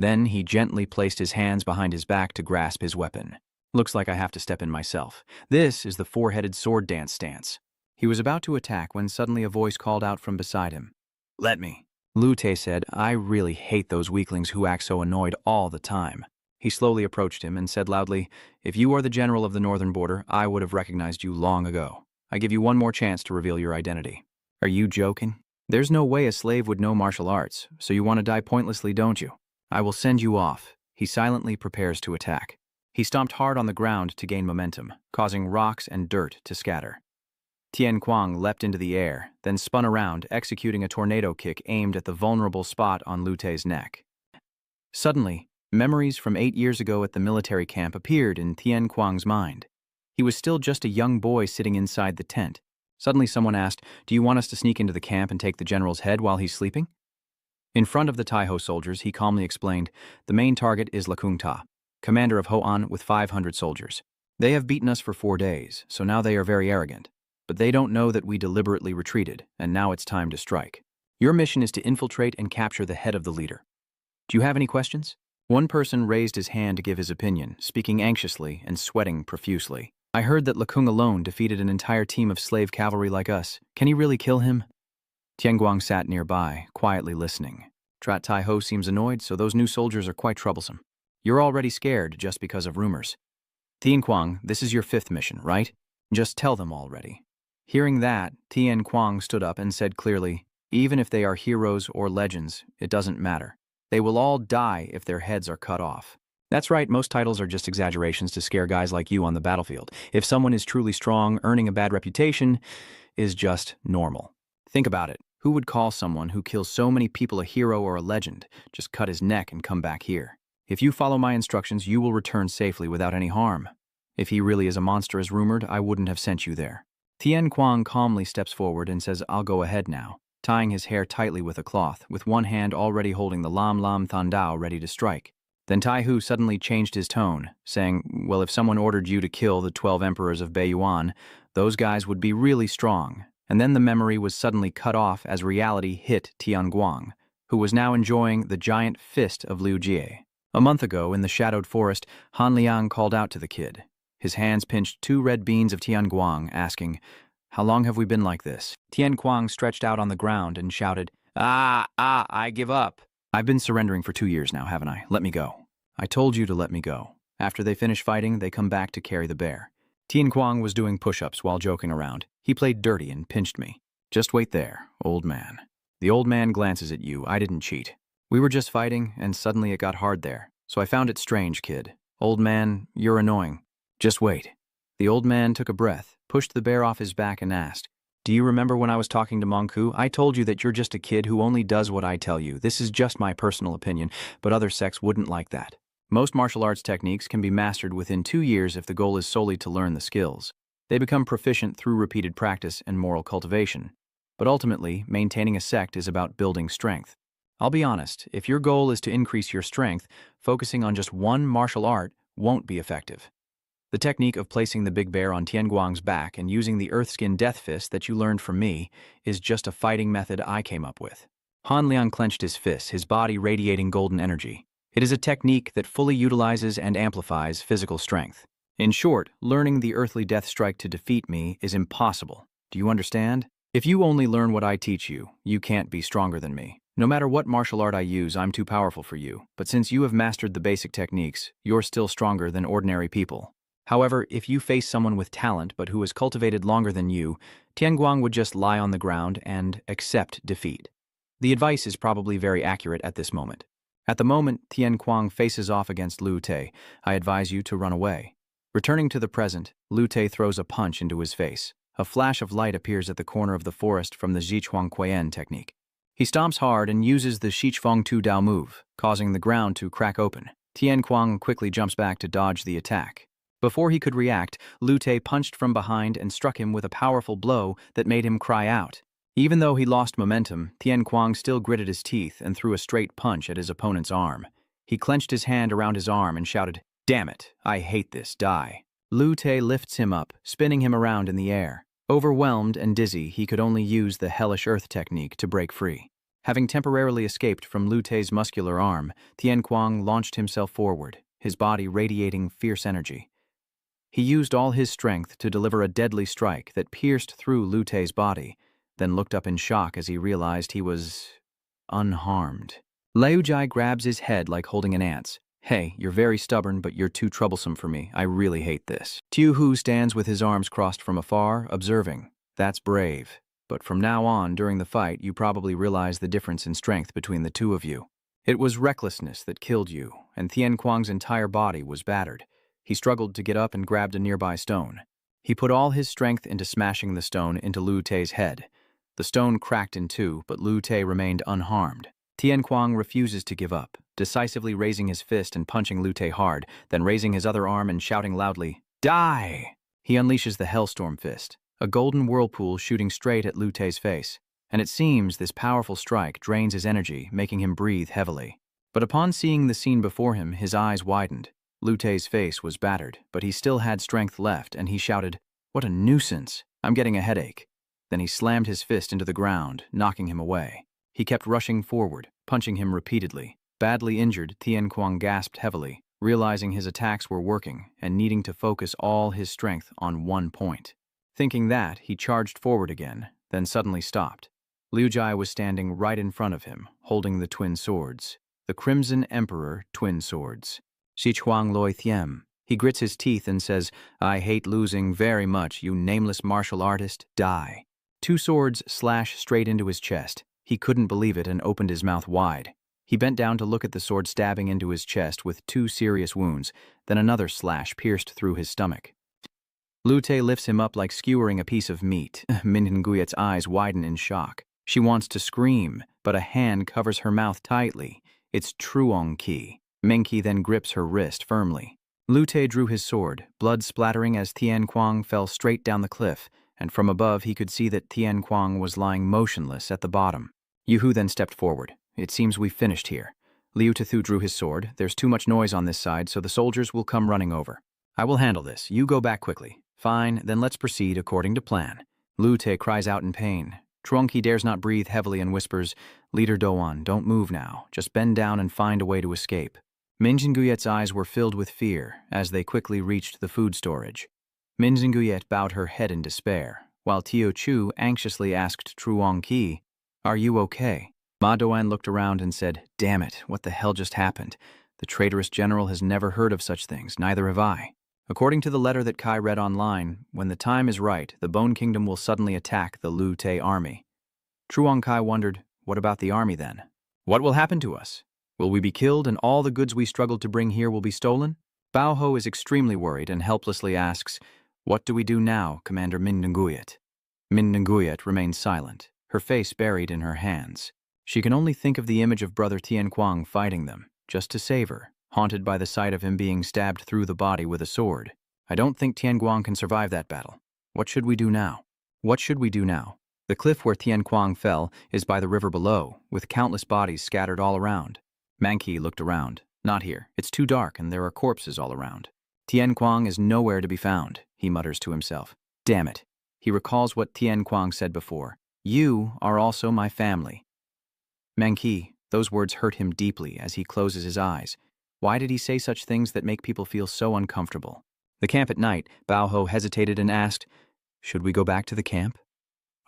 Then he gently placed his hands behind his back to grasp his weapon. "Looks like I have to step in myself. This is the four-headed sword dance stance." He was about to attack when suddenly a voice called out from beside him. "Let me." Lu Te said, "I really hate those weaklings who act so annoyed all the time." He slowly approached him and said loudly, "If you are the general of the northern border, I would have recognized you long ago. I give you one more chance to reveal your identity." "Are you joking? There's no way a slave would know martial arts, so you want to die pointlessly, don't you? I will send you off." He silently prepares to attack. He stomped hard on the ground to gain momentum, causing rocks and dirt to scatter. Tianquang leapt into the air, then spun around, executing a tornado kick aimed at the vulnerable spot on Lu Te's neck. Suddenly, memories from 8 years ago at the military camp appeared in Tianquang's mind. He was still just a young boy sitting inside the tent. Suddenly someone asked, "Do you want us to sneak into the camp and take the general's head while he's sleeping?" In front of the Taiho soldiers, he calmly explained, "The main target is Lakung Ta, commander of Ho'an with 500 soldiers. They have beaten us for 4 days, so now they are very arrogant. But they don't know that we deliberately retreated, and now it's time to strike. Your mission is to infiltrate and capture the head of the leader. Do you have any questions?" One person raised his hand to give his opinion, speaking anxiously and sweating profusely. "I heard that Lakung alone defeated an entire team of slave cavalry like us. Can he really kill him?" Tianguang sat nearby, quietly listening. "Trat Tai-ho seems annoyed, so those new soldiers are quite troublesome. You're already scared just because of rumors. Tianquang, this is your 5th mission, right? Just tell them already." Hearing that, Tianquang stood up and said clearly, "Even if they are heroes or legends, it doesn't matter. They will all die if their heads are cut off." That's right, most titles are just exaggerations to scare guys like you on the battlefield. If someone is truly strong, earning a bad reputation is just normal. Think about it. Who would call someone who kills so many people a hero or a legend? Just cut his neck and come back here. If you follow my instructions, you will return safely without any harm. If he really is a monster as rumored, I wouldn't have sent you there. Tianquang calmly steps forward and says, "I'll go ahead now," tying his hair tightly with a cloth, with one hand already holding the Lam Lam Thandao ready to strike. Then Tai-Hu suddenly changed his tone, saying, "Well, if someone ordered you to kill the 12 emperors of Beiyuan, those guys would be really strong." And then the memory was suddenly cut off as reality hit Tianguang, who was now enjoying the giant fist of Liu Jie. A month ago, in the shadowed forest, Han Liang called out to the kid. His hands pinched 2 red beans of Tianguang, asking, "How long have we been like this?" Tianguang stretched out on the ground and shouted, I give up. I've been surrendering for 2 years now, haven't I? Let me go. I told you to let me go. After they finish fighting, they come back to carry the bear. Tien Kwang was doing push-ups while joking around. He played dirty and pinched me. Just wait there, old man. The old man glances at you. I didn't cheat. We were just fighting, and suddenly it got hard there. So I found it strange, kid. Old man, you're annoying. Just wait. The old man took a breath, pushed the bear off his back and asked, do you remember when I was talking to Mongku? I told you that you're just a kid who only does what I tell you. This is just my personal opinion, but other sects wouldn't like that. Most martial arts techniques can be mastered within 2 years if the goal is solely to learn the skills. They become proficient through repeated practice and moral cultivation. But ultimately, maintaining a sect is about building strength. I'll be honest, if your goal is to increase your strength, focusing on just one martial art won't be effective. The technique of placing the big bear on Tien Guang's back and using the Earthskin Death Fist that you learned from me is just a fighting method I came up with. Han Liang clenched his fists, his body radiating golden energy. It is a technique that fully utilizes and amplifies physical strength. In short, learning the earthly death strike to defeat me is impossible. Do you understand? If you only learn what I teach you, you can't be stronger than me. No matter what martial art I use, I'm too powerful for you. But since you have mastered the basic techniques, you're still stronger than ordinary people. However, if you face someone with talent but who has cultivated longer than you, Tien Guang would just lie on the ground and accept defeat. The advice is probably very accurate at this moment. At the moment Tien Guang faces off against Liu Te, I advise you to run away. Returning to the present, Liu Te throws a punch into his face. A flash of light appears at the corner of the forest from the Zhichuang Kuian technique. He stomps hard and uses the Shichfeng Tu Dao move, causing the ground to crack open. Tien Guang quickly jumps back to dodge the attack. Before he could react, Liu Te punched from behind and struck him with a powerful blow that made him cry out. Even though he lost momentum, Tien Guang still gritted his teeth and threw a straight punch at his opponent's arm. He clenched his hand around his arm and shouted, "Damn it, I hate this, die." Liu Te lifts him up, spinning him around in the air. Overwhelmed and dizzy, he could only use the Hellish Earth technique to break free. Having temporarily escaped from Liu Te's muscular arm, Tien Guang launched himself forward, his body radiating fierce energy. He used all his strength to deliver a deadly strike that pierced through Liu Te's body, then looked up in shock as he realized he was unharmed. Liu Jai grabs his head like holding an ant's. "Hey, you're very stubborn, but you're too troublesome for me. I really hate this." Tiu Hu stands with his arms crossed from afar, observing. "That's brave. But from now on, during the fight, you probably realize the difference in strength between the two of you. It was recklessness that killed you, and Tien Guang's entire body was battered. He struggled to get up and grabbed a nearby stone. He put all his strength into smashing the stone into Liu Te's head. The stone cracked in two, but Liu Te remained unharmed. Tien Guang refuses to give up, decisively raising his fist and punching Liu Te hard, then raising his other arm and shouting loudly, "Die!" He unleashes the Hellstorm Fist, a golden whirlpool shooting straight at Liu Te's face. And it seems this powerful strike drains his energy, making him breathe heavily. But upon seeing the scene before him, his eyes widened. Liu Te's face was battered, but he still had strength left, and he shouted, "What a nuisance! I'm getting a headache." Then he slammed his fist into the ground, knocking him away. He kept rushing forward, punching him repeatedly. Badly injured, Tien Guang gasped heavily, realizing his attacks were working and needing to focus all his strength on one point. Thinking that, he charged forward again, then suddenly stopped. Liu Jai was standing right in front of him, holding the twin swords. The Crimson Emperor twin swords. Shichuang Loi Thiem. He grits his teeth and says, "I hate losing very much, you nameless martial artist, die." Two swords slash straight into his chest. He couldn't believe it and opened his mouth wide. He bent down to look at the sword stabbing into his chest with 2 serious wounds, then another slash pierced through his stomach. Liu Te lifts him up like skewering a piece of meat. Min Nguyet's eyes widen in shock. She wants to scream, but a hand covers her mouth tightly. It's Truong Qi. Menqi then grips her wrist firmly. Liu Te drew his sword, blood splattering as Tien Guang fell straight down the cliff, and from above he could see that Tien Guang was lying motionless at the bottom. Yu Hu then stepped forward. "It seems we've finished here." Liu Tethu drew his sword. "There's too much noise on this side, so the soldiers will come running over. I will handle this. You go back quickly." "Fine, then let's proceed according to plan." Liu Te cries out in pain. Truongqi dares not breathe heavily and whispers, "Leader Doan, don't move now. Just bend down and find a way to escape." Minjin eyes were filled with fear as they quickly reached the food storage. Minjin bowed her head in despair, while Tio Chu anxiously asked Truong Qi, "Are you okay?" Ma Doan looked around and said, "Damn it, what the hell just happened? The traitorous general has never heard of such things, neither have I." According to the letter that Kai read online, when the time is right, the Bone Kingdom will suddenly attack the Lu Te army. Truong Kai wondered, what about the army then? What will happen to us? Will we be killed and all the goods we struggled to bring here will be stolen? Bao Ho is extremely worried and helplessly asks, "What do we do now, Commander Min Nguyet?" Min Nguyet remains silent, her face buried in her hands. She can only think of the image of Brother Tian Quang fighting them, just to save her, haunted by the sight of him being stabbed through the body with a sword. I don't think Tian Guang can survive that battle. What should we do now? What should we do now? The cliff where Tian Quang fell is by the river below, with countless bodies scattered all around. Manqi looked around. Not here. It's too dark and there are corpses all around. Tian Quang is nowhere to be found, he mutters to himself. Damn it. He recalls what Tian Quang said before. You are also my family. Manqi, those words hurt him deeply as he closes his eyes. Why did he say such things that make people feel so uncomfortable? The camp at night, Bao Ho hesitated and asked, "Should we go back to the camp?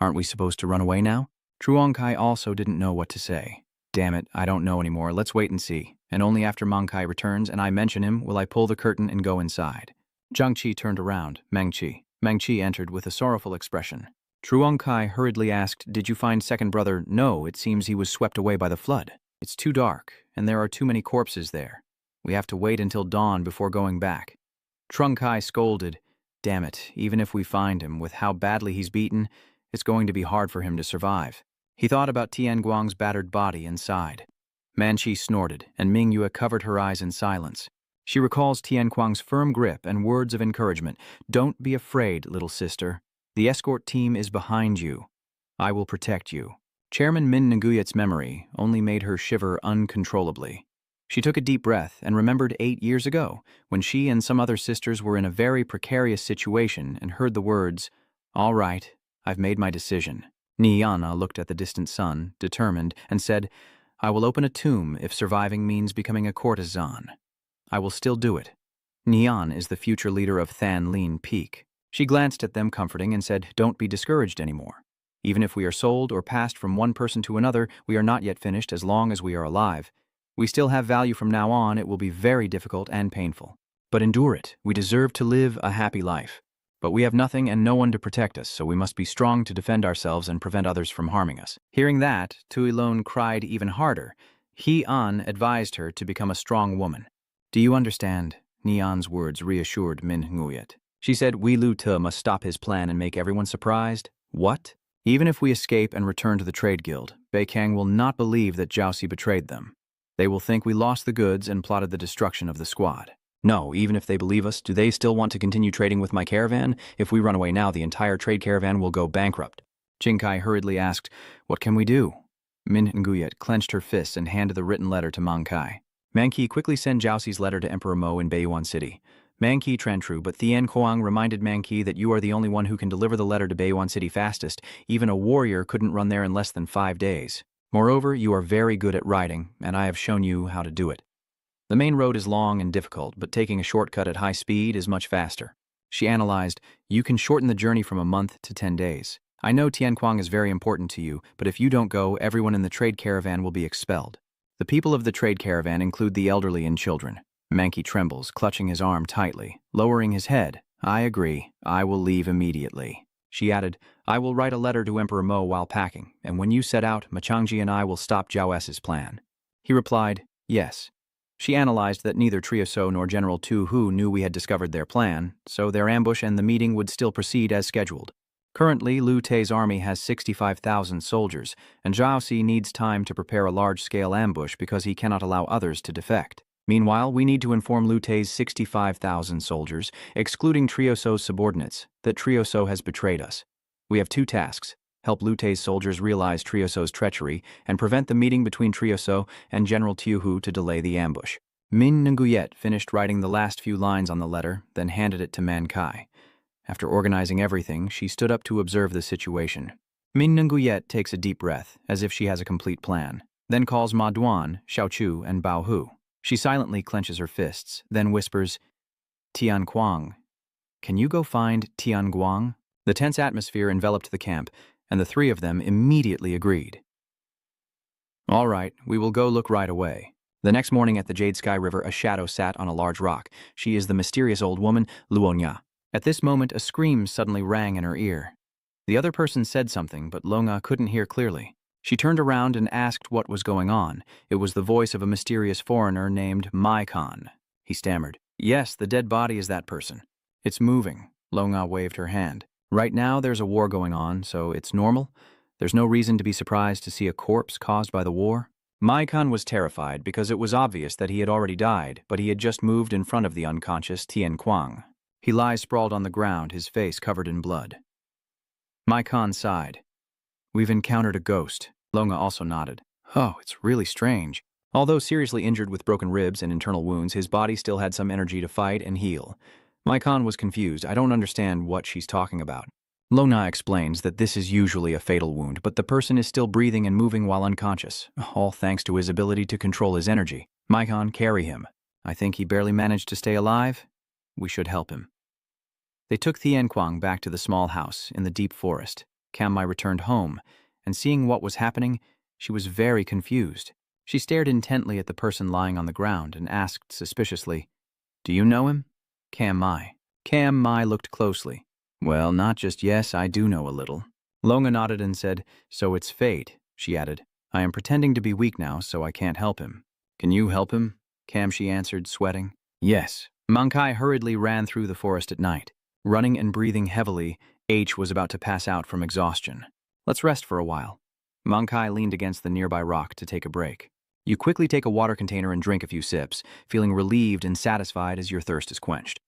Aren't we supposed to run away now?" Truong Kai also didn't know what to say. Damn it, I don't know anymore. Let's wait and see. And only after Mang Kai returns and I mention him will I pull the curtain and go inside. Zhang Qi turned around. Mang Qi entered with a sorrowful expression. Truong Kai hurriedly asked, "Did you find second brother?" "No, it seems he was swept away by the flood. It's too dark, and there are too many corpses there. We have to wait until dawn before going back." Trung Kai scolded, "Damn it, even if we find him, with how badly he's beaten, it's going to be hard for him to survive." He thought about Tian Guang's battered body and sighed. Manqi snorted, and Ming Yue covered her eyes in silence. She recalls Tian Guang's firm grip and words of encouragement. "Don't be afraid, little sister. The escort team is behind you. I will protect you." Chairman Min Nguyet's memory only made her shiver uncontrollably. She took a deep breath and remembered 8 years ago, when she and some other sisters were in a very precarious situation and heard the words, "All right, I've made my decision." Niana looked at the distant sun, determined, and said, "I will open a tomb if surviving means becoming a courtesan. I will still do it. Nian is the future leader of Than Lin Peak." She glanced at them comforting and said, "Don't be discouraged anymore. Even if we are sold or passed from one person to another, we are not yet finished as long as we are alive. We still have value from now on. It will be very difficult and painful. But endure it. We deserve to live a happy life. But we have nothing and no one to protect us, so we must be strong to defend ourselves and prevent others from harming us." Hearing that, Tuilon cried even harder. He An advised her to become a strong woman. "Do you understand?" Nian's words reassured Min Nguyet. She said, "We Lu Te must stop his plan and make everyone surprised." "What?" "Even if we escape and return to the trade guild, Beikang will not believe that Jiaoxi betrayed them. They will think we lost the goods and plotted the destruction of the squad." "No, even if they believe us, do they still want to continue trading with my caravan? If we run away now, the entire trade caravan will go bankrupt." Qingkai hurriedly asked, "What can we do?" Min Nguyet clenched her fists and handed the written letter to Mang Kai. "Manqi, quickly send Jiaoxi's letter to Emperor Mo in Beiyuan City." Manqi Trantru, but Tian Kuang reminded Manqi that you are the only one who can deliver the letter to Beiyuan City fastest. Even a warrior couldn't run there in less than 5 days. Moreover, you are very good at riding, and I have shown you how to do it. The main road is long and difficult, but taking a shortcut at high speed is much faster. She analyzed, you can shorten the journey from a month to 10 days. I know Tian Kuang is very important to you, but if you don't go, everyone in the trade caravan will be expelled. The people of the trade caravan include the elderly and children. Manqi trembles, clutching his arm tightly, lowering his head. I agree. I will leave immediately. She added, I will write a letter to Emperor Mo while packing, and when you set out, Machangji and I will stop Jiao S's plan. He replied, yes. She analyzed that neither Trio So nor General Tu Hu knew we had discovered their plan, so their ambush and the meeting would still proceed as scheduled. Currently, Lu Te's army has 65,000 soldiers, and Jiao Si needs time to prepare a large-scale ambush because he cannot allow others to defect. Meanwhile, we need to inform Lu Te's 65,000 soldiers, excluding Trio So's subordinates, that Trio So has betrayed us. We have 2 tasks: help Lu Te's soldiers realize Trio So's treachery, and prevent the meeting between Trio So and General Tu Hu to delay the ambush. Min Nguyet finished writing the last few lines on the letter, then handed it to Man Kai. After organizing everything, she stood up to observe the situation. Min Nguyet takes a deep breath, as if she has a complete plan, then calls Ma Duan, Xiao Chu, and Bao Hu. She silently clenches her fists, then whispers, Tian Guang. Can you go find Tian Guang? The tense atmosphere enveloped the camp, and the 3 of them immediately agreed. All right, we will go look right away. The next morning at the Jade Sky River, a shadow sat on a large rock. She is the mysterious old woman, Luonya. At this moment, a scream suddenly rang in her ear. The other person said something, but Longa couldn't hear clearly. She turned around and asked what was going on. It was the voice of a mysterious foreigner named Maikon. He stammered. Yes, the dead body is that person. It's moving. Longa waved her hand. Right now there's a war going on, so it's normal. There's no reason to be surprised to see a corpse caused by the war. Maikon was terrified because it was obvious that he had already died, but he had just moved in front of the unconscious Tian Kuang. He lies sprawled on the ground, his face covered in blood. Maikon sighed. We've encountered a ghost. Longa also nodded. Oh, it's really strange. Although seriously injured with broken ribs and internal wounds, his body still had some energy to fight and heal. Maikon was confused. I don't understand what she's talking about. Lona explains that this is usually a fatal wound, but the person is still breathing and moving while unconscious, all thanks to his ability to control his energy. Maikon, carry him. I think he barely managed to stay alive. We should help him. They took Tian Kuang back to the small house in the deep forest. Kamai returned home, and seeing what was happening, she was very confused. She stared intently at the person lying on the ground and asked suspiciously, Do you know him? Kamai. Kamai looked closely. Well, not just yes, I do know a little. Longa nodded and said, So it's fate, she added. I am pretending to be weak now, so I can't help him. Can you help him? Kamshi answered, sweating. Yes. Mankai hurriedly ran through the forest at night. Running and breathing heavily, H was about to pass out from exhaustion. Let's rest for a while. Mankai leaned against the nearby rock to take a break. You quickly take a water container and drink a few sips, feeling relieved and satisfied as your thirst is quenched.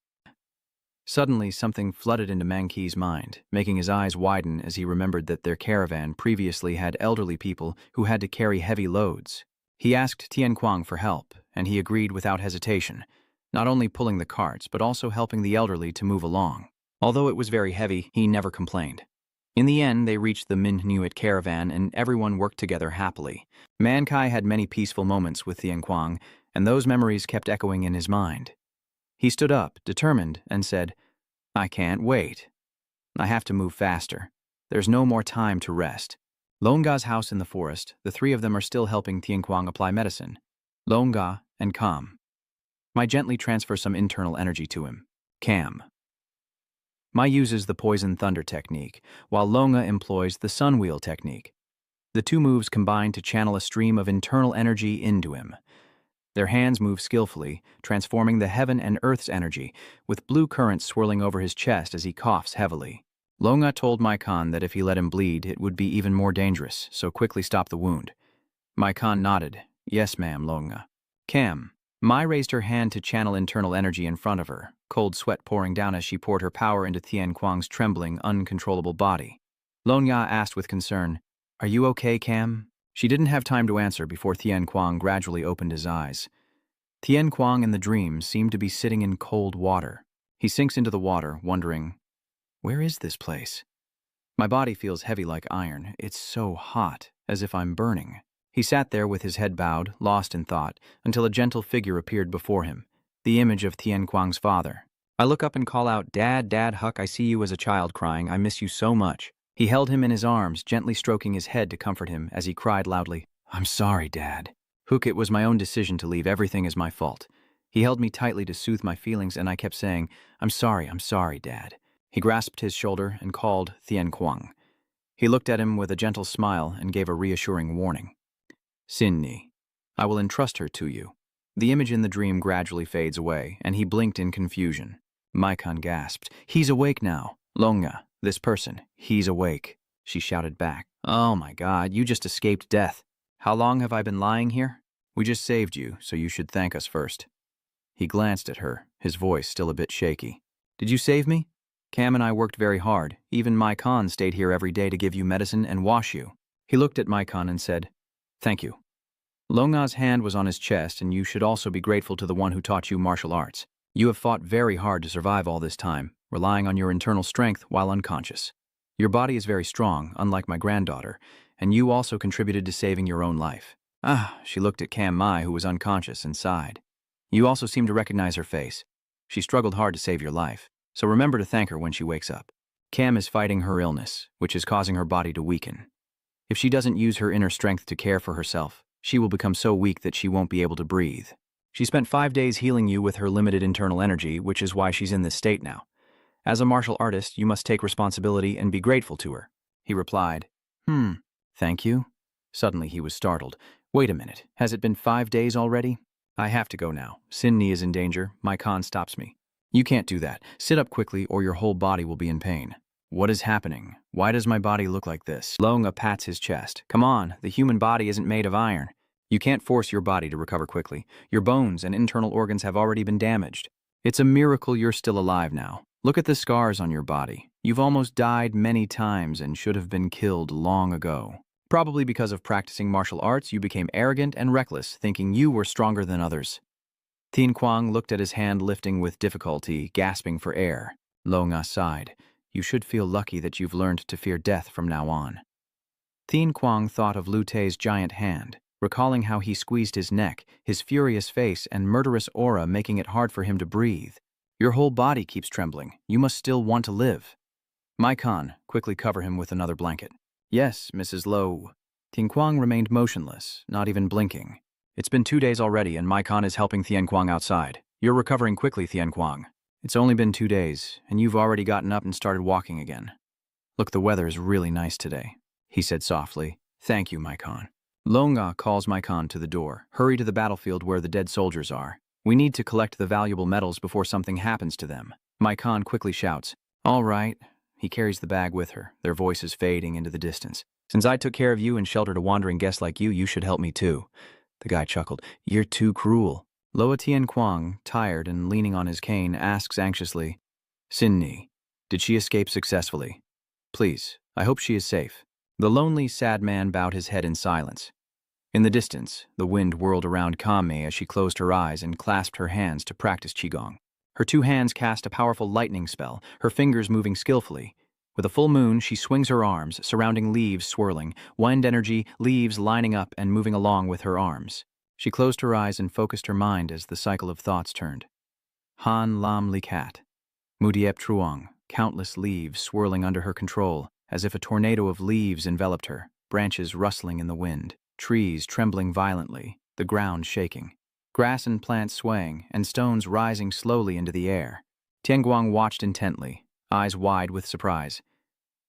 Suddenly, something flooded into Mankai's mind, making his eyes widen as he remembered that their caravan previously had elderly people who had to carry heavy loads. He asked Tian Kuang for help, and he agreed without hesitation, not only pulling the carts, but also helping the elderly to move along. Although it was very heavy, he never complained. In the end, they reached the Minhuit caravan, and everyone worked together happily. Mankai had many peaceful moments with Tian Kuang, and those memories kept echoing in his mind. He stood up, determined, and said, I can't wait. I have to move faster. There's no more time to rest. Longa's house in the forest, the three of them are still helping Tian Kuang apply medicine. Longa and Kam. I gently transfer some internal energy to him. Kam. Mai uses the poison thunder technique, while Longa employs the sun wheel technique. The two moves combine to channel a stream of internal energy into him. Their hands move skillfully, transforming the heaven and earth's energy, with blue currents swirling over his chest as he coughs heavily. Longa told Maikon that if he let him bleed, it would be even more dangerous, so quickly stop the wound. Maikon nodded. Yes, ma'am, Longa. Kam. Mai raised her hand to channel internal energy in front of her, cold sweat pouring down as she poured her power into Tian Kuang's trembling, uncontrollable body. Longa asked with concern, Are you okay, Kam? She didn't have time to answer before Tian Kuang gradually opened his eyes. Tian Kuang in the dream seemed to be sitting in cold water. He sinks into the water, wondering, Where is this place? My body feels heavy like iron. It's so hot, as if I'm burning. He sat there with his head bowed, lost in thought, until a gentle figure appeared before him, the image of Tian Kuang's father. I look up and call out, Dad, Dad, Huck, I see you as a child crying. I miss you so much. He held him in his arms, gently stroking his head to comfort him as he cried loudly, I'm sorry, Dad. Hook, it was my own decision to leave. Everything is my fault. He held me tightly to soothe my feelings, and I kept saying, I'm sorry, Dad. He grasped his shoulder and called Tian Kuang. He looked at him with a gentle smile and gave a reassuring warning. Sinni, I will entrust her to you. The image in the dream gradually fades away, and he blinked in confusion. Maikon gasped, He's awake now. Longa, this person, he's awake. She shouted back, Oh my God, you just escaped death. How long have I been lying here? We just saved you, so you should thank us first. He glanced at her, his voice still a bit shaky. Did you save me? Kam and I worked very hard. Even Maikon stayed here every day to give you medicine and wash you. He looked at Maikon and said, Thank you. Longa's hand was on his chest, and you should also be grateful to the one who taught you martial arts. You have fought very hard to survive all this time, relying on your internal strength while unconscious. Your body is very strong, unlike my granddaughter, and you also contributed to saving your own life. She looked at Kam Mai, who was unconscious, and sighed. You also seem to recognize her face. She struggled hard to save your life, so remember to thank her when she wakes up. Kam is fighting her illness, which is causing her body to weaken. If she doesn't use her inner strength to care for herself, She will become so weak that she won't be able to breathe. She spent 5 days healing you with her limited internal energy, which is why she's in this state now. As a martial artist, you must take responsibility and be grateful to her." He replied, Thank you." Suddenly he was startled. "Wait a minute, has it been 5 days already? I have to go now. Sinni is in danger. My Khan stops me." "You can't do that. Sit up quickly or your whole body will be in pain." "What is happening? Why does my body look like this?" Longa pats his chest. "Come on, the human body isn't made of iron. You can't force your body to recover quickly. Your bones and internal organs have already been damaged. It's a miracle you're still alive now. Look at the scars on your body. You've almost died many times and should have been killed long ago. Probably because of practicing martial arts, you became arrogant and reckless, thinking you were stronger than others." Tien Kwang looked at his hand lifting with difficulty, gasping for air. Longa sighed. "You should feel lucky that you've learned to fear death from now on." Tien Kwang thought of Lu Tei's giant hand, recalling how he squeezed his neck, his furious face and murderous aura making it hard for him to breathe. "Your whole body keeps trembling. You must still want to live." "My Khan, quickly cover him with another blanket." "Yes, Mrs. Lo." Tien Kwang remained motionless, not even blinking. "It's been 2 days already and my Khan is helping Tien Kwang outside. You're recovering quickly, Tien Kwang." "It's only been 2 days, and you've already gotten up and started walking again." "Look, the weather is really nice today," he said softly. "Thank you, my Khan." Longa calls my Khan to the door. "Hurry to the battlefield where the dead soldiers are. We need to collect the valuable metals before something happens to them." My Khan quickly shouts, "All right." He carries the bag with her, their voices fading into the distance. "Since I took care of you and sheltered a wandering guest like you, you should help me too." The guy chuckled. "You're too cruel." Loa Tien Kwang, tired and leaning on his cane, asks anxiously, "Sinni, did she escape successfully? Please, I hope she is safe." The lonely, sad man bowed his head in silence. In the distance, the wind whirled around Kame as she closed her eyes and clasped her hands to practice Qigong. Her 2 hands cast a powerful lightning spell, her fingers moving skillfully. With a full moon, she swings her arms, surrounding leaves swirling, wind energy, leaves lining up and moving along with her arms. She closed her eyes and focused her mind as the cycle of thoughts turned. Han Lam Li Kat. Mudiep Truong, countless leaves swirling under her control, as if a tornado of leaves enveloped her, branches rustling in the wind, trees trembling violently, the ground shaking. Grass and plants swaying, and stones rising slowly into the air. Tien Kwang watched intently, eyes wide with surprise.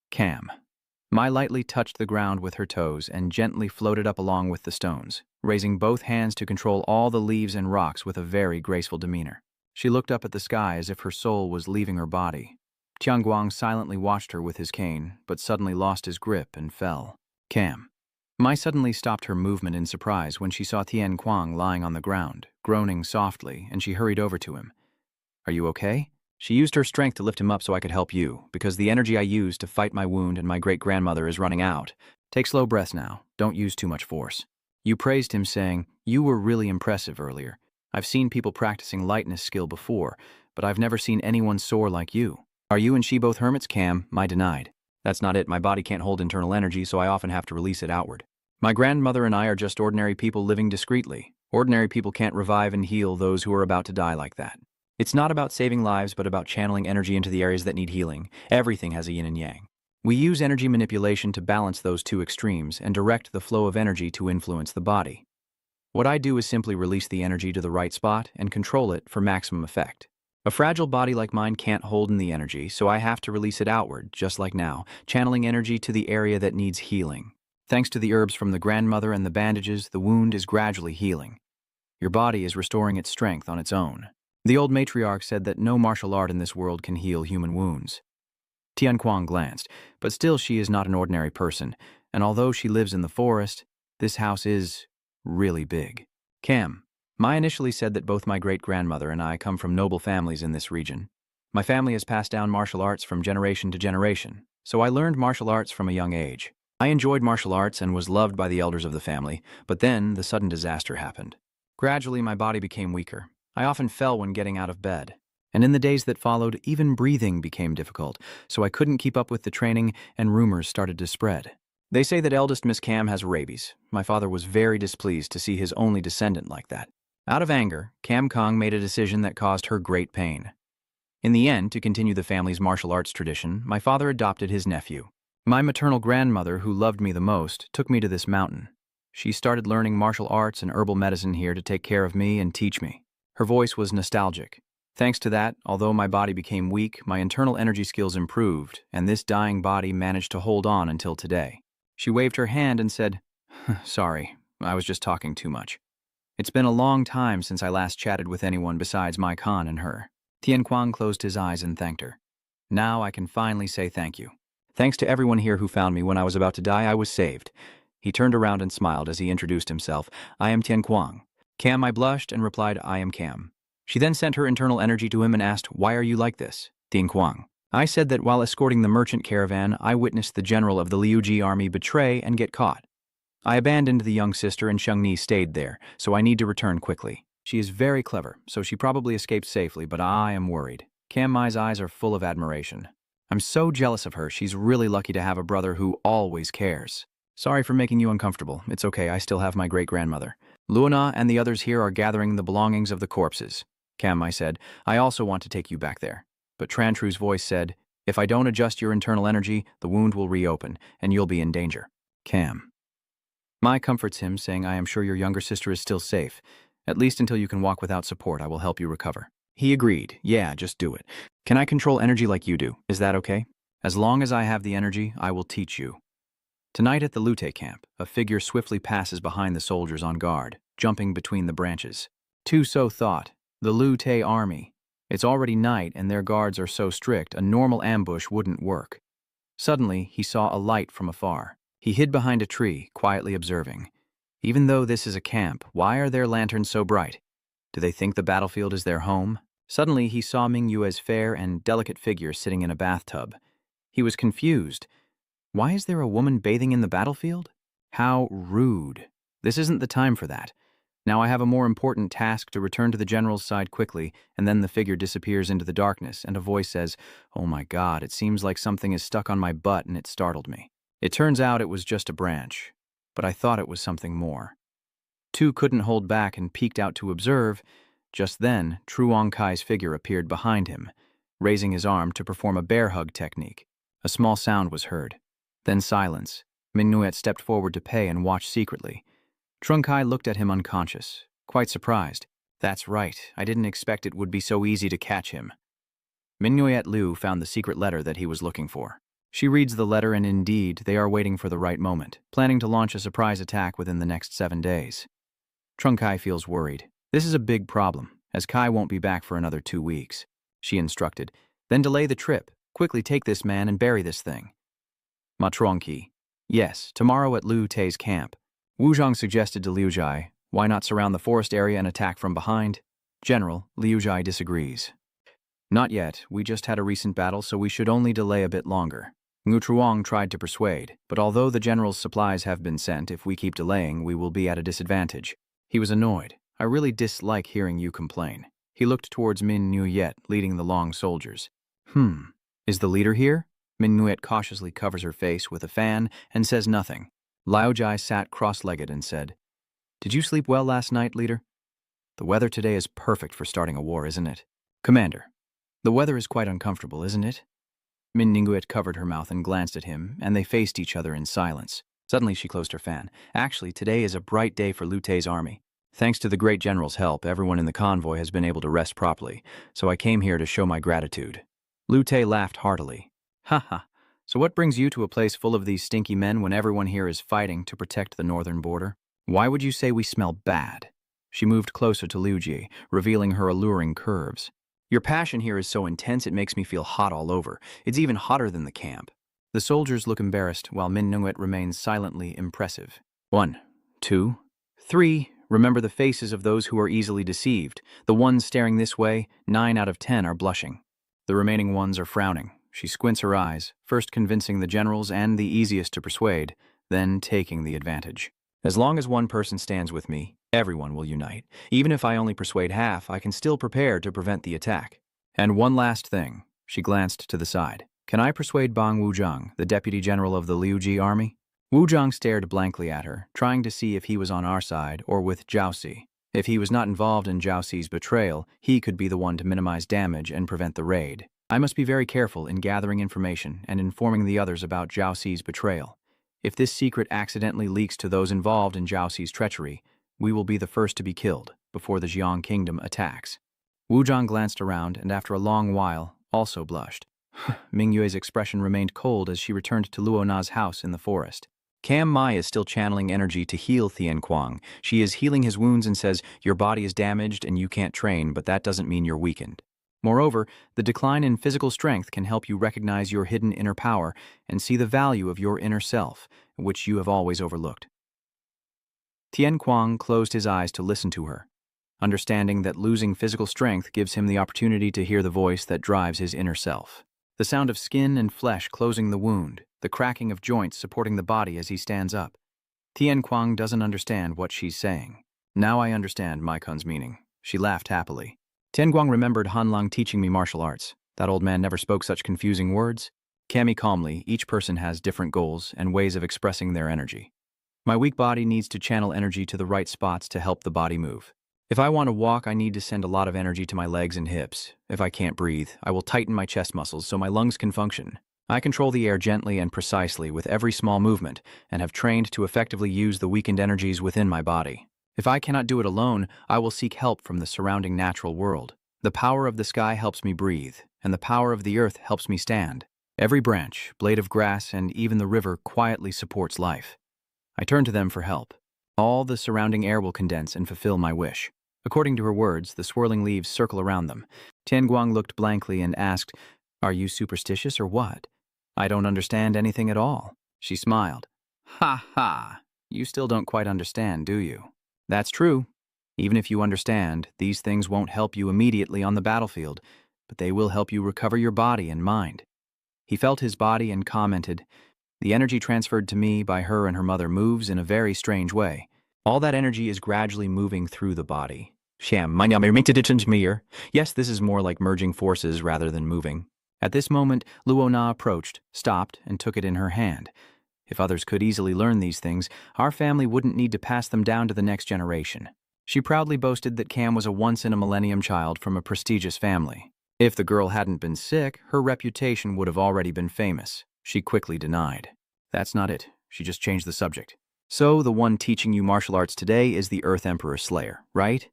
"Cam." Mai lightly touched the ground with her toes and gently floated up along with the stones, raising both hands to control all the leaves and rocks with a very graceful demeanor. She looked up at the sky as if her soul was leaving her body. Tien Kwang silently watched her with his cane, but suddenly lost his grip and fell. "Cam." Mai suddenly stopped her movement in surprise when she saw Tien Kwang lying on the ground, groaning softly, and she hurried over to him. "Are you okay?" "She used her strength to lift him up so I could help you, because the energy I used to fight my wound and my great-grandmother is running out. Take slow breaths now. Don't use too much force." You praised him, saying, "You were really impressive earlier. I've seen people practicing lightness skill before, but I've never seen anyone soar like you. Are you and she both hermits?" Cam, Mai denied. "That's not it. My body can't hold internal energy, so I often have to release it outward. My grandmother and I are just ordinary people living discreetly. Ordinary people can't revive and heal those who are about to die like that. It's not about saving lives, but about channeling energy into the areas that need healing. Everything has a yin and yang. We use energy manipulation to balance those 2 extremes and direct the flow of energy to influence the body. What I do is simply release the energy to the right spot and control it for maximum effect. A fragile body like mine can't hold in the energy, so I have to release it outward, just like now, channeling energy to the area that needs healing. Thanks to the herbs from the grandmother and the bandages, the wound is gradually healing. Your body is restoring its strength on its own. The old matriarch said that no martial art in this world can heal human wounds." Tien Kwang glanced, but still she is not an ordinary person, and although she lives in the forest, this house is really big. "Cam, Mai initially said that both my great-grandmother and I come from noble families in this region. My family has passed down martial arts from generation to generation, so I learned martial arts from a young age. I enjoyed martial arts and was loved by the elders of the family, but then the sudden disaster happened. Gradually, my body became weaker. I often fell when getting out of bed. And in the days that followed, even breathing became difficult, so I couldn't keep up with the training and rumors started to spread. They say that eldest Miss Cam has rabies. My father was very displeased to see his only descendant like that. Out of anger, Cam Kong made a decision that caused her great pain. In the end, to continue the family's martial arts tradition, my father adopted his nephew. My maternal grandmother, who loved me the most, took me to this mountain. She started learning martial arts and herbal medicine here to take care of me and teach me. Her voice was nostalgic. Thanks to that, although my body became weak, my internal energy skills improved, and this dying body managed to hold on until today. She waved her hand and said, "Sorry, I was just talking too much. It's been a long time since I last chatted with anyone besides Mai Khan and her." Tian Kuang closed his eyes and thanked her. "Now I can finally say thank you. Thanks to everyone here who found me when I was about to die, I was saved." He turned around and smiled as he introduced himself. "I am Tian Kuang." Cam, I blushed and replied, "I am Cam." She then sent her internal energy to him and asked, "Why are you like this?" Tian Kuang. I said that while escorting the merchant caravan, I witnessed the general of the Liuji army betray and get caught. I abandoned the young sister and Shengni stayed there, so I need to return quickly. She is very clever, so she probably escaped safely, but I am worried. Cam Mai's eyes are full of admiration. I'm so jealous of her. She's really lucky to have a brother who always cares. Sorry for making you uncomfortable. It's okay, I still have my great-grandmother. Luana and the others here are gathering the belongings of the corpses. Cam Mai said, "I also want to take you back there." But Trantru's voice said, "If I don't adjust your internal energy, the wound will reopen, and you'll be in danger." Cam. Mai comforts him, saying, "I am sure your younger sister is still safe. At least until you can walk without support, I will help you recover." He agreed. "Yeah, just do it. Can I control energy like you do? Is that okay? As long as I have the energy, I will teach you." Tonight at the Lute camp, a figure swiftly passes behind the soldiers on guard, jumping between the branches. Tu So thought, the Lute army. It's already night and their guards are so strict, a normal ambush wouldn't work. Suddenly, he saw a light from afar. He hid behind a tree, quietly observing. Even though this is a camp, why are their lanterns so bright? Do they think the battlefield is their home? Suddenly, he saw Ming Yue's fair and delicate figure sitting in a bathtub. He was confused. Why is there a woman bathing in the battlefield? How rude. This isn't the time for that. Now I have a more important task to return to the general's side quickly, and then the figure disappears into the darkness, and a voice says, "Oh my God, it seems like something is stuck on my butt and it startled me." It turns out it was just a branch, but I thought it was something more. Tu couldn't hold back and peeked out to observe. Just then, Truong Kai's figure appeared behind him, raising his arm to perform a bear hug technique. A small sound was heard. Then silence. Min Nuet stepped forward to pay and watch secretly. Trung Kai looked at him unconscious, quite surprised. "That's right, I didn't expect it would be so easy to catch him." Min Nuet Liu found the secret letter that he was looking for. She reads the letter and indeed, they are waiting for the right moment, planning to launch a surprise attack within the next 7 days. Trung Kai feels worried. This is a big problem, as Kai won't be back for another 2 weeks. She instructed, "Then delay the trip. Quickly take this man and bury this thing." Ma Truongqi. "Yes, tomorrow at Liu Tei's camp." Wu Zhang suggested to Liu Zhai, "Why not surround the forest area and attack from behind?" "General," Liu Zhai disagrees. "Not yet. We just had a recent battle, so we should only delay a bit longer." Ngu Truong tried to persuade, but although the general's supplies have been sent, if we keep delaying, we will be at a disadvantage. He was annoyed. "I really dislike hearing you complain." He looked towards Min Nuyet, leading the long soldiers. Is the leader here?" Min Nuyet cautiously covers her face with a fan and says nothing. Liao Jai sat cross-legged and said, "Did you sleep well last night, leader?" "The weather today is perfect for starting a war, isn't it?" "Commander, the weather is quite uncomfortable, isn't it?" Min Ninguet covered her mouth and glanced at him, and they faced each other in silence. Suddenly she closed her fan. "Actually, today is a bright day for Lutei's army. Thanks to the great general's help, everyone in the convoy has been able to rest properly, so I came here to show my gratitude." Lutei laughed heartily. "Haha, so what brings you to a place full of these stinky men when everyone here is fighting to protect the northern border? Why would you say we smell bad?" She moved closer to Liu Ji, revealing her alluring curves. "Your passion here is so intense it makes me feel hot all over. It's even hotter than the camp." The soldiers look embarrassed while Min Nunguet remains silently impressive. 1, 2, 3. Remember the faces of those who are easily deceived. The ones staring this way, 9 out of 10 are blushing. The remaining ones are frowning. She squints her eyes, first convincing the generals and the easiest to persuade, then taking the advantage. "As long as one person stands with me, everyone will unite. Even if I only persuade half, I can still prepare to prevent the attack. And one last thing." She glanced to the side. "Can I persuade Bang Wuzhang, the deputy general of the Liuji army?" Wuzhang stared blankly at her, trying to see if he was on our side or with Jiaoxi. If he was not involved in Jiaoxi's betrayal, he could be the one to minimize damage and prevent the raid. I must be very careful in gathering information and informing the others about Jiaoxi's betrayal. If this secret accidentally leaks to those involved in Jiaoxi's treachery, we will be the first to be killed before the Jiang kingdom attacks. Wu Zhang glanced around and after a long while also blushed. Mingyue's expression remained cold as she returned to Luo Na's house in the forest. Cam Mai is still channeling energy to heal Tian Kuang. She is healing his wounds and says, "Your body is damaged and you can't train, but that doesn't mean you're weakened." Moreover, the decline in physical strength can help you recognize your hidden inner power and see the value of your inner self, which you have always overlooked. Tian Kuang closed his eyes to listen to her, understanding that losing physical strength gives him the opportunity to hear the voice that drives his inner self. The sound of skin and flesh closing the wound, the cracking of joints supporting the body as he stands up. Tian Kuang doesn't understand what she's saying. Now I understand Mai Kun's meaning. She laughed happily. Tian Guang remembered Han Lang teaching me martial arts. That old man never spoke such confusing words. Cami calmly, each person has different goals and ways of expressing their energy. My weak body needs to channel energy to the right spots to help the body move. If I want to walk, I need to send a lot of energy to my legs and hips. If I can't breathe, I will tighten my chest muscles so my lungs can function. I control the air gently and precisely with every small movement and have trained to effectively use the weakened energies within my body. If I cannot do it alone, I will seek help from the surrounding natural world. The power of the sky helps me breathe, and the power of the earth helps me stand. Every branch, blade of grass, and even the river quietly supports life. I turn to them for help. All the surrounding air will condense and fulfill my wish. According to her words, the swirling leaves circle around them. Tian Guang looked blankly and asked, "Are you superstitious or what?" "I don't understand anything at all." She smiled. "Ha ha, you still don't quite understand, do you?" "That's true. Even if you understand, these things won't help you immediately on the battlefield, but they will help you recover your body and mind." He felt his body and commented, "The energy transferred to me by her and her mother moves in a very strange way. All that energy is gradually moving through the body." Yes, this is more like merging forces rather than moving. At this moment, Luo Na approached, stopped, and took it in her hand. If others could easily learn these things, our family wouldn't need to pass them down to the next generation. She proudly boasted that Cam was a once-in-a-millennium child from a prestigious family. If the girl hadn't been sick, her reputation would have already been famous. She quickly denied. "That's not it. She just changed the subject. So the one teaching you martial arts today is the Earth Emperor Slayer, right?"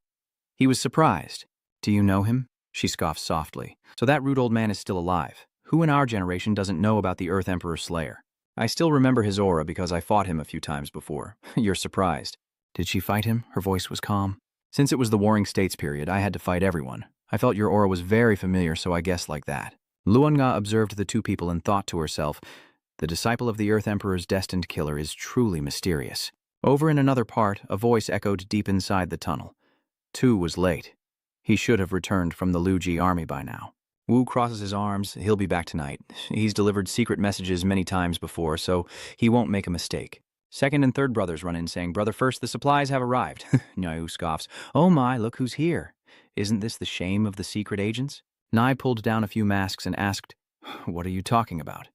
He was surprised. "Do you know him?" She scoffed softly. "So that rude old man is still alive. Who in our generation doesn't know about the Earth Emperor Slayer? I still remember his aura because I fought him a few times before." "You're surprised." "Did she fight him?" Her voice was calm. "Since it was the Warring States period, I had to fight everyone. I felt your aura was very familiar, so I guessed like that." Luanga observed the two people and thought to herself, "The disciple of the Earth Emperor's destined killer is truly mysterious." Over in another part, a voice echoed deep inside the tunnel. Tu was late. He should have returned from the Luji army by now. Wu crosses his arms. He'll be back tonight. He's delivered secret messages many times before, so he won't make a mistake. Second and third brothers run in saying, "Brother first, the supplies have arrived." Nai scoffs. "Oh my, look who's here. Isn't this the shame of the secret agents?" Nai pulled down a few masks and asked, "What are you talking about?"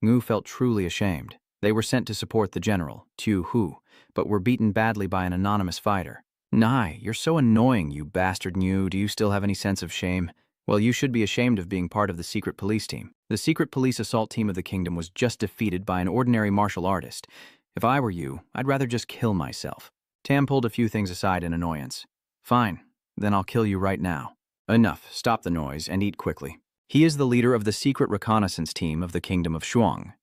Ngu felt truly ashamed. They were sent to support the general, Tu Hu, but were beaten badly by an anonymous fighter. "Nai, you're so annoying, you bastard Ngu. Do you still have any sense of shame?" "Well, you should be ashamed of being part of the secret police team. The secret police assault team of the kingdom was just defeated by an ordinary martial artist. If I were you, I'd rather just kill myself." Tam pulled a few things aside in annoyance. "Fine, then I'll kill you right now." "Enough, stop the noise and eat quickly." He is the leader of the secret reconnaissance team of the kingdom of Shuang.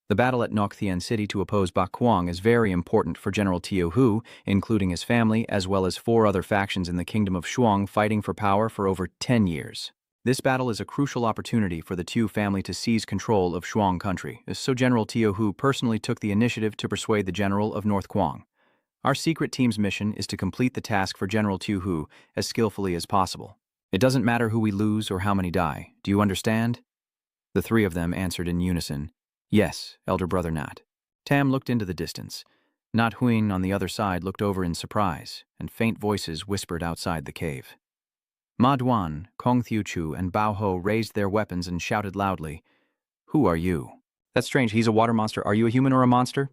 The battle at Nokthien City to oppose Bakuang is very important for General Tio Hu, including his family, as well as 4 other factions in the kingdom of Shuang fighting for power for over 10 years. This battle is a crucial opportunity for the Tu family to seize control of Shuang country, so General Tio Hu personally took the initiative to persuade the general of North Kuang. Our secret team's mission is to complete the task for General Tio Hu as skillfully as possible. It doesn't matter who we lose or how many die. Do you understand? The 3 of them answered in unison. "Yes, elder brother Nat." Tam looked into the distance. Nat Huing on the other side looked over in surprise, and faint voices whispered outside the cave. Ma Duan, Kong Thiuchu, and Bao Ho raised their weapons and shouted loudly, "Who are you?" "That's strange, he's a water monster. Are you a human or a monster?"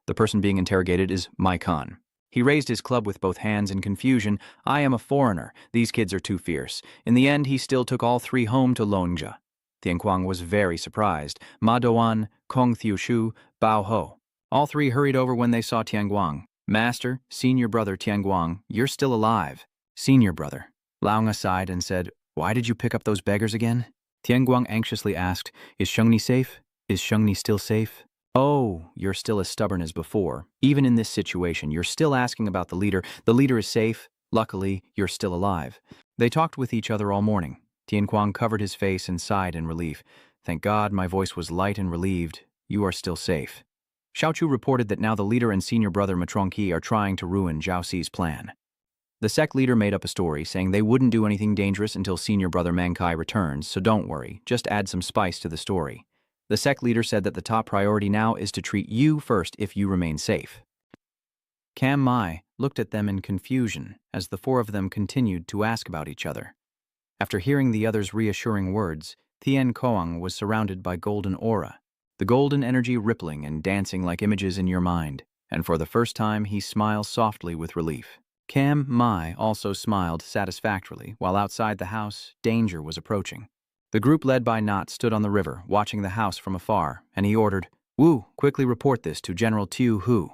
The person being interrogated is Mai Kun. He raised his club with both hands in confusion. "I am a foreigner. These kids are too fierce." In the end, he still took all 3 home to Longjia. Tian Kuang was very surprised. Ma Duan, Kong Thiushu, Bao Ho. All three hurried over when they saw Tianguang. Master, senior brother Tianguang, you're still alive. Senior brother. Laonga sighed and said, why did you pick up those beggars again? Tianguang anxiously asked, is Shengni safe? Is Shengni still safe? Oh, you're still as stubborn as before. Even in this situation, you're still asking about the leader. The leader is safe. Luckily, you're still alive. They talked with each other all morning. Tianguang covered his face and sighed in relief. Thank God my voice was light and relieved. You are still safe. Xiaochu reported that now the leader and senior brother Matronqi are trying to ruin Zhao Xi's plan. The sect leader made up a story saying they wouldn't do anything dangerous until senior brother Mankai returns, so don't worry, just add some spice to the story. The sect leader said that the top priority now is to treat you first if you remain safe. Cam Mai looked at them in confusion as the four of them continued to ask about each other. After hearing the others' reassuring words, Tian Koang was surrounded by golden aura, the golden energy rippling and dancing like images in your mind, and for the first time he smiles softly with relief. Cam Mai also smiled satisfactorily while outside the house, danger was approaching. The group led by Not stood on the river, watching the house from afar, and he ordered, Wu, quickly report this to General Tiu Hu.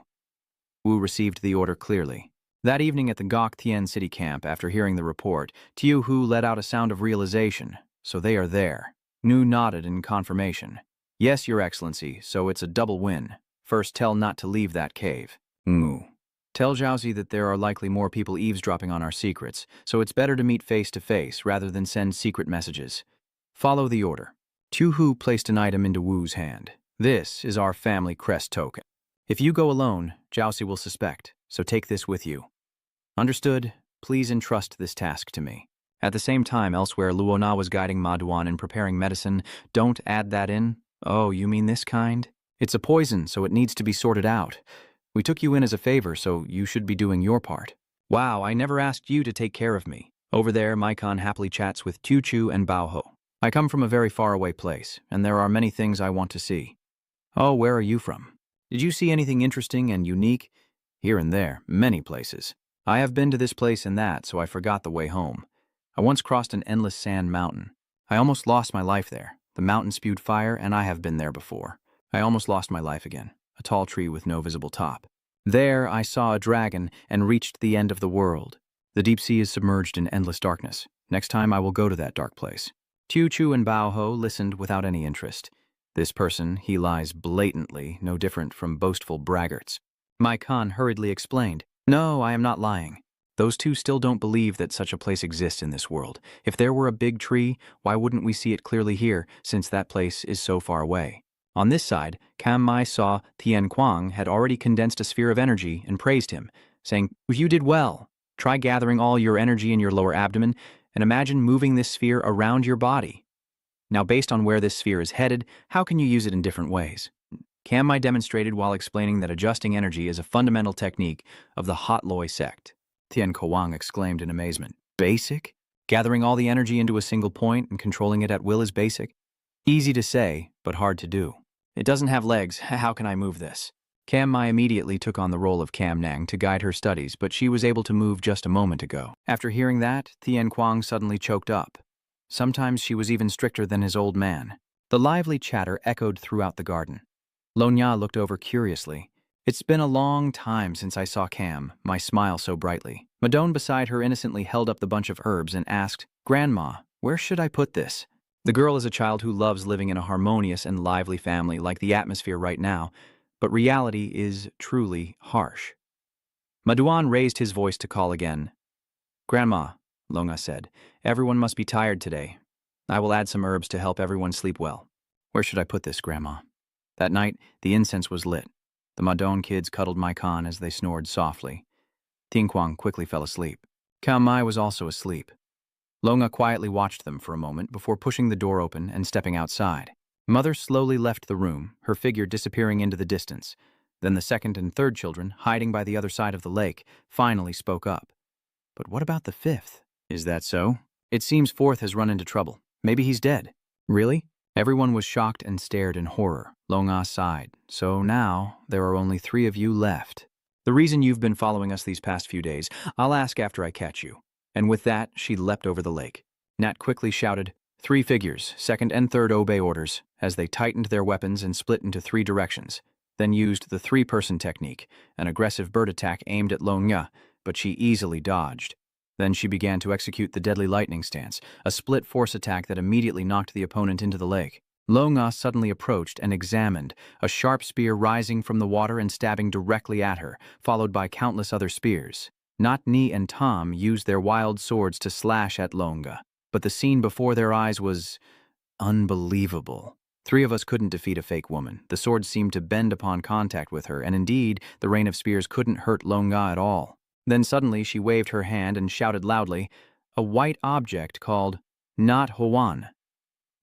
Wu received the order clearly. That evening at the Gok Tien city camp, after hearing the report, Tiu Hu let out a sound of realization. So they are there. Nu nodded in confirmation. Yes, Your Excellency, so it's a double win. First, tell Not to leave that cave. Ngu. Tell Zhaozi that there are likely more people eavesdropping on our secrets, so it's better to meet face to face rather than send secret messages. Follow the order. Tu Hu placed an item into Wu's hand. This is our family crest token. If you go alone, Zhaozi will suspect, so take this with you. Understood? Please entrust this task to me. At the same time, elsewhere, Luona was guiding Ma Duan in preparing medicine. Don't add that in. Oh, you mean this kind? It's a poison, so it needs to be sorted out. We took you in as a favor, so you should be doing your part. Wow, I never asked you to take care of me. Over there, Maikon happily chats with Tu Chu and Bao Ho. I come from a very faraway place, and there are many things I want to see. Oh, where are you from? Did you see anything interesting and unique? Here and there, many places. I have been to this place and that, so I forgot the way home. I once crossed an endless sand mountain. I almost lost my life there. The mountain spewed fire, and I have been there before. I almost lost my life again. A tall tree with no visible top. There I saw a dragon and reached the end of the world. The deep sea is submerged in endless darkness. Next time I will go to that dark place. Tu Chu and Bao Ho listened without any interest. This person, he lies blatantly, no different from boastful braggarts. Mai Khan hurriedly explained, No, I am not lying. Those two still don't believe that such a place exists in this world. If there were a big tree, why wouldn't we see it clearly here, since that place is so far away? On this side, Cam Mai saw Tian Kuang had already condensed a sphere of energy and praised him, saying, You did well. Try gathering all your energy in your lower abdomen and imagine moving this sphere around your body. Now, based on where this sphere is headed, how can you use it in different ways? Cam Mai demonstrated while explaining that adjusting energy is a fundamental technique of the Hot Loi sect. Tian Kuang exclaimed in amazement. Basic? Gathering all the energy into a single point and controlling it at will is basic? Easy to say, but hard to do. It doesn't have legs, how can I move this? Cam Mai immediately took on the role of Cam Nang to guide her studies, but she was able to move just a moment ago. After hearing that, Tian Kuang suddenly choked up. Sometimes she was even stricter than his old man. The lively chatter echoed throughout the garden. Lonya looked over curiously. It's been a long time since I saw Cam, my smile so brightly. Madone beside her innocently held up the bunch of herbs and asked, Grandma, where should I put this? The girl is a child who loves living in a harmonious and lively family like the atmosphere right now, but reality is truly harsh. Maduan raised his voice to call again. Grandma, Longa said, everyone must be tired today. I will add some herbs to help everyone sleep well. Where should I put this, Grandma? That night, the incense was lit. The Madone kids cuddled Maikan as they snored softly. Tinquang quickly fell asleep. Kao Mai was also asleep. Longa quietly watched them for a moment before pushing the door open and stepping outside. Mother slowly left the room, her figure disappearing into the distance. Then the second and third children, hiding by the other side of the lake, finally spoke up. But what about the fifth? Is that so? It seems fourth has run into trouble. Maybe he's dead. Really? Everyone was shocked and stared in horror. Longa sighed. So now, there are only 3 of you left. The reason you've been following us these past few days, I'll ask after I catch you. And with that, she leapt over the lake. Nat quickly shouted, 3 figures, second and third obey orders, as they tightened their weapons and split into 3 directions. then used the three-person technique, an aggressive bird attack aimed at Lo Nga, but she easily dodged. Then she began to execute the deadly lightning stance, a split force attack that immediately knocked the opponent into the lake. Lo Nga suddenly approached and examined, a sharp spear rising from the water and stabbing directly at her, followed by countless other spears. Not Ni and Tom used their wild swords to slash at Lo Nga, but the scene before their eyes was unbelievable. Three of us couldn't defeat a fake woman. The swords seemed to bend upon contact with her, and indeed, the rain of spears couldn't hurt Lo Nga at all. Then suddenly she waved her hand and shouted loudly, a white object called Not Hwan.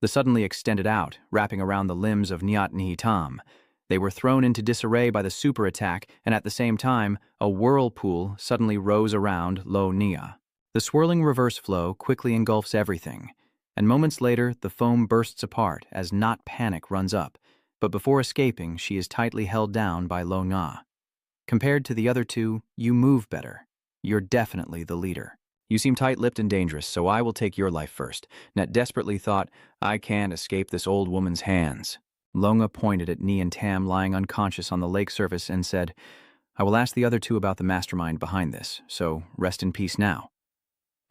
The suddenly extended out, wrapping around the limbs of Nyat Ni Tam. They were thrown into disarray by the super attack, and at the same time, a whirlpool suddenly rose around Lo Nia. The swirling reverse flow quickly engulfs everything, and moments later the foam bursts apart as Not Panic runs up, but before escaping she is tightly held down by Lo Nga. Compared to the other two, you move better. You're definitely the leader. You seem tight-lipped and dangerous, so I will take your life first. Net desperately thought, I can't escape this old woman's hands. Lo Nga pointed at Ni and Tam lying unconscious on the lake surface and said, I will ask the other two about the mastermind behind this, so rest in peace now.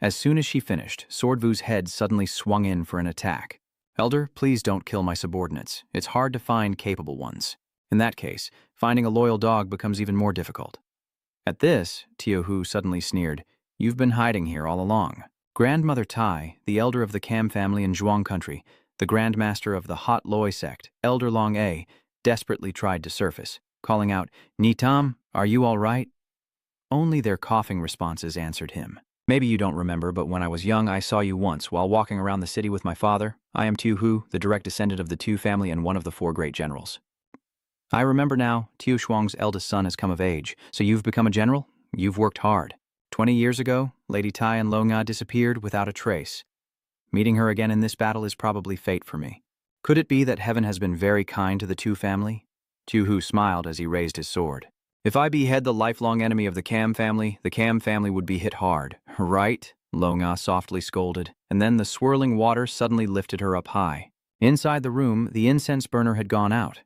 As soon as she finished, Swordvu's head suddenly swung in for an attack. Elder, please don't kill my subordinates. It's hard to find capable ones. In that case, finding a loyal dog becomes even more difficult. At this, Tiohu suddenly sneered, You've been hiding here all along. Grandmother Tai, the elder of the Kam family in Zhuang country, the grandmaster of the Hot Loi sect, Elder Long A, desperately tried to surface, calling out, Ni Tam, are you all right? Only their coughing responses answered him. Maybe you don't remember, but when I was young, I saw you once while walking around the city with my father. I am Tiohu, the direct descendant of the Tu family and one of the four great generals. I remember now, Tiu Shuang's eldest son has come of age, so you've become a general? You've worked hard. 20 years ago, Lady Tai and Lo Nga disappeared without a trace. Meeting her again in this battle is probably fate for me. Could it be that heaven has been very kind to the Tu family? Tiohu smiled as he raised his sword. If I behead the lifelong enemy of the Kam family would be hit hard, right? Lo Nga softly scolded, and then the swirling water suddenly lifted her up high. Inside the room, the incense burner had gone out.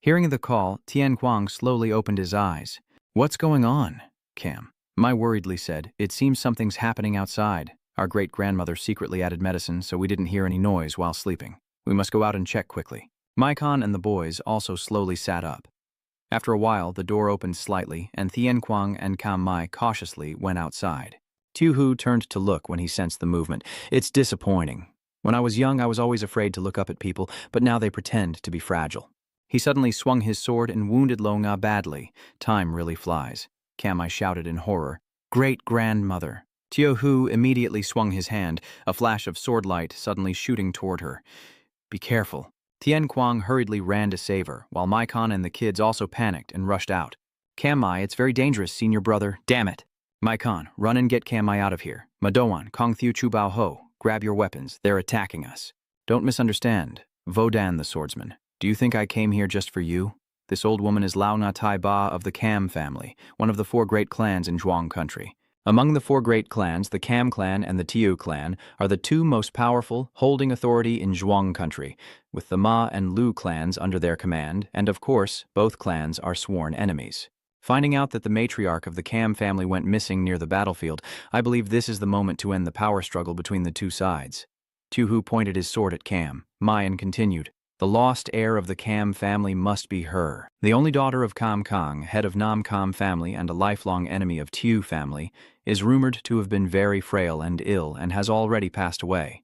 Hearing the call, Tian Kuang slowly opened his eyes. What's going on? Kam. Mai worriedly said, It seems something's happening outside. Our great-grandmother secretly added medicine, so we didn't hear any noise while sleeping. We must go out and check quickly. Maikon and the boys also slowly sat up. After a while, the door opened slightly, and Tian Kuang and Kam Mai cautiously went outside. Tiohu turned to look when he sensed the movement. It's disappointing. When I was young, I was always afraid to look up at people, but now they pretend to be fragile. He suddenly swung his sword and wounded Lo Nga badly. Time really flies. Kam Mai shouted in horror. Great-grandmother. Tiohu immediately swung his hand, a flash of sword light suddenly shooting toward her. Be careful. Tian Kuang hurriedly ran to save her, while Maikon and the kids also panicked and rushed out. Kam Mai, it's very dangerous, senior brother. Damn it. Maikon, run and get Kam Mai out of here. Madoan, Kong Thiu Chu Bao Ho, grab your weapons. They're attacking us. Don't misunderstand. Vodan the swordsman. Do you think I came here just for you? This old woman is Lao Na Tai Ba of the Kam family, one of the four great clans in Zhuang country. Among the four great clans, the Kam clan and the Tiu clan are the two most powerful, holding authority in Zhuang country, with the Ma and Lu clans under their command, and of course, both clans are sworn enemies. Finding out that the matriarch of the Kam family went missing near the battlefield, I believe this is the moment to end the power struggle between the two sides. Tiohu pointed his sword at Kam. Mayan continued, The lost heir of the Kam family must be her. The only daughter of Kam Kang, head of Nam Kam family and a lifelong enemy of Tiu family, is rumored to have been very frail and ill and has already passed away.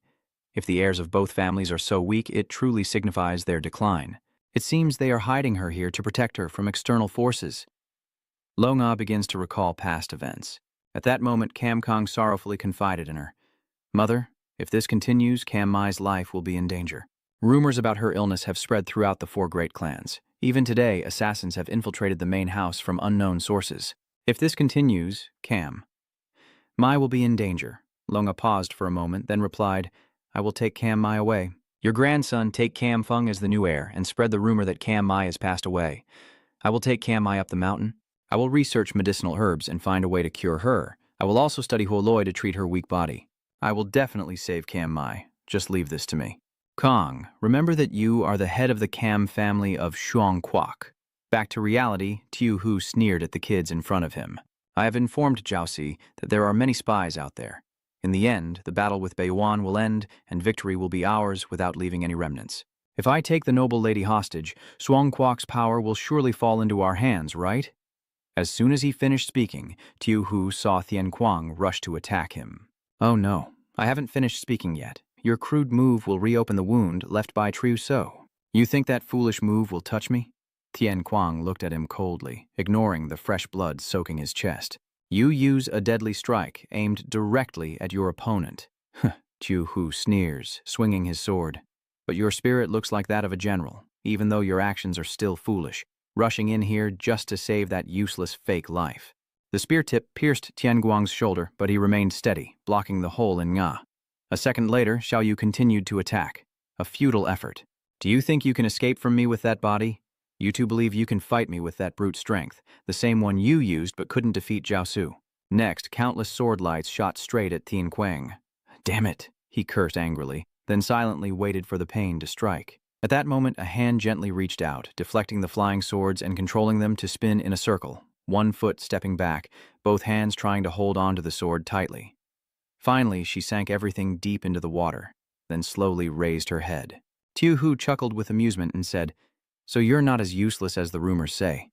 If the heirs of both families are so weak, it truly signifies their decline. It seems they are hiding her here to protect her from external forces. Lo Nga begins to recall past events. At that moment, Kam Kang sorrowfully confided in her. Mother, if this continues, Kam Mai's life will be in danger. Rumors about her illness have spread throughout the four great clans. Even today, assassins have infiltrated the main house from unknown sources. If this continues, Kam Mai will be in danger. Lo Nga paused for a moment, then replied, I will take Kam Mai away. Your grandson, take Kam Feng as the new heir and spread the rumor that Kam Mai has passed away. I will take Kam Mai up the mountain. I will research medicinal herbs and find a way to cure her. I will also study Holoi to treat her weak body. I will definitely save Kam Mai. Just leave this to me. Kong, remember that you are the head of the Kam family of Shuang Kwok. Back to reality, Tiu Hu sneered at the kids in front of him. I have informed Jiao Si that there are many spies out there. In the end, the battle with Beiyuan will end, and victory will be ours without leaving any remnants. If I take the noble lady hostage, Suang Kwok's power will surely fall into our hands, right? As soon as he finished speaking, Tiu Hu saw Tian Kuang rush to attack him. Oh no, I haven't finished speaking yet. Your crude move will reopen the wound left by Triu So. You think that foolish move will touch me? Tian Kuang looked at him coldly, ignoring the fresh blood soaking his chest. You use a deadly strike aimed directly at your opponent. Tiu Hu sneers, swinging his sword. But your spirit looks like that of a general, even though your actions are still foolish, rushing in here just to save that useless fake life. The spear tip pierced Tian Guang's shoulder, but he remained steady, blocking the hole in Nga. A second later, Xiao Yu continued to attack. A futile effort. Do you think you can escape from me with that body? You two believe you can fight me with that brute strength, the same one you used but couldn't defeat Jiao Su. Next, countless sword lights shot straight at Tian Kuang. Damn it, he cursed angrily, then silently waited for the pain to strike. At that moment, a hand gently reached out, deflecting the flying swords and controlling them to spin in a circle, one foot stepping back, both hands trying to hold onto the sword tightly. Finally, she sank everything deep into the water, then slowly raised her head. Tiu Hu chuckled with amusement and said, "So you're not as useless as the rumors say.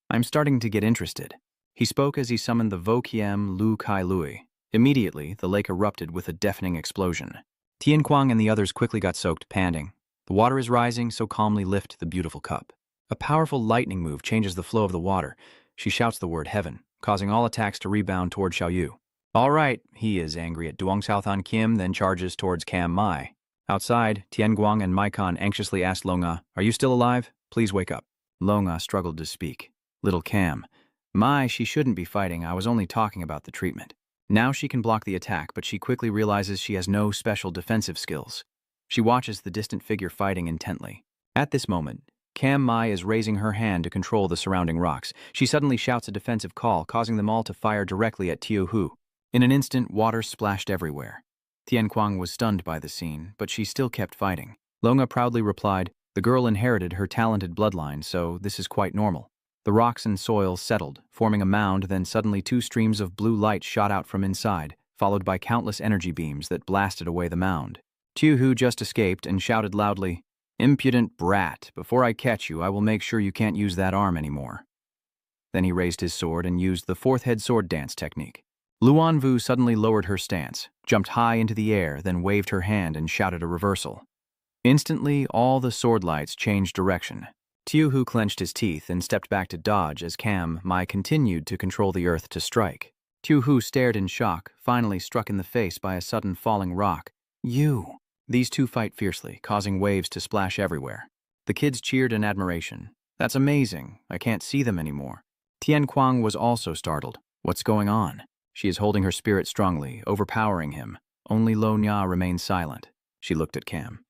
I'm starting to get interested." He spoke as he summoned the Vokiem Lu Kai Lui. Immediately, the lake erupted with a deafening explosion. Tian Kuang and the others quickly got soaked, panting. The water is rising, so calmly lift the beautiful cup. A powerful lightning move changes the flow of the water. She shouts the word heaven, causing all attacks to rebound toward Xiao Yu. All right, he is angry at Duong Xiaothan Kim, then charges towards Cam Mai. Outside, Tian Guang and Maikon anxiously asked Longa, "Are you still alive? Please wake up." Longa struggled to speak. Little Cam. "Mai, she shouldn't be fighting. I was only talking about the treatment." Now she can block the attack, but she quickly realizes she has no special defensive skills. She watches the distant figure fighting intently. At this moment, Cam Mai is raising her hand to control the surrounding rocks. She suddenly shouts a defensive call, causing them all to fire directly at Tiu Hu. In an instant, water splashed everywhere. Tian Kuang was stunned by the scene, but she still kept fighting. Longa proudly replied, "The girl inherited her talented bloodline, so this is quite normal." The rocks and soil settled, forming a mound, then suddenly 2 streams of blue light shot out from inside, followed by countless energy beams that blasted away the mound. Tiu Hu just escaped and shouted loudly, "Impudent brat, before I catch you, I will make sure you can't use that arm anymore." Then he raised his sword and used the 4th head sword dance technique. Luan Vu suddenly lowered her stance, jumped high into the air, then waved her hand and shouted a reversal. Instantly, all the sword lights changed direction. Tiu Hu clenched his teeth and stepped back to dodge as Cam Mai continued to control the earth to strike. Tiu Hu stared in shock, finally struck in the face by a sudden falling rock. "You!" These two fight fiercely, causing waves to splash everywhere. The kids cheered in admiration. "That's amazing. I can't see them anymore." Tian Kuang was also startled. What's going on? She is holding her spirit strongly, overpowering him. Only Lo Nya remained silent. She looked at Cam.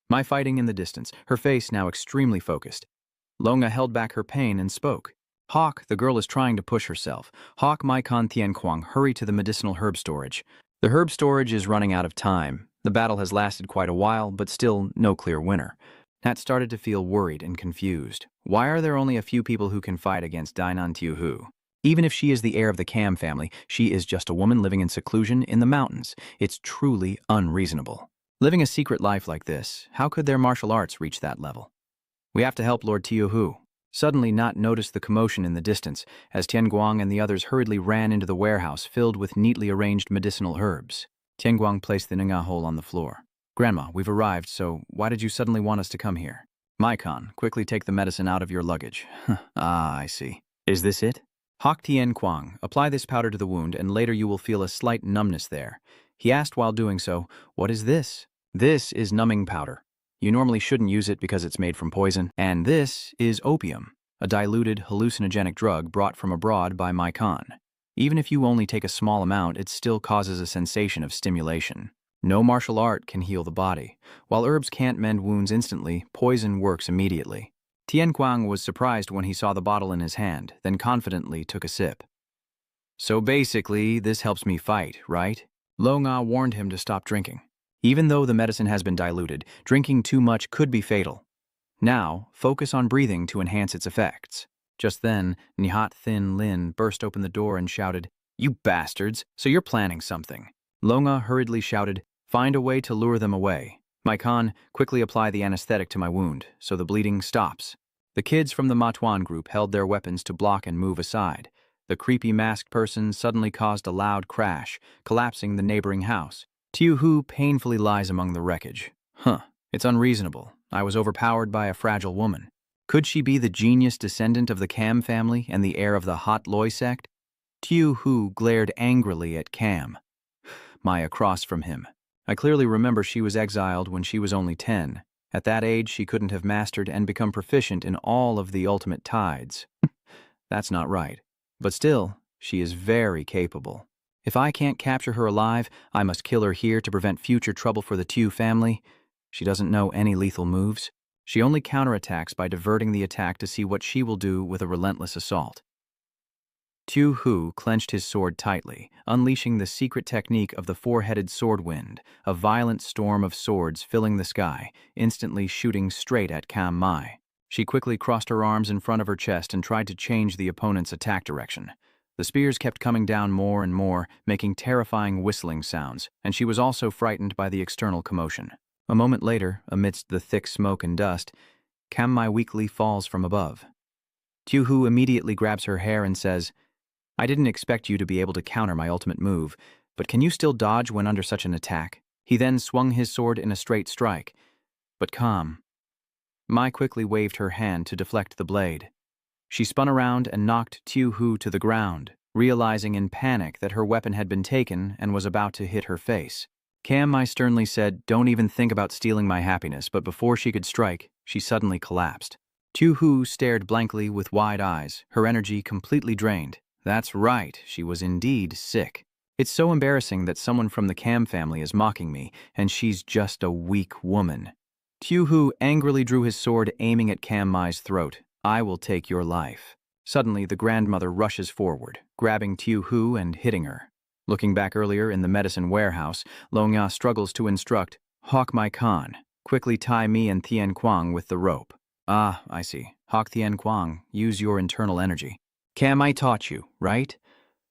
Mai fighting in the distance, her face now extremely focused. Longa held back her pain and spoke. "Hawk, the girl is trying to push herself. Hawk, Maikon, Tian Kuang, hurry to the medicinal herb storage. The herb storage is running out of time. The battle has lasted quite a while, but still no clear winner." Nat started to feel worried and confused. Why are there only a few people who can fight against Dainan Tiu Hu? Even if she is the heir of the Cam family, she is just a woman living in seclusion in the mountains. It's truly unreasonable. Living a secret life like this, how could their martial arts reach that level? "We have to help Lord Tiu Hu." Suddenly, Nat noticed the commotion in the distance as Tian Guang and the others hurriedly ran into the warehouse filled with neatly arranged medicinal herbs. Tian Guang placed the Nga hole on the floor. "Grandma, we've arrived, so why did you suddenly want us to come here?" "Maikon, quickly take the medicine out of your luggage." "Ah, I see. Is this it?" "Hawk Tian Kuang, apply this powder to the wound and later you will feel a slight numbness there." He asked while doing so, "What is this?" "This is numbing powder. You normally shouldn't use it because it's made from poison. And this is opium, a diluted hallucinogenic drug brought from abroad by Maikon. Even if you only take a small amount, it still causes a sensation of stimulation. No martial art can heal the body. While herbs can't mend wounds instantly, poison works immediately." Tian Kuang was surprised when he saw the bottle in his hand, then confidently took a sip. "So basically, this helps me fight, right?" Lo Nga warned him to stop drinking. Even though the medicine has been diluted, drinking too much could be fatal. Now, focus on breathing to enhance its effects. Just then, Nihat Thin Lin burst open the door and shouted, "You bastards, so you're planning something." Longa hurriedly shouted, "Find a way to lure them away. My Khan, quickly apply the anesthetic to my wound, so the bleeding stops." The kids from the Matuan group held their weapons to block and move aside. The creepy masked person suddenly caused a loud crash, collapsing the neighboring house. Tiu Hu painfully lies among the wreckage. It's unreasonable. I was overpowered by a fragile woman. Could she be the genius descendant of the Cam family and the heir of the Hot Loi sect? Tiu Hu glared angrily at Cam. My across from him. I clearly remember she was exiled when she was only 10. At that age, she couldn't have mastered and become proficient in all of the ultimate tides. That's not right. But still, she is very capable. If I can't capture her alive, I must kill her here to prevent future trouble for the Tiu family. She doesn't know any lethal moves. She only counterattacks by diverting the attack to see what she will do with a relentless assault. Tiu Hu clenched his sword tightly, unleashing the secret technique of the four-headed sword wind, a violent storm of swords filling the sky, instantly shooting straight at Cam Mai. She quickly crossed her arms in front of her chest and tried to change the opponent's attack direction. The spears kept coming down more and more, making terrifying whistling sounds, and she was also frightened by the external commotion. A moment later, amidst the thick smoke and dust, Cam Mai weakly falls from above. Tiu Hu immediately grabs her hair and says, "I didn't expect you to be able to counter my ultimate move, but can you still dodge when under such an attack?" He then swung his sword in a straight strike. But calm. Mai quickly waved her hand to deflect the blade. She spun around and knocked Tiu Hu to the ground, realizing in panic that her weapon had been taken and was about to hit her face. Cam Mai sternly said, "Don't even think about stealing my happiness," but before she could strike, she suddenly collapsed. Tiu Hu stared blankly with wide eyes, her energy completely drained. That's right, she was indeed sick. It's so embarrassing that someone from the Cam family is mocking me, and she's just a weak woman. Tiu Hu angrily drew his sword, aiming at Cam Mai's throat. "I will take your life." Suddenly, the grandmother rushes forward, grabbing Tiu Hu and hitting her. Looking back earlier in the medicine warehouse, Longya struggles to instruct, "Hawk Mai Khan, quickly tie me and Tian Kuang with the rope." "Ah, I see. Hawk Tian Kuang, use your internal energy." "Cam, I taught you, right?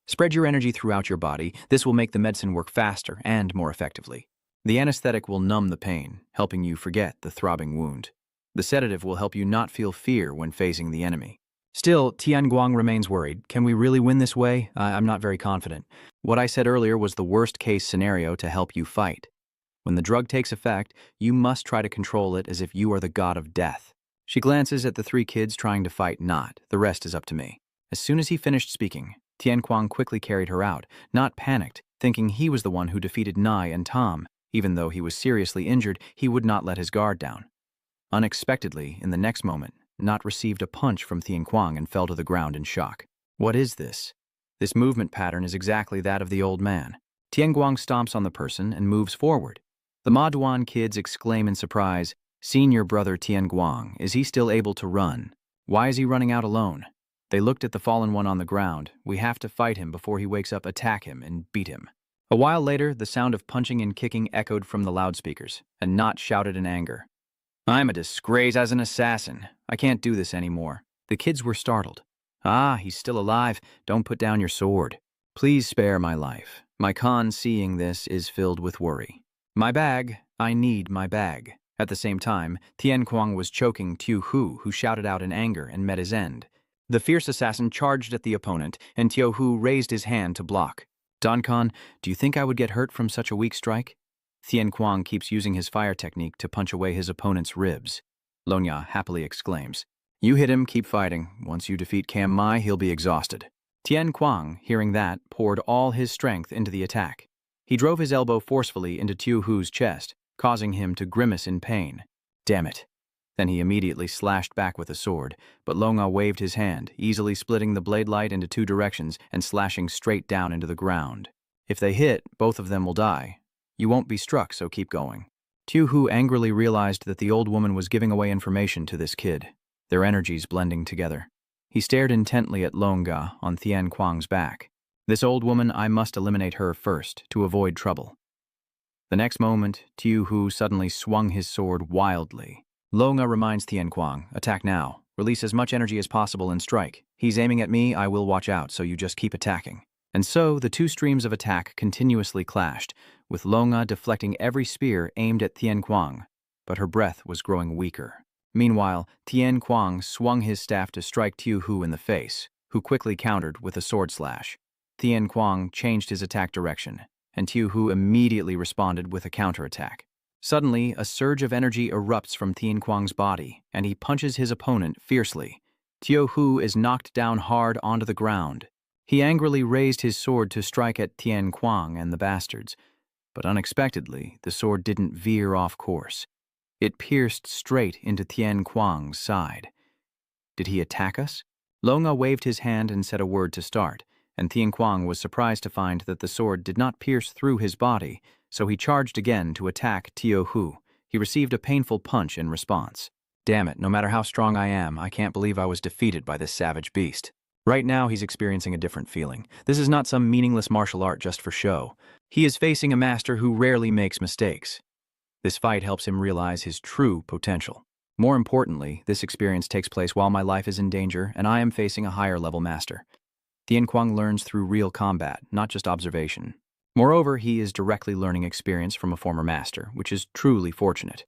Spread your energy throughout your body. This will make the medicine work faster and more effectively. The anesthetic will numb the pain, helping you forget the throbbing wound. The sedative will help you not feel fear when facing the enemy." Still, Tian Guang remains worried. "Can we really win this way? I'm not very confident. What I said earlier was the worst-case scenario to help you fight. When the drug takes effect, you must try to control it as if you are the god of death." She glances at the three kids trying to fight not. "The rest is up to me." As soon as he finished speaking, Tian Kuang quickly carried her out, not panicked, thinking he was the one who defeated Nai and Tom. Even though he was seriously injured, he would not let his guard down. Unexpectedly, in the next moment, Not received a punch from Tian Kuang and fell to the ground in shock. "What is this?" This movement pattern is exactly that of the old man. Tian Guang stomps on the person and moves forward. The Ma Duan kids exclaim in surprise, "Senior brother Tian Guang, is he still able to run? Why is he running out alone?" They looked at the fallen one on the ground. "We have to fight him before he wakes up, attack him, and beat him." A while later, the sound of punching and kicking echoed from the loudspeakers, and Not shouted in anger, "I'm a disgrace as an assassin. I can't do this anymore." The kids were startled. "Ah, he's still alive. Don't put down your sword. Please spare my life." My Khan, seeing this, is filled with worry. "My bag. I need my bag." At the same time, Tian Kuang was choking Tiu Hu, who shouted out in anger and met his end. The fierce assassin charged at the opponent, and Tiu Hu raised his hand to block. "Don Khan, do you think I would get hurt from such a weak strike?" Tian Kuang keeps using his fire technique to punch away his opponent's ribs. Lonya happily exclaims, "You hit him, keep fighting. Once you defeat Cam Mai, he'll be exhausted." Tian Kuang, hearing that, poured all his strength into the attack. He drove his elbow forcefully into Tiu Hu's chest, causing him to grimace in pain. "Damn it." Then he immediately slashed back with a sword, but Longa waved his hand, easily splitting the blade light into two directions and slashing straight down into the ground. "If they hit, both of them will die. You won't be struck, so keep going." Tiu Hu angrily realized that the old woman was giving away information to this kid, their energies blending together. He stared intently at Longa on Tian Kuang's back. "This old woman, I must eliminate her first, to avoid trouble." The next moment, Tiu Hu suddenly swung his sword wildly. Longa reminds Tian Kuang, "Attack now. Release as much energy as possible and strike. He's aiming at me, I will watch out, so you just keep attacking. And so, the two streams of attack continuously clashed, with Longa deflecting every spear aimed at Tian Kuang, but her breath was growing weaker. Meanwhile, Tian Kuang swung his staff to strike Tiu Hu in the face, who quickly countered with a sword slash. Tian Kuang changed his attack direction, and Tiu Hu immediately responded with a counterattack. Suddenly, a surge of energy erupts from Tian Kuang's body, and he punches his opponent fiercely. Tiu Hu is knocked down hard onto the ground. He angrily raised his sword to strike at Tian Kuang and the bastards, but unexpectedly, the sword didn't veer off course. It pierced straight into Tian Kuang's side. Did he attack us? Longa waved his hand and said a word to start, and Tian Kuang was surprised to find that the sword did not pierce through his body, so he charged again to attack Tiu Hu. He received a painful punch in response. Damn it, no matter how strong I am, I can't believe I was defeated by this savage beast. Right now, he's experiencing a different feeling. This is not some meaningless martial art just for show. He is facing a master who rarely makes mistakes. This fight helps him realize his true potential. More importantly, this experience takes place while my life is in danger and I am facing a higher-level master. Tian Kuang learns through real combat, not just observation. Moreover, he is directly learning experience from a former master, which is truly fortunate.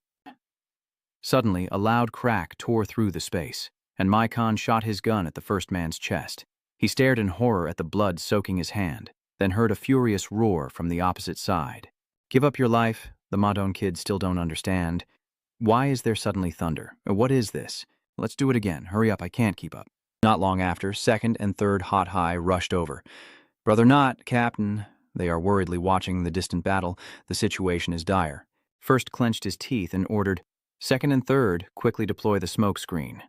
Suddenly, a loud crack tore through the space, and Mai Kan shot his gun at the first man's chest. He stared in horror at the blood soaking his hand, then heard a furious roar from the opposite side. Give up your life? The Madon kids still don't understand. Why is there suddenly thunder? What is this? Let's do it again. Hurry up, I can't keep up. Not long after, second and third Hot High rushed over. Brother Not, Captain. They are worriedly watching the distant battle. The situation is dire. First clenched his teeth and ordered, Second and third, quickly deploy the smoke screen.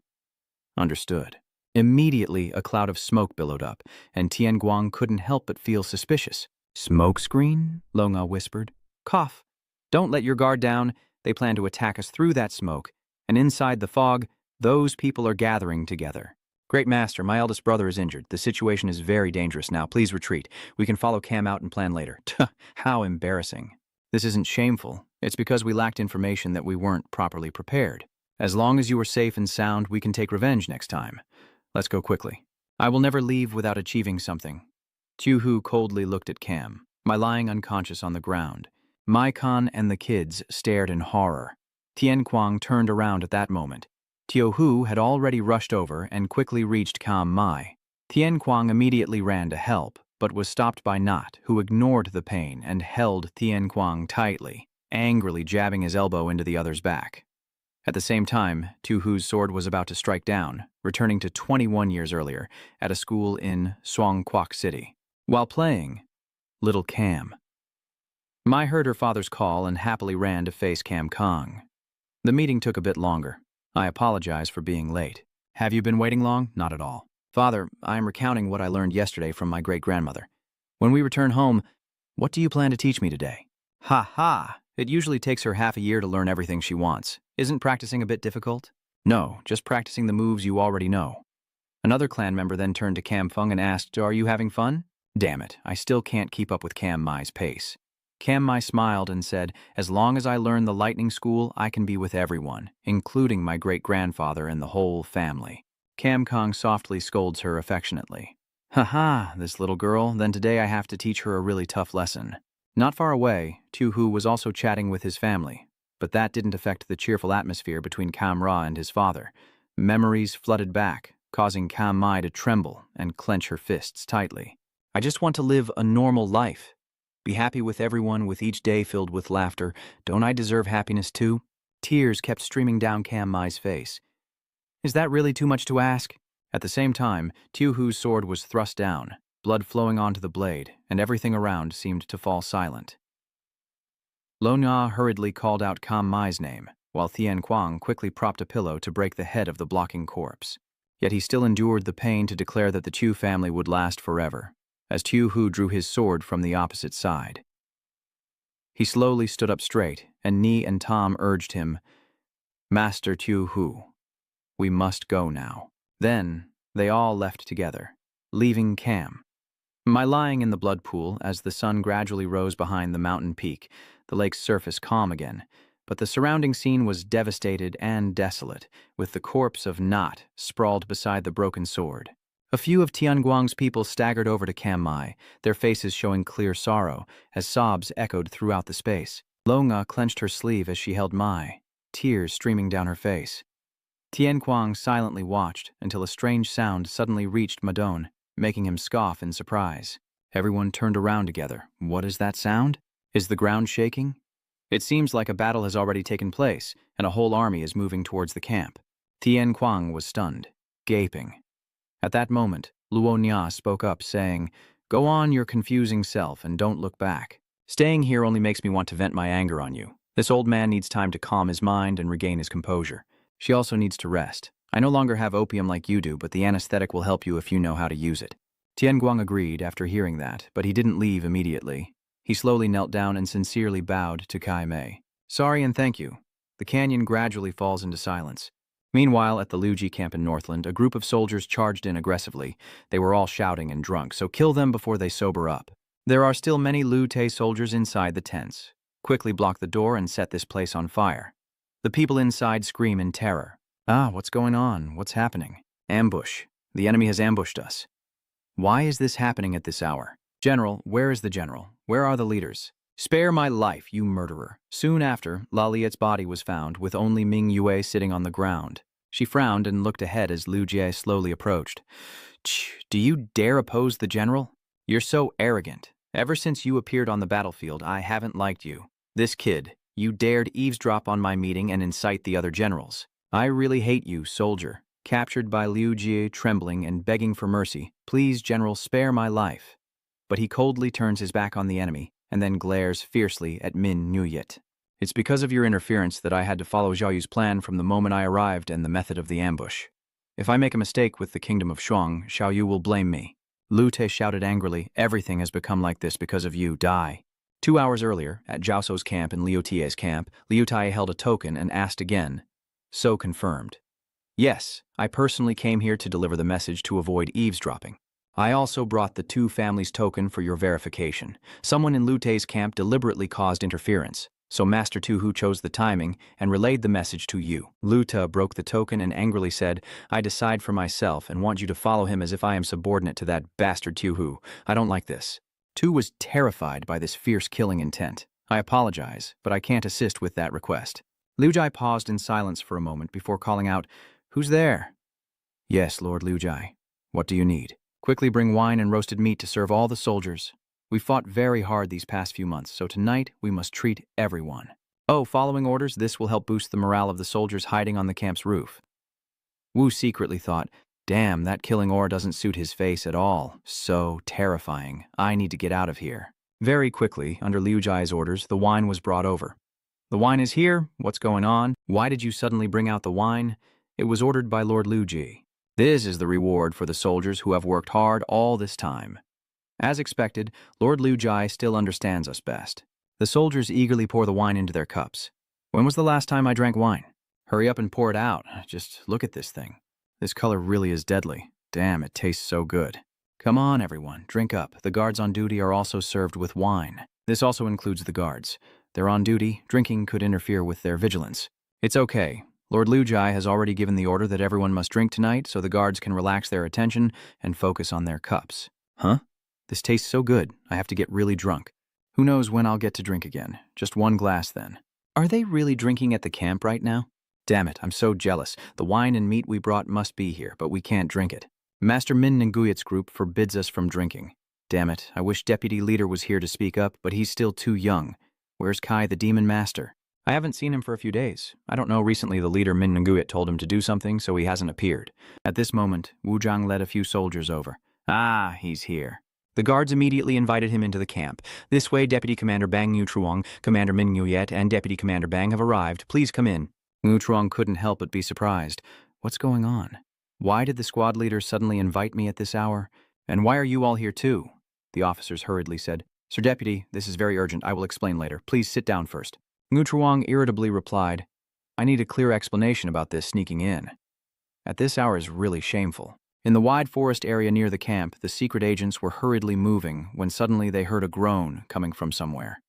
Understood. Immediately, a cloud of smoke billowed up, and Tian Guang couldn't help but feel suspicious. Smoke screen? Longa whispered. Cough. Don't let your guard down. They plan to attack us through that smoke, and inside the fog, those people are gathering together. Great Master, my eldest brother is injured. The situation is very dangerous now. Please retreat. We can follow Cam out and plan later. How embarrassing. This isn't shameful. It's because we lacked information that we weren't properly prepared. As long as you are safe and sound, we can take revenge next time. Let's go quickly. I will never leave without achieving something. Tiu Hu coldly looked at Cam, lying unconscious on the ground. Mai Kan and the kids stared in horror. Tian Kuang turned around at that moment. Tiu Hu had already rushed over and quickly reached Cam Mai. Tian Kuang immediately ran to help, but was stopped by Not, who ignored the pain and held Tian Kuang tightly, angrily jabbing his elbow into the other's back. At the same time, Tiu Hu's sword was about to strike down, returning to 21 years earlier, at a school in Suangquoc City. While playing, little Cam. Mai heard her father's call and happily ran to face Cam Kong. The meeting took a bit longer. I apologize for being late. Have you been waiting long? Not at all. Father, I am recounting what I learned yesterday from my great-grandmother. When we return home, what do you plan to teach me today? Ha ha! It usually takes her half a year to learn everything she wants. Isn't practicing a bit difficult? No, just practicing the moves you already know. Another clan member then turned to Cam Fung and asked, Are you having fun? Damn it, I still can't keep up with Cam Mai's pace. Cam Mai smiled and said, As long as I learn the lightning school, I can be with everyone, including my great-grandfather and the whole family. Cam Kong softly scolds her affectionately. Ha, this little girl, then today I have to teach her a really tough lesson. Not far away, Tiu Hu was also chatting with his family, but that didn't affect the cheerful atmosphere between Cam Ra and his father. Memories flooded back, causing Cam Mai to tremble and clench her fists tightly. I just want to live a normal life. Be happy with everyone, with each day filled with laughter. Don't I deserve happiness too? Tears kept streaming down Cam Mai's face. Is that really too much to ask? At the same time, Tiu Hu's sword was thrust down, blood flowing onto the blade, and everything around seemed to fall silent. Lo Na hurriedly called out Cam Mai's name, while Tian Kuang quickly propped a pillow to break the head of the blocking corpse. Yet he still endured the pain to declare that the Tiu family would last forever, as Tiu Hu drew his sword from the opposite side. He slowly stood up straight, and Ni and Tom urged him, Master Tiu Hu, we must go now. Then they all left together, leaving Cam Mai lying in the blood pool as the sun gradually rose behind the mountain peak, the lake's surface calm again, but the surrounding scene was devastated and desolate, with the corpse of Not sprawled beside the broken sword. A few of Tianguang's people staggered over to Cam Mai, their faces showing clear sorrow, as sobs echoed throughout the space. Lo Nga clenched her sleeve as she held Mai, tears streaming down her face. Tianguang silently watched until a strange sound suddenly reached Madone, making him scoff in surprise. Everyone turned around together. What is that sound? Is the ground shaking? It seems like a battle has already taken place, and a whole army is moving towards the camp. Tianguang was stunned, gaping. At that moment, Luo Nya spoke up, saying, "Go on your confusing self and don't look back. Staying here only makes me want to vent my anger on you. This old man needs time to calm his mind and regain his composure. She also needs to rest. I no longer have opium like you do, but the anesthetic will help you if you know how to use it." Tianguang agreed after hearing that, but he didn't leave immediately. He slowly knelt down and sincerely bowed to Kai Mei. "Sorry and thank you." The canyon gradually falls into silence. Meanwhile, at the Luji camp in Northland, a group of soldiers charged in aggressively. They were all shouting and drunk, so kill them before they sober up. There are still many Lu Te soldiers inside the tents. Quickly block the door and set this place on fire. The people inside scream in terror. What's going on? What's happening? Ambush. The enemy has ambushed us. Why is this happening at this hour? General, where is the general? Where are the leaders? Spare my life, you murderer. Soon after, Laliet's body was found, with only Ming Yue sitting on the ground. She frowned and looked ahead as Lu Jie slowly approached. Do you dare oppose the general? You're so arrogant. Ever since you appeared on the battlefield, I haven't liked you. This kid, you dared eavesdrop on my meeting and incite the other generals. I really hate you, soldier. Captured by Liu Jie, trembling and begging for mercy. Please, general, spare my life. But he coldly turns his back on the enemy, and then glares fiercely at Min Nuyet. It's because of your interference that I had to follow Zhao Yu's plan from the moment I arrived and the method of the ambush. If I make a mistake with the kingdom of Shuang, Xiao Yu will blame me. Lu Te shouted angrily, everything has become like this because of you, die. 2 hours earlier, at Zhao Sou's camp and Liu Tie's camp, Liu Tai held a token and asked again. So confirmed. Yes, I personally came here to deliver the message to avoid eavesdropping. I also brought the 2 families token for your verification. Someone in Lu Te's camp deliberately caused interference, so Master Tu Hu chose the timing and relayed the message to you. Lu Te broke the token and angrily said, I decide for myself and want you to follow him as if I am subordinate to that bastard Tu Hu. I don't like this. Tu was terrified by this fierce killing intent. I apologize, but I can't assist with that request. Liu Jai paused in silence for a moment before calling out, Who's there? Yes, Lord Liu Jai. What do you need? Quickly bring wine and roasted meat to serve all the soldiers. We fought very hard these past few months, so tonight we must treat everyone. Oh, following orders, this will help boost the morale of the soldiers hiding on the camp's roof. Wu secretly thought, damn, that killing ore doesn't suit his face at all. So terrifying. I need to get out of here. Very quickly, under Liu Jai's orders, the wine was brought over. The wine is here. What's going on? Why did you suddenly bring out the wine? It was ordered by Lord Liu Ji. This is the reward for the soldiers who have worked hard all this time. As expected, Lord Liu Jai still understands us best. The soldiers eagerly pour the wine into their cups. When was the last time I drank wine? Hurry up and pour it out. Just look at this thing. This color really is deadly. Damn, it tastes so good. Come on, everyone, drink up. The guards on duty are also served with wine. This also includes the guards. They're on duty. Drinking could interfere with their vigilance. It's okay. Lord Liu Jai has already given the order that everyone must drink tonight so the guards can relax their attention and focus on their cups. Huh? This tastes so good, I have to get really drunk. Who knows when I'll get to drink again? Just one glass then. Are they really drinking at the camp right now? Damn it, I'm so jealous. The wine and meat we brought must be here, but we can't drink it. Master Min Nguyet's group forbids us from drinking. Damn it, I wish Deputy Leader was here to speak up, but he's still too young. Where's Kai, the Demon Master? I haven't seen him for a few days. I don't know, recently the leader Min Nguyet told him to do something, so he hasn't appeared. At this moment, Wu Zhang led a few soldiers over. Ah, he's here. The guards immediately invited him into the camp. This way, Deputy Commander Bang Yu Truong, Commander Min Nguyet, and Deputy Commander Bang have arrived. Please come in. Wu Truong couldn't help but be surprised. What's going on? Why did the squad leader suddenly invite me at this hour? And why are you all here too? The officers hurriedly said, Sir Deputy, this is very urgent. I will explain later. Please sit down first. Ngu Truong irritably replied, I need a clear explanation about this sneaking in. At this hour is really shameful. In the wide forest area near the camp, the secret agents were hurriedly moving when suddenly they heard a groan coming from somewhere.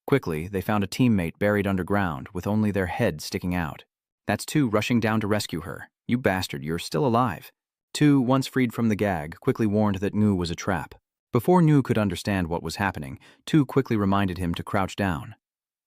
Quickly, they found a teammate buried underground with only their head sticking out. That's Tu rushing down to rescue her. You bastard, you're still alive. Tu, once freed from the gag, quickly warned that Ngu was a trap. Before Ngu could understand what was happening, Tu quickly reminded him to crouch down.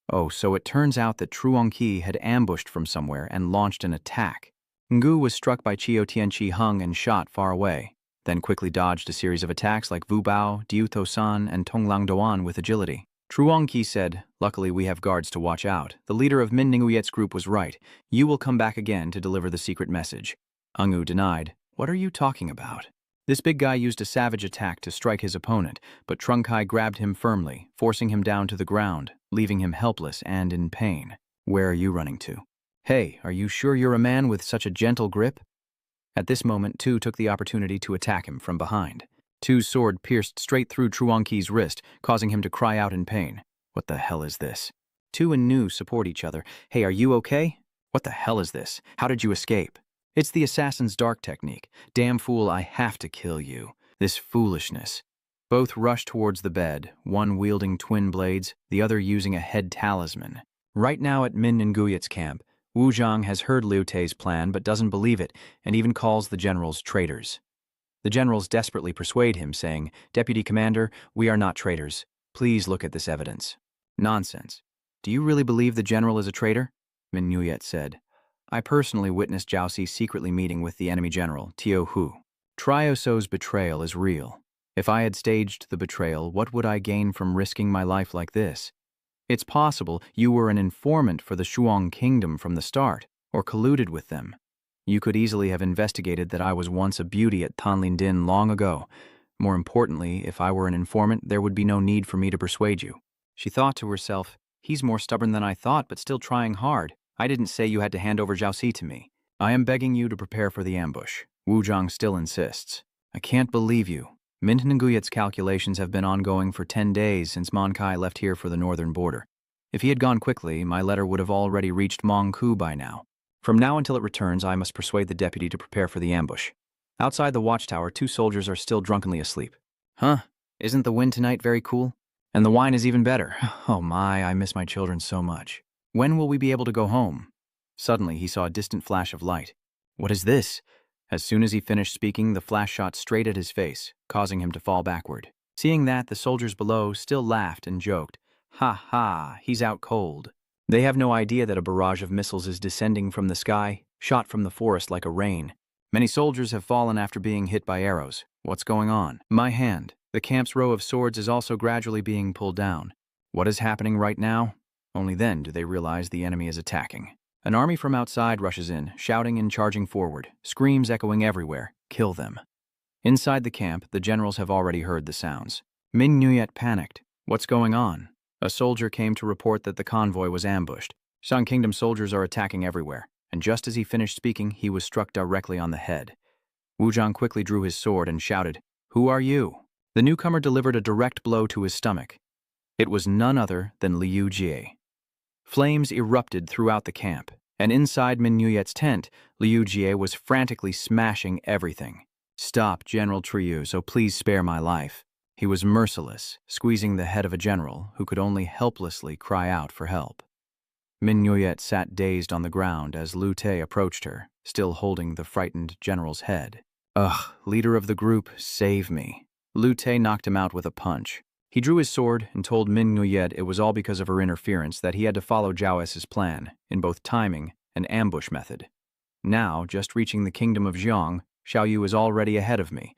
Oh, so it turns out that Truongqi had ambushed from somewhere and launched an attack. Ngu was struck by Chio Tianchi Hung and shot far away, then quickly dodged a series of attacks like Wu Bao, Diu Tosan, and Tonglang Doan with agility. Truongqi said, "Luckily we have guards to watch out. The leader of Min Ninguyet's group was right. You will come back again to deliver the secret message." Ngu denied. "What are you talking about?" This big guy used a savage attack to strike his opponent, but Trungkai grabbed him firmly, forcing him down to the ground, leaving him helpless and in pain. "Where are you running to?" "Hey, are you sure you're a man with such a gentle grip?" At this moment, Tu took the opportunity to attack him from behind. Tu's sword pierced straight through Truongqi's wrist, causing him to cry out in pain. "What the hell is this?" Tu and Nu support each other. "Hey, are you okay?" "What the hell is this? How did you escape?" "It's the assassin's dark technique. Damn fool, I have to kill you. This foolishness." Both rushed towards the bed, one wielding twin blades, the other using a head talisman. Right now at Min Nguyet's camp, Wu Zhang has heard Liu Tei's plan but doesn't believe it, and even calls the generals traitors. The generals desperately persuade him, saying, "Deputy Commander, we are not traitors. Please look at this evidence." "Nonsense. Do you really believe the general is a traitor?" Min Nguyet said. "I personally witnessed Zhao Si secretly meeting with the enemy general, Tio Hu. Trioso's betrayal is real. If I had staged the betrayal, what would I gain from risking my life like this? It's possible you were an informant for the Shuang Kingdom from the start, or colluded with them. You could easily have investigated that I was once a beauty at Tanlin long ago. More importantly, if I were an informant, there would be no need for me to persuade you." She thought to herself, "He's more stubborn than I thought, but still trying hard. I didn't say you had to hand over Zhao Si to me. I am begging you to prepare for the ambush." Wu Zhang still insists. "I can't believe you. Min Nguyet's calculations have been ongoing for 10 days since Mon Kai left here for the northern border. If he had gone quickly, my letter would have already reached Mong Ku by now. From now until it returns, I must persuade the deputy to prepare for the ambush." Outside the watchtower, 2 soldiers are still drunkenly asleep. "Huh? Isn't the wind tonight very cool? And the wine is even better. Oh my, I miss my children so much. When will we be able to go home?" Suddenly, he saw a distant flash of light. "What is this?" As soon as he finished speaking, the flash shot straight at his face, causing him to fall backward. Seeing that, the soldiers below still laughed and joked. "Ha ha, he's out cold." They have no idea that a barrage of missiles is descending from the sky, shot from the forest like a rain. Many soldiers have fallen after being hit by arrows. What's going on? My hand. The camp's row of swords is also gradually being pulled down. What is happening right now? Only then do they realize the enemy is attacking. An army from outside rushes in, shouting and charging forward, screams echoing everywhere. Kill them. Inside the camp, the generals have already heard the sounds. Min Nguyet panicked. What's going on? A soldier came to report that the convoy was ambushed. Shan Kingdom soldiers are attacking everywhere, and just as he finished speaking, he was struck directly on the head. Wu Zhang quickly drew his sword and shouted, "Who are you?" The newcomer delivered a direct blow to his stomach. It was none other than Liu Jie. Flames erupted throughout the camp, and inside Min Nguyet's tent, Liu Jie was frantically smashing everything. "Stop, General Triyu, so please spare my life." He was merciless, squeezing the head of a general who could only helplessly cry out for help. Min Nguyet sat dazed on the ground as Liu Tei approached her, still holding the frightened general's head. "Ugh, leader of the group, save me." Liu Tei knocked him out with a punch. He drew his sword and told Min Nguyet it was all because of her interference that he had to follow Zhao S's plan, in both timing and ambush method. Now, just reaching the kingdom of Xiong, Xiao Yu is already ahead of me,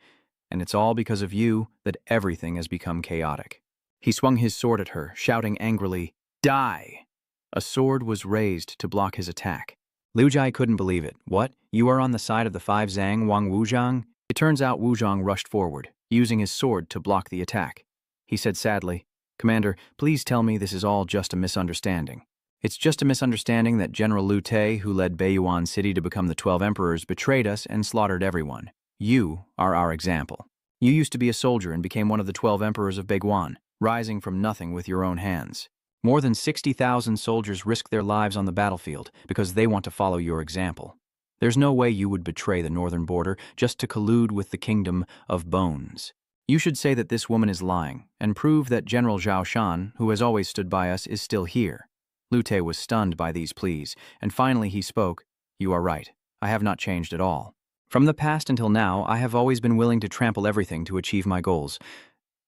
and it's all because of you that everything has become chaotic. He swung his sword at her, shouting angrily, "Die!" A sword was raised to block his attack. Liu Jie couldn't believe it. "What? You are on the side of the 5 Zhang Wang Wuzhang?" It turns out Wu Zhang rushed forward, using his sword to block the attack. He said sadly, "Commander, please tell me this is all just a misunderstanding." "It's just a misunderstanding that General Liu Tei, who led Beiyuan City to become the 12 emperors, betrayed us and slaughtered everyone. You are our example. You used to be a soldier and became one of the 12 emperors of Beiguan, rising from nothing with your own hands. More than 60,000 soldiers risk their lives on the battlefield because they want to follow your example. There's no way you would betray the northern border just to collude with the kingdom of bones. You should say that this woman is lying, and prove that General Zhao Shan, who has always stood by us, is still here. Lu Te was stunned by these pleas, and finally he spoke. You are right. I have not changed at all. From the past until now, I have always been willing to trample everything to achieve my goals.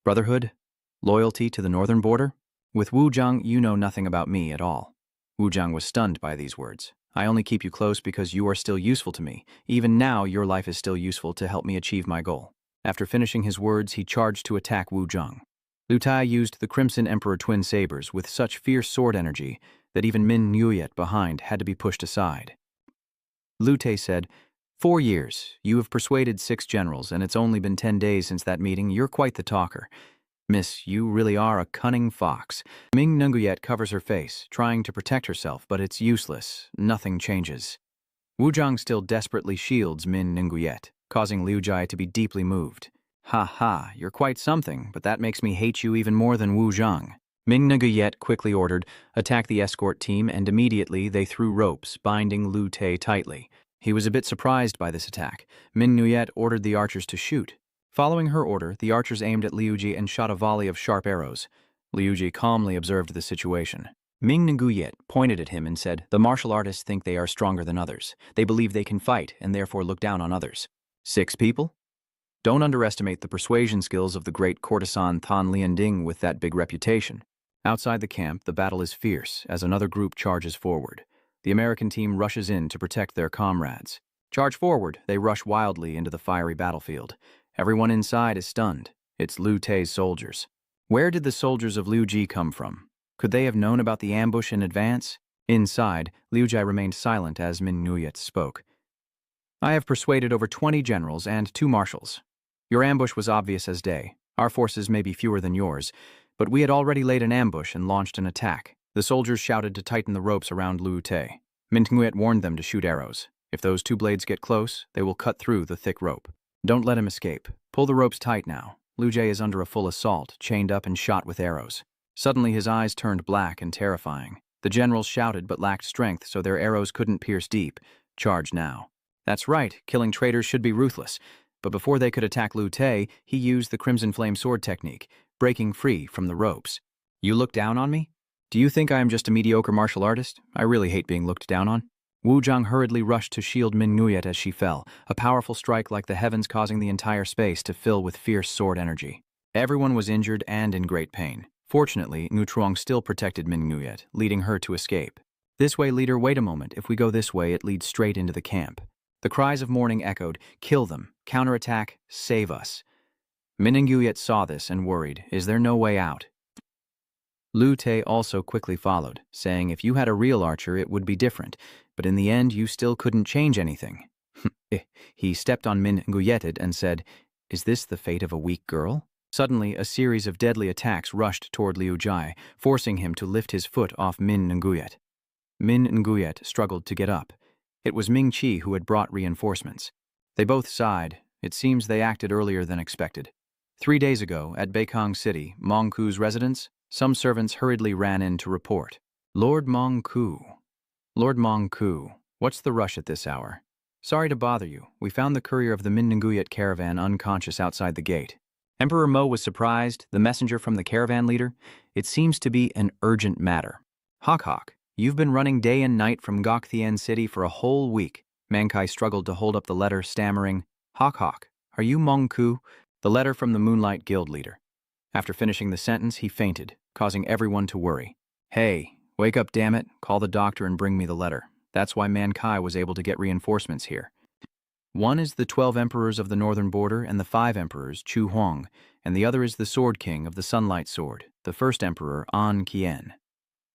Brotherhood? Loyalty to the northern border? With Wu Zhang, you know nothing about me at all. Wu Zhang was stunned by these words. I only keep you close because you are still useful to me. Even now, your life is still useful to help me achieve my goal. After finishing his words, he charged to attack Wu Zhang. Lu Tai used the Crimson Emperor twin sabers with such fierce sword energy that even Min Nguyet behind had to be pushed aside. Lu Tai said, 4 years, you have persuaded 6 generals, and it's only been 10 days since that meeting. You're quite the talker. Miss, you really are a cunning fox. Min Nguyet covers her face, trying to protect herself, but it's useless. Nothing changes. Wu Zhang still desperately shields Min Nguyet, causing Liu Jai to be deeply moved. Ha ha, you're quite something, but that makes me hate you even more than Wu Zhang. Min Nguyet quickly ordered, attack the escort team, and immediately they threw ropes, binding Lu Tai tightly. He was a bit surprised by this attack. Min Nguyet ordered the archers to shoot. Following her order, the archers aimed at Liu Ji and shot a volley of sharp arrows. Liu Ji calmly observed the situation. Min Nguyet pointed at him and said, the martial artists think they are stronger than others. They believe they can fight and therefore look down on others. 6 people? Don't underestimate the persuasion skills of the great courtesan Tan Lianding with that big reputation. Outside the camp, the battle is fierce as another group charges forward. The American team rushes in to protect their comrades. Charge forward, they rush wildly into the fiery battlefield. Everyone inside is stunned. It's Lu Tai's soldiers. Where did the soldiers of Liu Ji come from? Could they have known about the ambush in advance? Inside, Liu Jai remained silent as Min Nguyet spoke. I have persuaded over 20 generals and 2 marshals. Your ambush was obvious as day. Our forces may be fewer than yours, but we had already laid an ambush and launched an attack. The soldiers shouted to tighten the ropes around Lu Tai. Min Nguyet warned them to shoot arrows. If those 2 blades get close, they will cut through the thick rope. Don't let him escape. Pull the ropes tight now. Liu Jai is under a full assault, chained up and shot with arrows. Suddenly his eyes turned black and terrifying. The generals shouted but lacked strength, so their arrows couldn't pierce deep. Charge now. That's right, killing traitors should be ruthless. But before they could attack Lu Tai, he used the Crimson Flame Sword technique, breaking free from the ropes. You look down on me? Do you think I am just a mediocre martial artist? I really hate being looked down on. Wu Zhang hurriedly rushed to shield Min Nguyet as she fell, a powerful strike like the heavens causing the entire space to fill with fierce sword energy. Everyone was injured and in great pain. Fortunately, Ngu Truong still protected Min Nguyet, leading her to escape. This way, leader, wait a moment. If we go this way, it leads straight into the camp. The cries of mourning echoed, kill them, counterattack, save us. Min Nguyet saw this and worried, is there no way out? Lu Tai also quickly followed, saying if you had a real archer it would be different, but in the end you still couldn't change anything. He stepped on Min Nguyet and said, is this the fate of a weak girl? Suddenly, a series of deadly attacks rushed toward Liu Jai, forcing him to lift his foot off Min Nguyet. Min Nguyet struggled to get up. It was Ming Qi who had brought reinforcements. They both sighed. It seems they acted earlier than expected. 3 days ago, at Beikang City, Mong Ku's residence, some servants hurriedly ran in to report. Lord Mong Ku. Lord Mong Ku, what's the rush at this hour? Sorry to bother you. We found the courier of the Min Nguyet caravan unconscious outside the gate. Emperor Mo was surprised, the messenger from the caravan leader. It seems to be an urgent matter. Hok, you've been running day and night from Gokthien City for a whole week. Mankai struggled to hold up the letter, stammering, Hok, are you Mong Ku? The letter from the Moonlight Guild leader. After finishing the sentence, he fainted, causing everyone to worry. Hey, wake up, damn it. Call the doctor and bring me the letter. That's why Mankai was able to get reinforcements here. One is the 12 emperors of the northern border and the 5 emperors, Chu Huang, and the other is the Sword King of the Sunlight Sword, the first emperor, An Qian.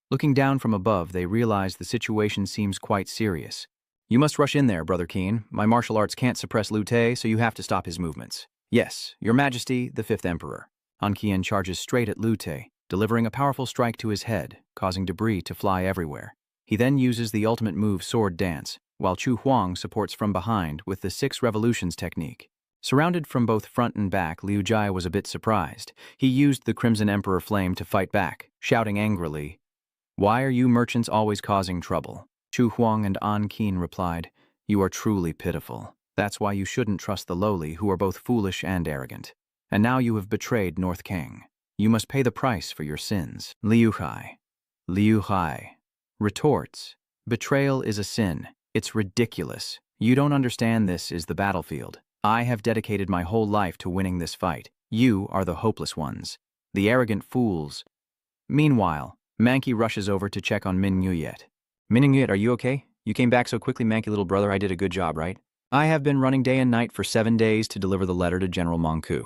Looking down from above, they realize the situation seems quite serious. You must rush in there, Brother Qin. My martial arts can't suppress Lu Tai, so you have to stop his movements. Yes, Your Majesty, the 5th emperor. An Qian charges straight at Lu Tai, delivering a powerful strike to his head, causing debris to fly everywhere. He then uses the ultimate move Sword Dance, while Chu Huang supports from behind with the 6 revolutions technique. Surrounded from both front and back, Liu Jai was a bit surprised. He used the Crimson Emperor Flame to fight back, shouting angrily, "Why are you merchants always causing trouble?" Chu Huang and An Qian replied, "You are truly pitiful. That's why you shouldn't trust the lowly, who are both foolish and arrogant." And now you have betrayed North Kang. You must pay the price for your sins. Liu Hai. Liu Hai retorts, betrayal is a sin. It's ridiculous. You don't understand, this is the battlefield. I have dedicated my whole life to winning this fight. You are the hopeless ones. The arrogant fools. Meanwhile, Mankey rushes over to check on Min Nguyet. Min Nguyet, are you okay? You came back so quickly, Mankey little brother. I did a good job, right? I have been running day and night for 7 days to deliver the letter to General Mongku.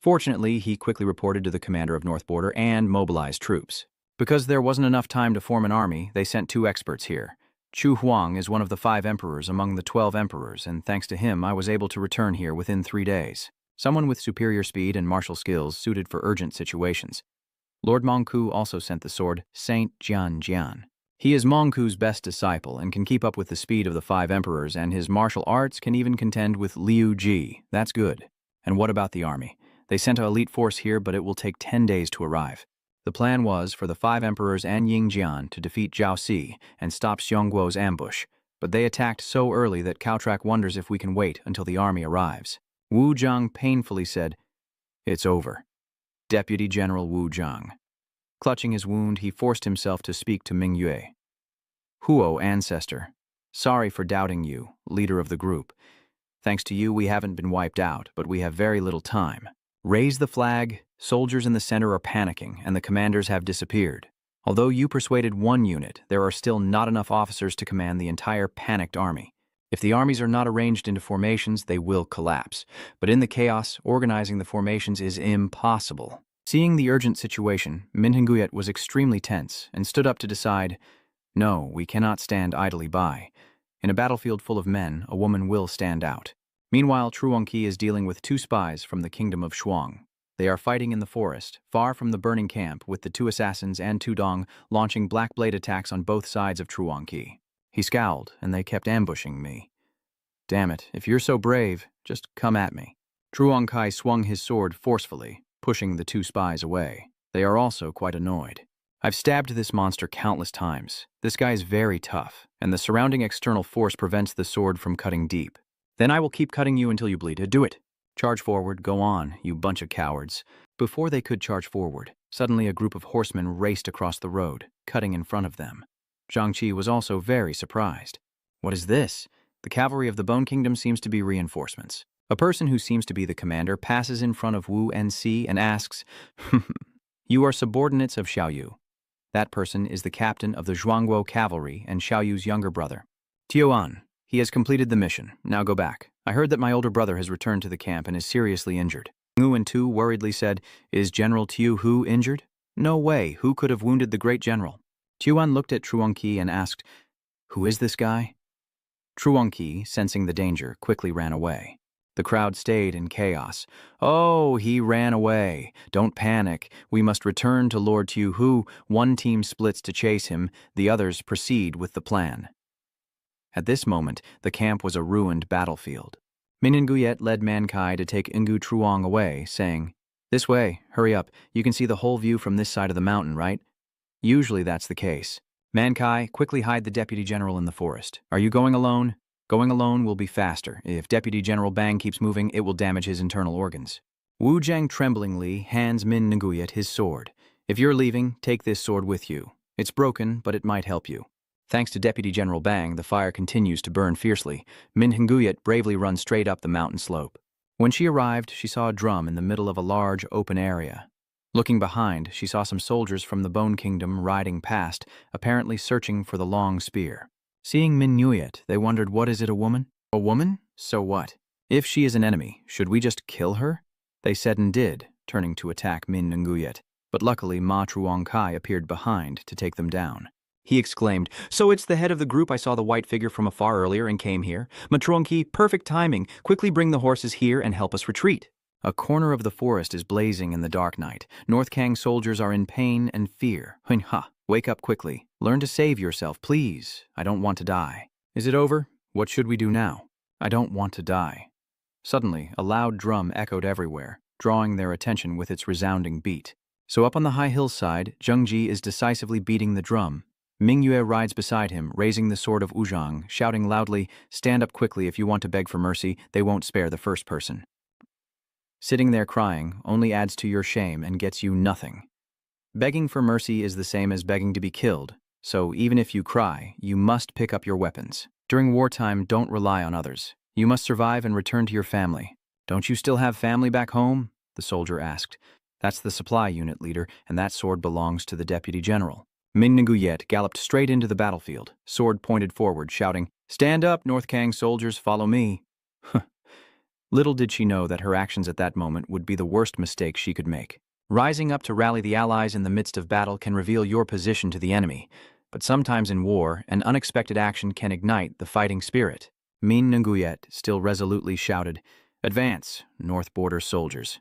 Fortunately, he quickly reported to the commander of North Border and mobilized troops. Because there wasn't enough time to form an army, they sent 2 experts here. Chu Huang is one of the 5 emperors among the 12 emperors, and thanks to him, I was able to return here within 3 days. Someone with superior speed and martial skills suited for urgent situations. Lord Mongku also sent the sword Saint Jian Jian. He is Mongku's best disciple and can keep up with the speed of the 5 emperors, and his martial arts can even contend with Liu Ji. That's good. And what about the army? They sent an elite force here, but it will take 10 days to arrive. The plan was for the 5 emperors and Ying Jian to defeat Zhao Si and stop Xiongguo's ambush, but they attacked so early that Cao Trak wonders if we can wait until the army arrives. Wu Zhang painfully said, "It's over." Deputy General Wu Zhang. Clutching his wound, he forced himself to speak to Ming Yue. "Huo, ancestor, sorry for doubting you, leader of the group. Thanks to you, we haven't been wiped out, but we have very little time. Raise the flag. Soldiers in the center are panicking, and the commanders have disappeared. Although you persuaded 1 unit, there are still not enough officers to command the entire panicked army. If the armies are not arranged into formations, they will collapse. But in the chaos, organizing the formations is impossible." Seeing the urgent situation, Min Nguyet was extremely tense and stood up to decide, "No, we cannot stand idly by. In a battlefield full of men, a woman will stand out." Meanwhile, Truongqi is dealing with 2 spies from the kingdom of Shuang. They are fighting in the forest, far from the burning camp, with the 2 assassins and Tudong launching black blade attacks on both sides of Truongqi. He scowled, and they kept ambushing me. "Damn it, if you're so brave, just come at me." Truongqi swung his sword forcefully, pushing the 2 spies away. They are also quite annoyed. "I've stabbed this monster countless times. This guy is very tough, and the surrounding external force prevents the sword from cutting deep. Then I will keep cutting you until you bleed. Do it. Charge forward, go on, you bunch of cowards." Before they could charge forward, suddenly a group of horsemen raced across the road, cutting in front of them. Zhang Qi was also very surprised. "What is this? The cavalry of the Bone Kingdom seems to be reinforcements." A person who seems to be the commander passes in front of Wu Nc and asks, "You are subordinates of Xiaoyu." That person is the captain of the Zhuangguo cavalry and Xiaoyu's younger brother. "Tioan, he has completed the mission. Now go back. I heard that my older brother has returned to the camp and is seriously injured." Ngu and Tu worriedly said, "Is General Tiu Hu injured?" "No way. Who could have wounded the great general?" Tuan looked at Truongqi and asked, "Who is this guy?" Truongqi, sensing the danger, quickly ran away. The crowd stayed in chaos. "Oh, he ran away. Don't panic. We must return to Lord Tiu Hu." One team splits to chase him, the others proceed with the plan. At this moment, the camp was a ruined battlefield. Min Nguyet led Mankai to take Ngu Truong away, saying, "This way, hurry up. You can see the whole view from this side of the mountain, right?" Usually that's the case. "Mankai, quickly hide the deputy general in the forest. Are you going alone?" "Going alone will be faster. If Deputy General Bang keeps moving, it will damage his internal organs." Wu Zhang tremblingly hands Min Nguyet his sword. "If you're leaving, take this sword with you. It's broken, but it might help you." Thanks to Deputy General Bang, the fire continues to burn fiercely. Min Nguyet bravely runs straight up the mountain slope. When she arrived, she saw a drum in the middle of a large open area. Looking behind, she saw some soldiers from the Bone Kingdom riding past, apparently searching for the long spear. Seeing Min Nguyet, they wondered, what is it, a woman? A woman? So what? If she is an enemy, should we just kill her? They said and did, turning to attack Min Nguyet. But luckily, Ma Truongkai appeared behind to take them down. He exclaimed, "So it's the head of the group. I saw the white figure from afar earlier and came here. Matronki, perfect timing. Quickly bring the horses here and help us retreat." A corner of the forest is blazing in the dark night. North Kang soldiers are in pain and fear. Hunha, wake up quickly. Learn to save yourself, please. I don't want to die. Is it over? What should we do now? I don't want to die. Suddenly, a loud drum echoed everywhere, drawing their attention with its resounding beat. So up on the high hillside, Zhengji is decisively beating the drum. Mingyue rides beside him, raising the sword of Wuzhang, shouting loudly, "Stand up quickly if you want to beg for mercy. They won't spare the first person." Sitting there crying only adds to your shame and gets you nothing. Begging for mercy is the same as begging to be killed, so even if you cry, you must pick up your weapons. During wartime, don't rely on others. You must survive and return to your family. Don't you still have family back home? The soldier asked. That's the supply unit leader, and that sword belongs to the deputy general. Min Nguyet galloped straight into the battlefield, sword pointed forward, shouting, "Stand up, North Kang soldiers, follow me." Little did she know that her actions at that moment would be the worst mistake she could make. Rising up to rally the allies in the midst of battle can reveal your position to the enemy, but sometimes in war, an unexpected action can ignite the fighting spirit. Min Nguyet still resolutely shouted, "Advance, North Border soldiers."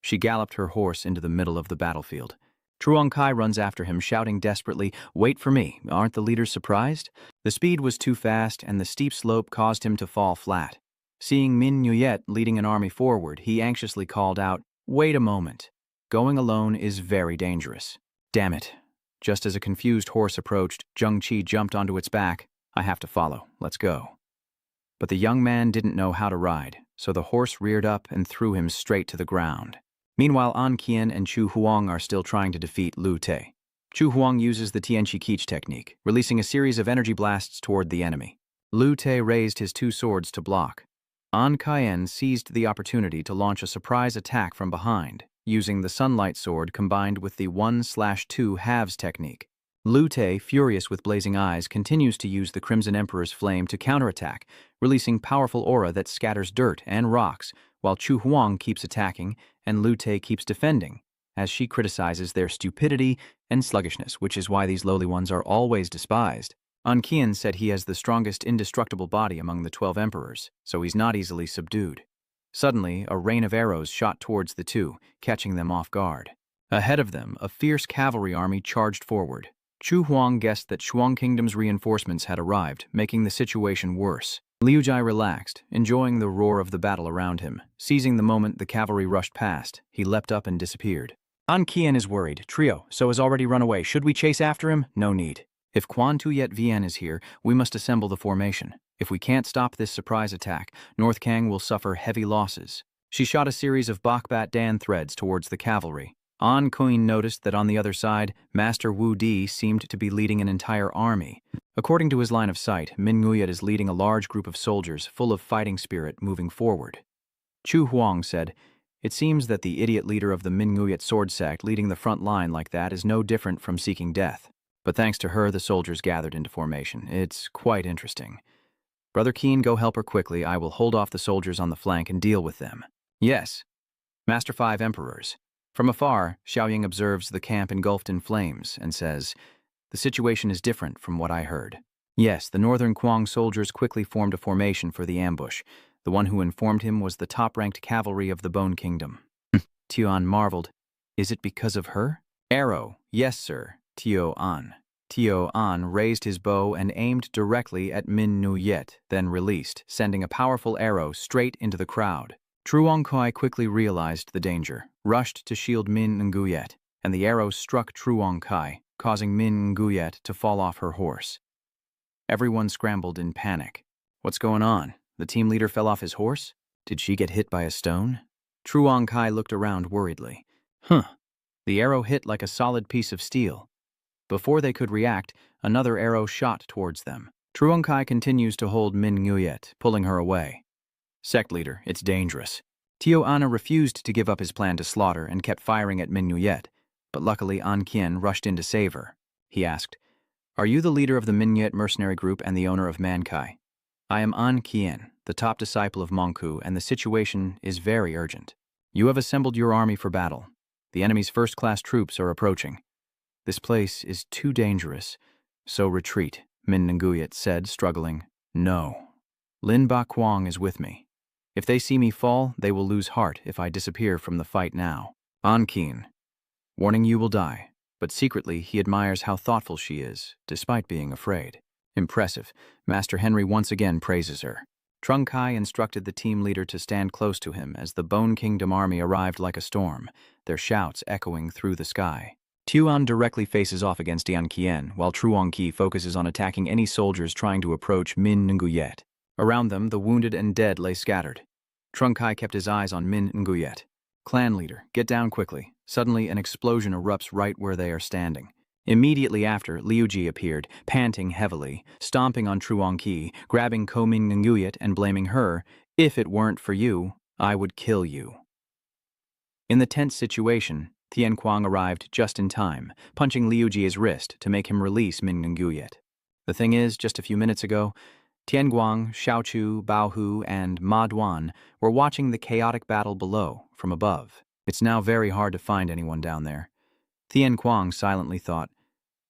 She galloped her horse into the middle of the battlefield. Truong Kai runs after him, shouting desperately, "Wait for me, aren't the leaders surprised?" The speed was too fast, and the steep slope caused him to fall flat. Seeing Min Nguyet leading an army forward, he anxiously called out, "Wait a moment. Going alone is very dangerous." "Damn it." Just as a confused horse approached, Zheng Qi jumped onto its back. "I have to follow. Let's go." But the young man didn't know how to ride, so the horse reared up and threw him straight to the ground. Meanwhile, An Qian and Chu Huang are still trying to defeat Lu Te. Chu Huang uses the Tianqi Qiqi technique, releasing a series of energy blasts toward the enemy. Lu Te raised his two swords to block. An Qian seized the opportunity to launch a surprise attack from behind, using the sunlight sword combined with the 1/2 halves technique. Lu Te, furious with blazing eyes, continues to use the Crimson Emperor's flame to counterattack, releasing powerful aura that scatters dirt and rocks, while Chu Huang keeps attacking and Lu Te keeps defending, as she criticizes their stupidity and sluggishness, which is why these lowly ones are always despised. An Qian said he has the strongest indestructible body among the 12 emperors, so he's not easily subdued. Suddenly, a rain of arrows shot towards the two, catching them off guard. Ahead of them, a fierce cavalry army charged forward. Chu Huang guessed that Shuang Kingdom's reinforcements had arrived, making the situation worse. Liu Jai relaxed, enjoying the roar of the battle around him. Seizing the moment the cavalry rushed past, he leapt up and disappeared. An Qian is worried. "Trio, so has already run away. Should we chase after him? No need. If Quan Tuyet Vian is here, we must assemble the formation. If we can't stop this surprise attack, North Kang will suffer heavy losses." She shot a series of Bakbat Dan threads towards the cavalry. An Qian noticed that on the other side, Master Wu Di seemed to be leading an entire army. According to his line of sight, Min Nguyet is leading a large group of soldiers full of fighting spirit moving forward. Chu Huang said, "It seems that the idiot leader of the Min Nguyet sword sect leading the front line like that is no different from seeking death. But thanks to her, the soldiers gathered into formation. It's quite interesting. Brother Keen, go help her quickly. I will hold off the soldiers on the flank and deal with them." "Yes." Master 5 Emperors. From afar, Xiaoying observes the camp engulfed in flames and says, "The situation is different from what I heard." Yes, the northern Kuang soldiers quickly formed a formation for the ambush. The one who informed him was the top-ranked cavalry of the Bone Kingdom. Tio-an marveled. "Is it because of her?" "Arrow, yes, sir, Tio-an." Tio-an raised his bow and aimed directly at Min Nguyet, then released, sending a powerful arrow straight into the crowd. Truong Kai quickly realized the danger, rushed to shield Min Nguyet, and the arrow struck Truong Kai, causing Min Nguyet to fall off her horse. Everyone scrambled in panic. "What's going on? The team leader fell off his horse? Did she get hit by a stone?" Truong Kai looked around worriedly. The arrow hit like a solid piece of steel. Before they could react, another arrow shot towards them. Truong Kai continues to hold Min Nguyet, pulling her away. "Sect leader, it's dangerous." Tio Anna refused to give up his plan to slaughter and kept firing at Min Nguyet, but luckily An Qian rushed in to save her. He asked, "Are you the leader of the Min Nguyet mercenary group and the owner of Mankai?" "I am An Qian, the top disciple of Mongku, and the situation is very urgent. You have assembled your army for battle. The enemy's first-class troops are approaching. This place is too dangerous, so retreat," Min Nguyet said, struggling. "No. Lin Ba Kuang is with me. If they see me fall, they will lose heart if I disappear from the fight now." An Qian. Warning, you will die, but secretly he admires how thoughtful she is, despite being afraid. Impressive. Master Henry once again praises her. Trung Kai instructed the team leader to stand close to him as the Bone Kingdom army arrived like a storm, their shouts echoing through the sky. Tuan directly faces off against An Qian, while Truong Ki focuses on attacking any soldiers trying to approach Min Nguyet. Around them, the wounded and dead lay scattered. Trung Kai kept his eyes on Min Nguyet. Clan leader, get down quickly. Suddenly, an explosion erupts right where they are standing. Immediately after, Liu Ji appeared, panting heavily, stomping on Truong Qi, grabbing Ko Min Nguyet and blaming her. If it weren't for you, I would kill you. In the tense situation, Tian Kuang arrived just in time, punching Liu Ji's wrist to make him release Min Nguyet. The thing is, just a few minutes ago, Tian Guang, Xiaochu, Bao Hu, and Ma Duan were watching the chaotic battle below, from above. It's now very hard to find anyone down there. Tian Kuang silently thought,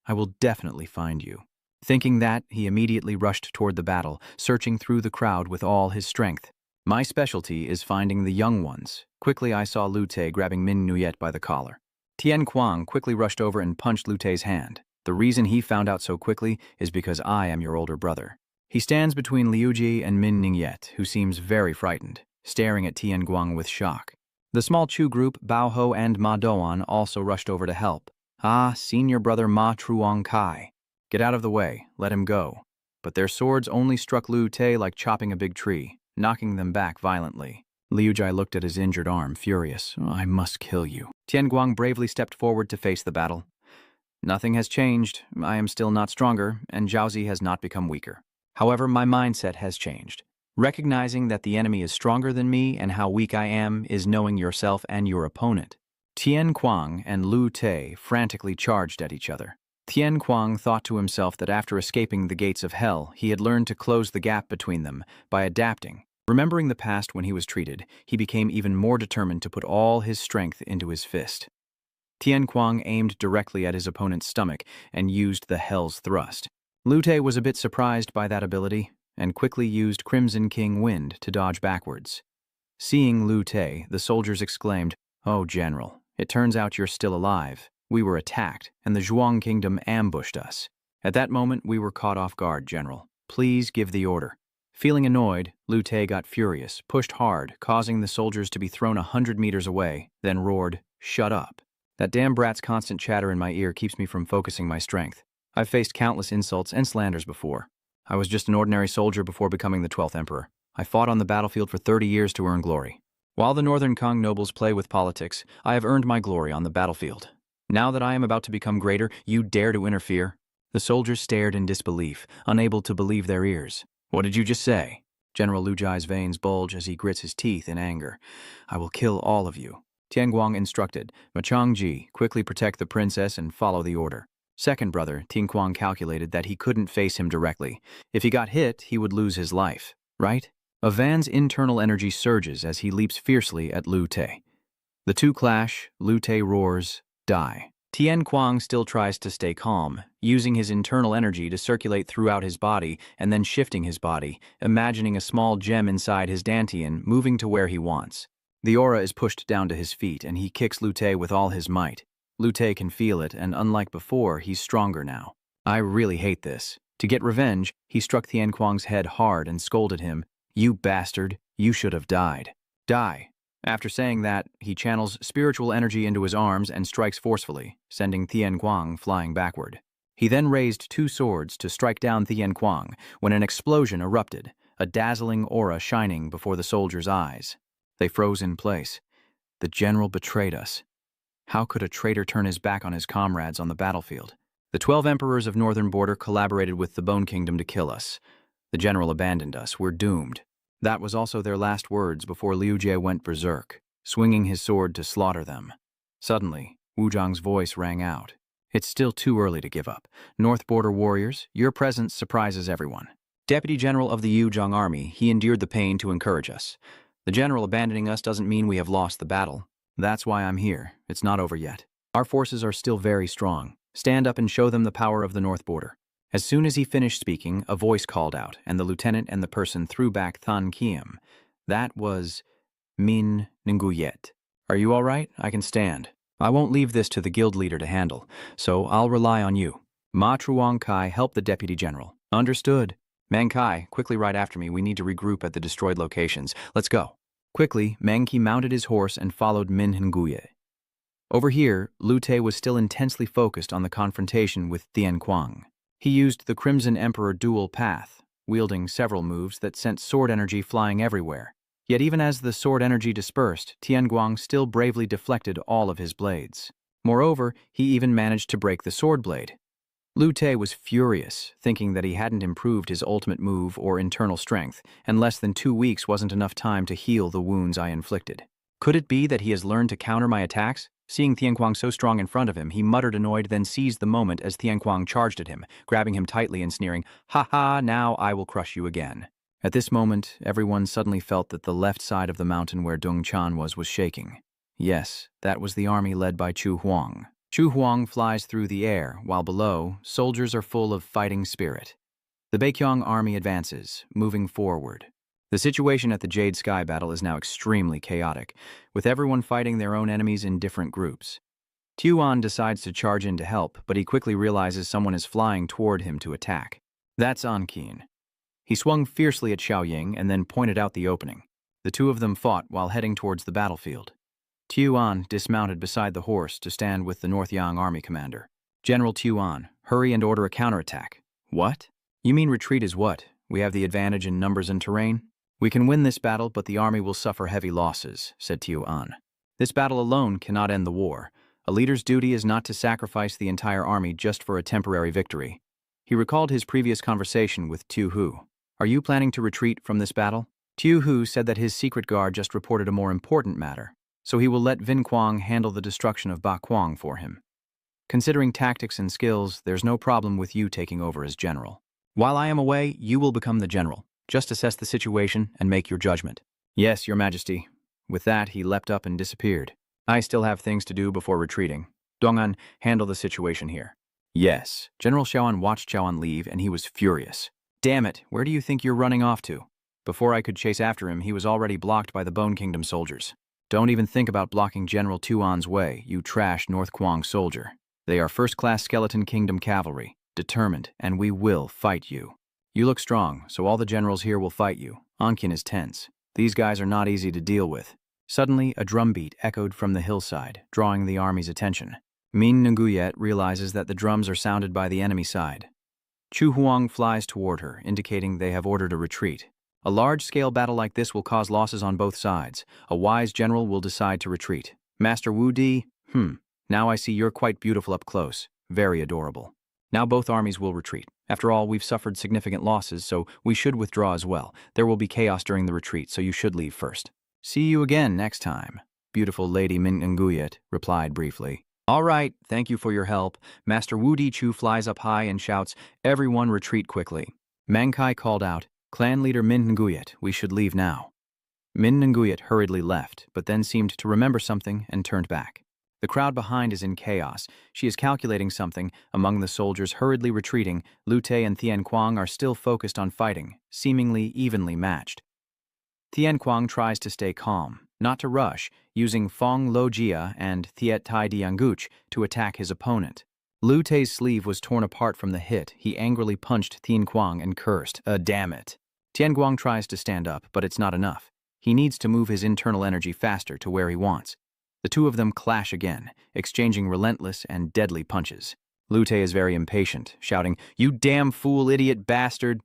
I will definitely find you. Thinking that, he immediately rushed toward the battle, searching through the crowd with all his strength. My specialty is finding the young ones. Quickly I saw Lu Te grabbing Min Nguyet by the collar. Tian Kuang quickly rushed over and punched Lu Te's hand. The reason he found out so quickly is because I am your older brother. He stands between Liu Ji and Min Nguyet, who seems very frightened, staring at Tian Guang with shock. The small Chu group, Bao Ho and Ma Doan, also rushed over to help. Ah, senior brother Ma Truong Kai. Get out of the way, let him go. But their swords only struck Lu Te like chopping a big tree, knocking them back violently. Liu Ji looked at his injured arm, furious. I must kill you. Tian Guang bravely stepped forward to face the battle. Nothing has changed. I am still not stronger, and Zhaozi has not become weaker. However, my mindset has changed. Recognizing that the enemy is stronger than me and how weak I am is knowing yourself and your opponent. Tian Kuang and Lu Te frantically charged at each other. Tian Kuang thought to himself that after escaping the gates of hell, he had learned to close the gap between them by adapting. Remembering the past when he was treated, he became even more determined to put all his strength into his fist. Tian Kuang aimed directly at his opponent's stomach and used the Hell's Thrust. Lu Te was a bit surprised by that ability and quickly used Crimson King Wind to dodge backwards. Seeing Lu Te, the soldiers exclaimed, Oh, General, it turns out you're still alive. We were attacked, and the Zhuang Kingdom ambushed us. At that moment, we were caught off guard, General. Please give the order. Feeling annoyed, Lu Te got furious, pushed hard, causing the soldiers to be thrown 100 meters away, then roared, Shut up. That damn brat's constant chatter in my ear keeps me from focusing my strength. I've faced countless insults and slanders before. I was just an ordinary soldier before becoming the 12th Emperor. I fought on the battlefield for 30 years to earn glory. While the Northern Kang nobles play with politics, I have earned my glory on the battlefield. Now that I am about to become greater, you dare to interfere? The soldiers stared in disbelief, unable to believe their ears. What did you just say? General Lu Ji's veins bulge as he grits his teeth in anger. I will kill all of you. Tian Guang instructed, Machang Ji, quickly protect the princess and follow the order. Second brother, Tian Kuang calculated that he couldn't face him directly. If he got hit, he would lose his life, right? Avan's internal energy surges as he leaps fiercely at Lu Te. The two clash, Lu Te roars, die. Tian Kuang still tries to stay calm, using his internal energy to circulate throughout his body and then shifting his body, imagining a small gem inside his dantian moving to where he wants. The aura is pushed down to his feet and he kicks Lu Te with all his might. Lu Te can feel it, and unlike before, he's stronger now. I really hate this. To get revenge, he struck Tian Kuang's head hard and scolded him, You bastard, you should have died. Die. After saying that, he channels spiritual energy into his arms and strikes forcefully, sending Tian Kuang flying backward. He then raised two swords to strike down Tian Kuang when an explosion erupted, a dazzling aura shining before the soldiers' eyes. They froze in place. The general betrayed us. How could a traitor turn his back on his comrades on the battlefield? The 12 emperors of Northern Border collaborated with the Bone Kingdom to kill us. The general abandoned us. We're doomed. That was also their last words before Liu Jie went berserk, swinging his sword to slaughter them. Suddenly, Wu Zhang's voice rang out. It's still too early to give up. North Border warriors, your presence surprises everyone. Deputy General of the Yu Zhang Army, he endured the pain to encourage us. The general abandoning us doesn't mean we have lost the battle. That's why I'm here. It's not over yet. Our forces are still very strong. Stand up and show them the power of the North Border. As soon as he finished speaking, a voice called out, and the lieutenant and the person threw back Than Kiem. That was Min Nguyet. Are you all right? I can stand. I won't leave this to the guild leader to handle, so I'll rely on you. Ma Truong Kai, help the deputy general. Understood. Mang Kai, quickly right after me. We need to regroup at the destroyed locations. Let's go. Quickly, Mang Ki mounted his horse and followed Min Nguyet. Over here, Lu Te was still intensely focused on the confrontation with Tian Kuang. He used the Crimson Emperor dual path, wielding several moves that sent sword energy flying everywhere. Yet even as the sword energy dispersed, Tianguang still bravely deflected all of his blades. Moreover, he even managed to break the sword blade. Lu Te was furious, thinking that he hadn't improved his ultimate move or internal strength, and less than 2 weeks wasn't enough time to heal the wounds I inflicted. Could it be that he has learned to counter my attacks? Seeing Tianguang so strong in front of him, he muttered annoyed, then seized the moment as Tianguang charged at him, grabbing him tightly and sneering, "Ha ha, now I will crush you again." At this moment, everyone suddenly felt that the left side of the mountain where Dung Chan was shaking. Yes, that was the army led by Chu Huang. Chu Huang flies through the air, while below, soldiers are full of fighting spirit. The Baekhyang army advances, moving forward. The situation at the Jade Sky battle is now extremely chaotic, with everyone fighting their own enemies in different groups. Tuan decides to charge in to help, but he quickly realizes someone is flying toward him to attack. That's Anqin. He swung fiercely at Xiaoying and then pointed out the opening. The two of them fought while heading towards the battlefield. Tuan dismounted beside the horse to stand with the Northyang army commander. "General Tuan, hurry and order a counterattack." "What? You mean retreat is what? We have the advantage in numbers and terrain?" "We can win this battle, but the army will suffer heavy losses," said Tuan. "This battle alone cannot end the war. A leader's duty is not to sacrifice the entire army just for a temporary victory." He recalled his previous conversation with Tu Hu. "Are you planning to retreat from this battle?" Tu Hu said that his secret guard just reported a more important matter, so he will let Vin Quang handle the destruction of Ba Quang for him. "Considering tactics and skills, there's no problem with you taking over as general. While I am away, you will become the general. Just assess the situation and make your judgment." "Yes, Your Majesty." With that, he leapt up and disappeared. "I still have things to do before retreating. Dong'an, handle the situation here." "Yes." General Xiaoan watched Xiaoan leave, and he was furious. "Damn it, where do you think you're running off to?" Before I could chase after him, he was already blocked by the Bone Kingdom soldiers. "Don't even think about blocking General Tuan's way, you trash North Quang soldier. They are first-class Skeleton Kingdom cavalry, determined, and we will fight you. You look strong, so all the generals here will fight you. Anqin is tense. These guys are not easy to deal with." Suddenly, a drumbeat echoed from the hillside, drawing the army's attention. Min Nguyet realizes that the drums are sounded by the enemy side. Chu Huang flies toward her, indicating they have ordered a retreat. A large-scale battle like this will cause losses on both sides. A wise general will decide to retreat. "Master Wu Di, now I see you're quite beautiful up close. Very adorable. Now both armies will retreat. After all, we've suffered significant losses, so we should withdraw as well. There will be chaos during the retreat, so you should leave first." "See you again next time," beautiful Lady Min Nguyet replied briefly. "All right, thank you for your help." Master Wu Di Chu flies up high and shouts, "Everyone retreat quickly." Mang Kai called out, "Clan leader Min Nguyet, we should leave now." Min Nguyet hurriedly left, but then seemed to remember something and turned back. The crowd behind is in chaos. She is calculating something. Among the soldiers hurriedly retreating, Lu Te and Tian Quang are still focused on fighting, seemingly evenly matched. Tian Quang tries to stay calm, not to rush, using Fong Lo Jia and Thiet Tai Dianguch to attack his opponent. Lu Te's sleeve was torn apart from the hit. He angrily punched Tian Quang and cursed, "Damn it." Tian Quang tries to stand up, but it's not enough. He needs to move his internal energy faster to where he wants. The two of them clash again, exchanging relentless and deadly punches. Lu Te is very impatient, shouting, "You damn fool, idiot bastard!"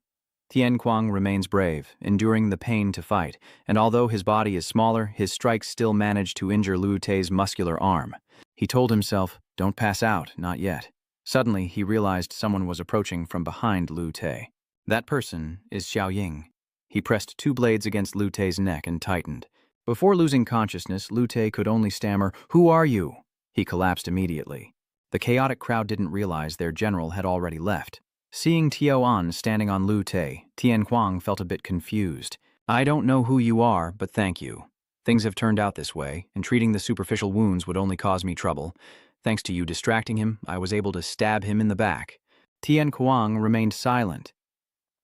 Tian Quang remains brave, enduring the pain to fight, and although his body is smaller, his strikes still manage to injure Lu Te's muscular arm. He told himself, "Don't pass out, not yet." Suddenly, he realized someone was approaching from behind Lu Te. That person is Xiaoying. He pressed 2 blades against Lu Te's neck and tightened. Before losing consciousness, Lu Te could only stammer, "Who are you?" He collapsed immediately. The chaotic crowd didn't realize their general had already left. Seeing Tio An standing on Lu Te, Tian Quang felt a bit confused. "I don't know who you are, but thank you. Things have turned out this way, and treating the superficial wounds would only cause me trouble. Thanks to you distracting him, I was able to stab him in the back." Tian Quang remained silent.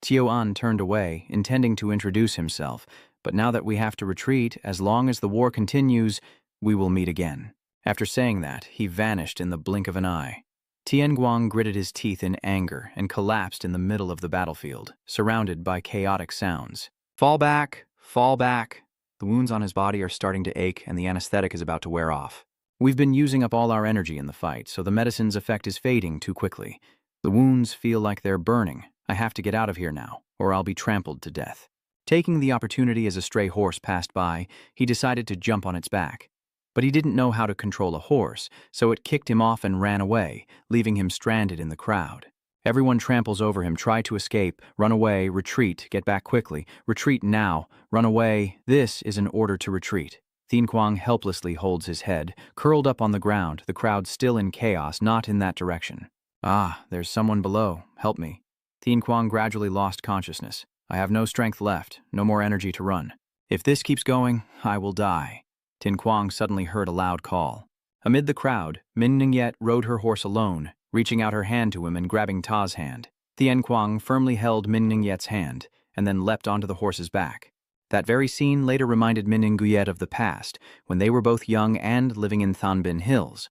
Tio An turned away, intending to introduce himself, but now that we have to retreat, as long as the war continues, we will meet again. After saying that, he vanished in the blink of an eye. Tian Guang gritted his teeth in anger and collapsed in the middle of the battlefield, surrounded by chaotic sounds. Fall back! Fall back! The wounds on his body are starting to ache and the anesthetic is about to wear off. We've been using up all our energy in the fight, so the medicine's effect is fading too quickly. The wounds feel like they're burning. I have to get out of here now, or I'll be trampled to death. Taking the opportunity as a stray horse passed by, he decided to jump on its back. But he didn't know how to control a horse, so it kicked him off and ran away, leaving him stranded in the crowd. Everyone tramples over him, try to escape, run away, retreat, get back quickly, retreat now, run away. This is an order to retreat. Thien Quang helplessly holds his head, curled up on the ground, the crowd still in chaos, not in that direction. Ah, there's someone below. Help me. Thien Quang gradually lost consciousness. I have no strength left, no more energy to run. If this keeps going, I will die. Thien Quang suddenly heard a loud call. Amid the crowd, Min Ningyet rode her horse alone, reaching out her hand to him and grabbing Ta's hand. Thien Quang firmly held Min Ningyet's hand and then leapt onto the horse's back. That very scene later reminded Min Ningyet of the past, when they were both young and living in Thanbin Hills.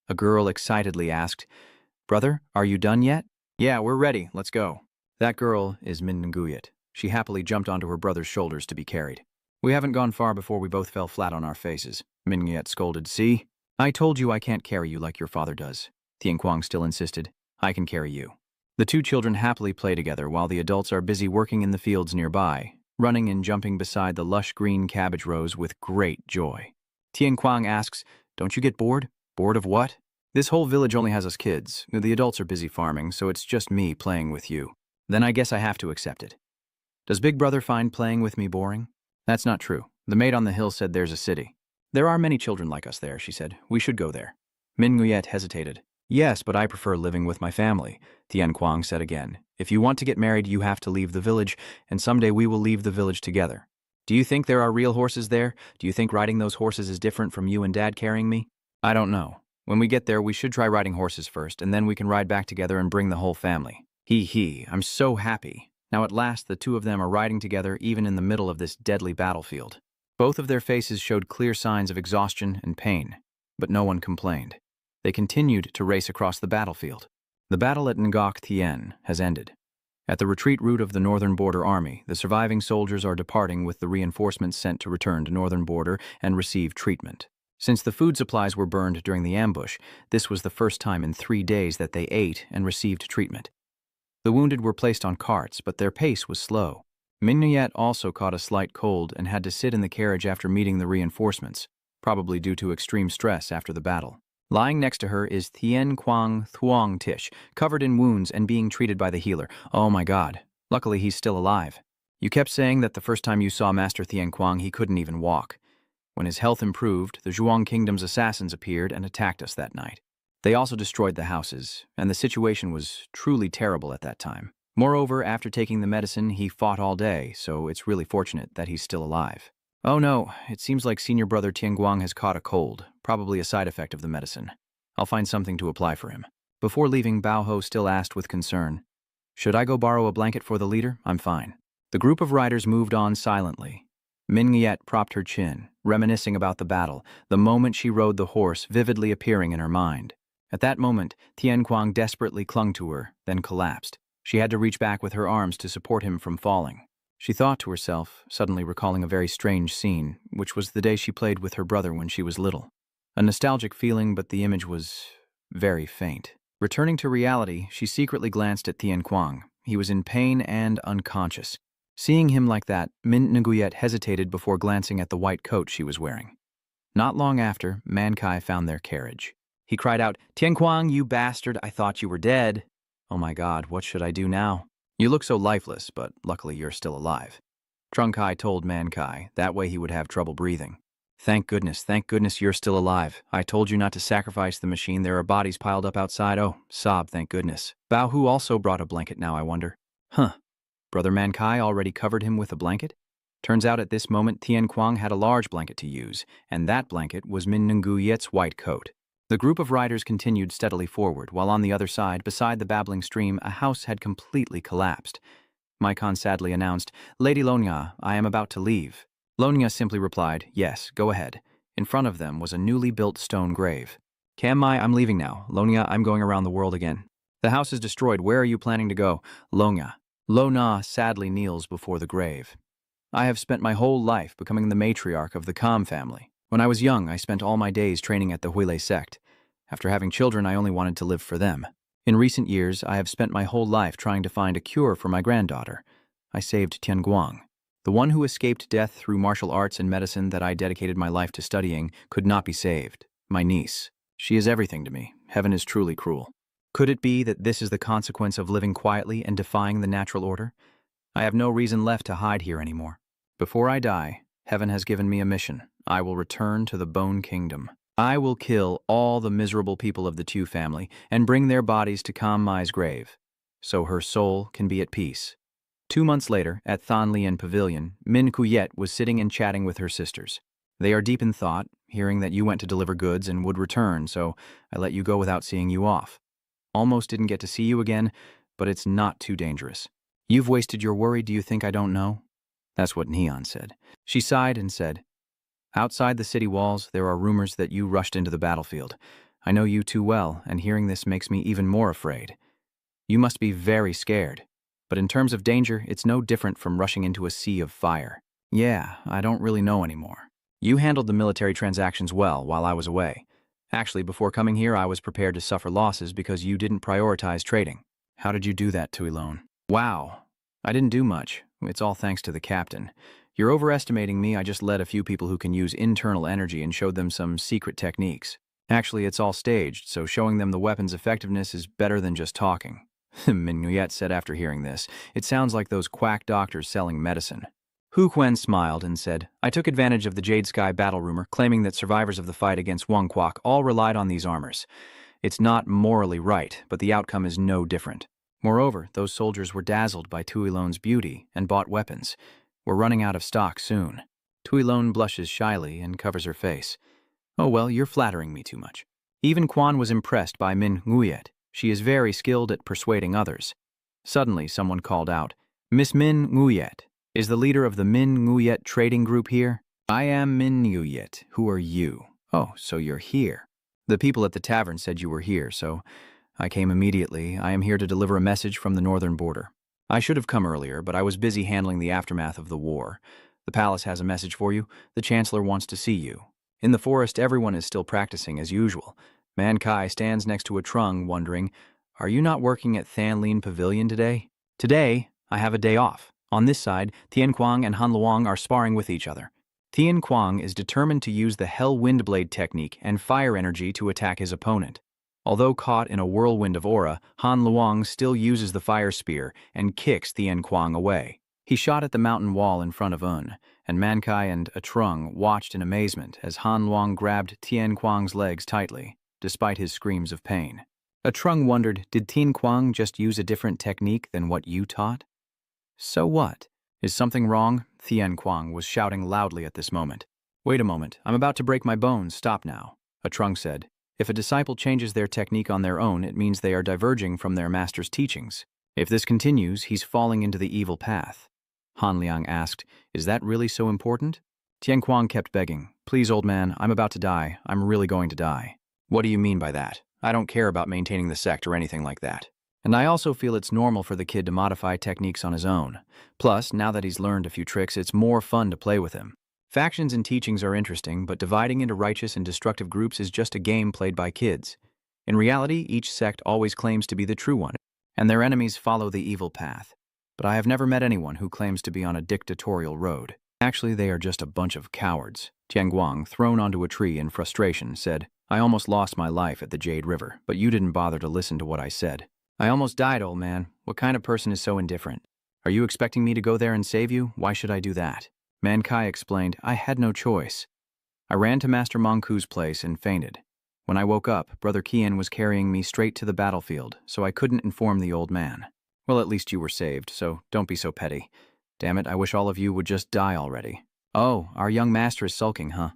A girl excitedly asked, "Brother, are you done yet?" "Yeah, we're ready. Let's go." That girl is Min Ningyet. She happily jumped onto her brother's shoulders to be carried. "We haven't gone far before we both fell flat on our faces," Min Ningyet scolded. "See? I told you I can't carry you like your father does." Thien Quang still insisted. "I can carry you." The two children happily play together while the adults are busy working in the fields nearby, running and jumping beside the lush green cabbage rows with great joy. Thien Quang asks, "Don't you get bored?" "Bored of what?" "This whole village only has us kids. The adults are busy farming, so it's just me playing with you." "Then I guess I have to accept it." "Does Big Brother find playing with me boring?" "That's not true. The maid on the hill said there's a city." "There are many children like us there," she said. "We should go there." Min Nguyet hesitated. "Yes, but I prefer living with my family," Thien Quang said again. "If you want to get married, you have to leave the village, and someday we will leave the village together." "Do you think there are real horses there? Do you think riding those horses is different from you and Dad carrying me?" "I don't know. When we get there, we should try riding horses first, and then we can ride back together and bring the whole family." Hee, I'm so happy. Now at last the two of them are riding together even in the middle of this deadly battlefield. Both of their faces showed clear signs of exhaustion and pain, but no one complained. They continued to race across the battlefield. The battle at Ngok Thien has ended. At the retreat route of the Northern Border Army, the surviving soldiers are departing with the reinforcements sent to return to Northern Border and receive treatment. Since the food supplies were burned during the ambush, this was the first time in 3 days that they ate and received treatment. The wounded were placed on carts, but their pace was slow. Minyat also caught a slight cold and had to sit in the carriage after meeting the reinforcements, probably due to extreme stress after the battle. Lying next to her is Thien Quang Thuong Tish, covered in wounds and being treated by the healer. Oh my God. Luckily he's still alive. You kept saying that the first time you saw Master Thien Quang he couldn't even walk. When his health improved, the Zhuang Kingdom's assassins appeared and attacked us that night. They also destroyed the houses, and the situation was truly terrible at that time. Moreover, after taking the medicine, he fought all day, so it's really fortunate that he's still alive. Oh no, it seems like senior brother Tianguang has caught a cold, probably a side effect of the medicine. I'll find something to apply for him. Before leaving, Bao Ho still asked with concern, "Should I go borrow a blanket for the leader? I'm fine." The group of riders moved on silently. Min Nguyet propped her chin, reminiscing about the battle, the moment she rode the horse vividly appearing in her mind. At that moment, Thien Quang desperately clung to her, then collapsed. She had to reach back with her arms to support him from falling. She thought to herself, suddenly recalling a very strange scene, which was the day she played with her brother when she was little. A nostalgic feeling, but the image was very faint. Returning to reality, she secretly glanced at Thien Quang. He was in pain and unconscious. Seeing him like that, Min Nguyet hesitated before glancing at the white coat she was wearing. Not long after, Mankai found their carriage. He cried out, "Thien Quang, you bastard, I thought you were dead." "Oh my God, what should I do now?" "You look so lifeless, but luckily you're still alive." Trung Kai told Mankai, that way he would have trouble breathing. Thank goodness you're still alive. I told you not to sacrifice the machine, there are bodies piled up outside." "Oh, sob, thank goodness." Bao Hu also brought a blanket now, I wonder. Huh. Brother Mankai already covered him with a blanket? Turns out at this moment Thien Quang had a large blanket to use, and that blanket was Min Nguyet's white coat. The group of riders continued steadily forward, while on the other side, beside the babbling stream, a house had completely collapsed. Maikon sadly announced, "Lady Lonya, I am about to leave." Lonya simply replied, "Yes, go ahead." In front of them was a newly built stone grave. "Kammai, I'm leaving now. Lonya, I'm going around the world again." "The house is destroyed. Where are you planning to go?" "Lonya." Lona sadly kneels before the grave. "I have spent my whole life becoming the matriarch of the Kam family. When I was young, I spent all my days training at the Huile sect. After having children, I only wanted to live for them. In recent years, I have spent my whole life trying to find a cure for my granddaughter. I saved Tianguang." The one who escaped death through martial arts and medicine that I dedicated my life to studying could not be saved. My niece. She is everything to me. Heaven is truly cruel. Could it be that this is the consequence of living quietly and defying the natural order? I have no reason left to hide here anymore. Before I die, Heaven has given me a mission. I will return to the Bone Kingdom. I will kill all the miserable people of the Tu family and bring their bodies to Mai's grave, so her soul can be at peace. 2 months later, at Than Lian Pavilion, Min Kuyet was sitting and chatting with her sisters. They are deep in thought, hearing that you went to deliver goods and would return, so I let you go without seeing you off. Almost didn't get to see you again, but it's not too dangerous. You've wasted your worry, do you think I don't know? That's what Neon said. She sighed and said, outside the city walls, there are rumors that you rushed into the battlefield. I know you too well, and hearing this makes me even more afraid. You must be very scared. But in terms of danger, it's no different from rushing into a sea of fire. Yeah, I don't really know anymore. You handled the military transactions well while I was away. Actually, before coming here, I was prepared to suffer losses because you didn't prioritize trading. How did you do that, Tuilone? Wow. I didn't do much. It's all thanks to the captain. You're overestimating me. I just led a few people who can use internal energy and showed them some secret techniques. Actually, it's all staged, so showing them the weapon's effectiveness is better than just talking. Minuyet said after hearing this, it sounds like those quack doctors selling medicine. Hu Quen smiled and said, I took advantage of the Jade Sky battle rumor, claiming that survivors of the fight against Wang Kwok all relied on these armors. It's not morally right, but the outcome is no different. Moreover, those soldiers were dazzled by Tuilone's beauty and bought weapons. We're running out of stock soon. Tuilone blushes shyly and covers her face. Oh well, you're flattering me too much. Even Quan was impressed by Min Nguyet. She is very skilled at persuading others. Suddenly, someone called out, Miss Min Nguyet, is the leader of the Min Nguyet trading group here? I am Min Nguyet. Who are you? Oh, so you're here. The people at the tavern said you were here, so I came immediately. I am here to deliver a message from the northern border. I should have come earlier, but I was busy handling the aftermath of the war. The palace has a message for you. The chancellor wants to see you. In the forest, everyone is still practicing as usual. Man Kai stands next to a Trung, wondering, are you not working at Than Lin Pavilion today? Today, I have a day off. On this side, Tian Kuang and Han Luang are sparring with each other. Tian Kuang is determined to use the Hell Windblade technique and fire energy to attack his opponent. Although caught in a whirlwind of aura, Han Luang still uses the fire spear and kicks Tian Kuang away. He shot at the mountain wall in front of Un, and Man Kai and a Trung watched in amazement as Han Luang grabbed Tian Kuang's legs tightly, despite his screams of pain. A Trung wondered, did Tian Kuang just use a different technique than what you taught? So what? Is something wrong? Tian Kuang was shouting loudly at this moment. Wait a moment, I'm about to break my bones, stop now. A Trung said, if a disciple changes their technique on their own, it means they are diverging from their master's teachings. If this continues, he's falling into the evil path. Han Liang asked, is that really so important? Tian Kuang kept begging, please old man, I'm about to die, I'm really going to die. What do you mean by that? I don't care about maintaining the sect or anything like that. And I also feel it's normal for the kid to modify techniques on his own. Plus, now that he's learned a few tricks, it's more fun to play with him. Factions and teachings are interesting, but dividing into righteous and destructive groups is just a game played by kids. In reality, each sect always claims to be the true one, and their enemies follow the evil path. But I have never met anyone who claims to be on a dictatorial road. Actually, they are just a bunch of cowards. Tianguang, thrown onto a tree in frustration, said, I almost lost my life at the Jade River, but you didn't bother to listen to what I said. I almost died, old man. What kind of person is so indifferent? Are you expecting me to go there and save you? Why should I do that? Man Kai explained, I had no choice. I ran to Master Mongku's place and fainted. When I woke up, Brother Kian was carrying me straight to the battlefield, so I couldn't inform the old man. Well, at least you were saved, so don't be so petty. Damn it, I wish all of you would just die already. Oh, our young master is sulking, huh?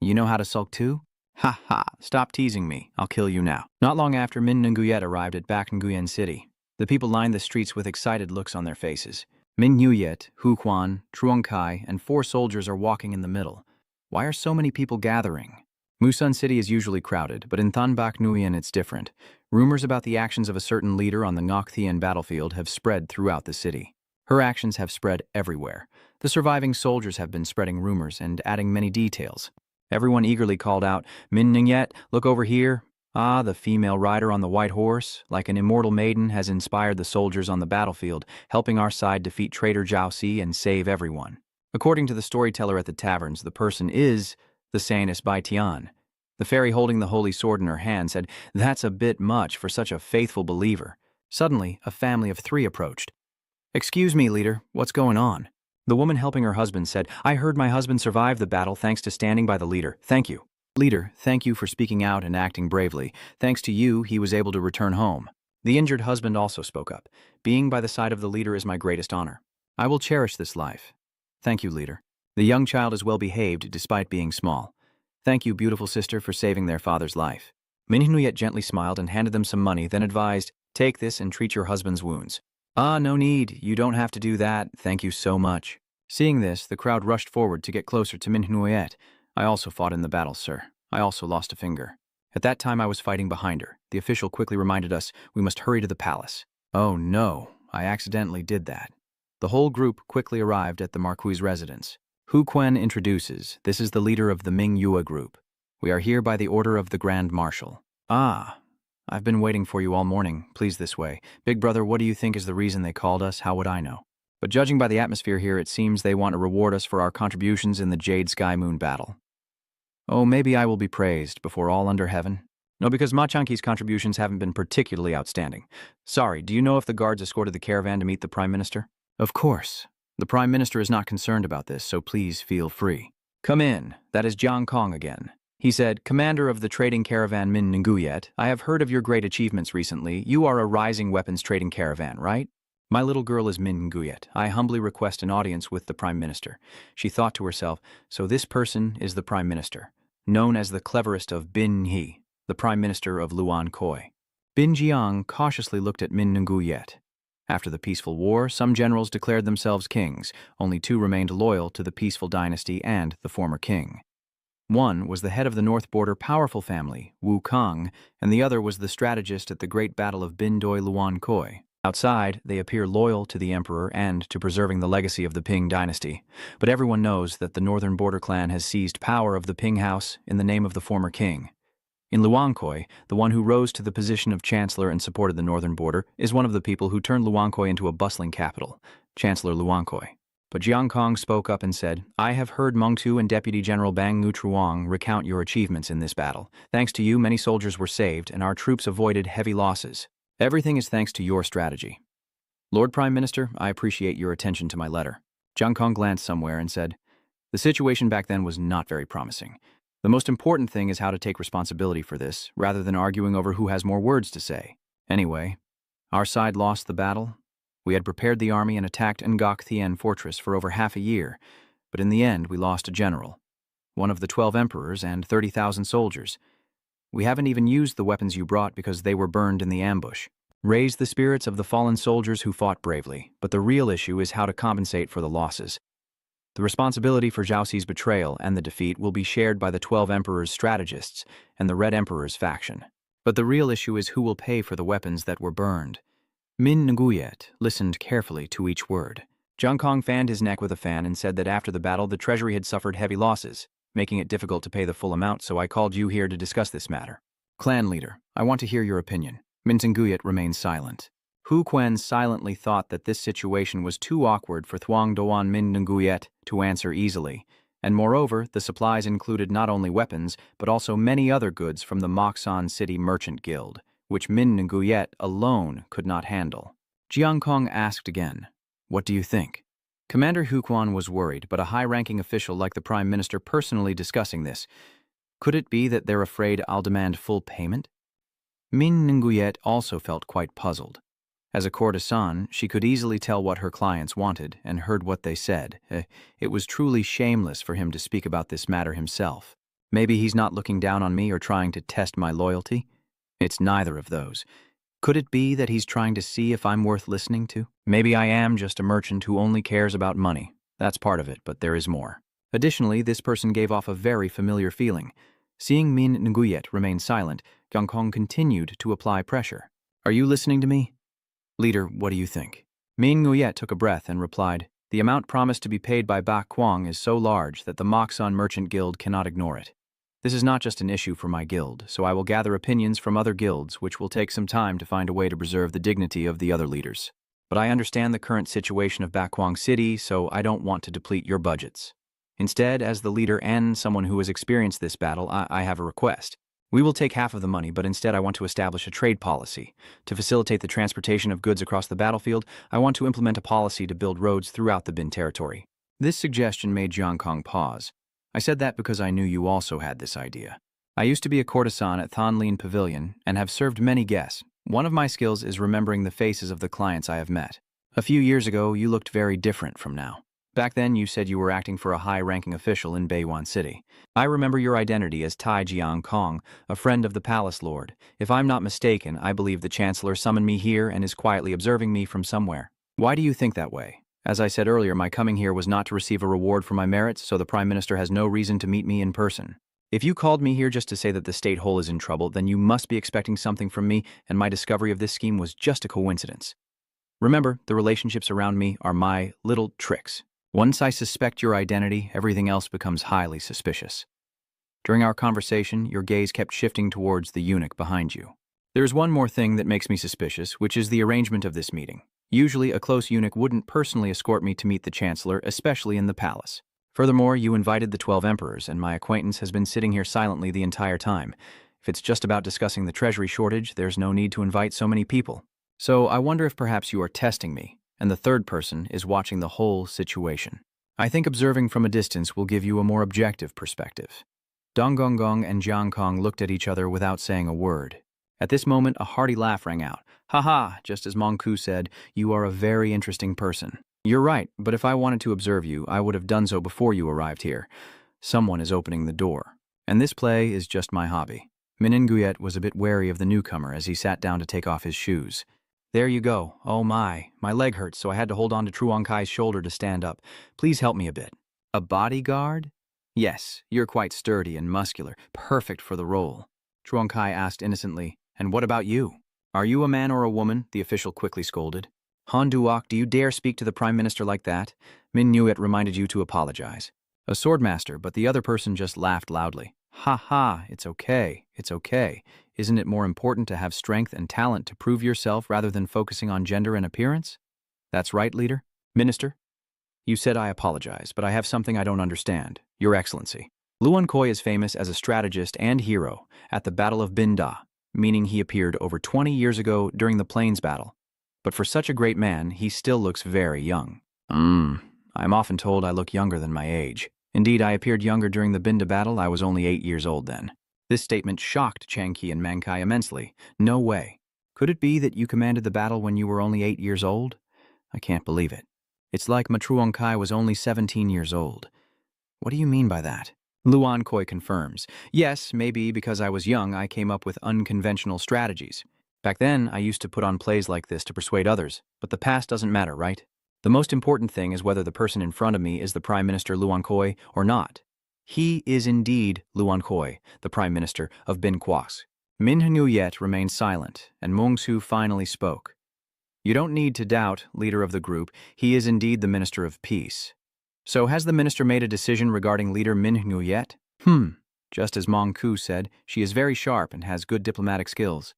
You know how to sulk too? Ha ha, stop teasing me. I'll kill you now. Not long after, Min Nguyet arrived at Bac Nguyen City. The people lined the streets with excited looks on their faces. Min Nguyet, Hu Quan, Truong Kai, and 4 soldiers are walking in the middle. Why are so many people gathering? Musun City is usually crowded, but in Than Bac Nguyen it's different. Rumors about the actions of a certain leader on the Ngoc Thien battlefield have spread throughout the city. Her actions have spread everywhere. The surviving soldiers have been spreading rumors and adding many details. Everyone eagerly called out, Min Nguyet, look over here. Ah, the female rider on the white horse, like an immortal maiden, has inspired the soldiers on the battlefield, helping our side defeat traitor Zhao Si and save everyone. According to the storyteller at the taverns, the person is the Sanus by Tian. The fairy holding the holy sword in her hand said, "That's a bit much for such a faithful believer." Suddenly, a family of 3 approached. "Excuse me, leader, what's going on?" The woman helping her husband said, "I heard my husband survived the battle thanks to standing by the leader. Thank you." "Leader, thank you for speaking out and acting bravely. Thanks to you, he was able to return home." The injured husband also spoke up. "Being by the side of the leader is my greatest honor. I will cherish this life." "Thank you, leader. The young child is well behaved despite being small. Thank you, beautiful sister, for saving their father's life." Minhnuyet gently smiled and handed them some money, then advised, "Take this and treat your husband's wounds." "Ah, no need. You don't have to do that. Thank you so much." Seeing this, the crowd rushed forward to get closer to Minhnuyet. "I also fought in the battle, sir. I also lost a finger." At that time I was fighting behind her. The official quickly reminded us we must hurry to the palace. "Oh no, I accidentally did that." The whole group quickly arrived at the Marquis's residence. Hu Quen introduces, "This is the leader of the Ming Yue group. We are here by the order of the Grand Marshal." "Ah, I've been waiting for you all morning. Please this way. Big brother, what do you think is the reason they called us? How would I know? But judging by the atmosphere here, it seems they want to reward us for our contributions in the Jade Sky Moon battle." "Oh, maybe I will be praised before all under heaven." "No, because Ma Chanki's contributions haven't been particularly outstanding." "Sorry, do you know if the guards escorted the caravan to meet the Prime Minister?" "Of course. The Prime Minister is not concerned about this, so please feel free." "Come in. That is Jiang Kong again." He said, "Commander of the trading caravan Min Nguyet, I have heard of your great achievements recently. You are a rising weapons trading caravan, right?" "My little girl is Min Nguyet. I humbly request an audience with the Prime Minister." She thought to herself, "So this person is the Prime Minister, known as the cleverest of Bin He, the Prime Minister of Luan Koi." Bin Jiang cautiously looked at Min Nguyet. After the peaceful war, some generals declared themselves kings. Only 2 remained loyal to the peaceful dynasty and the former king. One was the head of the North Border powerful family, Wu Kang, and the other was the strategist at the Great Battle of Bin Doi Luan Koi. Outside, they appear loyal to the emperor and to preserving the legacy of the Ping dynasty. But everyone knows that the Northern Border clan has seized power of the Ping house in the name of the former king. In Luankoi, the one who rose to the position of chancellor and supported the northern border is one of the people who turned Luankoi into a bustling capital, Chancellor Luankoi. But Jiang Kong spoke up and said, "I have heard Mengtu and Deputy General Bang Ngutruong recount your achievements in this battle. Thanks to you, many soldiers were saved and our troops avoided heavy losses. Everything is thanks to your strategy. Lord Prime Minister, I appreciate your attention to my letter." Jiang Kong glanced somewhere and said, "The situation back then was not very promising. The most important thing is how to take responsibility for this, rather than arguing over who has more words to say. Anyway, our side lost the battle. We had prepared the army and attacked Ngok Thien Fortress for over half a year, but in the end we lost a general, one of the 12 emperors and 30,000 soldiers. We haven't even used the weapons you brought because they were burned in the ambush. Raise the spirits of the fallen soldiers who fought bravely, but the real issue is how to compensate for the losses. The responsibility for Zhao Xi's betrayal and the defeat will be shared by the 12 emperors' strategists and the Red Emperor's faction. But the real issue is who will pay for the weapons that were burned." Min Nguyet listened carefully to each word. Jiang Kong fanned his neck with a fan and said that after the battle the treasury had suffered heavy losses, making it difficult to pay the full amount, so I called you here to discuss this matter. "Clan leader, I want to hear your opinion." Min Nguyet remained silent. Hu Quen silently thought that this situation was too awkward for Thuong Doan Min Nguyet to answer easily, and moreover, the supplies included not only weapons, but also many other goods from the Moksan City Merchant Guild, which Min Nguyet alone could not handle. Jiang Kong asked again, "What do you think?" Commander Hu Quan was worried, but a high-ranking official like the Prime Minister personally discussing this. Could it be that they're afraid I'll demand full payment? Min Nguyet also felt quite puzzled. As a courtesan, she could easily tell what her clients wanted and heard what they said. It was truly shameless for him to speak about this matter himself. Maybe he's not looking down on me or trying to test my loyalty? It's neither of those. Could it be that he's trying to see if I'm worth listening to? Maybe I am just a merchant who only cares about money. That's part of it, but there is more. Additionally, this person gave off a very familiar feeling. Seeing Min Nguyet remain silent, Jiang Kong continued to apply pressure. "Are you listening to me? Leader, what do you think?" Min Nguyet took a breath and replied, "The amount promised to be paid by Ba Kwang is so large that the Moksan Merchant Guild cannot ignore it. This is not just an issue for my guild, so I will gather opinions from other guilds, which will take some time to find a way to preserve the dignity of the other leaders." But I understand the current situation of Bakwang City, so I don't want to deplete your budgets. Instead, as the leader and someone who has experienced this battle, I have a request. We will take half of the money, but instead I want to establish a trade policy. To facilitate the transportation of goods across the battlefield, I want to implement a policy to build roads throughout the Bin territory. This suggestion made Jiang Kong pause. I said that because I knew you also had this idea. I used to be a courtesan at Thonlin Pavilion and have served many guests. One of my skills is remembering the faces of the clients I have met. A few years ago, you looked very different from now. Back then, you said you were acting for a high-ranking official in Beiwan City. I remember your identity as Tai Jiang Kong, a friend of the Palace Lord. If I'm not mistaken, I believe the Chancellor summoned me here and is quietly observing me from somewhere. Why do you think that way? As I said earlier, my coming here was not to receive a reward for my merits, so the Prime Minister has no reason to meet me in person. If you called me here just to say that the state whole is in trouble, then you must be expecting something from me, and my discovery of this scheme was just a coincidence. Remember, the relationships around me are my little tricks. Once I suspect your identity, everything else becomes highly suspicious. During our conversation, your gaze kept shifting towards the eunuch behind you. There's one more thing that makes me suspicious, which is the arrangement of this meeting. Usually, a close eunuch wouldn't personally escort me to meet the Chancellor, especially in the palace. Furthermore, you invited the 12 emperors, and my acquaintance has been sitting here silently the entire time. If it's just about discussing the treasury shortage, there's no need to invite so many people. So I wonder if perhaps you are testing me, and the third person is watching the whole situation. I think observing from a distance will give you a more objective perspective. Dong Gong Gong and Jiang Kong looked at each other without saying a word. At this moment, a hearty laugh rang out. Ha ha, just as Mongku said, you are a very interesting person. You're right, but if I wanted to observe you, I would have done so before you arrived here. Someone is opening the door. And this play is just my hobby. Min Nguyet was a bit wary of the newcomer as he sat down to take off his shoes. There you go. Oh my leg hurts, so I had to hold on to Truong Kai's shoulder to stand up. Please help me a bit. A bodyguard? Yes, you're quite sturdy and muscular, perfect for the role. Truong Kai asked innocently, and what about you? Are you a man or a woman? The official quickly scolded. Han Duok, do you dare speak to the Prime Minister like that? Min Nguyet reminded you to apologize. A swordmaster, but the other person just laughed loudly. Ha ha, it's okay, it's okay. Isn't it more important to have strength and talent to prove yourself rather than focusing on gender and appearance? That's right, leader. Minister? You said I apologize, but I have something I don't understand. Your Excellency. Luan Koi is famous as a strategist and hero at the Battle of Binda, meaning he appeared over 20 years ago during the Plains Battle. But for such a great man, he still looks very young. I'm often told I look younger than my age. Indeed, I appeared younger during the Binda battle. I was only 8 years old then. This statement shocked Chang Qi and Mang Kai immensely. No way. Could it be that you commanded the battle when you were only 8 years old? I can't believe it. It's like Ma Truong Kai was only 17 years old. What do you mean by that? Luan Koi confirms. Yes, maybe because I was young, I came up with unconventional strategies. Back then, I used to put on plays like this to persuade others, but the past doesn't matter, right? The most important thing is whether the person in front of me is the Prime Minister Luan Koi or not. He is indeed Luan Koi, the Prime Minister of Bin Quox. Min Nguyet remained silent, and Mung Su finally spoke. You don't need to doubt, leader of the group, he is indeed the Minister of Peace. So has the minister made a decision regarding leader Min Nguyet? Just as Mong Ku said, she is very sharp and has good diplomatic skills.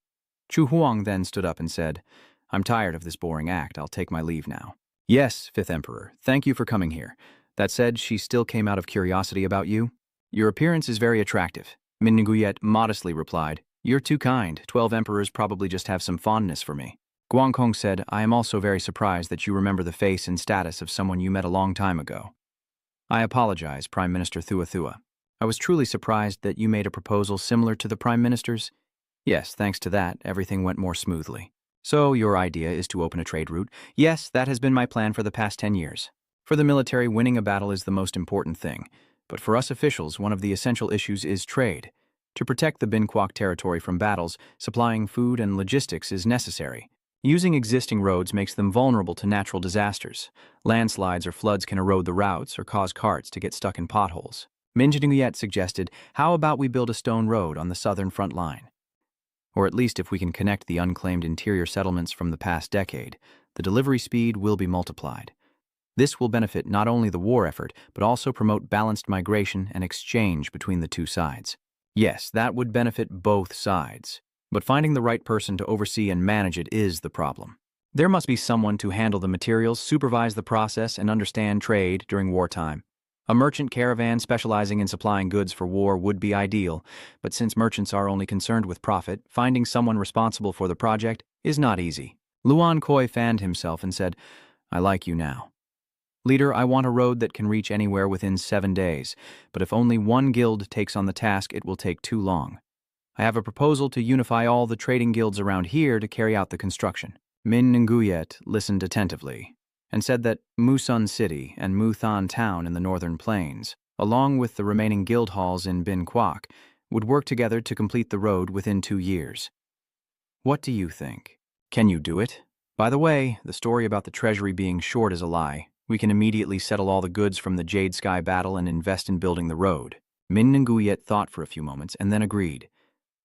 Chu Huang then stood up and said, I'm tired of this boring act, I'll take my leave now. Yes, Fifth Emperor, thank you for coming here. That said, she still came out of curiosity about you. Your appearance is very attractive. Min Nguyet modestly replied, You're too kind, 12 emperors probably just have some fondness for me. Guangkong said, I am also very surprised that you remember the face and status of someone you met a long time ago. I apologize, Prime Minister Thua Thua. I was truly surprised that you made a proposal similar to the Prime Minister's. Yes, thanks to that, everything went more smoothly. So your idea is to open a trade route? Yes, that has been my plan for the past 10 years. For the military, winning a battle is the most important thing. But for us officials, one of the essential issues is trade. To protect the Bin Quoc territory from battles, supplying food and logistics is necessary. Using existing roads makes them vulnerable to natural disasters. Landslides or floods can erode the routes or cause carts to get stuck in potholes. Min Nguyet suggested, how about we build a stone road on the southern front line? Or at least if we can connect the unclaimed interior settlements from the past decade, the delivery speed will be multiplied. This will benefit not only the war effort, but also promote balanced migration and exchange between the two sides. Yes, that would benefit both sides. But finding the right person to oversee and manage it is the problem. There must be someone to handle the materials, supervise the process, and understand trade during wartime. A merchant caravan specializing in supplying goods for war would be ideal, but since merchants are only concerned with profit, finding someone responsible for the project is not easy. Luan Koi fanned himself and said, I like you now. Leader, I want a road that can reach anywhere within 7 days, but if only one guild takes on the task, it will take too long. I have a proposal to unify all the trading guilds around here to carry out the construction. Min Nguyet listened attentively and said that Musun City and Muthan Town in the northern plains, along with the remaining guild halls in Bin Kwak, would work together to complete the road within 2 years. What do you think? Can you do it? By the way, the story about the treasury being short is a lie. We can immediately settle all the goods from the Jade Sky battle and invest in building the road. Min Nguyet thought for a few moments and then agreed.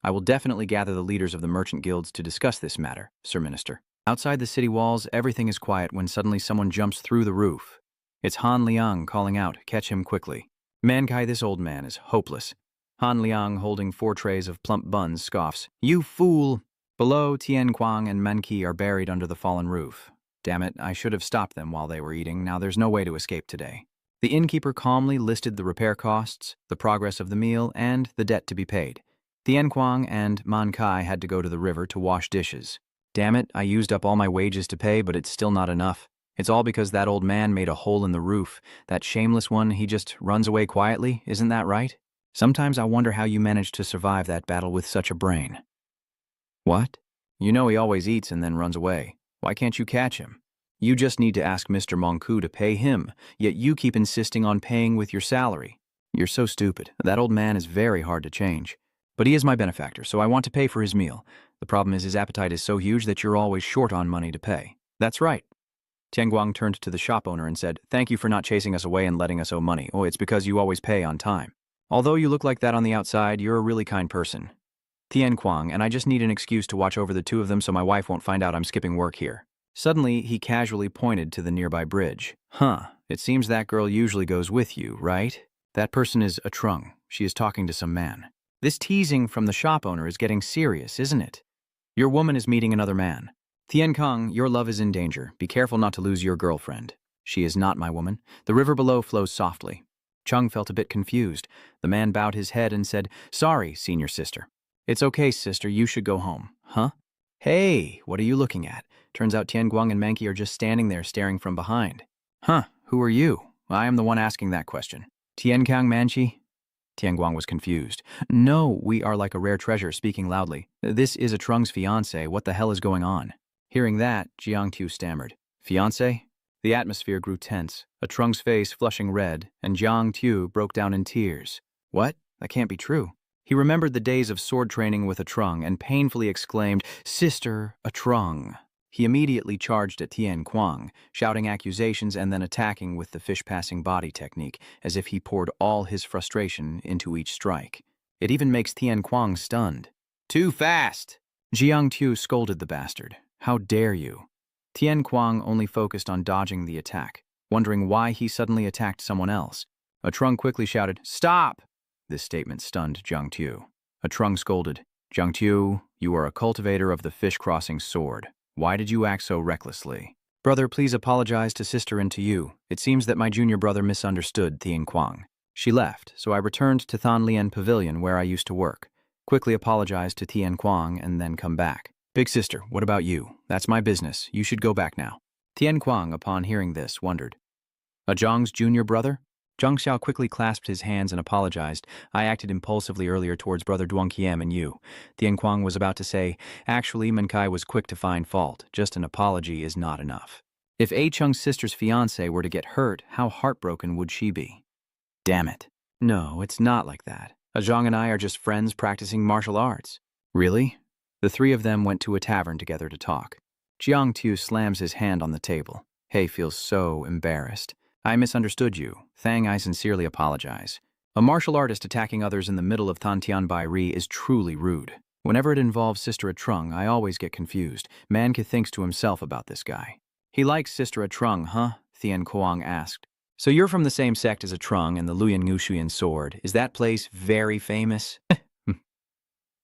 I will definitely gather the leaders of the merchant guilds to discuss this matter, Sir Minister. Outside the city walls, everything is quiet when suddenly someone jumps through the roof. It's Han Liang calling out, catch him quickly. Mankai, this old man is hopeless. Han Liang, holding 4 trays of plump buns, scoffs, You fool! Below, Tian Kuang and Menki are buried under the fallen roof. Damn it, I should have stopped them while they were eating. Now there's no way to escape today. The innkeeper calmly listed the repair costs, the progress of the meal, and the debt to be paid. Tian Kuang and Man Kai had to go to the river to wash dishes. Damn it, I used up all my wages to pay, but it's still not enough. It's all because that old man made a hole in the roof. That shameless one, he just runs away quietly, isn't that right? Sometimes I wonder how you managed to survive that battle with such a brain. What? You know he always eats and then runs away. Why can't you catch him? You just need to ask Mr. Monku to pay him, yet you keep insisting on paying with your salary. You're so stupid. That old man is very hard to change. But he is my benefactor, so I want to pay for his meal. The problem is his appetite is so huge that you're always short on money to pay. That's right. Tianguang turned to the shop owner and said, Thank you for not chasing us away and letting us owe money. Oh, it's because you always pay on time. Although you look like that on the outside, you're a really kind person. Tian Kuang, and I just need an excuse to watch over the 2 of them so my wife won't find out I'm skipping work here. Suddenly, he casually pointed to the nearby bridge. It seems that girl usually goes with you, right? That person is a Trung. She is talking to some man. This teasing from the shop owner is getting serious, isn't it? Your woman is meeting another man. Tian Kong, your love is in danger. Be careful not to lose your girlfriend. She is not my woman. The river below flows softly. Chung felt a bit confused. The man bowed his head and said, Sorry, senior sister. It's okay, sister. You should go home. Huh? Hey, what are you looking at? Turns out Tian Guang and Manki are just standing there staring from behind. Who are you? I am the one asking that question. Tian Kang Manchi? Tian Guang was confused. No, we are like a rare treasure, speaking loudly. This is a Trung's fiancé. What the hell is going on? Hearing that, Jiang Tu stammered. Fiancé? The atmosphere grew tense, a Trung's face flushing red, and Jiang Tu broke down in tears. What? That can't be true. He remembered the days of sword training with a Trung and painfully exclaimed, Sister, a Trung. He immediately charged at Tian Kuang, shouting accusations and then attacking with the fish-passing body technique, as if he poured all his frustration into each strike. It even makes Tian Kuang stunned. Too fast! Jiang Tu scolded the bastard. How dare you? Tian Kuang only focused on dodging the attack, wondering why he suddenly attacked someone else. A Trung quickly shouted, Stop! This statement stunned Jiang Tu. A Trung scolded, Jiang Tu, you are a cultivator of the fish-crossing sword. Why did you act so recklessly? Brother, please apologize to sister and to you. It seems that my junior brother misunderstood Tian Kuang. She left, so I returned to Than Lian Pavilion where I used to work. Quickly apologized to Tian Kuang and then come back. Big sister, what about you? That's my business. You should go back now. Tian Kuang, upon hearing this, wondered. A Zhang's junior brother? Zhang Xiao quickly clasped his hands and apologized. I acted impulsively earlier towards brother Duang Kiem and you. Tian Kuang was about to say, actually, Menkai was quick to find fault. Just an apology is not enough. If A Chung's sister's fiancé were to get hurt, how heartbroken would she be? Damn it. No, it's not like that. A Zhang and I are just friends practicing martial arts. Really? The 3 of them went to a tavern together to talk. Jiang Tu slams his hand on the table. He feels so embarrassed. I misunderstood you. Thang, I sincerely apologize. A martial artist attacking others in the middle of Thantian Bai Ri is truly rude. Whenever it involves Sister Trung, I always get confused. Manka thinks to himself about this guy. He likes Sister Trung, huh? Tian Kuang asked. So you're from the same sect as a Trung and the Luyan Ngushuyan sword. Is that place very famous?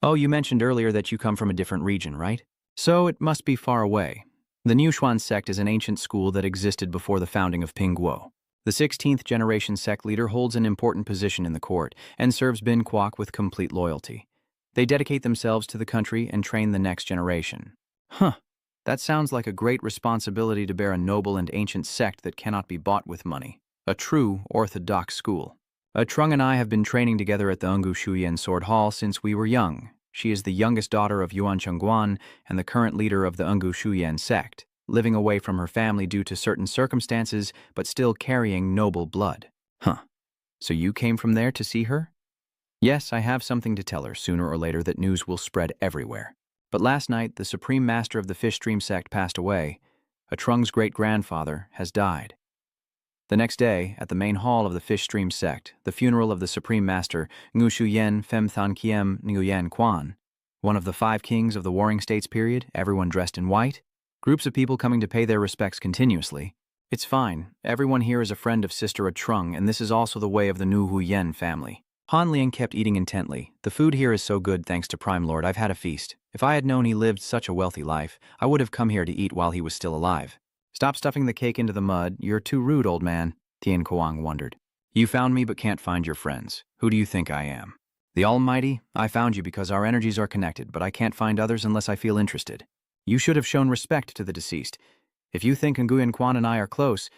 Oh, you mentioned earlier that you come from a different region, right? So it must be far away. The Nushuan sect is an ancient school that existed before the founding of Pingguo. The 16th generation sect leader holds an important position in the court and serves Bin Kwok with complete loyalty. They dedicate themselves to the country and train the next generation. Huh, that sounds like a great responsibility to bear a noble and ancient sect that cannot be bought with money. A true orthodox school. Trung and I have been training together at the Ungu Shuyan Sword Hall since we were young. She is the youngest daughter of Yuan Chengguan and the current leader of the Ungu Shuyan sect, living away from her family due to certain circumstances, but still carrying noble blood. Huh. So you came from there to see her? Yes, I have something to tell her. Sooner or later that news will spread everywhere. But last night, the supreme master of the Fish Stream sect passed away. Trung's great-grandfather has died. The next day, at the main hall of the Fish Stream sect, the funeral of the supreme master, Ngu Shuyen Fem Than Kiem Nguyen Quan, one of the 5 kings of the Warring States period, everyone dressed in white, groups of people coming to pay their respects continuously. It's fine. Everyone here is a friend of Sister Trung, and this is also the way of the Nu Huyen family. Han Liang kept eating intently. The food here is so good thanks to Prime Lord. I've had a feast. If I had known he lived such a wealthy life, I would have come here to eat while he was still alive. Stop stuffing the cake into the mud. You're too rude, old man, Tian Kuang wondered. You found me but can't find your friends. Who do you think I am? The Almighty? I found you because our energies are connected, but I can't find others unless I feel interested. You should have shown respect to the deceased. If you think Nguyen Quan and I are close,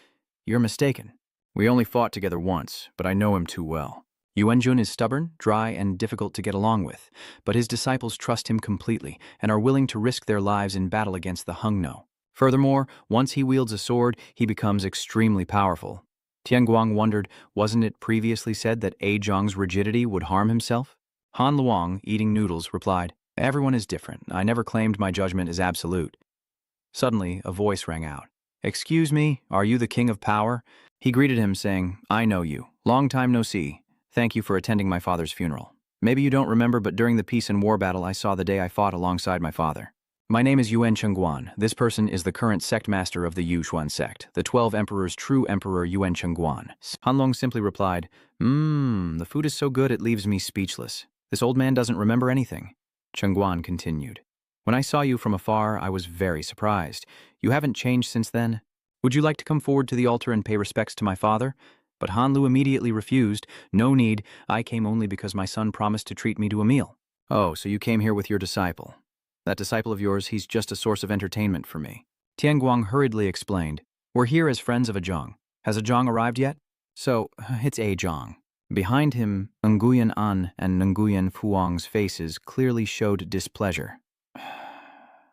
you're mistaken. We only fought together once, but I know him too well. Yuanjun is stubborn, dry, and difficult to get along with, but his disciples trust him completely and are willing to risk their lives in battle against the Hungno. Furthermore, once he wields a sword, he becomes extremely powerful. Tianguang wondered, wasn't it previously said that Zhang's rigidity would harm himself? Han Luang, eating noodles, replied, Everyone is different. I never claimed my judgment is absolute. Suddenly, a voice rang out. Excuse me, are you the king of power? He greeted him, saying, I know you. Long time no see. Thank you for attending my father's funeral. Maybe you don't remember, but during the peace and war battle I saw the day I fought alongside my father. My name is Yuan Chengguan. This person is the current sect master of the Yushuan sect, the 12 emperors' true emperor Yuan Chengguan. Hanlong simply replied, the food is so good it leaves me speechless. This old man doesn't remember anything. Chengguan continued. When I saw you from afar, I was very surprised. You haven't changed since then. Would you like to come forward to the altar and pay respects to my father? But Han Lu immediately refused. No need. I came only because my son promised to treat me to a meal. Oh, so you came here with your disciple. That disciple of yours, he's just a source of entertainment for me. Tianguang hurriedly explained. We're here as friends of Zhang. Has Zhang arrived yet? So, it's Zhang. Behind him, Nguyen An and Nguyen Fuang's faces clearly showed displeasure.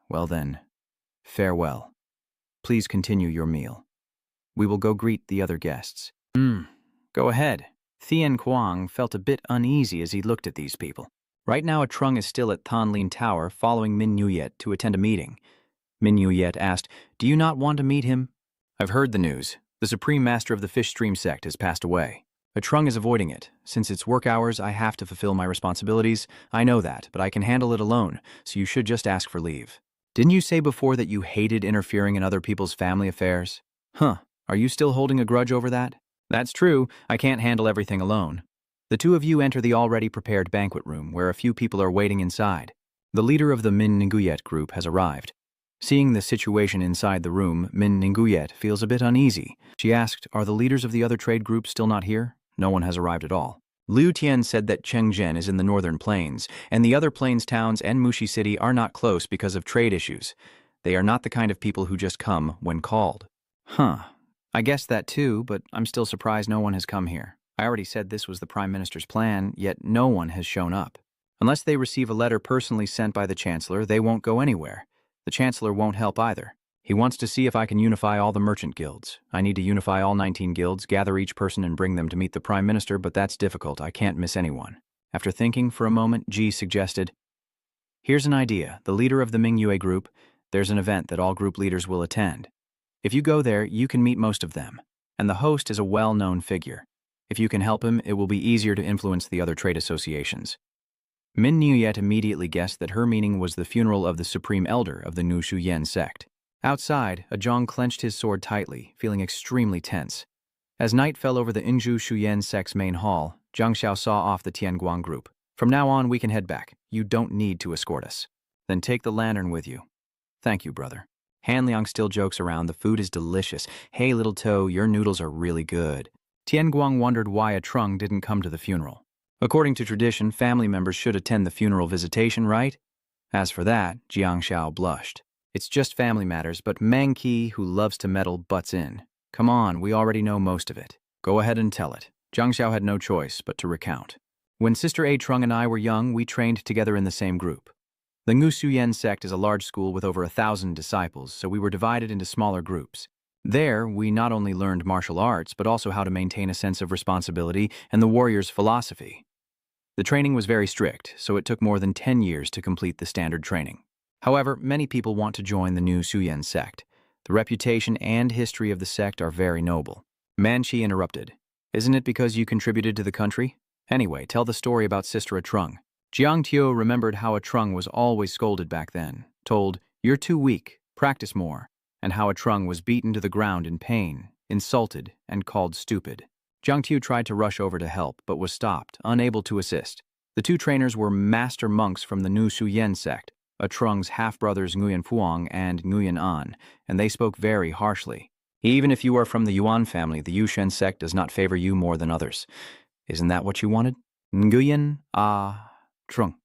Well then, farewell. Please continue your meal. We will go greet the other guests. Go ahead. Tian Kuang felt a bit uneasy as he looked at these people. Right now, Trung is still at Tanlin Tower following Min Yuyet to attend a meeting. Min Yuyet asked, Do you not want to meet him? I've heard the news. The Supreme Master of the Fish Stream sect has passed away. Trung is avoiding it. Since it's work hours, I have to fulfill my responsibilities. I know that, but I can handle it alone, so you should just ask for leave. Didn't you say before that you hated interfering in other people's family affairs? Are you still holding a grudge over that? That's true. I can't handle everything alone. The two of you enter the already prepared banquet room, where a few people are waiting inside. The leader of the Min Nguyet group has arrived. Seeing the situation inside the room, Min Nguyet feels a bit uneasy. She asked, Are the leaders of the other trade groups still not here? No one has arrived at all. Liu Tian said that Chengzhen is in the northern plains, and the other plains towns and Mushi City are not close because of trade issues. They are not the kind of people who just come when called. I guessed that too, but I'm still surprised no one has come here. I already said this was the Prime Minister's plan, yet no one has shown up. Unless they receive a letter personally sent by the Chancellor, they won't go anywhere. The Chancellor won't help either. He wants to see if I can unify all the merchant guilds. I need to unify all 19 guilds, gather each person and bring them to meet the Prime Minister, but that's difficult. I can't miss anyone. After thinking for a moment, Ji suggested, Here's an idea. The leader of the Mingyue group, there's an event that all group leaders will attend. If you go there, you can meet most of them. And the host is a well-known figure. If you can help him, it will be easier to influence the other trade associations. Min Nuyet immediately guessed that her meaning was the funeral of the Supreme Elder of the Nu Shuyen sect. Outside, Zhang clenched his sword tightly, feeling extremely tense. As night fell over the Inju Shuyen sect's main hall, Zhang Xiao saw off the Tianguang group. From now on, we can head back. You don't need to escort us. Then take the lantern with you. Thank you, brother. Han Liang still jokes around, the food is delicious. Hey, little toe, your noodles are really good. Tian Guang wondered why a Trung didn't come to the funeral. According to tradition, family members should attend the funeral visitation, right? As for that, Jiang Xiao blushed. It's just family matters, but Mang Qi, who loves to meddle, butts in. Come on, we already know most of it. Go ahead and tell it. Jiang Xiao had no choice but to recount. When Sister A Trung and I were young, we trained together in the same group. The Ngu Suyen sect is a large school with over 1,000 disciples, so we were divided into smaller groups. There, we not only learned martial arts, but also how to maintain a sense of responsibility and the warrior's philosophy. The training was very strict, so it took more than 10 years to complete the standard training. However, many people want to join the Ngu Suyen sect. The reputation and history of the sect are very noble. Manchi interrupted. Isn't it because you contributed to the country? Anyway, tell the story about Sister Trung. Jiang Tiao remembered how Trung was always scolded back then, told, "You're too weak, practice more," and how Trung was beaten to the ground in pain, insulted, and called stupid. Jiang Tiao tried to rush over to help, but was stopped, unable to assist. The two trainers were master monks from the Ngu Suyen sect, Trung's half-brothers Nguyen Fuang and Nguyen An, and they spoke very harshly. Even if you are from the Yuan family, the Yushen sect does not favor you more than others. Isn't that what you wanted? Nguyen Trung.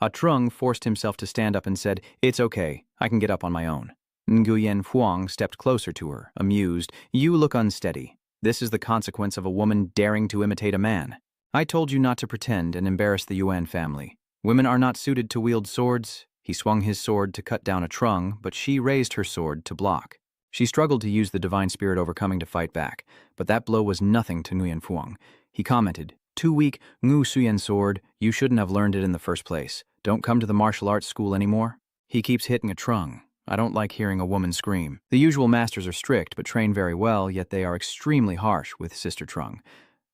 Trung forced himself to stand up and said, "It's okay, I can get up on my own." Nguyen Fuang stepped closer to her, amused. "You look unsteady. This is the consequence of a woman daring to imitate a man. I told you not to pretend and embarrass the Yuan family. Women are not suited to wield swords." He swung his sword to cut down Trung, but she raised her sword to block. She struggled to use the divine spirit overcoming to fight back, but that blow was nothing to Nguyen Fuang. He commented, "Too weak, Ngu Suyen sword, you shouldn't have learned it in the first place. Don't come to the martial arts school anymore." He keeps hitting Trung. I don't like hearing a woman scream. The usual masters are strict but train very well, yet they are extremely harsh with Sister Trung.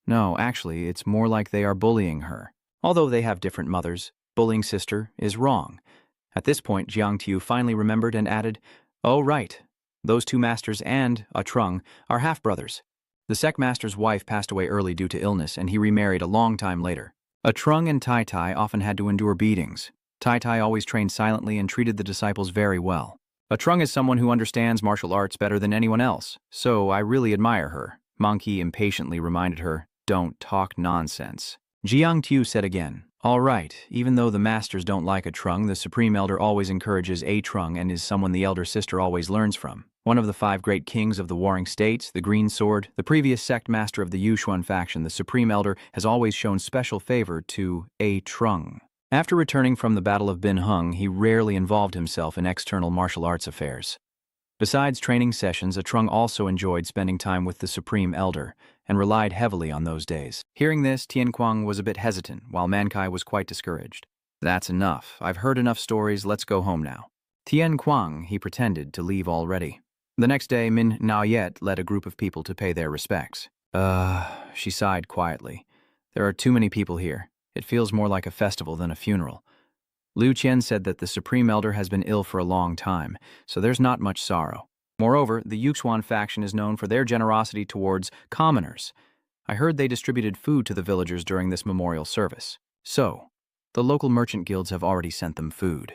No, actually, it's more like they are bullying her. Although they have different mothers, bullying Sister is wrong. At this point, Jiang Tiu finally remembered and added, "Oh, right. Those two masters and Trung are half-brothers. The sect master's wife passed away early due to illness, and he remarried a long time later. Trung and Tai Tai often had to endure beatings. Tai Tai always trained silently and treated the disciples very well. Trung is someone who understands martial arts better than anyone else, so I really admire her." Monkey impatiently reminded her, "Don't talk nonsense." Jiang Tiu said again, "All right, even though the masters don't like Trung, the Supreme Elder always encourages Trung and is someone the elder sister always learns from. One of the 5 great kings of the warring states, the Green Sword, the previous sect master of the Yushuan faction, the Supreme Elder has always shown special favor to Trung. After returning from the Battle of Bin Hung, he rarely involved himself in external martial arts affairs. Besides training sessions, Trung also enjoyed spending time with the Supreme Elder and relied heavily on those days." Hearing this, Tian Kuang was a bit hesitant, while Mankai was quite discouraged. "That's enough. I've heard enough stories. Let's go home now." Tian Kuang, he pretended to leave already. The next day, Min Naoyet led a group of people to pay their respects. She sighed quietly. "There are too many people here. It feels more like a festival than a funeral." Liu Qian said that the Supreme Elder has been ill for a long time, so there's not much sorrow. Moreover, the Yuxuan faction is known for their generosity towards commoners. I heard they distributed food to the villagers during this memorial service. So, the local merchant guilds have already sent them food.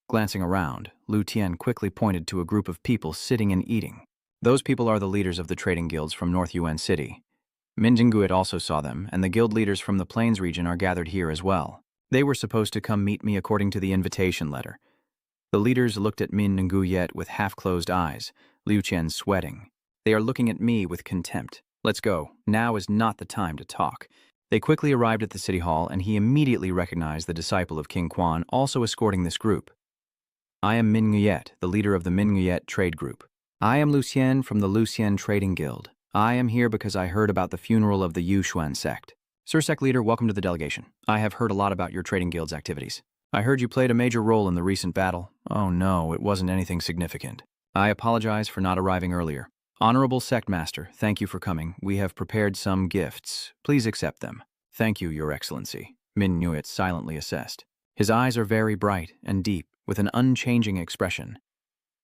Glancing around, Liu Tian quickly pointed to a group of people sitting and eating. Those people are the leaders of the trading guilds from North Yuan City. Min Jingguit also saw them, and the guild leaders from the Plains region are gathered here as well. They were supposed to come meet me according to the invitation letter. The leaders looked at Min Nguyet with half-closed eyes, Liu Qian sweating. They are looking at me with contempt. "Let's go. Now is not the time to talk." They quickly arrived at the city hall, and he immediately recognized the disciple of King Quan also escorting this group. "I am Min Nguyet, the leader of the Min Nguyet trade group. I am Lucien from the Lucien Trading Guild. I am here because I heard about the funeral of the Yushuan sect. Sir Sect Leader, welcome to the delegation. I have heard a lot about your trading guild's activities. I heard you played a major role in the recent battle. Oh no, it wasn't anything significant. I apologize for not arriving earlier. Honorable Sect Master, thank you for coming. We have prepared some gifts. Please accept them." "Thank you, Your Excellency," Min Nguyet silently assessed. His eyes are very bright and deep, with an unchanging expression.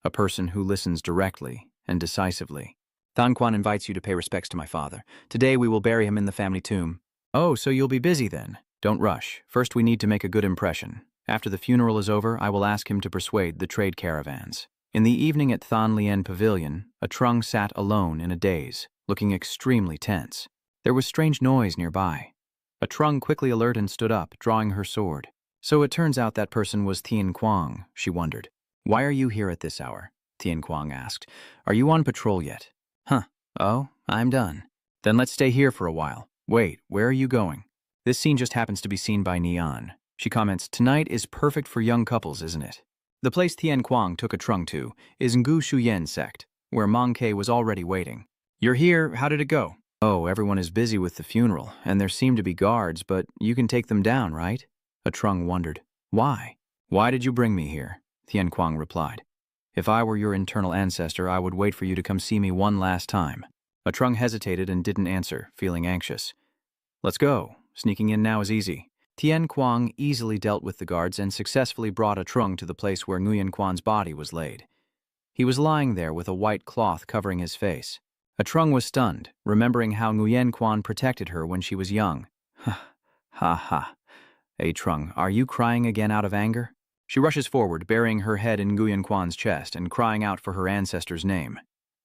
A person who listens directly and decisively. "Tan Quan invites you to pay respects to my father. Today we will bury him in the family tomb." "Oh, so you'll be busy then? Don't rush. First we need to make a good impression. After the funeral is over, I will ask him to persuade the trade caravans." In the evening at Than Lien Pavilion, a Trung sat alone in a daze, looking extremely tense. There was strange noise nearby. A Trung quickly alert and stood up, drawing her sword. So it turns out that person was Tian Kuang, she wondered. Why are you here at this hour? Tian Kuang asked. Are you on patrol yet? Huh. Oh, I'm done. Then let's stay here for a while. Wait, where are you going? This scene just happens to be seen by Nian. She comments, tonight is perfect for young couples, isn't it? The place Tian Kuang took a Trung to is Ngu Shuyen sect, where Mangke was already waiting. You're here, how did it go? Oh, everyone is busy with the funeral, and there seem to be guards, but you can take them down, right? A Trung wondered. Why? Why did you bring me here? Tian Kuang replied. If I were your internal ancestor, I would wait for you to come see me one last time. A Trung hesitated and didn't answer, feeling anxious. Let's go. Sneaking in now is easy. Tian Kuang easily dealt with the guards and successfully brought a Trung to the place where Nguyen Quan's body was laid. He was lying there with a white cloth covering his face. A Trung was stunned, remembering how Nguyen Quan protected her when she was young. Ha ha. A Trung, are you crying again out of anger? She rushes forward, burying her head in Nguyen Quan's chest and crying out for her ancestor's name.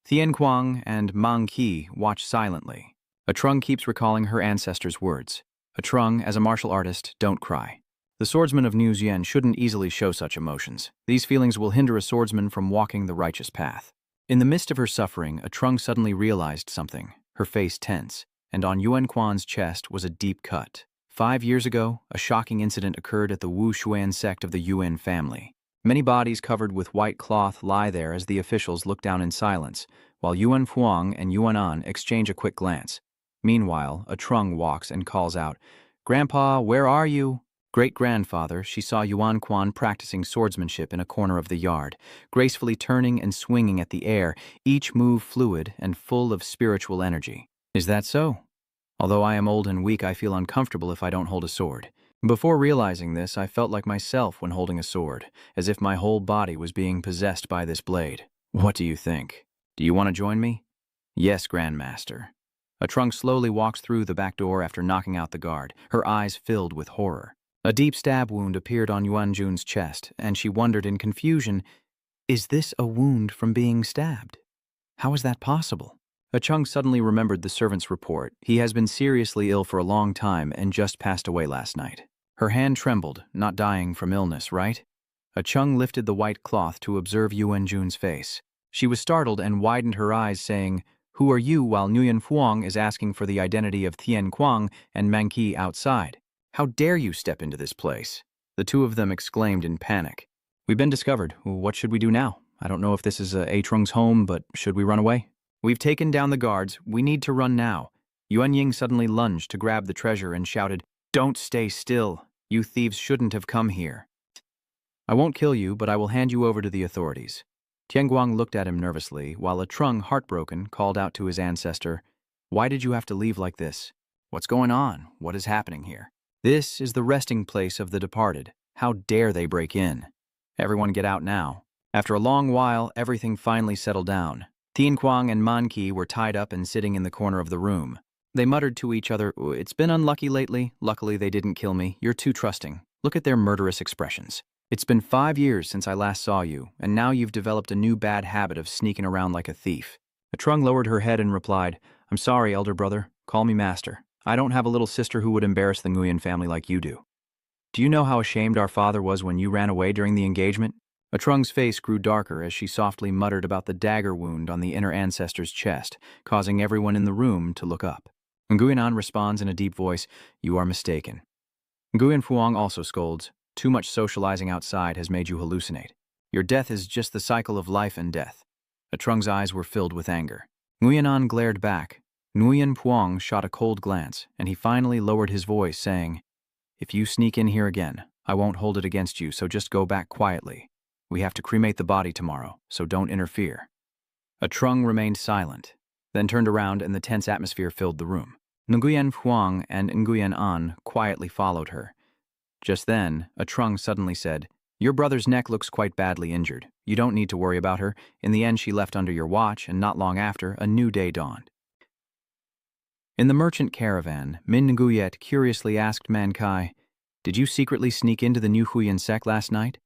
Tian Kuang and Mang Qi watch silently. A Trung keeps recalling her ancestor's words. A Trung, as a martial artist, don't cry. The swordsman of New Zien shouldn't easily show such emotions. These feelings will hinder a swordsman from walking the righteous path. In the midst of her suffering, a Trung suddenly realized something, her face tense, and on Yuan Quan's chest was a deep cut. 5 years ago, a shocking incident occurred at the Wu Xuan sect of the Yuan family. Many bodies covered with white cloth lie there as the officials look down in silence, while Yuan Fuang and Yuan An exchange a quick glance. Meanwhile, a Trung walks and calls out, Grandpa, where are you? Great-grandfather, she saw Yuan Quan practicing swordsmanship in a corner of the yard, gracefully turning and swinging at the air, each move fluid and full of spiritual energy. Is that so? Although I am old and weak, I feel uncomfortable if I don't hold a sword. Before realizing this, I felt like myself when holding a sword, as if my whole body was being possessed by this blade. What do you think? Do you want to join me? Yes, Grandmaster. A Trung slowly walks through the back door after knocking out the guard, her eyes filled with horror. A deep stab wound appeared on Yuan Jun's chest, and she wondered in confusion, is this a wound from being stabbed? How is that possible? A Trung suddenly remembered the servant's report. He has been seriously ill for a long time and just passed away last night. Her hand trembled, not dying from illness, right? A Chung lifted the white cloth to observe Yuan Jun's face. She was startled and widened her eyes, saying, Who are you, while Nguyen Phuong is asking for the identity of Tian Kuang and Mang Qi outside? How dare you step into this place? The two of them exclaimed in panic. We've been discovered. What should we do now? I don't know if this is A Trung's home, but should we run away? We've taken down the guards. We need to run now. Yuan Ying suddenly lunged to grab the treasure and shouted, Don't stay still. You thieves shouldn't have come here. I won't kill you, but I will hand you over to the authorities. Tianguang looked at him nervously, while a Trung, heartbroken, called out to his ancestor, Why did you have to leave like this? What's going on? What is happening here? This is the resting place of the departed. How dare they break in? Everyone get out now. After a long while, everything finally settled down. Tian Kuang and Man Qi were tied up and sitting in the corner of the room. They muttered to each other, It's been unlucky lately. Luckily they didn't kill me. You're too trusting. Look at their murderous expressions. It's been 5 years since I last saw you, and now you've developed a new bad habit of sneaking around like a thief. A Trung lowered her head and replied, I'm sorry, elder brother. Call me master. I don't have a little sister who would embarrass the Nguyen family like you do. Do you know how ashamed our father was when you ran away during the engagement? A Trung's face grew darker as she softly muttered about the dagger wound on the inner ancestor's chest, causing everyone in the room to look up. Nguyen An responds in a deep voice, You are mistaken. Nguyen Phuong also scolds, Too much socializing outside has made you hallucinate. Your death is just the cycle of life and death. A Trung's eyes were filled with anger. Nguyen An glared back. Nguyen Phuong shot a cold glance, and he finally lowered his voice, saying, If you sneak in here again, I won't hold it against you, so just go back quietly. We have to cremate the body tomorrow, so don't interfere. A Trung remained silent, then turned around and the tense atmosphere filled the room. Nguyen Phuong and Nguyen An quietly followed her. Just then, a Trung suddenly said, Your brother's neck looks quite badly injured. You don't need to worry about her. In the end, she left under your watch, and not long after, a new day dawned. In the merchant caravan, Min Nguyet curiously asked Man Kai, Did you secretly sneak into the New Huyen sect last night?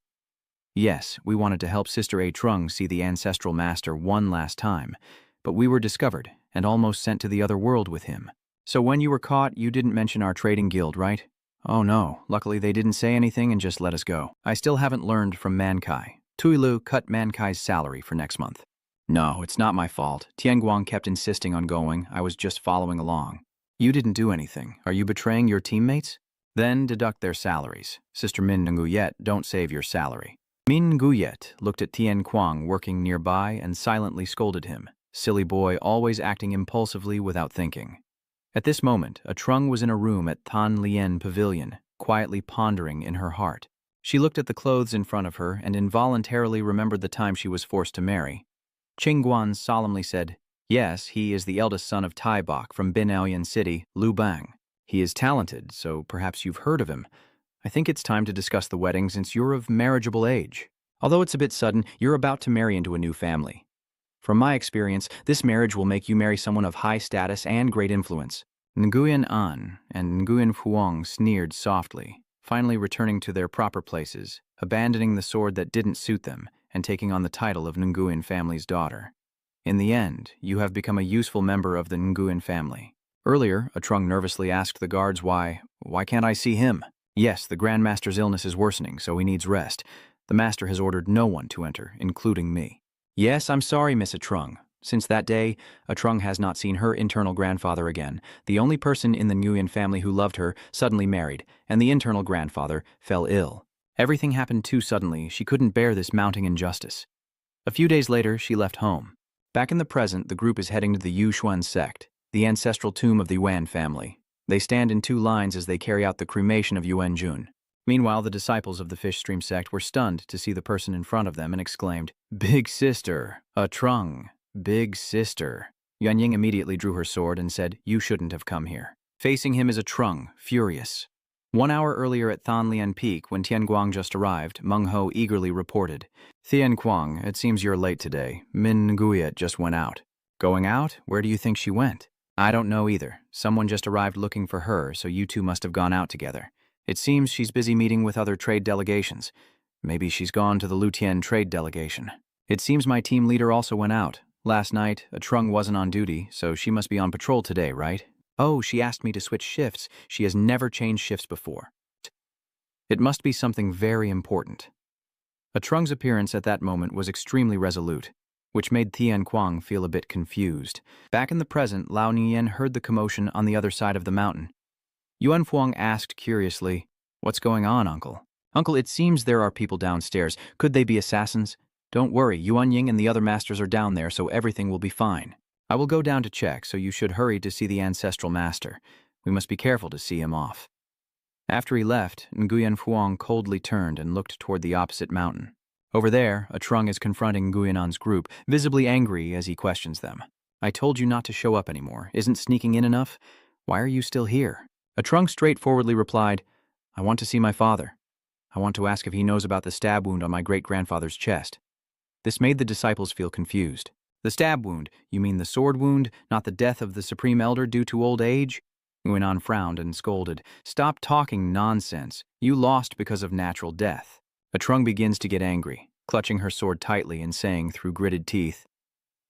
Yes, we wanted to help Sister A Trung see the ancestral master one last time, but we were discovered and almost sent to the other world with him. So when you were caught, you didn't mention our trading guild, right? Oh no, luckily they didn't say anything and just let us go. I still haven't learned from Mankai. Tuilu cut Mankai's salary for next month. No, it's not my fault. Tianguang kept insisting on going. I was just following along. You didn't do anything. Are you betraying your teammates? Then deduct their salaries. Sister Min Nguyet, don't save your salary. Min Nguyet looked at Tian Kuang working nearby and silently scolded him. Silly boy, always acting impulsively without thinking. At this moment, a Trung was in a room at Tan Lien Pavilion, quietly pondering in her heart. She looked at the clothes in front of her and involuntarily remembered the time she was forced to marry. Qingguan solemnly said, "Yes, he is the eldest son of Tai Bok from Binaoyan City, Lubang. He is talented, so perhaps you've heard of him. I think it's time to discuss the wedding since you're of marriageable age. Although it's a bit sudden, you're about to marry into a new family. From my experience, this marriage will make you marry someone of high status and great influence." Nguyen An and Nguyen Huang sneered softly, finally returning to their proper places, abandoning the sword that didn't suit them and taking on the title of Nguyen family's daughter. In the end, you have become a useful member of the Nguyen family. Earlier, a Trung nervously asked the guards why can't I see him? Yes, the Grand Master's illness is worsening, so he needs rest. The Master has ordered no one to enter, including me. Yes, I'm sorry, Miss Trung. Since that day, Trung has not seen her internal grandfather again. The only person in the Nguyen family who loved her suddenly married, and the internal grandfather fell ill. Everything happened too suddenly. She couldn't bear this mounting injustice. A few days later, she left home. Back in the present, the group is heading to the Yushuan sect, the ancestral tomb of the Yuan family. They stand in two lines as they carry out the cremation of Yuan Jun. Meanwhile, the disciples of the fish stream sect were stunned to see the person in front of them and exclaimed, "Big sister, a Trung, big sister." Yuan Ying immediately drew her sword and said, "You shouldn't have come here." Facing him is a Trung, furious. 1 hour earlier at Thanlian Peak, when Tianguang just arrived, Meng Ho eagerly reported, "Tianguang, it seems you're late today. Min Nguyet just went out." "Going out? Where do you think she went?" "I don't know either. Someone just arrived looking for her, so you two must have gone out together. It seems she's busy meeting with other trade delegations. Maybe she's gone to the Lutian trade delegation. It seems my team leader also went out. Last night, a Trung wasn't on duty, so she must be on patrol today, right? Oh, she asked me to switch shifts. She has never changed shifts before. It must be something very important." A Trung's appearance at that moment was extremely resolute, which made Tian Kuang feel a bit confused. Back in the present, Lao Nian heard the commotion on the other side of the mountain. Yuan Fuang asked curiously, "What's going on, Uncle?" "Uncle, it seems there are people downstairs. Could they be assassins?" "Don't worry, Yuan Ying and the other masters are down there, so everything will be fine. I will go down to check, so you should hurry to see the ancestral master. We must be careful to see him off." After he left, Nguyen Fuang coldly turned and looked toward the opposite mountain. Over there, a Trung is confronting Nguyen An's group, visibly angry as he questions them. "I told you not to show up anymore. Isn't sneaking in enough? Why are you still here?" A Trung straightforwardly replied, "I want to see my father. I want to ask if he knows about the stab wound on my great-grandfather's chest." This made the disciples feel confused. "The stab wound? You mean the sword wound, not the death of the Supreme Elder due to old age?" Nguyen An frowned and scolded. "Stop talking nonsense. You lost because of natural death." A Trung begins to get angry, clutching her sword tightly and saying through gritted teeth,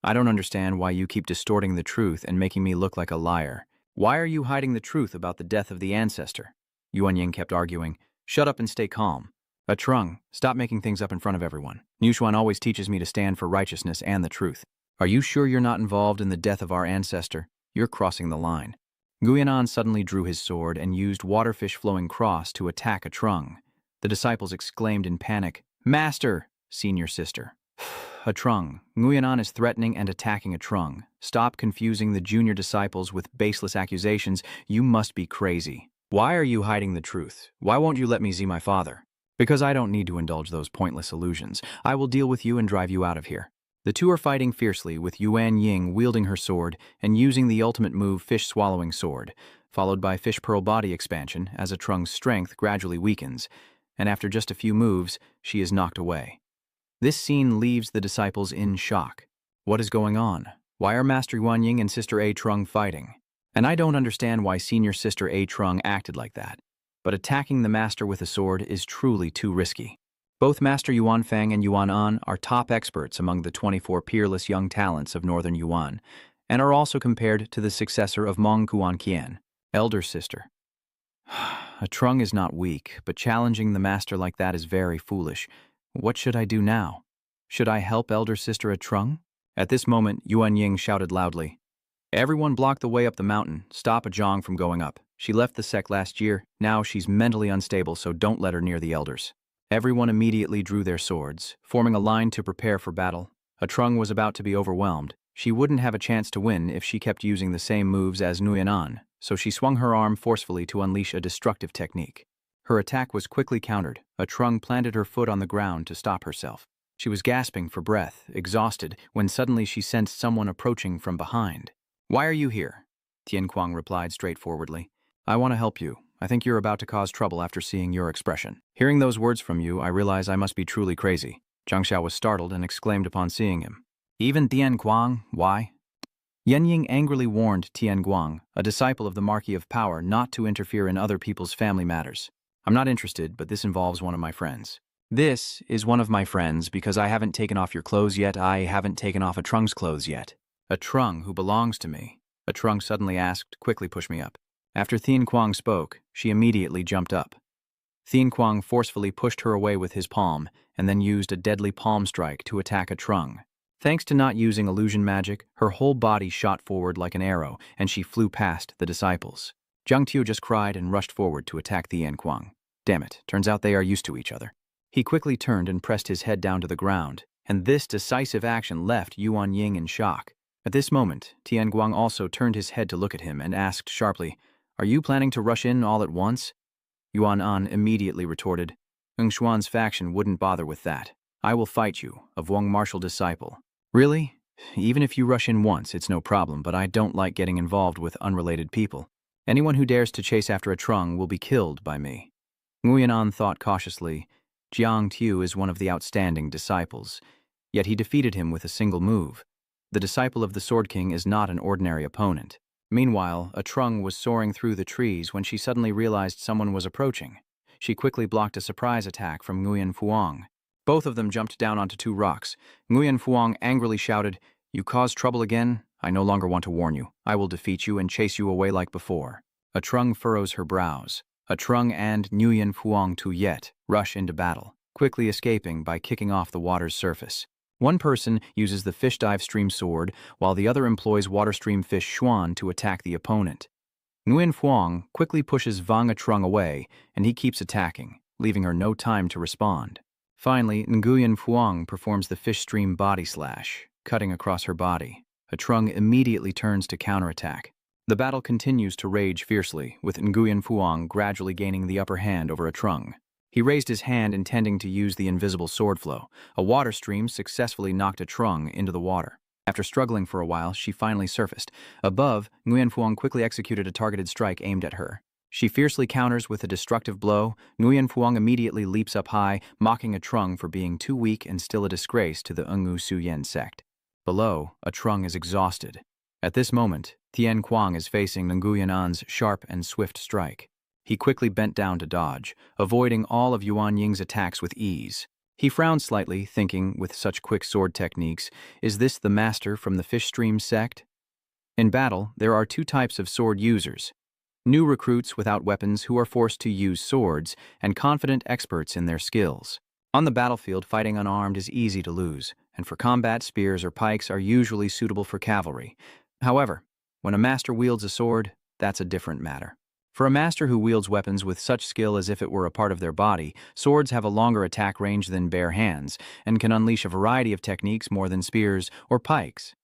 "I don't understand why you keep distorting the truth and making me look like a liar. Why are you hiding the truth about the death of the ancestor?" Yuan Ying kept arguing, "Shut up and stay calm." "A Trung, stop making things up in front of everyone. Nushuan always teaches me to stand for righteousness and the truth. Are you sure you're not involved in the death of our ancestor? You're crossing the line." Nguyen An suddenly drew his sword and used waterfish flowing cross to attack a Trung. The disciples exclaimed in panic, "Master, senior sister." A Trung. Nguyen An is threatening and attacking a Trung. Stop confusing the junior disciples with baseless accusations. You must be crazy. Why are you hiding the truth? Why won't you let me see my father? Because I don't need to indulge those pointless illusions. I will deal with you and drive you out of here. The two are fighting fiercely, with Yuan Ying wielding her sword and using the ultimate move Fish Swallowing Sword, followed by Fish Pearl Body Expansion as a Trung's strength gradually weakens, and after just a few moves, she is knocked away. This scene leaves the disciples in shock. What is going on? Why are Master Yuan Ying and Sister A Trung fighting? And I don't understand why Senior Sister A Trung acted like that, but attacking the Master with a sword is truly too risky. Both Master Yuan Feng and Yuan An are top experts among the 24 peerless young talents of Northern Yuan, and are also compared to the successor of Mong Kuan Qian, elder sister. A Trung is not weak, but challenging the master like that is very foolish. What should I do now? Should I help elder sister a Trung? At this moment, Yuan Ying shouted loudly. Everyone block the way up the mountain. Stop a Zhang from going up. She left the sect last year. Now she's mentally unstable, so don't let her near the elders. Everyone immediately drew their swords, forming a line to prepare for battle. A Trung was about to be overwhelmed. She wouldn't have a chance to win if she kept using the same moves as Nguyen An, so she swung her arm forcefully to unleash a destructive technique. Her attack was quickly countered. A Trung planted her foot on the ground to stop herself. She was gasping for breath, exhausted, when suddenly she sensed someone approaching from behind. Why are you here? Tian Kuang replied straightforwardly. I want to help you. I think you're about to cause trouble after seeing your expression. Hearing those words from you, I realize I must be truly crazy. Zhang Xiao was startled and exclaimed upon seeing him. Even Tian Kuang? Why? Yen Ying angrily warned Tian Guang, a disciple of the Marquis of Power, not to interfere in other people's family matters. I'm not interested, but this involves one of my friends. This is one of my friends because I haven't taken off your clothes yet. I haven't taken off a Trung's clothes yet. A Trung who belongs to me? A Trung suddenly asked, quickly push me up. After Tian Kuang spoke, she immediately jumped up. Tian Kuang forcefully pushed her away with his palm, and then used a deadly palm strike to attack a Trung. Thanks to not using illusion magic, her whole body shot forward like an arrow, and she flew past the disciples. Zhang Tiu just cried and rushed forward to attack Tian Kuang. Damn it, turns out they are used to each other. He quickly turned and pressed his head down to the ground, and this decisive action left Yuan Ying in shock. At this moment, Tian Guang also turned his head to look at him and asked sharply, Are you planning to rush in all at once? Yuan An immediately retorted, Ng Xuan's faction wouldn't bother with that. I will fight you, a Wang martial disciple. Really? Even if you rush in once, it's no problem, but I don't like getting involved with unrelated people. Anyone who dares to chase after a Trung will be killed by me. Nguyen An thought cautiously. Jiang Tiu is one of the outstanding disciples, yet he defeated him with a single move. The disciple of the Sword King is not an ordinary opponent. Meanwhile, a Trung was soaring through the trees when she suddenly realized someone was approaching. She quickly blocked a surprise attack from Nguyen Fuang. Both of them jumped down onto two rocks. Nguyen Fuang angrily shouted, You caused trouble again? I no longer want to warn you. I will defeat you and chase you away like before. A Trung furrows her brows. A Trung and Nguyen Fuang Tuyet rush into battle, quickly escaping by kicking off the water's surface. One person uses the fish dive stream sword, while the other employs water stream fish Xuan to attack the opponent. Nguyen Fuang quickly pushes Vang a Trung away, and he keeps attacking, leaving her no time to respond. Finally, Nguyen Fuang performs the fish stream body slash, cutting across her body. A Trung immediately turns to counterattack. The battle continues to rage fiercely, with Nguyen Fuang gradually gaining the upper hand over a Trung. He raised his hand intending to use the invisible sword flow. A water stream successfully knocked a Trung into the water. After struggling for a while, she finally surfaced. Above, Nguyen Fuang quickly executed a targeted strike aimed at her. She fiercely counters with a destructive blow. Nguyen Fuang immediately leaps up high, mocking a Trung for being too weak and still a disgrace to the Ngu Suyen sect. Below, a Trung is exhausted. At this moment, Tian Kuang is facing Nguyen An's sharp and swift strike. He quickly bent down to dodge, avoiding all of Yuan Ying's attacks with ease. He frowned slightly, thinking, with such quick sword techniques, is this the master from the fish stream sect? In battle, there are two types of sword users. New recruits without weapons who are forced to use swords, and confident experts in their skills. On the battlefield, fighting unarmed is easy to lose, and for combat, spears or pikes are usually suitable for cavalry. However, when a master wields a sword, that's a different matter. For a master who wields weapons with such skill as if it were a part of their body, swords have a longer attack range than bare hands, and can unleash a variety of techniques more than spears or pikes.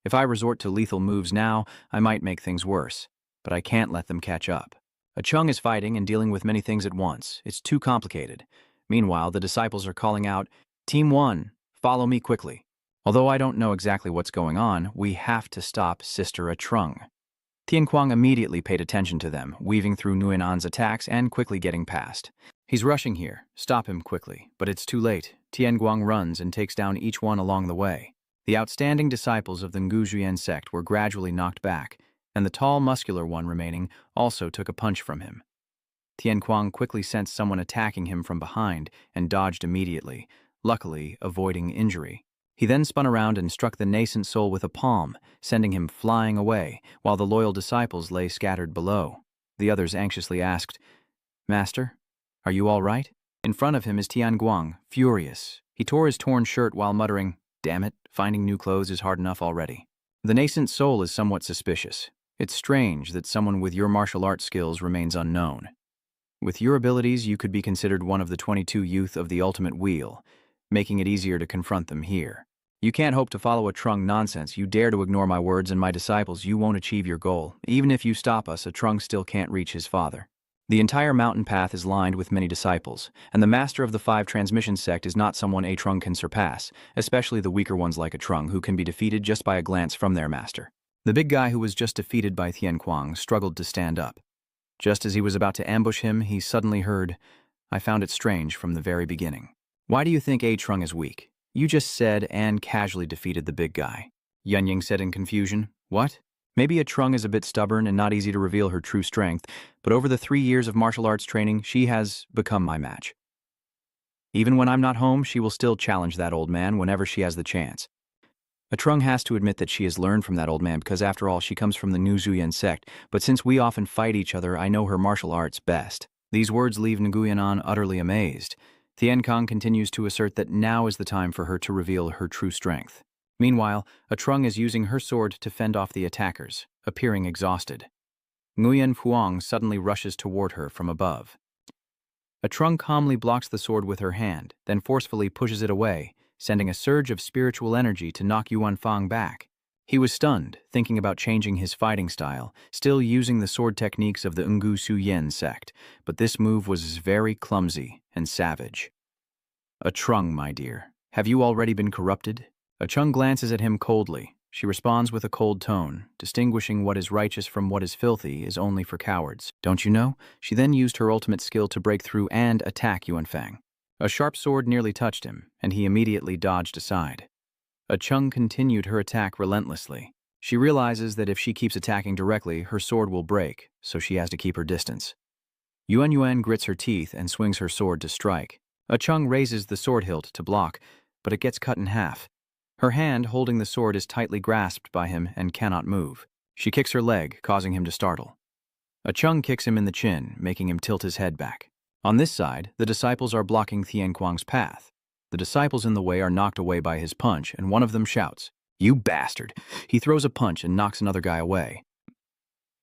If I resort to lethal moves now, I might make things worse, but I can't let them catch up. A Chung is fighting and dealing with many things at once. It's too complicated. Meanwhile, the disciples are calling out, Team 1, follow me quickly. Although I don't know exactly what's going on, we have to stop Sister Trung. Tian Kuang immediately paid attention to them, weaving through Nguyen An's attacks and quickly getting past. He's rushing here. Stop him quickly. But it's too late. Tian Guang runs and takes down each one along the way. The outstanding disciples of the Nguyen sect were gradually knocked back, and the tall, muscular one remaining also took a punch from him. Tian Kuang quickly sensed someone attacking him from behind and dodged immediately, luckily avoiding injury. He then spun around and struck the nascent soul with a palm, sending him flying away, while the loyal disciples lay scattered below. The others anxiously asked, "Master, are you all right?" In front of him is Tian Guang, furious. He tore his torn shirt while muttering, "Damn it, finding new clothes is hard enough already." The nascent soul is somewhat suspicious. It's strange that someone with your martial arts skills remains unknown. With your abilities, you could be considered one of the 22 youth of the ultimate wheel, making it easier to confront them here. You can't hope to follow a Trung nonsense. You dare to ignore my words and my disciples, you won't achieve your goal. Even if you stop us, a Trung still can't reach his father. The entire mountain path is lined with many disciples, and the master of the 5 transmission sect is not someone a Trung can surpass, especially the weaker ones like a Trung who can be defeated just by a glance from their master. The big guy who was just defeated by Tian Kuang struggled to stand up. Just as he was about to ambush him, he suddenly heard, "I found it strange from the very beginning." "Why do you think A Trung is weak? You just said and casually defeated the big guy." Yunying said in confusion. "What? Maybe a Trung is a bit stubborn and not easy to reveal her true strength, but over the 3 years of martial arts training, she has become my match. Even when I'm not home, she will still challenge that old man whenever she has the chance. A Trung has to admit that she has learned from that old man because after all she comes from the Nguyen sect, but since we often fight each other, I know her martial arts best." These words leave Nguyen utterly amazed. Tian Kong continues to assert that now is the time for her to reveal her true strength. Meanwhile, a Trung is using her sword to fend off the attackers, appearing exhausted. Nguyen Fuang suddenly rushes toward her from above. A Trung calmly blocks the sword with her hand, then forcefully pushes it away, sending a surge of spiritual energy to knock Yuan Fang back. He was stunned, thinking about changing his fighting style, still using the sword techniques of the Ngu Su Yen sect, but this move was very clumsy and savage. "A Trung, my dear, have you already been corrupted?" A Chung glances at him coldly. She responds with a cold tone, distinguishing what is righteous from what is filthy is only for cowards. "Don't you know?" She then used her ultimate skill to break through and attack Yuan Fang. A sharp sword nearly touched him, and he immediately dodged aside. A Chung continued her attack relentlessly. She realizes that if she keeps attacking directly, her sword will break, so she has to keep her distance. Yuan grits her teeth and swings her sword to strike. A Chung raises the sword hilt to block, but it gets cut in half. Her hand holding the sword is tightly grasped by him and cannot move. She kicks her leg, causing him to startle. A Chung kicks him in the chin, making him tilt his head back. On this side, the disciples are blocking Tian Kuang's path. The disciples in the way are knocked away by his punch, and one of them shouts, "You bastard!" He throws a punch and knocks another guy away.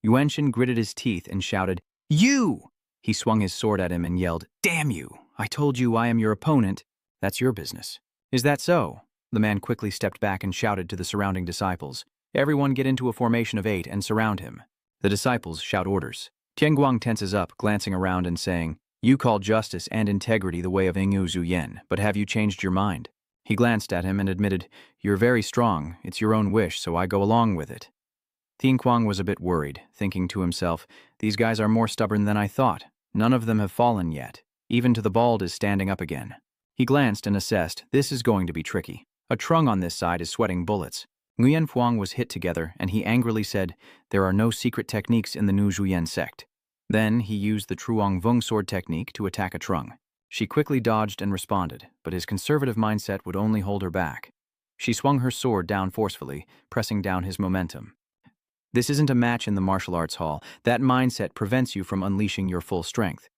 Yuanshin gritted his teeth and shouted, "You!" He swung his sword at him and yelled, "Damn you! I told you I am your opponent. That's your business." "Is that so?" The man quickly stepped back and shouted to the surrounding disciples, "Everyone get into a formation of 8 and surround him." The disciples shout orders. Tianguang tenses up, glancing around and saying, "You call justice and integrity the way of Ngu Zuyen, but have you changed your mind?" He glanced at him and admitted, "You're very strong. It's your own wish, so I go along with it." Tianguang was a bit worried, thinking to himself, "These guys are more stubborn than I thought. None of them have fallen yet. Even to the bald is standing up again." He glanced and assessed, "This is going to be tricky. A Trung on this side is sweating bullets." Nguyen Fuang was hit together, and he angrily said, "There are no secret techniques in the Nu Zhuyen sect." Then he used the Truong Vung sword technique to attack a Trung. She quickly dodged and responded, but his conservative mindset would only hold her back. She swung her sword down forcefully, pressing down his momentum. This isn't a match in the martial arts hall. That mindset prevents you from unleashing your full strength.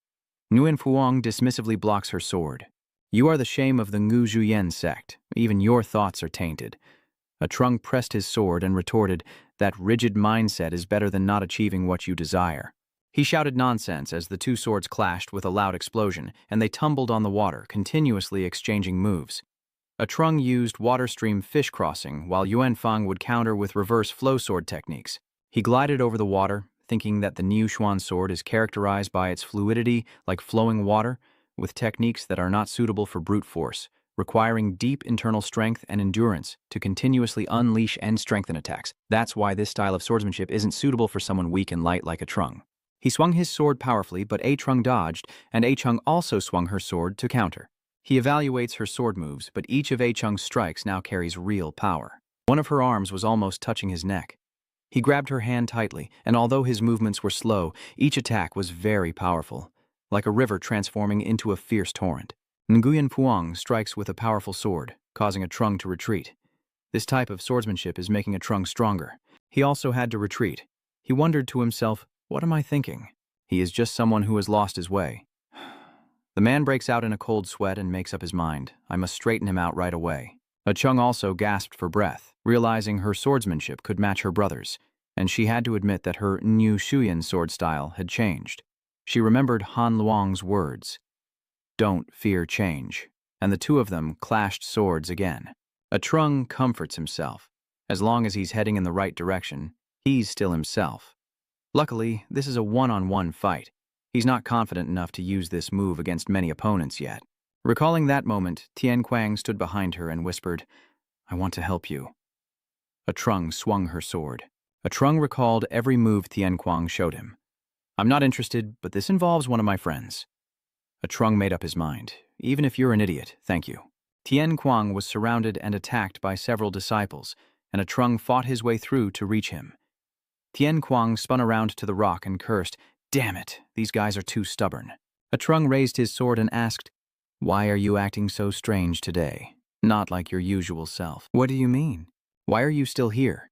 Nguyen Fuang dismissively blocks her sword. "You are the shame of the Ngu Zhuyen sect. Even your thoughts are tainted." A Trung pressed his sword and retorted, "That rigid mindset is better than not achieving what you desire." He shouted nonsense as the two swords clashed with a loud explosion, and they tumbled on the water, continuously exchanging moves. A Trung used water stream fish crossing, while Yuan Fang would counter with reverse flow sword techniques. He glided over the water, thinking that the Niu Xuan sword is characterized by its fluidity like flowing water, with techniques that are not suitable for brute force, requiring deep internal strength and endurance to continuously unleash and strengthen attacks. That's why this style of swordsmanship isn't suitable for someone weak and light like a Trung. He swung his sword powerfully, but A Trung dodged, and A Chung also swung her sword to counter. He evaluates her sword moves, but each of A Chung's strikes now carries real power. One of her arms was almost touching his neck. He grabbed her hand tightly, and although his movements were slow, each attack was very powerful. like a river transforming into a fierce torrent. Nguyen Phuong strikes with a powerful sword, causing a Trung to retreat. This type of swordsmanship is making a Trung stronger. He also had to retreat. He wondered to himself, what am I thinking? He is just someone who has lost his way. The man breaks out in a cold sweat and makes up his mind. I must straighten him out right away. A Chung also gasped for breath, realizing her swordsmanship could match her brother's, and she had to admit that her New Shuyan sword style had changed. She remembered Han Luong's words, "Don't fear change," and the two of them clashed swords again. A Trung comforts himself. As long as he's heading in the right direction, he's still himself. Luckily, this is a one-on-one fight. He's not confident enough to use this move against many opponents yet. Recalling that moment, Tian Quang stood behind her and whispered, "I want to help you." A Trung swung her sword. A Trung recalled every move Tian Quang showed him. "I'm not interested, but this involves one of my friends." A Trung made up his mind. "Even if you're an idiot, thank you." Tian Quang was surrounded and attacked by several disciples, and a Trung fought his way through to reach him. Tian Quang spun around to the rock and cursed, "Damn it, these guys are too stubborn." A Trung raised his sword and asked, "Why are you acting so strange today? Not like your usual self." "What do you mean? Why are you still here?"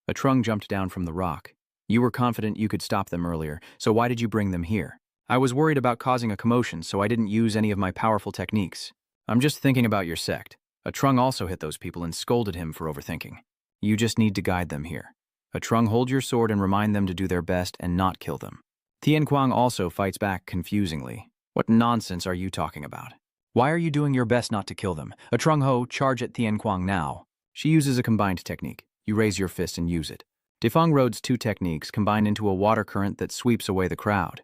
A Trung jumped down from the rock. "You were confident you could stop them earlier, so why did you bring them here?" "I was worried about causing a commotion, so I didn't use any of my powerful techniques. I'm just thinking about your sect." A Trung also hit those people and scolded him for overthinking. "You just need to guide them here. A Trung, hold your sword and remind them to do their best and not kill them." Tian Quang also fights back confusingly. "What nonsense are you talking about? Why are you doing your best not to kill them?" A Trung Ho, charge at Tian Quang now. She uses a combined technique. You raise your fist and use it. Defang Road's two techniques combine into a water current that sweeps away the crowd.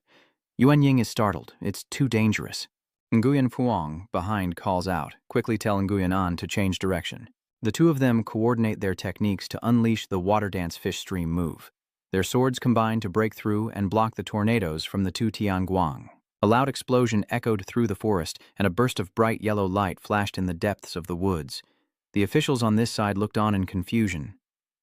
Yuan Ying is startled. It's too dangerous. Nguyen Phuong, behind, calls out, quickly telling Nguyen An to change direction. The two of them coordinate their techniques to unleash the water dance fish stream move. Their swords combine to break through and block the tornadoes from the two Tian Guang. A loud explosion echoed through the forest, and a burst of bright yellow light flashed in the depths of the woods. The officials on this side looked on in confusion.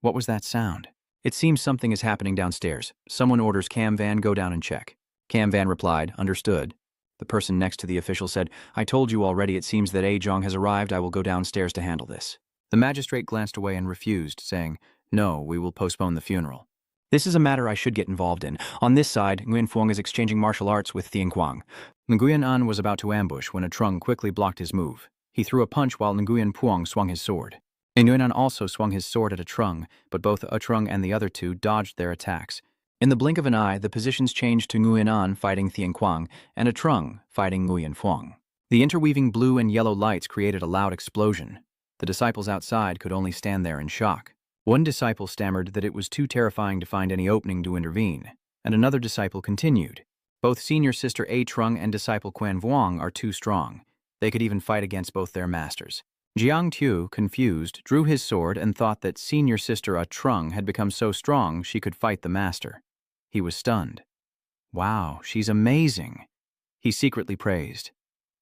What was that sound? "It seems something is happening downstairs. Someone orders Cam Van go down and check." Cam Van replied, "Understood." The person next to the official said, "I told you already, it seems that Ajong has arrived. I will go downstairs to handle this." The magistrate glanced away and refused, saying, "No, we will postpone the funeral. This is a matter I should get involved in." On this side, Nguyen Phuong is exchanging martial arts with Tian Quang. Nguyen An was about to ambush when a Trung quickly blocked his move. He threw a punch while Nguyen Phuong swung his sword. Nguyen An also swung his sword at a Trung, but both a Trung and the other two dodged their attacks. In the blink of an eye, the positions changed to Nguyen An fighting Tian Quang and a Trung fighting Nguyen Phuong. The interweaving blue and yellow lights created a loud explosion. The disciples outside could only stand there in shock. One disciple stammered that it was too terrifying to find any opening to intervene, and another disciple continued. "Both senior sister A Trung and disciple Quan Vuong are too strong. They could even fight against both their masters." Jiang Tu, confused, drew his sword and thought that senior sister A Trung had become so strong she could fight the master. He was stunned. "Wow, she's amazing," he secretly praised.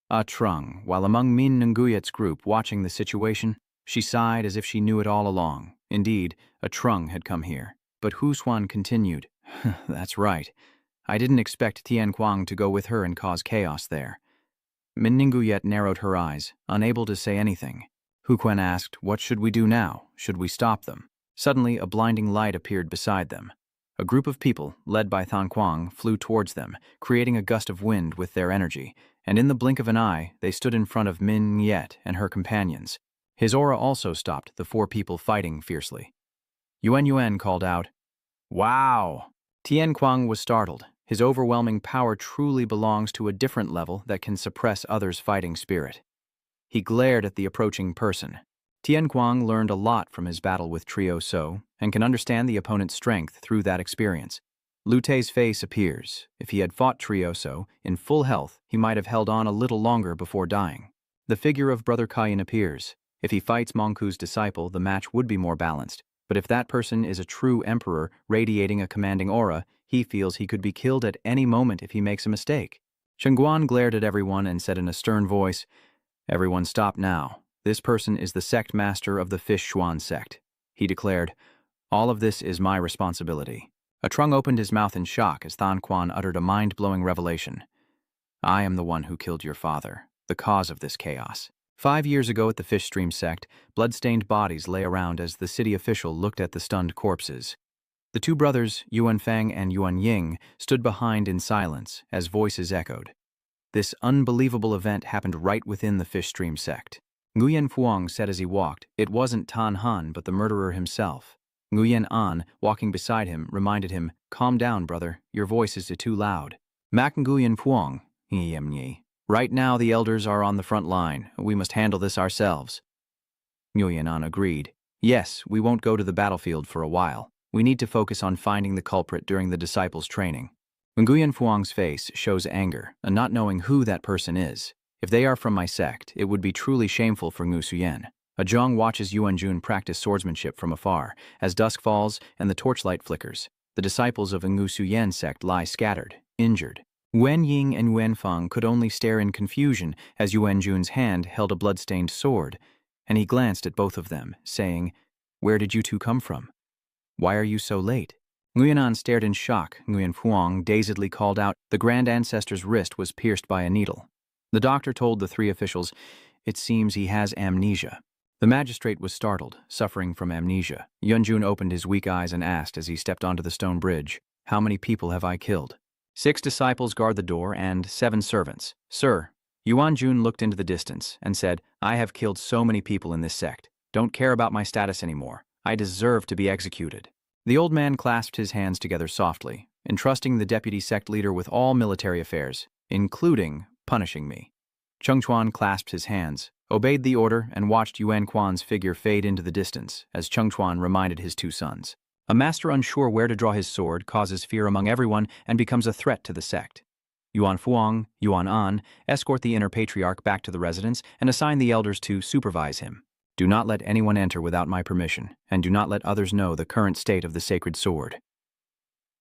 A Trung, while among Min Nguyet's group watching the situation, she sighed as if she knew it all along. Indeed, a Trung had come here. But Hu Xuan continued, "That's right. I didn't expect Tian Quang to go with her and cause chaos there." Min Nguyet narrowed her eyes, unable to say anything. Hu Quan asked, "What should we do now? Should we stop them?" Suddenly, a blinding light appeared beside them. A group of people, led by Tian Quang, flew towards them, creating a gust of wind with their energy, and in the blink of an eye, they stood in front of Min Nguyet and her companions. His aura also stopped the four people fighting fiercely. Yuan called out, "Wow!" Tian Quang was startled. His overwhelming power truly belongs to a different level that can suppress others' fighting spirit. He glared at the approaching person. Tian Quang learned a lot from his battle with Trio So, and can understand the opponent's strength through that experience. Lu Tei's face appears. If he had fought Trio So, in full health, he might have held on a little longer before dying. The figure of Brother Kayan appears. If he fights Mongku's disciple, the match would be more balanced. But if that person is a true emperor, radiating a commanding aura, he feels he could be killed at any moment if he makes a mistake. Chengguan glared at everyone and said in a stern voice, "Everyone stop now. This person is the sect master of the Fish Xuan sect." He declared, "All of this is my responsibility." A Trung opened his mouth in shock as Than Quan uttered a mind-blowing revelation. I am the one who killed your father, the cause of this chaos. 5 years ago at the Fish Stream sect, blood-stained bodies lay around as the city official looked at the stunned corpses. The two brothers, Yuan Feng and Yuan Ying, stood behind in silence as voices echoed. This unbelievable event happened right within the Fish Stream sect. Nguyen Phuong said as he walked, it wasn't Tan Han but the murderer himself. Nguyen An, walking beside him, reminded him, calm down, brother, your voice is too loud. Mak Nguyen Phuong, Yi. Right now the elders are on the front line. We must handle this ourselves. Nguyen An agreed. Yes, we won't go to the battlefield for a while. We need to focus on finding the culprit during the disciples' training. Nguyen Phuong's face shows anger, and not knowing who that person is. If they are from my sect, it would be truly shameful for Ngu Suyen. A Zhang watches Yuan Jun practice swordsmanship from afar, as dusk falls and the torchlight flickers. The disciples of the Ngu Suyen sect lie scattered, injured. Wen Ying and Wen Feng could only stare in confusion as Yuan Jun's hand held a blood-stained sword, and he glanced at both of them, saying, "Where did you two come from? Why are you so late?" Nguyen An stared in shock. Nguyen Phuong dazedly called out, the Grand Ancestor's wrist was pierced by a needle. The doctor told the three officials, it seems he has amnesia. The magistrate was startled, suffering from amnesia. Yuan Jun opened his weak eyes and asked as he stepped onto the stone bridge, how many people have I killed? 6 disciples guard the door and 7 servants. Sir, Yuan Jun looked into the distance and said, I have killed so many people in this sect. Don't care about my status anymore. I deserve to be executed. The old man clasped his hands together softly, entrusting the deputy sect leader with all military affairs, including punishing me. Chung Chuan clasped his hands, obeyed the order, and watched Yuan Quan's figure fade into the distance as Chung Chuan reminded his 2 sons. A master unsure where to draw his sword causes fear among everyone and becomes a threat to the sect. Yuan Phuong, Yuan An escort the inner patriarch back to the residence and assign the elders to supervise him. Do not let anyone enter without my permission, and do not let others know the current state of the sacred sword.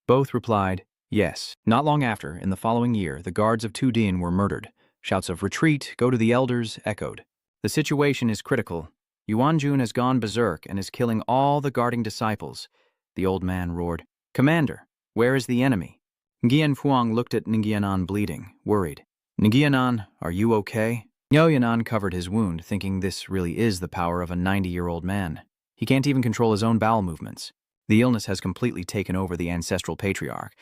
Both replied, yes. Not long after, in the following year, the guards of Tudin were murdered. Shouts of retreat, go to the elders, echoed. The situation is critical. Yuan Jun has gone berserk and is killing all the guarding disciples. The old man roared, Commander, where is the enemy? Nguyen Phuong looked at Nguyen An bleeding, worried. Nguyen An, are you okay? Nguyen An covered his wound, thinking this really is the power of a 90-year-old man. He can't even control his own bowel movements. The illness has completely taken over the ancestral patriarch.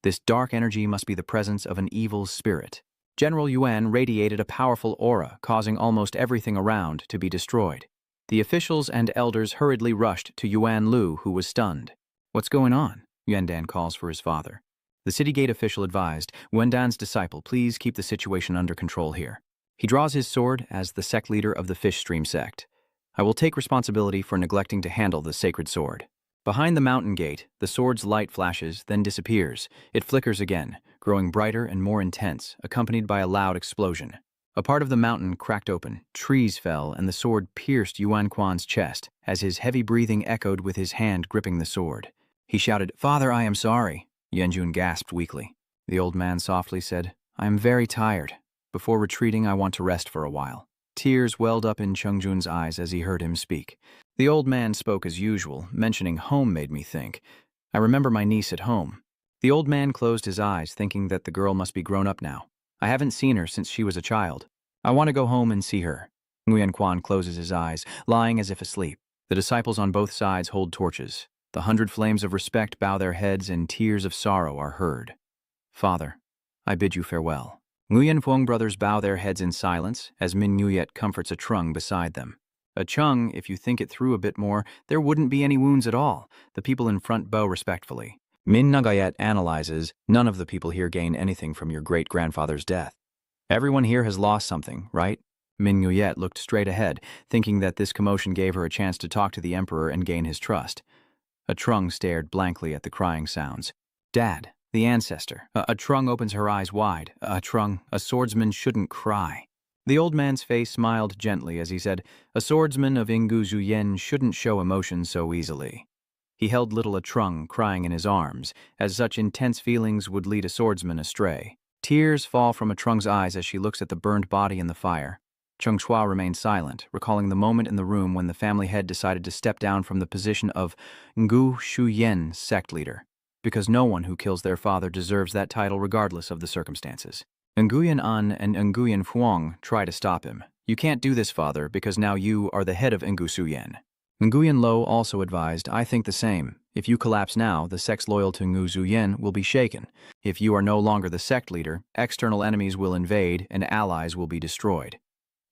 This dark energy must be the presence of an evil spirit. General Yuan radiated a powerful aura, causing almost everything around to be destroyed. The officials and elders hurriedly rushed to Yuan Lu, who was stunned. What's going on? Yuan Dan calls for his father. The city gate official advised, Yuan Dan's disciple, please keep the situation under control here. He draws his sword as the sect leader of the Fish Stream sect. I will take responsibility for neglecting to handle the sacred sword. Behind the mountain gate, the sword's light flashes, then disappears. It flickers again, growing brighter and more intense, accompanied by a loud explosion. A part of the mountain cracked open, trees fell, and the sword pierced Yuan Quan's chest as his heavy breathing echoed with his hand gripping the sword. He shouted, Father, I am sorry. Yuan Jun gasped weakly. The old man softly said, I am very tired. Before retreating, I want to rest for a while. Tears welled up in Chung Jun's eyes as he heard him speak. The old man spoke as usual, mentioning home made me think. I remember my niece at home. The old man closed his eyes, thinking that the girl must be grown up now. I haven't seen her since she was a child. I want to go home and see her. Nguyen Quan closes his eyes, lying as if asleep. The disciples on both sides hold torches. The 100 flames of respect bow their heads and tears of sorrow are heard. Father, I bid you farewell. Nguyen Phuong brothers bow their heads in silence as Min Nguyet comforts a Trung beside them. A Chung, if you think it through a bit more, there wouldn't be any wounds at all. The people in front bow respectfully. Min Nagayet analyzes, none of the people here gain anything from your great-grandfather's death. Everyone here has lost something, right? Min Nguyet looked straight ahead, thinking that this commotion gave her a chance to talk to the emperor and gain his trust. A Trung stared blankly at the crying sounds. Dad, the ancestor. A Trung opens her eyes wide. A Trung, a swordsman shouldn't cry. The old man's face smiled gently as he said, a swordsman of Ingu Zuyen shouldn't show emotion so easily. He held little A Trung crying in his arms, as such intense feelings would lead a swordsman astray. Tears fall from A Trung's eyes as she looks at the burned body in the fire. Chung Chua remained silent, recalling the moment in the room when the family head decided to step down from the position of Ngu Shuyen sect leader, because no one who kills their father deserves that title regardless of the circumstances. Nguyen An and Nguyen Phuong try to stop him. You can't do this, father, because now you are the head of Ngu Suyen. Nguyen Lo also advised, I think the same. If you collapse now, the sects loyal to Ngu Zuyen will be shaken. If you are no longer the sect leader, external enemies will invade and allies will be destroyed.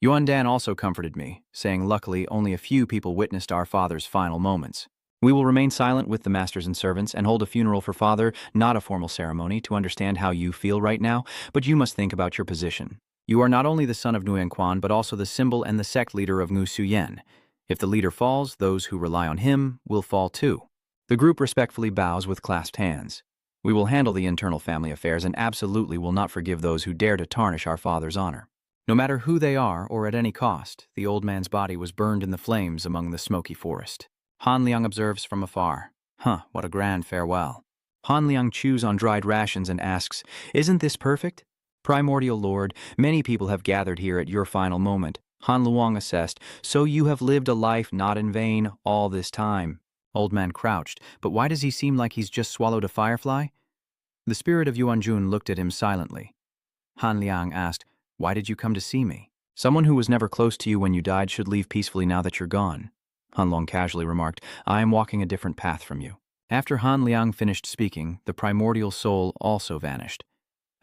Yuan Dan also comforted me, saying luckily only a few people witnessed our father's final moments. We will remain silent with the masters and servants and hold a funeral for father, not a formal ceremony, to understand how you feel right now, but you must think about your position. You are not only the son of Nguyen Quan, but also the symbol and the sect leader of Ngu Suyen. If the leader falls, those who rely on him will fall too. The group respectfully bows with clasped hands. We will handle the internal family affairs and absolutely will not forgive those who dare to tarnish our father's honor. No matter who they are or at any cost, the old man's body was burned in the flames among the smoky forest. Han Liang observes from afar. What a grand farewell. Han Liang chews on dried rations and asks, Isn't this perfect? Primordial Lord, many people have gathered here at your final moment. Han Luang assessed, So you have lived a life not in vain all this time. Old man crouched, but why does he seem like he's just swallowed a firefly? The spirit of Yuan Jun looked at him silently. Han Liang asked, Why did you come to see me? Someone who was never close to you when you died should leave peacefully now that you're gone. Han Long casually remarked, I am walking a different path from you. After Han Liang finished speaking, the primordial soul also vanished.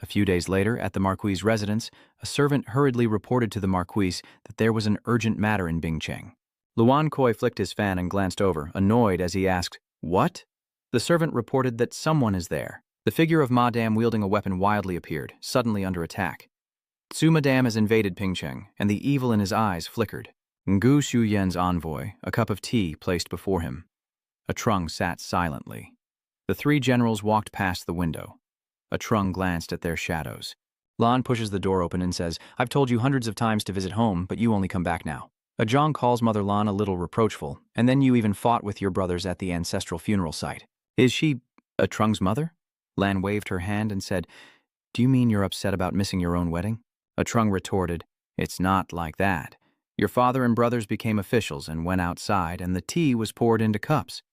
A few days later, at the Marquis's residence, a servant hurriedly reported to the Marquis that there was an urgent matter in Bingcheng. Luan Koi flicked his fan and glanced over, annoyed as he asked, What? The servant reported that someone is there. The figure of Madame wielding a weapon wildly appeared, suddenly under attack. Tsu Madame has invaded Pingcheng, and the evil in his eyes flickered. Ngu Shuyen's envoy, a cup of tea placed before him. A Trung sat silently. The three generals walked past the window. A Trung glanced at their shadows. Lan pushes the door open and says, I've told you hundreds of times to visit home, but you only come back now. A Zhang calls Mother Lan a little reproachful, and then you even fought with your brothers at the ancestral funeral site. Is she a Trung's mother? Lan waved her hand and said, Do you mean you're upset about missing your own wedding? A Trung retorted, It's not like that. Your father and brothers became officials and went outside, and the tea was poured into cups.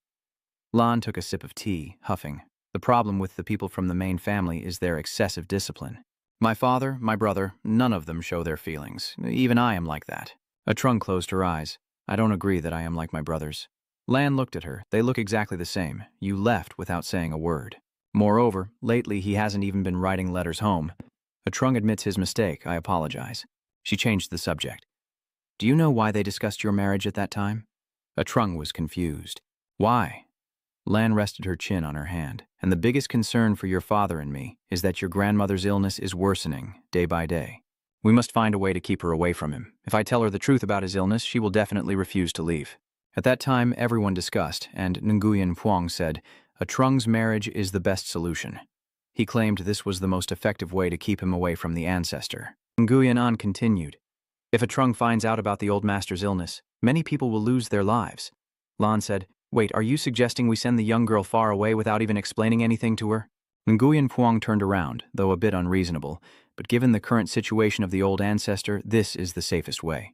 Lan took a sip of tea, huffing. The problem with the people from the main family is their excessive discipline. My father, my brother, none of them show their feelings. Even I am like that. A Trung closed her eyes. I don't agree that I am like my brothers. Lan looked at her. They look exactly the same. You left without saying a word. Moreover, lately he hasn't even been writing letters home. A Trung admits his mistake. I apologize. She changed the subject. Do you know why they discussed your marriage at that time? A Trung was confused. Why? Lan rested her chin on her hand. And the biggest concern for your father and me is that your grandmother's illness is worsening day by day. We must find a way to keep her away from him. If I tell her the truth about his illness, she will definitely refuse to leave. At that time, everyone discussed, and Nguyen Phuong said, A Trung's marriage is the best solution. He claimed this was the most effective way to keep him away from the ancestor. Nguyen An continued, If a Trung finds out about the old master's illness, many people will lose their lives. Lan said, Wait, are you suggesting we send the young girl far away without even explaining anything to her? Nguyen Phuong turned around, though a bit unreasonable, but given the current situation of the old ancestor, this is the safest way.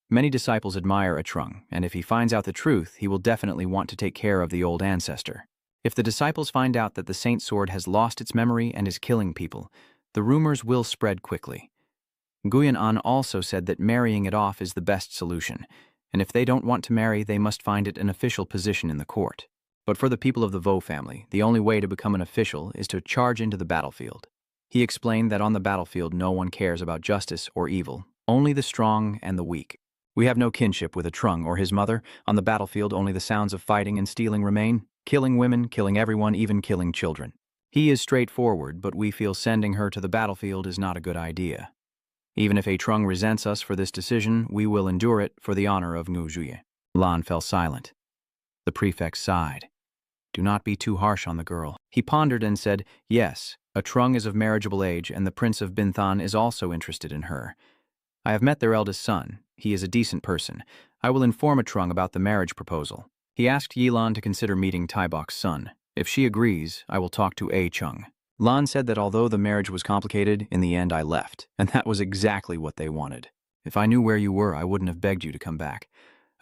Many disciples admire a Trung, and if he finds out the truth, he will definitely want to take care of the old ancestor. If the disciples find out that the Saint Sword has lost its memory and is killing people, the rumors will spread quickly. Nguyen An also said that marrying it off is the best solution, and if they don't want to marry, they must find it an official position in the court. But for the people of the Vo family, the only way to become an official is to charge into the battlefield. He explained that on the battlefield no one cares about justice or evil, only the strong and the weak. We have no kinship with a Trung or his mother. On the battlefield only the sounds of fighting and stealing remain, killing women, killing everyone, even killing children. He is straightforward, but we feel sending her to the battlefield is not a good idea. Even if a Trung resents us for this decision, we will endure it for the honor of Ngu Zhuye. Lan fell silent. The prefect sighed. Do not be too harsh on the girl. He pondered and said, Yes, a Trung is of marriageable age, and the Prince of Binthan is also interested in her. I have met their eldest son. He is a decent person. I will inform a Trung about the marriage proposal. He asked Yilan to consider meeting Tai Bok's son. If she agrees, I will talk to A Chung. Lan said that although the marriage was complicated, in the end I left, and that was exactly what they wanted. If I knew where you were, I wouldn't have begged you to come back.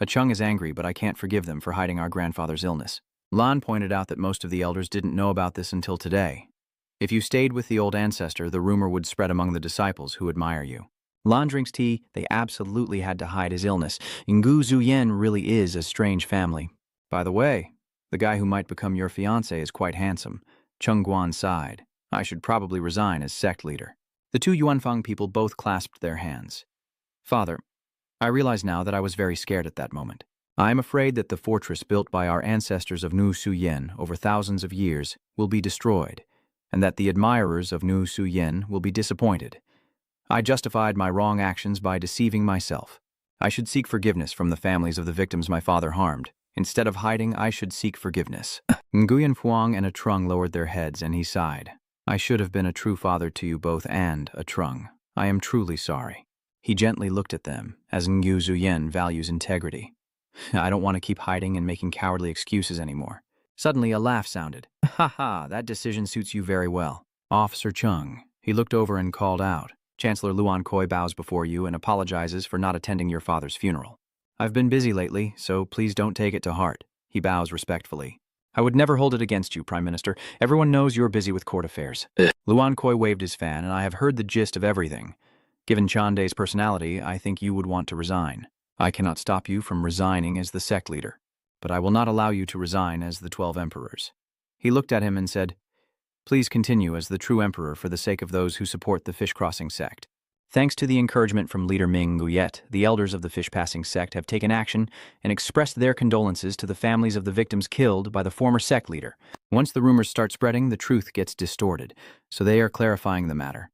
A Chung is angry, but I can't forgive them for hiding our grandfather's illness. Lan pointed out that most of the elders didn't know about this until today. If you stayed with the old ancestor, the rumor would spread among the disciples who admire you. Lan drinks tea. They absolutely had to hide his illness. Ngu Zuyen really is a strange family. By the way, the guy who might become your fiancé is quite handsome. Chung Guan sighed. I should probably resign as sect leader. The two Yuanfang people both clasped their hands. Father, I realize now that I was very scared at that moment. I am afraid that the fortress built by our ancestors of Nu Suyen over thousands of years will be destroyed, and that the admirers of Nu Suyen will be disappointed. I justified my wrong actions by deceiving myself. I should seek forgiveness from the families of the victims my father harmed. Instead of hiding, I should seek forgiveness. Nguyen Phuong and Trung lowered their heads, and he sighed. I should have been a true father to you both and Trung. I am truly sorry. He gently looked at them, as Ngu Zuyen values integrity. I don't want to keep hiding and making cowardly excuses anymore. Suddenly, a laugh sounded. Ha ha, that decision suits you very well. Officer Chung. He looked over and called out. Chancellor Luan Koi bows before you and apologizes for not attending your father's funeral. I've been busy lately, so please don't take it to heart. He bows respectfully. I would never hold it against you, Prime Minister. Everyone knows you're busy with court affairs. Luan Koi waved his fan, and I have heard the gist of everything. Given Chande's personality, I think you would want to resign. I cannot stop you from resigning as the sect leader, but I will not allow you to resign as the 12 emperors. He looked at him and said, Please continue as the true emperor for the sake of those who support the fish-crossing sect. Thanks to the encouragement from leader Ming Guyet, the elders of the fish-passing sect have taken action and expressed their condolences to the families of the victims killed by the former sect leader. Once the rumors start spreading, the truth gets distorted, so they are clarifying the matter.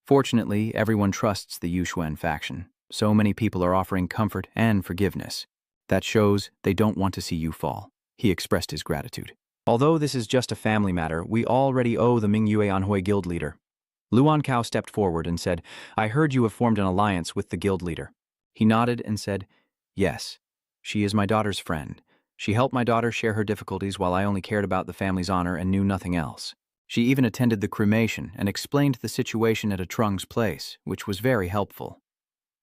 Fortunately, everyone trusts the Yuxuan faction. So many people are offering comfort and forgiveness. That shows they don't want to see you fall. He expressed his gratitude. Although this is just a family matter, we already owe the Mingyue Anhui guild leader. Luan Kao stepped forward and said, I heard you have formed an alliance with the guild leader. He nodded and said, Yes, she is my daughter's friend. She helped my daughter share her difficulties while I only cared about the family's honor and knew nothing else. She even attended the cremation and explained the situation at Trung's place, which was very helpful.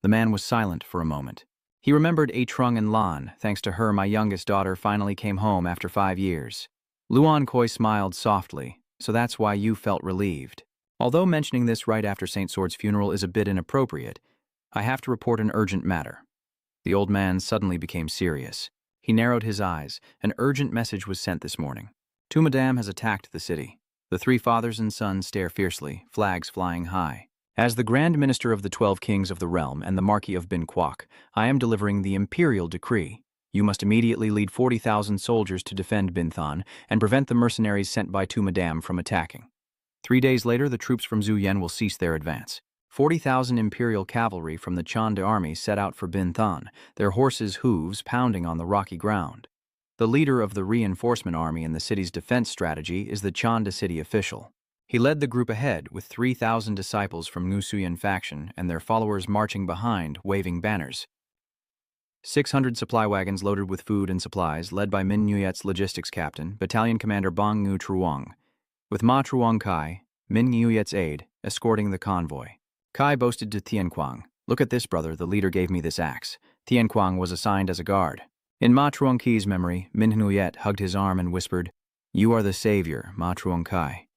The man was silent for a moment. He remembered Trung and Lan. Thanks to her, my youngest daughter finally came home after 5 years. Luan Koi smiled softly, so that's why you felt relieved. Although mentioning this right after Saint Sword's funeral is a bit inappropriate, I have to report an urgent matter. The old man suddenly became serious. He narrowed his eyes. An urgent message was sent this morning. Tu Madame has attacked the city. The 3 fathers and sons stare fiercely, flags flying high. As the Grand Minister of the 12 Kings of the Realm and the Marquis of Bin Kwok, I am delivering the imperial decree. You must immediately lead 40,000 soldiers to defend Binthan and prevent the mercenaries sent by Tu Madame from attacking. 3 days later, the troops from Zuyen will cease their advance. 40,000 imperial cavalry from the Chanda army set out for Binthan, their horses' hooves pounding on the rocky ground. The leader of the reinforcement army in the city's defense strategy is the Chanda city official. He led the group ahead with 3,000 disciples from Nusuyan faction and their followers marching behind, waving banners. 600 supply wagons loaded with food and supplies, led by Min Nguyet's logistics captain, battalion commander Bong Ngu Truong, with Ma Truong Kai, Min Nguyet's aide, escorting the convoy. Kai boasted to Tien Quang, Look at this, brother, the leader gave me this axe. Tien Quang was assigned as a guard. In Ma Truong Kai's memory, Min Nguyet hugged his arm and whispered, You are the savior, Ma Truong Kai.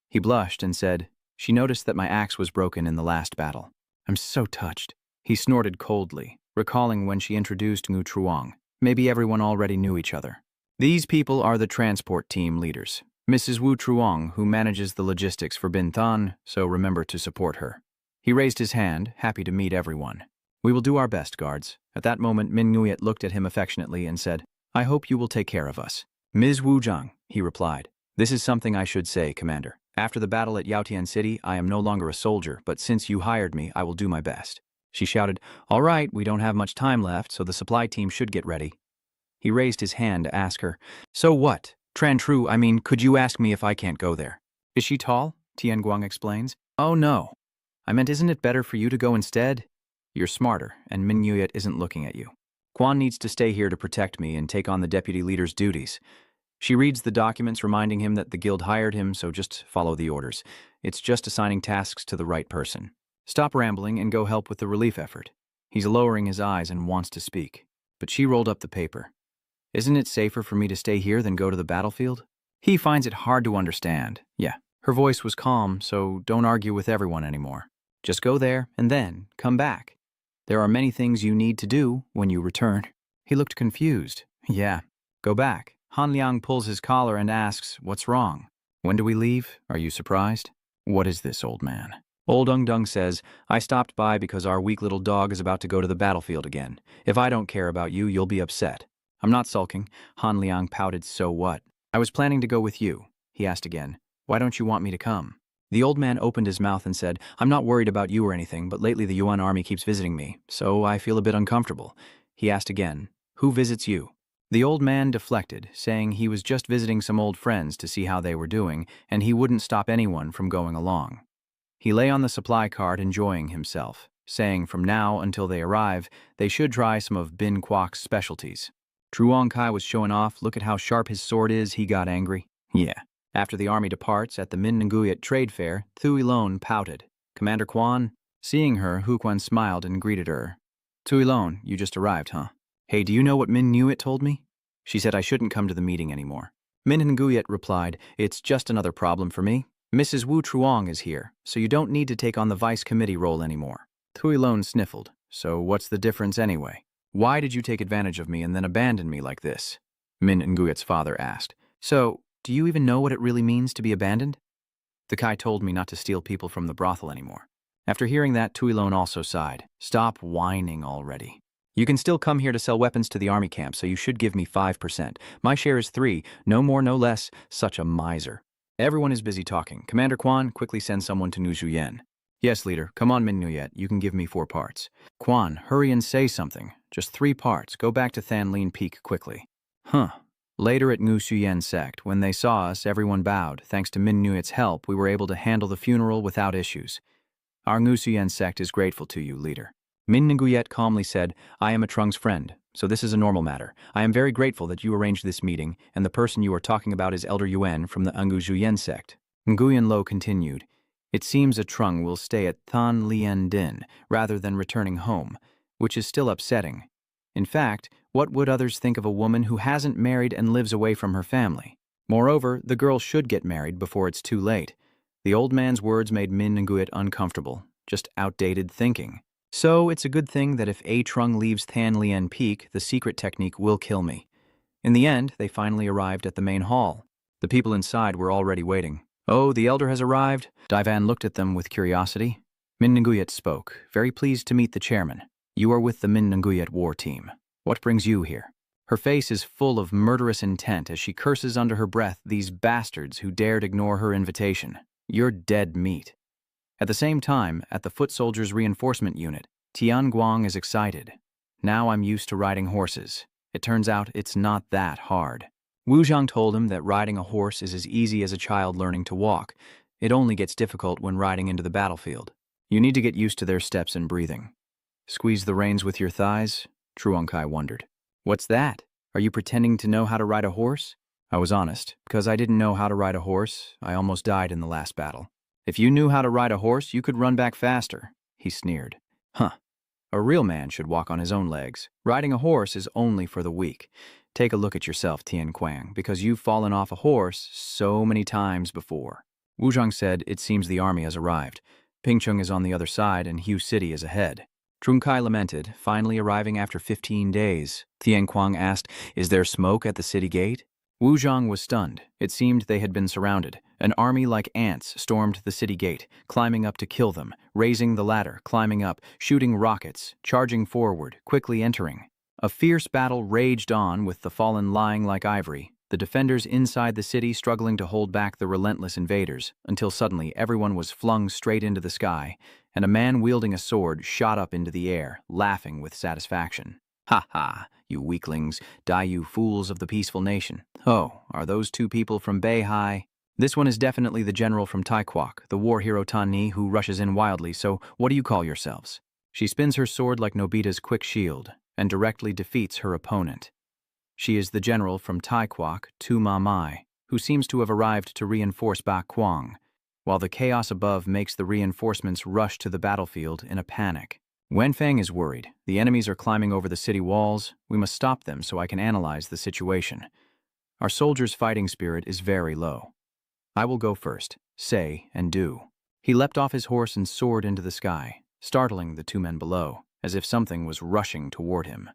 He blushed and said, She noticed that my axe was broken in the last battle. I'm so touched. He snorted coldly, recalling when she introduced Ngu Truong. Maybe everyone already knew each other. These people are the transport team leaders. Mrs. Wu Truong, who manages the logistics for Binthan, so remember to support her. He raised his hand, happy to meet everyone. We will do our best, guards. At that moment, Min Nguyet looked at him affectionately and said, I hope you will take care of us. Ms. Wu Zhang, he replied. This is something I should say, Commander. After the battle at Yaotian City, I am no longer a soldier, but since you hired me, I will do my best. She shouted, All right, we don't have much time left, so the supply team should get ready. He raised his hand to ask her, So what? Tran Tru, could you ask me if I can't go there? Is she tall? Tien Guang explains. Oh no. I meant, isn't it better for you to go instead? You're smarter, and Min Nguyet isn't looking at you. Quan needs to stay here to protect me and take on the deputy leader's duties. She reads the documents reminding him that the guild hired him, so just follow the orders. It's just assigning tasks to the right person. Stop rambling and go help with the relief effort. He's lowering his eyes and wants to speak, but she rolled up the paper. Isn't it safer for me to stay here than go to the battlefield? He finds it hard to understand. Yeah, Her voice was calm, so don't argue with everyone anymore. Just go there and then come back. There are many things you need to do when you return. He looked confused. Yeah, go back. Han Liang pulls his collar and asks, what's wrong? When do we leave? Are you surprised? What is this, old man? Old Ung Dung says, I stopped by because our weak little dog is about to go to the battlefield again. If I don't care about you, you'll be upset. I'm not sulking. Han Liang pouted, so what? I was planning to go with you. He asked again, why don't you want me to come? The old man opened his mouth and said, I'm not worried about you or anything, but lately the Yuan army keeps visiting me, so I feel a bit uncomfortable. He asked again, who visits you? The old man deflected, saying he was just visiting some old friends to see how they were doing, and he wouldn't stop anyone from going along. He lay on the supply cart enjoying himself, saying from now until they arrive, they should try some of Bin Kwok's specialties. Truong Kai was showing off, look at how sharp his sword is, he got angry. Yeah. After the army departs at the Min Nguyet trade fair, Thuy Lon pouted. Commander Quan? Seeing her, Hu Quan smiled and greeted her. Thuy Lon, you just arrived, huh? Hey, do you know what Min Nguyet told me? She said I shouldn't come to the meeting anymore. Min Nguyet replied, it's just another problem for me. Mrs. Wu Truong is here, so you don't need to take on the vice committee role anymore. Thuy Lon sniffled. So what's the difference anyway? Why did you take advantage of me and then abandon me like this? Min Nguyet's father asked. So, do you even know what it really means to be abandoned? The Kai told me not to steal people from the brothel anymore. After hearing that, Thuy Lon also sighed. Stop whining already. You can still come here to sell weapons to the army camp, so you should give me 5%. My share is 3, no more, no less. Such a miser. Everyone is busy talking. Commander Quan, quickly send someone to Nu Zhuyen. Yes, leader. Come on, Min Nguyet. You can give me 4 parts. Quan, hurry and say something. Just 3 parts. Go back to Than Lin Peak quickly. Huh. Later at Ngu Xuyen sect, when they saw us, everyone bowed. Thanks to Min Nguyet's help, we were able to handle the funeral without issues. Our Ngu Xuyen sect is grateful to you, leader. Min Nguyet calmly said, I am a Trung's friend, so this is a normal matter. I am very grateful that you arranged this meeting, and the person you are talking about is Elder Yuan from the Ngu Xuyen sect. Nguyen Lo continued, it seems a Trung will stay at Than Lien Din rather than returning home, which is still upsetting. In fact, what would others think of a woman who hasn't married and lives away from her family? Moreover, the girl should get married before it's too late. The old man's words made Min Nguyet uncomfortable, just outdated thinking. So it's a good thing that if A Trung leaves Than Lien Peak, the secret technique will kill me. In the end, they finally arrived at the main hall. The people inside were already waiting. Oh, the elder has arrived? Divan looked at them with curiosity. Min Nguyet spoke, very pleased to meet the chairman. You are with the Min Nguyet war team. What brings you here? Her face is full of murderous intent as she curses under her breath these bastards who dared ignore her invitation. You're dead meat. At the same time, at the foot soldiers' reinforcement unit, Tian Guang is excited. Now I'm used to riding horses. It turns out it's not that hard. Wu Zhang told him that riding a horse is as easy as a child learning to walk. It only gets difficult when riding into the battlefield. You need to get used to their steps and breathing. Squeeze the reins with your thighs? Truong Kai wondered. What's that? Are you pretending to know how to ride a horse? I was honest. Because I didn't know how to ride a horse, I almost died in the last battle. If you knew how to ride a horse, you could run back faster, he sneered. Huh. A real man should walk on his own legs. Riding a horse is only for the weak. Take a look at yourself, Tian Quang, because you've fallen off a horse so many times before. Wu Zhang said, it seems the army has arrived. Pingcheng is on the other side and Hu City is ahead. Trung Kai lamented, finally arriving after 15 days. Tian Quang asked, is there smoke at the city gate? Wu Zhang was stunned. It seemed they had been surrounded. An army like ants stormed the city gate, climbing up to kill them, raising the ladder, climbing up, shooting rockets, charging forward, quickly entering. A fierce battle raged on with the fallen lying like ivory, the defenders inside the city struggling to hold back the relentless invaders, until suddenly everyone was flung straight into the sky, and a man wielding a sword shot up into the air, laughing with satisfaction. Ha ha, you weaklings, die you fools of the peaceful nation. Oh, are those 2 people from Beihai? This one is definitely the general from Taikwok, the war hero Tan Ni, who rushes in wildly, so what do you call yourselves? She spins her sword like Nobita's quick shield, and directly defeats her opponent. She is the general from Taikwok, Tu Ma Mai, who seems to have arrived to reinforce Ba Kwang, while the chaos above makes the reinforcements rush to the battlefield in a panic. Wenfang is worried. The enemies are climbing over the city walls. We must stop them so I can analyze the situation. Our soldiers' fighting spirit is very low. I will go first. say, and do. He leapt off his horse and soared into the sky, startling the two men below, as if something was rushing toward him.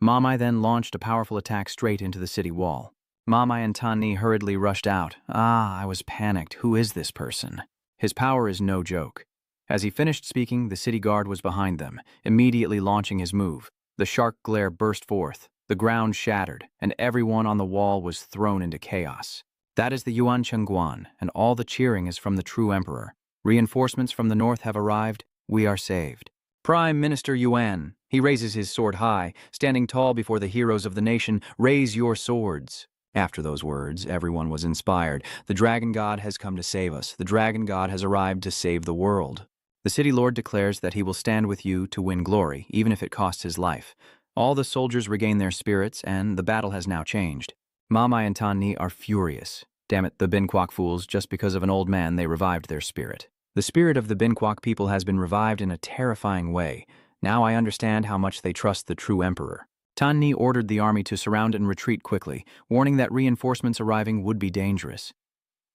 Mamai then launched a powerful attack straight into the city wall. Mamai and Tani hurriedly rushed out. I was panicked. Who is this person? His power is no joke. As he finished speaking, the city guard was behind them, immediately launching his move. The shark glare burst forth, the ground shattered, and everyone on the wall was thrown into chaos. That is the Yuan Chengguan, and all the cheering is from the true emperor. Reinforcements from the north have arrived. We are saved. Prime Minister Yuan. He raises his sword high, standing tall before the heroes of the nation. Raise your swords. After those words, everyone was inspired. The dragon god has come to save us. The dragon god has arrived to save the world. The city lord declares that he will stand with you to win glory, even if it costs his life. All the soldiers regain their spirits, and the battle has now changed. Mamai and Tani are furious. Damn it, the Binkwak fools, just because of an old man they revived their spirit. The spirit of the Binkwak people has been revived in a terrifying way. Now I understand how much they trust the true emperor. Tani ordered the army to surround and retreat quickly, warning that reinforcements arriving would be dangerous.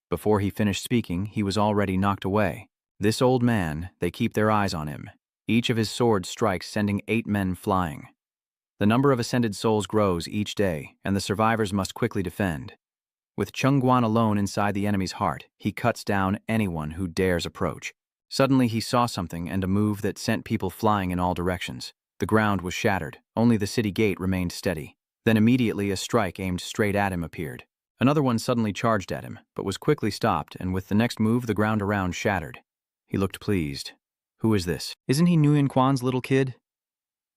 Before he finished speaking, he was already knocked away. This old man, they keep their eyes on him. Each of his swords strikes, sending 8 men flying. The number of ascended souls grows each day, and the survivors must quickly defend. With Chengguan alone inside the enemy's heart, he cuts down anyone who dares approach. Suddenly he saw something and a move that sent people flying in all directions. The ground was shattered. Only the city gate remained steady. Then immediately a strike aimed straight at him appeared. Another one suddenly charged at him, but was quickly stopped, and with the next move the ground around shattered. He looked pleased. Who is this? Isn't he Nguyen Quan's little kid?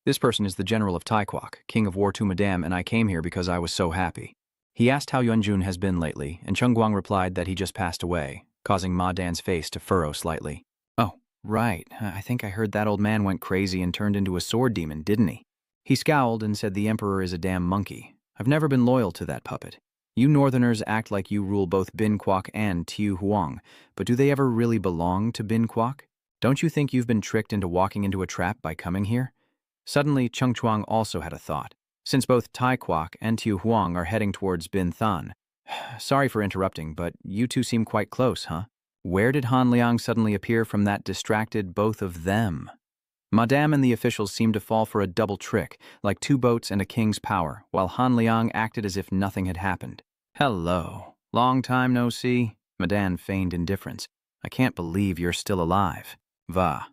This person is the general of Taikwak, king of War to Madame, and I came here because I was so happy. He asked how Yuanjun has been lately, and Chengguang replied that he just passed away, causing Ma Dan's face to furrow slightly. Oh, right. I think I heard that old man went crazy and turned into a sword demon, didn't he? He scowled and said the emperor is a damn monkey. I've never been loyal to that puppet. You northerners act like you rule both Bin Kwak and Tiu Huang, but do they ever really belong to Bin Kwak? Don't you think you've been tricked into walking into a trap by coming here? Suddenly, Cheng Chuang also had a thought. Since both Tai Kwak and Tiu Huang are heading towards Bin Than. Sorry for interrupting, but you two seem quite close, huh? Where did Han Liang suddenly appear from that distracted both of them? Madame and the officials seemed to fall for a double trick, like 2 boats and a king's power, while Han Liang acted as if nothing had happened. Hello. Long time no see. Madame feigned indifference. I can't believe you're still alive. Va.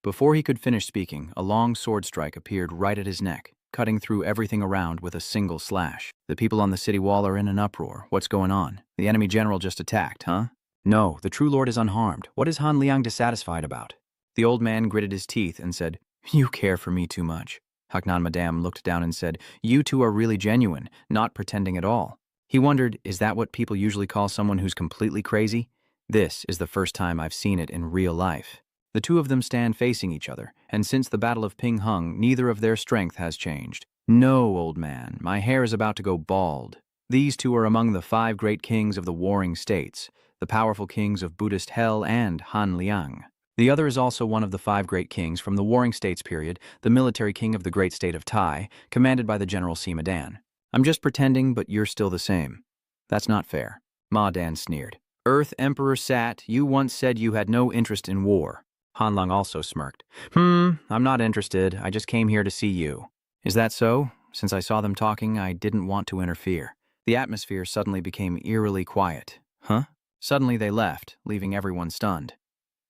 Before he could finish speaking, a long sword strike appeared right at his neck, cutting through everything around with a single slash. The people on the city wall are in an uproar. What's going on? The enemy general just attacked, huh? No, the true lord is unharmed. What is Han Liang dissatisfied about? The old man gritted his teeth and said, You care for me too much. Haknan Madame looked down and said, You two are really genuine, not pretending at all. He wondered, is that what people usually call someone who's completely crazy? This is the first time I've seen it in real life. The two of them stand facing each other, and since the Battle of Ping Hung, neither of their strength has changed. No, old man, my hair is about to go bald. These two are among the 5 great kings of the warring states, the powerful kings of Buddhist Hell and Han Liang. The other is also one of the 5 great kings from the warring states period, the military king of the great state of Tai, commanded by the General Sima Dan. I'm just pretending, but you're still the same. That's not fair. Ma Dan sneered. Earth Emperor Sat, you once said you had no interest in war. Han Lang also smirked. I'm not interested. I just came here to see you. Is that so? Since I saw them talking, I didn't want to interfere. The atmosphere suddenly became eerily quiet. Huh? Suddenly they left, leaving everyone stunned.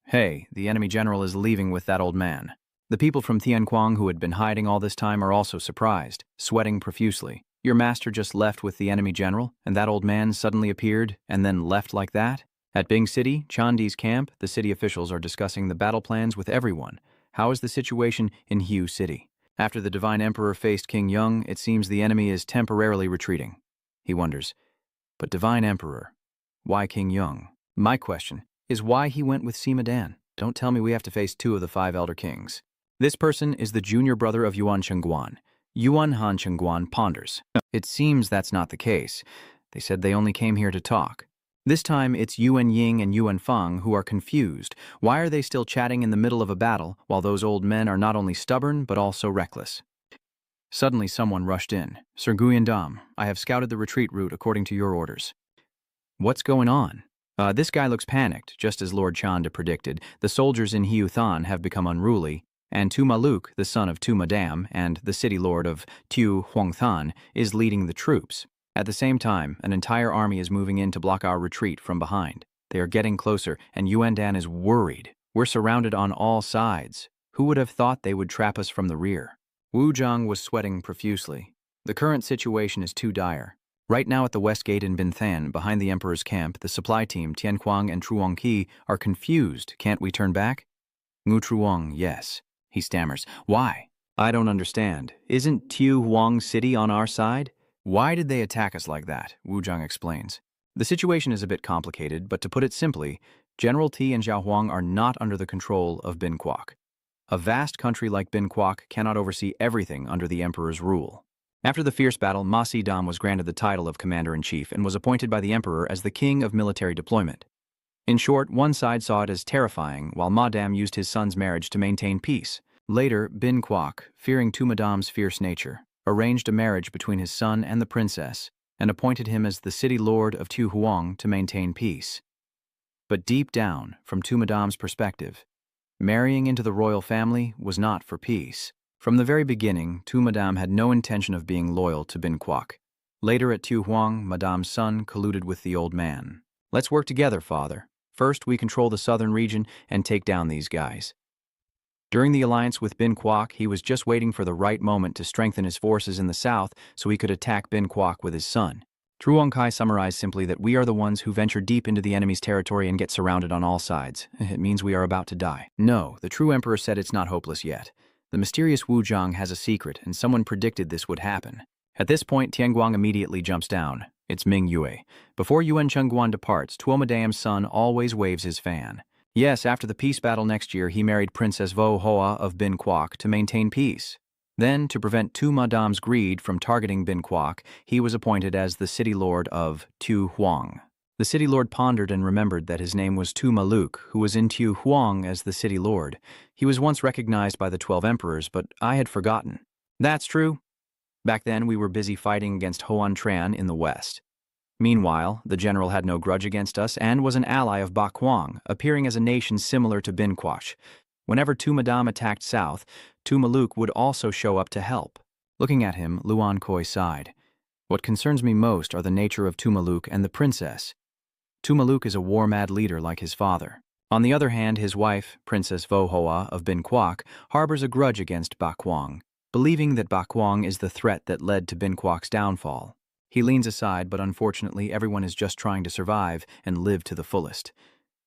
Hey, the enemy general is leaving with that old man. The people from Tianquang who had been hiding all this time are also surprised, sweating profusely. Your master just left with the enemy general, and that old man suddenly appeared and then left like that? At Bing City, Chandi's camp, the city officials are discussing the battle plans with everyone. How is the situation in Hu City? After the Divine Emperor faced King Young, it seems the enemy is temporarily retreating. He wonders, but Divine Emperor, why King Young? My question is why he went with Sima Dan. Don't tell me we have to face 2 of the 5 elder kings. This person is the junior brother of Yuan Chengguan. Yuan Han Chengguan ponders. It seems that's not the case. They said they only came here to talk. This time it's Yuan Ying and Yuan Fang who are confused. Why are they still chatting in the middle of a battle while those old men are not only stubborn but also reckless? Suddenly someone rushed in. Sir Guyen Dam, I have scouted the retreat route according to your orders. What's going on? This guy looks panicked, just as Lord Chanda predicted. The soldiers in Hiuthan have become unruly, and Tu Maluk, the son of Tu Madam and the city lord of Tu Huangthan, is leading the troops. At the same time, an entire army is moving in to block our retreat from behind. They are getting closer, and Yuandan is worried. We're surrounded on all sides. Who would have thought they would trap us from the rear? Wu Zhang was sweating profusely. The current situation is too dire. Right now at the west gate in Binthan, behind the Emperor's camp, the supply team, Tianquang and Truongqi, are confused. Can't we turn back? Ngu Truong, yes. He stammers. Why? I don't understand. Isn't Tu Huang City on our side? Why did they attack us like that? Wu Zhang explains. The situation is a bit complicated, but to put it simply, General Ti and Zhao Huang are not under the control of Bin Kwok. A vast country like Bin Kwok cannot oversee everything under the Emperor's rule. After the fierce battle, Ma Si-dam was granted the title of Commander-in-Chief and was appointed by the Emperor as the king of military deployment. In short, one side saw it as terrifying, while Ma Dam used his son's marriage to maintain peace. Later, Bin Kwok, fearing Tu Madam's fierce nature, arranged a marriage between his son and the princess and appointed him as the city lord of Tu Huang to maintain peace. But deep down, from Tu Madam's perspective, marrying into the royal family was not for peace. From the very beginning, Tu Madam had no intention of being loyal to Bin Kwok. Later at Tu Huang, Madame's son colluded with the old man. Let's work together, father. First, we control the southern region and take down these guys. During the alliance with Bin Kwok, he was just waiting for the right moment to strengthen his forces in the south so he could attack Bin Kwok with his son. Truong Kai summarized simply that we are the ones who venture deep into the enemy's territory and get surrounded on all sides. It means we are about to die. No, the true emperor said it's not hopeless yet. The mysterious Wu Zhang has a secret, and someone predicted this would happen. At this point, Tianguang immediately jumps down. It's Ming Yue. Before Yuan Chengguan departs, Tuomadam's son always waves his fan. Yes, after the peace battle next year, he married Princess Vo Hoa of Bin Kwok to maintain peace. Then, to prevent Tu Madam's greed from targeting Bin Kwok, he was appointed as the city lord of Tu Huang. The city lord pondered and remembered that his name was Tu Maluk, who was in Tu Huang as the city lord. He was once recognized by the 12 emperors, but I had forgotten. That's true. Back then, we were busy fighting against Hoan Tran in the west. Meanwhile, the general had no grudge against us and was an ally of Ba Kwang, appearing as a nation similar to Bin Kwok. Whenever Tu Madam attacked south, Tu Maluk would also show up to help. Looking at him, Luan Koi sighed. What concerns me most are the nature of Tu Maluk and the princess. Tu Maluk is a war-mad leader like his father. On the other hand, his wife, Princess Vo Hoa of Bin Kwok, harbors a grudge against Ba Kwang, believing that Ba Kwang is the threat that led to Bin Kwok's downfall. He leans aside, but unfortunately everyone is just trying to survive and live to the fullest.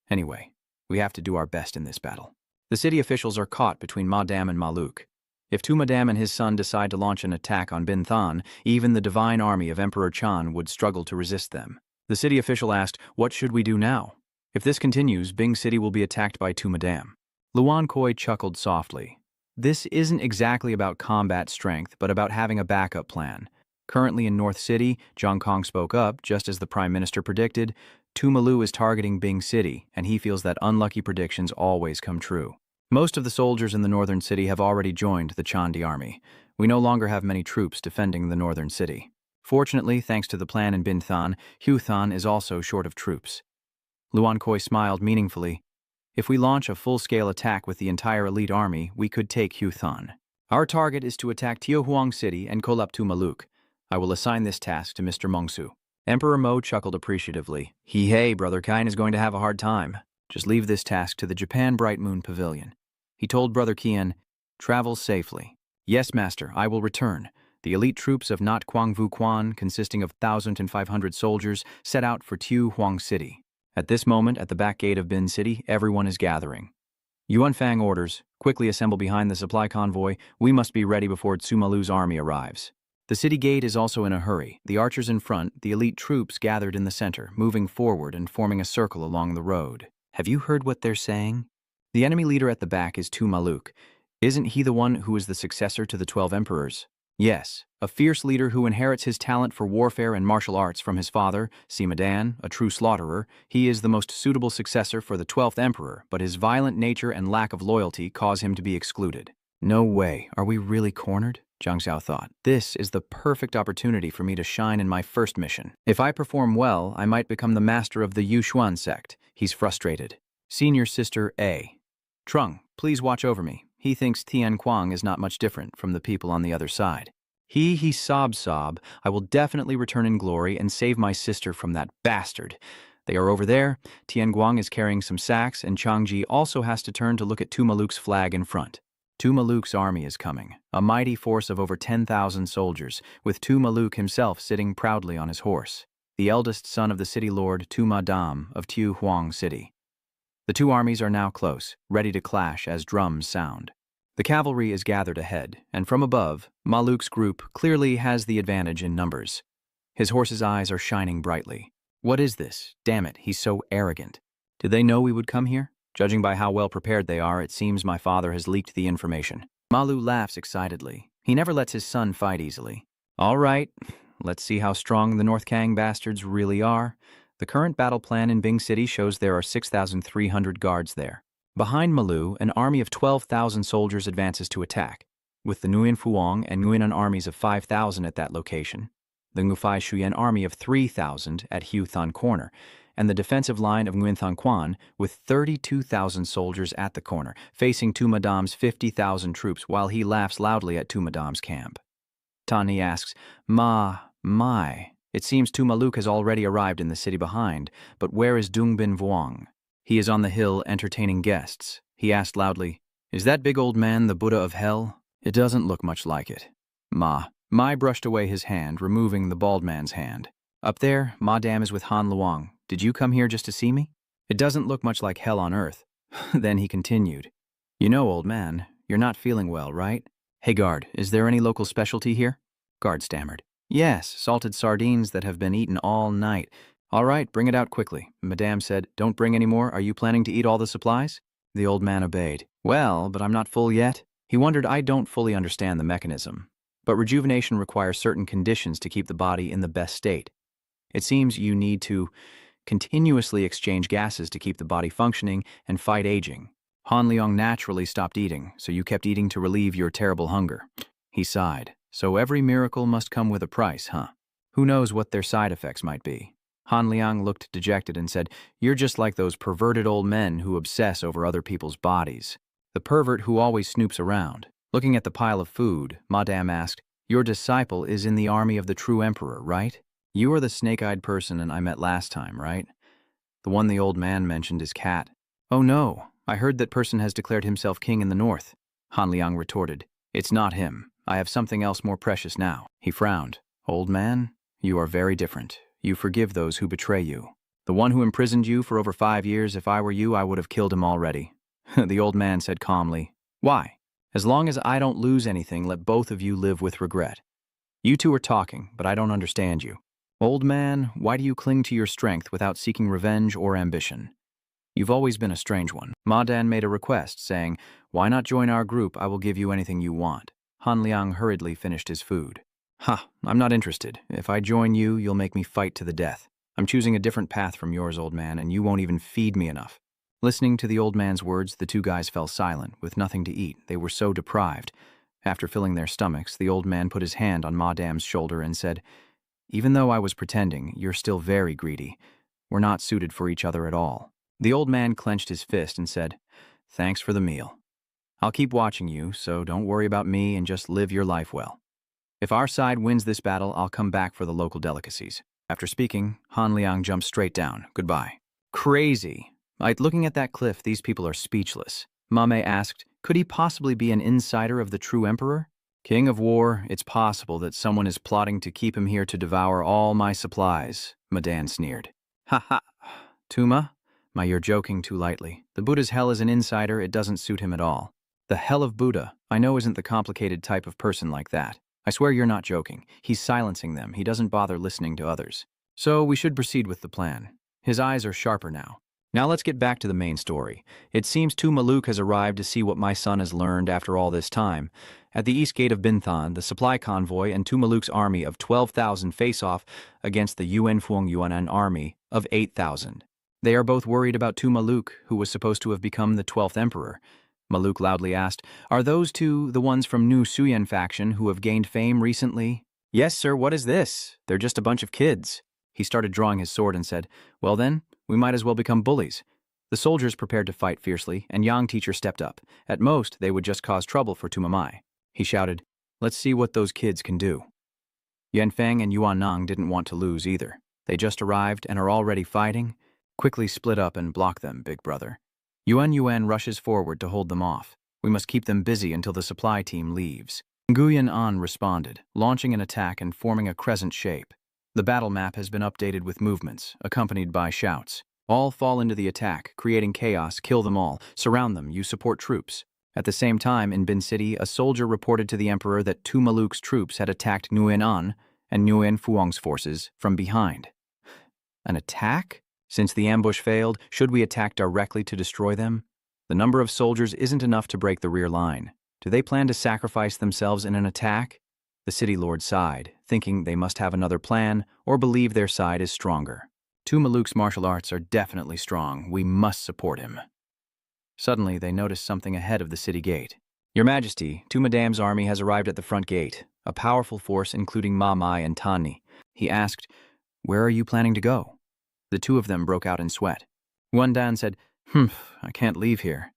Anyway, we have to do our best in this battle. The city officials are caught between Madam and Maluk. If Tu Madam and his son decide to launch an attack on Bin Than, even the divine army of Emperor Chan would struggle to resist them. The city official asked, "What should we do now? If this continues, Bing City will be attacked by Tu Madam." Luan Koi chuckled softly. This isn't exactly about combat strength, but about having a backup plan. Currently in North City, Zhang Kong spoke up, just as the Prime Minister predicted. Tu Malu is targeting Bing City, and he feels that unlucky predictions always come true. Most of the soldiers in the northern city have already joined the Chandi army. We no longer have many troops defending the northern city. Fortunately, thanks to the plan in Bin Than, Hu Than is also short of troops. Luan Koi smiled meaningfully. If we launch a full-scale attack with the entire elite army, we could take Hu Than. Our target is to attack Tiohuang City and Kolap Tu Maluk. I will assign this task to Mr. Mongsu. Emperor Mo chuckled appreciatively. Hey, Brother Kine is going to have a hard time. Just leave this task to the Japan Bright Moon Pavilion. He told Brother Kian, travel safely. Yes, Master, I will return. The elite troops of Not Kwangvu Quan, consisting of 1,500 soldiers, set out for Tu Huang City. At this moment, at the back gate of Bin City, everyone is gathering. Yuan Fang orders, quickly assemble behind the supply convoy. We must be ready before Tsumalu's army arrives. The city gate is also in a hurry. The archers in front, the elite troops gathered in the center, moving forward and forming a circle along the road. Have you heard what they're saying? The enemy leader at the back is Tu Maluk. Isn't he the one who is the successor to the 12 emperors? Yes, a fierce leader who inherits his talent for warfare and martial arts from his father, Simadan, a true slaughterer. He is the most suitable successor for the 12th emperor, but his violent nature and lack of loyalty cause him to be excluded. No way, are we really cornered? Zhang Xiao thought. This is the perfect opportunity for me to shine in my first mission. If I perform well, I might become the master of the Yushuan sect. He's frustrated. Senior Sister A. Trung, please watch over me. He thinks Tian Kuang is not much different from the people on the other side. He sob. I will definitely return in glory and save my sister from that bastard. They are over there. Tian Guang is carrying some sacks, and Changji also has to turn to look at Tumaluk's flag in front. Tumaluk's army is coming, a mighty force of over 10,000 soldiers, with Tumaluk himself sitting proudly on his horse, the eldest son of the city lord Tumadam of Tu Huang City. The two armies are now close, ready to clash as drums sound. The cavalry is gathered ahead, and from above, Maluk's group clearly has the advantage in numbers. His horse's eyes are shining brightly. What is this? Damn it, he's so arrogant. Did they know we would come here? Judging by how well prepared they are, it seems my father has leaked the information. Malu laughs excitedly. He never lets his son fight easily. All right, let's see how strong the North Kang bastards really are. The current battle plan in Bing City shows there are 6,300 guards there. Behind Malu, an army of 12,000 soldiers advances to attack, with the Nguyen Phuong and Nguyenan armies of 5,000 at that location, the Ngufai Shuyan army of 3,000 at Hu Than Corner, and the defensive line of Nguyen Thanh Quan with 32,000 soldiers at the corner, facing Tu Madame's 50,000 troops while he laughs loudly at Tu Madame's camp. Tani asks, My, it seems Tu Maluk has already arrived in the city behind, but where is Dung Bin Vuong? He is on the hill entertaining guests. He asked loudly, Is that big old man the Buddha of hell? It doesn't look much like it. Mai brushed away his hand, removing the bald man's hand. Up there, Madame is with Han Luang. Did you come here just to see me? It doesn't look much like hell on earth. Then he continued. You know, old man, you're not feeling well, right? Hey, guard, is there any local specialty here? Guard stammered. Yes, salted sardines that have been eaten all night. All right, bring it out quickly. Madame said, Don't bring any more. Are you planning to eat all the supplies? The old man obeyed. Well, but I'm not full yet. He wondered, I don't fully understand the mechanism. But rejuvenation requires certain conditions to keep the body in the best state. It seems you need to continuously exchange gases to keep the body functioning and fight aging. Han Liang naturally stopped eating, so you kept eating to relieve your terrible hunger. He sighed. So every miracle must come with a price, huh? Who knows what their side effects might be? Han Liang looked dejected and said, You're just like those perverted old men who obsess over other people's bodies. The pervert who always snoops around. Looking at the pile of food, Madame asked, Your disciple is in the army of the true emperor, right? You are the snake-eyed person I met last time, right? The one the old man mentioned is Cat. Oh no, I heard that person has declared himself king in the north. Han Liang retorted, It's not him. I have something else more precious now. He frowned. Old man, you are very different. You forgive those who betray you. The one who imprisoned you for over 5 years, if I were you, I would have killed him already. The old man said calmly, Why? As long as I don't lose anything, let both of you live with regret. You two are talking, but I don't understand you. Old man, why do you cling to your strength without seeking revenge or ambition? You've always been a strange one. Ma Dan made a request, saying, Why not join our group? I will give you anything you want. Han Liang hurriedly finished his food. I'm not interested. If I join you, you'll make me fight to the death. I'm choosing a different path from yours, old man, and you won't even feed me enough. Listening to the old man's words, the two guys fell silent, with nothing to eat. They were so deprived. After filling their stomachs, the old man put his hand on Madame's shoulder and said, Even though I was pretending, you're still very greedy. We're not suited for each other at all. The old man clenched his fist and said, Thanks for the meal. I'll keep watching you, so don't worry about me and just live your life well. If our side wins this battle, I'll come back for the local delicacies. After speaking, Han Liang jumped straight down. Goodbye. Crazy. Looking at that cliff, these people are speechless. Mame asked, Could he possibly be an insider of the true emperor? King of War, it's possible that someone is plotting to keep him here to devour all my supplies, Madan sneered. Ha ha. Tuma? You're joking too lightly. The Buddha's hell is an insider, it doesn't suit him at all. The hell of Buddha, I know isn't the complicated type of person like that. I swear you're not joking. He's silencing them. He doesn't bother listening to others. So we should proceed with the plan. His eyes are sharper now. Now let's get back to the main story. It seems Tu Maluk has arrived to see what my son has learned after all this time. At the east gate of Binthan, the supply convoy and Tu Maluk's army of 12,000 face off against the Yuan Phuong Yuanan army of 8,000. They are both worried about Tu Maluk, who was supposed to have become the 12th emperor. Maluk loudly asked. Are those two the ones from New Suyen faction who have gained fame recently? Yes, sir, what is this? They're just a bunch of kids. He started drawing his sword and said, Well then, we might as well become bullies. The soldiers prepared to fight fiercely, and Yang teacher stepped up. At most, they would just cause trouble for Tumamai. He shouted, Let's see what those kids can do. Yanfeng and Yuan Nang didn't want to lose either. They just arrived and are already fighting. Quickly split up and block them, big brother. Yuan rushes forward to hold them off. We must keep them busy until the supply team leaves. Nguyen An responded, launching an attack and forming a crescent shape. The battle map has been updated with movements, accompanied by shouts. All fall into the attack, creating chaos, kill them all, surround them, you support troops. At the same time, in Bin City, a soldier reported to the emperor that two Maluk's troops had attacked Nguyen An and Nguyen Phuong's forces from behind. An attack? Since the ambush failed, should we attack directly to destroy them? The number of soldiers isn't enough to break the rear line. Do they plan to sacrifice themselves in an attack? The city lord sighed, thinking they must have another plan or believe their side is stronger. Two Maluk's martial arts are definitely strong. We must support him. Suddenly, they noticed something ahead of the city gate. Your Majesty, Tu Madame's army has arrived at the front gate, a powerful force including Ma Mai and Tani. He asked, Where are you planning to go? The two of them broke out in sweat. Wan Dan said, I can't leave here.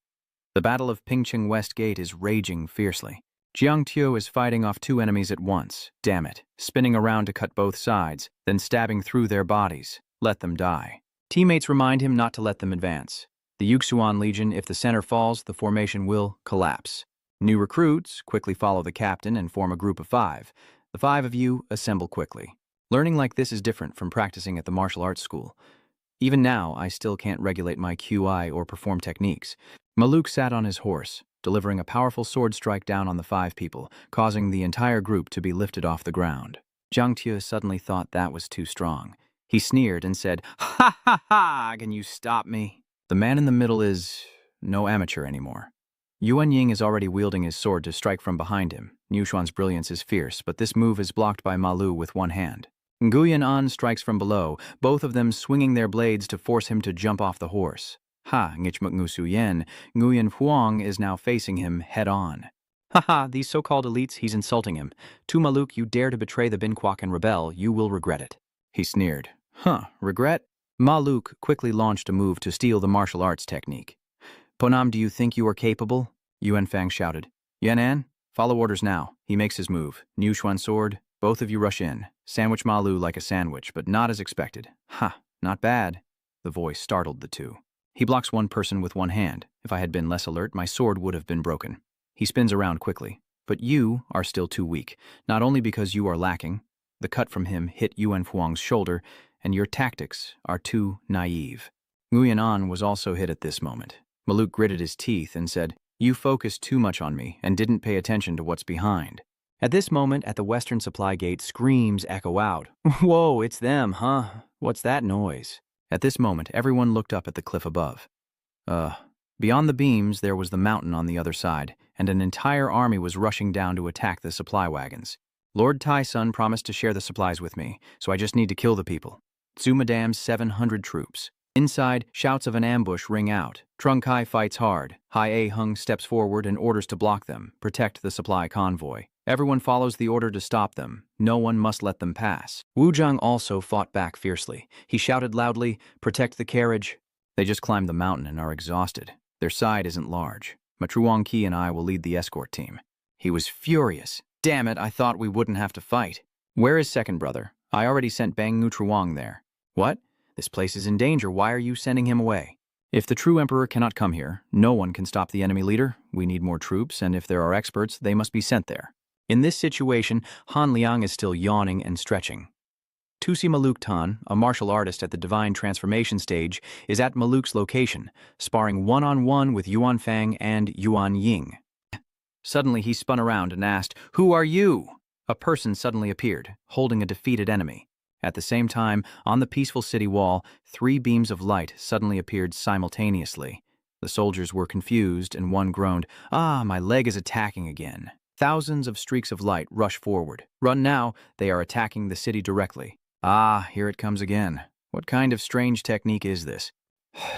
The Battle of Pingcheng West Gate is raging fiercely. Jiang Tio is fighting off two enemies at once, damn it, spinning around to cut both sides, then stabbing through their bodies. Let them die. Teammates remind him not to let them advance. The Yuxuan Legion, if the center falls, the formation will collapse. New recruits quickly follow the captain and form a group of 5. The 5 of you assemble quickly. Learning like this is different from practicing at the martial arts school. Even now, I still can't regulate my QI or perform techniques. Maluk sat on his horse, delivering a powerful sword strike down on the 5 people, causing the entire group to be lifted off the ground. Jiang Tio suddenly thought that was too strong. He sneered and said, Ha ha ha, can you stop me? The man in the middle is no amateur anymore. Yuan Ying is already wielding his sword to strike from behind him. Niushuan's brilliance is fierce, but this move is blocked by Malu with one hand. Nguyen An strikes from below, both of them swinging their blades to force him to jump off the horse. Ha, Ngichmuk Ngu Su Yen, Nguyen Phuong is now facing him head-on. Ha, these so-called elites, he's insulting him. Tu Maluk, you dare to betray the Bin Kwok and rebel, you will regret it. He sneered. Regret? Maluk quickly launched a move to steal the martial arts technique. Ponam, do you think you are capable? Yuan Fang shouted. Yanan, follow orders now. He makes his move. Niushuan sword, both of you rush in. Sandwich Malu like a sandwich, but not as expected. Not bad. The voice startled the two. He blocks one person with one hand. If I had been less alert, my sword would have been broken. He spins around quickly. But you are still too weak, not only because you are lacking. The cut from him hit Yuan Phuong's shoulder, and your tactics are too naive. Nguyen An was also hit at this moment. Maluk gritted his teeth and said, You focused too much on me and didn't pay attention to what's behind. At this moment, at the western supply gate, screams echo out. Whoa, it's them, huh? What's that noise? At this moment, everyone looked up at the cliff above. Beyond the beams, there was the mountain on the other side, and an entire army was rushing down to attack the supply wagons. Lord Tai Sun promised to share the supplies with me, so I just need to kill the people. Tsu Madam's 700 troops. Inside, shouts of an ambush ring out. Trung Kai fights hard. Hai A Hung steps forward and orders to block them, protect the supply convoy. Everyone follows the order to stop them. No one must let them pass. Wu Zhang also fought back fiercely. He shouted loudly, Protect the carriage. They just climbed the mountain and are exhausted. Their side isn't large. Matruwang Qi and I will lead the escort team. He was furious. Damn it, I thought we wouldn't have to fight. Where is second brother? I already sent Bang Ngutruwang there. What? This place is in danger. Why are you sending him away? If the true emperor cannot come here, no one can stop the enemy leader. We need more troops, and if there are experts, they must be sent there. In this situation, Han Liang is still yawning and stretching. Tusi Maluk Tan, a martial artist at the divine transformation stage, is at Maluk's location, sparring one-on-one with Yuan Fang and Yuan Ying. Suddenly he spun around and asked, Who are you? A person suddenly appeared, holding a defeated enemy. At the same time, on the peaceful city wall, 3 beams of light suddenly appeared simultaneously. The soldiers were confused, and one groaned, My leg is attacking again. Thousands of streaks of light rush forward. Run now, they are attacking the city directly. Here it comes again. What kind of strange technique is this?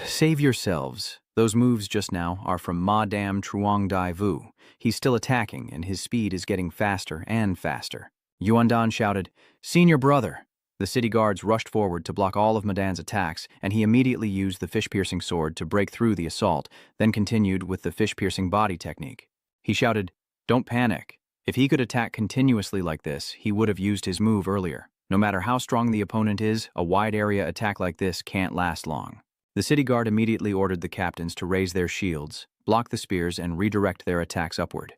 Save yourselves. Those moves just now are from Ma Dam Truong Dai Vu. He's still attacking, and his speed is getting faster and faster. Yuandan shouted, "Senior brother!" The city guards rushed forward to block all of Madan's attacks, and he immediately used the fish-piercing sword to break through the assault, then continued with the fish-piercing body technique. He shouted, "Don't panic." If he could attack continuously like this, he would have used his move earlier. No matter how strong the opponent is, a wide-area attack like this can't last long. The city guard immediately ordered the captains to raise their shields, block the spears, and redirect their attacks upward.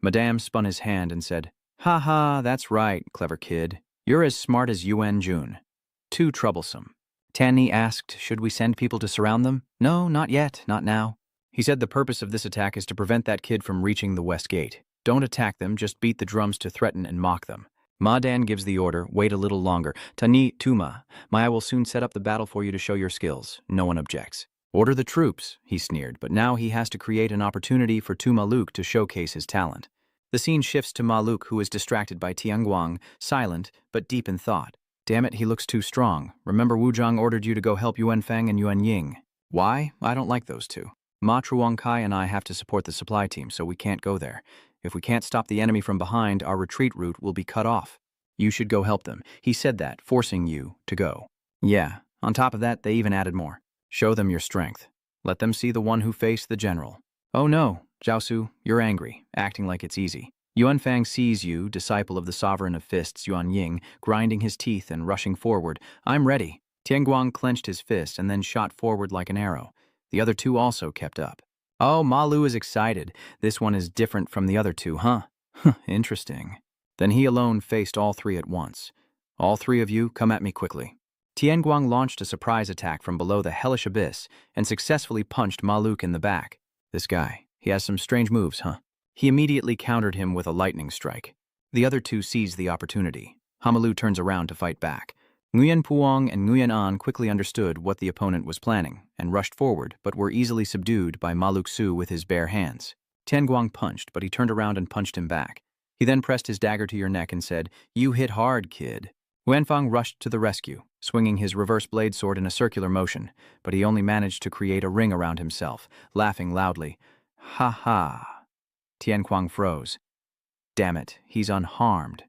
Madame spun his hand and said, "Ha ha, that's right, clever kid. You're as smart as Yuan Jun. Too troublesome." Tanny asked, "Should we send people to surround them?" "No, not yet, not now." He said the purpose of this attack is to prevent that kid from reaching the west gate. Don't attack them, just beat the drums to threaten and mock them. Madan gives the order, "Wait a little longer. Tani, Tuma, Maya will soon set up the battle for you to show your skills." No one objects. "Order the troops," he sneered, but now he has to create an opportunity for Tuma Luke to showcase his talent. The scene shifts to Ma Luke, who is distracted by Tianguang, silent but deep in thought. "Damn it, he looks too strong. Remember Wu Zhang ordered you to go help Yuan Fang and Yuan Ying. Why? I don't like those two. Ma Truong Kai and I have to support the supply team, so we can't go there. If we can't stop the enemy from behind, our retreat route will be cut off. You should go help them." He said that, forcing you to go. Yeah, on top of that, they even added more. "Show them your strength. Let them see the one who faced the general." "Oh no, Jiaosu, you're angry, acting like it's easy." Yuan Fang sees you, disciple of the sovereign of fists, Yuan Ying, grinding his teeth and rushing forward. "I'm ready." Tianguang clenched his fist and then shot forward like an arrow. The other two also kept up. "Oh, Ma Lu is excited. This one is different from the other two, huh? Interesting." Then he alone faced all three at once. "All three of you, come at me quickly." Tianguang launched a surprise attack from below the hellish abyss and successfully punched Ma Luke in the back. "This guy, he has some strange moves, huh?" He immediately countered him with a lightning strike. The other two seized the opportunity. Hamalu turns around to fight back. Nguyen Puong and Nguyen An quickly understood what the opponent was planning and rushed forward, but were easily subdued by Ma Luke Su with his bare hands. Tianguang punched, but he turned around and punched him back. He then pressed his dagger to your neck and said, "You hit hard, kid." Wenfang rushed to the rescue, swinging his reverse blade sword in a circular motion, but he only managed to create a ring around himself, laughing loudly. "Ha ha." Tianguang froze. "Damn it, he's unharmed."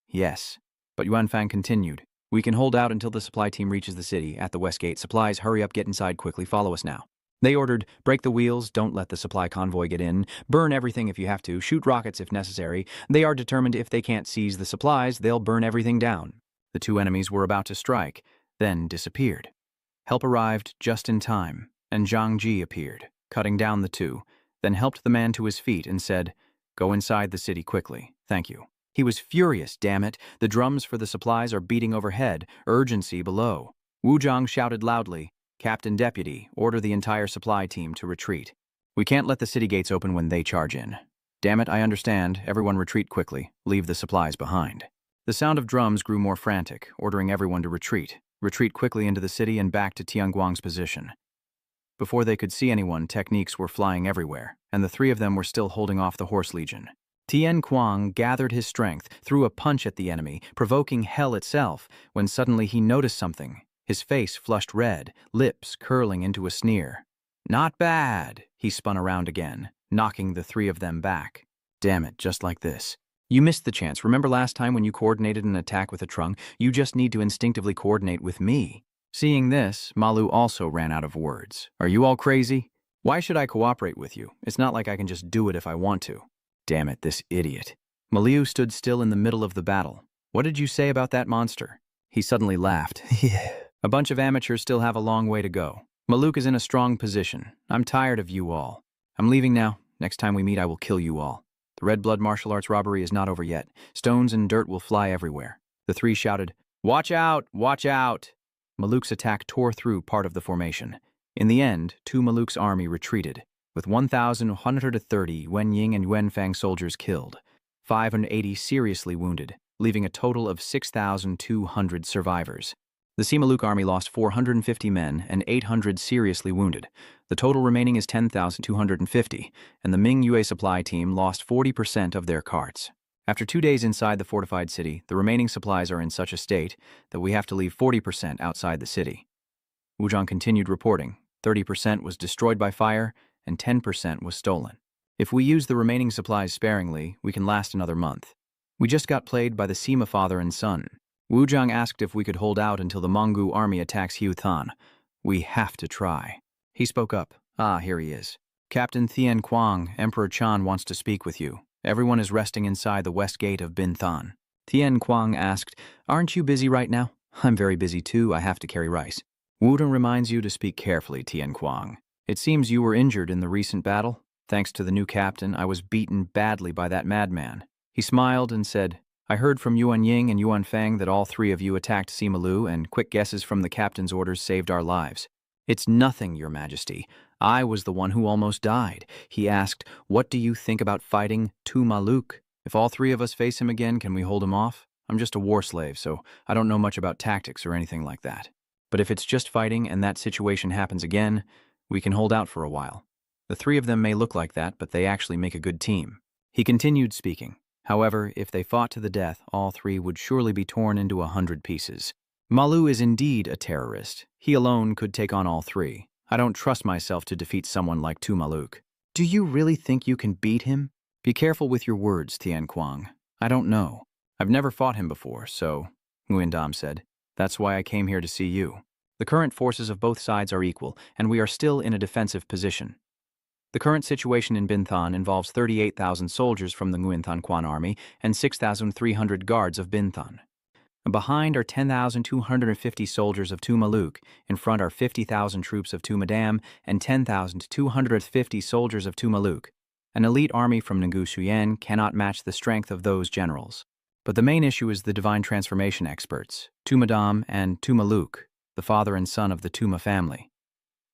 "Yes." But Yuanfang continued. "We can hold out until the supply team reaches the city at the west gate. Supplies, hurry up, get inside quickly, follow us now." They ordered, "Break the wheels, don't let the supply convoy get in, burn everything if you have to, shoot rockets if necessary." They are determined if they can't seize the supplies, they'll burn everything down. The two enemies were about to strike, then disappeared. Help arrived just in time, and Zhang Ji appeared, cutting down the two, then helped the man to his feet and said, "Go inside the city quickly, thank you." He was furious, damn it. The drums for the supplies are beating overhead, urgency below. Wu Zhang shouted loudly, "Captain Deputy, order the entire supply team to retreat. We can't let the city gates open when they charge in." "Damn it, I understand. Everyone retreat quickly. Leave the supplies behind." The sound of drums grew more frantic, ordering everyone to retreat. Retreat quickly into the city and back to Tianguang's position. Before they could see anyone, techniques were flying everywhere, and the three of them were still holding off the Horse Legion. Tian Kuang gathered his strength, threw a punch at the enemy, provoking hell itself, when suddenly he noticed something. His face flushed red, lips curling into a sneer. "Not bad." He spun around again, knocking the three of them back. "Damn it, just like this. You missed the chance. Remember last time when you coordinated an attack with a trunk? You just need to instinctively coordinate with me." Seeing this, Malu also ran out of words. "Are you all crazy? Why should I cooperate with you? It's not like I can just do it if I want to." Damn it, this idiot. Maliu stood still in the middle of the battle. "What did you say about that monster?" He suddenly laughed. "A bunch of amateurs still have a long way to go. Maluk is in a strong position. I'm tired of you all. I'm leaving now. Next time we meet, I will kill you all. The red blood martial arts robbery is not over yet. Stones and dirt will fly everywhere." The three shouted, "Watch out! Watch out!" Maluk's attack tore through part of the formation. In the end, two Maluk's army retreated, with 1,130 Wen Ying and Yuan Fang soldiers killed, 580 seriously wounded, leaving a total of 6,200 survivors. The Simaluk army lost 450 men and 800 seriously wounded. The total remaining is 10,250, and the Ming Yue supply team lost 40% of their carts. After 2 days inside the fortified city, the remaining supplies are in such a state that we have to leave 40% outside the city. Wu Zhang continued reporting. 30% was destroyed by fire, and 10% was stolen. If we use the remaining supplies sparingly, we can last another month. We just got played by the Sima father and son. Wu Zhang asked if we could hold out until the Mongol army attacks Huthan. We have to try. He spoke up. Ah, here he is. Captain Thien Quang, Emperor Chan wants to speak with you. Everyone is resting inside the west gate of Binthan. Thien Quang asked, aren't you busy right now? I'm very busy too, I have to carry rice. Wu Zhang reminds you to speak carefully, Thien Quang. It seems you were injured in the recent battle. Thanks to the new captain, I was beaten badly by that madman. He smiled and said, I heard from Yuan Ying and Yuan Fang that all three of you attacked Sima Lu, and quick guesses from the captain's orders saved our lives. It's nothing, Your Majesty. I was the one who almost died. He asked, what do you think about fighting Tu Maluk? If all three of us face him again, can we hold him off? I'm just a war slave, so I don't know much about tactics or anything like that. But if it's just fighting and that situation happens again, we can hold out for a while. The three of them may look like that, but they actually make a good team. He continued speaking. However, if they fought to the death, all three would surely be torn into 100 pieces. Malu is indeed a terrorist. He alone could take on all three. I don't trust myself to defeat someone like Tu Maluk. Do you really think you can beat him? Be careful with your words, Thien Quang. I don't know. I've never fought him before, so, Nguyen Dam said. That's why I came here to see you. The current forces of both sides are equal, and we are still in a defensive position. The current situation in Binthan involves 38,000 soldiers from the Nguyen Quan army and 6,300 guards of Binthan. Behind are 10,250 soldiers of Tu Maluk, in front are 50,000 troops of Tu Madam and 10,250 soldiers of Tu Maluk. An elite army from Ngu Shuyan cannot match the strength of those generals. But the main issue is the divine transformation experts, Tu Madam and Tu Maluk, the father and son of the Tuma family.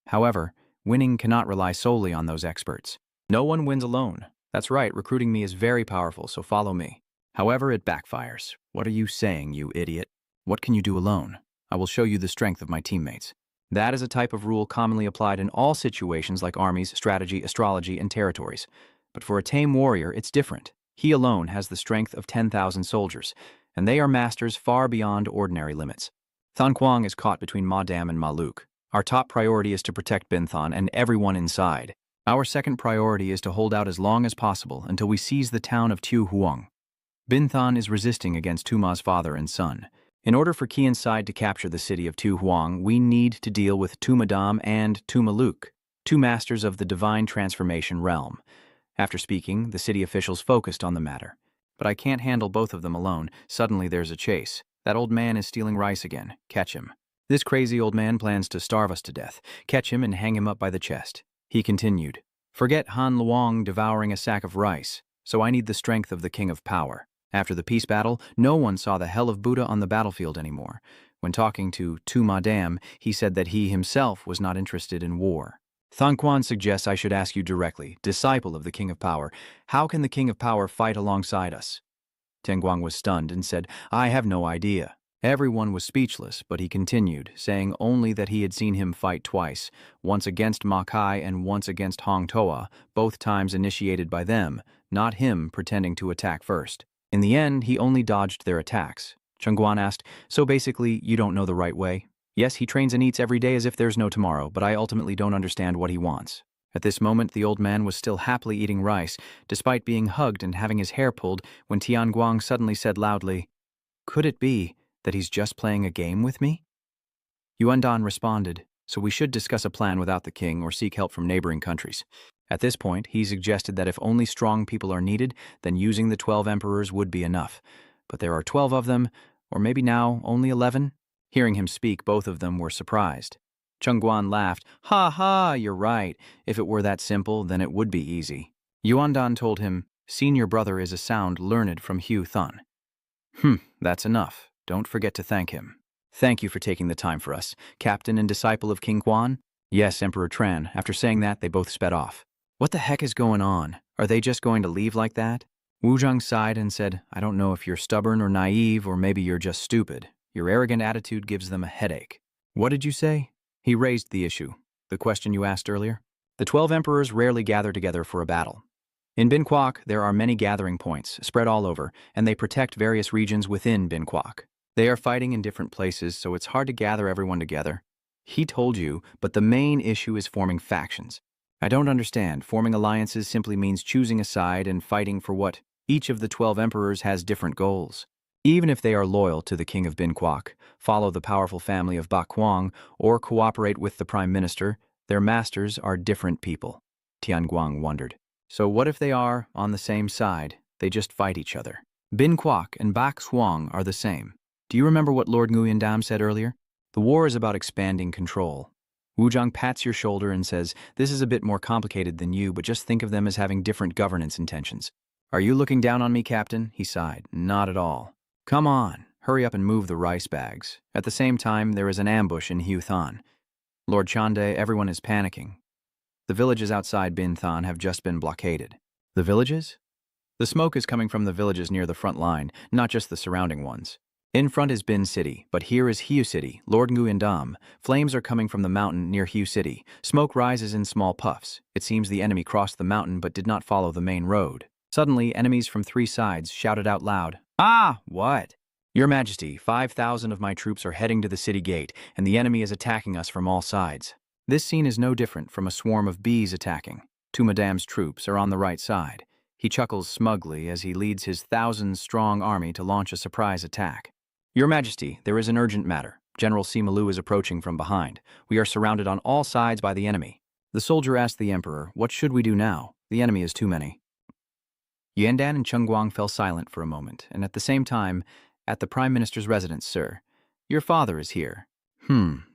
However, winning cannot rely solely on those experts. No one wins alone. That's right, recruiting me is very powerful, so follow me. However, it backfires. What are you saying, you idiot? What can you do alone? I will show you the strength of my teammates. That is a type of rule commonly applied in all situations like armies, strategy, astrology, and territories. But for a tame warrior, it's different. He alone has the strength of 10,000 soldiers, and they are masters far beyond ordinary limits. Than Quang is caught between Madam and Maluk. Our top priority is to protect Binthan and everyone inside. Our second priority is to hold out as long as possible until we seize the town of Tu Huang. Binthan is resisting against Tuma's father and son. In order for Qian's side to capture the city of Tu Huang, we need to deal with Tu Madam and Tu Maluk, two masters of the divine transformation realm. After speaking, the city officials focused on the matter. But I can't handle both of them alone. Suddenly there's a chase. That old man is stealing rice again. Catch him. This crazy old man plans to starve us to death. Catch him and hang him up by the chest. He continued, forget Han Luong devouring a sack of rice, so I need the strength of the King of Power. After the peace battle, no one saw the hell of Buddha on the battlefield anymore. When talking to Tu Madam, he said that he himself was not interested in war. Than Quan suggests I should ask you directly, disciple of the King of Power, how can the King of Power fight alongside us? Teng Guang was stunned and said, I have no idea. Everyone was speechless, but he continued, saying only that he had seen him fight twice, once against Ma Kai and once against Hong Toa, both times initiated by them, not him pretending to attack first. In the end, he only dodged their attacks. Chengguan asked, so basically, you don't know the right way? Yes, he trains and eats every day as if there's no tomorrow, but I ultimately don't understand what he wants. At this moment, the old man was still happily eating rice, despite being hugged and having his hair pulled, when Tian Guang suddenly said loudly, could it be that he's just playing a game with me? Yuan Dan responded, so we should discuss a plan without the king or seek help from neighboring countries. At this point, he suggested that if only strong people are needed, then using the 12 emperors would be enough. But there are 12 of them, or maybe now only 11? Hearing him speak, both of them were surprised. Chengguan laughed, ha ha, you're right. If it were that simple, then it would be easy. Yuan Dan told him, senior brother is a sound learned from Hu Thun. That's enough. Don't forget to thank him. Thank you for taking the time for us, captain and disciple of King Quan. Yes, Emperor Tran. After saying that, they both sped off. What the heck is going on? Are they just going to leave like that? Wu Zhang sighed and said, I don't know if you're stubborn or naive, or maybe you're just stupid. Your arrogant attitude gives them a headache. What did you say? He raised the issue. The question you asked earlier? The 12 emperors rarely gather together for a battle. In Bin Kwok, there are many gathering points, spread all over, and they protect various regions within Bin Kwok. They are fighting in different places, so it's hard to gather everyone together. He told you, but the main issue is forming factions. I don't understand. Forming alliances simply means choosing a side and fighting for what? Each of the 12 emperors has different goals. Even if they are loyal to the king of Bin Kwok, follow the powerful family of Bak Kwang, or cooperate with the prime minister, their masters are different people. Tianguang wondered. So what if they are on the same side? They just fight each other. Bin Kwok and Bak Swang are the same. Do you remember what Lord Nguyen Dam said earlier? The war is about expanding control. Wuzhang pats your shoulder and says, this is a bit more complicated than you, but just think of them as having different governance intentions. Are you looking down on me, Captain? He sighed. Not at all. Come on, hurry up and move the rice bags. At the same time, there is an ambush in Hue Than. Lord Chande, everyone is panicking. The villages outside Bin Than have just been blockaded. The villages? The smoke is coming from the villages near the front line, not just the surrounding ones. In front is Bin City, but here is Hue City, Lord Nguyen Dam. Flames are coming from the mountain near Hue City. Smoke rises in small puffs. It seems the enemy crossed the mountain but did not follow the main road. Suddenly, enemies from 3 sides shouted out loud, "Ah, what? Your Majesty, 5,000 of my troops are heading to the city gate, and the enemy is attacking us from all sides." This scene is no different from a swarm of bees attacking. 2 Madame's troops are on the right side. He chuckles smugly as he leads his 1,000-strong army to launch a surprise attack. Your Majesty, there is an urgent matter. General Simalu is approaching from behind. We are surrounded on all sides by the enemy. The soldier asked the emperor, what should we do now? The enemy is too many. Yandan and Chengguang fell silent for a moment, and at the same time, at the Prime Minister's residence, sir. Your father is here.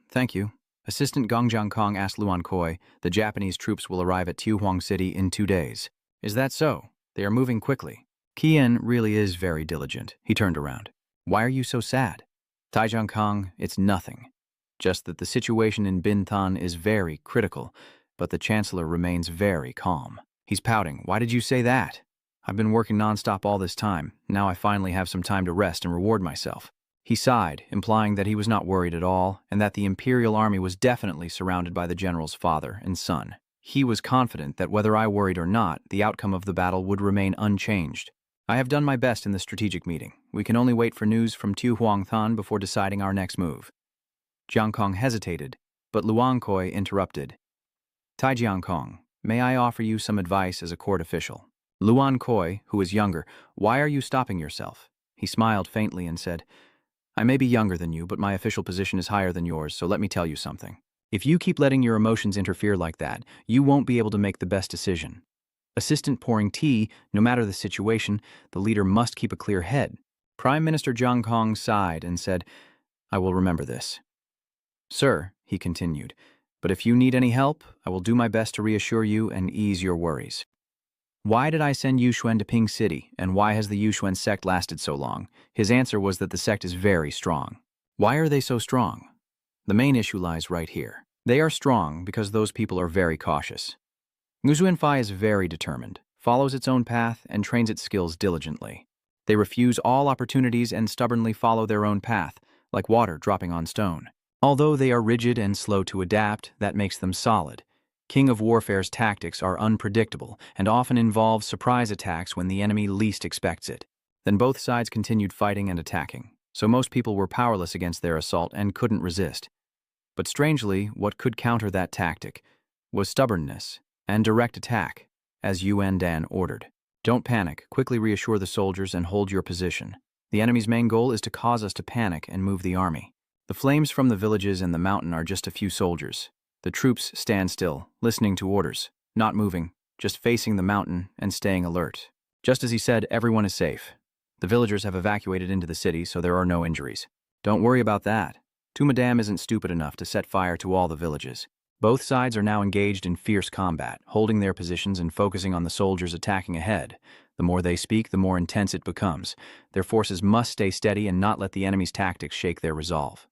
Thank you. Assistant Gong Jiangkong asked Luan Koi, the Japanese troops will arrive at Tuhuang City in 2 days. Is that so? They are moving quickly. Qian really is very diligent. He turned around. Why are you so sad? Tai Jiangkong, it's nothing. Just that the situation in Bin Than is very critical, but the Chancellor remains very calm. He's pouting. Why did you say that? I've been working nonstop all this time. Now I finally have some time to rest and reward myself. He sighed, implying that he was not worried at all, and that the Imperial Army was definitely surrounded by the general's father and son. He was confident that whether I worried or not, the outcome of the battle would remain unchanged. I have done my best in the strategic meeting. We can only wait for news from Tuhuang Than before deciding our next move. Jiangkong hesitated, but Luan Koi interrupted. Tai Jiangkong, may I offer you some advice as a court official? Luan Koi, who is younger, why are you stopping yourself? He smiled faintly and said, I may be younger than you, but my official position is higher than yours, so let me tell you something. If you keep letting your emotions interfere like that, you won't be able to make the best decision. Assistant pouring tea, no matter the situation, the leader must keep a clear head. Prime Minister Jiang Kong sighed and said, I will remember this. Sir, he continued, but if you need any help, I will do my best to reassure you and ease your worries. Why did I send Yuxuan to Ping City, and why has the Yuxuan sect lasted so long? His answer was that the sect is very strong. Why are they so strong? The main issue lies right here. They are strong because those people are very cautious. Nguyen is very determined, follows its own path, and trains its skills diligently. They refuse all opportunities and stubbornly follow their own path, like water dropping on stone. Although they are rigid and slow to adapt, that makes them solid. King of Warfare's tactics are unpredictable and often involve surprise attacks when the enemy least expects it. Then both sides continued fighting and attacking, so most people were powerless against their assault and couldn't resist. But strangely, what could counter that tactic was stubbornness and direct attack, as Yuan Dan ordered. Don't panic, quickly reassure the soldiers and hold your position. The enemy's main goal is to cause us to panic and move the army. The flames from the villages and the mountain are just a few soldiers. The troops stand still, listening to orders, not moving, just facing the mountain and staying alert. Just as he said, everyone is safe. The villagers have evacuated into the city, so there are no injuries. Don't worry about that. Madame isn't stupid enough to set fire to all the villages. Both sides are now engaged in fierce combat, holding their positions and focusing on the soldiers attacking ahead. The more they speak, the more intense it becomes. Their forces must stay steady and not let the enemy's tactics shake their resolve.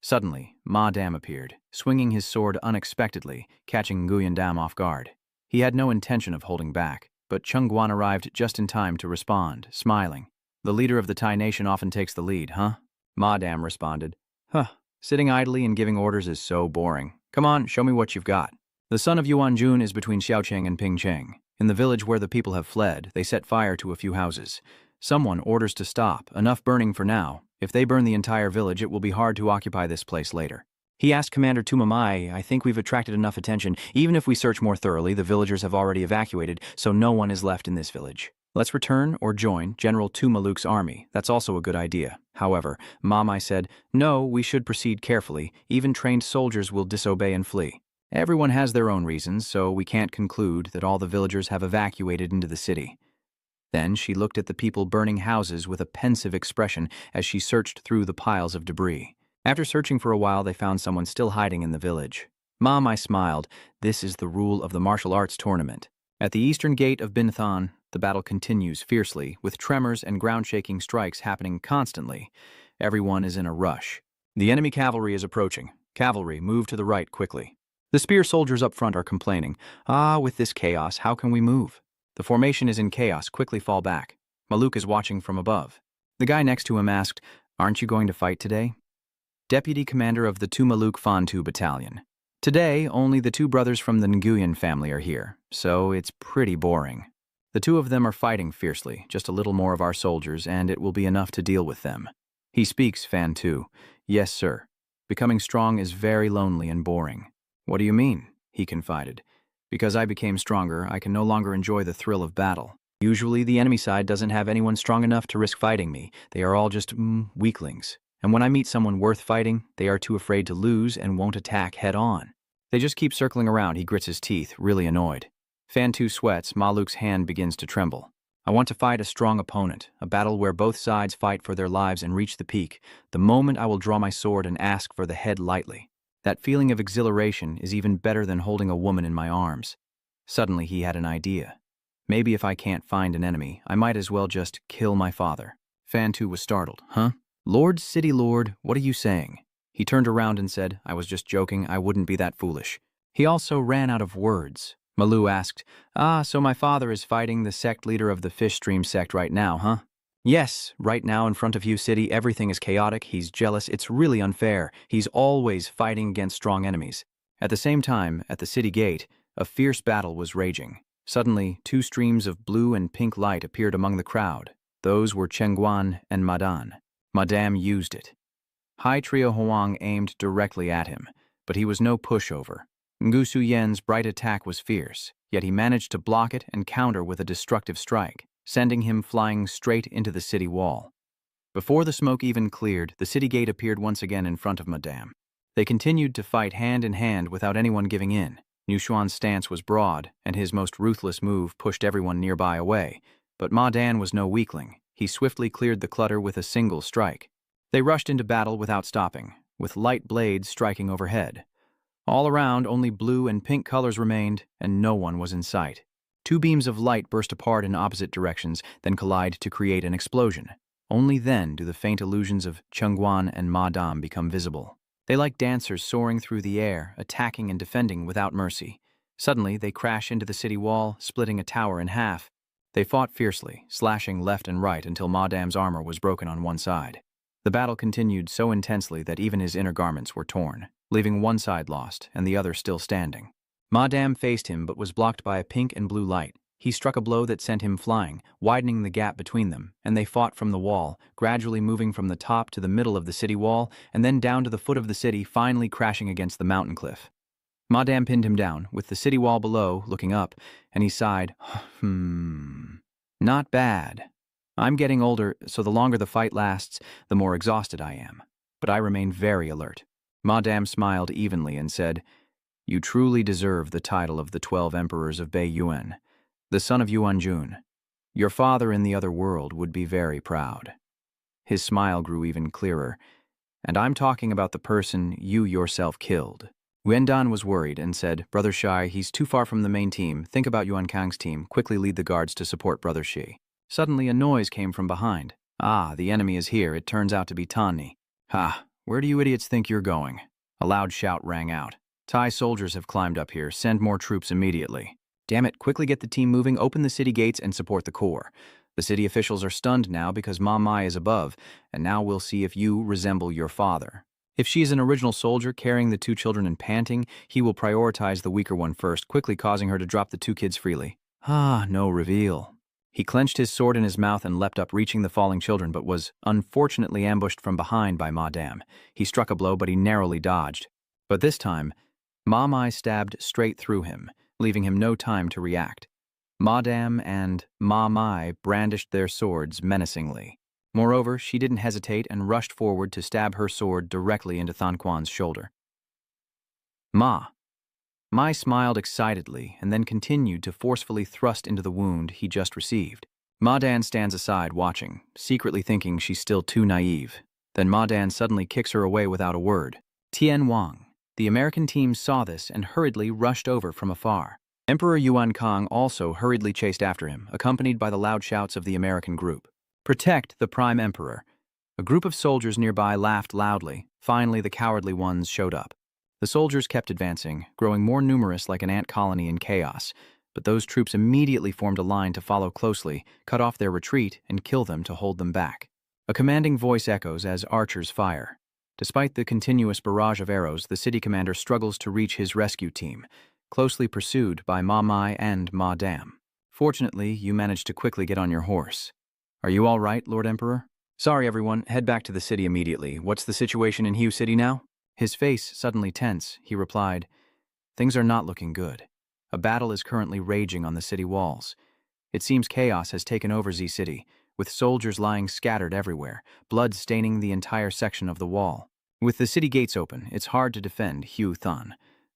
Suddenly, Ma Dam appeared, swinging his sword unexpectedly, catching Nguyen Dam off guard. He had no intention of holding back, but Chung Guan arrived just in time to respond, smiling. The leader of the Thai nation often takes the lead, huh? Ma Dam responded. Sitting idly and giving orders is so boring. Come on, show me what you've got. The son of Yuan Jun is between Xiaocheng and Pingcheng. In the village where the people have fled, they set fire to a few houses. Someone orders to stop, enough burning for now. If they burn the entire village, it will be hard to occupy this place later. He asked Commander Tumamai, I think we've attracted enough attention. Even if we search more thoroughly, the villagers have already evacuated, so no one is left in this village. Let's return or join General Tumaluk's army. That's also a good idea. However, Mamai said, no, we should proceed carefully. Even trained soldiers will disobey and flee. Everyone has their own reasons, so we can't conclude that all the villagers have evacuated into the city. Then she looked at the people burning houses with a pensive expression as she searched through the piles of debris. After searching for a while, they found someone still hiding in the village. Mamai smiled. This is the rule of the martial arts tournament. At the eastern gate of Binthan, the battle continues fiercely, with tremors and ground-shaking strikes happening constantly. Everyone is in a rush. The enemy cavalry is approaching. Cavalry, move to the right quickly. The spear soldiers up front are complaining. With this chaos, how can we move? The formation is in chaos. Quickly fall back. Maluk is watching from above. The guy next to him asked, aren't you going to fight today? Deputy commander of the Tumaluk Fantu Battalion. Today, only the two brothers from the Nguyen family are here, so it's pretty boring. The two of them are fighting fiercely, just a little more of our soldiers, and it will be enough to deal with them. He speaks Fantu. Yes, sir. Becoming strong is very lonely and boring. What do you mean? He confided. Because I became stronger, I can no longer enjoy the thrill of battle. Usually, the enemy side doesn't have anyone strong enough to risk fighting me. They are all just, weaklings. And when I meet someone worth fighting, they are too afraid to lose and won't attack head-on. They just keep circling around. He grits his teeth, really annoyed. Fantu sweats. Maluk's hand begins to tremble. I want to fight a strong opponent, a battle where both sides fight for their lives and reach the peak. The moment I will draw my sword and ask for the head lightly. That feeling of exhilaration is even better than holding a woman in my arms. Suddenly he had an idea. Maybe if I can't find an enemy, I might as well just kill my father. Fantu was startled. Huh? Lord, City Lord, what are you saying? He turned around and said, I was just joking, I wouldn't be that foolish. He also ran out of words. Malu asked, so my father is fighting the sect leader of the Fish Stream sect right now, huh? Yes, right now in front of you, City, everything is chaotic, he's jealous, it's really unfair. He's always fighting against strong enemies. At the same time, at the city gate, a fierce battle was raging. Suddenly, two streams of blue and pink light appeared among the crowd. Those were Chengguan and Madan. Madame used it. Hai Trio Hoang aimed directly at him, but he was no pushover. Ngusu Yen's bright attack was fierce, yet he managed to block it and counter with a destructive strike, sending him flying straight into the city wall. Before the smoke even cleared, the city gate appeared once again in front of Madame. They continued to fight hand in hand without anyone giving in. Nushuan's stance was broad, and his most ruthless move pushed everyone nearby away. But Ma Dan was no weakling. He swiftly cleared the clutter with a single strike. They rushed into battle without stopping, with light blades striking overhead. All around, only blue and pink colors remained, and no one was in sight. Two beams of light burst apart in opposite directions, then collide to create an explosion. Only then do the faint illusions of Chengguan and Ma Dam become visible. They like dancers soaring through the air, attacking and defending without mercy. Suddenly, they crash into the city wall, splitting a tower in half. They fought fiercely, slashing left and right until Ma Dam's armor was broken on one side. The battle continued so intensely that even his inner garments were torn, leaving one side lost and the other still standing. Ma Dam faced him but was blocked by a pink and blue light. He struck a blow that sent him flying, widening the gap between them, and they fought from the wall, gradually moving from the top to the middle of the city wall, and then down to the foot of the city, finally crashing against the mountain cliff. Ma Dam pinned him down, with the city wall below, looking up, and he sighed, Not bad. I'm getting older, so the longer the fight lasts, the more exhausted I am. But I remain very alert. Ma Dam smiled evenly and said, You truly deserve the title of the 12 Emperors of Bei Yuan, the son of Yuan Jun. Your father in the other world would be very proud. His smile grew even clearer. And I'm talking about the person you yourself killed. Wendan was worried and said, Brother Shai, he's too far from the main team. Think about Yuan Kang's team. Quickly lead the guards to support Brother Shi. Suddenly a noise came from behind. The enemy is here. It turns out to be Tani. Where do you idiots think you're going? A loud shout rang out. Thai soldiers have climbed up here. Send more troops immediately. Damn it, quickly get the team moving, open the city gates, and support the corps. The city officials are stunned now because Ma Mai is above, and now we'll see if you resemble your father. If she is an original soldier carrying the two children and panting, he will prioritize the weaker one first, quickly causing her to drop the two kids freely. No reveal. He clenched his sword in his mouth and leapt up, reaching the falling children, but was unfortunately ambushed from behind by Ma Dam. He struck a blow, but he narrowly dodged. But this time, Ma Mai stabbed straight through him, leaving him no time to react. Madame and Ma Mai brandished their swords menacingly. Moreover, she didn't hesitate and rushed forward to stab her sword directly into Than Quan's shoulder. Ma Mai smiled excitedly and then continued to forcefully thrust into the wound he just received. Ma Dan stands aside watching, secretly thinking she's still too naive. Then Ma Dan suddenly kicks her away without a word. Tian Wang. The American team saw this and hurriedly rushed over from afar. Emperor Yuan Kong also hurriedly chased after him, accompanied by the loud shouts of the American group. Protect the Prime Emperor. A group of soldiers nearby laughed loudly. Finally, the cowardly ones showed up. The soldiers kept advancing, growing more numerous like an ant colony in chaos, but those troops immediately formed a line to follow closely, cut off their retreat, and kill them to hold them back. A commanding voice echoes as archers fire. Despite the continuous barrage of arrows, the city commander struggles to reach his rescue team, closely pursued by Ma Mai and Ma Dam. Fortunately, you managed to quickly get on your horse. Are you all right, Lord Emperor? Sorry, everyone. Head back to the city immediately. What's the situation in Hue City now? His face suddenly tense, he replied, Things are not looking good. A battle is currently raging on the city walls. It seems chaos has taken over Z City, with soldiers lying scattered everywhere, blood staining the entire section of the wall. With the city gates open, it's hard to defend Hue Thun.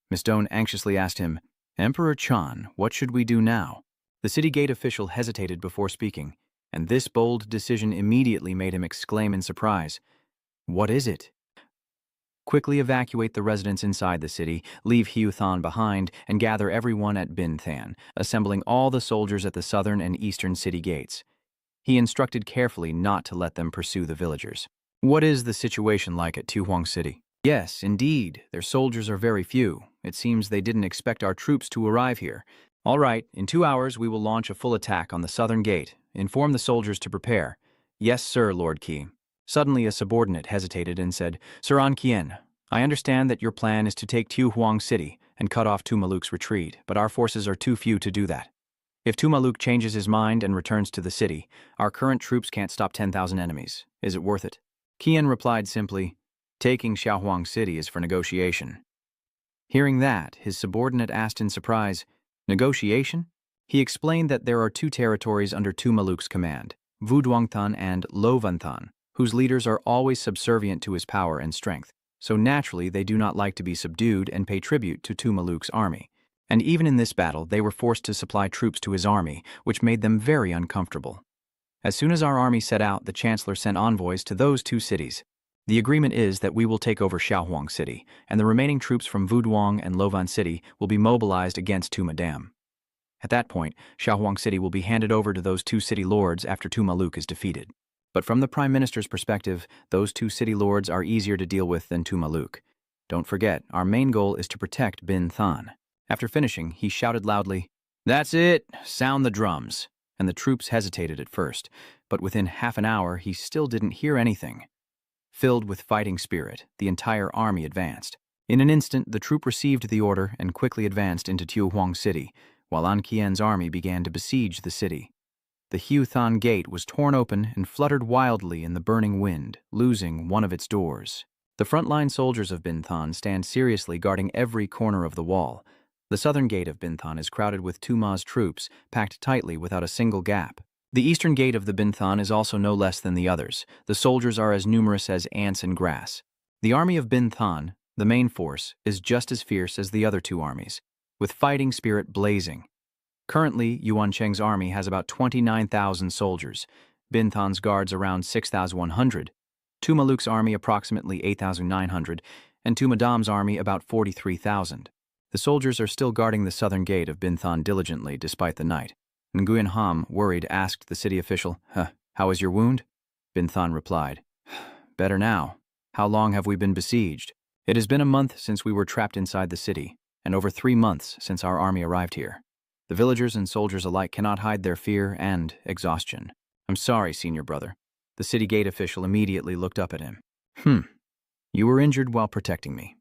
Miss Doan anxiously asked him, Emperor Chan, what should we do now? The city gate official hesitated before speaking, and this bold decision immediately made him exclaim in surprise, What is it? Quickly evacuate the residents inside the city, leave Hue Than behind, and gather everyone at Bin Than, assembling all the soldiers at the southern and eastern city gates. He instructed carefully not to let them pursue the villagers. What is the situation like at Tuhuang City? Yes, indeed, their soldiers are very few. It seems they didn't expect our troops to arrive here. All right, in 2 hours we will launch a full attack on the southern gate. Inform the soldiers to prepare. Yes, sir, Lord Qi. Suddenly a subordinate hesitated and said, Sir An Kien, I understand that your plan is to take Tuhuang City and cut off Tumaluk's retreat, but our forces are too few to do that. If Tumaluk changes his mind and returns to the city, our current troops can't stop 10,000 enemies. Is it worth it? Qian replied simply, Taking Xiaohuang City is for negotiation. Hearing that, his subordinate asked in surprise, Negotiation? He explained that there are 2 territories under Tumaluk's command, Vuduangthan and Lovanthan, whose leaders are always subservient to his power and strength. So naturally they do not like to be subdued and pay tribute to Tumaluk's army. And even in this battle, they were forced to supply troops to his army, which made them very uncomfortable. As soon as our army set out, the Chancellor sent envoys to those 2 cities. The agreement is that we will take over Xiaohuang City, and the remaining troops from Vuduang and Lovan City will be mobilized against Tuma Dam. At that point, Xiaohuang City will be handed over to those 2 city lords after Tumaluk is defeated. But from the Prime Minister's perspective, those 2 city lords are easier to deal with than Tumaluk. Don't forget, our main goal is to protect Bin Than. After finishing, he shouted loudly, That's it! Sound the drums! And the troops hesitated at first, but within half an hour he still didn't hear anything. Filled with fighting spirit, the entire army advanced. In an instant, the troop received the order and quickly advanced into Tuhuang City, while An Qian's army began to besiege the city. The Hue Than gate was torn open and fluttered wildly in the burning wind, losing one of its doors. The frontline soldiers of Bin Than stand seriously guarding every corner of the wall. The southern gate of Bin Than is crowded with Tuma's troops, packed tightly without a single gap. The eastern gate of the Bin Than is also no less than the others. The soldiers are as numerous as ants in grass. The army of Bin Than, the main force, is just as fierce as the other 2 armies, with fighting spirit blazing. Currently, Yuan Cheng's army has about 29,000 soldiers, Bin Than's guards around 6,100, Tumaluk's army approximately 8,900, and Tumadam's army about 43,000. The soldiers are still guarding the southern gate of Bin Than diligently despite the night. Nguyen Ham, worried, asked the city official, How is your wound? Bin Than replied, Better now. How long have we been besieged? It has been a month since we were trapped inside the city, and over 3 months since our army arrived here. The villagers and soldiers alike cannot hide their fear and exhaustion. I'm sorry, senior brother. The city gate official immediately looked up at him. You were injured while protecting me.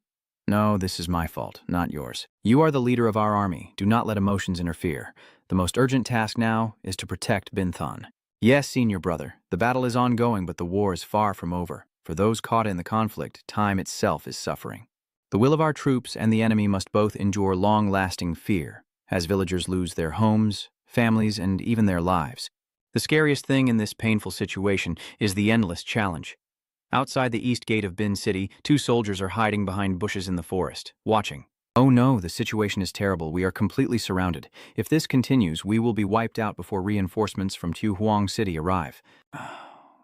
No, this is my fault, not yours. You are the leader of our army. Do not let emotions interfere. The most urgent task now is to protect Bin Than. Yes, senior brother, the battle is ongoing, but the war is far from over. For those caught in the conflict, time itself is suffering. The will of our troops and the enemy must both endure long-lasting fear, as villagers lose their homes, families, and even their lives. The scariest thing in this painful situation is the endless challenge. Outside the east gate of Bin City, 2 soldiers are hiding behind bushes in the forest, watching. Oh no, the situation is terrible. We are completely surrounded. If this continues, we will be wiped out before reinforcements from Huang City arrive.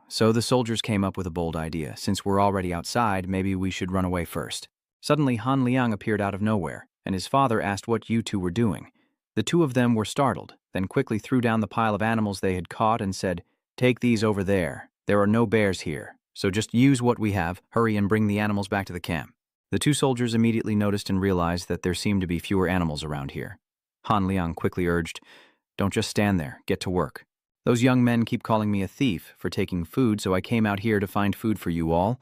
So the soldiers came up with a bold idea. Since we're already outside, maybe we should run away first. Suddenly, Han Liang appeared out of nowhere, and his father asked what you two were doing. The 2 of them were startled, then quickly threw down the pile of animals they had caught and said, "Take these over there. There are no bears here, so just use what we have, hurry and bring the animals back to the camp." The 2 soldiers immediately noticed and realized that there seemed to be fewer animals around here. Han Liang quickly urged, "Don't just stand there, get to work. Those young men keep calling me a thief for taking food, so I came out here to find food for you all."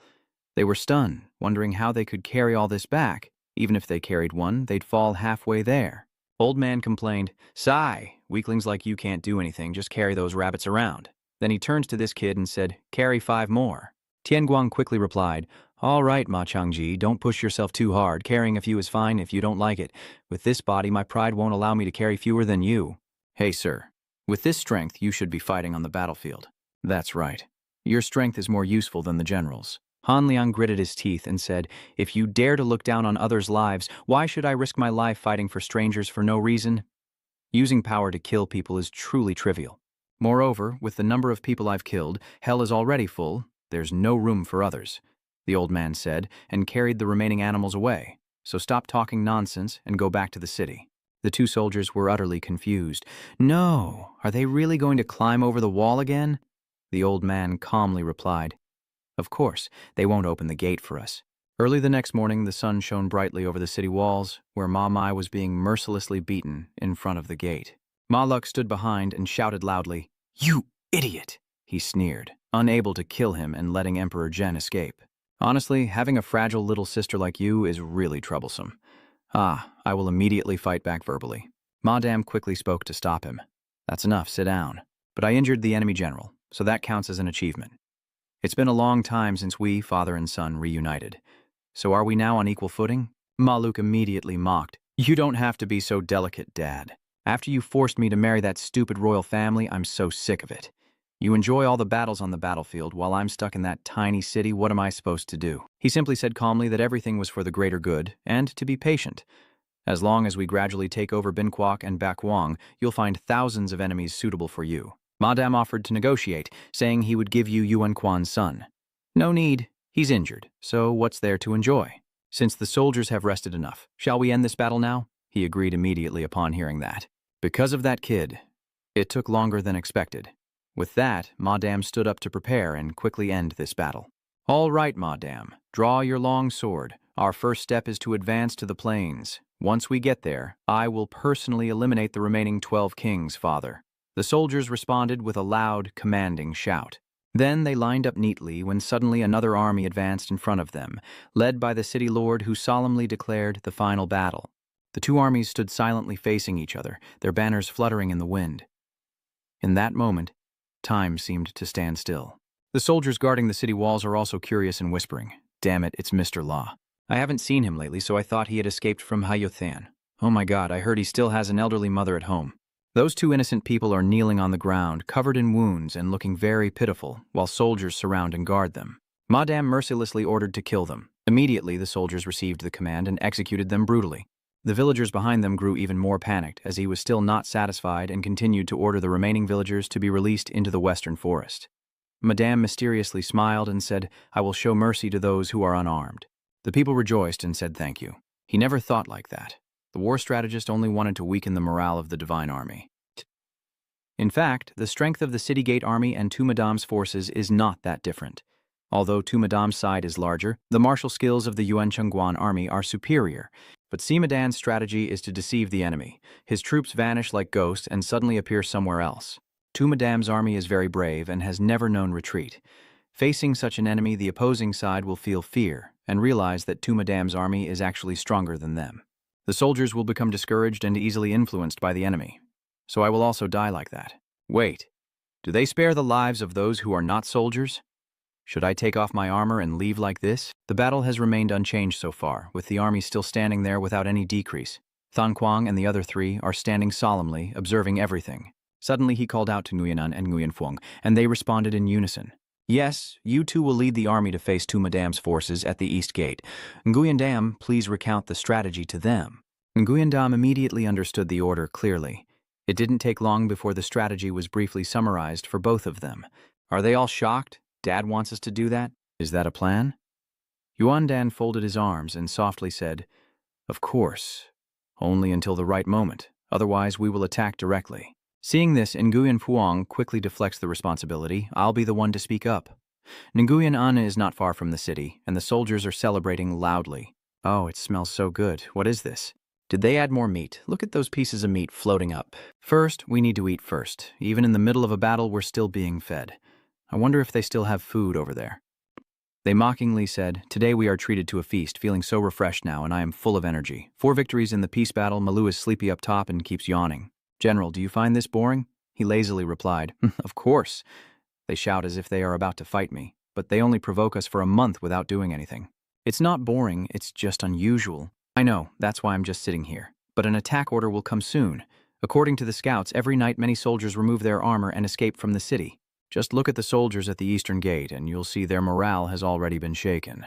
They were stunned, wondering how they could carry all this back. Even if they carried one, they'd fall halfway there. Old man complained, "Sigh, weaklings like you can't do anything, just carry those rabbits around." Then he turned to this kid and said, "Carry 5 more. Tianguang quickly replied, "All right, Ma Changji, don't push yourself too hard. Carrying a few is fine if you don't like it. With this body, my pride won't allow me to carry fewer than you." "Hey, sir, with this strength, you should be fighting on the battlefield." "That's right. Your strength is more useful than the general's." Han Liang gritted his teeth and said, "If you dare to look down on others' lives, why should I risk my life fighting for strangers for no reason? Using power to kill people is truly trivial. Moreover, with the number of people I've killed, hell is already full. There's no room for others," the old man said, and carried the remaining animals away. "So stop talking nonsense and go back to the city." The 2 soldiers were utterly confused. "No, are they really going to climb over the wall again?" The old man calmly replied, "Of course, they won't open the gate for us." Early the next morning, the sun shone brightly over the city walls, where Ma Mai was being mercilessly beaten in front of the gate. Ma Luck stood behind and shouted loudly, "You idiot!" He sneered, unable to kill him and letting Emperor Zhen escape. "Honestly, having a fragile little sister like you is really troublesome." I will immediately fight back verbally." Madame quickly spoke to stop him. "That's enough, sit down. But I injured the enemy general, so that counts as an achievement. It's been a long time since we, father and son, reunited. So are we now on equal footing?" Maluk immediately mocked. "You don't have to be so delicate, Dad. After you forced me to marry that stupid royal family, I'm so sick of it. You enjoy all the battles on the battlefield while I'm stuck in that tiny city. What am I supposed to do?" He simply said calmly that everything was for the greater good and to be patient. "As long as we gradually take over Binquok and Bakwang, you'll find thousands of enemies suitable for you." Madame offered to negotiate, saying he would give you Yuan Quan's son. "No need. He's injured, so what's there to enjoy? Since the soldiers have rested enough, shall we end this battle now?" He agreed immediately upon hearing that. Because of that kid, it took longer than expected. With that, Madame stood up to prepare and quickly end this battle. "All right, Madame, draw your long sword. Our first step is to advance to the plains. Once we get there, I will personally eliminate the remaining 12 kings, father." The soldiers responded with a loud, commanding shout. Then they lined up neatly when suddenly another army advanced in front of them, led by the city lord who solemnly declared the final battle. The 2 armies stood silently facing each other, their banners fluttering in the wind. In that moment, time seemed to stand still. The soldiers guarding the city walls are also curious and whispering, "Damn it, it's Mr. Law. I haven't seen him lately, so I thought he had escaped from Hayothan. Oh my God, I heard he still has an elderly mother at home." Those 2 innocent people are kneeling on the ground, covered in wounds and looking very pitiful, while soldiers surround and guard them. Madame mercilessly ordered to kill them. Immediately, the soldiers received the command and executed them brutally. The villagers behind them grew even more panicked, as he was still not satisfied and continued to order the remaining villagers to be released into the western forest. Madame mysteriously smiled and said, "I will show mercy to those who are unarmed." The people rejoiced and said thank you. He never thought like that. The war strategist only wanted to weaken the morale of the divine army. In fact, the strength of the city gate army and Tu Madame's forces is not that different. Although Tu Madame's side is larger, the martial skills of the Yuan Chengguan army are superior. But Si Madan's strategy is to deceive the enemy. His troops vanish like ghosts and suddenly appear somewhere else. Tu Madame's army is very brave and has never known retreat. Facing such an enemy, the opposing side will feel fear and realize that Tu Madame's army is actually stronger than them. The soldiers will become discouraged and easily influenced by the enemy. So I will also die like that. Wait, do they spare the lives of those who are not soldiers? Should I take off my armor and leave like this? The battle has remained unchanged so far, with the army still standing there without any decrease. Thang Quang and the other three are standing solemnly, observing everything. Suddenly he called out to Nguyen and Nguyen Phuong, and they responded in unison. Yes, you two will lead the army to face Tu Madame's forces at the East Gate. Nguyen Dam, please recount the strategy to them. Nguyen Dam immediately understood the order clearly. It didn't take long before the strategy was briefly summarized for both of them. Are they all shocked? Dad wants us to do that? Is that a plan? Yuan Dan folded his arms and softly said, Of course. Only until the right moment. Otherwise, we will attack directly. Seeing this, Nguyen Phuong quickly deflects the responsibility. I'll be the one to speak up. Nguyen An is not far from the city, and the soldiers are celebrating loudly. Oh, it smells so good. What is this? Did they add more meat? Look at those pieces of meat floating up. First, we need to eat first. Even in the middle of a battle, we're still being fed. I wonder if they still have food over there. They mockingly said, Today we are treated to a feast, feeling so refreshed now, and I am full of energy. 4 victories in the peace battle. Malu is sleepy up top and keeps yawning. General, do you find this boring? He lazily replied, Of course. They shout as if they are about to fight me, but they only provoke us for a month without doing anything. It's not boring, it's just unusual. I know, that's why I'm just sitting here. But an attack order will come soon. According to the scouts, every night many soldiers remove their armor and escape from the city. Just look at the soldiers at the eastern gate and you'll see their morale has already been shaken.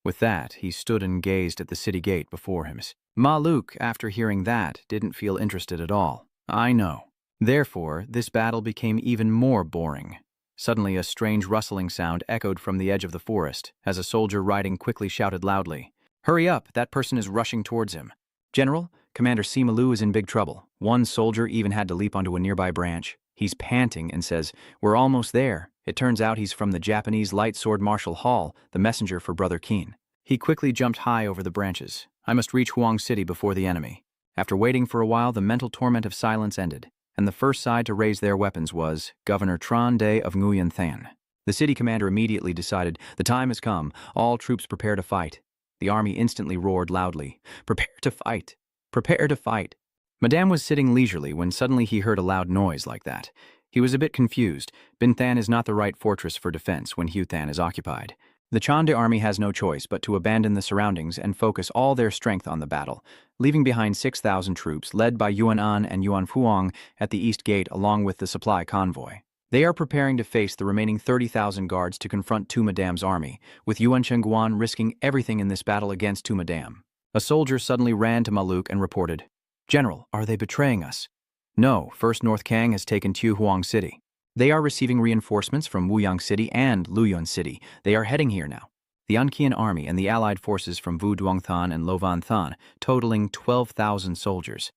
With that, he stood and gazed at the city gate before him. Ma Luke, after hearing that, didn't feel interested at all. I know. Therefore, this battle became even more boring. Suddenly, a strange rustling sound echoed from the edge of the forest, as a soldier riding quickly shouted loudly, Hurry up, that person is rushing towards him. General, Commander Simalu is in big trouble. One soldier even had to leap onto a nearby branch. He's panting and says, We're almost there. It turns out he's from the Japanese Light Sword Marshal Hall, the messenger for Brother Keen. He quickly jumped high over the branches. I must reach Huang City before the enemy. After waiting for a while, the mental torment of silence ended, and the first side to raise their weapons was Governor Tran Day of Nguyen Than. The city commander immediately decided, The time has come. All troops prepare to fight. The army instantly roared loudly, Prepare to fight! Prepare to fight! Madame was sitting leisurely when suddenly he heard a loud noise like that. He was a bit confused. Bin Than is not the right fortress for defense when Hu Than is occupied. The Chande army has no choice but to abandon the surroundings and focus all their strength on the battle, leaving behind 6,000 troops led by Yuan An and Yuan Phuong at the east gate along with the supply convoy. They are preparing to face the remaining 30,000 guards to confront Tu Madame's army, with Yuan Chengguan risking everything in this battle against Tu Madame. A soldier suddenly ran to Maluk and reported, General, are they betraying us? No, 1st North Kang has taken Tu Huang City. They are receiving reinforcements from Wuyang City and Luyuan City. They are heading here now. The Anqian army and the allied forces from Vu Duong Than and Lovan Than, totaling 12,000 soldiers.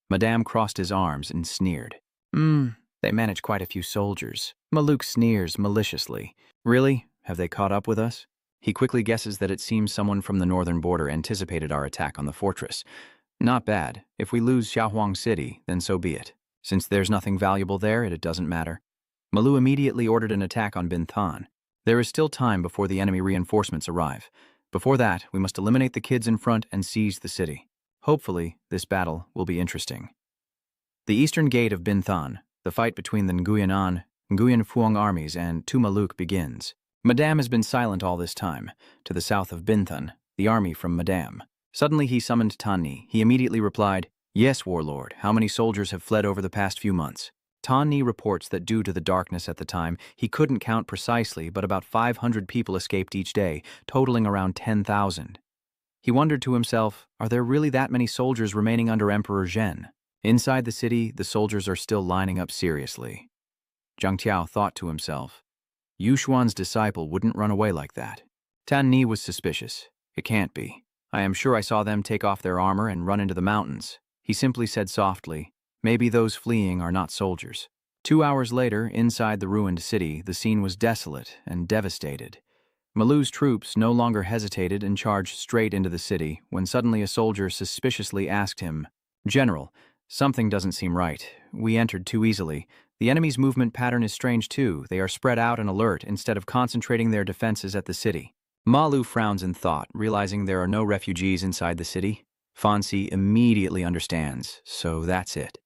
Madame crossed his arms and sneered. They manage quite a few soldiers. Maluk sneers maliciously. Really? Have they caught up with us? He quickly guesses that it seems someone from the northern border anticipated our attack on the fortress. Not bad. If we lose Xiaohuang City, then so be it. Since there's nothing valuable there, it doesn't matter. Malu immediately ordered an attack on Bin Than. There is still time before the enemy reinforcements arrive. Before that, we must eliminate the kids in front and seize the city. Hopefully, this battle will be interesting. The eastern gate of Bin Than, the fight between the Nguyen An, Nguyen Phuong armies and Tu Maluk begins. Madame has been silent all this time. To the south of Bin Than, the army from Madame. Suddenly he summoned Tan Ni. He immediately replied, Yes, warlord, how many soldiers have fled over the past few months? Tan Ni reports that due to the darkness at the time, he couldn't count precisely, but about 500 people escaped each day, totaling around 10,000. He wondered to himself, are there really that many soldiers remaining under Emperor Zhen? Inside the city, the soldiers are still lining up seriously. Zhang Tiao thought to himself, Yu Xuan's disciple wouldn't run away like that. Tan Ni was suspicious. It can't be. I am sure I saw them take off their armor and run into the mountains. He simply said softly, Maybe those fleeing are not soldiers. 2 hours later, inside the ruined city, the scene was desolate and devastated. Malu's troops no longer hesitated and charged straight into the city when suddenly a soldier suspiciously asked him, General, something doesn't seem right. We entered too easily. The enemy's movement pattern is strange too. They are spread out and alert instead of concentrating their defenses at the city. Malu frowns in thought, realizing there are no refugees inside the city. Fancy immediately understands, so that's it.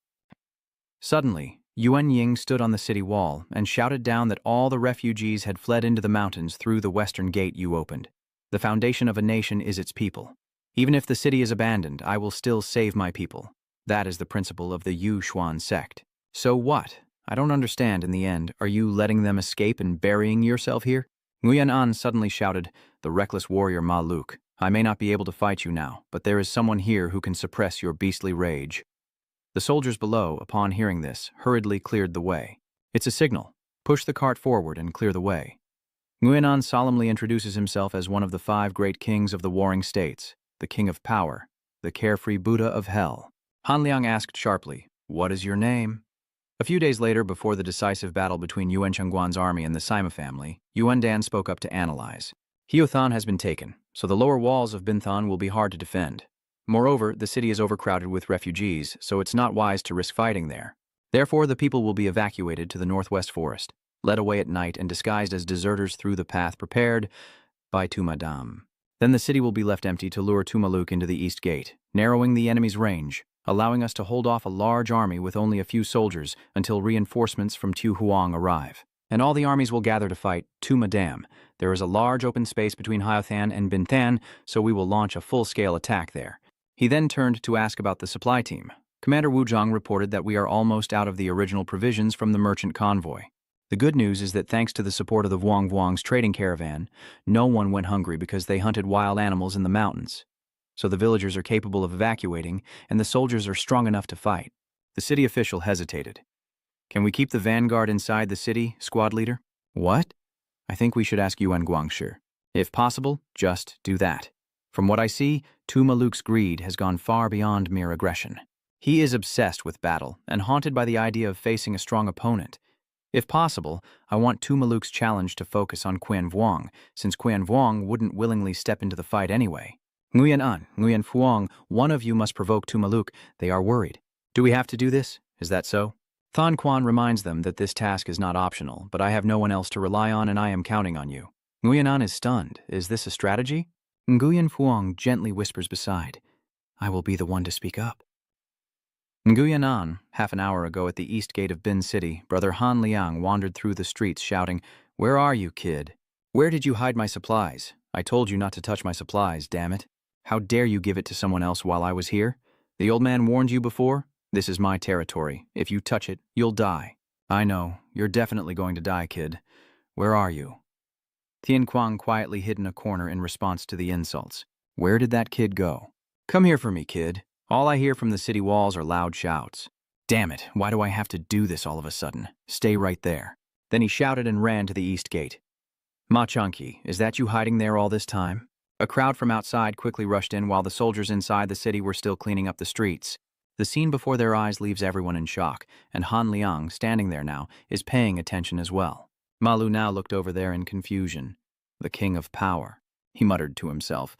Suddenly, Yuan Ying stood on the city wall and shouted down that all the refugees had fled into the mountains through the western gate you opened. The foundation of a nation is its people. Even if the city is abandoned, I will still save my people. That is the principle of the Yu Xuan sect. So what? I don't understand in the end. Are you letting them escape and burying yourself here? Nguyen An suddenly shouted, the reckless warrior Ma Luke. I may not be able to fight you now, but there is someone here who can suppress your beastly rage. The soldiers below, upon hearing this, hurriedly cleared the way. It's a signal. Push the cart forward and clear the way. Nguyen An solemnly introduces himself as one of the 5 great kings of the warring states, the king of power, the carefree Buddha of hell. Han Liang asked sharply, what is your name? A few days later, before the decisive battle between Yuan Chengguan's army and the Sima family, Yuan Dan spoke up to analyze. Hiothan has been taken, so the lower walls of Binthan will be hard to defend. Moreover, the city is overcrowded with refugees, so it's not wise to risk fighting there. Therefore, the people will be evacuated to the northwest forest, led away at night and disguised as deserters through the path prepared by Tumadam. Then the city will be left empty to lure Tumaluk into the east gate, narrowing the enemy's range, allowing us to hold off a large army with only a few soldiers until reinforcements from Tu Huang arrive. And all the armies will gather to fight Tumadam. There is a large open space between Hiothan and Binthan, so we will launch a full-scale attack there. He then turned to ask about the supply team. Commander Wu Zhang reported that we are almost out of the original provisions from the merchant convoy. The good news is that thanks to the support of the Vuong's trading caravan, no one went hungry because they hunted wild animals in the mountains. So the villagers are capable of evacuating, and the soldiers are strong enough to fight. The city official hesitated. Can we keep the vanguard inside the city, squad leader? What? I think we should ask Yuan Guangshi. If possible, just do that. From what I see, Tumaluk's greed has gone far beyond mere aggression. He is obsessed with battle and haunted by the idea of facing a strong opponent. If possible, I want Tumaluk's challenge to focus on Qian Vuong, since Qian Vuong wouldn't willingly step into the fight anyway. Nguyen An, Nguyen Phuong, one of you must provoke Tumaluk. They are worried. Do we have to do this? Is that so? Than Quan reminds them that this task is not optional, but I have no one else to rely on and I am counting on you. Nguyen An is stunned. Is this a strategy? Nguyen Phuong gently whispers beside, I will be the one to speak up. Nguyen An, half an hour ago at the east gate of Bin City, brother Han Liang wandered through the streets shouting, Where are you, kid? Where did you hide my supplies? I told you not to touch my supplies, damn it. How dare you give it to someone else while I was here? The old man warned you before? This is my territory. If you touch it, you'll die. I know. You're definitely going to die, kid. Where are you? Tian Quang quietly hid in a corner in response to the insults. Where did that kid go? Come here for me, kid. All I hear from the city walls are loud shouts. Damn it, why do I have to do this all of a sudden? Stay right there. Then he shouted and ran to the east gate. Ma Chunky, is that you hiding there all this time? A crowd from outside quickly rushed in while the soldiers inside the city were still cleaning up the streets. The scene before their eyes leaves everyone in shock, and Han Liang, standing there now, is paying attention as well. Ma Lu now looked over there in confusion. The king of power. He muttered to himself,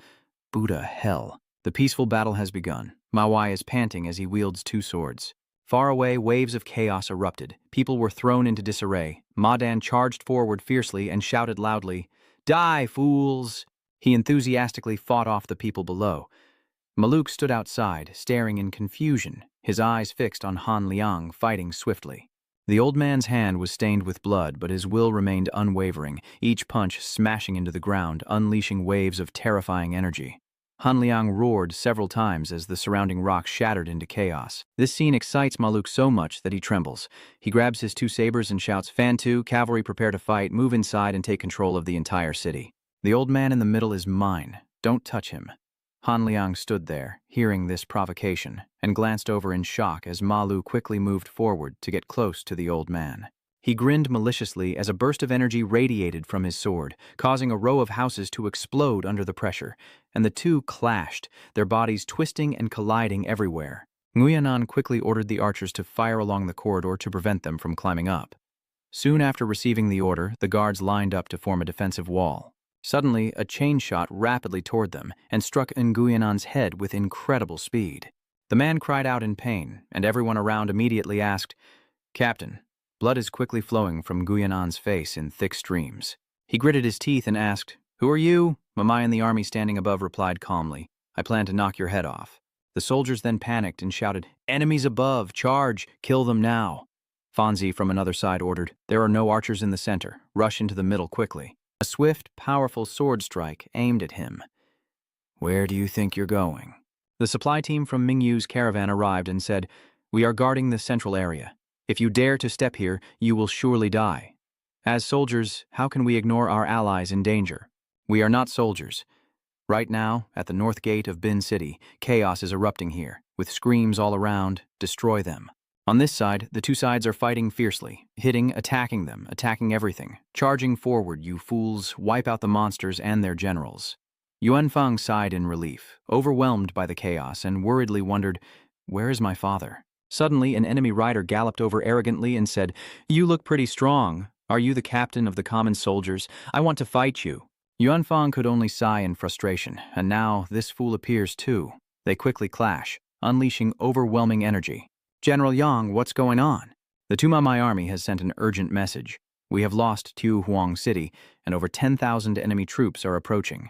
Buddha hell. The peaceful battle has begun. Ma Wai is panting as he wields 2 swords. Far away, waves of chaos erupted. People were thrown into disarray. Ma Dan charged forward fiercely and shouted loudly, Die, fools! He enthusiastically fought off the people below. Maluk stood outside, staring in confusion, his eyes fixed on Han Liang fighting swiftly. The old man's hand was stained with blood, but his will remained unwavering, each punch smashing into the ground, unleashing waves of terrifying energy. Han Liang roared several times as the surrounding rocks shattered into chaos. This scene excites Maluk so much that he trembles. He grabs his 2 sabers and shouts, Fan 2, cavalry prepare to fight, move inside and take control of the entire city. The old man in the middle is mine. Don't touch him. Han Liang stood there, hearing this provocation, and glanced over in shock as Ma Lu quickly moved forward to get close to the old man. He grinned maliciously as a burst of energy radiated from his sword, causing a row of houses to explode under the pressure, and the two clashed, their bodies twisting and colliding everywhere. Nguyen An quickly ordered the archers to fire along the corridor to prevent them from climbing up. Soon after receiving the order, the guards lined up to form a defensive wall. Suddenly, a chain shot rapidly toward them and struck Nguyen An's head with incredible speed. The man cried out in pain, and everyone around immediately asked, Captain. Blood is quickly flowing from Nguyen An's face in thick streams. He gritted his teeth and asked, Who are you? Mamai in the army standing above replied calmly, I plan to knock your head off. The soldiers then panicked and shouted, Enemies above, charge, kill them now. Fonzie from another side ordered. There are no archers in the center. Rush into the middle quickly. A swift, powerful sword strike aimed at him. Where do you think you're going? The supply team from Mingyu's caravan arrived and said, We are guarding the central area. If you dare to step here, you will surely die. As soldiers, how can we ignore our allies in danger? We are not soldiers. Right now, at the north gate of Bin City, chaos is erupting here, with screams all around, destroy them. On this side, the two sides are fighting fiercely, hitting, attacking them, attacking everything. Charging forward, you fools, wipe out the monsters and their generals. Yuanfeng sighed in relief, overwhelmed by the chaos, and worriedly wondered, Where is my father? Suddenly, an enemy rider galloped over arrogantly and said, You look pretty strong. Are you the captain of the common soldiers? I want to fight you. Yuanfeng could only sigh in frustration, and now this fool appears too. They quickly clash, unleashing overwhelming energy. General Yang, what's going on? The Tumamai army has sent an urgent message. We have lost Tu Huang City, and over 10,000 enemy troops are approaching.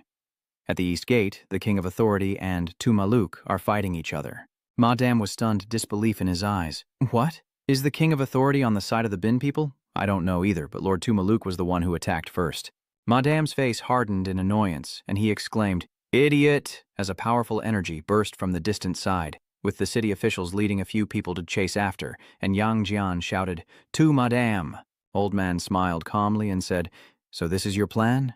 At the East Gate, the King of Authority and Tumaluk are fighting each other. Madame was stunned disbelief in his eyes. What? Is the King of Authority on the side of the Bin people? I don't know either, but Lord Tumaluk was the one who attacked first. Madame's face hardened in annoyance, and he exclaimed, Idiot! As a powerful energy burst from the distant side, with the city officials leading a few people to chase after, and Yang Jian shouted, To Madame! Old Man smiled calmly and said, So this is your plan?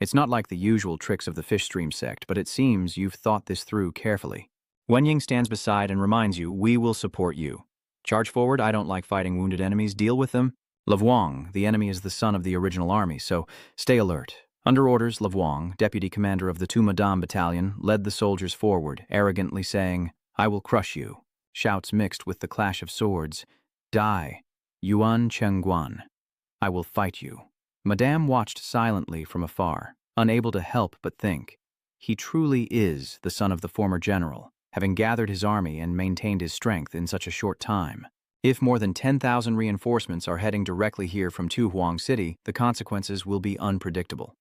It's not like the usual tricks of the fish stream sect, but it seems you've thought this through carefully. Wenying stands beside and reminds you, we will support you. Charge forward, I don't like fighting wounded enemies, deal with them. Lavuang, the enemy is the son of the original army, so stay alert. Under orders, Lavuang, deputy commander of the Tu Madame battalion, led the soldiers forward, arrogantly saying, I will crush you. Shouts mixed with the clash of swords. Die. Yuan Chengguan. I will fight you. Madame watched silently from afar, unable to help but think. He truly is the son of the former general, having gathered his army and maintained his strength in such a short time. If more than 10,000 reinforcements are heading directly here from Tu Huang City, the consequences will be unpredictable.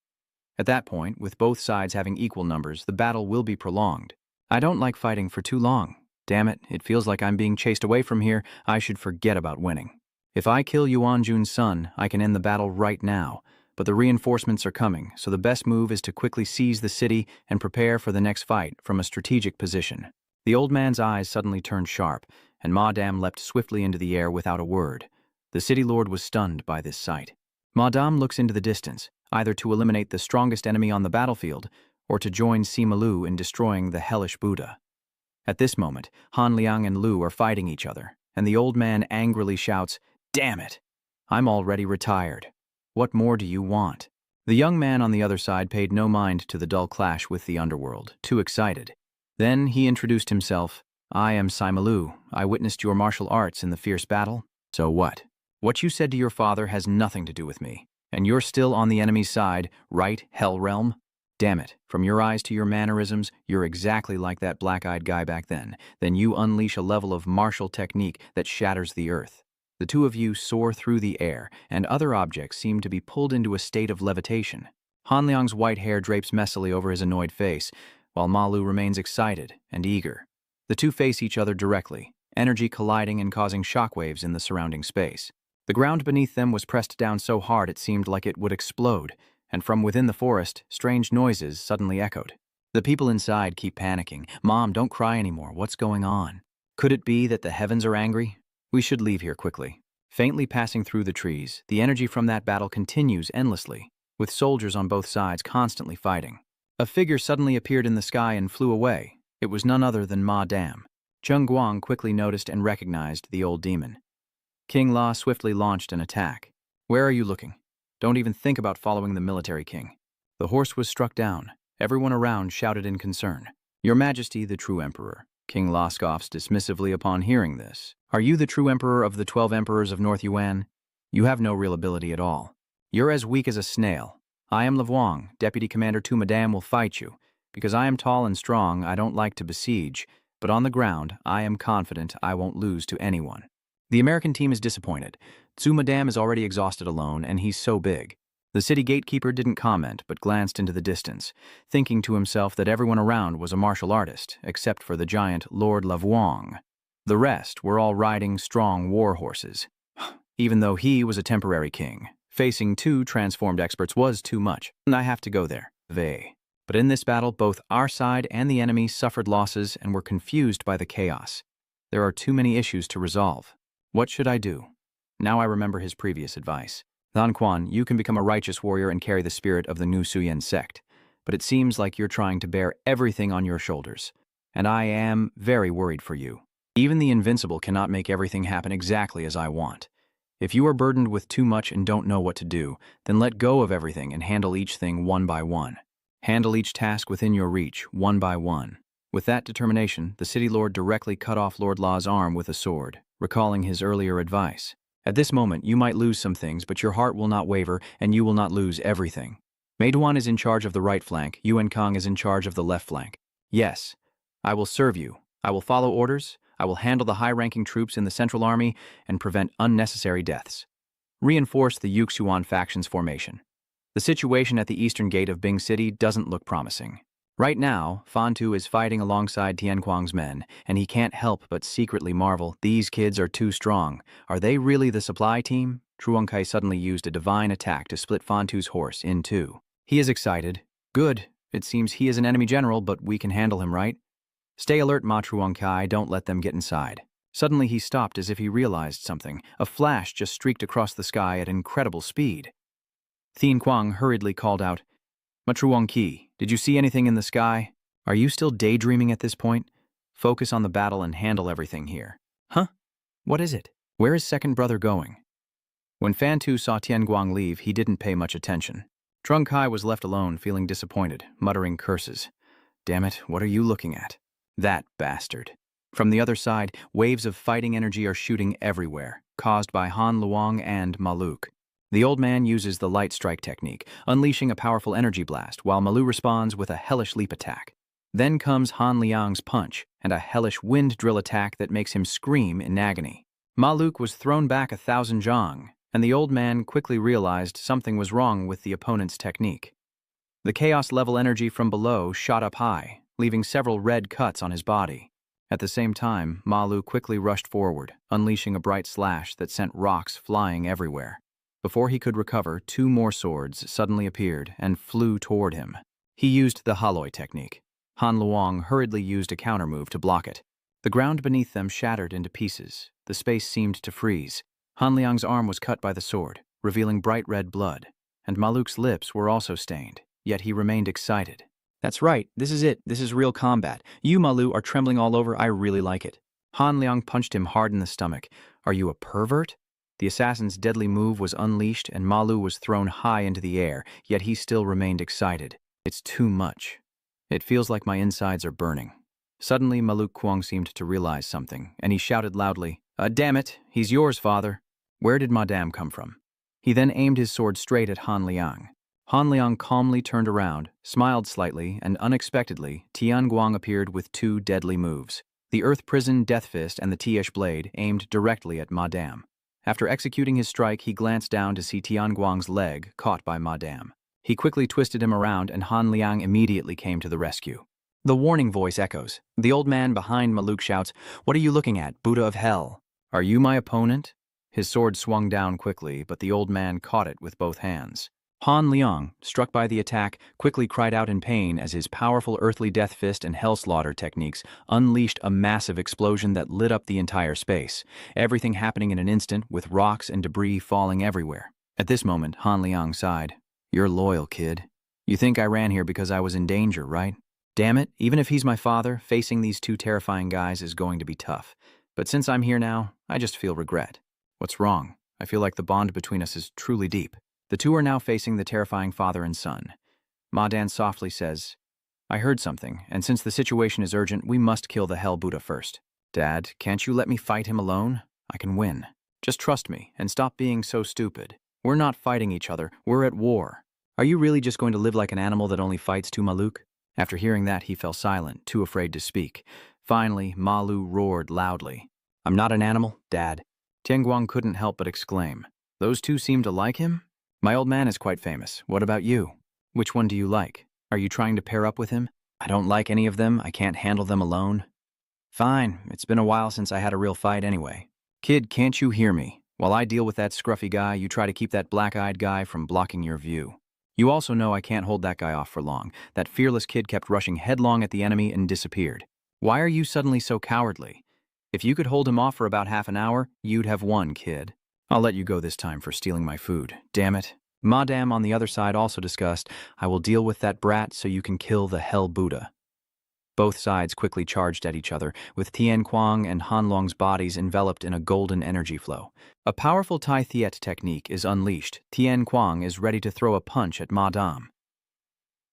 At that point, with both sides having equal numbers, the battle will be prolonged. I don't like fighting for too long. Damn it, it feels like I'm being chased away from here. I should forget about winning. If I kill Yuan Jun's son, I can end the battle right now, but the reinforcements are coming, so the best move is to quickly seize the city and prepare for the next fight from a strategic position. The old man's eyes suddenly turned sharp, and Madame leapt swiftly into the air without a word. The city lord was stunned by this sight. Madame looks into the distance, either to eliminate the strongest enemy on the battlefield, or to join Sima Lu in destroying the hellish Buddha. At this moment, Han Liang and Lu are fighting each other, and the old man angrily shouts, Damn it! I'm already retired. What more do you want? The young man on the other side paid no mind to the dull clash with the underworld, too excited. Then he introduced himself. I am Sima Lu. I witnessed your martial arts in the fierce battle. So what? What you said to your father has nothing to do with me. And you're still on the enemy's side, right, Hell Realm? Damn it, from your eyes to your mannerisms, you're exactly like that black-eyed guy back then. Then you unleash a level of martial technique that shatters the earth. The two of you soar through the air, and other objects seem to be pulled into a state of levitation. Han Liang's white hair drapes messily over his annoyed face, while Ma Lu remains excited and eager. The two face each other directly, energy colliding and causing shockwaves in the surrounding space. The ground beneath them was pressed down so hard it seemed like it would explode, and from within the forest, strange noises suddenly echoed. The people inside keep panicking. Mom, don't cry anymore. What's going on? Could it be that the heavens are angry? We should leave here quickly. Faintly passing through the trees, the energy from that battle continues endlessly, with soldiers on both sides constantly fighting. A figure suddenly appeared in the sky and flew away. It was none other than Ma Dam. Cheng Guang quickly noticed and recognized the old demon. King La swiftly launched an attack. Where are you looking? Don't even think about following the military king. The horse was struck down. Everyone around shouted in concern. Your Majesty, the true emperor. King La scoffs dismissively upon hearing this. Are you the true emperor of the 12 emperors of North Yuan? You have no real ability at all. You're as weak as a snail. I am Lavuang, Deputy Commander Tu Madame will fight you. Because I am tall and strong, I don't like to besiege, but on the ground, I am confident I won't lose to anyone. The American team is disappointed. Tu Madame is already exhausted alone, and he's so big. The city gatekeeper didn't comment, but glanced into the distance, thinking to himself that everyone around was a martial artist, except for the giant Lord Lavuang. The rest were all riding strong war horses. Even though he was a temporary king, facing 2 transformed experts was too much, and I have to go there. But in this battle, both our side and the enemy suffered losses and were confused by the chaos. There are too many issues to resolve. What should I do? Now I remember his previous advice. Lan Quan, you can become a righteous warrior and carry the spirit of the new Suyen sect, but it seems like you're trying to bear everything on your shoulders, and I am very worried for you. Even the invincible cannot make everything happen exactly as I want. If you are burdened with too much and don't know what to do, then let go of everything and handle each thing one by one. Handle each task within your reach, one by one. With that determination, the city lord directly cut off Lord La's arm with a sword, recalling his earlier advice. At this moment, you might lose some things, but your heart will not waver, and you will not lose everything. Meiduan is in charge of the right flank, Yuan Kang is in charge of the left flank. Yes, I will serve you. I will follow orders, I will handle the high-ranking troops in the Central Army, and prevent unnecessary deaths. Reinforce the Yuxuan faction's formation. The situation at the eastern gate of Bing City doesn't look promising. Right now, Fantu is fighting alongside Tianquang's men, and he can't help but secretly marvel, these kids are too strong. Are they really the supply team? Truongkai suddenly used a divine attack to split Fantu's horse in 2. He is excited. Good. It seems he is an enemy general, but we can handle him, right? Stay alert, Ma Truongkai, don't let them get inside. Suddenly he stopped as if he realized something. A flash just streaked across the sky at incredible speed. Thien Quang hurriedly called out, Ma Truongki, did you see anything in the sky? Are you still daydreaming at this point? Focus on the battle and handle everything here. Huh? What is it? Where is second brother going? When Fantu saw Tianguang leave, he didn't pay much attention. Trung Kai was left alone, feeling disappointed, muttering curses. Damn it, what are you looking at? That bastard. From the other side, waves of fighting energy are shooting everywhere, caused by Han Luong and Maluk. The old man uses the light strike technique, unleashing a powerful energy blast, while Malu responds with a hellish leap attack. Then comes Han Liang's punch, and a hellish wind drill attack that makes him scream in agony. Maluk was thrown back 1,000 zhang, and the old man quickly realized something was wrong with the opponent's technique. The chaos-level energy from below shot up high, leaving several red cuts on his body. At the same time, Malu quickly rushed forward, unleashing a bright slash that sent rocks flying everywhere. Before he could recover, 2 more swords suddenly appeared and flew toward him. He used the Haloi technique. Han Luong hurriedly used a counter-move to block it. The ground beneath them shattered into pieces. The space seemed to freeze. Han Liang's arm was cut by the sword, revealing bright red blood, and Maluk's lips were also stained, yet he remained excited. That's right, this is it, this is real combat. You, Malu, are trembling all over, I really like it. Han Liang punched him hard in the stomach. Are you a pervert? The assassin's deadly move was unleashed and Malu was thrown high into the air, yet he still remained excited. It's too much. It feels like my insides are burning. Suddenly, Maluk Kuang seemed to realize something, and he shouted loudly, damn it, he's yours, father. Where did Madame come from? He then aimed his sword straight at Han Liang. Han Liang calmly turned around, smiled slightly, and unexpectedly, Tian Guang appeared with 2 deadly moves. The Earth Prison Death Fist and the Tiesh Blade aimed directly at Madame. After executing his strike, he glanced down to see Tian Guang's leg caught by Madame. He quickly twisted him around and Han Liang immediately came to the rescue. The warning voice echoes. The old man behind Maluk shouts, "What are you looking at, Buddha of Hell? Are you my opponent?" His sword swung down quickly, but the old man caught it with both hands. Han Liang, struck by the attack, quickly cried out in pain as his powerful earthly death fist and hell slaughter techniques unleashed a massive explosion that lit up the entire space, everything happening in an instant with rocks and debris falling everywhere. At this moment, Han Liang sighed. You're loyal, kid. You think I ran here because I was in danger, right? Damn it, even if he's my father, facing these 2 terrifying guys is going to be tough. But since I'm here now, I just feel regret. What's wrong? I feel like the bond between us is truly deep. The 2 are now facing the terrifying father and son. Ma Dan softly says, I heard something, and since the situation is urgent, we must kill the Hell Buddha first. Dad, can't you let me fight him alone? I can win. Just trust me, and stop being so stupid. We're not fighting each other, we're at war. Are you really just going to live like an animal that only fights to Maluk? After hearing that, he fell silent, too afraid to speak. Finally, Malu roared loudly. I'm not an animal, Dad. Tianguang couldn't help but exclaim. Those 2 seem to like him? My old man is quite famous. What about you? Which one do you like? Are you trying to pair up with him? I don't like any of them. I can't handle them alone. Fine. It's been a while since I had a real fight anyway. Kid, can't you hear me? While I deal with that scruffy guy, you try to keep that black-eyed guy from blocking your view. You also know I can't hold that guy off for long. That fearless kid kept rushing headlong at the enemy and disappeared. Why are you suddenly so cowardly? If you could hold him off for about half an hour, you'd have won, kid. I'll let you go this time for stealing my food. Damn it. Madame on the other side also discussed, I will deal with that brat so you can kill the Hell Buddha. Both sides quickly charged at each other, with Tian Kuang and Han Long's bodies enveloped in a golden energy flow. A powerful Tai Thiet technique is unleashed. Tian Kuang is ready to throw a punch at Madame.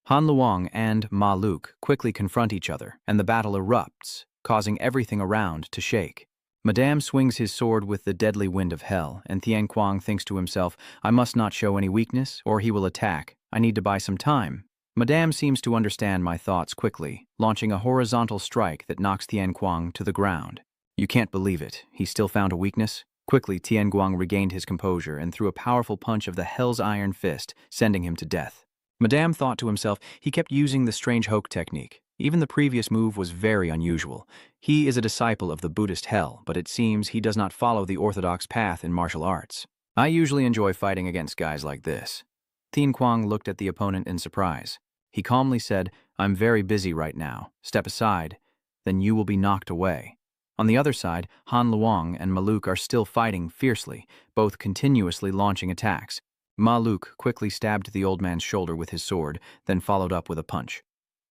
Han Luong and Ma Luke quickly confront each other, and the battle erupts, causing everything around to shake. Madame swings his sword with the deadly wind of hell, and Tian Kuang thinks to himself, I must not show any weakness, or he will attack. I need to buy some time. Madame seems to understand my thoughts quickly, launching a horizontal strike that knocks Tian Kuang to the ground. You can't believe it. He still found a weakness? Quickly, Tian Kuang regained his composure and threw a powerful punch of the Hell's Iron Fist, sending him to death. Madame thought to himself, he kept using the strange Hoke technique. Even the previous move was very unusual. He is a disciple of the Buddhist Hell, but it seems he does not follow the orthodox path in martial arts. I usually enjoy fighting against guys like this. Tian Kuang looked at the opponent in surprise. He calmly said, I'm very busy right now. Step aside, then you will be knocked away. On the other side, Han Luong and Ma Luke are still fighting fiercely, both continuously launching attacks. Ma Luke quickly stabbed the old man's shoulder with his sword, then followed up with a punch.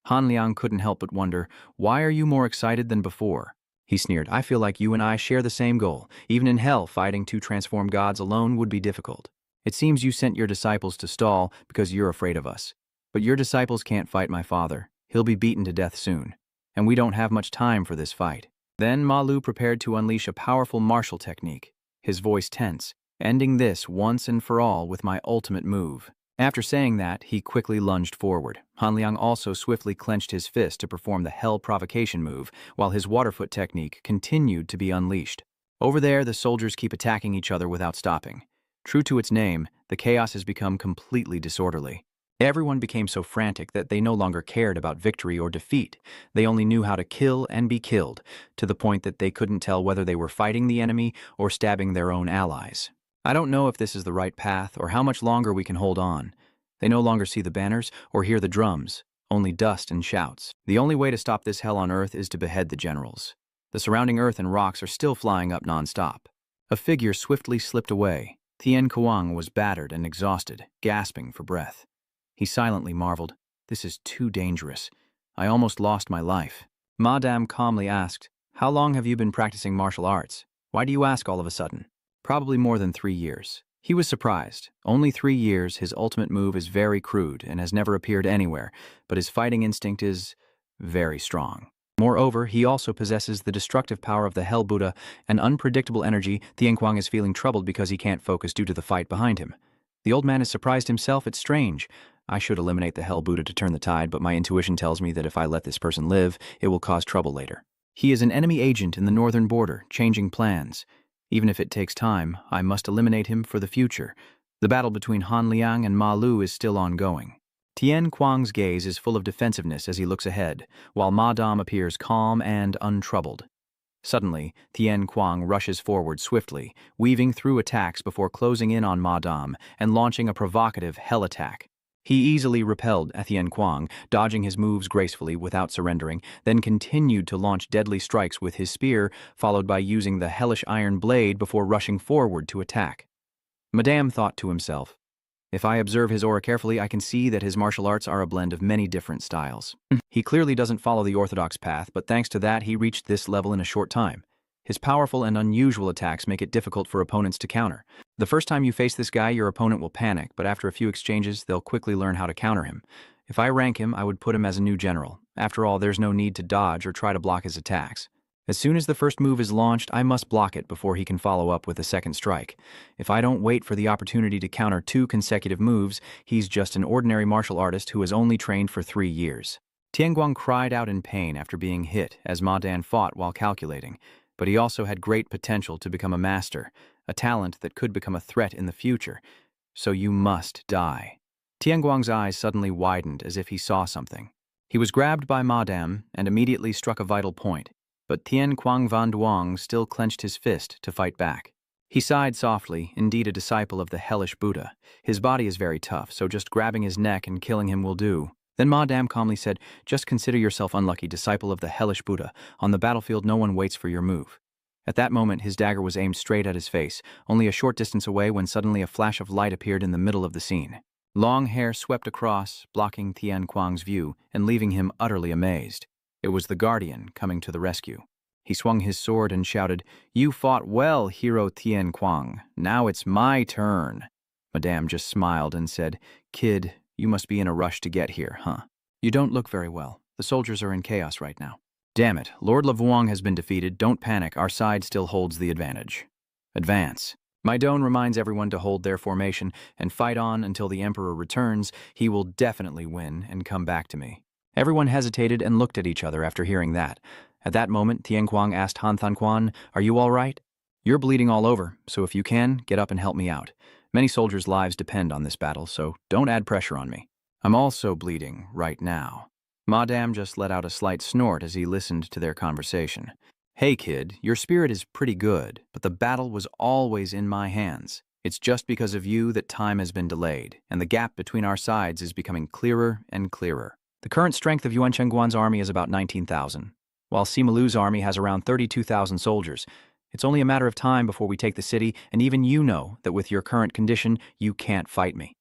Han Liang couldn't help but wonder, why are you more excited than before? He sneered, I feel like you and I share the same goal. Even in hell, fighting two transformed gods alone would be difficult. It seems you sent your disciples to stall because you're afraid of us. But your disciples can't fight my father. He'll be beaten to death soon. And we don't have much time for this fight. Then Ma Lu prepared to unleash a powerful martial technique, his voice tense, ending this once and for all with my ultimate move. After saying that, he quickly lunged forward. Han Liang also swiftly clenched his fist to perform the Hell Provocation move, while his waterfoot technique continued to be unleashed. Over there, the soldiers keep attacking each other without stopping. True to its name, the chaos has become completely disorderly. Everyone became so frantic that they no longer cared about victory or defeat. They only knew how to kill and be killed, to the point that they couldn't tell whether they were fighting the enemy or stabbing their own allies. I don't know if this is the right path or how much longer we can hold on. They no longer see the banners or hear the drums, only dust and shouts. The only way to stop this hell on earth is to behead the generals. The surrounding earth and rocks are still flying up non-stop. A figure swiftly slipped away. Tian Kuang was battered and exhausted, gasping for breath. He silently marveled, this is too dangerous. I almost lost my life. Madame calmly asked, how long have you been practicing martial arts? Why do you ask all of a sudden? Probably more than 3 years. He was surprised. Only 3 years, his ultimate move is very crude and has never appeared anywhere, but his fighting instinct is very strong. Moreover, he also possesses the destructive power of the Hell Buddha, an unpredictable energy. Tian Kuang is feeling troubled because he can't focus due to the fight behind him. The old man is surprised himself. It's strange. I should eliminate the Hell Buddha to turn the tide, but my intuition tells me that if I let this person live, it will cause trouble later. He is an enemy agent in the northern border, changing plans. Even if it takes time, I must eliminate him for the future. The battle between Han Liang and Ma Lu is still ongoing. Tian Kuang's gaze is full of defensiveness as he looks ahead, while Madame appears calm and untroubled. Suddenly, Tian Kuang rushes forward swiftly, weaving through attacks before closing in on Madame and launching a provocative hell attack. He easily repelled Tian Kuang, dodging his moves gracefully without surrendering, then continued to launch deadly strikes with his spear, followed by using the hellish iron blade before rushing forward to attack. Madame thought to himself, if I observe his aura carefully, I can see that his martial arts are a blend of many different styles. He clearly doesn't follow the orthodox path, but thanks to that, he reached this level in a short time. His powerful and unusual attacks make it difficult for opponents to counter. The first time you face this guy, your opponent will panic, but after a few exchanges, they'll quickly learn how to counter him. If I rank him, I would put him as a new general. After all, there's no need to dodge or try to block his attacks. As soon as the first move is launched, I must block it before he can follow up with a second strike. If I don't wait for the opportunity to counter 2 consecutive moves, he's just an ordinary martial artist who has only trained for 3 years. Tian Kuang cried out in pain after being hit as Ma Dan fought while calculating, but he also had great potential to become a master, a talent that could become a threat in the future. So you must die. Tian Kuang's eyes suddenly widened as if he saw something. He was grabbed by Madame and immediately struck a vital point. But Tian Kuang Van Duong still clenched his fist to fight back. He sighed softly, indeed a disciple of the hellish Buddha. His body is very tough, so just grabbing his neck and killing him will do. Then Madame calmly said, just consider yourself unlucky, disciple of the hellish Buddha. On the battlefield, no one waits for your move. At that moment, his dagger was aimed straight at his face, only a short distance away when suddenly a flash of light appeared in the middle of the scene. Long hair swept across, blocking Tian Kuang's view and leaving him utterly amazed. It was the Guardian coming to the rescue. He swung his sword and shouted, "You fought well, Hero Tian Kuang. Now it's my turn." Madame just smiled and said, "Kid, you must be in a rush to get here, huh? You don't look very well. The soldiers are in chaos right now." "Damn it, Lord Lavuong has been defeated. Don't panic, our side still holds the advantage. Advance." My Don reminds everyone to hold their formation and fight on until the Emperor returns. He will definitely win and come back to me. Everyone hesitated and looked at each other after hearing that. At that moment, Tian Kuang asked Han Than Quan, "Are you all right? You're bleeding all over, so if you can, get up and help me out. Many soldiers' lives depend on this battle, so don't add pressure on me. I'm also bleeding right now." Madame just let out a slight snort as he listened to their conversation. "Hey kid, your spirit is pretty good, but the battle was always in my hands. It's just because of you that time has been delayed, and the gap between our sides is becoming clearer and clearer. The current strength of Yuan Chengguan's army is about 19,000, while Simalu's army has around 32,000 soldiers. It's only a matter of time before we take the city, and even you know that with your current condition, you can't fight me.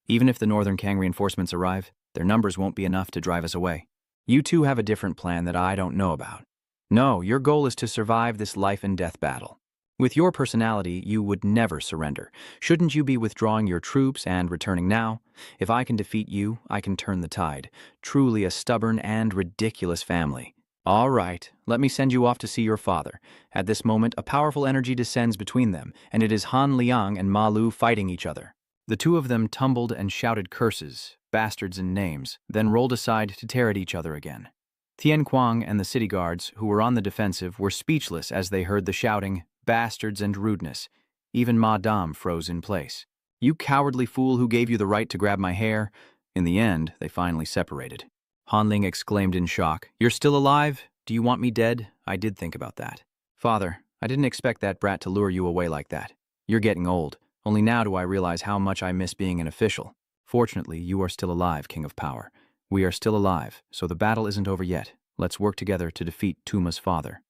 Even if the Northern Kang reinforcements arrive, their numbers won't be enough to drive us away. You two have a different plan that I don't know about. No, your goal is to survive this life and death battle. With your personality, you would never surrender. Shouldn't you be withdrawing your troops and returning now? If I can defeat you, I can turn the tide. Truly a stubborn and ridiculous family. All right, let me send you off to see your father." At this moment, a powerful energy descends between them, and it is Han Liang and Ma Lu fighting each other. The two of them tumbled and shouted curses, bastards and names, then rolled aside to tear at each other again. Tian Kuang and the city guards, who were on the defensive, were speechless as they heard the shouting, bastards and rudeness. Even Madame froze in place. "You cowardly fool, who gave you the right to grab my hair?" In the end, they finally separated. Han Ling exclaimed in shock, "You're still alive? Do you want me dead?" "I did think about that. Father, I didn't expect that brat to lure you away like that. You're getting old. Only now do I realize how much I miss being an official. Fortunately, you are still alive, King of Power. We are still alive, so the battle isn't over yet. Let's work together to defeat Tuma's father."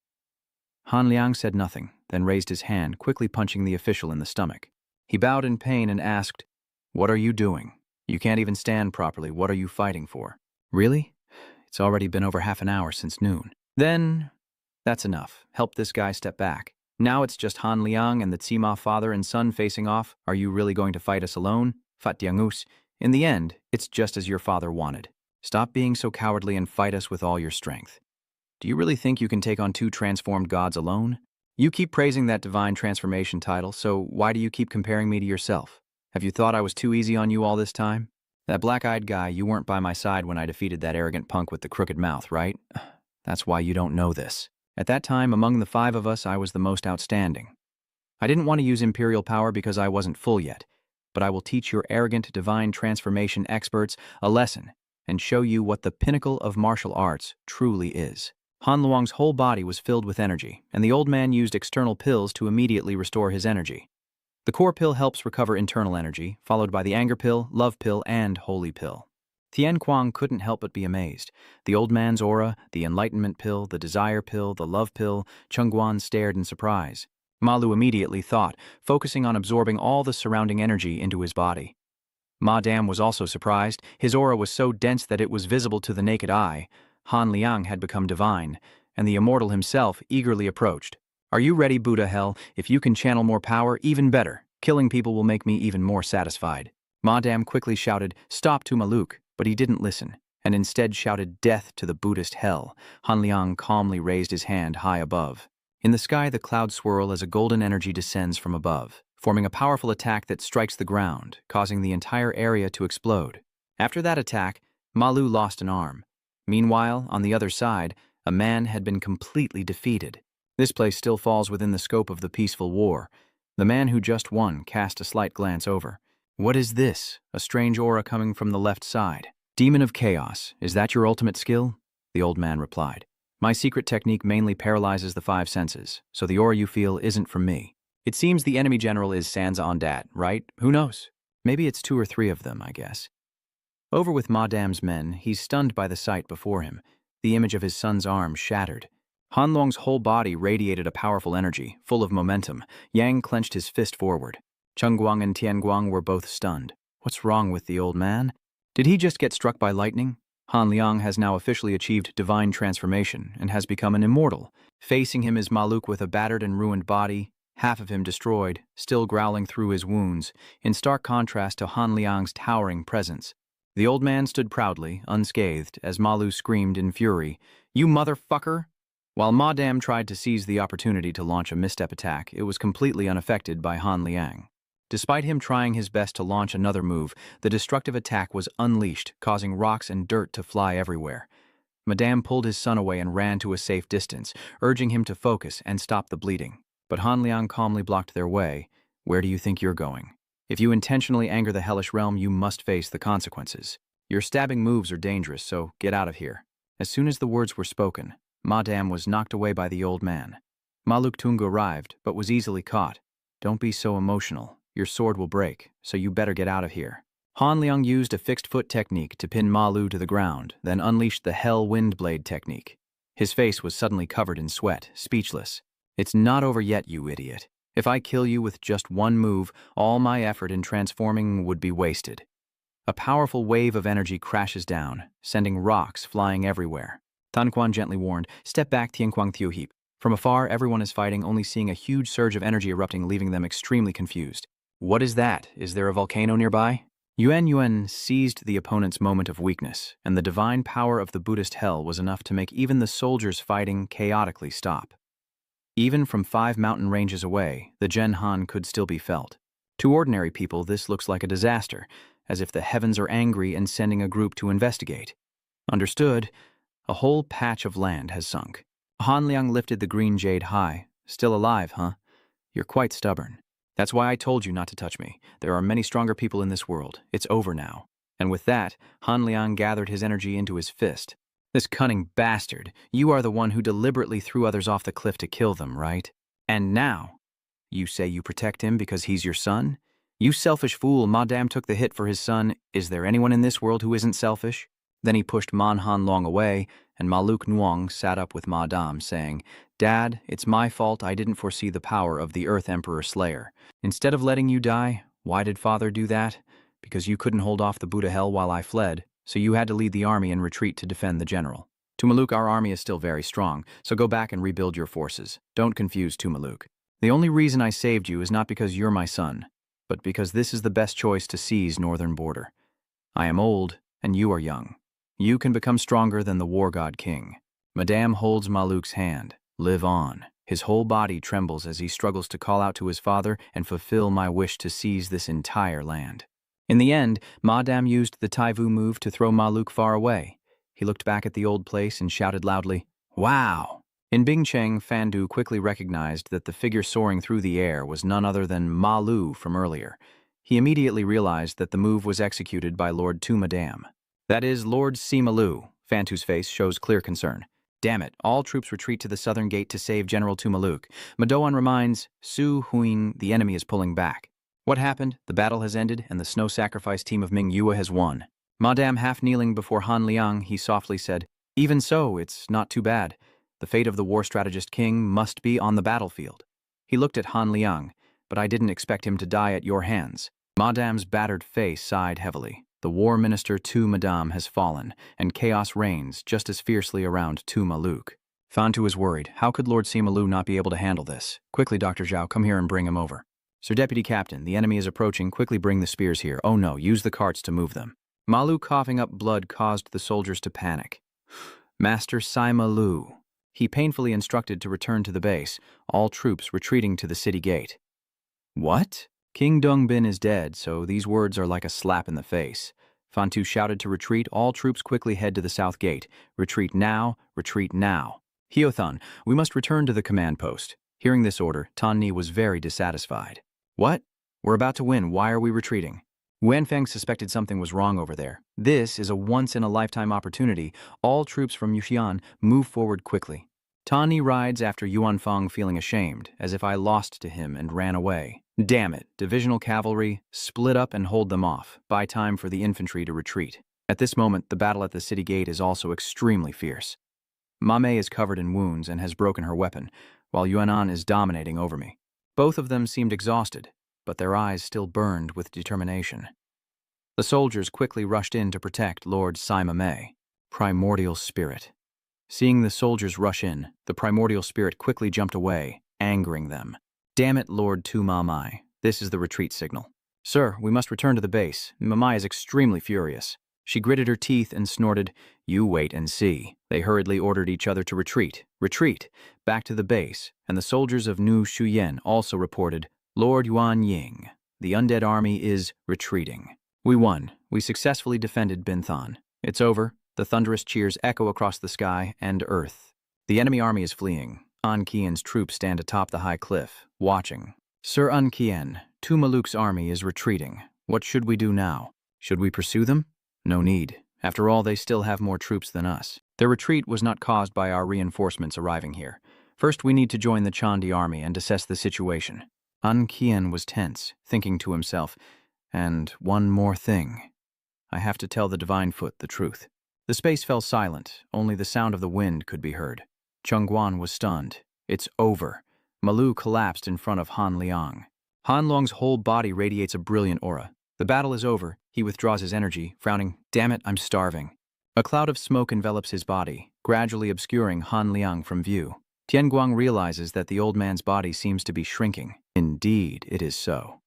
Han Liang said nothing, then raised his hand, quickly punching the official in the stomach. He bowed in pain and asked, "What are you doing? You can't even stand properly. What are you fighting for?" "Really? It's already been over half an hour since noon." "Then, that's enough. Help this guy step back. Now it's just Han Liang and the Tsima father and son facing off. Are you really going to fight us alone? Fat Diangus. In the end, it's just as your father wanted. Stop being so cowardly and fight us with all your strength. Do you really think you can take on two transformed gods alone? You keep praising that divine transformation title, so why do you keep comparing me to yourself? Have you thought I was too easy on you all this time? That black-eyed guy, you weren't by my side when I defeated that arrogant punk with the crooked mouth, right? That's why you don't know this. At that time, among the 5 of us, I was the most outstanding. I didn't want to use imperial power because I wasn't full yet, but I will teach your arrogant divine transformation experts a lesson and show you what the pinnacle of martial arts truly is. Han Luang's whole body was filled with energy, and the old man used external pills to immediately restore his energy. The core pill helps recover internal energy, followed by the anger pill, love pill, and holy pill. Tian Kuang couldn't help but be amazed. The old man's aura, the enlightenment pill, the desire pill, the love pill. Chengguan stared in surprise. Ma Lu immediately thought, focusing on absorbing all the surrounding energy into his body. Madame was also surprised. His aura was so dense that it was visible to the naked eye. Han Liang had become divine, and the immortal himself eagerly approached. "Are you ready, Buddha Hell? If you can channel more power, even better. Killing people will make me even more satisfied." Madame quickly shouted, "Stop to Maluk," but he didn't listen, and instead shouted death to the Buddhist hell. Han Liang calmly raised his hand high above. In the sky, the clouds swirl as a golden energy descends from above, forming a powerful attack that strikes the ground, causing the entire area to explode. After that attack, Ma Lu lost an arm. Meanwhile, on the other side, a man had been completely defeated. This place still falls within the scope of the peaceful war. The man who just won cast a slight glance over. "What is this? A strange aura coming from the left side. Demon of Chaos, is that your ultimate skill?" The old man replied. "My secret technique mainly paralyzes the 5 senses, so the aura you feel isn't from me. It seems the enemy general is sans on dat, right? Who knows? Maybe it's 2 or 3 of them, I guess. Over with Madame's men, he's stunned by the sight before him. The image of his son's arm shattered. Han Long's whole body radiated a powerful energy, full of momentum. Yang clenched his fist forward. Cheng Guang and Tian Guang were both stunned. What's wrong with the old man? Did he just get struck by lightning? Han Liang has now officially achieved divine transformation and has become an immortal. Facing him is Maluk with a battered and ruined body, half of him destroyed, still growling through his wounds, in stark contrast to Han Liang's towering presence. The old man stood proudly, unscathed, as Malu screamed in fury, "You motherfucker!" While Madame tried to seize the opportunity to launch a misstep attack, it was completely unaffected by Han Liang. Despite him trying his best to launch another move, the destructive attack was unleashed, causing rocks and dirt to fly everywhere. Madame pulled his son away and ran to a safe distance, urging him to focus and stop the bleeding. But Han Liang calmly blocked their way. "Where do you think you're going? If you intentionally anger the hellish realm, you must face the consequences. Your stabbing moves are dangerous, so get out of here." As soon as the words were spoken, Madame was knocked away by the old man. Maluk Tungu arrived, but was easily caught. "Don't be so emotional. Your sword will break, so you better get out of here." Han Liang used a fixed foot technique to pin Malu to the ground, then unleashed the Hell Wind Blade technique. His face was suddenly covered in sweat, speechless. "It's not over yet, you idiot. If I kill you with just one move, all my effort in transforming would be wasted." A powerful wave of energy crashes down, sending rocks flying everywhere. Tan Quan gently warned, "Step back, Tian Quang Thiu Heap." From afar, everyone is fighting, only seeing a huge surge of energy erupting, leaving them extremely confused. "What is that? Is there a volcano nearby?" Yuan seized the opponent's moment of weakness, and the divine power of the Buddhist hell was enough to make even the soldiers fighting chaotically stop. Even from 5 mountain ranges away, the Gen Han could still be felt. To ordinary people, this looks like a disaster, as if the heavens are angry and sending a group to investigate. Understood, a whole patch of land has sunk. Han Liang lifted the green jade high. "Still alive, huh? You're quite stubborn. That's why I told you not to touch me. There are many stronger people in this world. It's over now." And with that, Han Liang gathered his energy into his fist. "This cunning bastard, you are the one who deliberately threw others off the cliff to kill them, right? And now, you say you protect him because he's your son? You selfish fool, Madame took the hit for his son. Is there anyone in this world who isn't selfish?" Then he pushed Man Han Long away, and Maluk Nuong sat up with Madame, saying, "Dad, it's my fault I didn't foresee the power of the Earth Emperor Slayer. Instead of letting you die, why did Father do that? Because you couldn't hold off the Buddha hell while I fled, so you had to lead the army and retreat to defend the general. Tumaluk, our army is still very strong, so go back and rebuild your forces. Don't confuse Tumaluk. The only reason I saved you is not because you're my son, but because this is the best choice to seize northern border. I am old, and you are young. You can become stronger than the war god king." Madame holds Maluk's hand. "Live on." His whole body trembles as he struggles to call out to his father and fulfill my wish to seize this entire land. In the end, Madame used the Taivu move to throw Maluk far away. He looked back at the old place and shouted loudly, "Wow!" In Bingcheng, Fandu quickly recognized that the figure soaring through the air was none other than Ma Lu from earlier. He immediately realized that the move was executed by Lord Tu Madame. "That is Lord Sima Lu." Fantu's face shows clear concern. "Damn it, all troops retreat to the southern gate to save General Tumaluk." Madoan reminds Su Huing the enemy is pulling back. What happened? The battle has ended, and the snow sacrifice team of Ming Yue has won. Madame half kneeling before Han Liang, he softly said, "Even so, it's not too bad. The fate of the war strategist king must be on the battlefield." He looked at Han Liang, "But I didn't expect him to die at your hands." Madame's battered face sighed heavily. The war minister Tu Madame has fallen, and chaos reigns just as fiercely around Tu Maluk. Fantu is worried. How could Lord Sima Lu not be able to handle this? Quickly, Dr. Zhao, come here and bring him over. Sir Deputy Captain, the enemy is approaching. Quickly bring the spears here. Oh no, use the carts to move them. Malu coughing up blood caused the soldiers to panic. Master Sima Lu. He painfully instructed to return to the base, all troops retreating to the city gate. What? King Dongbin is dead, so these words are like a slap in the face. Fantu shouted to retreat. All troops quickly head to the south gate. Retreat now, retreat now. Hiothan, we must return to the command post. Hearing this order, Tan Ni was very dissatisfied. What? We're about to win. Why are we retreating? Wanfeng suspected something was wrong over there. This is a once-in-a-lifetime opportunity. All troops from Yuxian move forward quickly. Tani rides after Yuanfang feeling ashamed, as if I lost to him and ran away. Damn it, divisional cavalry, split up and hold them off. Buy time for the infantry to retreat. At this moment, the battle at the city gate is also extremely fierce. Mame is covered in wounds and has broken her weapon, while Yuanan is dominating over me. Both of them seemed exhausted, but their eyes still burned with determination. The soldiers quickly rushed in to protect Lord Saimame. Primordial Spirit. Seeing the soldiers rush in, the primordial spirit quickly jumped away, angering them. Damn it, Lord Tu Mamai. This is the retreat signal. Sir, we must return to the base. Mamai is extremely furious. She gritted her teeth and snorted, "You wait and see." They hurriedly ordered each other to retreat. Retreat! Back to the base, and the soldiers of Nu Shuyen also reported, "Lord Yuan Ying, the undead army is retreating." We won. We successfully defended Binthan. It's over. The thunderous cheers echo across the sky and earth. The enemy army is fleeing. An Qian's troops stand atop the high cliff, watching. Sir An Qian, Tu Maluk's army is retreating. What should we do now? Should we pursue them? No need. After all, they still have more troops than us. Their retreat was not caused by our reinforcements arriving here. First, we need to join the Chandi army and assess the situation. An Qian was tense, thinking to himself, and one more thing. I have to tell the Divine Foot the truth. The space fell silent, only the sound of the wind could be heard. Chengguan was stunned. It's over. Malu collapsed in front of Han Liang. Han Long's whole body radiates a brilliant aura. The battle is over. He withdraws his energy, frowning, "Damn it, I'm starving." A cloud of smoke envelops his body, gradually obscuring Han Liang from view. Tianguang realizes that the old man's body seems to be shrinking. Indeed, it is so.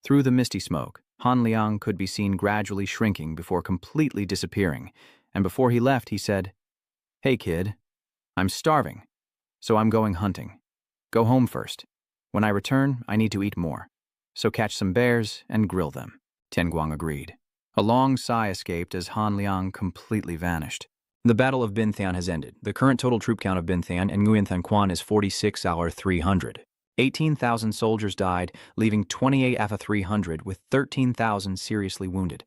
Through the misty smoke, Han Liang could be seen gradually shrinking before completely disappearing, and before he left, he said, "Hey kid, I'm starving, so I'm going hunting. Go home first. When I return, I need to eat more. So catch some bears and grill them." Tianguang agreed. A long sigh escaped as Han Liang completely vanished. The Battle of Binthan has ended. The current total troop count of Binthan and Nguyen Thanh Quan is 46,300. 18,000 soldiers died, leaving 28,300 with 13,000 seriously wounded.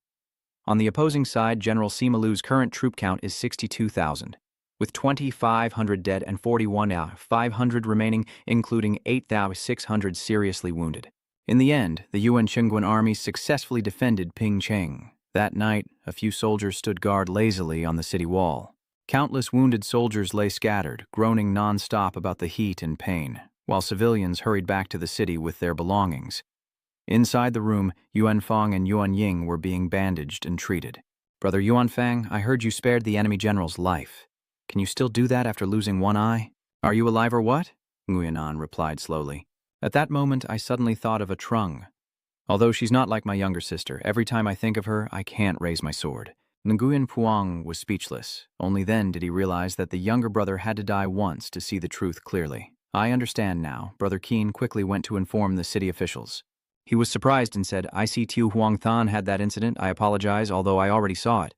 On the opposing side, General Simalu's current troop count is 62,000, with 2,500 dead and 41,500 remaining, including 8,600 seriously wounded. In the end, the Yuan Chengguan army successfully defended Pingcheng. That night, a few soldiers stood guard lazily on the city wall. Countless wounded soldiers lay scattered, groaning non-stop about the heat and pain, while civilians hurried back to the city with their belongings. Inside the room, Yuanfang and Yuan Ying were being bandaged and treated. "Brother Yuanfang, I heard you spared the enemy general's life. Can you still do that after losing one eye?" "Are you alive or what?" Nguyenan replied slowly. At that moment, I suddenly thought of a Trung. Although she's not like my younger sister, every time I think of her, I can't raise my sword. Nguyen Puang was speechless. Only then did he realize that the younger brother had to die once to see the truth clearly. "I understand now." Brother Keen quickly went to inform the city officials. He was surprised and said, "I see Tiu Huang Than had that incident. I apologize, although I already saw it."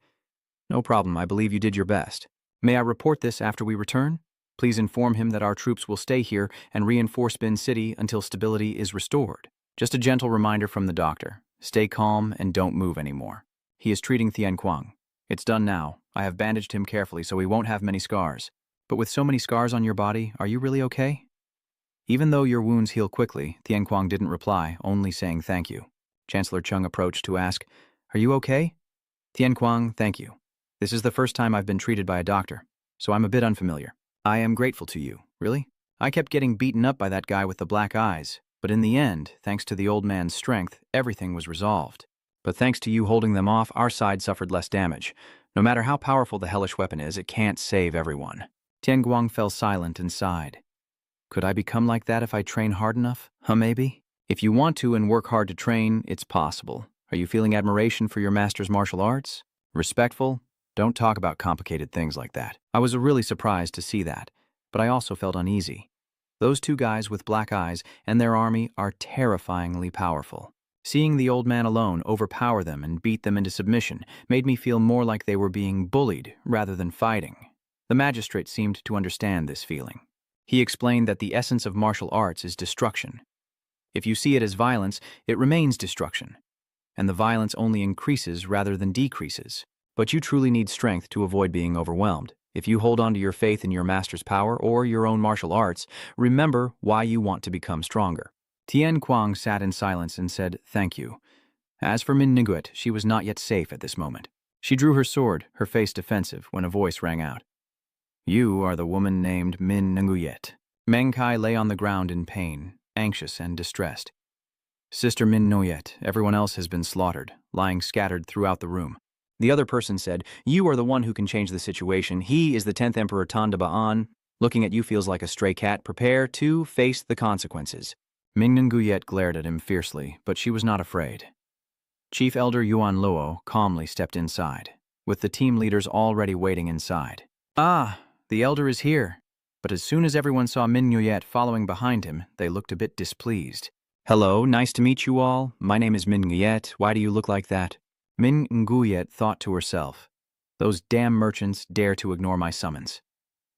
"No problem. I believe you did your best. May I report this after we return? Please inform him that our troops will stay here and reinforce Bin City until stability is restored. Just a gentle reminder from the doctor. Stay calm and don't move anymore. He is treating Tian Quang. It's done now. I have bandaged him carefully so he won't have many scars. But with so many scars on your body, are you really okay?" Even though your wounds heal quickly, Tian Quang didn't reply, only saying thank you. Chancellor Chung approached to ask, "Are you okay?" "Tian Quang, thank you. This is the first time I've been treated by a doctor, so I'm a bit unfamiliar. I am grateful to you." "Really? I kept getting beaten up by that guy with the black eyes, but in the end, thanks to the old man's strength, everything was resolved. But thanks to you holding them off, our side suffered less damage. No matter how powerful the hellish weapon is, it can't save everyone." Tian Guang fell silent and sighed. "Could I become like that if I train hard enough? Maybe? If you want to and work hard to train, it's possible. Are you feeling admiration for your master's martial arts? Respectful? Don't talk about complicated things like that." I was really surprised to see that, but I also felt uneasy. Those two guys with black eyes and their army are terrifyingly powerful. Seeing the old man alone overpower them and beat them into submission made me feel more like they were being bullied rather than fighting. The magistrate seemed to understand this feeling. He explained that the essence of martial arts is destruction. If you see it as violence, it remains destruction, and the violence only increases rather than decreases. But you truly need strength to avoid being overwhelmed. If you hold on to your faith in your master's power or your own martial arts, remember why you want to become stronger. Tian Kuang sat in silence and said, "Thank you." As for Min Nguyen, she was not yet safe at this moment. She drew her sword, her face defensive, when a voice rang out. "You are the woman named Min Nguyen." Meng Kai lay on the ground in pain, anxious and distressed. "Sister Min Nguyen, everyone else has been slaughtered, lying scattered throughout the room." The other person said, "You are the one who can change the situation. He is the 10th Emperor Tanda Ba'an. Looking at you feels like a stray cat. Prepare to face the consequences." Min Nguyen glared at him fiercely, but she was not afraid. Chief Elder Yuan Luo calmly stepped inside, with the team leaders already waiting inside. "Ah, the Elder is here." But as soon as everyone saw Min Nguyen following behind him, they looked a bit displeased. "Hello, nice to meet you all. My name is Min Nguyen. Why do you look like that?" Min Nguyen thought to herself, "Those damn merchants dare to ignore my summons."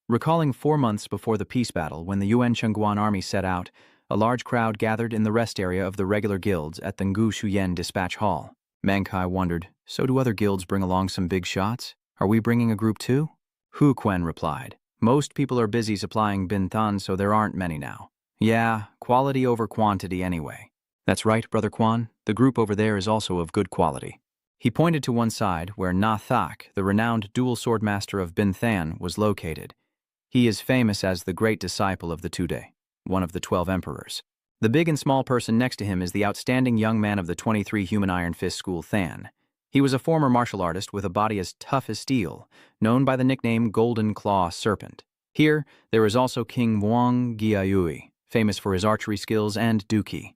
Recalling 4 months before the peace battle, when the Yuan Chengguan army set out, a large crowd gathered in the rest area of the regular guilds at the Ngu Shuyen Dispatch Hall. Meng Kai wondered, "So do other guilds bring along some big shots? Are we bringing a group too?" Hu Quen replied, "Most people are busy supplying Binthan, so there aren't many now." "Yeah, quality over quantity anyway." "That's right, Brother Quan. The group over there is also of good quality." He pointed to one side where Na Thak, the renowned dual sword master of Binthan, was located. He is famous as the great disciple of the Tude, one of the 12 emperors. The big and small person next to him is the outstanding young man of the 23 Human Iron Fist School, Than. He was a former martial artist with a body as tough as steel, known by the nickname Golden Claw Serpent. Here, there is also King Wang Giayui, famous for his archery skills, and Duki,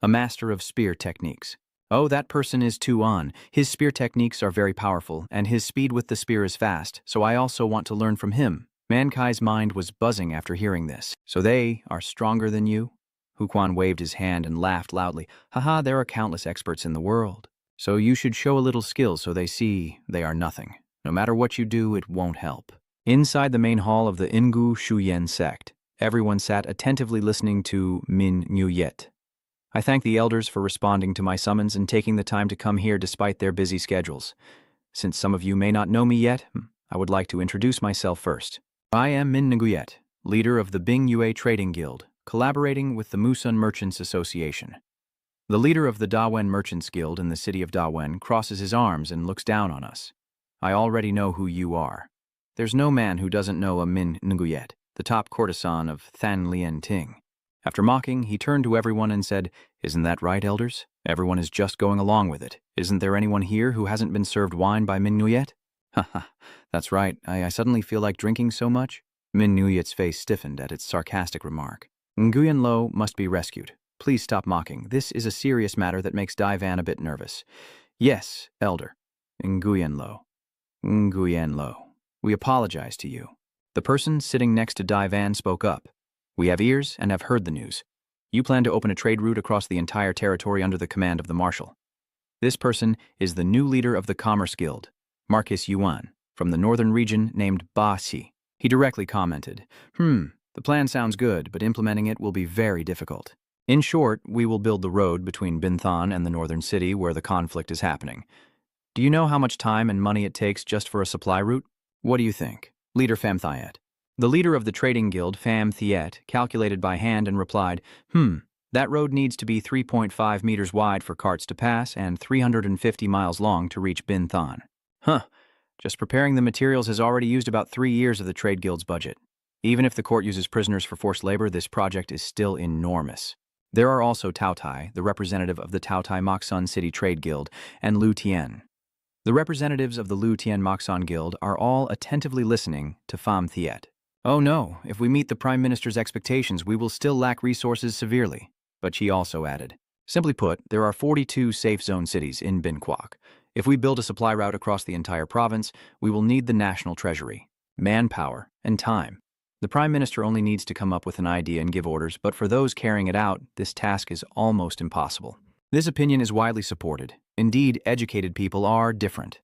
a master of spear techniques. Oh, that person is Tuan. His spear techniques are very powerful, and his speed with the spear is fast, so I also want to learn from him. Mankai's mind was buzzing after hearing this. "So they are stronger than you?" Huquan waved his hand and laughed loudly. "Haha, there are countless experts in the world. So you should show a little skill so they see they are nothing. No matter what you do, it won't help." Inside the main hall of the Ngu Shuyen sect, everyone sat attentively listening to Min Nguyen. "I thank the elders for responding to my summons and taking the time to come here despite their busy schedules. Since some of you may not know me yet, I would like to introduce myself first. I am Min Nguyen, leader of the Bing Yue Trading Guild, collaborating with the Musun Merchants Association." The leader of the Dawen Merchants Guild in the city of Dawen crosses his arms and looks down on us. "I already know who you are. There's no man who doesn't know a Min Nguyen, the top courtesan of Than Lien Ting." After mocking, he turned to everyone and said, "Isn't that right, elders? Everyone is just going along with it. Isn't there anyone here who hasn't been served wine by Min Nguyen?" "Haha, that's right. I suddenly feel like drinking so much." Min Nguyen's face stiffened at its sarcastic remark. "Nguyen Lo must be rescued. Please stop mocking. This is a serious matter that makes Dai Van a bit nervous." "Yes, elder. Nguyen Lo. Nguyen Lo. We apologize to you." The person sitting next to Dai Van spoke up. "We have ears and have heard the news. You plan to open a trade route across the entire territory under the command of the marshal. This person is the new leader of the Commerce Guild, Marcus Yuan, from the northern region named Ba Si." He directly commented, "The plan sounds good, but implementing it will be very difficult. In short, we will build the road between Binthan and the northern city where the conflict is happening. Do you know how much time and money it takes just for a supply route? What do you think?" Leader Pham Thiet. The leader of the trading guild, Pham Thiet, calculated by hand and replied, That road needs to be 3.5 meters wide for carts to pass and 350 miles long to reach Binthan." Just preparing the materials has already used about 3 years of the trade guild's budget. Even if the court uses prisoners for forced labor, this project is still enormous. There are also Tao Tai, the representative of the Tao Tai Moksun City Trade Guild, and Lu Tien. The representatives of the Lu Tien Moksun Guild are all attentively listening to Pham Thiet. "Oh no, if we meet the Prime Minister's expectations, we will still lack resources severely." But she also added, "Simply put, there are 42 safe zone cities in Bin Quoc. If we build a supply route across the entire province, we will need the national treasury, manpower, and time. The Prime Minister only needs to come up with an idea and give orders, but for those carrying it out, this task is almost impossible." This opinion is widely supported. Indeed, educated people are different.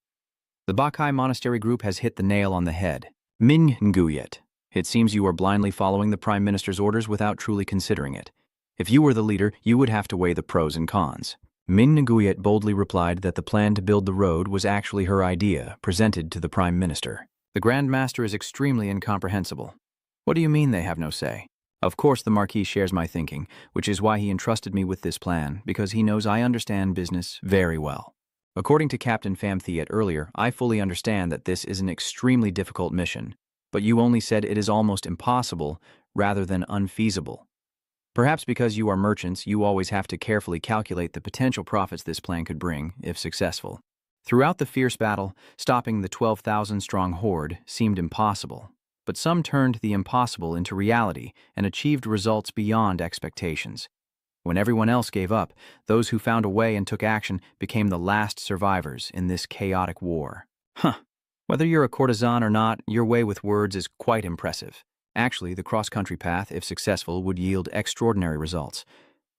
The Bakai Monastery group has hit the nail on the head. Min Nguyet. It seems you are blindly following the Prime Minister's orders without truly considering it. If you were the leader, you would have to weigh the pros and cons. Min Nguyet boldly replied that the plan to build the road was actually her idea, presented to the Prime Minister. The Grand Master is extremely incomprehensible. What do you mean they have no say? Of course the Marquis shares my thinking, which is why he entrusted me with this plan, because he knows I understand business very well. According to Captain Famthiat earlier, I fully understand that this is an extremely difficult mission, but you only said it is almost impossible rather than unfeasible. Perhaps because you are merchants, you always have to carefully calculate the potential profits this plan could bring, if successful. Throughout the fierce battle, stopping the 12,000-strong horde seemed impossible, but some turned the impossible into reality and achieved results beyond expectations. When everyone else gave up, those who found a way and took action became the last survivors in this chaotic war. Whether you're a courtesan or not, your way with words is quite impressive. Actually, the cross-country path, if successful, would yield extraordinary results.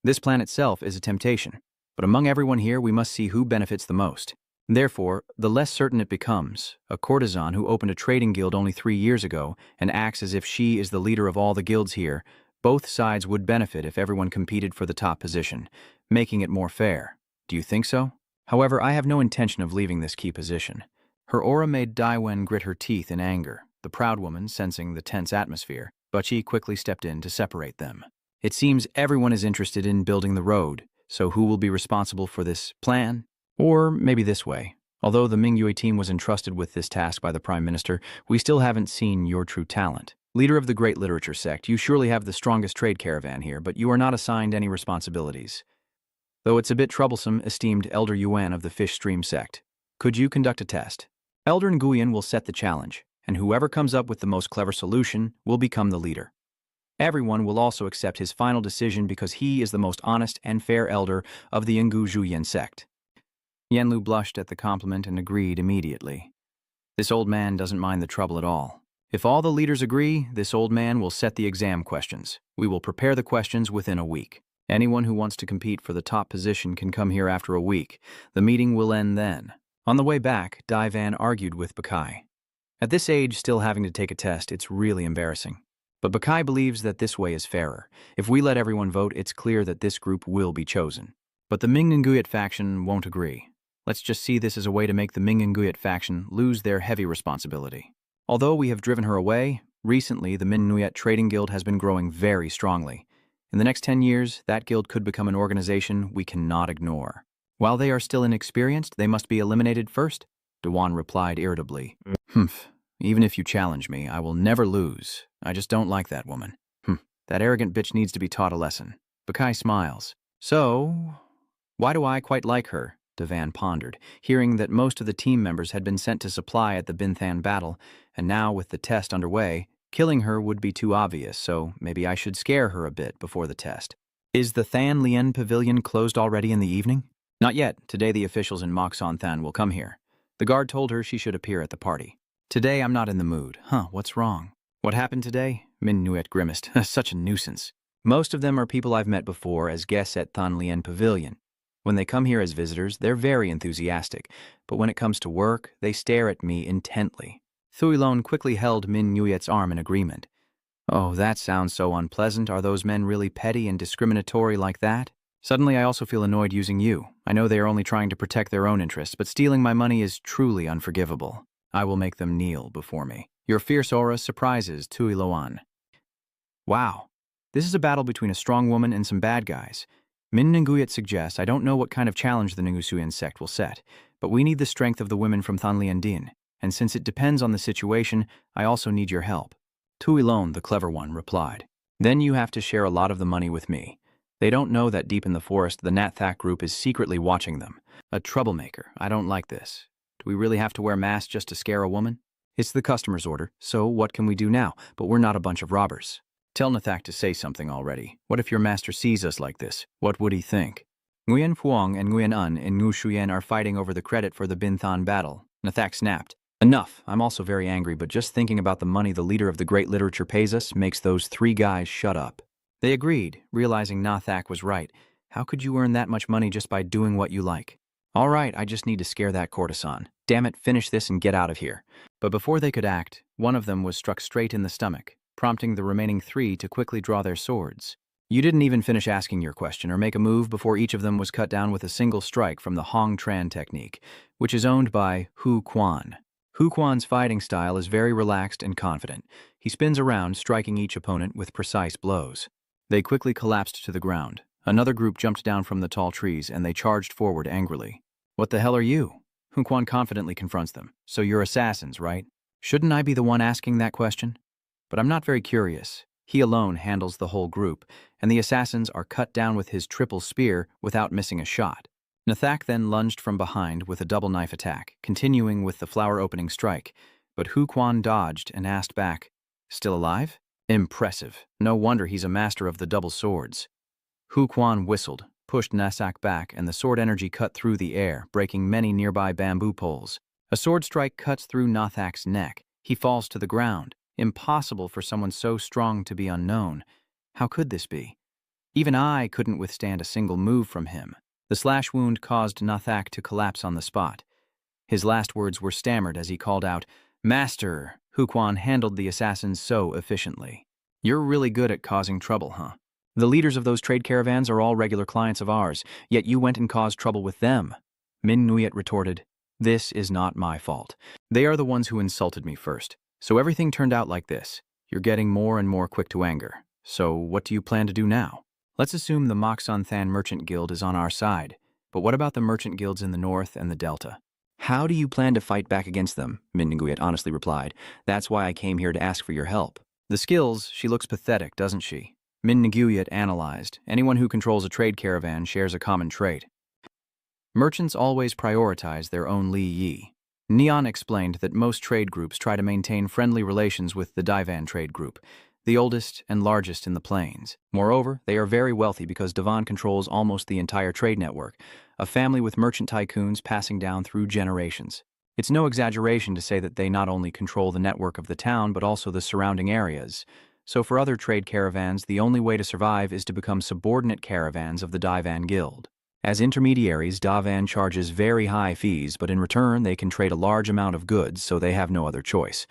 This plan itself is a temptation, but among everyone here we must see who benefits the most. Therefore, the less certain it becomes, a courtesan who opened a trading guild only 3 years ago and acts as if she is the leader of all the guilds here, both sides would benefit if everyone competed for the top position, making it more fair. Do you think so? However, I have no intention of leaving this key position. Her aura made Daiwen grit her teeth in anger, the proud woman sensing the tense atmosphere, but she quickly stepped in to separate them. It seems everyone is interested in building the road, so who will be responsible for this plan? Or maybe this way. Although the Mingyue team was entrusted with this task by the Prime Minister, we still haven't seen your true talent. Leader of the Great Literature Sect, you surely have the strongest trade caravan here, but you are not assigned any responsibilities. Though it's a bit troublesome, esteemed Elder Yuan of the Fish Stream Sect. Could you conduct a test? Elder Nguyen will set the challenge, and whoever comes up with the most clever solution will become the leader. Everyone will also accept his final decision because he is the most honest and fair elder of the Ngu Zhuyan sect. Yanlu blushed at the compliment and agreed immediately. This old man doesn't mind the trouble at all. If all the leaders agree, this old man will set the exam questions. We will prepare the questions within a week. Anyone who wants to compete for the top position can come here after a week. The meeting will end then. On the way back, Daivan argued with Bakai. At this age, still having to take a test, it's really embarrassing. But Bakai believes that this way is fairer. If we let everyone vote, it's clear that this group will be chosen. But the Mingnanguyat faction won't agree. Let's just see this as a way to make the Mingnanguyat faction lose their heavy responsibility. Although we have driven her away, recently the Mingnanguyat Trading Guild has been growing very strongly. In the next 10 years, that guild could become an organization we cannot ignore. While they are still inexperienced, they must be eliminated first, Dewan replied irritably. Even if you challenge me, I will never lose. I just don't like that woman. That arrogant bitch needs to be taught a lesson. Bakai smiles. So, why do I quite like her? Devan pondered, hearing that most of the team members had been sent to supply at the Binthan battle, and now with the test underway, killing her would be too obvious, so maybe I should scare her a bit before the test. Is the Than Lien Pavilion closed already in the evening? Not yet. Today the officials in Mokson Than will come here. The guard told her she should appear at the party. Today I'm not in the mood. What's wrong? What happened today? Min Nuet grimaced. Such a nuisance. Most of them are people I've met before as guests at Than Lien Pavilion. When they come here as visitors, they're very enthusiastic, but when it comes to work, they stare at me intently. Thuilon quickly held Min Nuyet's arm in agreement. Oh, that sounds so unpleasant. Are those men really petty and discriminatory like that? Suddenly I also feel annoyed using you. I know they are only trying to protect their own interests, but stealing my money is truly unforgivable. I will make them kneel before me. Your fierce aura surprises Thuiloan. Wow, this is a battle between a strong woman and some bad guys. Min Nguyet suggests I don't know what kind of challenge the Ngusuyan sect will set, but we need the strength of the women from Thanlian Din, and since it depends on the situation, I also need your help. Tuilon, the clever one, replied. Then you have to share a lot of the money with me. They don't know that deep in the forest the Nathak group is secretly watching them. A troublemaker. I don't like this. Do we really have to wear masks just to scare a woman? It's the customer's order, so what can we do now? But we're not a bunch of robbers. Tell Nathak to say something already. What if your master sees us like this? What would he think? Nguyen Phuong and Nguyen Un and Ngu Shuyen are fighting over the credit for the Binthan battle. Nathak snapped. Enough. I'm also very angry, but just thinking about the money the leader of the Great Literature pays us makes those 3 guys shut up. They agreed, realizing Nathak was right. How could you earn that much money just by doing what you like? All right, I just need to scare that courtesan. Damn it, finish this and get out of here. But before they could act, one of them was struck straight in the stomach, prompting the remaining 3 to quickly draw their swords. You didn't even finish asking your question or make a move before each of them was cut down with a single strike from the Hong Tran technique, which is owned by Hu Quan. Hu Quan's fighting style is very relaxed and confident. He spins around, striking each opponent with precise blows. They quickly collapsed to the ground. Another group jumped down from the tall trees, and they charged forward angrily. What the hell are you? Hu Quan confidently confronts them. So you're assassins, right? Shouldn't I be the one asking that question? But I'm not very curious. He alone handles the whole group, and the assassins are cut down with his triple spear without missing a shot. Nathak then lunged from behind with a double knife attack, continuing with the flower opening strike, but Hu Quan dodged and asked back, "Still alive?" Impressive. No wonder he's a master of the double swords. Hu Quan whistled, pushed Nathak back, and the sword energy cut through the air, breaking many nearby bamboo poles. A sword strike cuts through Nathak's neck. He falls to the ground. Impossible for someone so strong to be unknown. How could this be? Even I couldn't withstand a single move from him. The slash wound caused Nathak to collapse on the spot. His last words were stammered as he called out, "Master!" Hu Quan handled the assassins so efficiently. "You're really good at causing trouble, huh? The leaders of those trade caravans are all regular clients of ours, yet you went and caused trouble with them." Min Nguyet retorted, "This is not my fault. They are the ones who insulted me first. So everything turned out like this. You're getting more and more quick to anger. So what do you plan to do now? Let's assume the Moxon Than Merchant Guild is on our side, but what about the merchant guilds in the north and the delta? How do you plan to fight back against them?" Min Nguyet honestly replied. "That's why I came here to ask for your help." The skills, she looks pathetic, doesn't she? Min Nguyet analyzed. Anyone who controls a trade caravan shares a common trait. Merchants always prioritize their own Li Yi. Neon explained that most trade groups try to maintain friendly relations with the Divan trade group, the oldest and largest in the plains. Moreover, they are very wealthy because Divan controls almost the entire trade network, a family with merchant tycoons passing down through generations. It's no exaggeration to say that they not only control the network of the town but also the surrounding areas. So for other trade caravans, the only way to survive is to become subordinate caravans of the Divan Guild. As intermediaries, Divan charges very high fees, but in return they can trade a large amount of goods, so they have no other choice.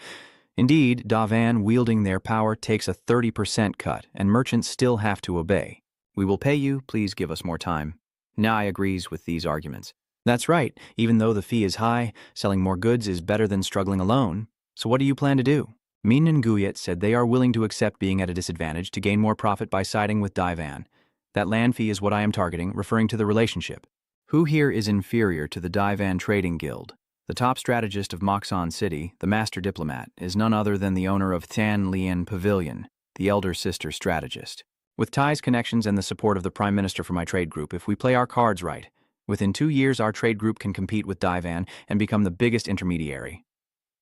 Indeed, Divan wielding their power takes a 30% cut, and merchants still have to obey. "We will pay you, please give us more time." Nai agrees with these arguments. "That's right, even though the fee is high, selling more goods is better than struggling alone. So what do you plan to do?" Min and Guyet said they are willing to accept being at a disadvantage to gain more profit by siding with Divan. "That land fee is what I am targeting," referring to the relationship. Who here is inferior to the Divan Trading Guild? The top strategist of Moxon City, the master diplomat, is none other than the owner of Than Lian Pavilion, the elder sister strategist. "With ties, connections, and the support of the Prime Minister for my trade group, if we play our cards right, within 2 years our trade group can compete with Divan and become the biggest intermediary.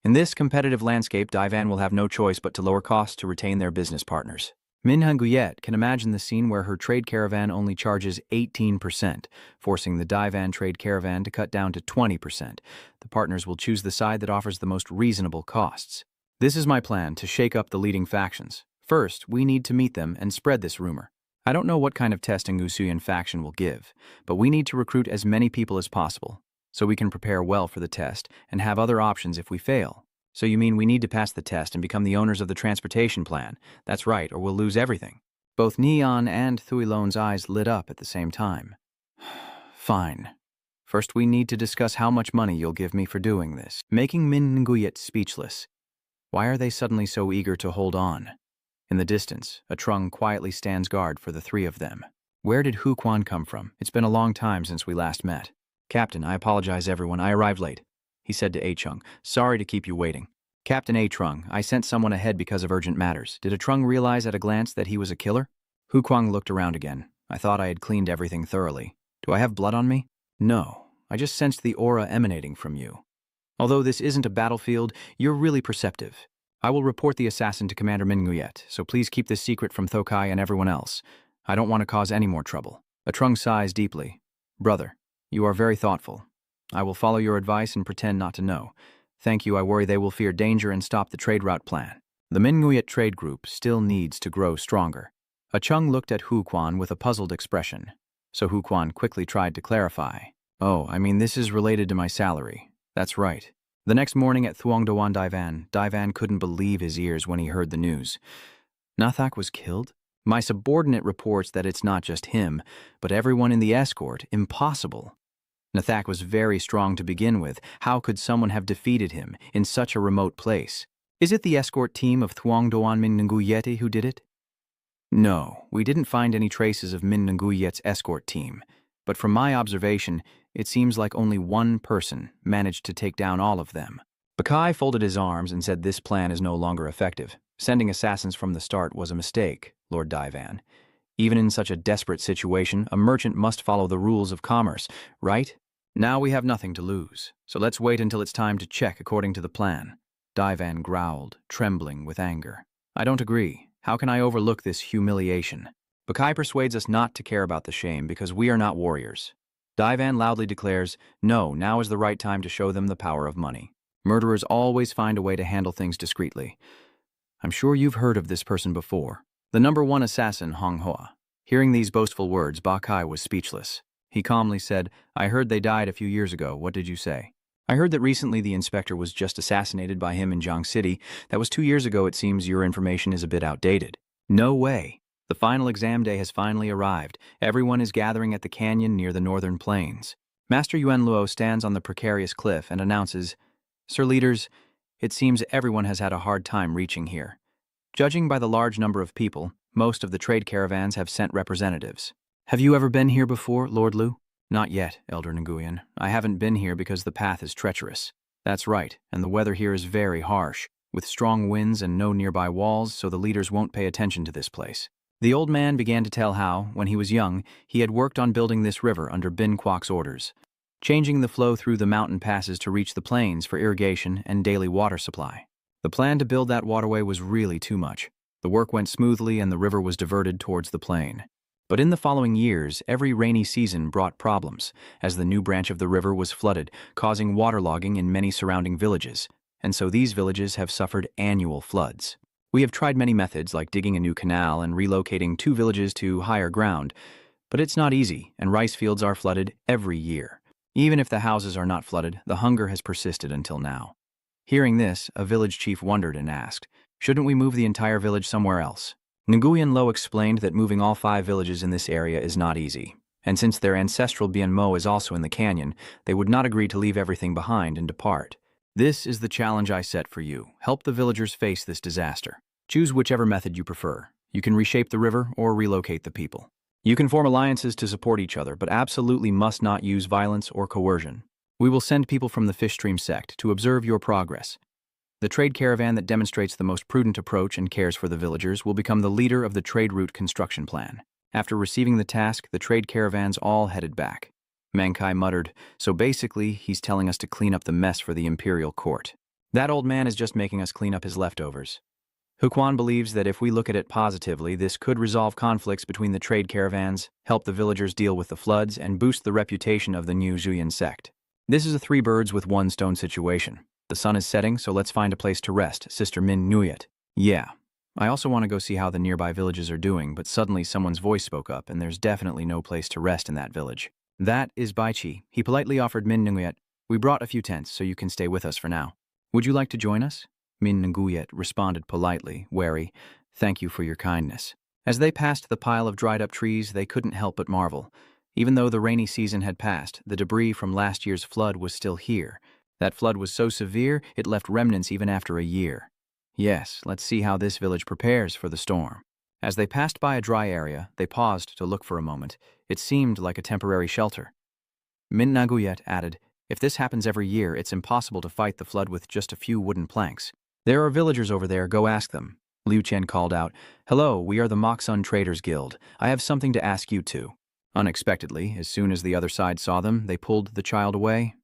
In this competitive landscape, Divan will have no choice but to lower costs to retain their business partners." Min Hanguyet can imagine the scene where her trade caravan only charges 18%, forcing the Divan trade caravan to cut down to 20%. The partners will choose the side that offers the most reasonable costs. "This is my plan to shake up the leading factions. First, we need to meet them and spread this rumor. I don't know what kind of testing Usuyan faction will give, but we need to recruit as many people as possible, so we can prepare well for the test and have other options if we fail." "So you mean we need to pass the test and become the owners of the transportation plan? That's right, or we'll lose everything." Both Neon and Thuilon's eyes lit up at the same time. "Fine. First we need to discuss how much money you'll give me for doing this," making Min Nguyet speechless. Why are they suddenly so eager to hold on? In the distance, a Trung quietly stands guard for the three of them. "Where did Hu Quan come from? It's been a long time since we last met." "Captain, I apologize everyone, I arrived late," he said to A Chung. "Sorry to keep you waiting." "Captain A Trung, I sent someone ahead because of urgent matters. Did A Trung realize at a glance that he was a killer?" Hu Quang looked around again. "I thought I had cleaned everything thoroughly. Do I have blood on me?" "No, I just sensed the aura emanating from you. Although this isn't a battlefield, you're really perceptive. I will report the assassin to Commander Min Nguyet, so please keep this secret from Thokai and everyone else. I don't want to cause any more trouble." A Trung sighs deeply. "Brother, you are very thoughtful. I will follow your advice and pretend not to know. Thank you, I worry they will fear danger and stop the trade route plan." The Min Nguyet trade group still needs to grow stronger. A Chung looked at Hu Quan with a puzzled expression, so Hu Quan quickly tried to clarify. "Oh, I mean this is related to my salary. That's right." The next morning at Thuongdawan Divan couldn't believe his ears when he heard the news. Nathak was killed? My subordinate reports that it's not just him, but everyone in the escort. Impossible. Nathak was very strong to begin with. How could someone have defeated him in such a remote place? Is it the escort team of Thuong Doan Min Nguyeti who did it? No, we didn't find any traces of Min Nguyet's escort team. But from my observation, it seems like only one person managed to take down all of them. Bakai folded his arms and said this plan is no longer effective. Sending assassins from the start was a mistake, Lord Divan. Even in such a desperate situation, a merchant must follow the rules of commerce, right? Now we have nothing to lose, so let's wait until it's time to check according to the plan. Divan growled, trembling with anger. I don't agree. How can I overlook this humiliation? Bakai persuades us not to care about the shame because we are not warriors. Divan loudly declares, no, now is the right time to show them the power of money. Murderers always find a way to handle things discreetly. I'm sure you've heard of this person before. The #1 assassin, Honghua. Hearing these boastful words, Bakai was speechless. He calmly said, I heard they died a few years ago. What did you say? I heard that recently the inspector was just assassinated by him in Jiang City. That was 2 years ago. It seems your information is a bit outdated. No way. The final exam day has finally arrived. Everyone is gathering at the canyon near the northern plains. Master Yuan Luo stands on the precarious cliff and announces, Sir leaders, it seems everyone has had a hard time reaching here. Judging by the large number of people, most of the trade caravans have sent representatives. Have you ever been here before, Lord Lu? Not yet, Elder Nguyen. I haven't been here because the path is treacherous. That's right, and the weather here is very harsh, with strong winds and no nearby walls, so the leaders won't pay attention to this place. The old man began to tell how, when he was young, he had worked on building this river under Bin Kwok's orders, changing the flow through the mountain passes to reach the plains for irrigation and daily water supply. The plan to build that waterway was really too much. The work went smoothly and the river was diverted towards the plain. But in the following years, every rainy season brought problems, as the new branch of the river was flooded, causing waterlogging in many surrounding villages, and so these villages have suffered annual floods. We have tried many methods like digging a new canal and relocating 2 villages to higher ground, but it's not easy, and rice fields are flooded every year. Even if the houses are not flooded, the hunger has persisted until now. Hearing this, a village chief wondered and asked, shouldn't we move the entire village somewhere else? Nguyen Lo explained that moving all 5 villages in this area is not easy, and since their ancestral Bien Mo is also in the canyon, they would not agree to leave everything behind and depart. This is the challenge I set for you. Help the villagers face this disaster. Choose whichever method you prefer. You can reshape the river or relocate the people. You can form alliances to support each other, but absolutely must not use violence or coercion. We will send people from the Fish Stream sect to observe your progress. The trade caravan that demonstrates the most prudent approach and cares for the villagers will become the leader of the trade route construction plan. After receiving the task, the trade caravans all headed back. Mankai muttered, so basically, he's telling us to clean up the mess for the imperial court. That old man is just making us clean up his leftovers. Huquan believes that if we look at it positively, this could resolve conflicts between the trade caravans, help the villagers deal with the floods, and boost the reputation of the new Zhuyan sect. This is a 3 birds with 1 stone situation. The sun is setting, so let's find a place to rest, Sister Min Nguyet. Yeah. I also want to go see how the nearby villages are doing, but suddenly someone's voice spoke up, and there's definitely no place to rest in that village. That is Baichi. He politely offered Min Nguyet, we brought a few tents, so you can stay with us for now. Would you like to join us? Min Nguyet responded politely, wary, thank you for your kindness. As they passed the pile of dried-up trees, they couldn't help but marvel. Even though the rainy season had passed, the debris from last year's flood was still here. That flood was so severe, it left remnants even after a year. Yes, let's see how this village prepares for the storm. As they passed by a dry area, they paused to look for a moment. It seemed like a temporary shelter. Min Nguyet added, if this happens every year, it's impossible to fight the flood with just a few wooden planks. There are villagers over there, go ask them. Liu Chen called out, hello, we are the Moxun Traders Guild. I have something to ask you too. Unexpectedly, as soon as the other side saw them, they pulled the child away.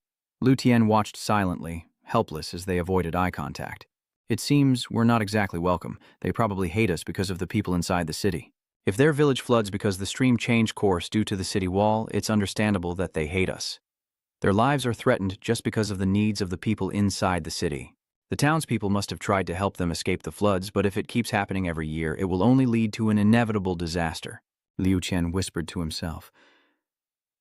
Liu Tian watched silently, helpless as they avoided eye contact. It seems we're not exactly welcome. They probably hate us because of the people inside the city. If their village floods because the stream changed course due to the city wall, it's understandable that they hate us. Their lives are threatened just because of the needs of the people inside the city. The townspeople must have tried to help them escape the floods, but if it keeps happening every year, it will only lead to an inevitable disaster. Liu Chen whispered to himself.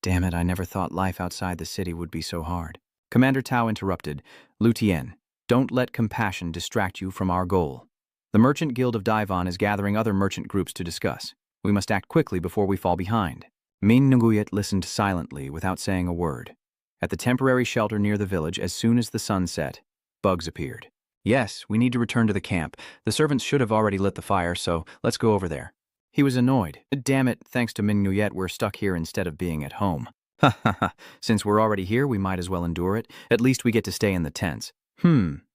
Damn it, I never thought life outside the city would be so hard. Commander Tao interrupted. Liu Tian, don't let compassion distract you from our goal. The Merchant Guild of Daivan is gathering other merchant groups to discuss. We must act quickly before we fall behind. Min Nguyet listened silently without saying a word. At the temporary shelter near the village, as soon as the sun set, Bugs appeared. Yes, we need to return to the camp. The servants should have already lit the fire, so let's go over there. He was annoyed. Damn it, thanks to Mingyet, we're stuck here instead of being at home. Ha ha ha, since we're already here, we might as well endure it. At least we get to stay in the tents.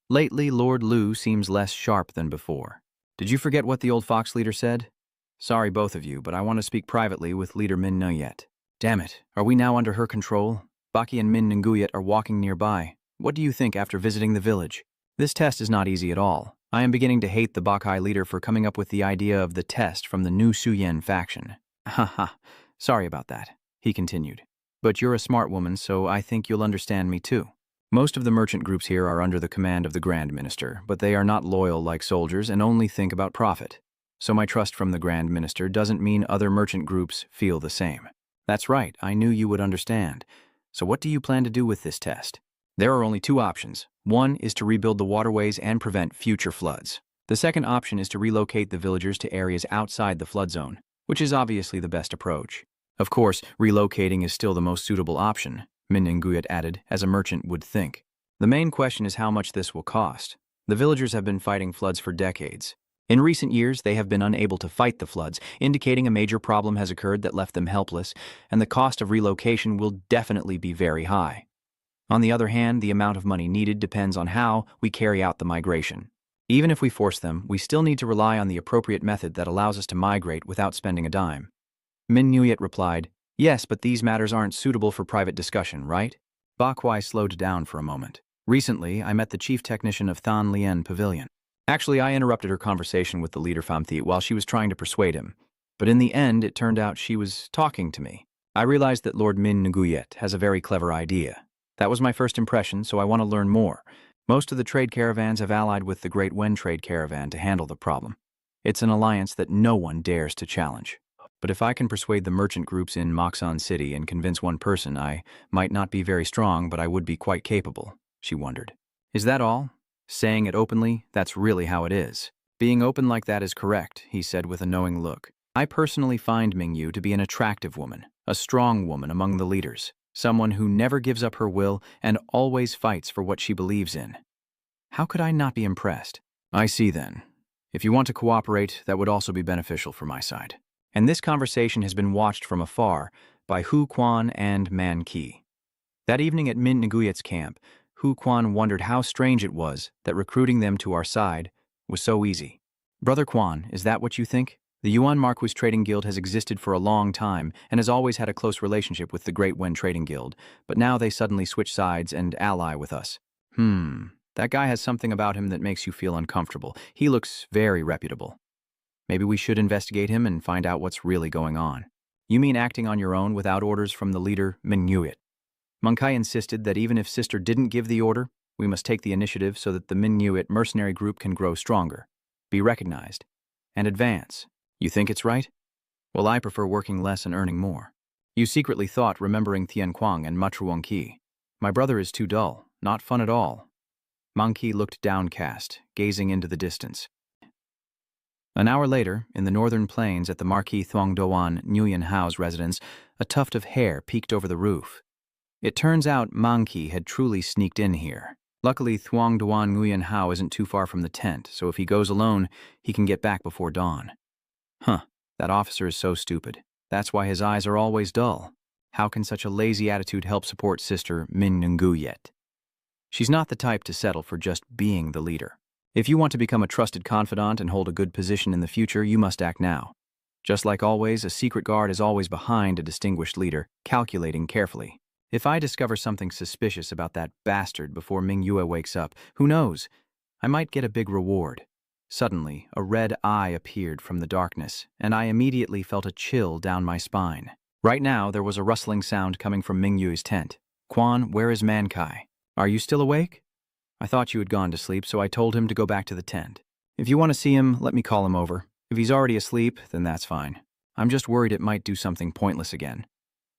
Lately Lord Lu seems less sharp than before. Did you forget what the old fox leader said? Sorry, both of you, but I want to speak privately with Leader Min Nguyet. Damn it, are we now under her control? Baki and Min Nguyet are walking nearby. What do you think after visiting the village? This test is not easy at all. I am beginning to hate the Bakai leader for coming up with the idea of the test from the new Suyen faction. Haha, sorry about that, he continued. But you're a smart woman, so I think you'll understand me too. Most of the merchant groups here are under the command of the Grand Minister, but they are not loyal like soldiers and only think about profit. So my trust from the Grand Minister doesn't mean other merchant groups feel the same. That's right, I knew you would understand. So what do you plan to do with this test? There are only two options. One is to rebuild the waterways and prevent future floods. The second option is to relocate the villagers to areas outside the flood zone, which is obviously the best approach. Of course, relocating is still the most suitable option, Min Nguyet added, as a merchant would think. The main question is how much this will cost. The villagers have been fighting floods for decades. In recent years, they have been unable to fight the floods, indicating a major problem has occurred that left them helpless, and the cost of relocation will definitely be very high. On the other hand, the amount of money needed depends on how we carry out the migration. Even if we force them, we still need to rely on the appropriate method that allows us to migrate without spending a dime. Min Nguyet replied, yes, but these matters aren't suitable for private discussion, right? Bakwai slowed down for a moment. Recently, I met the chief technician of Than Lien Pavilion. Actually, I interrupted her conversation with the leader Famthi while she was trying to persuade him. But in the end, it turned out she was talking to me. I realized that Lord Min Nguyet has a very clever idea. That was my first impression, so I want to learn more. Most of the trade caravans have allied with the Great Wen trade caravan to handle the problem. It's an alliance that no one dares to challenge. But if I can persuade the merchant groups in Moxon City and convince one person, I might not be very strong, but I would be quite capable, she wondered. Is that all? Saying it openly, that's really how it is. Being open like that is correct, he said with a knowing look. I personally find Mingyu to be an attractive woman, a strong woman among the leaders, someone who never gives up her will and always fights for what she believes in. How could I not be impressed? I see then. If you want to cooperate, that would also be beneficial for my side. And this conversation has been watched from afar by Hu Quan and Man Ki. That evening at Min Nguyet's camp, Hu Quan wondered how strange it was that recruiting them to our side was so easy. Brother Quan, is that what you think? The Yuan Marquis Trading Guild has existed for a long time and has always had a close relationship with the Great Wen Trading Guild, but now they suddenly switch sides and ally with us. That guy has something about him that makes you feel uncomfortable. He looks very reputable. Maybe we should investigate him and find out what's really going on. You mean acting on your own without orders from the leader, Min Nguyet? Munkai insisted that even if Sister didn't give the order, we must take the initiative so that the Min Nguyet mercenary group can grow stronger, be recognized, and advance. You think it's right? Well, I prefer working less and earning more. You secretly thought remembering Tian Quang and Matruong Qi. My brother is too dull, not fun at all. Mang Qi looked downcast, gazing into the distance. An hour later, in the northern plains at the Marquis Thuong Doan Nguyen Hao's residence, a tuft of hair peeked over the roof. It turns out Mang Qi had truly sneaked in here. Luckily, Thuong Doan Nguyen Hao isn't too far from the tent, so if he goes alone, he can get back before dawn. That officer is so stupid. That's why his eyes are always dull. How can such a lazy attitude help support Sister Min Nguyet? She's not the type to settle for just being the leader. If you want to become a trusted confidant and hold a good position in the future, you must act now. Just like always, a secret guard is always behind a distinguished leader, calculating carefully. If I discover something suspicious about that bastard before Mingyue wakes up, who knows? I might get a big reward. Suddenly, a red eye appeared from the darkness, and I immediately felt a chill down my spine. Right now, there was a rustling sound coming from Mingyue's tent. Quan, where is Mankai? Are you still awake? I thought you had gone to sleep, so I told him to go back to the tent. If you want to see him, let me call him over. If he's already asleep, then that's fine. I'm just worried it might do something pointless again.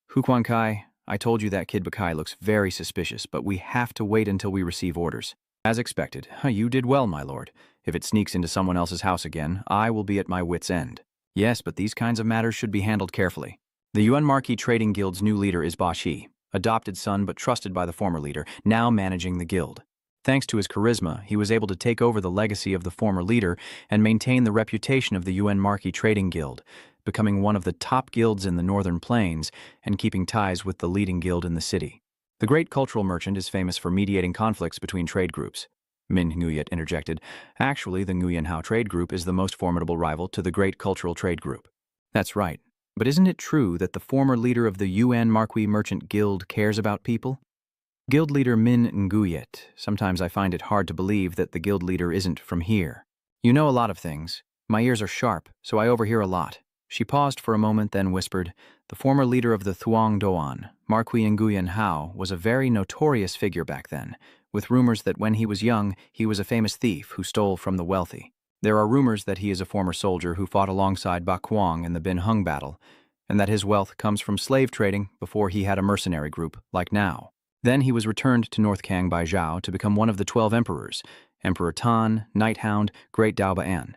Hu Quan Kai, I told you that kid Bakai looks very suspicious, but we have to wait until we receive orders. As expected. You did well, my lord. If it sneaks into someone else's house again, I will be at my wit's end. Yes, but these kinds of matters should be handled carefully. The Yuan Marquis Trading Guild's new leader is Ba Shi. adopted son but trusted by the former leader, now managing the guild. Thanks to his charisma, he was able to take over the legacy of the former leader and maintain the reputation of the UN Marquee Trading Guild, becoming one of the top guilds in the Northern Plains and keeping ties with the leading guild in the city. The great cultural merchant is famous for mediating conflicts between trade groups. Min Nguyet interjected. Actually, the Nguyen Hao trade group is the most formidable rival to the great cultural trade group. That's right. But isn't it true that the former leader of the UN Marquee Merchant Guild cares about people? Guild leader Min Nguyet. Sometimes I find it hard to believe that the guild leader isn't from here. You know a lot of things. My ears are sharp, so I overhear a lot. She paused for a moment, then whispered, the former leader of the Thuong Doan, Marquis Nguyen Hao, was a very notorious figure back then, with rumors that when he was young, he was a famous thief who stole from the wealthy. There are rumors that he is a former soldier who fought alongside Ba Kuang in the Bin Hung battle, and that his wealth comes from slave trading before he had a mercenary group, like now. Then he was returned to North Kang by Zhao to become one of the 12 emperors, Emperor Tan, Nighthound, Great Dao Ba'an.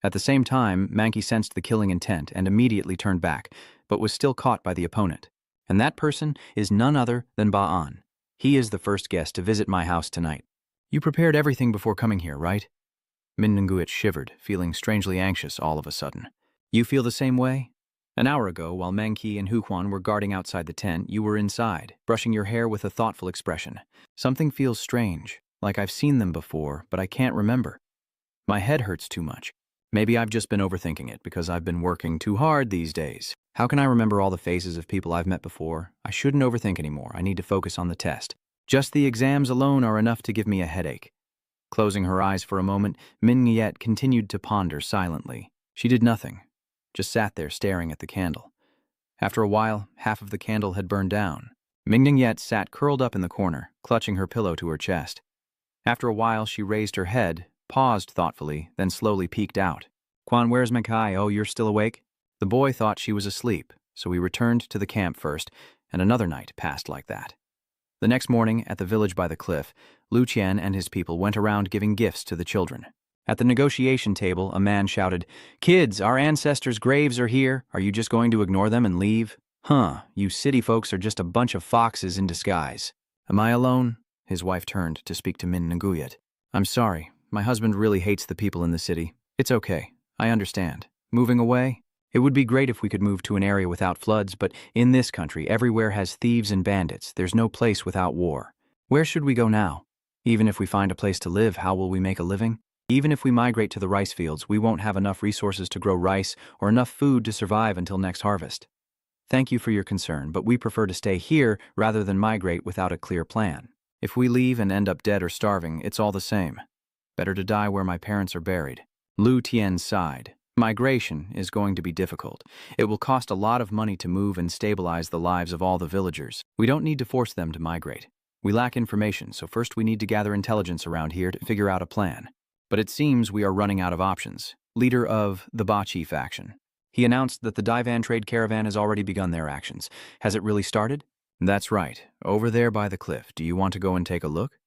At the same time, Mankey sensed the killing intent and immediately turned back, but was still caught by the opponent. And that person is none other than Ba'an. He is the first guest to visit my house tonight. You prepared everything before coming here, right? Min Nguyen shivered, feeling strangely anxious all of a sudden. You feel the same way? An hour ago, while Mankey and Hu Huan were guarding outside the tent, you were inside, brushing your hair with a thoughtful expression. Something feels strange, like I've seen them before, but I can't remember. My head hurts too much. Maybe I've just been overthinking it because I've been working too hard these days. How can I remember all the faces of people I've met before? I shouldn't overthink anymore. I need to focus on the test. Just the exams alone are enough to give me a headache. Closing her eyes for a moment, Min Nguyet continued to ponder silently. She did nothing, just sat there staring at the candle. After a while, half of the candle had burned down. Min Nguyet sat curled up in the corner, clutching her pillow to her chest. After a while, she raised her head, paused thoughtfully, then slowly peeked out. Quan, where's Makai? Oh, you're still awake? The boy thought she was asleep, so we returned to the camp first, and another night passed like that. The next morning, at the village by the cliff, Lu Qian and his people went around giving gifts to the children. At the negotiation table, a man shouted, Kids, our ancestors' graves are here. Are you just going to ignore them and leave? Huh, you city folks are just a bunch of foxes in disguise. Am I alone? His wife turned to speak to Min Nguyet. I'm sorry. My husband really hates the people in the city. It's okay. I understand. Moving away? It would be great if we could move to an area without floods, but in this country, everywhere has thieves and bandits. There's no place without war. Where should we go now? Even if we find a place to live, how will we make a living? Even if we migrate to the rice fields, we won't have enough resources to grow rice or enough food to survive until next harvest. Thank you for your concern, but we prefer to stay here rather than migrate without a clear plan. If we leave and end up dead or starving, it's all the same. Better to die where my parents are buried. Lu Tian sighed. Migration is going to be difficult. It will cost a lot of money to move and stabilize the lives of all the villagers. We don't need to force them to migrate. We lack information, so first we need to gather intelligence around here to figure out a plan. But it seems we are running out of options. Leader of the Bachi faction. He announced that the Daivan trade caravan has already begun their actions. Has it really started? That's right. Over there by the cliff. Do you want to go and take a look?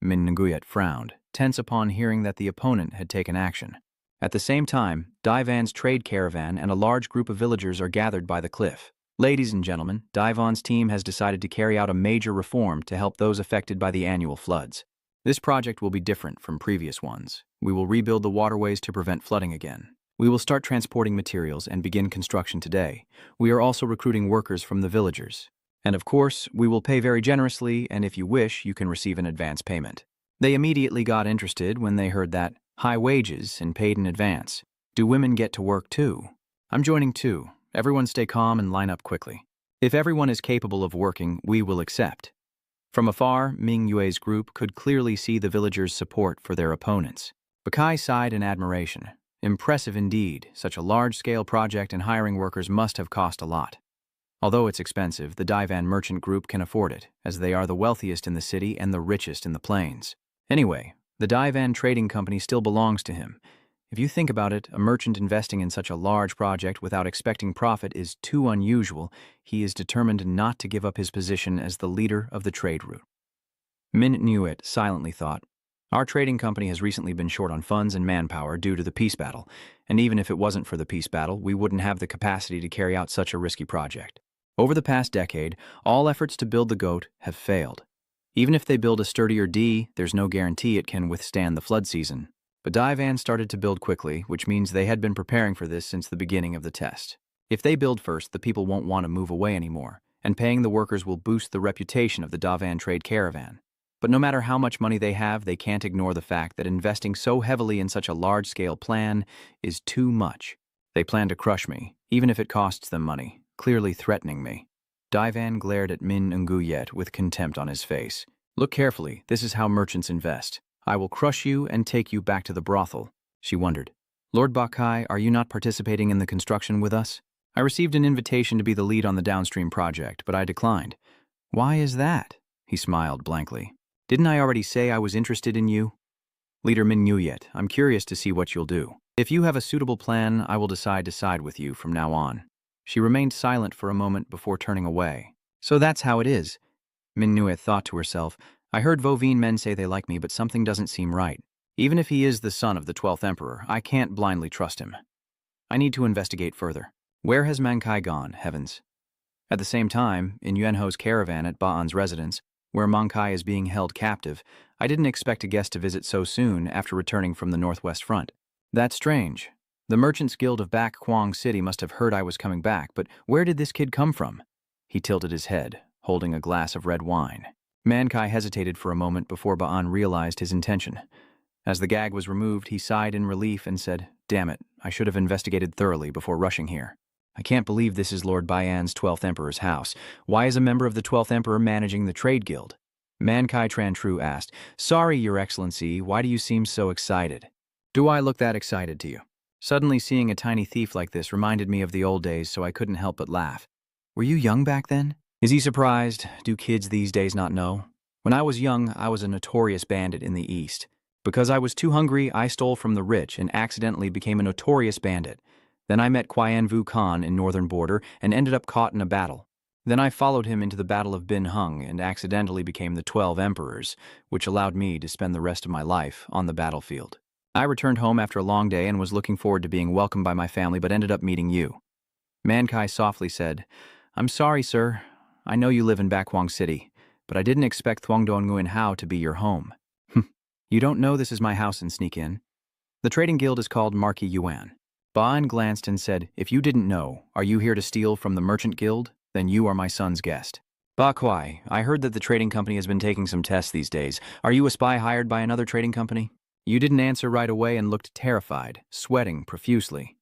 Min Nguyet frowned, tense upon hearing that the opponent had taken action. At the same time, Daivan's trade caravan and a large group of villagers are gathered by the cliff. Ladies and gentlemen, Daivan's team has decided to carry out a major reform to help those affected by the annual floods. This project will be different from previous ones. We will rebuild the waterways to prevent flooding again. We will start transporting materials and begin construction today. We are also recruiting workers from the villagers. And of course, we will pay very generously, and if you wish, you can receive an advance payment. They immediately got interested when they heard that. High wages and paid in advance. Do women get to work too? I'm joining too. Everyone stay calm and line up quickly. If everyone is capable of working, we will accept. From afar, Ming Yue's group could clearly see the villagers' support for their opponents. Bakai sighed in admiration. Impressive indeed. Such a large-scale project and hiring workers must have cost a lot. Although it's expensive, the Daivan merchant group can afford it, as they are the wealthiest in the city and the richest in the plains. Anyway, the Daivan Trading Company still belongs to him. If you think about it, a merchant investing in such a large project without expecting profit is too unusual. He is determined not to give up his position as the leader of the trade route. Min Nguyet silently thought, our trading company has recently been short on funds and manpower due to the peace battle, and even if it wasn't for the peace battle, we wouldn't have the capacity to carry out such a risky project. Over the past decade, all efforts to build the goat have failed. Even if they build a sturdier D, there's no guarantee it can withstand the flood season. But Daivan started to build quickly, which means they had been preparing for this since the beginning of the test. If they build first, the people won't want to move away anymore, and paying the workers will boost the reputation of the Davan trade caravan. But no matter how much money they have, they can't ignore the fact that investing so heavily in such a large-scale plan is too much. They plan to crush me, even if it costs them money, clearly threatening me. Daivan glared at Min Nguyet with contempt on his face. Look carefully, this is how merchants invest. I will crush you and take you back to the brothel. She wondered. Lord Bakai, are you not participating in the construction with us? I received an invitation to be the lead on the downstream project, but I declined. Why is that? He smiled blankly. Didn't I already say I was interested in you? Leader Min Nguyet, I'm curious to see what you'll do. If you have a suitable plan, I will decide to side with you from now on. She remained silent for a moment before turning away. So that's how it is. Min Nguyet thought to herself, I heard Vovine men say they like me, but something doesn't seem right. Even if he is the son of the 12th Emperor, I can't blindly trust him. I need to investigate further. Where has Mankai gone, heavens? At the same time, in Yuanho's caravan at Ba'an's residence, where Mankai is being held captive, I didn't expect a guest to visit so soon after returning from the Northwest Front. That's strange. The Merchants Guild of Back Kwang City must have heard I was coming back, but where did this kid come from? He tilted his head, holding a glass of red wine. Mankai hesitated for a moment before Ba'an realized his intention. As the gag was removed, he sighed in relief and said, Damn it, I should have investigated thoroughly before rushing here. I can't believe this is Lord Bayan's 12th Emperor's house. Why is a member of the 12th Emperor managing the trade guild? Mankai Trantru asked, Sorry, Your Excellency, why do you seem so excited? Do I look that excited to you? Suddenly seeing a tiny thief like this reminded me of the old days, so I couldn't help but laugh. Were you young back then? Is he surprised? Do kids these days not know? When I was young, I was a notorious bandit in the East. Because I was too hungry, I stole from the rich and accidentally became a notorious bandit. Then I met Qian Vu Khan in northern border and ended up caught in a battle. Then I followed him into the Battle of Bin Hung and accidentally became the 12 Emperors, which allowed me to spend the rest of my life on the battlefield. I returned home after a long day and was looking forward to being welcomed by my family, but ended up meeting you. Mankai softly said, I'm sorry, sir. I know you live in Bakwang City, but I didn't expect Thuongdon Nguyen Hao to be your home. You don't know this is my house and sneak in? The trading guild is called Marquis Yuan. Ba'an glanced and said, If you didn't know, are you here to steal from the merchant guild? Then you are my son's guest. Ba Kwai, I heard that the trading company has been taking some tests these days. Are you a spy hired by another trading company? You didn't answer right away and looked terrified, sweating profusely.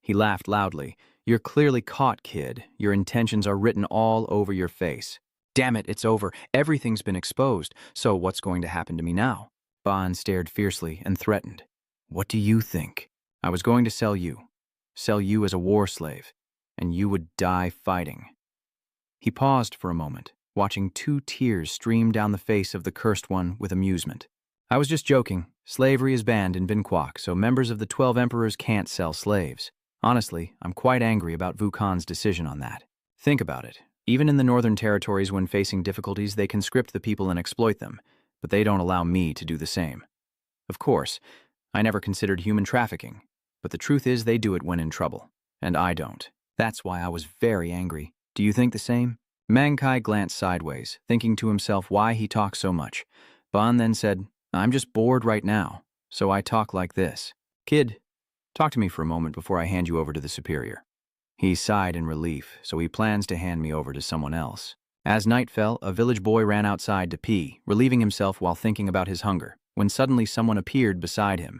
He laughed loudly. You're clearly caught, kid. Your intentions are written all over your face. Damn it, it's over. Everything's been exposed. So what's going to happen to me now? Ba'an stared fiercely and threatened. What do you think? I was going to sell you as a war slave, and you would die fighting. He paused for a moment, watching 2 tears stream down the face of the cursed one with amusement. I was just joking. Slavery is banned in Bin Kwok, so members of the 12 Emperors can't sell slaves. Honestly, I'm quite angry about Vu Khan's decision on that. Think about it. Even in the northern territories, when facing difficulties, they conscript the people and exploit them, but they don't allow me to do the same. Of course, I never considered human trafficking, but the truth is they do it when in trouble, and I don't. That's why I was very angry. Do you think the same? Mankai glanced sideways, thinking to himself why he talked so much. Ba'an then said, I'm just bored right now, so I talk like this. Kid, talk to me for a moment before I hand you over to the superior. He sighed in relief, so he plans to hand me over to someone else. As night fell, a village boy ran outside to pee, relieving himself while thinking about his hunger, when suddenly someone appeared beside him,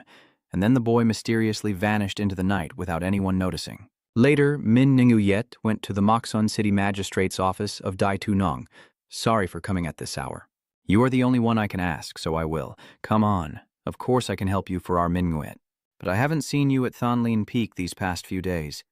and then the boy mysteriously vanished into the night without anyone noticing. Later, Min Nguyet went to the Mokson City Magistrate's office of Dai Tu Nong. Sorry for coming at this hour. You are the only one I can ask, so I will. Come on. Of course I can help you for our Min Nguyet. But I haven't seen you at Thonlin Peak these past few days.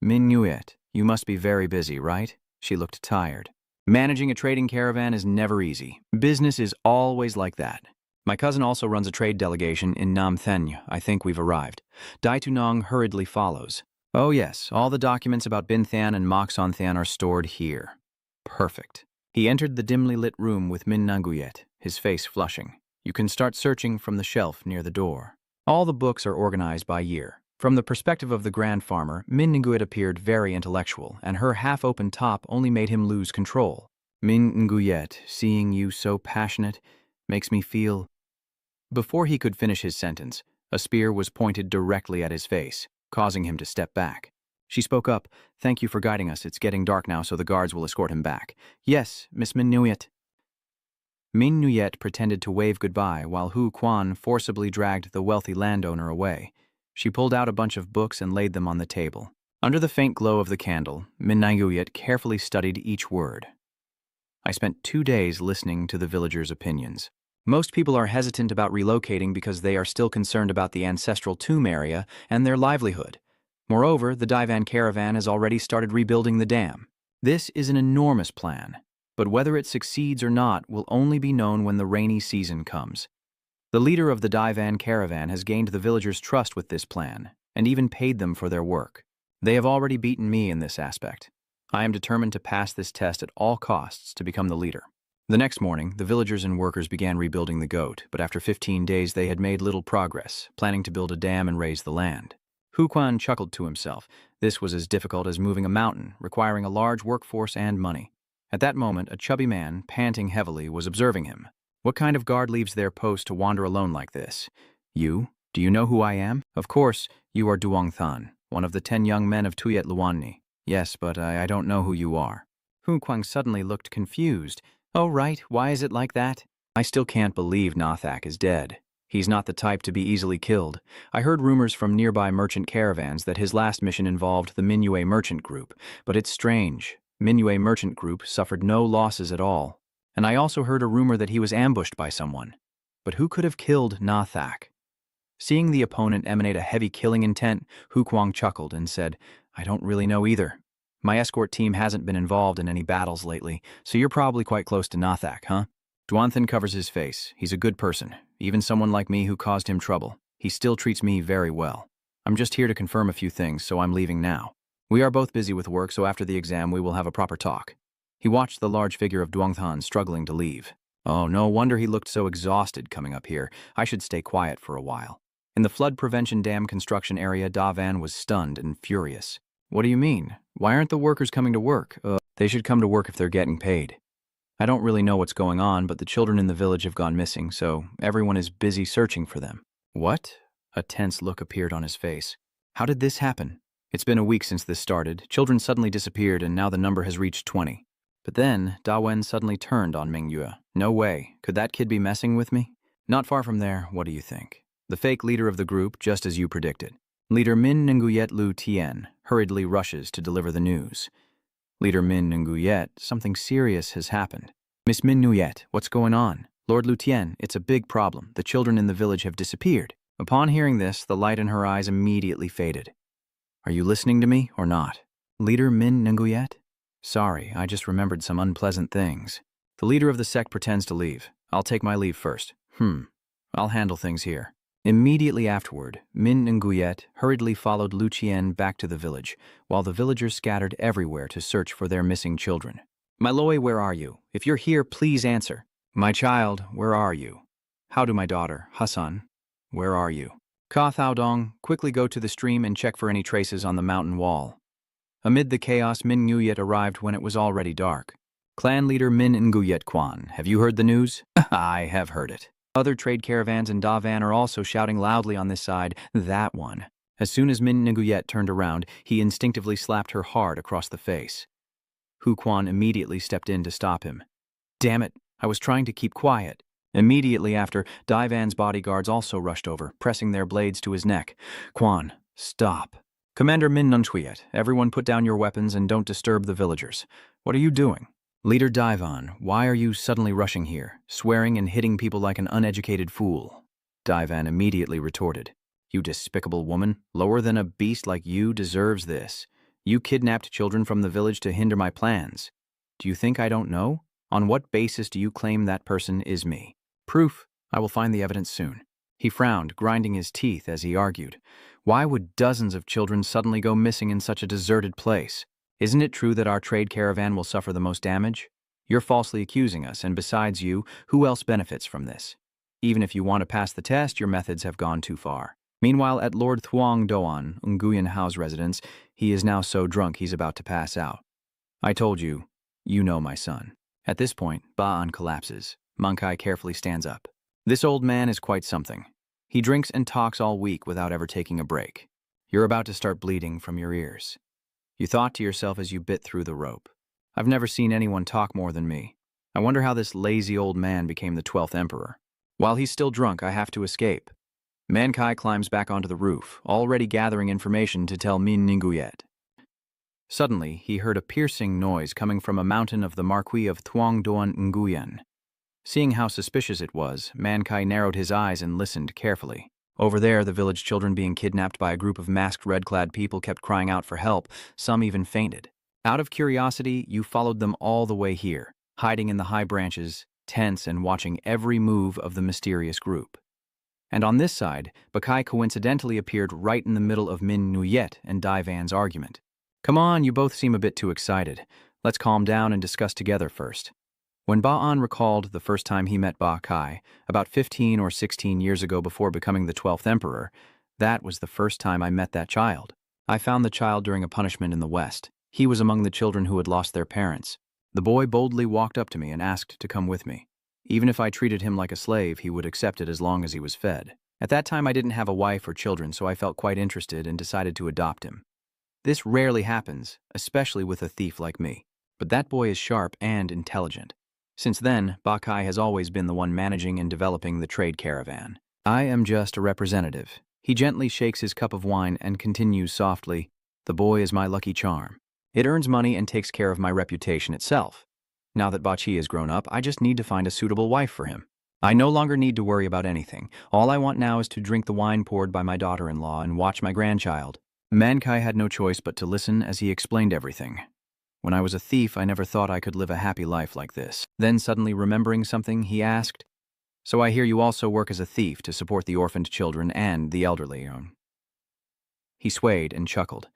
Min Nguyet, you must be very busy, right? She looked tired. Managing a trading caravan is never easy. Business is always like that. My cousin also runs a trade delegation in Nam Theny. I think we've arrived. Dai Tu Nong hurriedly follows. Oh yes, all the documents about Bin Thian and Mokson Thian are stored here. Perfect. He entered the dimly lit room with Min Nguyet, his face flushing. You can start searching from the shelf near the door. All the books are organized by year. From the perspective of the Grand Farmer, Min Nguyen appeared very intellectual, and her half-open top only made him lose control. Min Nguyen, seeing you so passionate, makes me feel... Before he could finish his sentence, a spear was pointed directly at his face, causing him to step back. She spoke up, "Thank you for guiding us. It's getting dark now, so the guards will escort him back." "Yes, Miss Min Nguyen." Min Nguyen pretended to wave goodbye while Hu Quan forcibly dragged the wealthy landowner away. She pulled out a bunch of books and laid them on the table. Under the faint glow of the candle, Min Nguyen carefully studied each word. I spent 2 days listening to the villagers' opinions. Most people are hesitant about relocating because they are still concerned about the ancestral tomb area and their livelihood. Moreover, the Divan caravan has already started rebuilding the dam. This is an enormous plan, but whether it succeeds or not will only be known when the rainy season comes. The leader of the Divan caravan has gained the villagers' trust with this plan, and even paid them for their work. They have already beaten me in this aspect. I am determined to pass this test at all costs to become the leader. The next morning, the villagers and workers began rebuilding the goat, but after 15 days they had made little progress, planning to build a dam and raise the land. Hu Quan chuckled to himself. This was as difficult as moving a mountain, requiring a large workforce and money. At that moment, a chubby man, panting heavily, was observing him. What kind of guard leaves their post to wander alone like this? You? Do you know who I am? Of course, you are Duong Than, one of the 10 young men of Tuyet Luanni. Yes, but I don't know who you are. Hu Quan suddenly looked confused. Oh, right, why is it like that? I still can't believe Nathak is dead. He's not the type to be easily killed. I heard rumors from nearby merchant caravans that his last mission involved the Mingyue merchant group, but it's strange. Mingyue merchant group suffered no losses at all. And I also heard a rumor that he was ambushed by someone. But who could have killed Nathak? Seeing the opponent emanate a heavy killing intent, Hu Quan chuckled and said, I don't really know either. My escort team hasn't been involved in any battles lately, so you're probably quite close to Nathak, huh? Duanthan covers his face. He's a good person. Even someone like me who caused him trouble. He still treats me very well. I'm just here to confirm a few things, so I'm leaving now. We are both busy with work, so after the exam we will have a proper talk. He watched the large figure of Duangthan struggling to leave. Oh, no wonder he looked so exhausted coming up here. I should stay quiet for a while. In the flood prevention dam construction area, Davan was stunned and furious. What do you mean? Why aren't the workers coming to work? They should come to work if they're getting paid. I don't really know what's going on, but the children in the village have gone missing, so everyone is busy searching for them. What? A tense look appeared on his face. How did this happen? It's been a week since this started. Children suddenly disappeared, and now the number has reached 20. But then, Da Wen suddenly turned on Mingyue. No way. Could that kid be messing with me? Not far from there, what do you think? The fake leader of the group, just as you predicted. Leader Min Nguyet Lu Tien hurriedly rushes to deliver the news. Leader Min Nguyet, something serious has happened. Miss Min Nguyet, what's going on? Lord Lu Tien, it's a big problem. The children in the village have disappeared. Upon hearing this, the light in her eyes immediately faded. Are you listening to me or not? Leader Min Nguyet? Sorry, I just remembered some unpleasant things. The leader of the sect pretends to leave. I'll take my leave first. I'll handle things here. Immediately afterward, Min Nguyet hurriedly followed Lu Tien back to the village, while the villagers scattered everywhere to search for their missing children. My Loi, where are you? If you're here, please answer. My child, where are you? How do my daughter, Hassan? Where are you? Ka Thao Dong, quickly go to the stream and check for any traces on the mountain wall. Amid the chaos, Min Nguyet arrived when it was already dark. Clan leader Min Nguyet Quan, have you heard the news? I have heard it. Other trade caravans in Davan are also shouting loudly on this side, that one. As soon as Min Nguyet turned around, he instinctively slapped her hard across the face. Hu Quan immediately stepped in to stop him. Damn it, I was trying to keep quiet. Immediately after, Daivan's bodyguards also rushed over, pressing their blades to his neck. Quan, stop. Commander Min Nunchuyet, everyone put down your weapons and don't disturb the villagers. What are you doing? Leader Daivan, why are you suddenly rushing here, swearing and hitting people like an uneducated fool? Daivan immediately retorted. You despicable woman, lower than a beast like you deserves this. You kidnapped children from the village to hinder my plans. Do you think I don't know? On what basis do you claim that person is me? Proof. I will find the evidence soon. He frowned, grinding his teeth as he argued. Why would dozens of children suddenly go missing in such a deserted place? Isn't it true that our trade caravan will suffer the most damage? You're falsely accusing us, and besides you, who else benefits from this? Even if you want to pass the test, your methods have gone too far. Meanwhile, at Lord Thuong Doan, Nguyen House residence, he is now so drunk he's about to pass out. I told you, you know my son. At this point, Ba'an collapses. Mankai carefully stands up. This old man is quite something. He drinks and talks all week without ever taking a break. You're about to start bleeding from your ears. You thought to yourself as you bit through the rope, I've never seen anyone talk more than me. I wonder how this lazy old man became the 12th emperor. While he's still drunk, I have to escape. Mankai climbs back onto the roof, already gathering information to tell Min Nguyet. Suddenly, he heard a piercing noise coming from a mountain of the Marquis of Thuong Doan Nguyen. Seeing how suspicious it was, Mankai narrowed his eyes and listened carefully. Over there, the village children being kidnapped by a group of masked red-clad people kept crying out for help. Some even fainted. Out of curiosity, you followed them all the way here, hiding in the high branches, tense and watching every move of the mysterious group. And on this side, Bakai coincidentally appeared right in the middle of Min Nguyet and Dai Van's argument. Come on, you both seem a bit too excited. Let's calm down and discuss together first. When Ba'an recalled the first time he met Ba Kai, about 15 or 16 years ago before becoming the 12th emperor, that was the first time I met that child. I found the child during a punishment in the West. He was among the children who had lost their parents. The boy boldly walked up to me and asked to come with me. Even if I treated him like a slave, he would accept it as long as he was fed. At that time, I didn't have a wife or children, so I felt quite interested and decided to adopt him. This rarely happens, especially with a thief like me. But that boy is sharp and intelligent. Since then, Bakai has always been the one managing and developing the trade caravan. I am just a representative. He gently shakes his cup of wine and continues softly, the boy is my lucky charm. It earns money and takes care of my reputation itself. Now that Bachi is grown up, I just need to find a suitable wife for him. I no longer need to worry about anything. All I want now is to drink the wine poured by my daughter-in-law and watch my grandchild. Mankai had no choice but to listen as he explained everything. When I was a thief, I never thought I could live a happy life like this. Then suddenly remembering something, he asked, So I hear you also work as a thief to support the orphaned children and the elderly. He swayed and chuckled.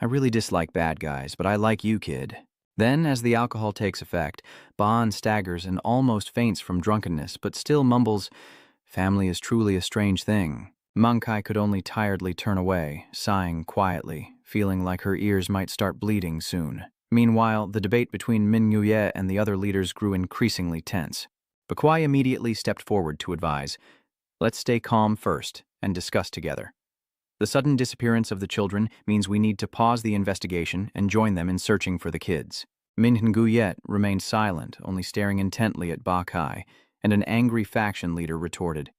I really dislike bad guys, but I like you, kid. Then, as the alcohol takes effect, Ba'an staggers and almost faints from drunkenness, but still mumbles, Family is truly a strange thing. Mankai could only tiredly turn away, sighing quietly, feeling like her ears might start bleeding soon. Meanwhile, the debate between Min Nguye and the other leaders grew increasingly tense. Bakwai immediately stepped forward to advise, Let's stay calm first and discuss together. The sudden disappearance of the children means we need to pause the investigation and join them in searching for the kids. Min Nguyet remained silent, only staring intently at Bakai, and an angry faction leader retorted,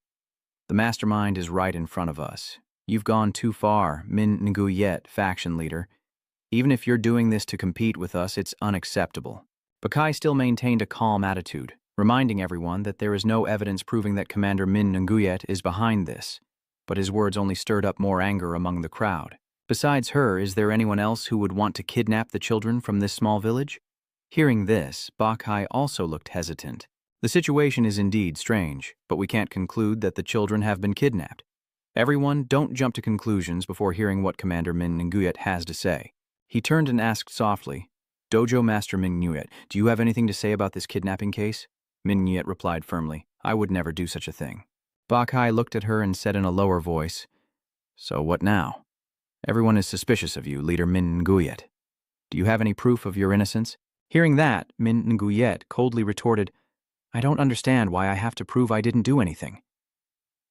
The mastermind is right in front of us. You've gone too far, Min Nguyet, faction leader. Even if you're doing this to compete with us, it's unacceptable. Bakai still maintained a calm attitude, reminding everyone that there is no evidence proving that Commander Min Nguyet is behind this. But his words only stirred up more anger among the crowd. Besides her, is there anyone else who would want to kidnap the children from this small village? Hearing this, Bakai also looked hesitant. The situation is indeed strange, but we can't conclude that the children have been kidnapped. Everyone, don't jump to conclusions before hearing what Commander Min Nguyet has to say. He turned and asked softly, Dojo Master Min Nguyet, do you have anything to say about this kidnapping case? Min Nguyet replied firmly, I would never do such a thing. Bakai looked at her and said in a lower voice, So what now? Everyone is suspicious of you, Leader Min Nguyet. Do you have any proof of your innocence? Hearing that, Min Nguyet coldly retorted, I don't understand why I have to prove I didn't do anything.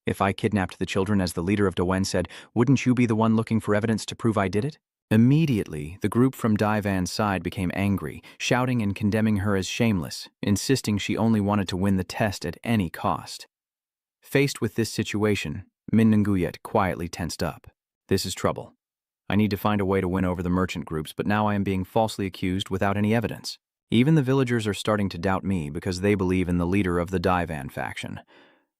If I kidnapped the children as the leader of Doen said, wouldn't you be the one looking for evidence to prove I did it? Immediately, the group from Dai Van's side became angry, shouting and condemning her as shameless, insisting she only wanted to win the test at any cost. Faced with this situation, Min Nguyet quietly tensed up. This is trouble. I need to find a way to win over the merchant groups, but now I am being falsely accused without any evidence. Even the villagers are starting to doubt me because they believe in the leader of the Dai Van faction.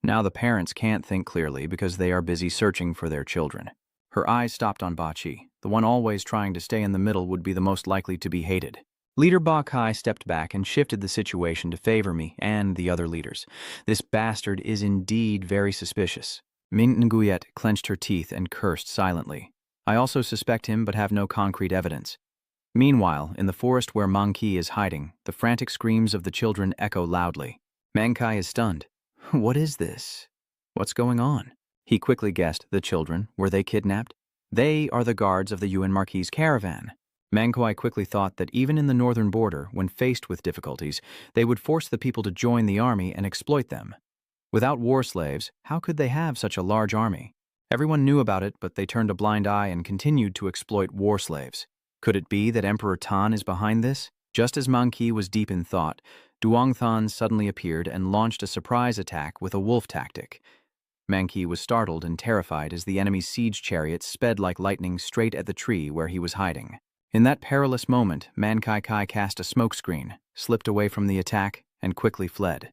Now the parents can't think clearly because they are busy searching for their children. Her eyes stopped on Bachi. The one always trying to stay in the middle would be the most likely to be hated. Leader Bakai stepped back and shifted the situation to favor me and the other leaders. This bastard is indeed very suspicious. Min Nguyet clenched her teeth and cursed silently. I also suspect him but have no concrete evidence. Meanwhile, in the forest where Mangki is hiding, the frantic screams of the children echo loudly. Mankai is stunned. What is this? What's going on? He quickly guessed the children. Were they kidnapped? They are the guards of the UN Marquis caravan. Manhwa quickly thought that even in the northern border, when faced with difficulties, they would force the people to join the army and exploit them. Without war slaves, how could they have such a large army? Everyone knew about it, but they turned a blind eye and continued to exploit war slaves. Could it be that Emperor Tan is behind this? Just as Manqi was deep in thought, Duongthan suddenly appeared and launched a surprise attack with a wolf tactic. Manqi was startled and terrified as the enemy's siege chariot sped like lightning straight at the tree where he was hiding. In that perilous moment, Mankai cast a smokescreen, slipped away from the attack, and quickly fled.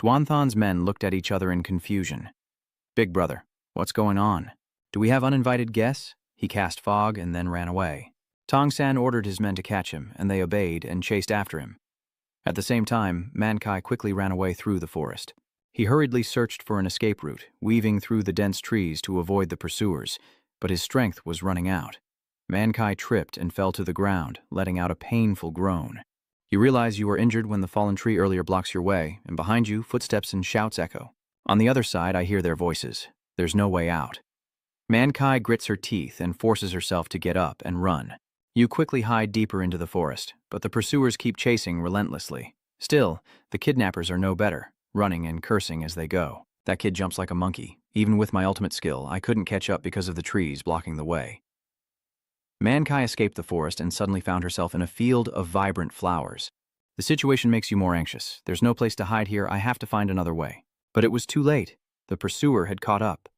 Duongthan's men looked at each other in confusion. "Big brother, what's going on? Do we have uninvited guests?" He cast fog and then ran away. Tongsan ordered his men to catch him, and they obeyed and chased after him. At the same time, Mankai quickly ran away through the forest. He hurriedly searched for an escape route, weaving through the dense trees to avoid the pursuers, but his strength was running out. Mankai tripped and fell to the ground, letting out a painful groan. You realize you are injured when the fallen tree earlier blocks your way, and behind you, footsteps and shouts echo. On the other side, I hear their voices. There's no way out. Mankai grits her teeth and forces herself to get up and run. You quickly hide deeper into the forest, but the pursuers keep chasing relentlessly. Still, the kidnappers are no better, running and cursing as they go. That kid jumps like a monkey. Even with my ultimate skill, I couldn't catch up because of the trees blocking the way. Mankai escaped the forest and suddenly found herself in a field of vibrant flowers. The situation makes you more anxious. There's no place to hide here. I have to find another way. But it was too late. The pursuer had caught up.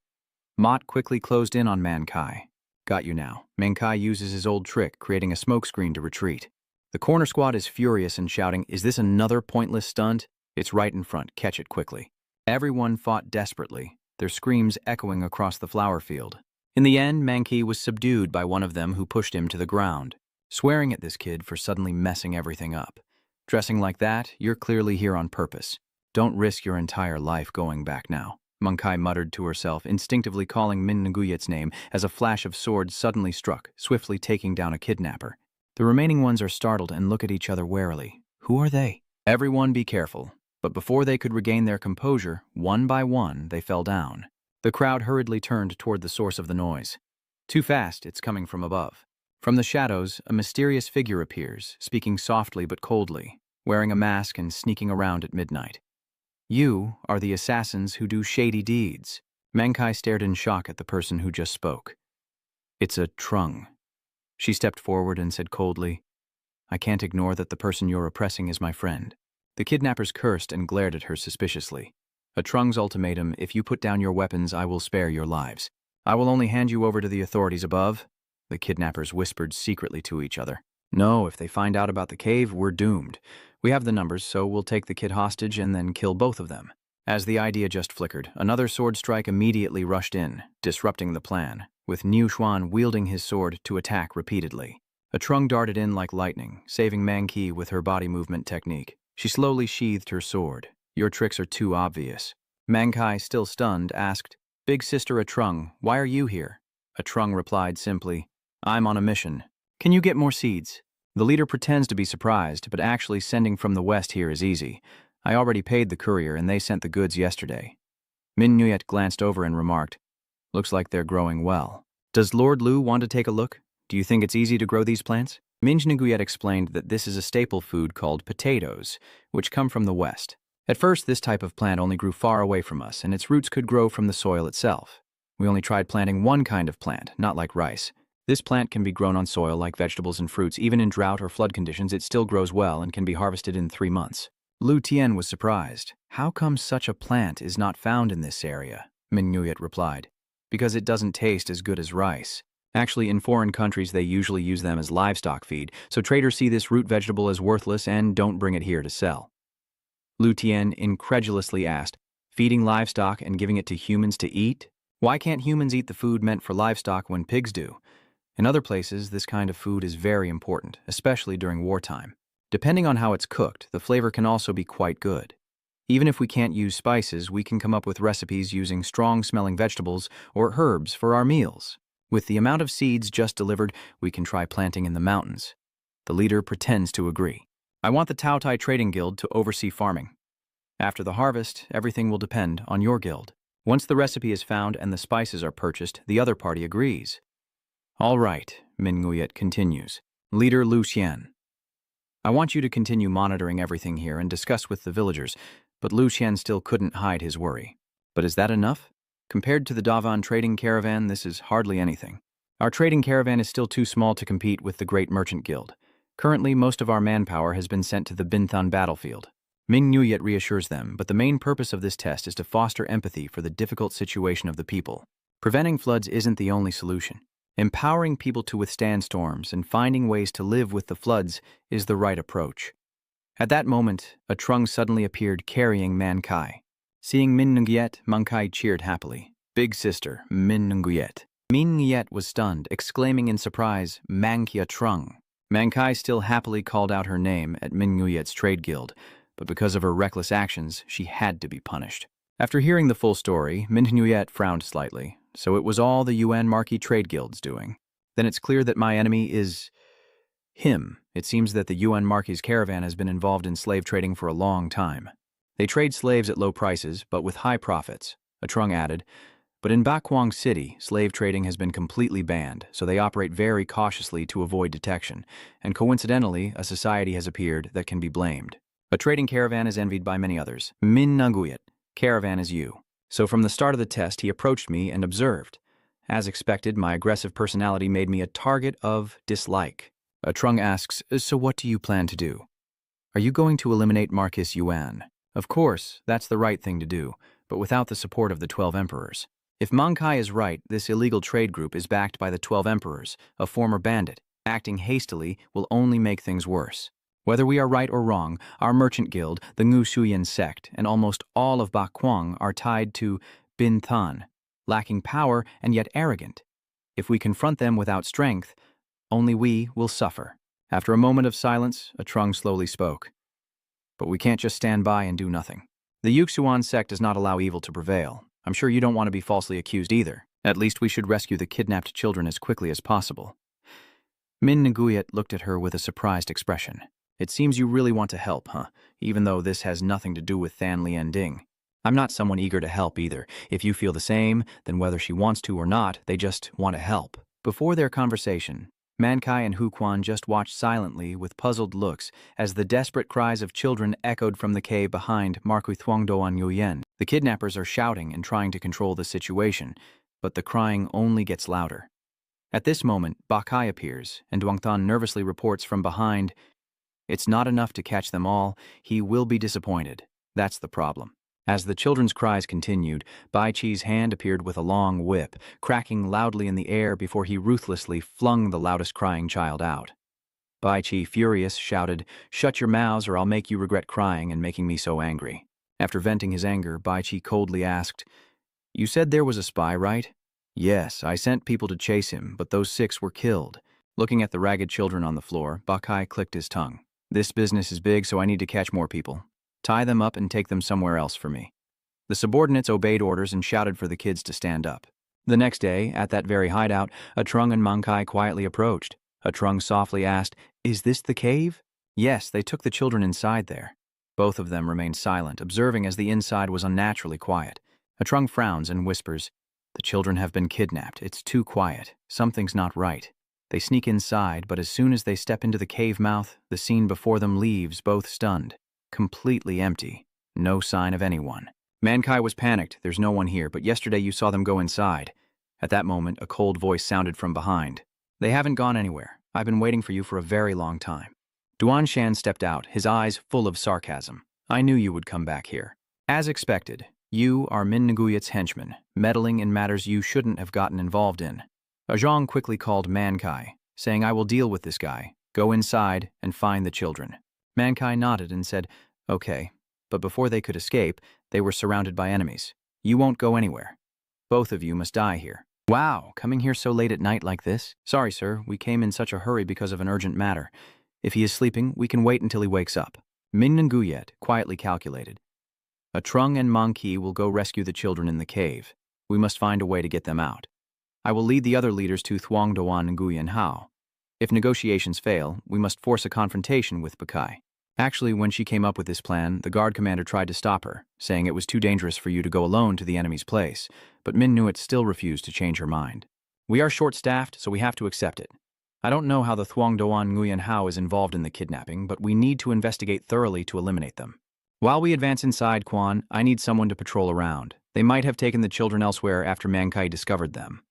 Mott quickly closed in on Mankai. Got you now. Mankai uses his old trick, creating a smokescreen to retreat. The corner squad is furious and shouting, "Is this another pointless stunt?" It's right in front. Catch it quickly. Everyone fought desperately, their screams echoing across the flower field. In the end, Manqi was subdued by one of them who pushed him to the ground, swearing at this kid for suddenly messing everything up. "Dressing like that, you're clearly here on purpose. Don't risk your entire life going back now," Mankai muttered to herself, instinctively calling Min Nguyet's name as a flash of swords suddenly struck, swiftly taking down a kidnapper. The remaining ones are startled and look at each other warily. Who are they? Everyone be careful. But before they could regain their composure, one by one, they fell down. The crowd hurriedly turned toward the source of the noise. Too fast, it's coming from above. From the shadows, a mysterious figure appears, speaking softly but coldly, wearing a mask and sneaking around at midnight. "You are the assassins who do shady deeds." Mankai stared in shock at the person who just spoke. "It's a Trung." She stepped forward and said coldly, "I can't ignore that the person you're oppressing is my friend." The kidnappers cursed and glared at her suspiciously. "A Trung's ultimatum, if you put down your weapons, I will spare your lives. I will only hand you over to the authorities above." The kidnappers whispered secretly to each other. "No, if they find out about the cave, we're doomed. We have the numbers, so we'll take the kid hostage and then kill both of them." As the idea just flickered, another sword strike immediately rushed in, disrupting the plan, with Niu Xuan wielding his sword to attack repeatedly. A Trung darted in like lightning, saving Manqi with her body movement technique. She slowly sheathed her sword. "Your tricks are too obvious." Mankai, still stunned, asked, "Big sister Trung, why are you here?" Trung replied simply, "I'm on a mission. Can you get more seeds?" The leader pretends to be surprised, but actually sending from the west here is easy. I already paid the courier and they sent the goods yesterday. Min Nguyet glanced over and remarked, "Looks like they're growing well. Does Lord Lu want to take a look? Do you think it's easy to grow these plants?" Min Nguyet explained that this is a staple food called potatoes, which come from the west. At first, this type of plant only grew far away from us, and its roots could grow from the soil itself. We only tried planting one kind of plant, not like rice. This plant can be grown on soil like vegetables and fruits. Even in drought or flood conditions, it still grows well and can be harvested in 3 months. Lu Tian was surprised. "How come such a plant is not found in this area?" Min Nguyet replied. "Because it doesn't taste as good as rice. Actually, in foreign countries, they usually use them as livestock feed, so traders see this root vegetable as worthless and don't bring it here to sell." Lu Tian incredulously asked, "Feeding livestock and giving it to humans to eat? Why can't humans eat the food meant for livestock when pigs do?" In other places, this kind of food is very important, especially during wartime. Depending on how it's cooked, the flavor can also be quite good. Even if we can't use spices, we can come up with recipes using strong-smelling vegetables or herbs for our meals. With the amount of seeds just delivered, we can try planting in the mountains. The leader pretends to agree. "I want the Tao Tai Trading Guild to oversee farming. After the harvest, everything will depend on your guild." Once the recipe is found and the spices are purchased, the other party agrees. All right, Min Nguyet continues. Leader Lu Xian. I want you to continue monitoring everything here and discuss with the villagers, but Lu Xian still couldn't hide his worry. But is that enough? Compared to the Davan trading caravan, this is hardly anything. Our trading caravan is still too small to compete with the Great Merchant Guild. Currently, most of our manpower has been sent to the Binthan battlefield. Ming Nuyet reassures them, but the main purpose of this test is to foster empathy for the difficult situation of the people. Preventing floods isn't the only solution. Empowering people to withstand storms and finding ways to live with the floods is the right approach. At that moment, a Trung suddenly appeared carrying Man Kai. Seeing Min Nguyet, Man Kai cheered happily. Big sister, Min Nguyet. Min Nguyet was stunned, exclaiming in surprise, Mangkia Trung. Man Kai still happily called out her name at Min Nguyet's trade guild, but because of her reckless actions, she had to be punished. After hearing the full story, Min Nguyet frowned slightly. So it was all the Yuan Marquis trade guild's doing. Then it's clear that my enemy is him. It seems that the Yuan Marquis caravan has been involved in slave trading for a long time. They trade slaves at low prices, but with high profits, a Trung added. But in Bakwang City, slave trading has been completely banned, so they operate very cautiously to avoid detection, and coincidentally, a society has appeared that can be blamed. A trading caravan is envied by many others. Min Nanguyet, caravan is you. So from the start of the test, he approached me and observed. As expected, my aggressive personality made me a target of dislike. A Trung asks, so what do you plan to do? Are you going to eliminate Marquis Yuan? Of course, that's the right thing to do, but without the support of the 12 emperors. If Man Kai is right, this illegal trade group is backed by the 12 emperors, a former bandit. Acting hastily will only make things worse. Whether we are right or wrong, our merchant guild, the Ngu Shuyan sect, and almost all of Bakwang are tied to Bin Than, lacking power and yet arrogant. If we confront them without strength, only we will suffer. After a moment of silence, a Trung slowly spoke. But we can't just stand by and do nothing. The Yuxuan sect does not allow evil to prevail. I'm sure you don't want to be falsely accused either. At least we should rescue the kidnapped children as quickly as possible. Min Nguyet looked at her with a surprised expression. It seems you really want to help, huh? Even though this has nothing to do with Than Lian Ding. I'm not someone eager to help either. If you feel the same, then whether she wants to or not, they just want to help. Before their conversation, Man Kai and Hu Quan just watched silently with puzzled looks as the desperate cries of children echoed from the cave behind Marquis Thuongdoan Yuyen. The kidnappers are shouting and trying to control the situation, but the crying only gets louder. At this moment, Ba Kai appears, and Duangtan nervously reports from behind, it's not enough to catch them all, he will be disappointed. That's the problem. As the children's cries continued, Bai Chi's hand appeared with a long whip, cracking loudly in the air before he ruthlessly flung the loudest crying child out. Bai Chi, furious, shouted, "Shut your mouths or I'll make you regret crying and making me so angry." After venting his anger, Bai Chi coldly asked, "You said there was a spy, right?" "Yes, I sent people to chase him, but those 6 were killed." Looking at the ragged children on the floor, Ba Kai clicked his tongue. "This business is big, so I need to catch more people. Tie them up and take them somewhere else for me." The subordinates obeyed orders and shouted for the kids to stand up. The next day, at that very hideout, a Trung and Man Kai quietly approached. A Trung softly asked, "Is this the cave?" Yes, they took the children inside there. Both of them remained silent, observing as the inside was unnaturally quiet. A Trung frowns and whispers, "The children have been kidnapped. It's too quiet. Something's not right." They sneak inside, but as soon as they step into the cave mouth, the scene before them leaves both stunned. Completely empty. No sign of anyone. Man Kai was panicked. "There's no one here, but yesterday you saw them go inside." At that moment, a cold voice sounded from behind. "They haven't gone anywhere. I've been waiting for you for a very long time." Duan Shan stepped out, his eyes full of sarcasm. "I knew you would come back here." As expected, you are Min Nguyet's henchman, meddling in matters you shouldn't have gotten involved in. A Zhang quickly called Man Kai, saying, "I will deal with this guy. Go inside and find the children." Man Kai nodded and said, "Okay," but before they could escape, they were surrounded by enemies. "You won't go anywhere. Both of you must die here." "Wow, coming here so late at night like this?" "Sorry, sir, we came in such a hurry because of an urgent matter. If he is sleeping, we can wait until he wakes up." Min Nguyet quietly calculated. "A Trung and Man Ki will go rescue the children in the cave. We must find a way to get them out. I will lead the other leaders to Thuongdoan and Nguyen Hao. If negotiations fail, we must force a confrontation with Bakai." Actually, when she came up with this plan, the guard commander tried to stop her, saying it was too dangerous for you to go alone to the enemy's place, but Min Nuit still refused to change her mind. We are short-staffed, so we have to accept it. I don't know how the Thuong Doan Nguyen Hao is involved in the kidnapping, but we need to investigate thoroughly to eliminate them. While we advance inside, Quan, I need someone to patrol around. They might have taken the children elsewhere after Mankai discovered them.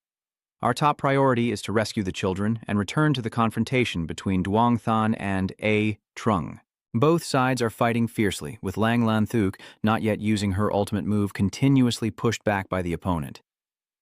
Our top priority is to rescue the children and return to the confrontation between Duong Than and A. Trung. Both sides are fighting fiercely, with Lang Lan Thuk, not yet using her ultimate move, continuously pushed back by the opponent.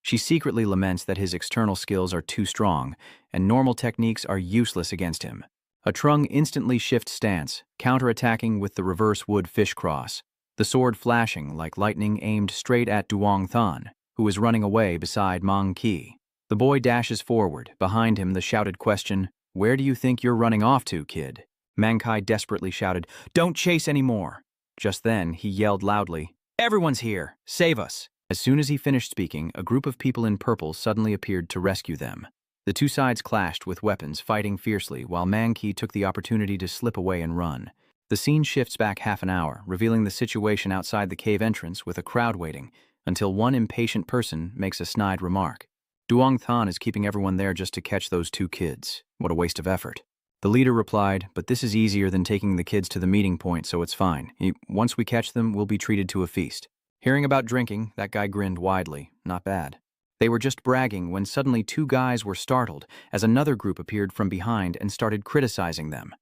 She secretly laments that his external skills are too strong, and normal techniques are useless against him. A Trung instantly shifts stance, counterattacking with the reverse wood fish cross, the sword flashing like lightning aimed straight at Duong Than, who is running away beside Mang Ki. The boy dashes forward, behind him the shouted question, "Where do you think you're running off to, kid?" Mankai desperately shouted, "Don't chase anymore!" Just then, he yelled loudly, "Everyone's here! Save us!" As soon as he finished speaking, a group of people in purple suddenly appeared to rescue them. The two sides clashed with weapons, fighting fiercely, while Mang Ki took the opportunity to slip away and run. The scene shifts back half an hour, revealing the situation outside the cave entrance with a crowd waiting, until one impatient person makes a snide remark. Duong Than is keeping everyone there just to catch those two kids. What a waste of effort. The leader replied, "But this is easier than taking the kids to the meeting point, so it's fine. Once we catch them, we'll be treated to a feast." Hearing about drinking, that guy grinned widely. Not bad. They were just bragging when suddenly two guys were startled as another group appeared from behind and started criticizing them.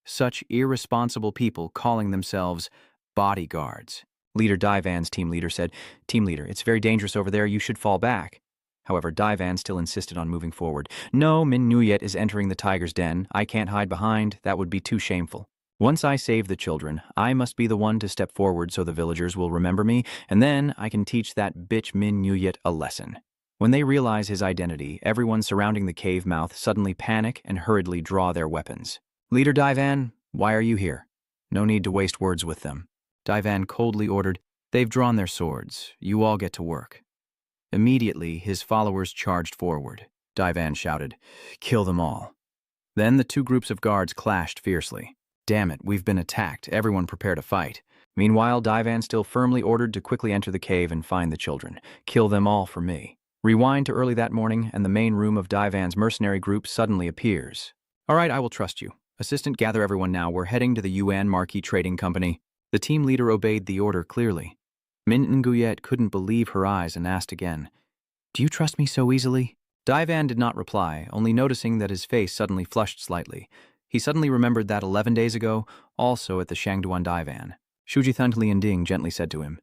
Such irresponsible people calling themselves bodyguards. Leader Daivan's team leader said, "Team leader, it's very dangerous over there, you should fall back." However, Daivan still insisted on moving forward. "No, Min Nuyet is entering the tiger's den. I can't hide behind. That would be too shameful. Once I save the children, I must be the one to step forward so the villagers will remember me, and then I can teach that bitch Min Nuyet a lesson." When they realize his identity, everyone surrounding the cave mouth suddenly panic and hurriedly draw their weapons. "Leader Daivan, why are you here?" "No need to waste words with them." Daivan coldly ordered, "They've drawn their swords. You all get to work." Immediately, his followers charged forward. Daivan shouted, "Kill them all." Then the two groups of guards clashed fiercely. "Damn it, we've been attacked. Everyone prepare to fight." Meanwhile, Daivan still firmly ordered to quickly enter the cave and find the children. "Kill them all for me." Rewind to early that morning, and the main room of Daivan's mercenary group suddenly appears. "All right, I will trust you. Assistant, gather everyone now. We're heading to the Yuan Marquee Trading Company." The team leader obeyed the order clearly. Min Nguyet couldn't believe her eyes and asked again, "Do you trust me so easily?" Daivan did not reply, only noticing that his face suddenly flushed slightly. He suddenly remembered that 11 days ago, also at the Shangduan Daivan, Shujithan Lianding gently said to him,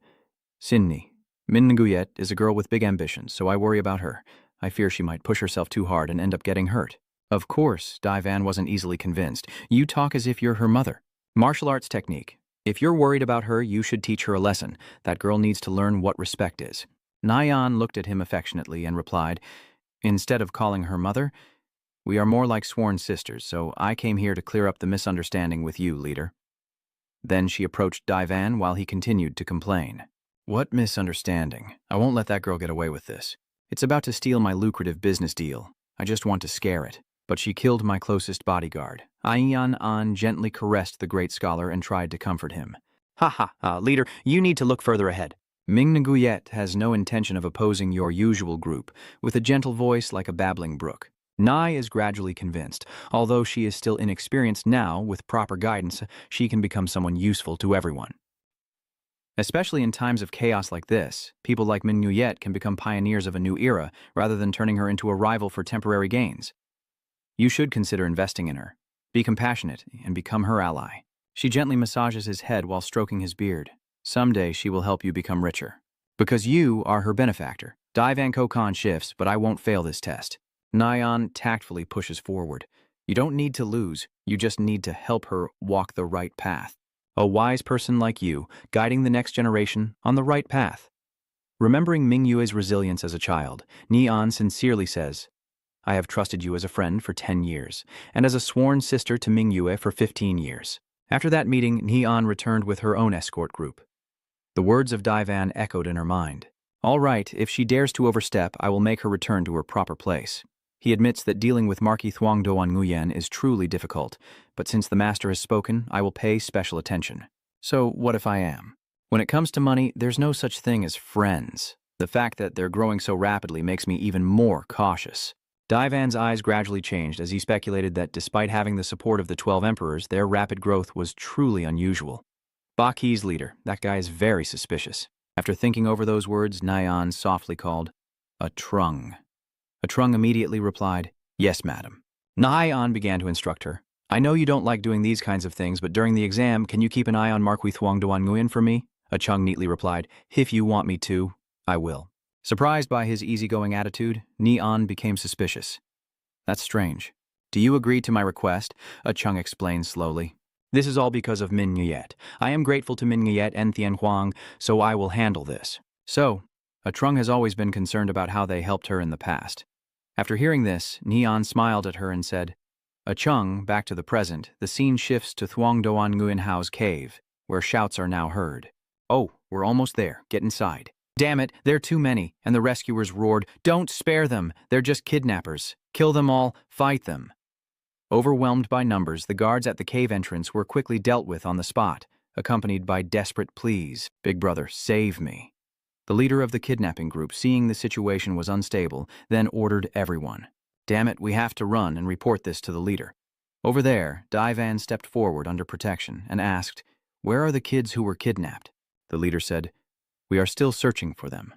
"Sinni, Min Nguyet is a girl with big ambitions, so I worry about her. I fear she might push herself too hard and end up getting hurt." Of course, Daivan wasn't easily convinced. "You talk as if you're her mother." Martial arts technique. If you're worried about her, you should teach her a lesson. That girl needs to learn what respect is. Nayan looked at him affectionately and replied, "Instead of calling her mother, we are more like sworn sisters, so I came here to clear up the misunderstanding with you, leader." Then she approached Daivan while he continued to complain. "What misunderstanding? I won't let that girl get away with this. It's about to steal my lucrative business deal. I just want to scare it. But she killed my closest bodyguard." Aiyan An gently caressed the great scholar and tried to comfort him. "Ha ha ha, leader, you need to look further ahead. Ming Nguyet has no intention of opposing your usual group, with a gentle voice like a babbling brook. Nai is gradually convinced. Although she is still inexperienced now, with proper guidance, she can become someone useful to everyone. Especially in times of chaos like this, people like Min Nguyet can become pioneers of a new era, rather than turning her into a rival for temporary gains. You should consider investing in her. Be compassionate and become her ally." She gently massages his head while stroking his beard. "Someday she will help you become richer. Because you are her benefactor." Daivan Kokan shifts, "But I won't fail this test." Nayan tactfully pushes forward. "You don't need to lose. You just need to help her walk the right path. A wise person like you, guiding the next generation on the right path." Remembering Mingyue's resilience as a child, Nian sincerely says, "I have trusted you as a friend for 10 years, and as a sworn sister to Mingyue for 15 years. After that meeting, Nian returned with her own escort group. The words of Daivan echoed in her mind. "All right, if she dares to overstep, I will make her return to her proper place." He admits that dealing with Marquis Thuong Doan Nguyen is truly difficult, but since the master has spoken, I will pay special attention. So what if I am? When it comes to money, there's no such thing as friends. The fact that they're growing so rapidly makes me even more cautious. Dai Van's eyes gradually changed as he speculated that despite having the support of the 12 emperors, their rapid growth was truly unusual. Ba Qi's leader, that guy is very suspicious. After thinking over those words, Nyan softly called, "A Trung." A Trung immediately replied, "Yes, madam." Nyan began to instruct her. "I know you don't like doing these kinds of things, but during the exam, can you keep an eye on Marquis Thuong Doan Nguyen for me?" A Chung neatly replied, "If you want me to, I will." Surprised by his easygoing attitude, Nyan became suspicious. "That's strange. Do you agree to my request?" A Chung explained slowly. "This is all because of Min Nguyet. I am grateful to Min Nguyet and Thien Huang, so I will handle this." So, A Trung has always been concerned about how they helped her in the past. After hearing this, Nyan smiled at her and said, "A Chung, back to the present, the scene shifts to Thuong Doan Nguyen Hao's cave, where shouts are now heard. Oh, we're almost there. Get inside." "Damn it, they're too many," and the rescuers roared, "Don't spare them. They're just kidnappers. Kill them all. Fight them." Overwhelmed by numbers, the guards at the cave entrance were quickly dealt with on the spot, accompanied by desperate pleas. "Big brother, save me." The leader of the kidnapping group, seeing the situation was unstable, then ordered everyone, "Damn it, we have to run and report this to the leader." Over there, Dai Van stepped forward under protection and asked, "Where are the kids who were kidnapped?" The leader said, "We are still searching for them."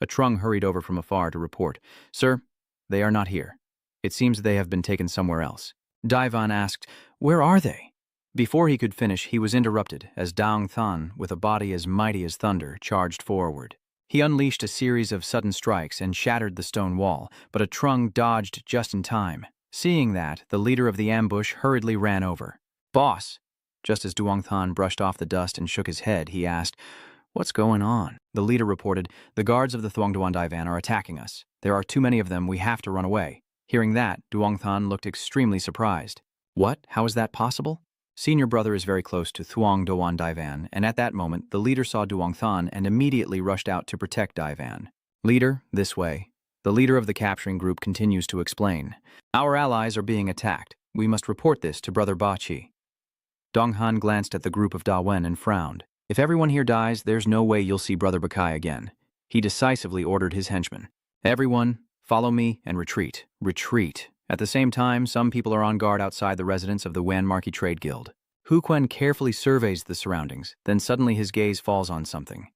A Trung hurried over from afar to report, "Sir, they are not here. It seems they have been taken somewhere else." Dai Van asked, "Where are they?" Before he could finish, he was interrupted as Daung Than, with a body as mighty as thunder, charged forward. He unleashed a series of sudden strikes and shattered the stone wall, but a Trung dodged just in time. Seeing that, the leader of the ambush hurriedly ran over. "Boss!" Just as Duong Than brushed off the dust and shook his head, he asked, "What's going on?" The leader reported, "The guards of the Thuong Doan Dai Van are attacking us. There are too many of them, we have to run away." Hearing that, Duong Than looked extremely surprised. "What? How is that possible?" Senior brother is very close to Thuong Doan Dai Van, and at that moment, the leader saw Duong Than and immediately rushed out to protect Dai Van. "Leader, this way." The leader of the capturing group continues to explain, "Our allies are being attacked. We must report this to Brother Ba Qi." Dong Han glanced at the group of Da Wen and frowned. "If everyone here dies, there's no way you'll see Brother Bakai again." He decisively ordered his henchmen, "Everyone, follow me and retreat. Retreat." At the same time, some people are on guard outside the residence of the Wan Marquis Trade Guild. Hu Quen carefully surveys the surroundings, then suddenly his gaze falls on something.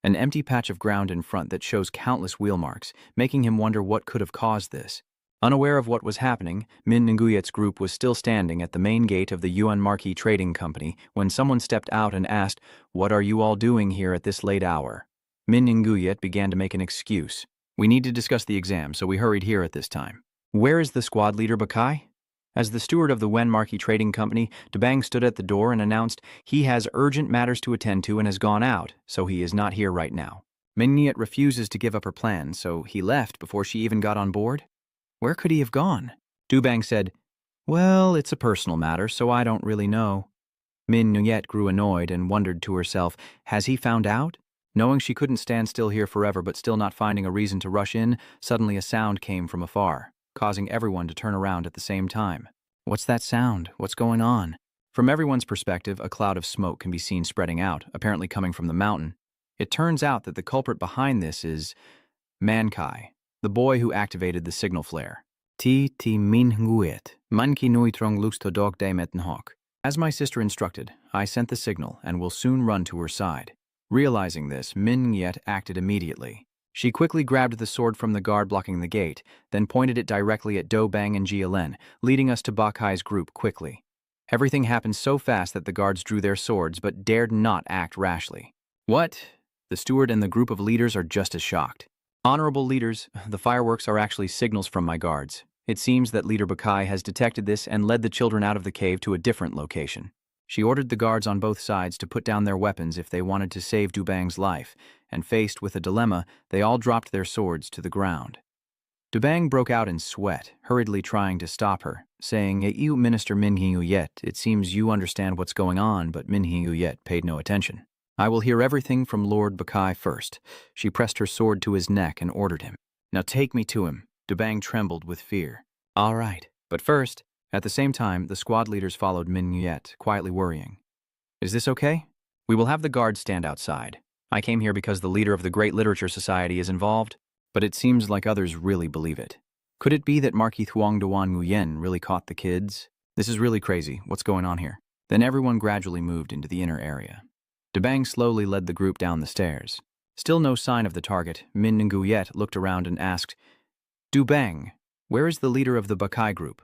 An empty patch of ground in front that shows countless wheel marks, making him wonder what could have caused this. Unaware of what was happening, Min Nguyet's group was still standing at the main gate of the Yuan Marquis Trading Company when someone stepped out and asked, "What are you all doing here at this late hour?" Min Nguyet began to make an excuse. "We need to discuss the exam, so we hurried here at this time." "Where is the squad leader, Bakai?" As the steward of the Wen Marquis Trading Company, Debang stood at the door and announced, "He has urgent matters to attend to and has gone out, so he is not here right now." Min Nguyet refuses to give up her plan, so he left before she even got on board? Where could he have gone? Dubang said, "Well, it's a personal matter, so I don't really know." Min Nguyet grew annoyed and wondered to herself, has he found out? Knowing she couldn't stand still here forever but still not finding a reason to rush in, suddenly a sound came from afar, causing everyone to turn around at the same time. What's that sound? What's going on? From everyone's perspective, a cloud of smoke can be seen spreading out, apparently coming from the mountain. It turns out that the culprit behind this is Mankai, the boy who activated the signal flare. Ti min nguet, manki nui trong lux to dog day metten hawk. As my sister instructed, I sent the signal and will soon run to her side. Realizing this, Min Nguyet acted immediately. She quickly grabbed the sword from the guard blocking the gate, then pointed it directly at Do Bang and Jia Len, leading us to Bakai's group quickly. Everything happened so fast that the guards drew their swords but dared not act rashly. What? The steward and the group of leaders are just as shocked. Honorable leaders, the fireworks are actually signals from my guards. It seems that Leader Bakai has detected this and led the children out of the cave to a different location. She ordered the guards on both sides to put down their weapons if they wanted to save Dubang's life, and faced with a dilemma, they all dropped their swords to the ground. Dubang broke out in sweat, hurriedly trying to stop her, saying, "You, Minister Min Nguyet, it seems you understand what's going on," but Min Nguyet paid no attention. "I will hear everything from Lord Bakai first." She pressed her sword to his neck and ordered him, "Now take me to him." Debang trembled with fear. All right. But first, at the same time, the squad leaders followed Min Nguyet, quietly worrying. Is this okay? We will have the guards stand outside. I came here because the leader of the Great Literature Society is involved, but it seems like others really believe it. Could it be that Marquis Thuong Duan Nguyen really caught the kids? This is really crazy. What's going on here? Then everyone gradually moved into the inner area. Debang slowly led the group down the stairs. Still no sign of the target, Min Nguyet looked around and asked, Dubang, where is the leader of the Bakai group?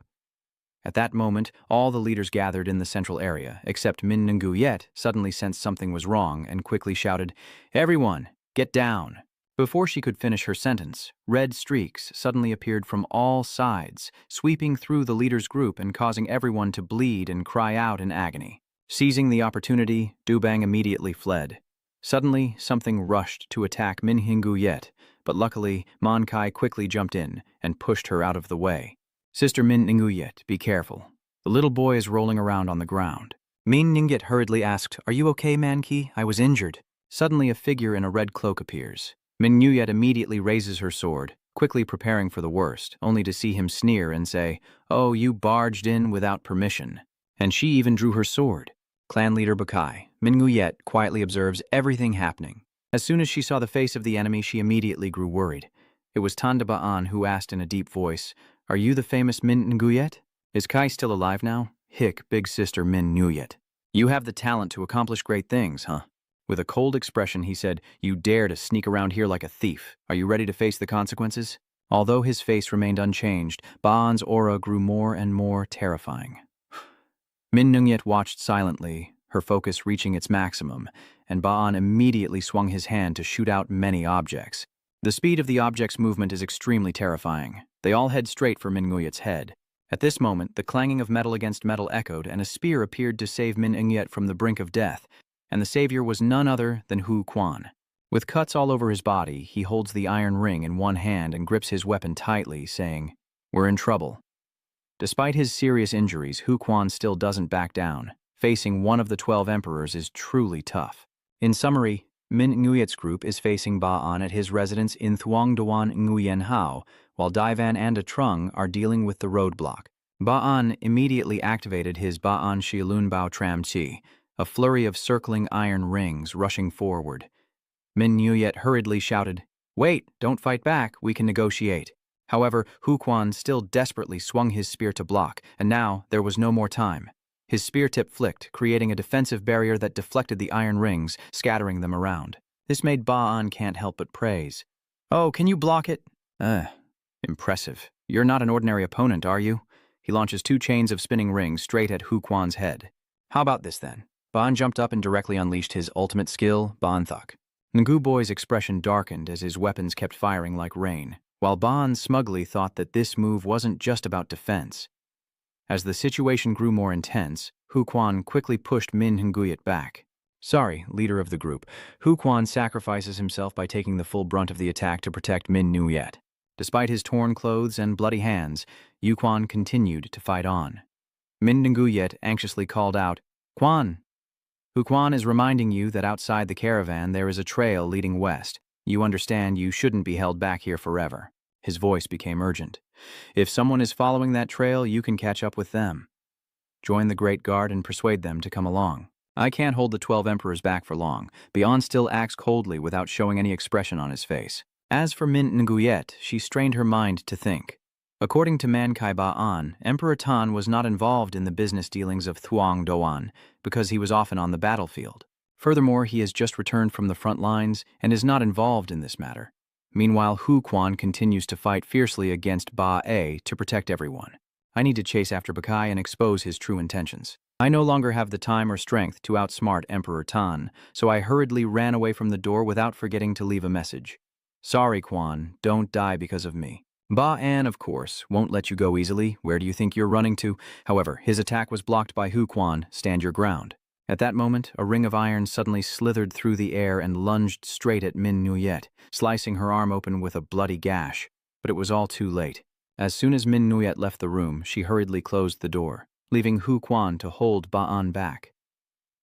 At that moment, all the leaders gathered in the central area, except Min Nguyet suddenly sensed something was wrong and quickly shouted, Everyone, get down! Before she could finish her sentence, red streaks suddenly appeared from all sides, sweeping through the leader's group and causing everyone to bleed and cry out in agony. Seizing the opportunity, Dubang immediately fled. Suddenly, something rushed to attack Min Nguyet, but luckily, Man Kai quickly jumped in and pushed her out of the way. Sister Min Nguyet, be careful. The little boy is rolling around on the ground. Min Nguyet hurriedly asked, Are you okay, Manki? I was injured. Suddenly, a figure in a red cloak appears. Min Nguyet immediately raises her sword, quickly preparing for the worst, only to see him sneer and say, Oh, you barged in without permission. And she even drew her sword. Clan leader Bakai, Min Nguyet quietly observes everything happening. As soon as she saw the face of the enemy, she immediately grew worried. It was Tanda Ba'an who asked in a deep voice, Are you the famous Min Nguyet? Is Kai still alive now? Hick, big sister Min Nguyet. You have the talent to accomplish great things, huh? With a cold expression, he said, You dare to sneak around here like a thief. Are you ready to face the consequences? Although his face remained unchanged, Ba'an's aura grew more and more terrifying. Min Nguyet watched silently, her focus reaching its maximum, and Ba'an immediately swung his hand to shoot out many objects. The speed of the object's movement is extremely terrifying. They all head straight for Min Nguyet's head. At this moment, the clanging of metal against metal echoed, and a spear appeared to save Min Nguyet from the brink of death, and the savior was none other than Hu Quan. With cuts all over his body, he holds the iron ring in one hand and grips his weapon tightly, saying, We're in trouble. Despite his serious injuries, Hu Quan still doesn't back down. Facing one of the 12 emperors is truly tough. In summary, Min Nguyet's group is facing Ba'an at his residence in Thuong Duan Nguyen Hao, while Daivan and Trung are dealing with the roadblock. Ba'an immediately activated his Ba'an Shilun Bao Tram Chi, a flurry of circling iron rings rushing forward. Min Nguyet hurriedly shouted, Wait, don't fight back, we can negotiate. However, Hu Quan still desperately swung his spear to block, and now there was no more time. His spear tip flicked, creating a defensive barrier that deflected the iron rings, scattering them around. This made Ba'an can't help but praise. Oh, can you block it? Impressive. You're not an ordinary opponent, are you? He launches 2 chains of spinning rings straight at Hu Quan's head. How about this then? Ba'an jumped up and directly unleashed his ultimate skill, Ba'an Thuk. Ngu Boy's expression darkened as his weapons kept firing like rain, while Ba'an smugly thought that this move wasn't just about defense. As the situation grew more intense, Hu Quan quickly pushed Min Nguyet back. Sorry, leader of the group. Hu Quan sacrifices himself by taking the full brunt of the attack to protect Min Nguyet. Despite his torn clothes and bloody hands, Hu Quan continued to fight on. Min Nguyet anxiously called out, Quan! Hu Quan is reminding you that outside the caravan there is a trail leading west. You understand you shouldn't be held back here forever. His voice became urgent. If someone is following that trail, you can catch up with them. Join the Great Guard and persuade them to come along. I can't hold the 12 emperors back for long. Ba'an still acts coldly without showing any expression on his face. As for Min Nguyet, she strained her mind to think. According to Mankai Ba'an, Emperor Tan was not involved in the business dealings of Thuong Doan because he was often on the battlefield. Furthermore, he has just returned from the front lines and is not involved in this matter. Meanwhile, Hu Quan continues to fight fiercely against Ba-A to protect everyone. I need to chase after Bakai and expose his true intentions. I no longer have the time or strength to outsmart Emperor Tan, so I hurriedly ran away from the door without forgetting to leave a message. Sorry, Quan, don't die because of me. Ba-An, of course, won't let you go easily. Where do you think you're running to? However, his attack was blocked by Hu Quan. Stand your ground. At that moment, a ring of iron suddenly slithered through the air and lunged straight at Min Nguyet, slicing her arm open with a bloody gash. But it was all too late. As soon as Min Nguyet left the room, she hurriedly closed the door, leaving Hu Quan to hold Ba'an back.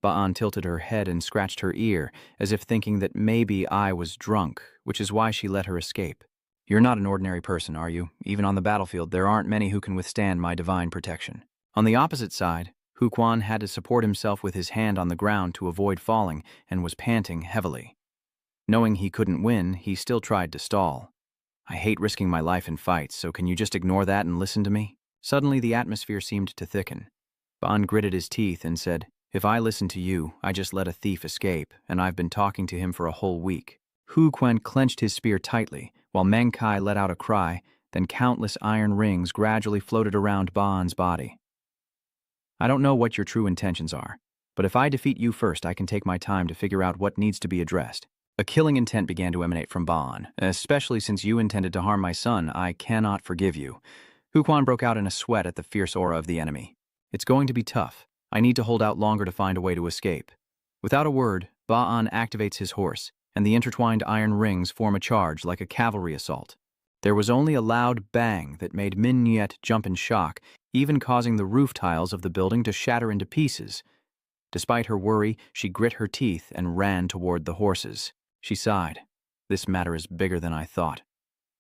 Ba'an tilted her head and scratched her ear, as if thinking that maybe I was drunk, which is why she let her escape. You're not an ordinary person, are you? Even on the battlefield, there aren't many who can withstand my divine protection. On the opposite side, Hu Quan had to support himself with his hand on the ground to avoid falling and was panting heavily. Knowing he couldn't win, he still tried to stall. I hate risking my life in fights, so can you just ignore that and listen to me? Suddenly, the atmosphere seemed to thicken. Ban gritted his teeth and said, "If I listen to you, I just let a thief escape, and I've been talking to him for a whole week." Hu Quan clenched his spear tightly, while Meng Kai let out a cry, then countless iron rings gradually floated around Ban's body. "I don't know what your true intentions are, but if I defeat you first, I can take my time to figure out what needs to be addressed." A killing intent began to emanate from Ban. "Especially since you intended to harm my son, I cannot forgive you." Hu Quan broke out in a sweat at the fierce aura of the enemy. "It's going to be tough. I need to hold out longer to find a way to escape." Without a word, Ba'an activates his horse, and the intertwined iron rings form a charge like a cavalry assault. There was only a loud bang that made Min Nyet jump in shock, even causing the roof tiles of the building to shatter into pieces. Despite her worry, she grit her teeth and ran toward the horses. She sighed. "This matter is bigger than I thought."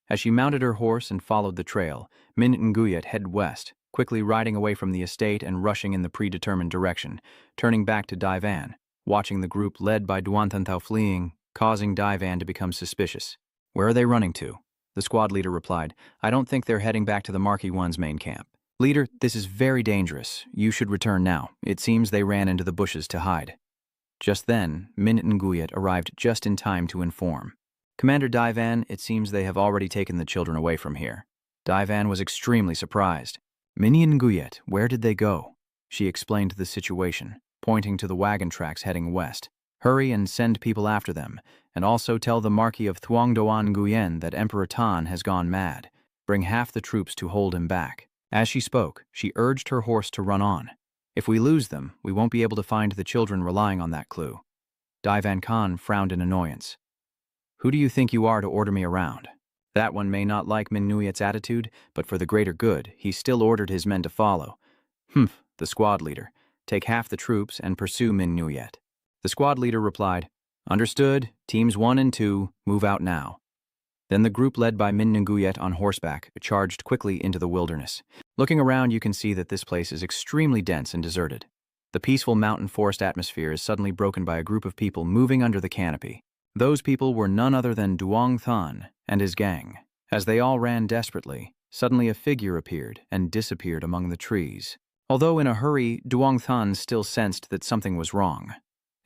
As she mounted her horse and followed the trail, Min Nguyet headed west, quickly riding away from the estate and rushing in the predetermined direction, turning back to Daivan, watching the group led by Duanthantao fleeing, causing Daivan to become suspicious. "Where are they running to?" The squad leader replied, "I don't think they're heading back to the Marquee One's main camp. Leader, this is very dangerous. You should return now. It seems they ran into the bushes to hide." Just then, Min Nguyet arrived just in time to inform. "Commander Daivan, it seems they have already taken the children away from here." Daivan was extremely surprised. "Min Nguyet, where did they go?" She explained the situation, pointing to the wagon tracks heading west. "Hurry and send people after them, and also tell the Marquis of Thuongdoan Nguyen that Emperor Tan has gone mad. Bring half the troops to hold him back." As she spoke, she urged her horse to run on. "If we lose them, we won't be able to find the children relying on that clue." Daivan Khan frowned in annoyance. "Who do you think you are to order me around?" That one may not like Min Nguyet's attitude, but for the greater good, he still ordered his men to follow. "Humph," the squad leader. "Take half the troops and pursue Min Nguyet." The squad leader replied, "Understood. Teams 1 and 2, move out now." Then the group led by Min Nguyet on horseback charged quickly into the wilderness. Looking around, you can see that this place is extremely dense and deserted. The peaceful mountain forest atmosphere is suddenly broken by a group of people moving under the canopy. Those people were none other than Duong Than and his gang. As they all ran desperately, suddenly a figure appeared and disappeared among the trees. Although in a hurry, Duong Than still sensed that something was wrong.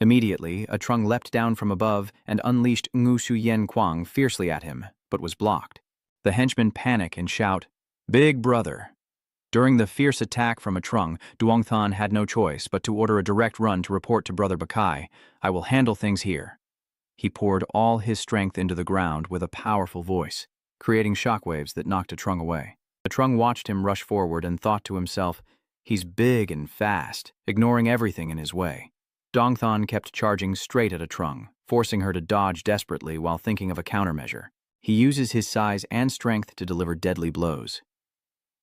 Immediately, a Trung leapt down from above and unleashed Ngu Shu Yen Kwang fiercely at him, but was blocked. The henchmen panic and shout, "Big brother!" During the fierce attack from a Trung, Duong Than had no choice but to order a direct run to report to Brother Bakai, "I will handle things here." He poured all his strength into the ground with a powerful voice, creating shockwaves that knocked a Trung away. The Trung watched him rush forward and thought to himself, "He's big and fast, ignoring everything in his way." Dong Than kept charging straight at a Trung, forcing her to dodge desperately while thinking of a countermeasure. He uses his size and strength to deliver deadly blows.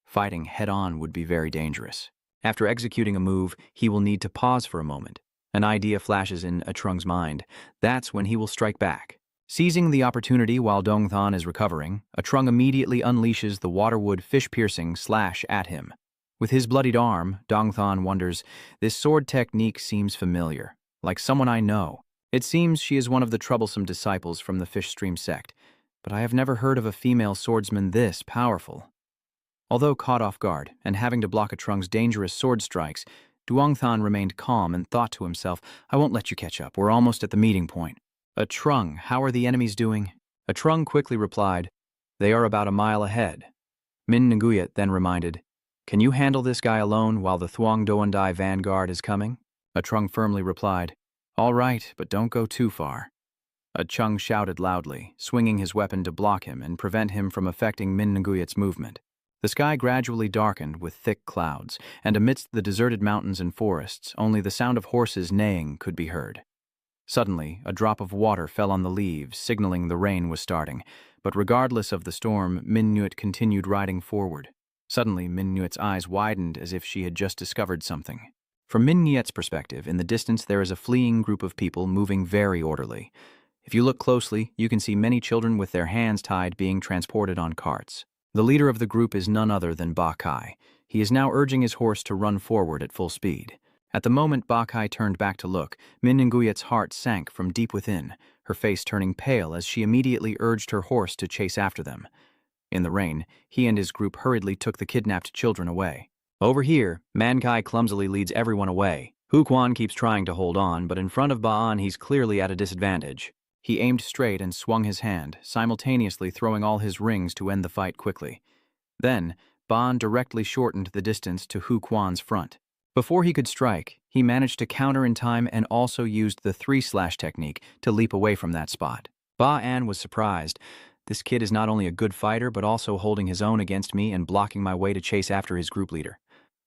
Fighting head-on would be very dangerous. After executing a move, he will need to pause for a moment. An idea flashes in a Trung's mind. That's when he will strike back. Seizing the opportunity while Dong Than is recovering, a Trung immediately unleashes the waterwood fish-piercing slash at him. With his bloodied arm, Dong Than wonders, "This sword technique seems familiar, like someone I know." It seems she is one of the troublesome disciples from the Fish Stream sect, but I have never heard of a female swordsman this powerful. Although caught off guard and having to block a Trung's dangerous sword strikes, Duong Than remained calm and thought to himself, "I won't let you catch up. We're almost at the meeting point." "A Trung, how are the enemies doing?" A Trung quickly replied, "They are about a mile ahead." Min Nguyet then reminded, "Can you handle this guy alone while the Thuong Doan Dai vanguard is coming?" A Trung firmly replied, "All right, but don't go too far." A Chung shouted loudly, swinging his weapon to block him and prevent him from affecting Min Nguyet's movement. The sky gradually darkened with thick clouds, and amidst the deserted mountains and forests, only the sound of horses neighing could be heard. Suddenly, a drop of water fell on the leaves, signaling the rain was starting, but regardless of the storm, Min Nguyet continued riding forward. Suddenly, Min Nguyet's eyes widened as if she had just discovered something. From Min Nguyet's perspective, in the distance there is a fleeing group of people moving very orderly. If you look closely, you can see many children with their hands tied being transported on carts. The leader of the group is none other than Ba Kai. He is now urging his horse to run forward at full speed. At the moment Ba Kai turned back to look, Min Nguyet's heart sank from deep within, her face turning pale as she immediately urged her horse to chase after them. In the rain, he and his group hurriedly took the kidnapped children away. Over here, Mankai clumsily leads everyone away. Hu Quan keeps trying to hold on, but in front of Ba'an he's clearly at a disadvantage. He aimed straight and swung his hand, simultaneously throwing all his rings to end the fight quickly. Then, Ba'an directly shortened the distance to Hu Quan's front. Before he could strike, he managed to counter in time and also used the 3-slash technique to leap away from that spot. Ba'an was surprised. This kid is not only a good fighter, but also holding his own against me and blocking my way to chase after his group leader.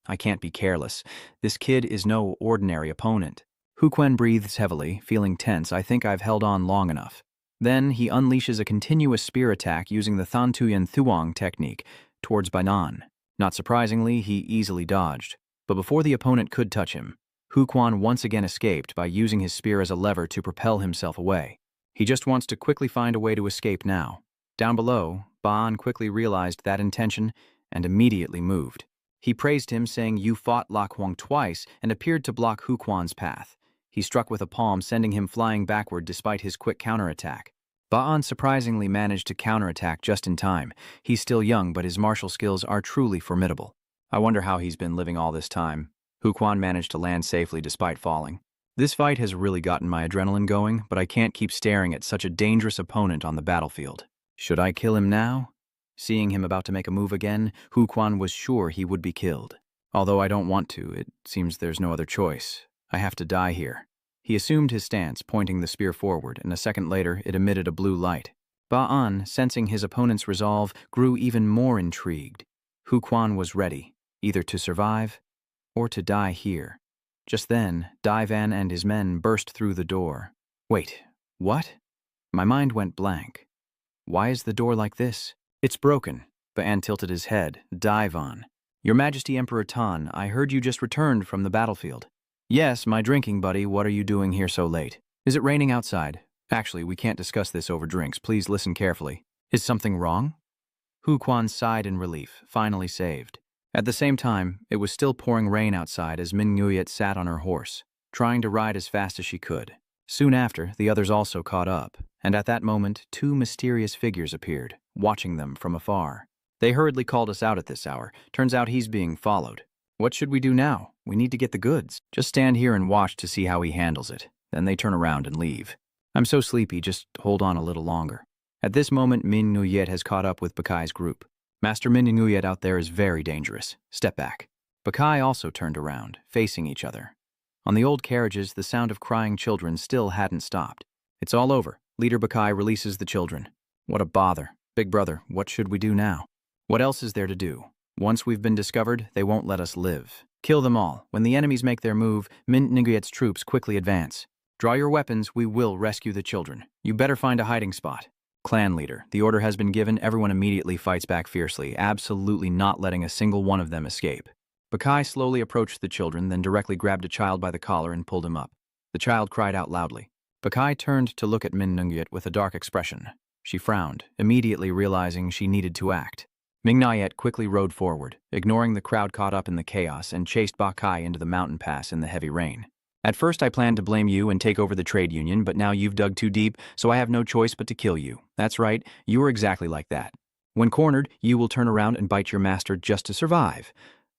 I can't be careless. This kid is no ordinary opponent. Hu Quan breathes heavily, feeling tense. I think I've held on long enough. Then he unleashes a continuous spear attack using the Than Tuyen Thuong technique towards Bainan. Not surprisingly, he easily dodged. But before the opponent could touch him, Hu Quan once again escaped by using his spear as a lever to propel himself away. He just wants to quickly find a way to escape now. Down below, Ba'an quickly realized that intention and immediately moved. He praised him, saying you fought Lak Huang twice and appeared to block Hu Quan's path. He struck with a palm, sending him flying backward despite his quick counterattack. Ba'an surprisingly managed to counterattack just in time. He's still young, but his martial skills are truly formidable. I wonder how he's been living all this time. Hu Quan managed to land safely despite falling. This fight has really gotten my adrenaline going, but I can't keep staring at such a dangerous opponent on the battlefield. Should I kill him now? Seeing him about to make a move again, Hu Quan was sure he would be killed. Although I don't want to, it seems there's no other choice. I have to die here. He assumed his stance, pointing the spear forward, and a second later it emitted a blue light. Ba'an, sensing his opponent's resolve, grew even more intrigued. Hu Quan was ready, either to survive or to die here. Just then, Dai Van and his men burst through the door. Wait, what? My mind went blank. Why is the door like this? It's broken. Ba'an tilted his head. Dai Van. Your Majesty Emperor Tan, I heard you just returned from the battlefield. Yes, my drinking buddy, what are you doing here so late? Is it raining outside? Actually, we can't discuss this over drinks. Please listen carefully. Is something wrong? Hu Quan sighed in relief, finally saved. At the same time, it was still pouring rain outside as Min Nguyet sat on her horse, trying to ride as fast as she could. Soon after, the others also caught up, and at that moment, 2 mysterious figures appeared, watching them from afar. They hurriedly called us out at this hour. Turns out he's being followed. What should we do now? We need to get the goods. Just stand here and watch to see how he handles it. Then they turn around and leave. I'm so sleepy, just hold on a little longer. At this moment, Min Nguyet has caught up with Bakai's group. Master Min Nguyet out there is very dangerous. Step back. Bakai also turned around, facing each other. On the old carriages, the sound of crying children still hadn't stopped. It's all over. Leader Bakai releases the children. What a bother. Big brother, what should we do now? What else is there to do? Once we've been discovered, they won't let us live. Kill them all. When the enemies make their move, Min Nguyet's troops quickly advance. Draw your weapons, we will rescue the children. You better find a hiding spot. Clan leader, the order has been given, everyone immediately fights back fiercely, absolutely not letting a single one of them escape. Bakai slowly approached the children, then directly grabbed a child by the collar and pulled him up. The child cried out loudly. Bakai turned to look at Min Nguyet with a dark expression. She frowned, immediately realizing she needed to act. Min Nguyet quickly rode forward, ignoring the crowd caught up in the chaos, and chased Bakai into the mountain pass in the heavy rain. At first I planned to blame you and take over the trade union, but now you've dug too deep, so I have no choice but to kill you. That's right, you are exactly like that. When cornered, you will turn around and bite your master just to survive.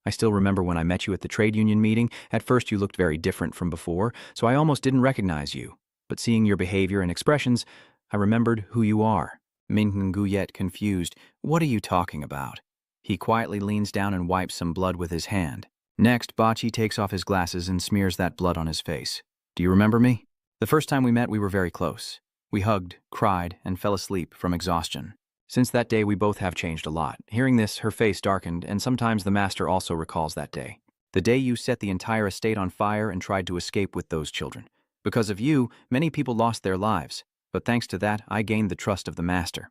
I still remember when I met you at the trade union meeting. At first you looked very different from before, so I almost didn't recognize you. But seeing your behavior and expressions, I remembered who you are. Min Nguyet, confused. What are you talking about? He quietly leans down and wipes some blood with his hand. Next, Bachi takes off his glasses and smears that blood on his face. Do you remember me? The first time we met, we were very close. We hugged, cried, and fell asleep from exhaustion. Since that day, we both have changed a lot. Hearing this, her face darkened, and sometimes the master also recalls that day. The day you set the entire estate on fire and tried to escape with those children. Because of you, many people lost their lives, but thanks to that, I gained the trust of the master.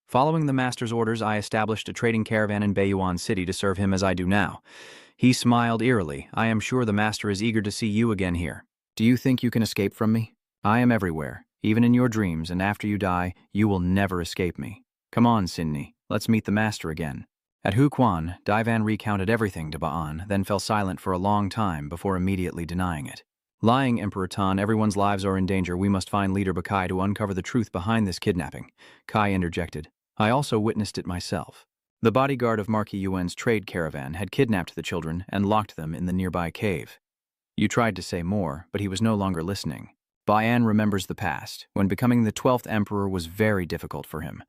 Following the master's orders, I established a trading caravan in Baiyuan City to serve him as I do now. He smiled eerily. I am sure the master is eager to see you again here. Do you think you can escape from me? I am everywhere, Even in your dreams and after you die, you will never escape me. Come on, Sinni, let's meet the master again." At Huquan, Daivan recounted everything to Ba'an, then fell silent for a long time before immediately denying it. "Lying, Emperor Tan, everyone's lives are in danger. We must find leader Bakai to uncover the truth behind this kidnapping," Kai interjected. "I also witnessed it myself." The bodyguard of Marquis Yuan's trade caravan had kidnapped the children and locked them in the nearby cave. Yu tried to say more, but he was no longer listening. Ba'an remembers the past, when becoming the 12th emperor was very difficult for him.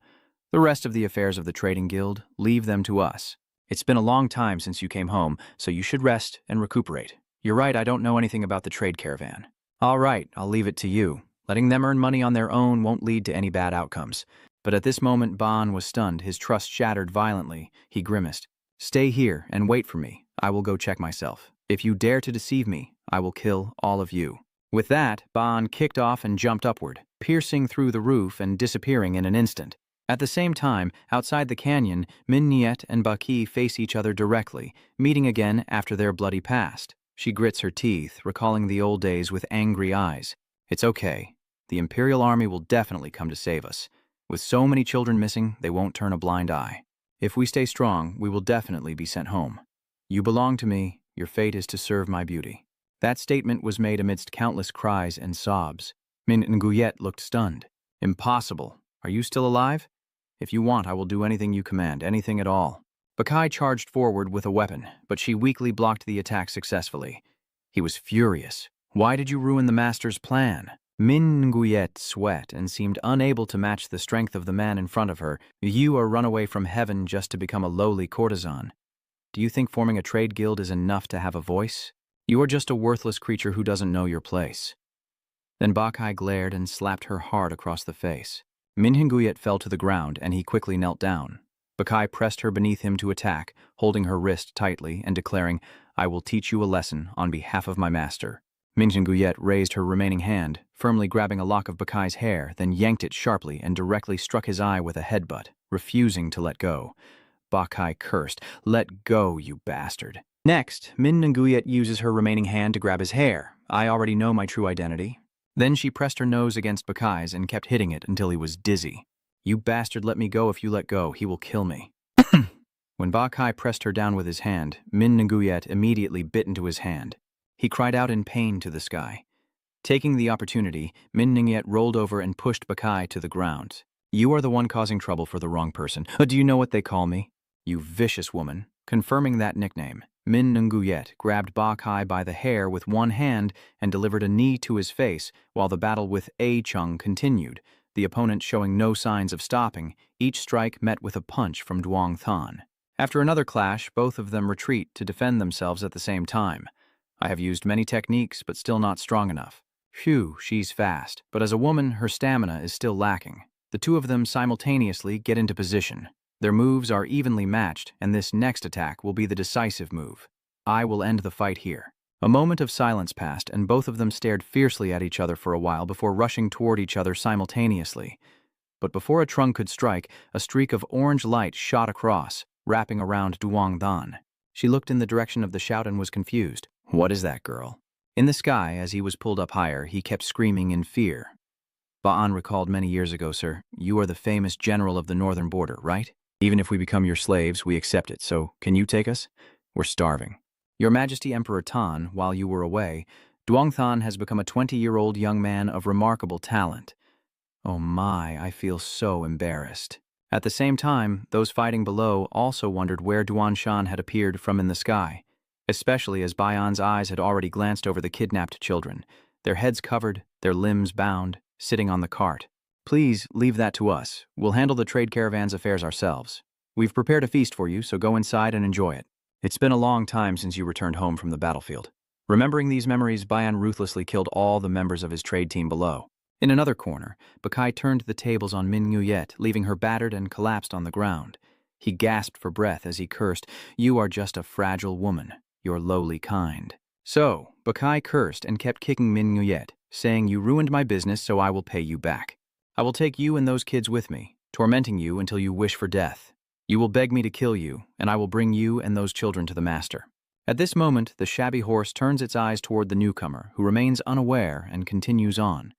"The rest of the affairs of the trading guild, leave them to us. It's been a long time since you came home, so you should rest and recuperate. You're right, I don't know anything about the trade caravan." "All right, I'll leave it to you. Letting them earn money on their own won't lead to any bad outcomes." But at this moment, Ba'an was stunned, his trust shattered violently. He grimaced. "Stay here and wait for me. I will go check myself. If you dare to deceive me, I will kill all of you." With that, Ba'an kicked off and jumped upward, piercing through the roof and disappearing in an instant. At the same time, outside the canyon, Min Niet and Baki face each other directly, meeting again after their bloody past. She grits her teeth, recalling the old days with angry eyes. "It's okay. The Imperial Army will definitely come to save us. With so many children missing, they won't turn a blind eye. If we stay strong, we will definitely be sent home. You belong to me. Your fate is to serve my beauty." That statement was made amidst countless cries and sobs. Min Nguyet looked stunned. "Impossible. Are you still alive? If you want, I will do anything you command, anything at all." Bakai charged forward with a weapon, but she weakly blocked the attack successfully. He was furious. "Why did you ruin the master's plan?" Min Nguyet sweat and seemed unable to match the strength of the man in front of her. "You are run away from heaven just to become a lowly courtesan. Do you think forming a trade guild is enough to have a voice? You are just a worthless creature who doesn't know your place." Then Bakai glared and slapped her hard across the face. Min Nguyet fell to the ground and he quickly knelt down. Bakai pressed her beneath him to attack, holding her wrist tightly and declaring, "I will teach you a lesson on behalf of my master." Min Nguyet raised her remaining hand, firmly grabbing a lock of Bakai's hair, then yanked it sharply and directly struck his eye with a headbutt, refusing to let go. Bakai cursed, "Let go, you bastard." Next, Min Nguyet uses her remaining hand to grab his hair. "I already know my true identity." Then she pressed her nose against Bakai's and kept hitting it until he was dizzy. "You bastard, let me go. If you let go, he will kill me." When Bakai pressed her down with his hand, Min Nguyet immediately bit into his hand. He cried out in pain to the sky. Taking the opportunity, Min Nguyet rolled over and pushed Bakai to the ground. "You are the one causing trouble for the wrong person. Do you know what they call me? You vicious woman." Confirming that nickname, Min Nguyet grabbed Bakai by the hair with one hand and delivered a knee to his face while the battle with A Chung continued, the opponent showing no signs of stopping, each strike met with a punch from Duong Than. After another clash, both of them retreat to defend themselves at the same time. "I have used many techniques, but still not strong enough. Phew, she's fast, but as a woman, her stamina is still lacking." The two of them simultaneously get into position. Their moves are evenly matched, and this next attack will be the decisive move. I will end the fight here. A moment of silence passed, and both of them stared fiercely at each other for a while before rushing toward each other simultaneously. But before a trunk could strike, a streak of orange light shot across, wrapping around Duong Than. She looked in the direction of the shout and was confused. "What is that, girl?" In the sky, as he was pulled up higher, he kept screaming in fear. Ba'an recalled many years ago, "Sir, you are the famous general of the northern border, right? Even if we become your slaves, we accept it, so can you take us? We're starving." "Your Majesty Emperor Tan, while you were away, Duong Than has become a 20-year-old young man of remarkable talent." Oh my, I feel so embarrassed. At the same time, those fighting below also wondered where Duan Shan had appeared from in the sky, especially as Bayan's eyes had already glanced over the kidnapped children, their heads covered, their limbs bound, sitting on the cart. "Please leave that to us. We'll handle the trade caravan's affairs ourselves. We've prepared a feast for you, so go inside and enjoy it. It's been a long time since you returned home from the battlefield." Remembering these memories, Bayan ruthlessly killed all the members of his trade team below. In another corner, Bakai turned the tables on Min Nguyet, leaving her battered and collapsed on the ground. He gasped for breath as he cursed, "You are just a fragile woman, your lowly kind." So, Bakai cursed and kept kicking Min Nguyet, saying, "You ruined my business, so I will pay you back. I will take you and those kids with me, tormenting you until you wish for death. You will beg me to kill you, and I will bring you and those children to the master." At this moment, the shabby horse turns its eyes toward the newcomer, who remains unaware and continues on.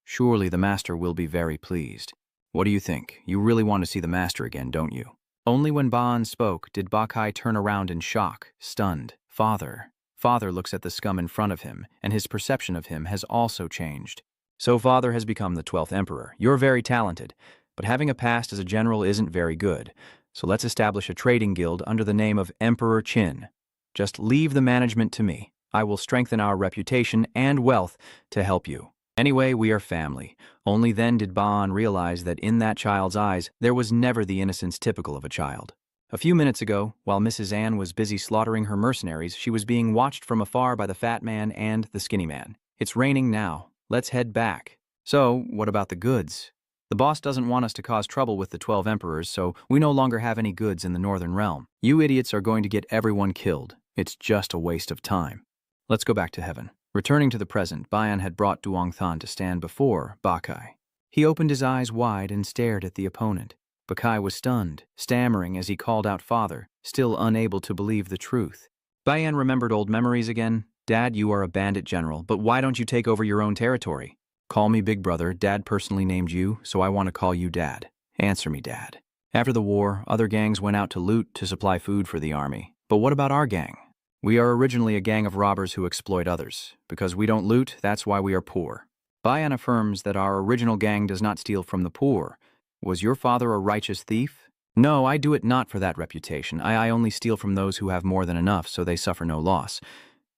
Surely the master will be very pleased. What do you think? You really want to see the master again, don't you? Only when Baan spoke did Bakai turn around in shock, stunned. Father. Father looks at the scum in front of him, and his perception of him has also changed. So father has become the 12th emperor. You're very talented, but having a past as a general isn't very good. So let's establish a trading guild under the name of Emperor Qin. Just leave the management to me. I will strengthen our reputation and wealth to help you. Anyway, we are family. Only then did Baan realize that in that child's eyes, there was never the innocence typical of a child. A few minutes ago, while Mrs. Anne was busy slaughtering her mercenaries, she was being watched from afar by the fat man and the skinny man. It's raining now. Let's head back. So, what about the goods? The boss doesn't want us to cause trouble with the 12 emperors, so we no longer have any goods in the northern realm. You idiots are going to get everyone killed. It's just a waste of time. Let's go back to heaven. Returning to the present, Bayan had brought Duongthan to stand before Bakai. He opened his eyes wide and stared at the opponent. Bakai was stunned, stammering as he called out father, still unable to believe the truth. Bayan remembered old memories again. Dad, you are a bandit general, but why don't you take over your own territory? Call me big brother. Dad personally named you, so I want to call you Dad. Answer me, Dad. After the war, other gangs went out to loot to supply food for the army. But what about our gang? We are originally a gang of robbers who exploit others. Because we don't loot, that's why we are poor. Bayan affirms that our original gang does not steal from the poor. Was your father a righteous thief? No, I do it not for that reputation. I only steal from those who have more than enough, so they suffer no loss.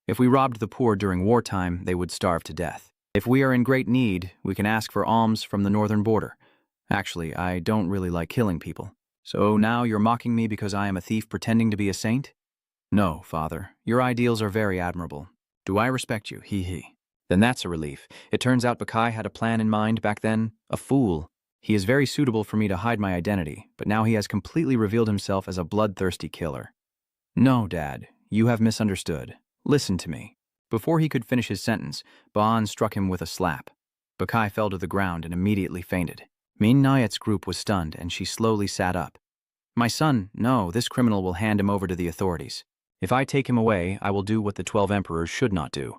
If we robbed the poor during wartime, they would starve to death. If we are in great need, we can ask for alms from the northern border. Actually, I don't really like killing people. So now you're mocking me because I am a thief pretending to be a saint? No, father. Your ideals are very admirable. Do I respect you? He. Then that's a relief. It turns out Bakai had a plan in mind back then. A fool. He is very suitable for me to hide my identity, but now he has completely revealed himself as a bloodthirsty killer. No, Dad. You have misunderstood. Listen to me. Before he could finish his sentence, Baan struck him with a slap. Bakai fell to the ground and immediately fainted. Min Nyet's group was stunned, and she slowly sat up. My son, no, this criminal will hand him over to the authorities. If I take him away, I will do what the 12 emperors should not do.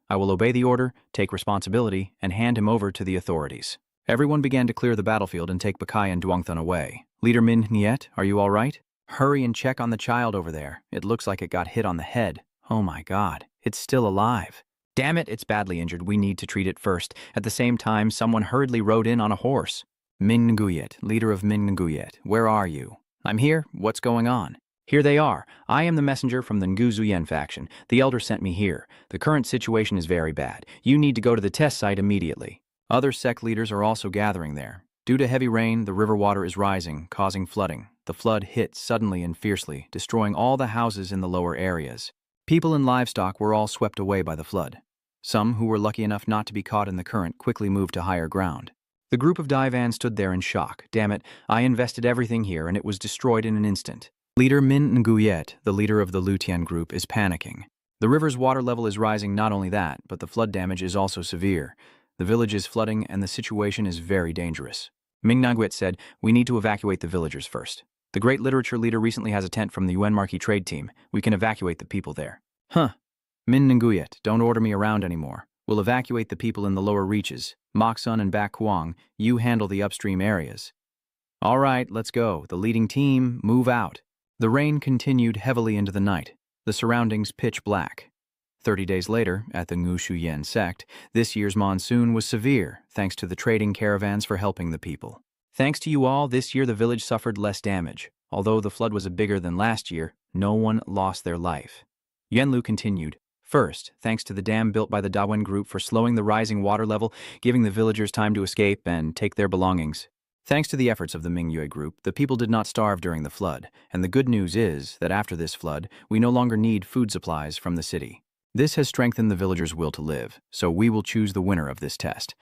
I will obey the order, take responsibility, and hand him over to the authorities. Everyone began to clear the battlefield and take Bakai and Duongthan away. Leader Min Nyet, are you all right? Hurry and check on the child over there. It looks like it got hit on the head. Oh my God, it's still alive. Damn it, it's badly injured. We need to treat it first. At the same time, someone hurriedly rode in on a horse. Min Nguyet, leader of Min Nguyet, where are you? I'm here. What's going on? Here they are. I am the messenger from the Nguzuyen faction. The elder sent me here. The current situation is very bad. You need to go to the test site immediately. Other sect leaders are also gathering there. Due to heavy rain, the river water is rising, causing flooding. The flood hit suddenly and fiercely, destroying all the houses in the lower areas. People and livestock were all swept away by the flood. Some, who were lucky enough not to be caught in the current, quickly moved to higher ground. The group of Daivan stood there in shock. Damn it, I invested everything here and it was destroyed in an instant. Leader Min Nguyet, the leader of the Lutian group, is panicking. The river's water level is rising. Not only that, but the flood damage is also severe. The village is flooding and the situation is very dangerous. Ming Nguyet said, we need to evacuate the villagers first. The great literature leader recently has a tent from the Yuan Marquis trade team. We can evacuate the people there. Huh. Min Nguyet, don't order me around anymore. We'll evacuate the people in the lower reaches. Moksun and Bak Kuang, you handle the upstream areas. All right, let's go. The leading team, move out. The rain continued heavily into the night, the surroundings pitch black. 30 days later, at the Ngushuyen sect, this year's monsoon was severe, thanks to the trading caravans for helping the people. Thanks to you all, this year the village suffered less damage. Although the flood was bigger than last year, no one lost their life. Yenlu continued. First, thanks to the dam built by the Dawen group for slowing the rising water level, giving the villagers time to escape and take their belongings. Thanks to the efforts of the Mingyue group, the people did not starve during the flood, and the good news is that after this flood, we no longer need food supplies from the city. This has strengthened the villagers' will to live, so we will choose the winner of this test.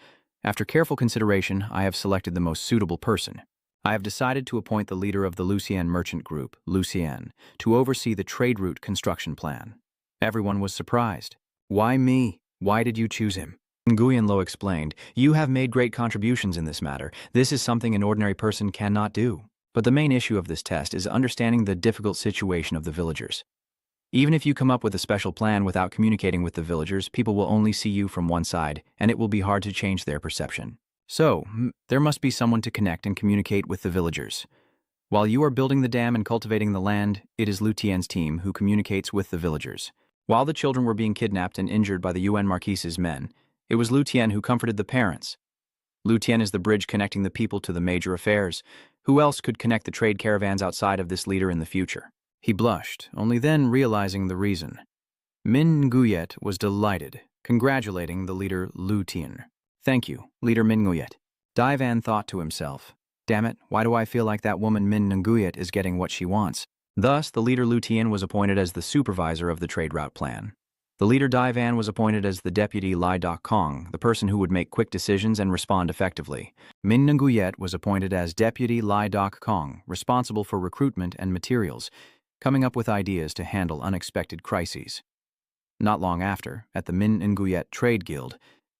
After careful consideration, I have selected the most suitable person. I have decided to appoint the leader of the Lucien merchant group, Lucien, to oversee the trade route construction plan. Everyone was surprised. Why me? Why did you choose him? Nguyen Lo explained, you have made great contributions in this matter. This is something an ordinary person cannot do. But the main issue of this test is understanding the difficult situation of the villagers. Even if you come up with a special plan without communicating with the villagers, people will only see you from one side, and it will be hard to change their perception. So, there must be someone to connect and communicate with the villagers. While you are building the dam and cultivating the land, it is Lu Tian's team who communicates with the villagers. While the children were being kidnapped and injured by the UN Marquise's men, it was Lu Tian who comforted the parents. Lu Tian is the bridge connecting the people to the major affairs. Who else could connect the trade caravans outside of this leader in the future? He blushed, only then realizing the reason. Min Nguyet was delighted, congratulating the leader Lu Tian. Thank you, Leader Min Nguyet. Daivan thought to himself, damn it, why do I feel like that woman Min Nguyet is getting what she wants? Thus, the leader Lu Tian was appointed as the supervisor of the trade route plan. The leader Daivan was appointed as the deputy Lai Dak Kong, the person who would make quick decisions and respond effectively. Min Nguyet was appointed as deputy Lai Dak Kong, responsible for recruitment and materials, coming up with ideas to handle unexpected crises. Not long after, at the Min Nguyet Trade Guild,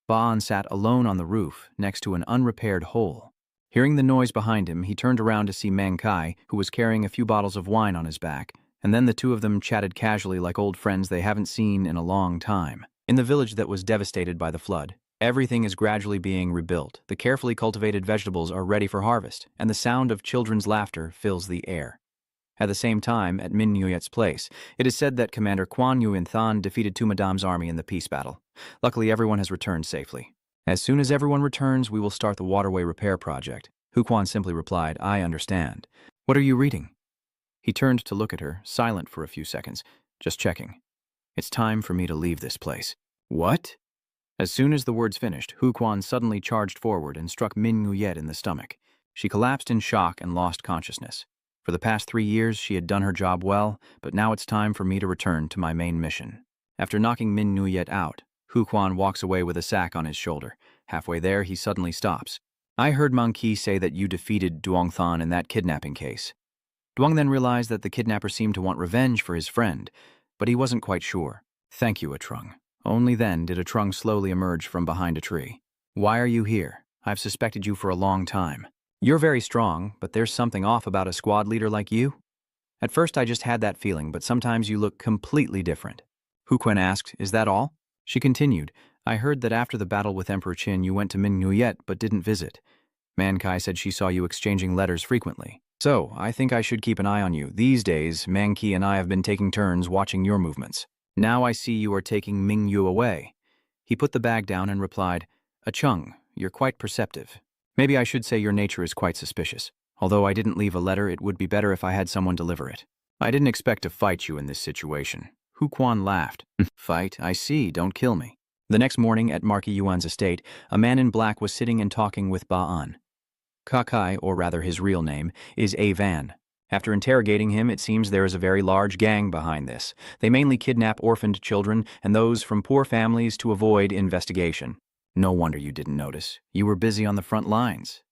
Baan sat alone on the roof next to an unrepaired hole. Hearing the noise behind him, he turned around to see Mang Kai, who was carrying a few bottles of wine on his back, and then the two of them chatted casually like old friends they haven't seen in a long time. In the village that was devastated by the flood, everything is gradually being rebuilt. The carefully cultivated vegetables are ready for harvest, and the sound of children's laughter fills the air. At the same time, at Min Nguyet's place, it is said that Commander Quan Yuan Than defeated Tu Madame's army in the peace battle. Luckily, everyone has returned safely. As soon as everyone returns, we will start the waterway repair project. Hu Quan simply replied, I understand. What are you reading? He turned to look at her, silent for a few seconds, just checking. It's time for me to leave this place. What? As soon as the words finished, Hu Quan suddenly charged forward and struck Min Nguyet in the stomach. She collapsed in shock and lost consciousness. For the past 3 years, she had done her job well, but now it's time for me to return to my main mission. After knocking Min Nguyet out, Hu Quan walks away with a sack on his shoulder. Halfway there, he suddenly stops. I heard Mang Qi say that you defeated Duong Than in that kidnapping case. Duong then realized that the kidnapper seemed to want revenge for his friend, but he wasn't quite sure. Thank you, Atrung. Only then did Atrung slowly emerge from behind a tree. Why are you here? I've suspected you for a long time. You're very strong, but there's something off about a squad leader like you. At first I just had that feeling, but sometimes you look completely different. Hu Quan asked, is that all? She continued, I heard that after the battle with Emperor Qin you went to Min Nguyet but didn't visit. Man Kai said she saw you exchanging letters frequently. So, I think I should keep an eye on you. These days, Man Qi and I have been taking turns watching your movements. Now I see you are taking Ming Yu away. He put the bag down and replied, Achung, you're quite perceptive. Maybe I should say your nature is quite suspicious. Although I didn't leave a letter, it would be better if I had someone deliver it. I didn't expect to fight you in this situation. Hu Quan laughed. Fight? I see, don't kill me. The next morning at Marquis Yuan's estate, a man in black was sitting and talking with Ba'an. Kakai, or rather his real name, is A Van. After interrogating him, it seems there is a very large gang behind this. They mainly kidnap orphaned children and those from poor families to avoid investigation. No wonder you didn't notice. You were busy on the front lines.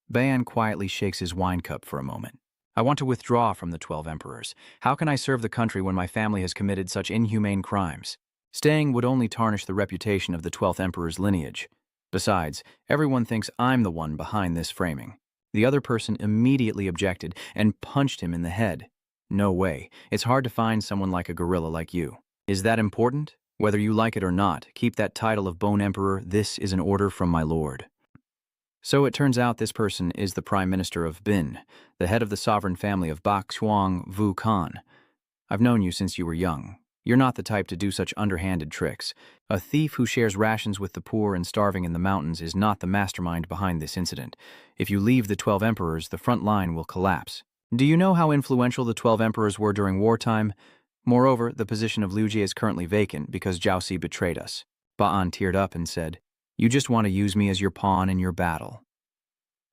Bayan quietly shakes his wine cup for a moment. I want to withdraw from the 12 emperors. How can I serve the country when my family has committed such inhumane crimes? Staying would only tarnish the reputation of the 12th emperor's lineage. Besides, everyone thinks I'm the one behind this framing. The other person immediately objected and punched him in the head. No way. It's hard to find someone like a gorilla like you. Is that important? Whether you like it or not, keep that title of Bone Emperor. This is an order from my lord. So it turns out this person is the Prime Minister of Bin, the head of the sovereign family of Bak Chuang Vu Khan. I've known you since you were young. You're not the type to do such underhanded tricks. A thief who shares rations with the poor and starving in the mountains is not the mastermind behind this incident. If you leave the 12 emperors, the front line will collapse. Do you know how influential the 12 emperors were during wartime? Moreover, the position of Liu Jie is currently vacant because Zhao Si betrayed us. Ba'an teared up and said, You just want to use me as your pawn in your battle.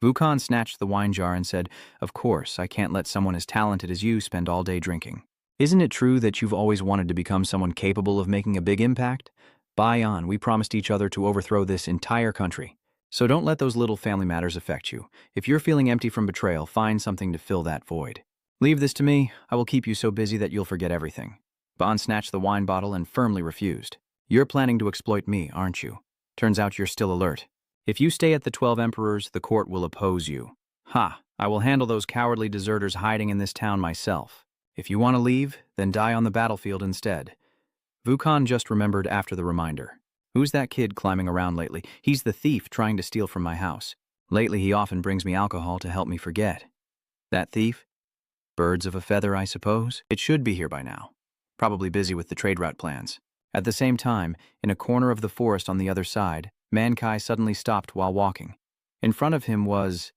Vu Khan snatched the wine jar and said, Of course, I can't let someone as talented as you spend all day drinking. Isn't it true that you've always wanted to become someone capable of making a big impact? Ba'an, we promised each other to overthrow this entire country. So don't let those little family matters affect you. If you're feeling empty from betrayal, find something to fill that void. Leave this to me. I will keep you so busy that you'll forget everything. Ba'an snatched the wine bottle and firmly refused. You're planning to exploit me, aren't you? Turns out you're still alert. If you stay at the 12 emperors, the court will oppose you. Ha! I will handle those cowardly deserters hiding in this town myself. If you want to leave, then die on the battlefield instead. Vukan just remembered after the reminder. Who's that kid climbing around lately? He's the thief trying to steal from my house. Lately he often brings me alcohol to help me forget. That thief? Birds of a feather, I suppose? It should be here by now. Probably busy with the trade route plans. At the same time, in a corner of the forest on the other side, Mankai suddenly stopped while walking. In front of him was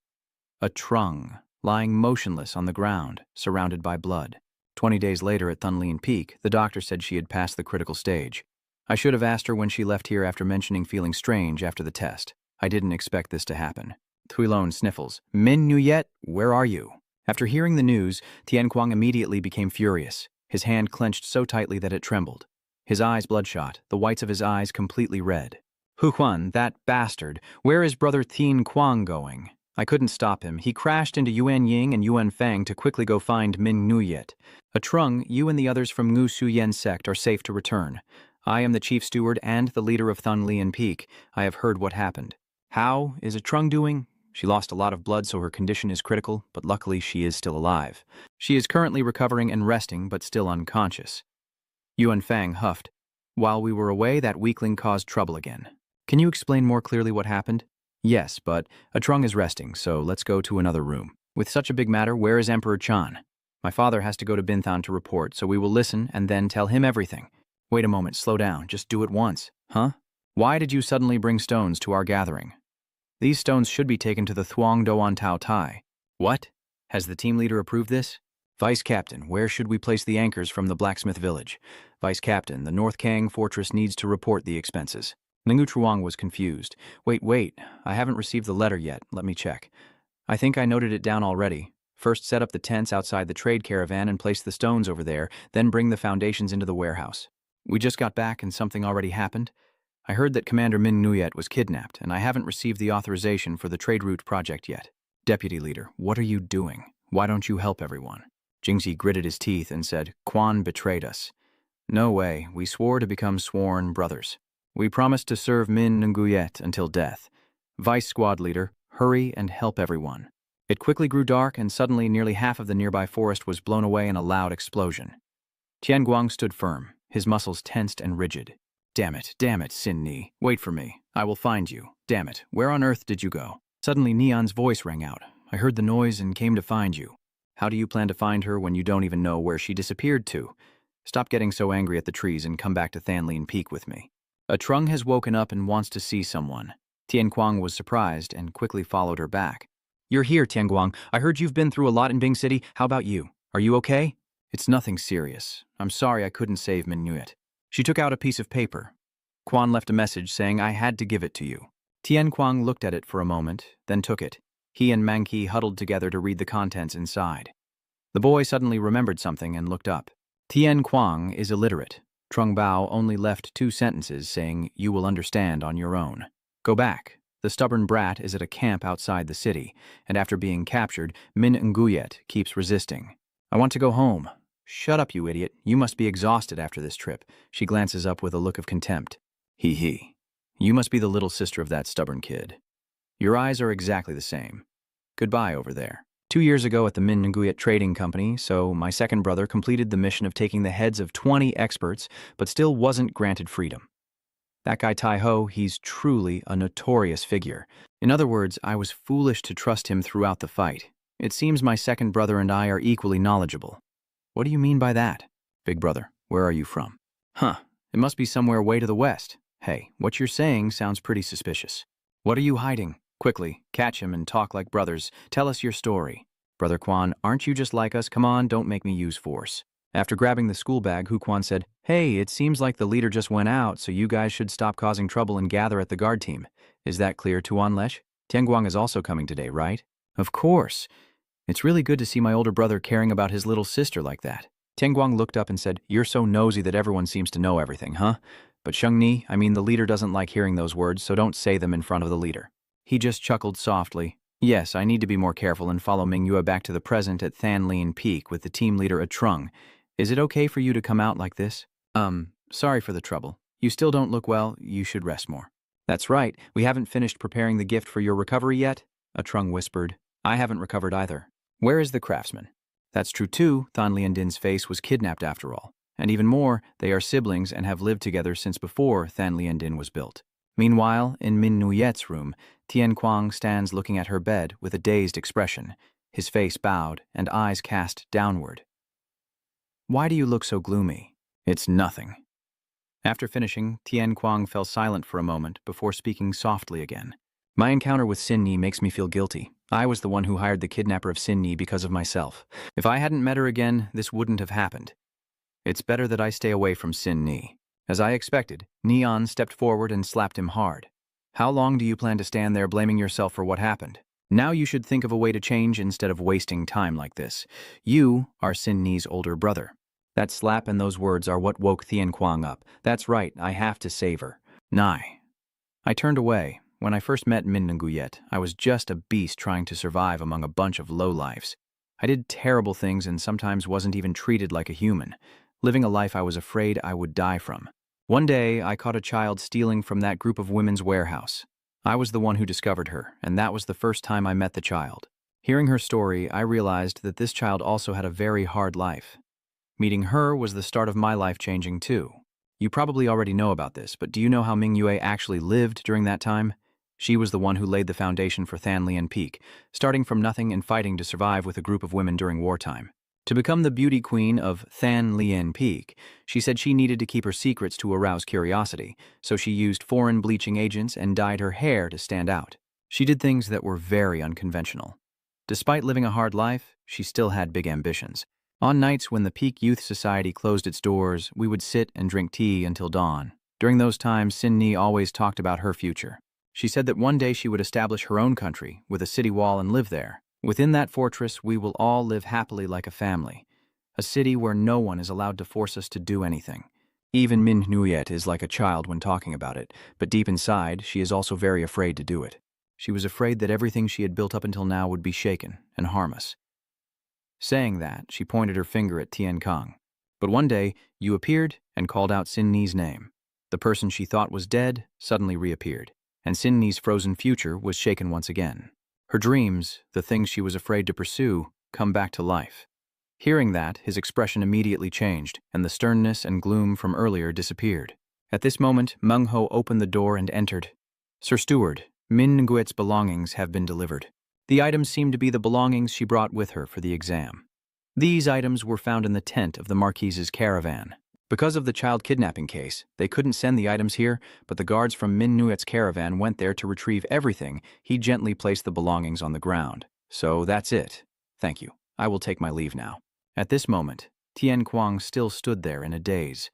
a trung, lying motionless on the ground, surrounded by blood. 20 days later at Thunlean Peak, the doctor said she had passed the critical stage. I should have asked her when she left here after mentioning feeling strange after the test. I didn't expect this to happen. Thuilon sniffles. Min Nuyet, where are you? After hearing the news, Tianquang immediately became furious. His hand clenched so tightly that it trembled. His eyes bloodshot, the whites of his eyes completely red. Hu Huan, that bastard, where is brother Tien Quang going? I couldn't stop him. He crashed into Yuan Ying and Yuan Fang to quickly go find Min Nuyet. A Trung, you and the others from Ngu Su Yen sect are safe to return. I am the chief steward and the leader of Thunlean Peak. I have heard what happened. How is a Trung doing? She lost a lot of blood, so her condition is critical, but luckily she is still alive. She is currently recovering and resting, but still unconscious. Yuan Fang huffed. While we were away, that weakling caused trouble again. Can you explain more clearly what happened? Yes, but a Trung is resting, so let's go to another room. With such a big matter, where is Emperor Chan? My father has to go to Binthan to report, so we will listen and then tell him everything. Wait a moment, slow down, just do it once. Huh? Why did you suddenly bring stones to our gathering? These stones should be taken to the Thuong Doan Tao Tai. What? Has the team leader approved this? Vice Captain, where should we place the anchors from the blacksmith village? Vice Captain, the North Kang Fortress needs to report the expenses. Ninggu Truong was confused. Wait, I haven't received the letter yet. Let me check. I think I noted it down already. First set up the tents outside the trade caravan and place the stones over there, then bring the foundations into the warehouse. We just got back and something already happened. I heard that Commander Min Nuyet was kidnapped, and I haven't received the authorization for the trade route project yet. Deputy Leader, what are you doing? Why don't you help everyone? Jingxi gritted his teeth and said, Quan betrayed us. No way, we swore to become sworn brothers. We promised to serve Min Nguyet until death. Vice Squad Leader, hurry and help everyone. It quickly grew dark, and suddenly nearly half of the nearby forest was blown away in a loud explosion. Tianguang stood firm, his muscles tensed and rigid. Damn it, Sin Ni. Wait for me. I will find you. Damn it, where on earth did you go? Suddenly Neon's voice rang out. I heard the noise and came to find you. How do you plan to find her when you don't even know where she disappeared to? Stop getting so angry at the trees and come back to Thanlean Peak with me. A Trung has woken up and wants to see someone. Tianquang was surprised and quickly followed her back. You're here, Tianguang. I heard you've been through a lot in Bing City. How about you? Are you okay? It's nothing serious. I'm sorry I couldn't save Min Nuyet. She took out a piece of paper. Quan left a message saying I had to give it to you. Tianquang looked at it for a moment, then took it. He and Manqi huddled together to read the contents inside. The boy suddenly remembered something and looked up. Tianquang is illiterate. Trung Bao only left 2 sentences saying, you will understand on your own. Go back. The stubborn brat is at a camp outside the city, and after being captured, Min Nguyet keeps resisting. I want to go home. Shut up, you idiot. You must be exhausted after this trip. She glances up with a look of contempt. He. You must be the little sister of that stubborn kid. Your eyes are exactly the same. Goodbye over there. 2 years ago at the Min Nguyet Trading Company, so my second brother completed the mission of taking the heads of 20 experts, but still wasn't granted freedom. That guy Tai Ho, he's truly a notorious figure. In other words, I was foolish to trust him throughout the fight. It seems my second brother and I are equally knowledgeable. What do you mean by that? Big brother, where are you from? Huh, it must be somewhere way to the west. Hey, what you're saying sounds pretty suspicious. What are you hiding? Quickly, catch him and talk like brothers. Tell us your story. Brother Quan, aren't you just like us? Come on, don't make me use force. After grabbing the school bag, Hu Quan said, Hey, it seems like the leader just went out, so you guys should stop causing trouble and gather at the guard team. Is that clear, Tuan Lesh? Tianguang is also coming today, right? Of course. It's really good to see my older brother caring about his little sister like that. Tianguang looked up and said, You're so nosy that everyone seems to know everything, huh? But Shengni, the leader doesn't like hearing those words, so don't say them in front of the leader. He just chuckled softly. Yes, I need to be more careful and follow Mingyue back to the present at Thanlean Peak with the team leader Trung. Is it okay for you to come out like this? Sorry for the trouble. You still don't look well. You should rest more. That's right. We haven't finished preparing the gift for your recovery yet? Trung whispered. I haven't recovered either. Where is the craftsman? That's true too, Than Liandin's face was kidnapped after all. And even more, they are siblings and have lived together since before Than Liandin was built. Meanwhile, in Min Nuyet's room, Tian Kuang stands looking at her bed with a dazed expression, his face bowed and eyes cast downward. Why do you look so gloomy? It's nothing. After finishing, Tian Kuang fell silent for a moment before speaking softly again. My encounter with Sin Ni makes me feel guilty. I was the one who hired the kidnapper of Sin Ni because of myself. If I hadn't met her again, this wouldn't have happened. It's better that I stay away from Sin Ni. As I expected, Neon stepped forward and slapped him hard. How long do you plan to stand there blaming yourself for what happened? Now you should think of a way to change instead of wasting time like this. You are Sin Ni's older brother. That slap and those words are what woke Tian Kuang up. That's right, I have to save her. Nai. I turned away. When I first met Min Nguyet, I was just a beast trying to survive among a bunch of lowlifes. I did terrible things and sometimes wasn't even treated like a human, living a life I was afraid I would die from. One day, I caught a child stealing from that group of women's warehouse. I was the one who discovered her, and that was the first time I met the child. Hearing her story, I realized that this child also had a very hard life. Meeting her was the start of my life changing too. You probably already know about this, but do you know how Ming Yue actually lived during that time? She was the one who laid the foundation for Than Lian Peak, starting from nothing and fighting to survive with a group of women during wartime. To become the beauty queen of Than Lian Peak, she said she needed to keep her secrets to arouse curiosity, so she used foreign bleaching agents and dyed her hair to stand out. She did things that were very unconventional. Despite living a hard life, she still had big ambitions. On nights when the Peak Youth Society closed its doors, we would sit and drink tea until dawn. During those times, Sin Ni always talked about her future. She said that one day she would establish her own country with a city wall and live there. Within that fortress, we will all live happily like a family. A city where no one is allowed to force us to do anything. Even Min Nuyet is like a child when talking about it, but deep inside, she is also very afraid to do it. She was afraid that everything she had built up until now would be shaken and harm us. Saying that, she pointed her finger at Tian Kang. But one day, you appeared and called out Sin Ni's name. The person she thought was dead suddenly reappeared, and Sin Ni's frozen future was shaken once again. Her dreams, the things she was afraid to pursue, come back to life. Hearing that, his expression immediately changed, and the sternness and gloom from earlier disappeared. At this moment, Meng Ho opened the door and entered. Sir Steward, Min Nguet's belongings have been delivered. The items seemed to be the belongings she brought with her for the exam. These items were found in the tent of the Marquise's caravan. Because of the child kidnapping case, they couldn't send the items here, but the guards from Min Nguet's caravan went there to retrieve everything. He gently placed the belongings on the ground. So that's it. Thank you. I will take my leave now. At this moment, Tian Kuang still stood there in a daze.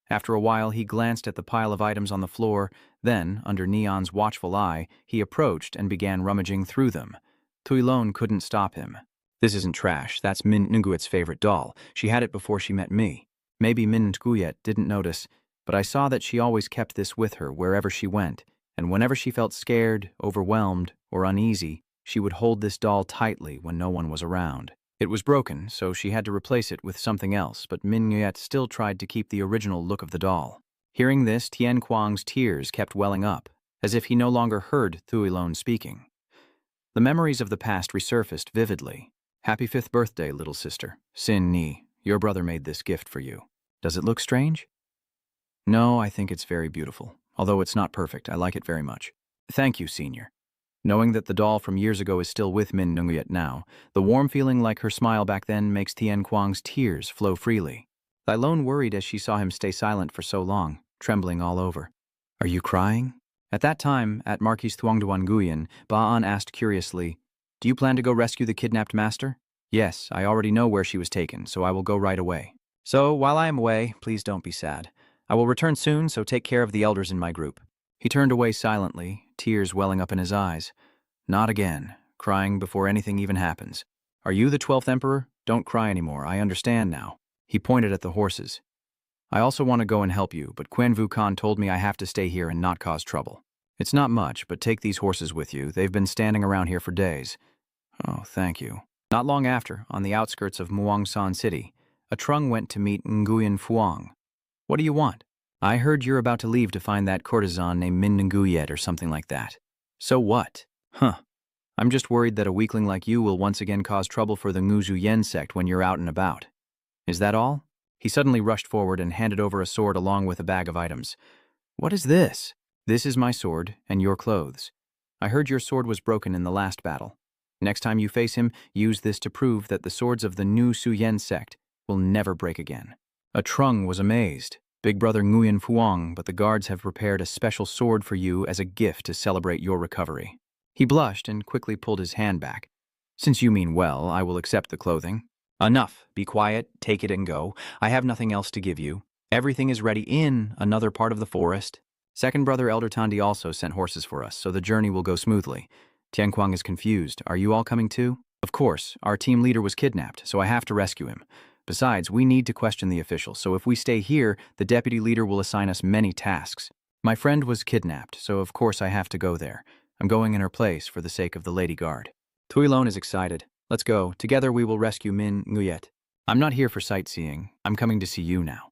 After a while, he glanced at the pile of items on the floor. Then, under Neon's watchful eye, he approached and began rummaging through them. Tuilon couldn't stop him. This isn't trash. That's Min Nguet's favorite doll. She had it before she met me. Maybe Min Nguyet didn't notice, but I saw that she always kept this with her wherever she went, and whenever she felt scared, overwhelmed, or uneasy, she would hold this doll tightly when no one was around. It was broken, so she had to replace it with something else, but Min Nguyet still tried to keep the original look of the doll. Hearing this, Tian Kuang's tears kept welling up, as if he no longer heard Tuilon speaking. The memories of the past resurfaced vividly. Happy 5th birthday, little sister. Sin Ni, your brother made this gift for you. Does it look strange? No, I think it's very beautiful. Although it's not perfect, I like it very much. Thank you, Senior. Knowing that the doll from years ago is still with Min Nguyet now, the warm feeling like her smile back then makes Tian Kuang's tears flow freely. Tuilon worried as she saw him stay silent for so long, trembling all over. Are you crying? At that time, at Marquis Thuongduan Nguyen, Ba'an asked curiously, Do you plan to go rescue the kidnapped master? Yes, I already know where she was taken, so I will go right away. So, while I am away, please don't be sad. I will return soon, so take care of the elders in my group. He turned away silently, tears welling up in his eyes. Not again, crying before anything even happens. Are you the 12th Emperor? Don't cry anymore, I understand now. He pointed at the horses. I also want to go and help you, but Quan Vu Khan told me I have to stay here and not cause trouble. It's not much, but take these horses with you. They've been standing around here for days. Oh, thank you. Not long after, on the outskirts of Muangsan City, a Trung went to meet Nguyen Phuong. What do you want? I heard you're about to leave to find that courtesan named Min Nguyet or something like that. So what? Huh. I'm just worried that a weakling like you will once again cause trouble for the Nguzu Yen sect when you're out and about. Is that all? He suddenly rushed forward and handed over a sword along with a bag of items. What is this? This is my sword and your clothes. I heard your sword was broken in the last battle. Next time you face him, use this to prove that the swords of the New Suyen sect will never break again. A Trung was amazed. Big brother Nguyen Fuang, but the guards have prepared a special sword for you as a gift to celebrate your recovery. He blushed and quickly pulled his hand back. Since you mean well, I will accept the clothing. Enough. Be quiet, take it and go. I have nothing else to give you. Everything is ready in another part of the forest. Second brother Elder Tandi also sent horses for us, so the journey will go smoothly. Tianquang is confused. Are you all coming too? Of course. Our team leader was kidnapped, so I have to rescue him. Besides, we need to question the officials, so if we stay here, the deputy leader will assign us many tasks. My friend was kidnapped, so of course I have to go there. I'm going in her place for the sake of the lady guard. Tuilon is excited. Let's go. Together we will rescue Min Nguyet. I'm not here for sightseeing. I'm coming to see you now.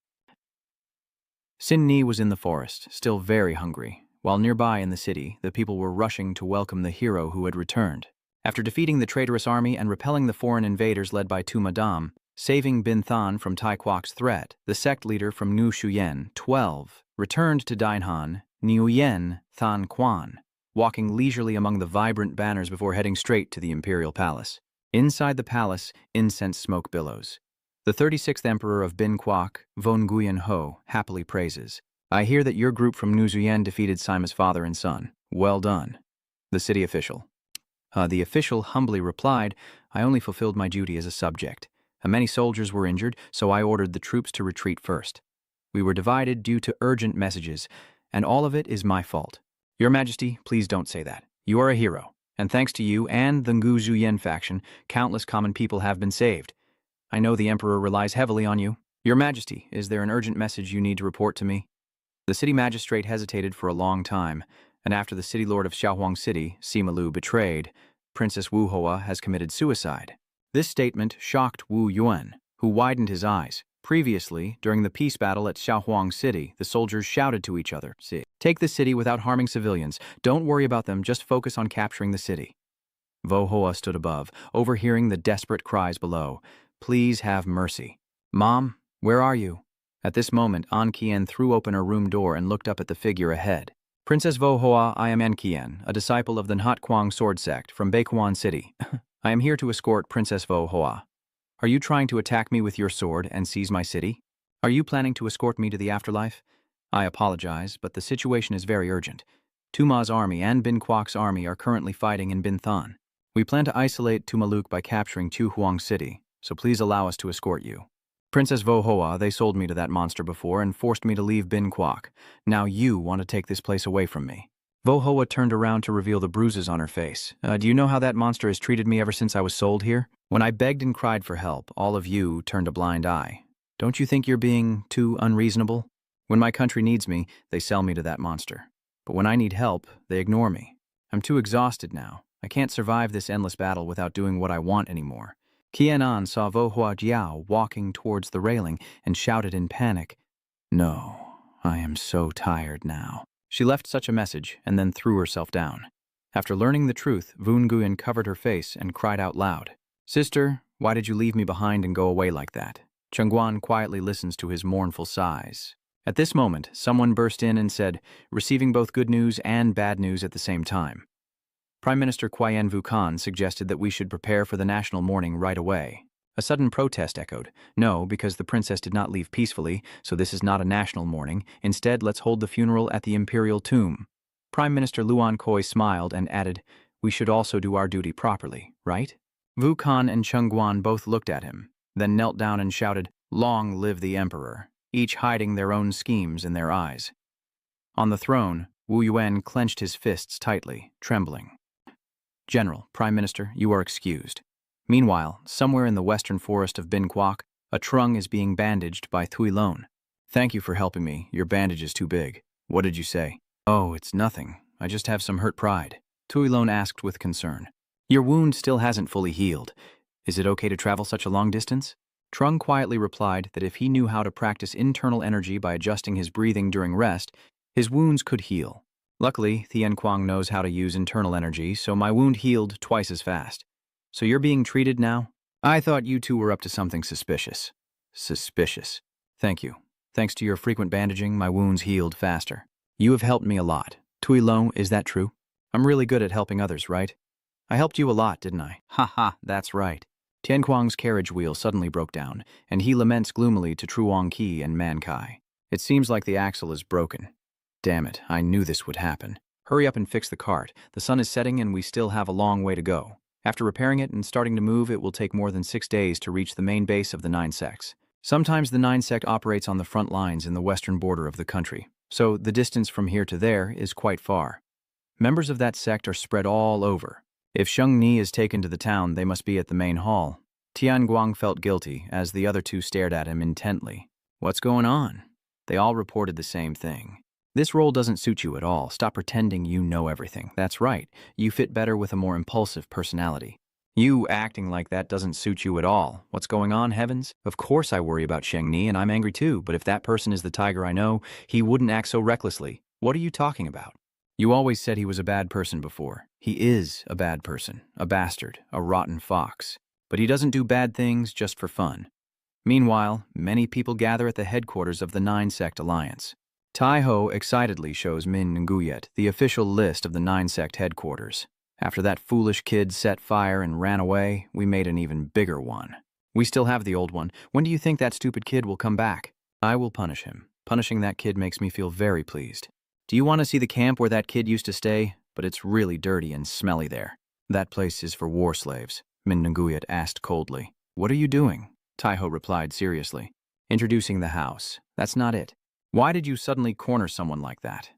Sin Ni was in the forest, still very hungry, while nearby in the city, the people were rushing to welcome the hero who had returned. After defeating the traitorous army and repelling the foreign invaders led by Tu Madame, saving Bin Than from Tai Quoc's threat, the sect leader from Nu Shuyen, 12, returned to Dainhan, Nguyen Than Quan, walking leisurely among the vibrant banners before heading straight to the imperial palace. Inside the palace, incense smoke billows. The 36th Emperor of Bin Quoc, Von Nguyen Ho, happily praises. I hear that your group from Nuzuyen defeated Sima's father and son. Well done. The city official. The official humbly replied, I only fulfilled my duty as a subject. Many soldiers were injured, so I ordered the troops to retreat first. We were divided due to urgent messages, and all of it is my fault. Your Majesty, please don't say that. You are a hero, and thanks to you and the Ngu Zuyen faction, countless common people have been saved. I know the Emperor relies heavily on you. Your Majesty, is there an urgent message you need to report to me? The city magistrate hesitated for a long time, and after the city lord of Xiaohuang City, Sima Lu, betrayed, Princess Wu Hoa has committed suicide. This statement shocked Wu Yuan, who widened his eyes. Previously, during the peace battle at Xiaohuang City, the soldiers shouted to each other, Take the city without harming civilians. Don't worry about them, just focus on capturing the city. Vo Hoa stood above, overhearing the desperate cries below. Please have mercy. Mom, where are you? At this moment, An Qian threw open her room door and looked up at the figure ahead. Princess Vo Hoa, I am An Qian, a disciple of the Nhat Quang sword sect from Baikuan City. I am here to escort Princess Vo Hoa. Are you trying to attack me with your sword and seize my city? Are you planning to escort me to the afterlife? I apologize, but the situation is very urgent. Tuma's army and Bin Quoc's army are currently fighting in Bin Than. We plan to isolate Tumaluk by capturing Tu Huang City, so please allow us to escort you. Princess Vo Hoa, they sold me to that monster before and forced me to leave Bin Quoc. Now you want to take this place away from me. Vo Hoa turned around to reveal the bruises on her face. Do you know how that monster has treated me ever since I was sold here? When I begged and cried for help, all of you turned a blind eye. Don't you think you're being too unreasonable? When my country needs me, they sell me to that monster. But when I need help, they ignore me. I'm too exhausted now. I can't survive this endless battle without doing what I want anymore. Qianan saw Vo Hua Jiao walking towards the railing and shouted in panic, No, I am so tired now. She left such a message and then threw herself down. After learning the truth, Vun Guyen covered her face and cried out loud, Sister, why did you leave me behind and go away like that? Chengguan quietly listens to his mournful sighs. At this moment, someone burst in and said, receiving both good news and bad news at the same time. Prime Minister Qian Vukan suggested that we should prepare for the national mourning right away. A sudden protest echoed. No, because the princess did not leave peacefully, so this is not a national mourning. Instead, let's hold the funeral at the imperial tomb. Prime Minister Luan Koi smiled and added, We should also do our duty properly, right? Vukan and Chengguan both looked at him, then knelt down and shouted, Long live the emperor, each hiding their own schemes in their eyes. On the throne, Wu Yuan clenched his fists tightly, trembling. General, Prime Minister, you are excused. Meanwhile, somewhere in the western forest of Bin Quoc, a Trung is being bandaged by Thuy Lone. Thank you for helping me. Your bandage is too big. What did you say? Oh, it's nothing. I just have some hurt pride. Thuy Lone asked with concern. Your wound still hasn't fully healed. Is it okay to travel such a long distance? Trung quietly replied that if he knew how to practice internal energy by adjusting his breathing during rest, his wounds could heal. Luckily, Tian Kuang knows how to use internal energy, so my wound healed twice as fast. So you're being treated now? I thought you two were up to something suspicious. Suspicious. Thank you. Thanks to your frequent bandaging, my wounds healed faster. You have helped me a lot. Tui Long, is that true? I'm really good at helping others, right? I helped you a lot, didn't I? Ha, that's right. Tian Kuang's carriage wheel suddenly broke down, and he laments gloomily to Truong Qi and Man Kai. It seems like the axle is broken. Damn it, I knew this would happen. Hurry up and fix the cart. The sun is setting and we still have a long way to go. After repairing it and starting to move, it will take more than 6 days to reach the main base of the 9 sects. Sometimes the 9 sect operates on the front lines in the western border of the country, so the distance from here to there is quite far. Members of that sect are spread all over. If Sheng Ni is taken to the town, they must be at the main hall. Tian Guang felt guilty as the other two stared at him intently. What's going on? They all reported the same thing. This role doesn't suit you at all. Stop pretending you know everything. That's right. You fit better with a more impulsive personality. You acting like that doesn't suit you at all. What's going on, heavens? Of course I worry about Sheng Ni, and I'm angry too, but if that person is the tiger I know, he wouldn't act so recklessly. What are you talking about? You always said he was a bad person before. He is a bad person, a bastard, a rotten fox. But he doesn't do bad things just for fun. Meanwhile, many people gather at the headquarters of the 9 Sect Alliance. Tai Ho excitedly shows Min Nguyet the official list of the 9 Sect headquarters. After that foolish kid set fire and ran away, we made an even bigger one. We still have the old one. When do you think that stupid kid will come back? I will punish him. Punishing that kid makes me feel very pleased. Do you want to see the camp where that kid used to stay? But it's really dirty and smelly there. That place is for war slaves, Min Nguyet asked coldly. What are you doing? Tai Ho replied seriously. Introducing the house. That's not it. Why did you suddenly corner someone like that?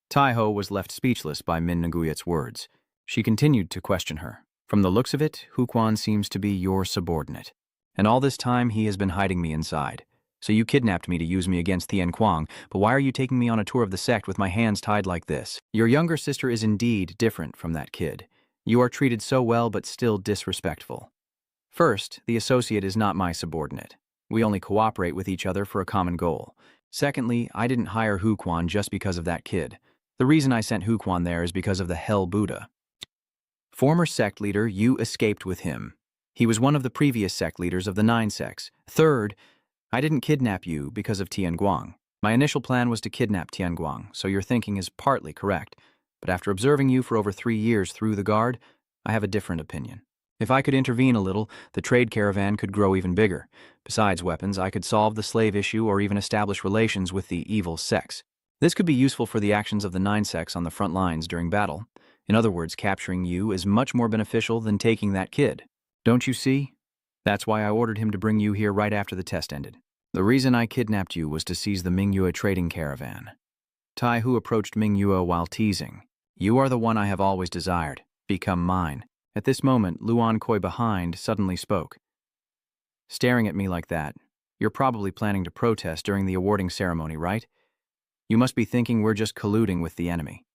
Tai Ho was left speechless by Min Nguyet's words. She continued to question her. From the looks of it, Hu Quan seems to be your subordinate. And all this time he has been hiding me inside. So you kidnapped me to use me against Tian Kuang, but why are you taking me on a tour of the sect with my hands tied like this? Your younger sister is indeed different from that kid. You are treated so well but still disrespectful. First, the associate is not my subordinate. We only cooperate with each other for a common goal. Secondly, I didn't hire Hu Quan just because of that kid. The reason I sent Hu Quan there is because of the Hell Buddha. Former sect leader, you escaped with him. He was one of the previous sect leaders of the 9 sects. Third, I didn't kidnap you because of Tian Guang. My initial plan was to kidnap Tian Guang, so your thinking is partly correct. But after observing you for over 3 years through the guard, I have a different opinion. If I could intervene a little, the trade caravan could grow even bigger. Besides weapons, I could solve the slave issue or even establish relations with the evil sects. This could be useful for the actions of the 9 sects on the front lines during battle. In other words, capturing you is much more beneficial than taking that kid. Don't you see? That's why I ordered him to bring you here right after the test ended. The reason I kidnapped you was to seize the Mingyue trading caravan. Tai Hu approached Mingyue while teasing. You are the one I have always desired. Become mine. At this moment, Luan Koi behind suddenly spoke. Staring at me like that, you're probably planning to protest during the awarding ceremony, right? You must be thinking we're just colluding with the enemy.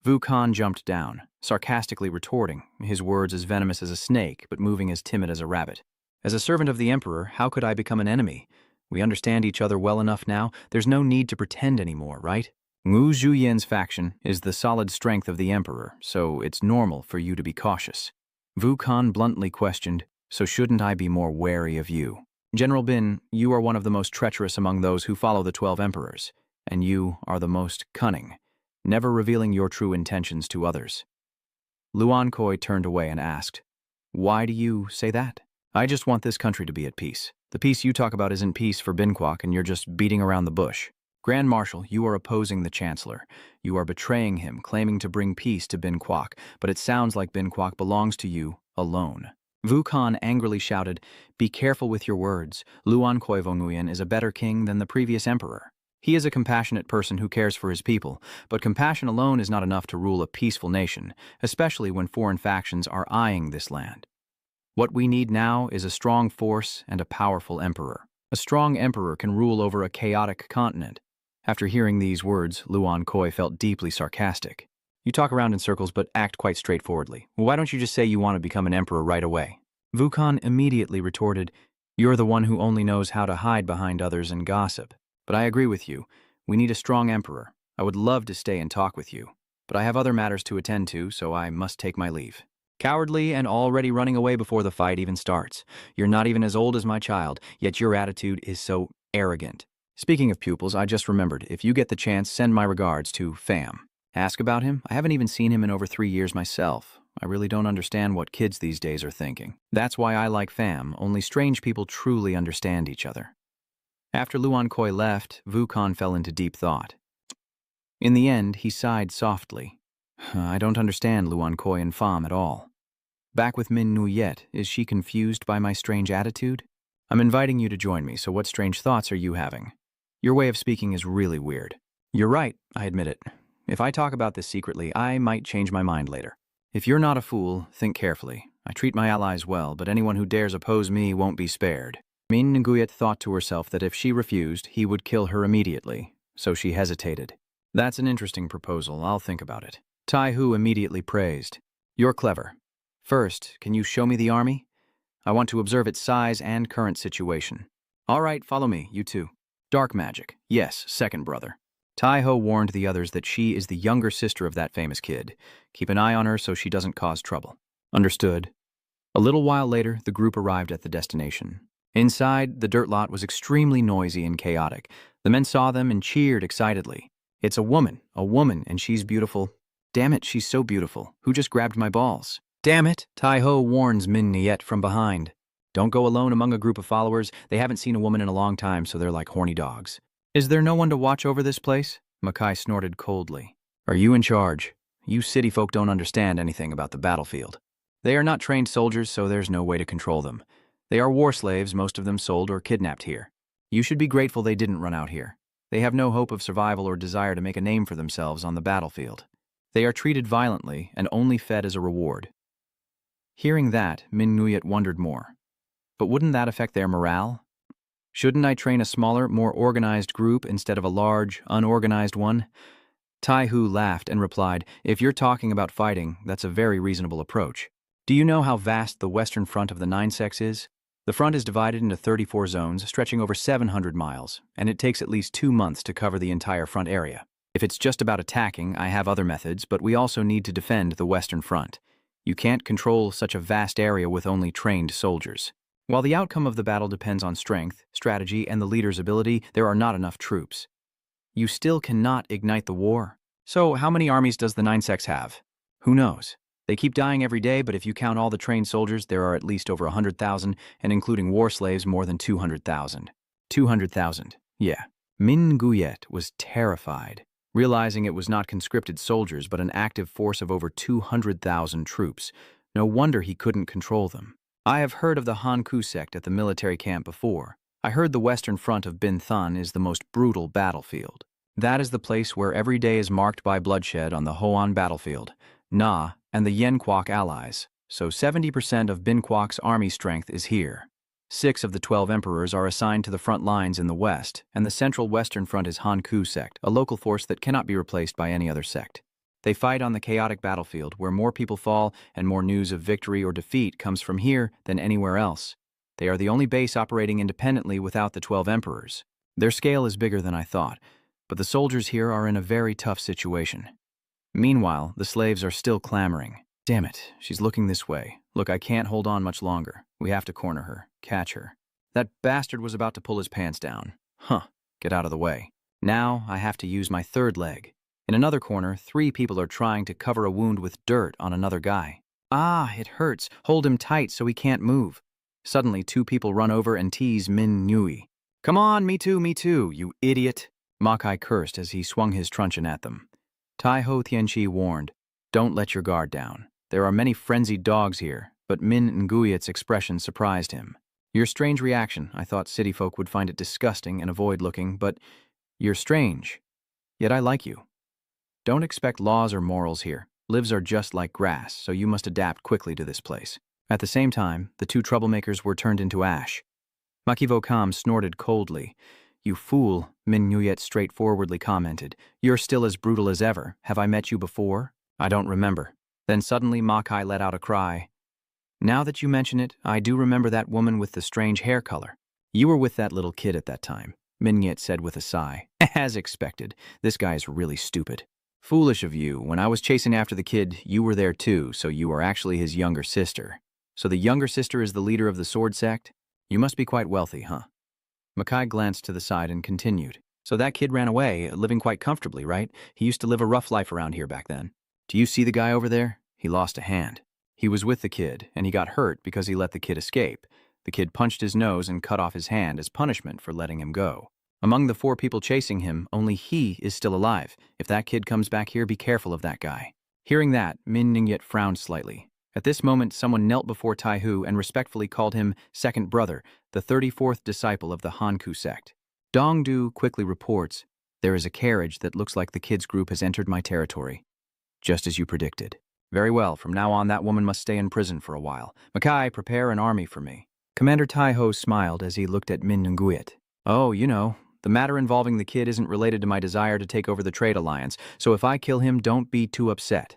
Vu Kan jumped down, sarcastically retorting, his words as venomous as a snake, but moving as timid as a rabbit. As a servant of the Emperor, how could I become an enemy? We understand each other well enough now, there's no need to pretend anymore, right? Wu Zhuyan's faction is the solid strength of the Emperor, so it's normal for you to be cautious. Vu Kan bluntly questioned, so shouldn't I be more wary of you? General Bin, you are one of the most treacherous among those who follow the 12 emperors, and you are the most cunning, never revealing your true intentions to others. Luan Koi turned away and asked, why do you say that? I just want this country to be at peace. The peace you talk about isn't peace for Bin Kwok, and you're just beating around the bush. Grand Marshal, you are opposing the Chancellor. You are betraying him, claiming to bring peace to Bin Kwok, but it sounds like Bin Kwok belongs to you alone. Vu Kan angrily shouted, be careful with your words. Luan Koi Vonguyen is a better king than the previous emperor. He is a compassionate person who cares for his people, but compassion alone is not enough to rule a peaceful nation, especially when foreign factions are eyeing this land. What we need now is a strong force and a powerful emperor. A strong emperor can rule over a chaotic continent. After hearing these words, Luan Koi felt deeply sarcastic. You talk around in circles but act quite straightforwardly. Why don't you just say you want to become an emperor right away? Vu Kan immediately retorted, you're the one who only knows how to hide behind others and gossip. But I agree with you. We need a strong emperor. I would love to stay and talk with you, but I have other matters to attend to, so I must take my leave. Cowardly and already running away before the fight even starts. You're not even as old as my child, yet your attitude is so arrogant. Speaking of pupils, I just remembered, if you get the chance, send my regards to Pham. Ask about him? I haven't even seen him in over 3 years myself. I really don't understand what kids these days are thinking. That's why I like Pham. Only strange people truly understand each other. After Luan Koi left, Wukong fell into deep thought. In the end, he sighed softly. I don't understand Luan Koi and Pham at all. Back with Min Nuyet, is she confused by my strange attitude? I'm inviting you to join me, so what strange thoughts are you having? Your way of speaking is really weird. You're right, I admit it. If I talk about this secretly, I might change my mind later. If you're not a fool, think carefully. I treat my allies well, but anyone who dares oppose me won't be spared. Min Nguyet thought to herself that if she refused, he would kill her immediately, so she hesitated. That's an interesting proposal, I'll think about it. Tai Hu immediately praised. You're clever. First, can you show me the army? I want to observe its size and current situation. All right, follow me, you two. Dark magic. Yes, second brother. Tai Ho warned the others that she is the younger sister of that famous kid. Keep an eye on her so she doesn't cause trouble. Understood. A little while later, the group arrived at the destination. Inside, the dirt lot was extremely noisy and chaotic. The men saw them and cheered excitedly. It's a woman, and she's beautiful. Damn it, she's so beautiful. Who just grabbed my balls? Damn it, Tai Ho warns Min Niet from behind. Don't go alone among a group of followers. They haven't seen a woman in a long time, so they're like horny dogs. Is there no one to watch over this place? Makai snorted coldly. Are you in charge? You city folk don't understand anything about the battlefield. They are not trained soldiers, so there's no way to control them. They are war slaves, most of them sold or kidnapped here. You should be grateful they didn't run out here. They have no hope of survival or desire to make a name for themselves on the battlefield. They are treated violently and only fed as a reward. Hearing that, Min Nuyet wondered more. But wouldn't that affect their morale? Shouldn't I train a smaller, more organized group instead of a large, unorganized one? Tai Hu laughed and replied, if you're talking about fighting, that's a very reasonable approach. Do you know how vast the western front of the Nine Sects is? The front is divided into 34 zones, stretching over 700 miles, and it takes at least 2 months to cover the entire front area. If it's just about attacking, I have other methods, but we also need to defend the western front. You can't control such a vast area with only trained soldiers. While the outcome of the battle depends on strength, strategy, and the leader's ability, there are not enough troops. You still cannot ignite the war. So how many armies does the Nine Sects have? Who knows? They keep dying every day, but if you count all the trained soldiers, there are at least over 100,000, and including war slaves, more than 200,000. 200,000, yeah. Min Nguyet was terrified, realizing it was not conscripted soldiers, but an active force of over 200,000 troops. No wonder he couldn't control them. I have heard of the Hanku sect at the military camp before. I heard the western front of Bin Thun is the most brutal battlefield. That is the place where every day is marked by bloodshed on the Hoan battlefield, Na, and the Yen Kwok allies, so 70% of Bin Kwok's army strength is here. 6 of the 12 emperors are assigned to the front lines in the west, and the central western front is Hanku sect, a local force that cannot be replaced by any other sect. They fight on the chaotic battlefield, where more people fall and more news of victory or defeat comes from here than anywhere else. They are the only base operating independently without the 12 emperors. Their scale is bigger than I thought, but the soldiers here are in a very tough situation. Meanwhile, the slaves are still clamoring. Damn it, she's looking this way. Look, I can't hold on much longer. We have to corner her, catch her. That bastard was about to pull his pants down. Huh, get out of the way. Now I have to use my third leg. In another corner, 3 people are trying to cover a wound with dirt on another guy. Ah, it hurts. Hold him tight so he can't move. Suddenly, 2 people run over and tease Min Nui. Come on, me too, you idiot. Makai cursed as he swung his truncheon at them. Tai Ho Tianchi warned, don't let your guard down. There are many frenzied dogs here, but Min Nguyet's expression surprised him. Your strange reaction. I thought city folk would find it disgusting and avoid looking, but you're strange. Yet I like you. Don't expect laws or morals here. Lives are just like grass, so you must adapt quickly to this place. At the same time, the 2 troublemakers were turned into ash. Makivo Kam snorted coldly. You fool, Min Nguyet straightforwardly commented. You're still as brutal as ever. Have I met you before? I don't remember. Then suddenly Makai let out a cry. Now that you mention it, I do remember that woman with the strange hair color. You were with that little kid at that time. Minyet said with a sigh. As expected, this guy is really stupid. Foolish of you. When I was chasing after the kid, you were there too, so you are actually his younger sister. So the younger sister is the leader of the sword sect? You must be quite wealthy, huh? Makai glanced to the side and continued. So that kid ran away, living quite comfortably, right? He used to live a rough life around here back then. Do you see the guy over there? He lost a hand. He was with the kid, and he got hurt because he let the kid escape. The kid punched his nose and cut off his hand as punishment for letting him go. Among the 4 people chasing him, only he is still alive. If that kid comes back here, be careful of that guy. Hearing that, Min Ningyet frowned slightly. At this moment, someone knelt before Taihu and respectfully called him second brother, the 34th disciple of the Hanku sect. Dongdu quickly reports, there is a carriage that looks like the kid's group has entered my territory. Just as you predicted. Very well, from now on that woman must stay in prison for a while. Makai, prepare an army for me. Commander Taiho smiled as he looked at Min Ningyet. Oh, you know, the matter involving the kid isn't related to my desire to take over the trade alliance, so if I kill him, don't be too upset.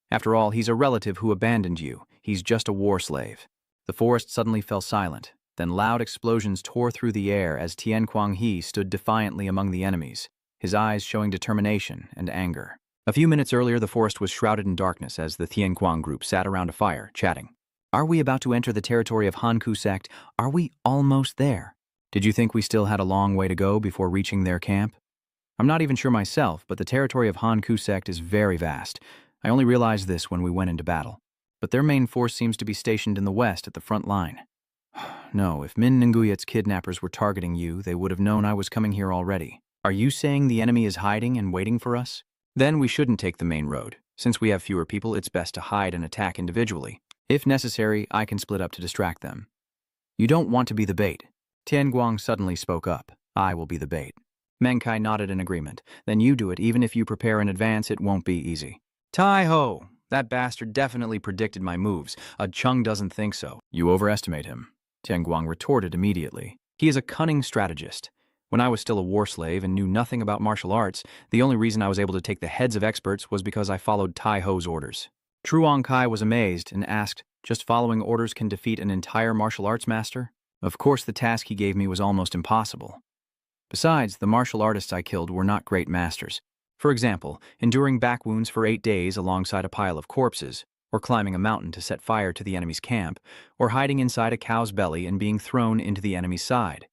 After all, he's a relative who abandoned you. He's just a war slave. The forest suddenly fell silent. Then loud explosions tore through the air as Tian Kuang-he stood defiantly among the enemies, his eyes showing determination and anger. A few minutes earlier, the forest was shrouded in darkness as the Tian Kuang group sat around a fire, chatting. Are we about to enter the territory of Hanku sect? Are we almost there? Did you think we still had a long way to go before reaching their camp? I'm not even sure myself, but the territory of Hanku sect is very vast. I only realized this when we went into battle. But their main force seems to be stationed in the west at the front line. No, if Min Ninguyet's kidnappers were targeting you, they would have known I was coming here already. Are you saying the enemy is hiding and waiting for us? Then we shouldn't take the main road. Since we have fewer people, it's best to hide and attack individually. If necessary, I can split up to distract them. You don't want to be the bait. Tian Guang suddenly spoke up. I will be the bait. Meng Kai nodded in agreement. Then you do it. Even if you prepare in advance, it won't be easy. Tai-ho! That bastard definitely predicted my moves. Chung doesn't think so. You overestimate him. Tian Guang retorted immediately. He is a cunning strategist. When I was still a war slave and knew nothing about martial arts, the only reason I was able to take the heads of experts was because I followed Tai-ho's orders. Truong Kai was amazed and asked, just following orders can defeat an entire martial arts master? Of course, the task he gave me was almost impossible. Besides, the martial artists I killed were not great masters. For example, enduring back wounds for 8 days alongside a pile of corpses, or climbing a mountain to set fire to the enemy's camp, or hiding inside a cow's belly and being thrown into the enemy's side.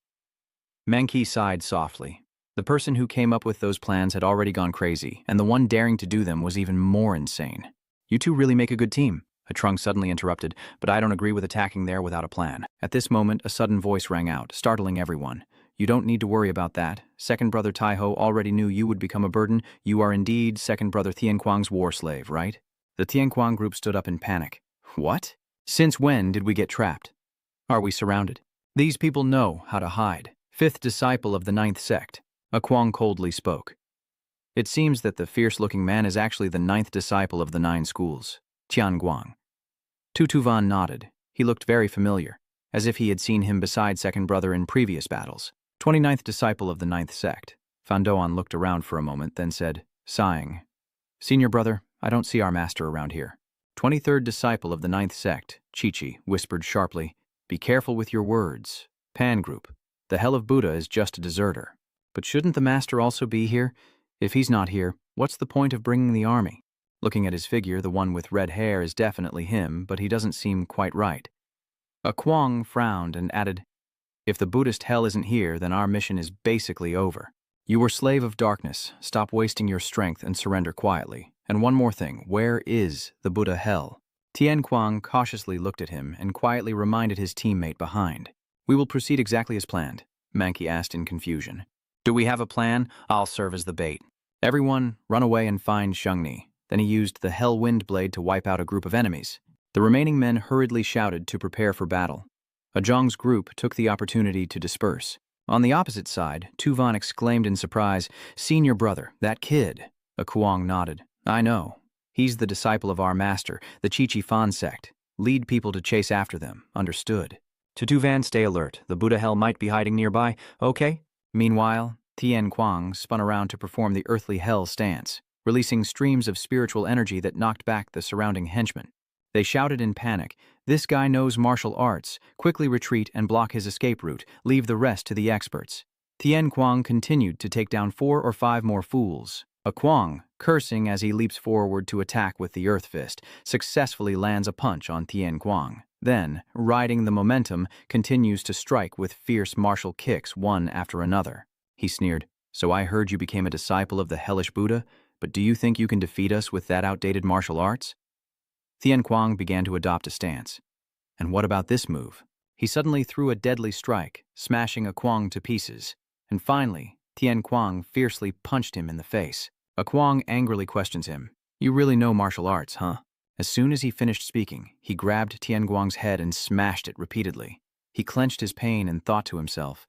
Menki sighed softly. The person who came up with those plans had already gone crazy, and the one daring to do them was even more insane. You two really make a good team. A trunk suddenly interrupted, but I don't agree with attacking there without a plan. At this moment, a sudden voice rang out, startling everyone. You don't need to worry about that. Second brother Taiho already knew you would become a burden. You are indeed second brother Tianquang's war slave, right? The Tianquang group stood up in panic. What? Since when did we get trapped? Are we surrounded? These people know how to hide. 5th disciple of the 9th sect. A Quang coldly spoke. It seems that the fierce-looking man is actually the 9th disciple of the 9 schools. Tian Guang. Tutuvan nodded. He looked very familiar, as if he had seen him beside second brother in previous battles. 29th disciple of the 9th sect. Fan Doan looked around for a moment, then said, sighing, Senior brother, I don't see our master around here. 23rd disciple of the 9th sect, Chi-Chi, whispered sharply, Be careful with your words. Pan group. The hell of Buddha is just a deserter. But shouldn't the master also be here? If he's not here, what's the point of bringing the army? Looking at his figure, the one with red hair is definitely him, but he doesn't seem quite right. A Quang frowned and added, If the Buddhist hell isn't here, then our mission is basically over. You were slave of darkness. Stop wasting your strength and surrender quietly. And one more thing, where is the Buddha hell? Tian Quang cautiously looked at him and quietly reminded his teammate behind. We will proceed exactly as planned, Mankey asked in confusion. Do we have a plan? I'll serve as the bait. Everyone, run away and find Shungni. Then he used the Hell Wind Blade to wipe out a group of enemies. The remaining men hurriedly shouted to prepare for battle. Ajong's group took the opportunity to disperse. On the opposite side, Tuvan exclaimed in surprise, Senior brother, that kid. A Kuang nodded. I know. He's the disciple of our master, the Chi-Chi Fan sect. Lead people to chase after them. Understood. To Tuvan, stay alert. The Buddha hell might be hiding nearby. Okay? Meanwhile, Tian Quang spun around to perform the earthly hell stance, releasing streams of spiritual energy that knocked back the surrounding henchmen. They shouted in panic, This guy knows martial arts. Quickly retreat and block his escape route. Leave the rest to the experts. Tien Kuang continued to take down 4 or 5 more fools. A Kuang, cursing as he leaps forward to attack with the Earth Fist, successfully lands a punch on Tien Kuang. Then, riding the momentum, continues to strike with fierce martial kicks one after another. He sneered, "So I heard you became a disciple of the hellish Buddha, but do you think you can defeat us with that outdated martial arts?" Tien Kuang began to adopt a stance. And what about this move? He suddenly threw a deadly strike, smashing a Kuang to pieces. And finally, Tien Kuang fiercely punched him in the face. A Kuang angrily questions him, "You really know martial arts, huh?" As soon as he finished speaking, he grabbed Tien Kuang's head and smashed it repeatedly. He clenched his pain and thought to himself,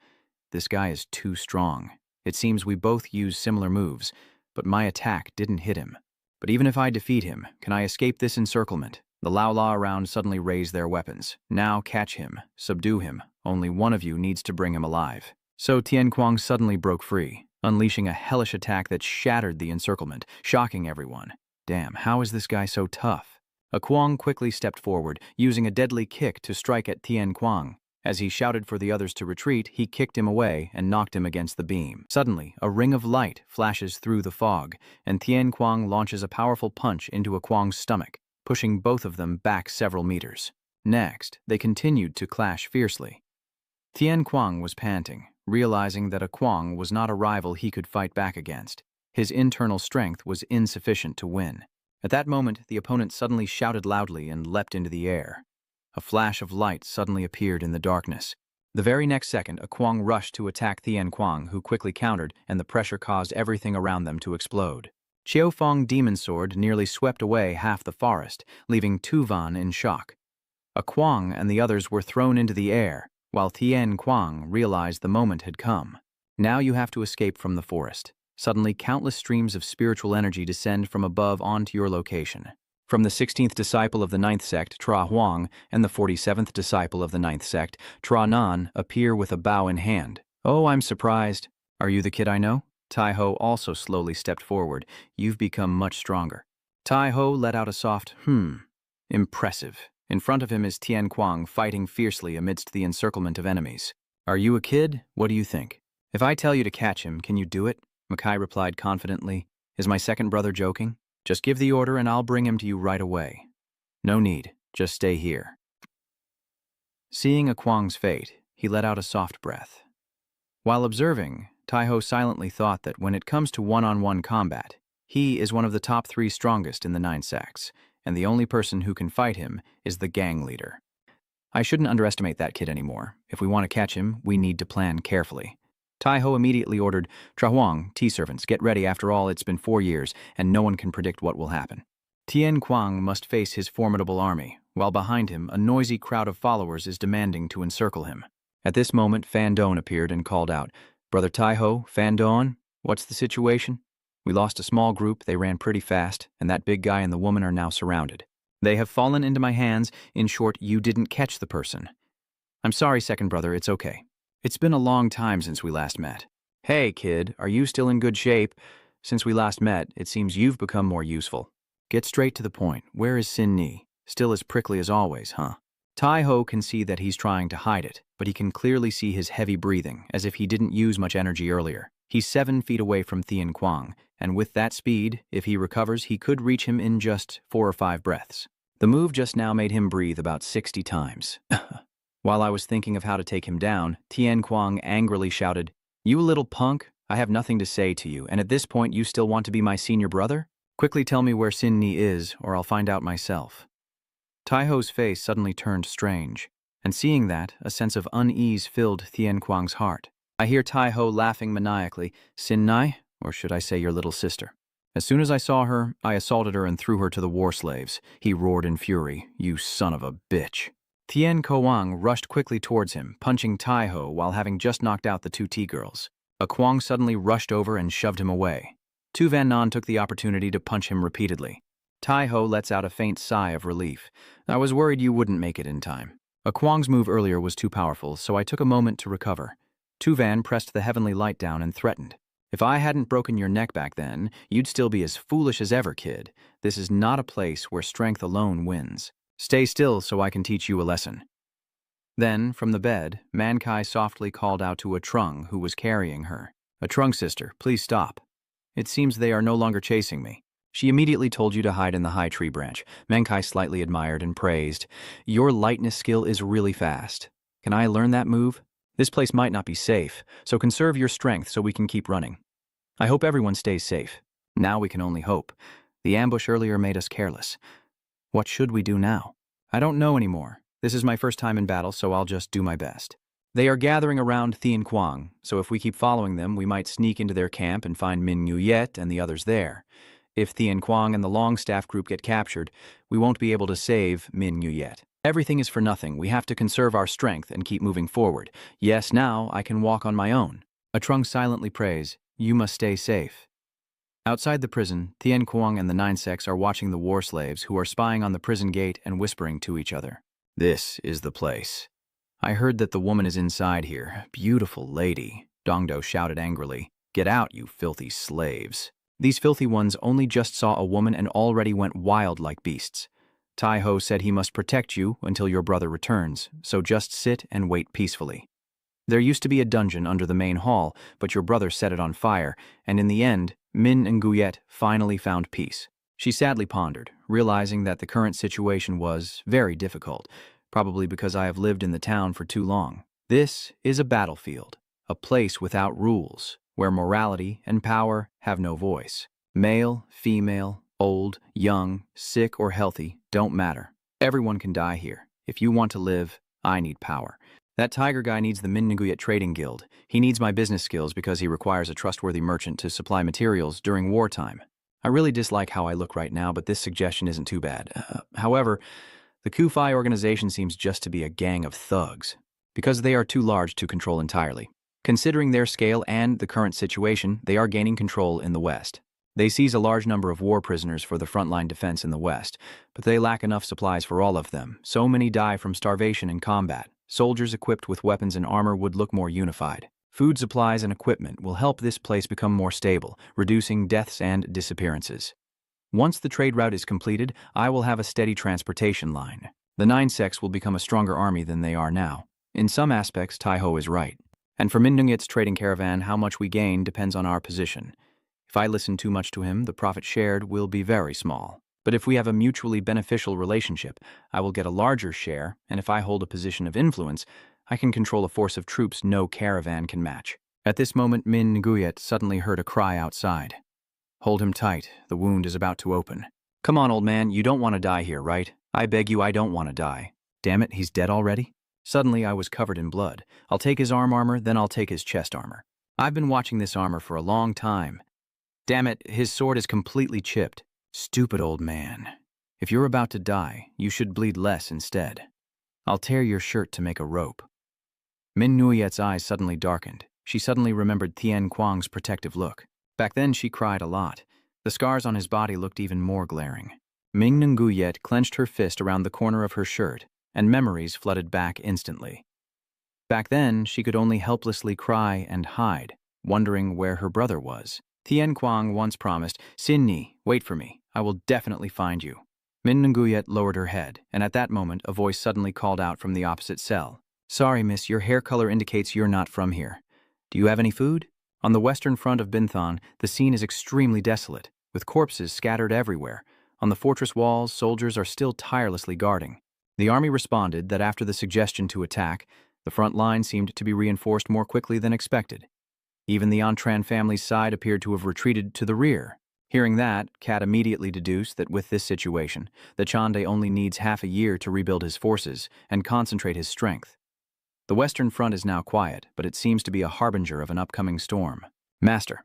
"This guy is too strong. It seems we both use similar moves, but my attack didn't hit him. But even if I defeat him, can I escape this encirclement?" The Lao La around suddenly raised their weapons. "Now catch him, subdue him. Only one of you needs to bring him alive." So Tien Kuang suddenly broke free, unleashing a hellish attack that shattered the encirclement, shocking everyone. Damn, how is this guy so tough? A Kuang quickly stepped forward, using a deadly kick to strike at Tien Kuang. As he shouted for the others to retreat, he kicked him away and knocked him against the beam. Suddenly, a ring of light flashes through the fog, and Tien Kuang launches a powerful punch into a Kuang's stomach, pushing both of them back several meters. Next, they continued to clash fiercely. Tien Kuang was panting, realizing that a Kuang was not a rival he could fight back against. His internal strength was insufficient to win. At that moment, the opponent suddenly shouted loudly and leapt into the air. A flash of light suddenly appeared in the darkness. The very next second, a Kuang rushed to attack Tien Kuang, who quickly countered, and the pressure caused everything around them to explode. Chiao Fong Demon Sword nearly swept away half the forest, leaving Tuvan in shock. A Kuang and the others were thrown into the air, while Tien Kuang realized the moment had come. Now you have to escape from the forest. Suddenly, countless streams of spiritual energy descend from above onto your location. From the 16th disciple of the 9th sect, Tra Huang, and the 47th disciple of the 9th sect, Tra Nan, appear with a bow in hand. "Oh, I'm surprised. Are you the kid I know?" Tai Ho also slowly stepped forward. "You've become much stronger." Tai Ho let out a soft, Impressive. In front of him is Tien Kuang fighting fiercely amidst the encirclement of enemies. "Are you a kid? What do you think?" "If I tell you to catch him, can you do it?" Mackay replied confidently. "Is my second brother joking? Just give the order and I'll bring him to you right away." "No need. Just stay here." Seeing a Kuang's fate, he let out a soft breath. While observing, Tai Ho silently thought that when it comes to one-on-one combat, he is one of the top 3 strongest in the 9 sects, and the only person who can fight him is the gang leader. I shouldn't underestimate that kid anymore. If we want to catch him, we need to plan carefully. Tai Ho immediately ordered, "Tra Huang, tea servants, get ready. After all, it's been 4 years, and no one can predict what will happen." Tien Kuang must face his formidable army, while behind him a noisy crowd of followers is demanding to encircle him. At this moment, Fan Don appeared and called out, "Brother Tai Ho, Fan Don, what's the situation?" "We lost a small group, they ran pretty fast, and that big guy and the woman are now surrounded. They have fallen into my hands. In short, you didn't catch the person." "I'm sorry, second brother, it's okay. It's been a long time since we last met." "Hey, kid, are you still in good shape? Since we last met, it seems you've become more useful. Get straight to the point. Where is Sin Ni? Still as prickly as always, huh?" Tai Ho can see that he's trying to hide it, but he can clearly see his heavy breathing, as if he didn't use much energy earlier. He's 7 feet away from Tien Kuang, and with that speed, if he recovers, he could reach him in just 4 or 5 breaths. The move just now made him breathe about 60 times. While I was thinking of how to take him down, Tien Kuang angrily shouted, "You little punk, I have nothing to say to you, and at this point you still want to be my senior brother? Quickly tell me where Sin Ni is, or I'll find out myself." Tai Ho's face suddenly turned strange, and seeing that, a sense of unease filled Tien Kuang's heart. I hear Tai Ho laughing maniacally, "Sin Nai, or should I say your little sister? As soon as I saw her, I assaulted her and threw her to the war slaves." He roared in fury, "You son of a bitch." Tien Kuang rushed quickly towards him, punching Tai Ho while having just knocked out the 2 tea-girls. A Kuang suddenly rushed over and shoved him away. Tu Van Nan took the opportunity to punch him repeatedly. Tai Ho lets out a faint sigh of relief. "I was worried you wouldn't make it in time." A Kuang's move earlier was too powerful, so I took a moment to recover. Tu Van pressed the heavenly light down and threatened, "If I hadn't broken your neck back then, you'd still be as foolish as ever, kid. This is not a place where strength alone wins. Stay still so I can teach you a lesson." Then, from the bed, Mankai softly called out to Trung, who was carrying her. Trung sister, please stop. It seems they are no longer chasing me. She immediately told you to hide in the high tree branch. Mankai slightly admired and praised. Your lightness skill is really fast. Can I learn that move? This place might not be safe, so conserve your strength so we can keep running. I hope everyone stays safe. Now we can only hope. The ambush earlier made us careless. What should we do now? I don't know anymore. This is my first time in battle, so I'll just do my best. They are gathering around Thien Quang, so if we keep following them, we might sneak into their camp and find Min Nguyet and the others there. If Thien Quang and the Longstaff group get captured, we won't be able to save Min Nguyet. Everything is for nothing. We have to conserve our strength and keep moving forward. Yes, now I can walk on my own. Trung silently prays, you must stay safe. Outside the prison, Thien Quang and the Nine Sects are watching the war slaves who are spying on the prison gate and whispering to each other. This is the place. I heard that the woman is inside here. Beautiful lady, Dongdo shouted angrily. Get out, you filthy slaves. These filthy ones only just saw a woman and already went wild like beasts. Tai Ho said he must protect you until your brother returns, so just sit and wait peacefully. There used to be a dungeon under the main hall, but your brother set it on fire, and in the end, Min Nguyet finally found peace. She sadly pondered, realizing that the current situation was very difficult, probably because I have lived in the town for too long. This is a battlefield, a place without rules, where morality and power have no voice. Male, female, old, young, sick or healthy, don't matter. Everyone can die here. If you want to live, I need power. That tiger guy needs the Min Nguyet Trading Guild. He needs my business skills because he requires a trustworthy merchant to supply materials during wartime. I really dislike how I look right now, but this suggestion isn't too bad. However, the Kufai organization seems just to be a gang of thugs, because they are too large to control entirely. Considering their scale and the current situation, they are gaining control in the West. They seize a large number of war prisoners for the frontline defense in the West, but they lack enough supplies for all of them. So many die from starvation in combat. Soldiers equipped with weapons and armor would look more unified. Food supplies and equipment will help this place become more stable, reducing deaths and disappearances. Once the trade route is completed, I will have a steady transportation line. The Nine Sects will become a stronger army than they are now. In some aspects, Tai Ho is right. And for Min Nguyet's trading caravan, how much we gain depends on our position. If I listen too much to him, the profit shared will be very small. But if we have a mutually beneficial relationship, I will get a larger share, and if I hold a position of influence, I can control a force of troops no caravan can match. At this moment, Min Nguyet suddenly heard a cry outside. Hold him tight, the wound is about to open. Come on, old man, you don't want to die here, right? I beg you, I don't want to die. Damn it, he's dead already? Suddenly, I was covered in blood. I'll take his arm armor, then I'll take his chest armor. I've been watching this armor for a long time. Damn it, his sword is completely chipped. Stupid old man. If you're about to die, you should bleed less instead. I'll tear your shirt to make a rope. Min Nguyet's eyes suddenly darkened. She suddenly remembered Thien Quang's protective look. Back then, she cried a lot. The scars on his body looked even more glaring. Min Nguyet clenched her fist around the corner of her shirt, and memories flooded back instantly. Back then, she could only helplessly cry and hide, wondering where her brother was. Thien Quang once promised, Sin Ni, wait for me. I will definitely find you. Min Nguyet lowered her head, and at that moment, a voice suddenly called out from the opposite cell. Sorry, miss, your hair color indicates you're not from here. Do you have any food? On the western front of Binthan, the scene is extremely desolate, with corpses scattered everywhere. On the fortress walls, soldiers are still tirelessly guarding. The army responded that after the suggestion to attack, the front line seemed to be reinforced more quickly than expected. Even the Antran family's side appeared to have retreated to the rear. Hearing that, Kat immediately deduced that with this situation, the Chande only needs half a year to rebuild his forces and concentrate his strength. The western front is now quiet, but it seems to be a harbinger of an upcoming storm. Master,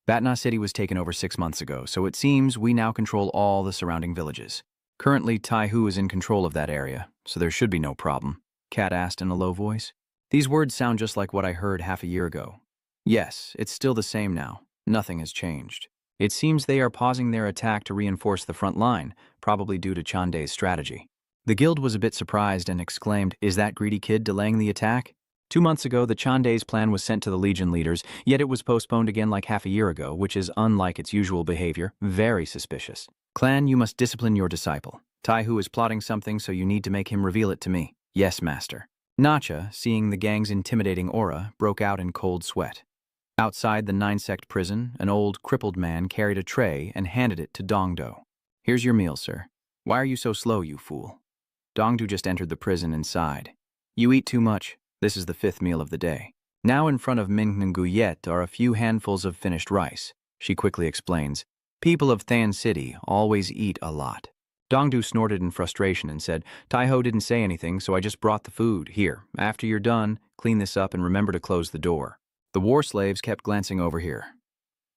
Batna City was taken over 6 months ago, so it seems we now control all the surrounding villages. Currently, Tai Hu is in control of that area, so there should be no problem, Kat asked in a low voice. These words sound just like what I heard half a year ago. Yes, it's still the same now. Nothing has changed. It seems they are pausing their attack to reinforce the front line, probably due to Chande's strategy. The guild was a bit surprised and exclaimed, is that greedy kid delaying the attack? 2 months ago, the Chande's plan was sent to the Legion leaders, yet it was postponed again like half a year ago, which is unlike its usual behavior, very suspicious. Clan, you must discipline your disciple. Tai Hu is plotting something, so you need to make him reveal it to me. Yes, master. Nacha, seeing the gang's intimidating aura, broke out in cold sweat. Outside the nine-sect prison, an old, crippled man carried a tray and handed it to Dongdo. "Here's your meal, sir. Why are you so slow, you fool?" Dongdu just entered the prison and sighed. "You eat too much. This is the 5th meal of the day." Now in front of Min Nguyet are a few handfuls of finished rice. She quickly explains, "People of Than City always eat a lot." Dongdu snorted in frustration and said, "Taiho didn't say anything, so I just brought the food. Here, after you're done, clean this up and remember to close the door." The war slaves kept glancing over here.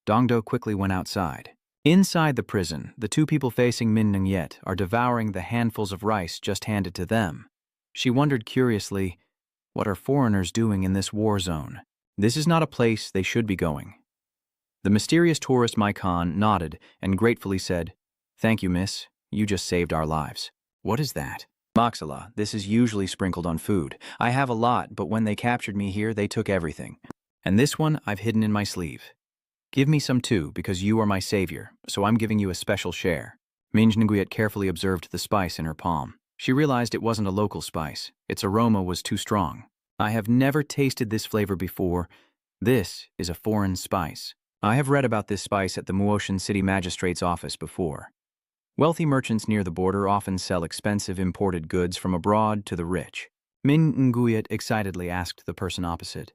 Dongdo quickly went outside. Inside the prison, the two people facing Min Nguyet are devouring the handfuls of rice just handed to them. She wondered curiously, what are foreigners doing in this war zone? This is not a place they should be going. The mysterious tourist Maikon nodded and gratefully said, "Thank you, miss. You just saved our lives." "What is that?" "Moxala. This is usually sprinkled on food. I have a lot, but when they captured me here, they took everything. And this one I've hidden in my sleeve. Give me some too, because you are my savior, so I'm giving you a special share." Min Nguyet carefully observed the spice in her palm. She realized it wasn't a local spice. Its aroma was too strong. "I have never tasted this flavor before. This is a foreign spice. I have read about this spice at the Muoshan City Magistrate's office before. Wealthy merchants near the border often sell expensive imported goods from abroad to the rich." Min Nguyet excitedly asked the person opposite,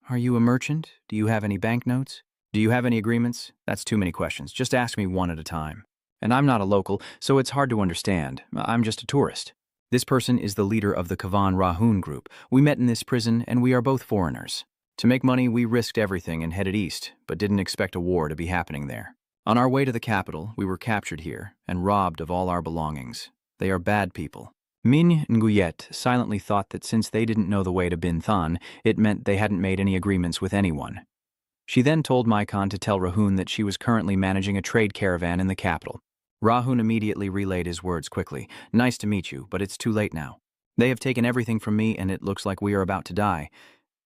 "Are you a merchant? Do you have any banknotes? Do you have any agreements?" "That's too many questions. Just ask me one at a time. And I'm not a local, so it's hard to understand. I'm just a tourist." This person is the leader of the Kavan Rahun group. "We met in this prison, and we are both foreigners. To make money, we risked everything and headed east, but didn't expect a war to be happening there. On our way to the capital, we were captured here and robbed of all our belongings. They are bad people." Min Nguyet silently thought that since they didn't know the way to Bin Than, it meant they hadn't made any agreements with anyone. She then told Maikon to tell Rahun that she was currently managing a trade caravan in the capital. Rahun immediately relayed his words quickly. "Nice to meet you, but it's too late now. They have taken everything from me and it looks like we are about to die.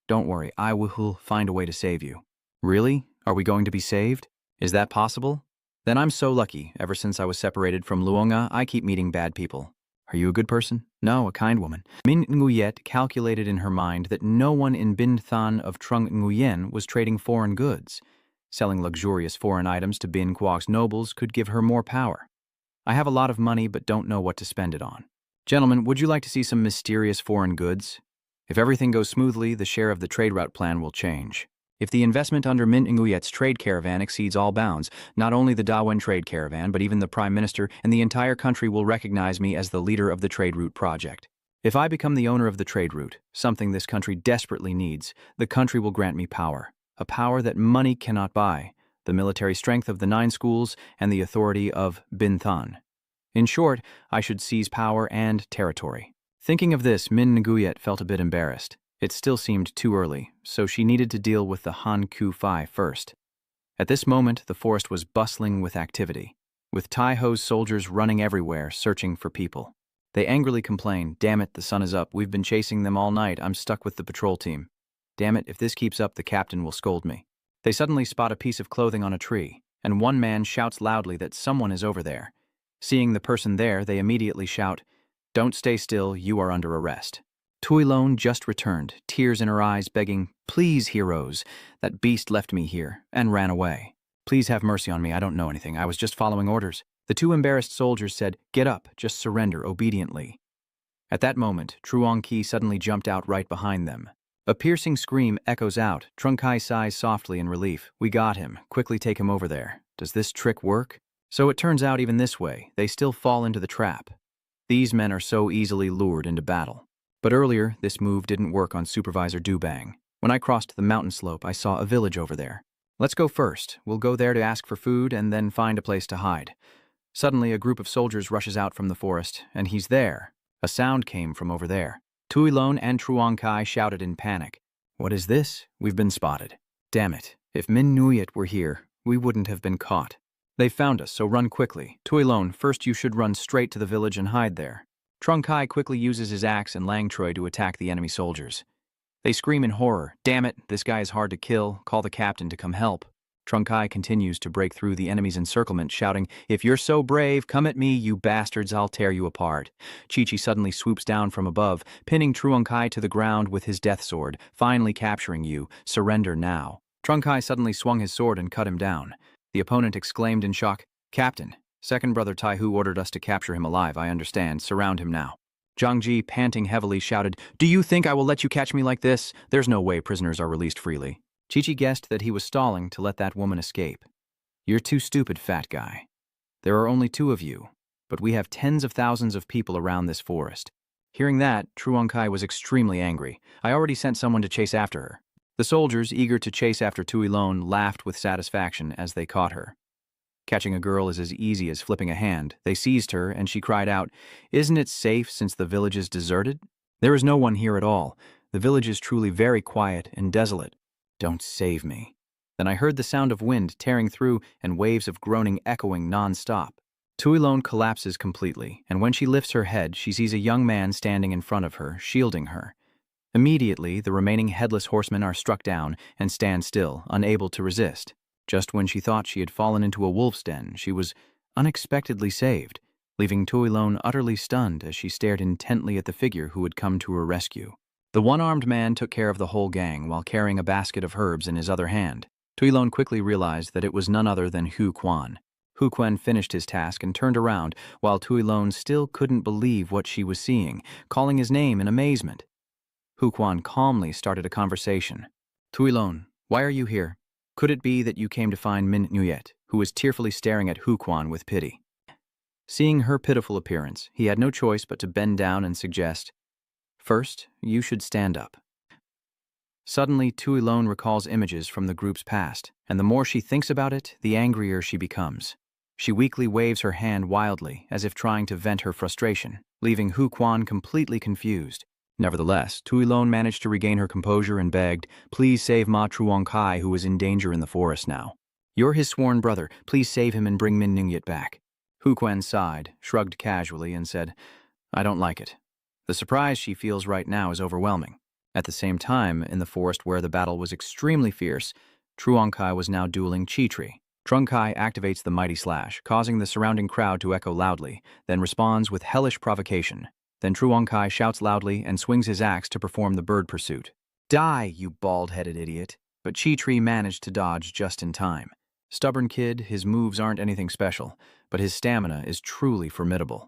Don't worry, I will find a way to save you." "Really? Are we going to be saved? Is that possible? Then I'm so lucky. Ever since I was separated from Luonga, I keep meeting bad people." "Are you a good person?" "No, a kind woman." Min Nguyet calculated in her mind that no one in Bin Than of Trung Nguyen was trading foreign goods. Selling luxurious foreign items to Bin Quox's nobles could give her more power. "I have a lot of money but don't know what to spend it on. Gentlemen, would you like to see some mysterious foreign goods? If everything goes smoothly, the share of the trade route plan will change. If the investment under Min Nguyet's trade caravan exceeds all bounds, not only the Dawen trade caravan, but even the Prime Minister and the entire country will recognize me as the leader of the trade route project. If I become the owner of the trade route, something this country desperately needs, the country will grant me power. A power that money cannot buy, the military strength of the 9 schools and the authority of Bin Than. In short, I should seize power and territory." Thinking of this, Min Nguyet felt a bit embarrassed. It still seemed too early, so she needed to deal with the Han Ku Fai first. At this moment, the forest was bustling with activity, with Taiho's soldiers running everywhere, searching for people. They angrily complain, "Damn it, the sun is up. We've been chasing them all night. I'm stuck with the patrol team. Damn it, if this keeps up, the captain will scold me." They suddenly spot a piece of clothing on a tree, and one man shouts loudly that someone is over there. Seeing the person there, they immediately shout, "Don't stay still, you are under arrest." Tuilone just returned, tears in her eyes, begging, "Please, heroes, that beast left me here and ran away. Please have mercy on me, I don't know anything, I was just following orders." The 2 embarrassed soldiers said, "Get up, just surrender obediently." At that moment, Truong Ki suddenly jumped out right behind them. A piercing scream echoes out. Trung Kai sighs softly in relief. "We got him. Quickly take him over there. Does this trick work?" So it turns out even this way, they still fall into the trap. These men are so easily lured into battle. But earlier, this move didn't work on Supervisor Dubang. "When I crossed the mountain slope, I saw a village over there. Let's go first. We'll go there to ask for food and then find a place to hide." Suddenly, a group of soldiers rushes out from the forest, and he's there. A sound came from over there. Tuilone and Truong Kai shouted in panic. "What is this? We've been spotted. Damn it. If Min Nguyet were here, we wouldn't have been caught. They've found us, so run quickly. Tuilone, first you should run straight to the village and hide there." Trung Kai quickly uses his axe and Lang Troy to attack the enemy soldiers. They scream in horror, "Damn it, this guy is hard to kill. Call the captain to come help." Trunk Kai continues to break through the enemy's encirclement, shouting, "If you're so brave, come at me, you bastards, I'll tear you apart." Chi-Chi suddenly swoops down from above, pinning Truong Kai to the ground with his death sword, finally capturing you. Surrender now. Trunk Kai suddenly swung his sword and cut him down. The opponent exclaimed in shock, "Captain, second brother Taihu ordered us to capture him alive, I understand. Surround him now." Zhang Ji, panting heavily, shouted, "Do you think I will let you catch me like this? There's no way prisoners are released freely." Chi-Chi guessed that he was stalling to let that woman escape. "You're too stupid, fat guy. There are only two of you, but we have tens of thousands of people around this forest." Hearing that, Truong Kai was extremely angry. "I already sent someone to chase after her." The soldiers, eager to chase after Tuilone, laughed with satisfaction as they caught her. Catching a girl is as easy as flipping a hand. They seized her, and she cried out, "Isn't it safe since the village is deserted? There is no one here at all. The village is truly very quiet and desolate. Don't save me." Then I heard the sound of wind tearing through and waves of groaning echoing non-stop. Tuilone collapses completely, and when she lifts her head, she sees a young man standing in front of her, shielding her. Immediately, the remaining headless horsemen are struck down and stand still, unable to resist. Just when she thought she had fallen into a wolf's den, she was unexpectedly saved, leaving Tuilone utterly stunned as she stared intently at the figure who had come to her rescue. The one-armed man took care of the whole gang while carrying a basket of herbs in his other hand. Tuilone quickly realized that it was none other than Hu Quan. Hu Quan finished his task and turned around, while Tuilone still couldn't believe what she was seeing, calling his name in amazement. Hu Quan calmly started a conversation. "Tuilone, why are you here? Could it be that you came to find Min Nguyet, who was tearfully staring at Hu Quan with pity?" Seeing her pitiful appearance, he had no choice but to bend down and suggest, "First, you should stand up." Suddenly, Tuilone recalls images from the group's past, and the more she thinks about it, the angrier she becomes. She weakly waves her hand wildly, as if trying to vent her frustration, leaving Hu Quan completely confused. Nevertheless, Tuilone managed to regain her composure and begged, "Please save Ma Truong Kai, who is in danger in the forest now. You're his sworn brother. Please save him and bring Min Ningyat back." Hu Quan sighed, shrugged casually, and said, "I don't like it. The surprise she feels right now is overwhelming." At the same time, in the forest where the battle was extremely fierce, Truong Kai was now dueling Chi-Tri. Truong Kai activates the Mighty Slash, causing the surrounding crowd to echo loudly, then responds with hellish provocation. Then Truong Kai shouts loudly and swings his axe to perform the bird pursuit. "Die, you bald-headed idiot." But Chi-Tri managed to dodge just in time. Stubborn kid, his moves aren't anything special, but his stamina is truly formidable.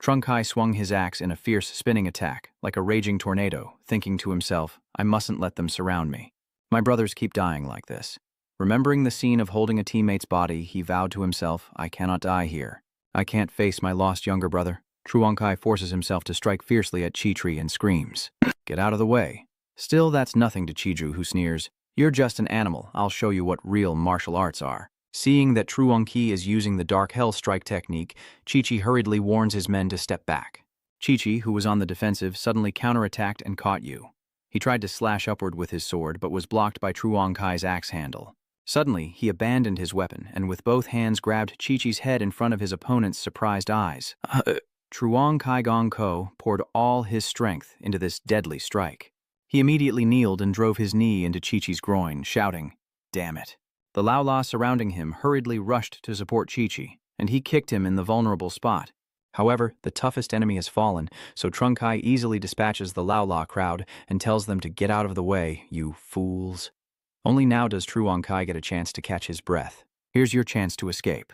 Truong Kai swung his axe in a fierce spinning attack, like a raging tornado, thinking to himself, "I mustn't let them surround me. My brothers keep dying like this." Remembering the scene of holding a teammate's body, he vowed to himself, "I cannot die here. I can't face my lost younger brother." Truong Kai forces himself to strike fiercely at Chi-Tri and screams, "Get out of the way." Still, that's nothing to Chi-Ju, who sneers, "You're just an animal. I'll show you what real martial arts are." Seeing that Truong Ki is using the Dark Hell Strike technique, Chi-Chi hurriedly warns his men to step back. Chi-Chi, who was on the defensive, suddenly counterattacked and caught Yu. He tried to slash upward with his sword, but was blocked by Truong Kai's axe handle. Suddenly, he abandoned his weapon and with both hands grabbed Chi-Chi's head in front of his opponent's surprised eyes. Truong Kai Gong Ko poured all his strength into this deadly strike. He immediately kneeled and drove his knee into Chi-Chi's groin, shouting, "Damn it." The Lao La surrounding him hurriedly rushed to support Chi-Chi, and he kicked him in the vulnerable spot. However, the toughest enemy has fallen, so Truong Kai easily dispatches the Lao La crowd and tells them to get out of the way, "You fools." Only now does Truong Kai get a chance to catch his breath. Here's your chance to escape.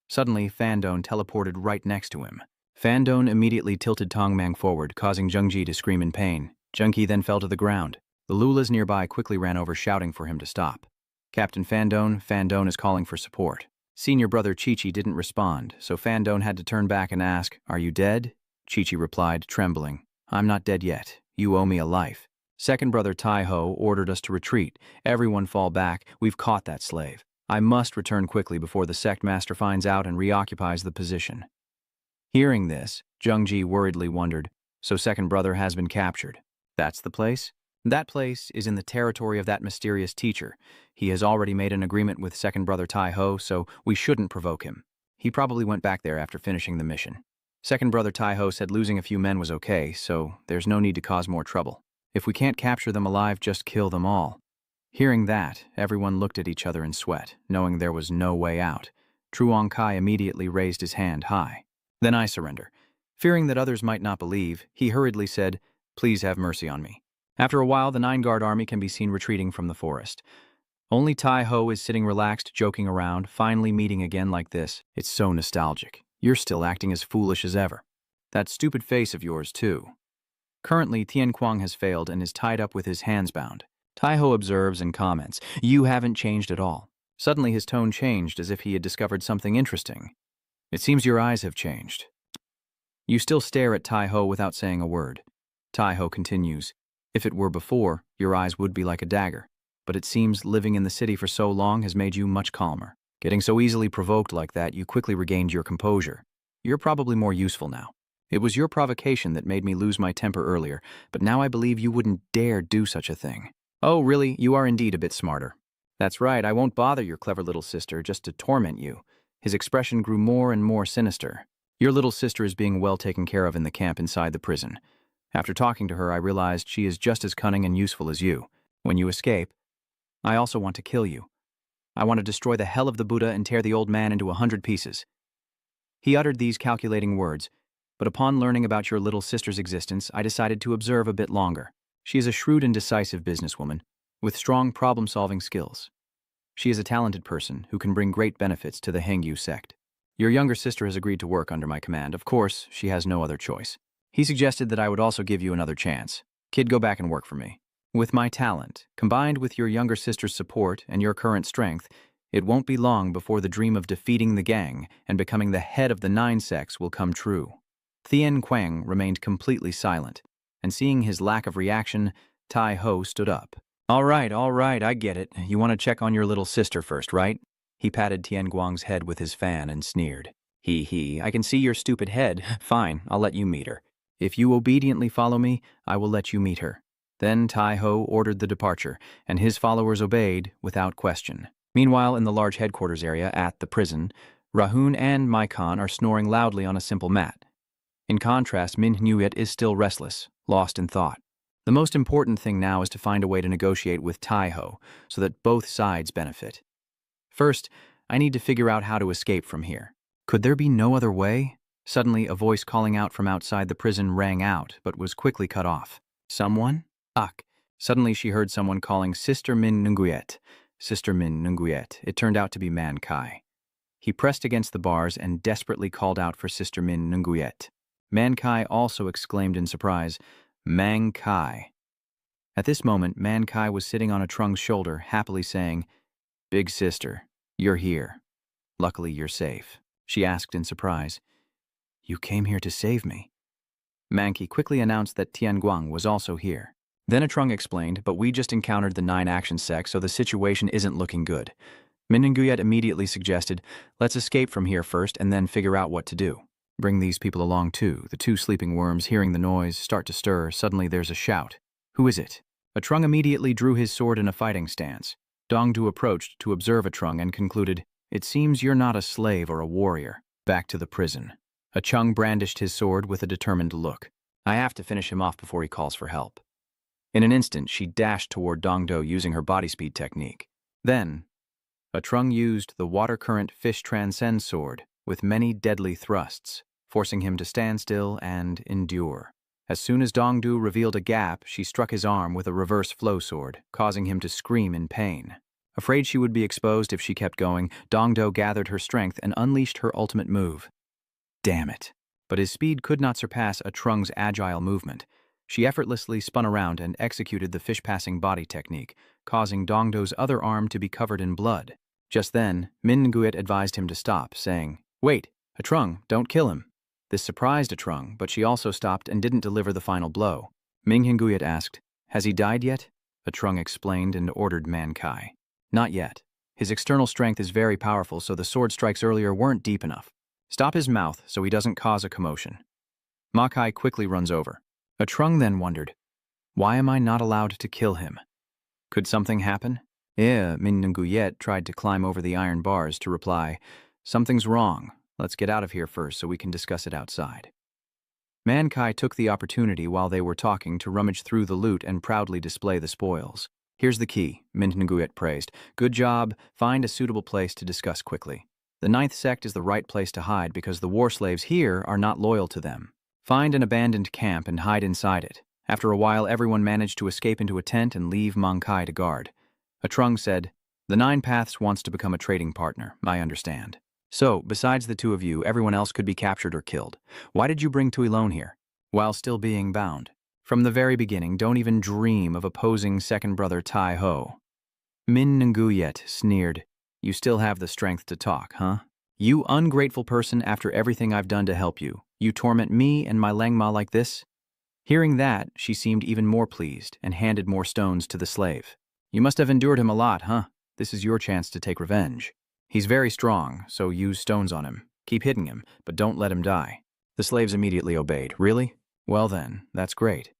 Suddenly, Fandone teleported right next to him. Fandone immediately tilted Tong Mang forward, causing Zhengji to scream in pain. Zhengji then fell to the ground. The Lulas nearby quickly ran over, shouting for him to stop. "Captain Fandone is calling for support." Senior brother Chi-Chi didn't respond, so Fandone had to turn back and ask, "Are you dead?" Chi-Chi replied, trembling, "I'm not dead yet. You owe me a life." Second brother Tai-Ho ordered us to retreat. "Everyone fall back. We've caught that slave. I must return quickly before the sect master finds out and reoccupies the position." Hearing this, Zhengji worriedly wondered, "So second brother has been captured. That's the place?" "That place is in the territory of that mysterious teacher. He has already made an agreement with second brother Tai-Ho, so we shouldn't provoke him. He probably went back there after finishing the mission. Second brother Tai-Ho said losing a few men was okay, so there's no need to cause more trouble. If we can't capture them alive, just kill them all." Hearing that, everyone looked at each other in sweat, knowing there was no way out. Truong Kai immediately raised his hand high. Then I surrender. Fearing that others might not believe, he hurriedly said, "Please have mercy on me." After a while, the 9-guard army can be seen retreating from the forest. Only Tai Ho is sitting relaxed, joking around, finally meeting again like this. It's so nostalgic. You're still acting as foolish as ever. That stupid face of yours, too. Currently, Tian Kuang has failed and is tied up with his hands bound. Tai Ho observes and comments, "You haven't changed at all." Suddenly his tone changed as if he had discovered something interesting. "It seems your eyes have changed." You still stare at Tai Ho without saying a word. Tai Ho continues, "If it were before, your eyes would be like a dagger. But it seems living in the city for so long has made you much calmer. Getting so easily provoked like that, you quickly regained your composure. You're probably more useful now. It was your provocation that made me lose my temper earlier, but now I believe you wouldn't dare do such a thing. Oh, really? You are indeed a bit smarter." "That's right, I won't bother your clever little sister just to torment you." His expression grew more and more sinister. "Your little sister is being well taken care of in the camp inside the prison. After talking to her, I realized she is just as cunning and useful as you. When you escape, I also want to kill you. I want to destroy the hell of the Buddha and tear the old man into 100 pieces." He uttered these calculating words, but upon learning about your little sister's existence, I decided to observe a bit longer. She is a shrewd and decisive businesswoman, with strong problem-solving skills. She is a talented person who can bring great benefits to the Hengyu sect. Your younger sister has agreed to work under my command. Of course, she has no other choice. He suggested that I would also give you another chance. Kid, go back and work for me. With my talent, combined with your younger sister's support and your current strength, it won't be long before the dream of defeating the gang and becoming the head of the 9 sects will come true. Tian Kuang remained completely silent, and seeing his lack of reaction, Tai Ho stood up. All right, I get it. You want to check on your little sister first, right?" He patted Tian Guang's head with his fan and sneered. He, I can see your stupid head. Fine, I'll let you meet her. If you obediently follow me, I will let you meet her." Then Tai Ho ordered the departure, and his followers obeyed without question. Meanwhile, in the large headquarters area at the prison, Rahun and Maikan are snoring loudly on a simple mat. In contrast, Min Huyet is still restless, lost in thought. The most important thing now is to find a way to negotiate with Tai Ho so that both sides benefit. First, I need to figure out how to escape from here. Could there be no other way? Suddenly, a voice calling out from outside the prison rang out, but was quickly cut off. Someone? Ak. Suddenly she heard someone calling Sister Min Nguyet. Sister Min Nguyet. It turned out to be Man Kai. He pressed against the bars and desperately called out for Sister Min Nguyet. Man Kai also exclaimed in surprise, "Mang Kai." At this moment, Man Kai was sitting on a Trung's shoulder, happily saying, "Big sister, you're here. Luckily, you're safe." She asked in surprise, "You came here to save me?" Manki quickly announced that Tian Guang was also here. Then a Trung explained, "But we just encountered the 9 action sects, so the situation isn't looking good." Mininguyet immediately suggested, "Let's escape from here first and then figure out what to do. Bring these people along too." The 2 sleeping worms, hearing the noise, start to stir. Suddenly there's a shout. Who is it? A Trung immediately drew his sword in a fighting stance. Dongdu approached to observe a Trung and concluded, "It seems you're not a slave or a warrior." Back to the prison. A Chung brandished his sword with a determined look. "I have to finish him off before he calls for help." In an instant, she dashed toward Dongdo using her body speed technique. Then, a Trung used the water current fish transcend sword with many deadly thrusts, forcing him to stand still and endure. As soon as Dongdu revealed a gap, she struck his arm with a reverse flow sword, causing him to scream in pain. Afraid she would be exposed if she kept going, Dongdo gathered her strength and unleashed her ultimate move. Damn it. But his speed could not surpass a Trung's agile movement. She effortlessly spun around and executed the fish-passing body technique, causing Dongdo's other arm to be covered in blood. Just then, Min Nguyen advised him to stop, saying, "Wait, a Trung, don't kill him." This surprised a Trung, but she also stopped and didn't deliver the final blow. Ming Nguyen asked, "Has he died yet?" A Trung explained and ordered Man Kai. "Not yet. His external strength is very powerful, so the sword strikes earlier weren't deep enough. Stop his mouth so he doesn't cause a commotion." Ma Kai quickly runs over. A Trung then wondered, "Why am I not allowed to kill him? Could something happen?" Min Nguyet tried to climb over the iron bars to reply, "Something's wrong. Let's get out of here first so we can discuss it outside." Man Kai took the opportunity while they were talking to rummage through the loot and proudly display the spoils. Here's the key, Mint Nguyen praised. Good job, find a suitable place to discuss quickly. The ninth sect is the right place to hide because the war slaves here are not loyal to them. Find an abandoned camp and hide inside it. After a while, everyone managed to escape into a tent and leave Mangkai to guard. Trung said, "The Nine Paths wants to become a trading partner, I understand. So, besides the two of you, everyone else could be captured or killed. Why did you bring Tuilone here, while still being bound? From the very beginning, don't even dream of opposing second brother Tai Ho." Min Nguyen sneered. "You still have the strength to talk, huh? You ungrateful person, after everything I've done to help you, you torment me and my Langma like this?" Hearing that, she seemed even more pleased and handed more stones to the slave. "You must have endured him a lot, huh? This is your chance to take revenge. He's very strong, so use stones on him. Keep hitting him, but don't let him die." The slaves immediately obeyed. "Really? Well then, that's great."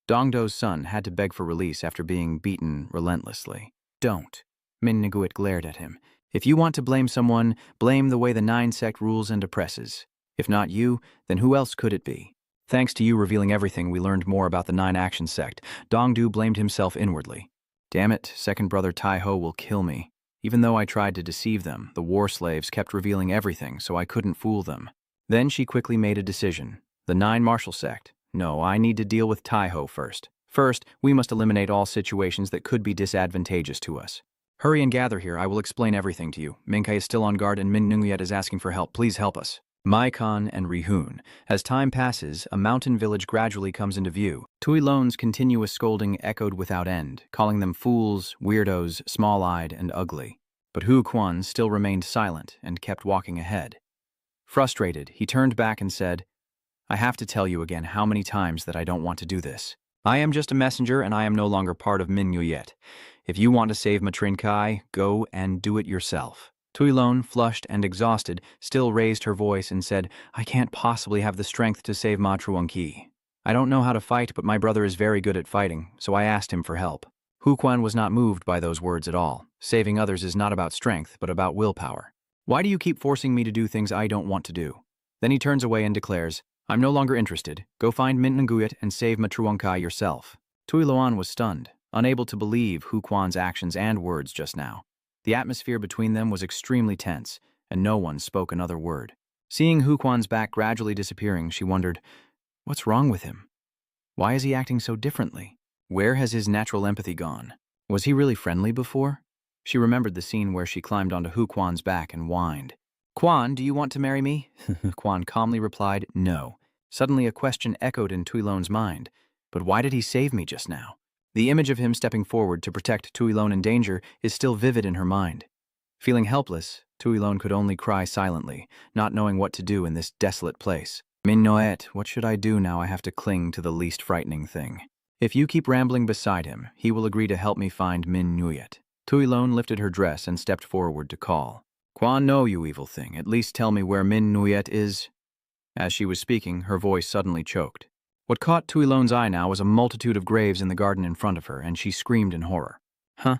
Dongdo's son had to beg for release after being beaten relentlessly. "Don't." Min Nguyen glared at him. "If you want to blame someone, blame the way the Nine Sect rules and oppresses. If not you, then who else could it be? Thanks to you revealing everything, we learned more about the Nine Action Sect." Dongdu blamed himself inwardly. "Damn it, second brother Tai Ho will kill me. Even though I tried to deceive them, the war slaves kept revealing everything, so I couldn't fool them." Then she quickly made a decision. "The Nine Martial Sect. No, I need to deal with Tai Ho first. First, we must eliminate all situations that could be disadvantageous to us. Hurry and gather here, I will explain everything to you. Minkai is still on guard and Min Nguyen is asking for help. Please help us." Maikon and Rihun. As time passes, a mountain village gradually comes into view. Tuilone's continuous scolding echoed without end, calling them fools, weirdos, small-eyed, and ugly. But Hu Quan still remained silent and kept walking ahead. Frustrated, he turned back and said, "I have to tell you again how many times that I don't want to do this. I am just a messenger and I am no longer part of Min Nguyen. If you want to save Matrinkai, go and do it yourself." Tuilone, flushed and exhausted, still raised her voice and said, "I can't possibly have the strength to save Ma Truanqi. I don't know how to fight, but my brother is very good at fighting, so I asked him for help." Hu Quan was not moved by those words at all. Saving others is not about strength, but about willpower. "Why do you keep forcing me to do things I don't want to do?" Then he turns away and declares, "I'm no longer interested. Go find Mint Nguyen and save Ma Truanqi yourself." Tuiloan was stunned, unable to believe Hu Quan's actions and words just now. The atmosphere between them was extremely tense, and no one spoke another word. Seeing Hu Quan's back gradually disappearing, she wondered, what's wrong with him? Why is he acting so differently? Where has his natural empathy gone? Was he really friendly before? She remembered the scene where she climbed onto Hu Quan's back and whined. "Quan, do you want to marry me?" Quan calmly replied, "No." Suddenly a question echoed in Tuilone's mind. But why did he save me just now? The image of him stepping forward to protect Tuilone in danger is still vivid in her mind. Feeling helpless, Tuilone could only cry silently, not knowing what to do in this desolate place. "Min Noet, what should I do now I have to cling to the least frightening thing? If you keep rambling beside him, he will agree to help me find Min Nguyen." Tuilone lifted her dress and stepped forward to call. "Quan, no, you evil thing, at least tell me where Min Nguyen is." As she was speaking, her voice suddenly choked. What caught Tuilone's eye now was a multitude of graves in the garden in front of her, and she screamed in horror. "Huh?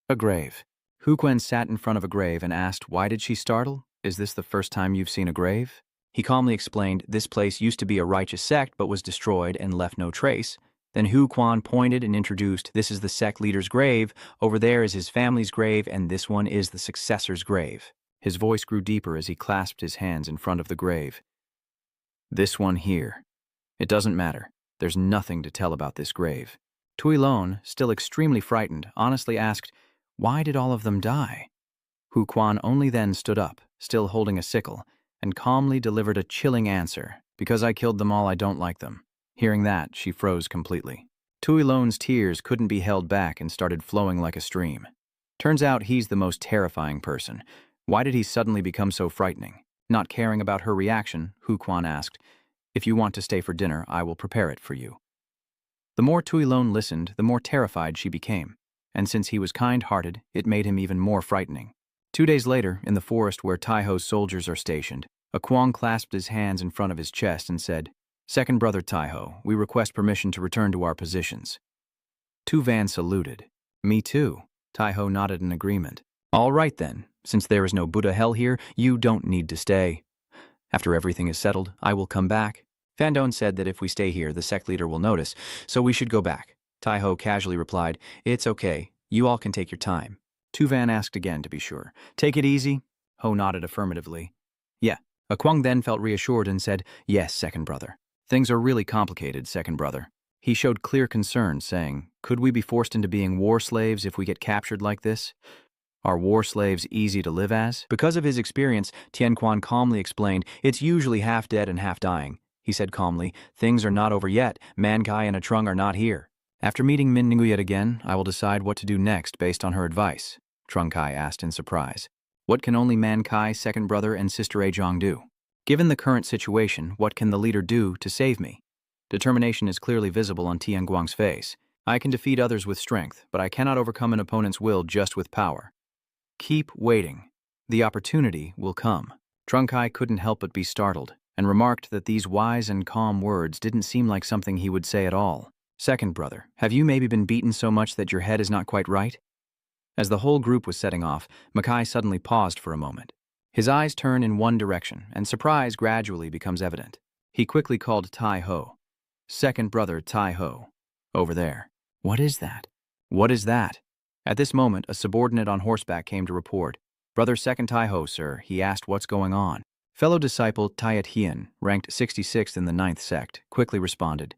A grave?" Hu Quan sat in front of a grave and asked, "Why did she startle? Is this the first time you've seen a grave?" He calmly explained, "This place used to be a righteous sect but was destroyed and left no trace." Then Hu Quan pointed and introduced, "This is the sect leader's grave, over there is his family's grave, and this one is the successor's grave." His voice grew deeper as he clasped his hands in front of the grave. "This one here. It doesn't matter. There's nothing to tell about this grave." Tuilone, still extremely frightened, honestly asked, "Why did all of them die?" Hu Quan only then stood up, still holding a sickle, and calmly delivered a chilling answer, "Because I killed them all, I don't like them." Hearing that, she froze completely. Tuilone's tears couldn't be held back and started flowing like a stream. Turns out he's the most terrifying person. Why did he suddenly become so frightening? Not caring about her reaction, Hu Quan asked, "If you want to stay for dinner, I will prepare it for you." The more Tuilone listened, the more terrified she became, and since he was kind-hearted, it made him even more frightening. 2 days later, in the forest where Taiho's soldiers are stationed, a Kwang clasped his hands in front of his chest and said, "Second brother Taiho, we request permission to return to our positions." Tu Van saluted. "Me too." Taiho nodded in agreement. "All right then, since there is no Buddha hell here, you don't need to stay. After everything is settled, I will come back." Fandon said that if we stay here, the sect leader will notice, so we should go back. Tai-ho casually replied, "It's okay. You all can take your time." Tu-van asked again to be sure. "Take it easy?" Ho nodded affirmatively. "Yeah." Kwang then felt reassured and said, "Yes, second brother. Things are really complicated, second brother." He showed clear concern, saying, "Could we be forced into being war slaves if we get captured like this? Are war slaves easy to live as?" Because of his experience, Tian Quan calmly explained, "It's usually half dead and half dying." He said calmly, "Things are not over yet. Man Kai and Trung are not here." After meeting Min Nguyet again, I will decide what to do next based on her advice, Trung Kai asked in surprise. What can only Man Kai, second brother, and sister Ajong do? Given the current situation, what can the leader do to save me? Determination is clearly visible on Tian Guang's face. I can defeat others with strength, but I cannot overcome an opponent's will just with power. Keep waiting. The opportunity will come. Trung Kai couldn't help but be startled, and remarked that these wise and calm words didn't seem like something he would say at all. Second brother, have you maybe been beaten so much that your head is not quite right? As the whole group was setting off, Makai suddenly paused for a moment. His eyes turn in one direction, and surprise gradually becomes evident. He quickly called Tai-ho. "Second brother Tai-ho. Over there." "What is that?" "What is that?" At this moment, a subordinate on horseback came to report. "Brother second Tai-ho, sir," he asked what's going on. Fellow disciple Tayat Hien, ranked 66th in the 9th sect, quickly responded.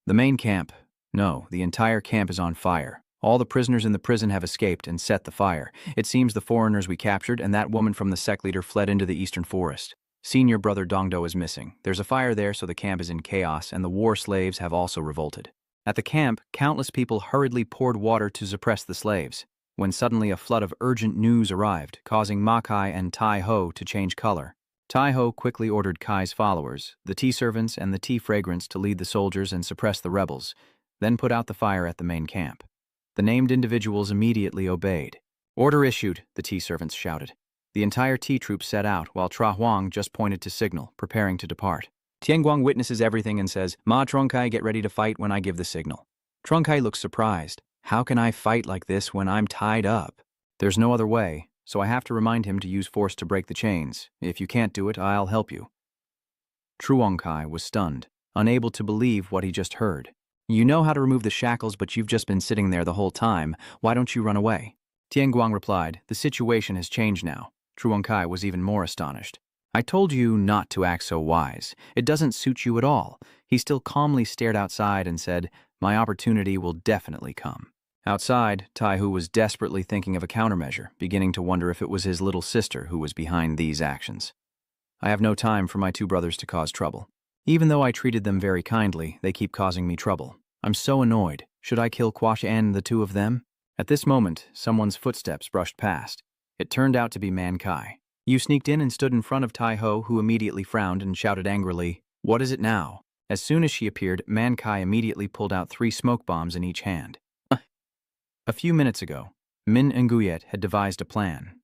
"The main camp. No, the entire camp is on fire. All the prisoners in the prison have escaped and set the fire. It seems the foreigners we captured and that woman from the sect leader fled into the eastern forest. Senior brother Dongdo is missing. There's a fire there, so the camp is in chaos, and the war slaves have also revolted." At the camp, countless people hurriedly poured water to suppress the slaves, when suddenly a flood of urgent news arrived, causing Makai and Tai-ho to change color. Tai-ho quickly ordered Kai's followers, the tea servants and the tea fragrants, to lead the soldiers and suppress the rebels, then put out the fire at the main camp. The named individuals immediately obeyed. "Order issued," the tea servants shouted. The entire tea troop set out, while Tra Huang just pointed to signal, preparing to depart. Tianguang witnesses everything and says, "Ma Trungkai, get ready to fight when I give the signal." Trungkai looks surprised. "How can I fight like this when I'm tied up?" "There's no other way, so I have to remind him to use force to break the chains. If you can't do it, I'll help you." Truongkai was stunned, unable to believe what he just heard. "You know how to remove the shackles, but you've just been sitting there the whole time. Why don't you run away?" Tianguang replied, "The situation has changed now." Truongkai was even more astonished. "I told you not to act so wise. It doesn't suit you at all." He still calmly stared outside and said, "My opportunity will definitely come." Outside, Tai-ho was desperately thinking of a countermeasure, beginning to wonder if it was his little sister who was behind these actions. "I have no time for my two brothers to cause trouble. Even though I treated them very kindly, they keep causing me trouble. I'm so annoyed. Should I kill Quash and the two of them?" At this moment, someone's footsteps brushed past. It turned out to be Man Kai. You sneaked in and stood in front of Tai-ho, who immediately frowned and shouted angrily, "What is it now?" As soon as she appeared, Man Kai immediately pulled out 3 smoke bombs in each hand. A few minutes ago, Min Nguyet had devised a plan.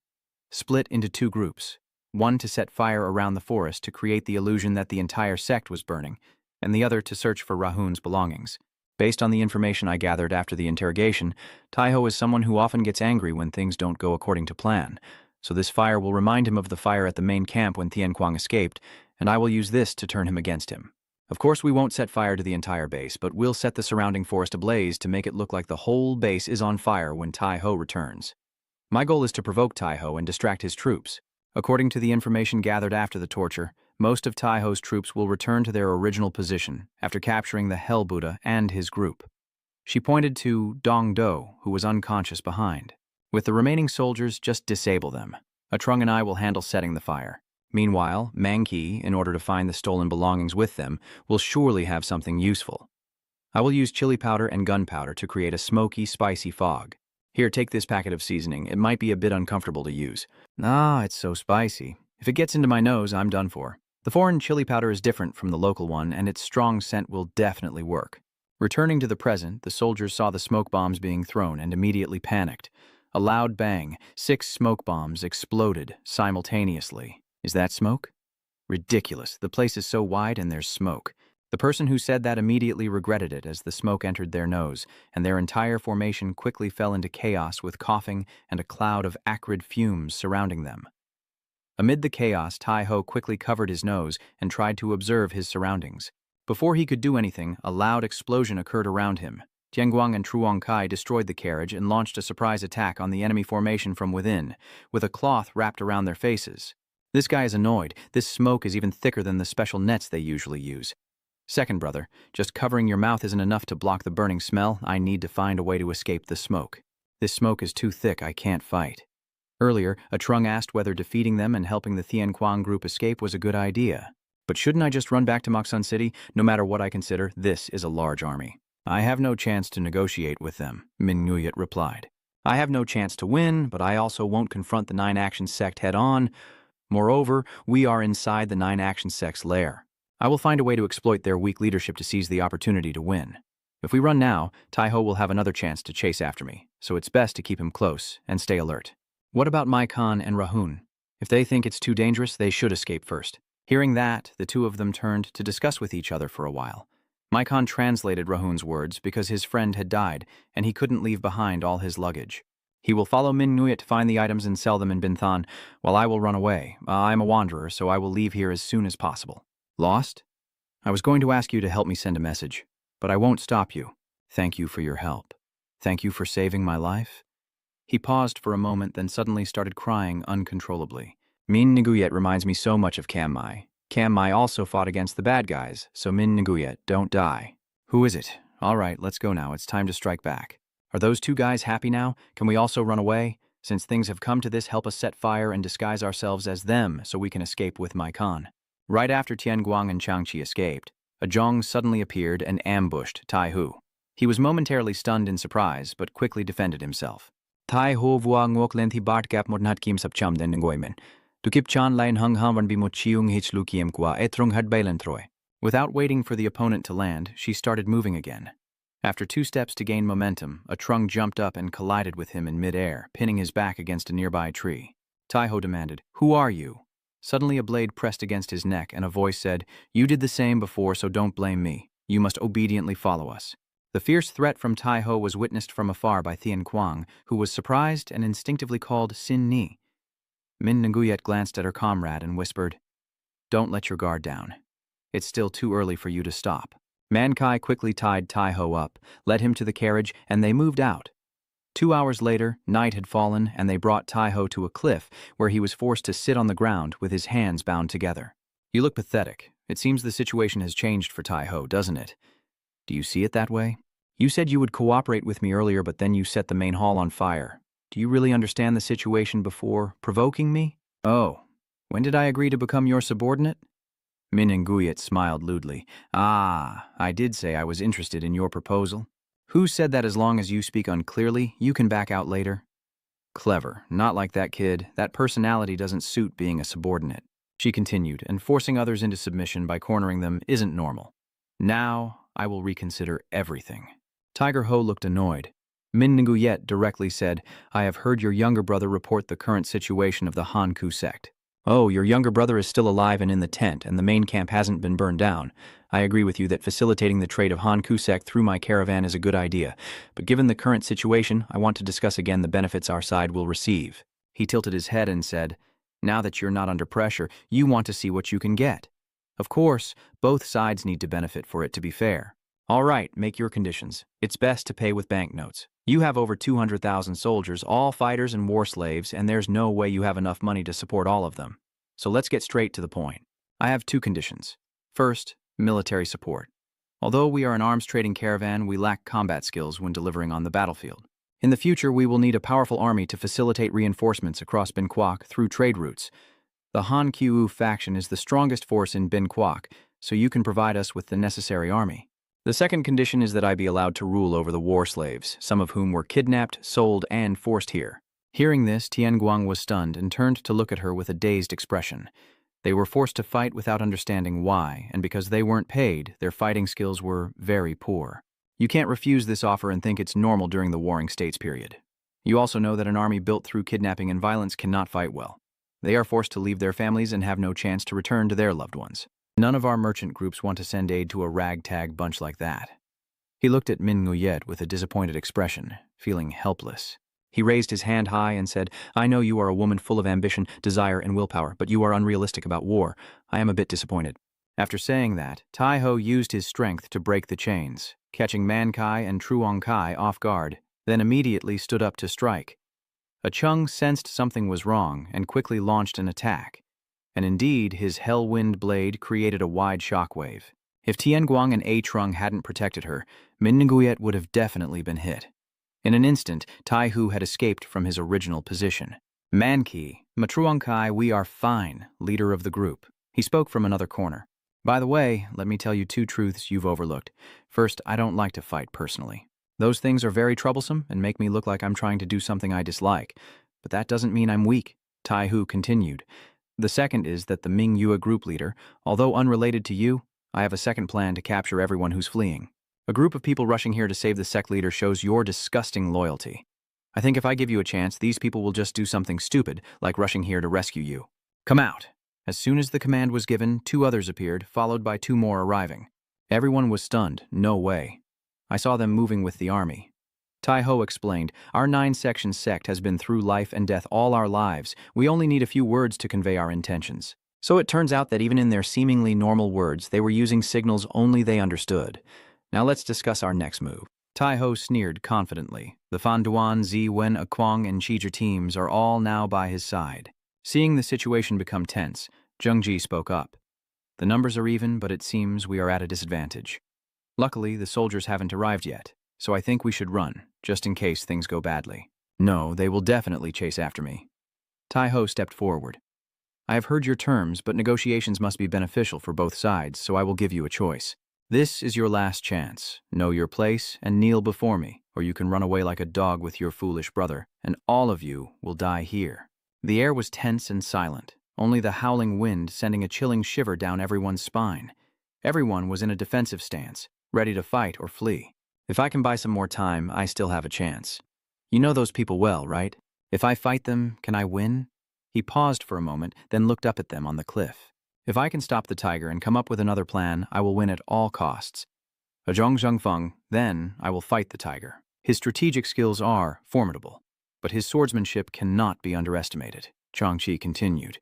Split into 2 groups, one to set fire around the forest to create the illusion that the entire sect was burning, and the other to search for Rahun's belongings. Based on the information I gathered after the interrogation, Tai-ho is someone who often gets angry when things don't go according to plan, so this fire will remind him of the fire at the main camp when Tian Quang escaped, and I will use this to turn him against him. Of course, we won't set fire to the entire base, but we'll set the surrounding forest ablaze to make it look like the whole base is on fire when Tai-ho returns. My goal is to provoke Tai-ho and distract his troops. According to the information gathered after the torture, most of Tai-ho's troops will return to their original position after capturing the Hell Buddha and his group. She pointed to Dong Do, who was unconscious behind. With the remaining soldiers, just disable them. Trung and I will handle setting the fire. Meanwhile, Mangki, in order to find the stolen belongings with them, will surely have something useful. I will use chili powder and gunpowder to create a smoky, spicy fog. Here, take this packet of seasoning. It might be a bit uncomfortable to use. Ah, it's so spicy. If it gets into my nose, I'm done for. The foreign chili powder is different from the local one, and its strong scent will definitely work. Returning to the present, the soldiers saw the smoke bombs being thrown and immediately panicked. A loud bang, 6 smoke bombs exploded simultaneously. Is that smoke? Ridiculous. The place is so wide and there's smoke. The person who said that immediately regretted it as the smoke entered their nose, and their entire formation quickly fell into chaos with coughing and a cloud of acrid fumes surrounding them. Amid the chaos, Tai-ho quickly covered his nose and tried to observe his surroundings. Before he could do anything, a loud explosion occurred around him. Tianguang and Truong Kai destroyed the carriage and launched a surprise attack on the enemy formation from within, with a cloth wrapped around their faces. This guy is annoyed. This smoke is even thicker than the special nets they usually use. Second brother, just covering your mouth isn't enough to block the burning smell. I need to find a way to escape the smoke. This smoke is too thick, I can't fight. Earlier, a Trung asked whether defeating them and helping the Tianquang group escape was a good idea. But shouldn't I just run back to Moksun City? No matter what I consider, this is a large army. I have no chance to negotiate with them, Min Nguyet replied. I have no chance to win, but I also won't confront the Nine Action Sect head-on. Moreover, we are inside the Nine Action Sect's lair. I will find a way to exploit their weak leadership to seize the opportunity to win. If we run now, Taiho will have another chance to chase after me, so it's best to keep him close and stay alert. What about Maikan and Rahun? If they think it's too dangerous, they should escape first. Hearing that, the two of them turned to discuss with each other for a while. Maikan translated Rahun's words because his friend had died, and he couldn't leave behind all his luggage. He will follow Min Nguyet to find the items and sell them in Binthan, while I will run away. I'm a wanderer, so I will leave here as soon as possible. Lost? I was going to ask you to help me send a message, but I won't stop you. Thank you for your help. Thank you for saving my life. He paused for a moment, then suddenly started crying uncontrollably. Min Nguyet reminds me so much of Cam Mai. Cam Mai also fought against the bad guys, so Min Nguyet, don't die. Who is it? All right, let's go now. It's time to strike back. Are those two guys happy now? Can we also run away? Since things have come to this, help us set fire and disguise ourselves as them so we can escape with Maikan. Right after Tianguang and Changqi escaped, a Zhong suddenly appeared and ambushed Tai Hu. He was momentarily stunned in surprise, but quickly defended himself. Tai Hu vua ngok len thi bart gap mod kim sap cham den ngoimen. Tu kip chan lain hung han bi mo chiung hich lu kiem kwa etrung had bailen troi. Without waiting for the opponent to land, she started moving again. After 2 steps to gain momentum, a Trung jumped up and collided with him in midair, pinning his back against a nearby tree. Taiho demanded, "Who are you?" Suddenly a blade pressed against his neck and a voice said, "You did the same before, so don't blame me. You must obediently follow us." The fierce threat from Taiho was witnessed from afar by Thien Quang, who was surprised and instinctively called Sin Ni. Min Nguyet glanced at her comrade and whispered, "Don't let your guard down. It's still too early for you to stop." Man Kai quickly tied Taiho up, led him to the carriage, and they moved out. 2 hours later, night had fallen, and they brought Taiho to a cliff where he was forced to sit on the ground with his hands bound together. "You look pathetic. It seems the situation has changed for Taiho, doesn't it? Do you see it that way? You said you would cooperate with me earlier, but then you set the main hall on fire. Do you really understand the situation before provoking me?" "Oh, when did I agree to become your subordinate?" Min Nguyet smiled lewdly. "Ah, I did say I was interested in your proposal. Who said that as long as you speak unclearly, you can back out later?" "Clever. Not like that kid. That personality doesn't suit being a subordinate," she continued, "and forcing others into submission by cornering them isn't normal. Now, I will reconsider everything." Tiger Ho looked annoyed. Min Nguyet directly said, "I have heard your younger brother report the current situation of the Hanku sect." "Oh, your younger brother is still alive and in the tent, and the main camp hasn't been burned down. I agree with you that facilitating the trade of Hanku sect through my caravan is a good idea, but given the current situation, I want to discuss again the benefits our side will receive." He tilted his head and said, "Now that you're not under pressure, you want to see what you can get. Of course, both sides need to benefit for it to be fair. All right, make your conditions. It's best to pay with banknotes. You have over 200,000 soldiers, all fighters and war slaves, and there's no way you have enough money to support all of them. So let's get straight to the point. I have 2 conditions. First, military support. Although we are an arms trading caravan, we lack combat skills when delivering on the battlefield. In the future, we will need a powerful army to facilitate reinforcements across Bin Kwok through trade routes. The Han Qiu faction is the strongest force in Bin Kwok, so you can provide us with the necessary army. The second condition is that I be allowed to rule over the war slaves, some of whom were kidnapped, sold, and forced here." Hearing this, Tianguang was stunned and turned to look at her with a dazed expression. They were forced to fight without understanding why, and because they weren't paid, their fighting skills were very poor. You can't refuse this offer and think it's normal during the Warring States period. You also know that an army built through kidnapping and violence cannot fight well. They are forced to leave their families and have no chance to return to their loved ones. None of our merchant groups want to send aid to a ragtag bunch like that." He looked at Min Nguyet with a disappointed expression, feeling helpless. He raised his hand high and said, "I know you are a woman full of ambition, desire, and willpower, but you are unrealistic about war. I am a bit disappointed." After saying that, Taiho used his strength to break the chains. catching Mankai and Truongkai off guard, then immediately stood up to strike. Chung sensed something was wrong and quickly launched an attack. And indeed, his Hellwind blade created a wide shockwave. If Tianguang and Trung hadn't protected her, Min would have definitely been hit. In an instant, Tai Hu had escaped from his original position. Manki, Matruongkai, we are fine, leader of the group. He spoke from another corner. By the way, let me tell you two truths you've overlooked. First, I don't like to fight personally. Those things are very troublesome and make me look like I'm trying to do something I dislike. But that doesn't mean I'm weak, Tai Hu continued. The second is that the Ming Yue group leader, although unrelated to you, I have a second plan to capture everyone who's fleeing. A group of people rushing here to save the sect leader shows your disgusting loyalty. I think if I give you a chance, these people will just do something stupid, like rushing here to rescue you. Come out. As soon as the command was given, 2 others appeared, followed by 2 more arriving. Everyone was stunned. No way. I saw them moving with the army. Tai Ho explained, our 9-section sect has been through life and death all our lives. We only need a few words to convey our intentions. So it turns out that even in their seemingly normal words, they were using signals only they understood. Now let's discuss our next move. Tai Ho sneered confidently. The Fan Duan, Zi Wen, Akwang, and Chizhi teams are all now by his side. Seeing the situation become tense, Zheng Ji spoke up. The numbers are even, but it seems we are at a disadvantage. Luckily, the soldiers haven't arrived yet, so I think we should run, just in case things go badly. No, they will definitely chase after me. Tai Ho stepped forward. I have heard your terms, but negotiations must be beneficial for both sides, so I will give you a choice. This is your last chance. Know your place and kneel before me, or you can run away like a dog with your foolish brother, and all of you will die here. The air was tense and silent, only the howling wind sending a chilling shiver down everyone's spine. Everyone was in a defensive stance, ready to fight or flee. If I can buy some more time, I still have a chance. You know those people well, right? If I fight them, can I win? He paused for a moment, then looked up at them on the cliff. If I can stop the tiger and come up with another plan, I will win at all costs. A Zhong Zhengfeng, then I will fight the tiger. His strategic skills are formidable, but his swordsmanship cannot be underestimated, Changqi continued.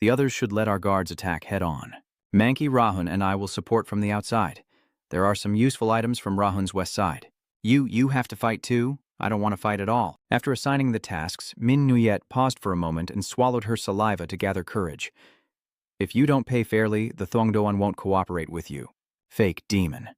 The others should let our guards attack head-on. Manki, Rahun, and I will support from the outside. There are some useful items from Rahun's west side. You have to fight too? I don't want to fight at all. After assigning the tasks, Min Nuyet paused for a moment and swallowed her saliva to gather courage. If you don't pay fairly, the Thuongdoan won't cooperate with you. Fake demon.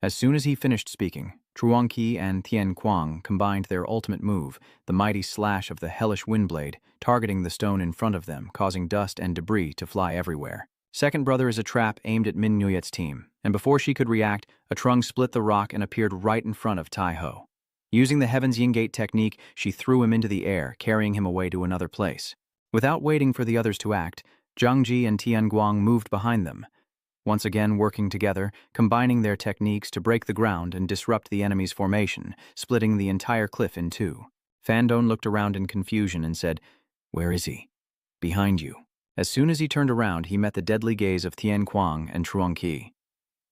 As soon as he finished speaking, Truongqi and Tian Kuang combined their ultimate move, the mighty slash of the hellish windblade, targeting the stone in front of them, causing dust and debris to fly everywhere. Second brother is a trap aimed at Min Nuyet's team, and before she could react, a Trung split the rock and appeared right in front of Tai Ho. Using the Heaven's Yingate technique, she threw him into the air, carrying him away to another place. Without waiting for the others to act, Zhang Ji and Tianguang moved behind them, once again working together, combining their techniques to break the ground and disrupt the enemy's formation, splitting the entire cliff in 2. Fandon looked around in confusion and said, "Where is he?" "Behind you." As soon as he turned around, he met the deadly gaze of Tianguang and Truongqi.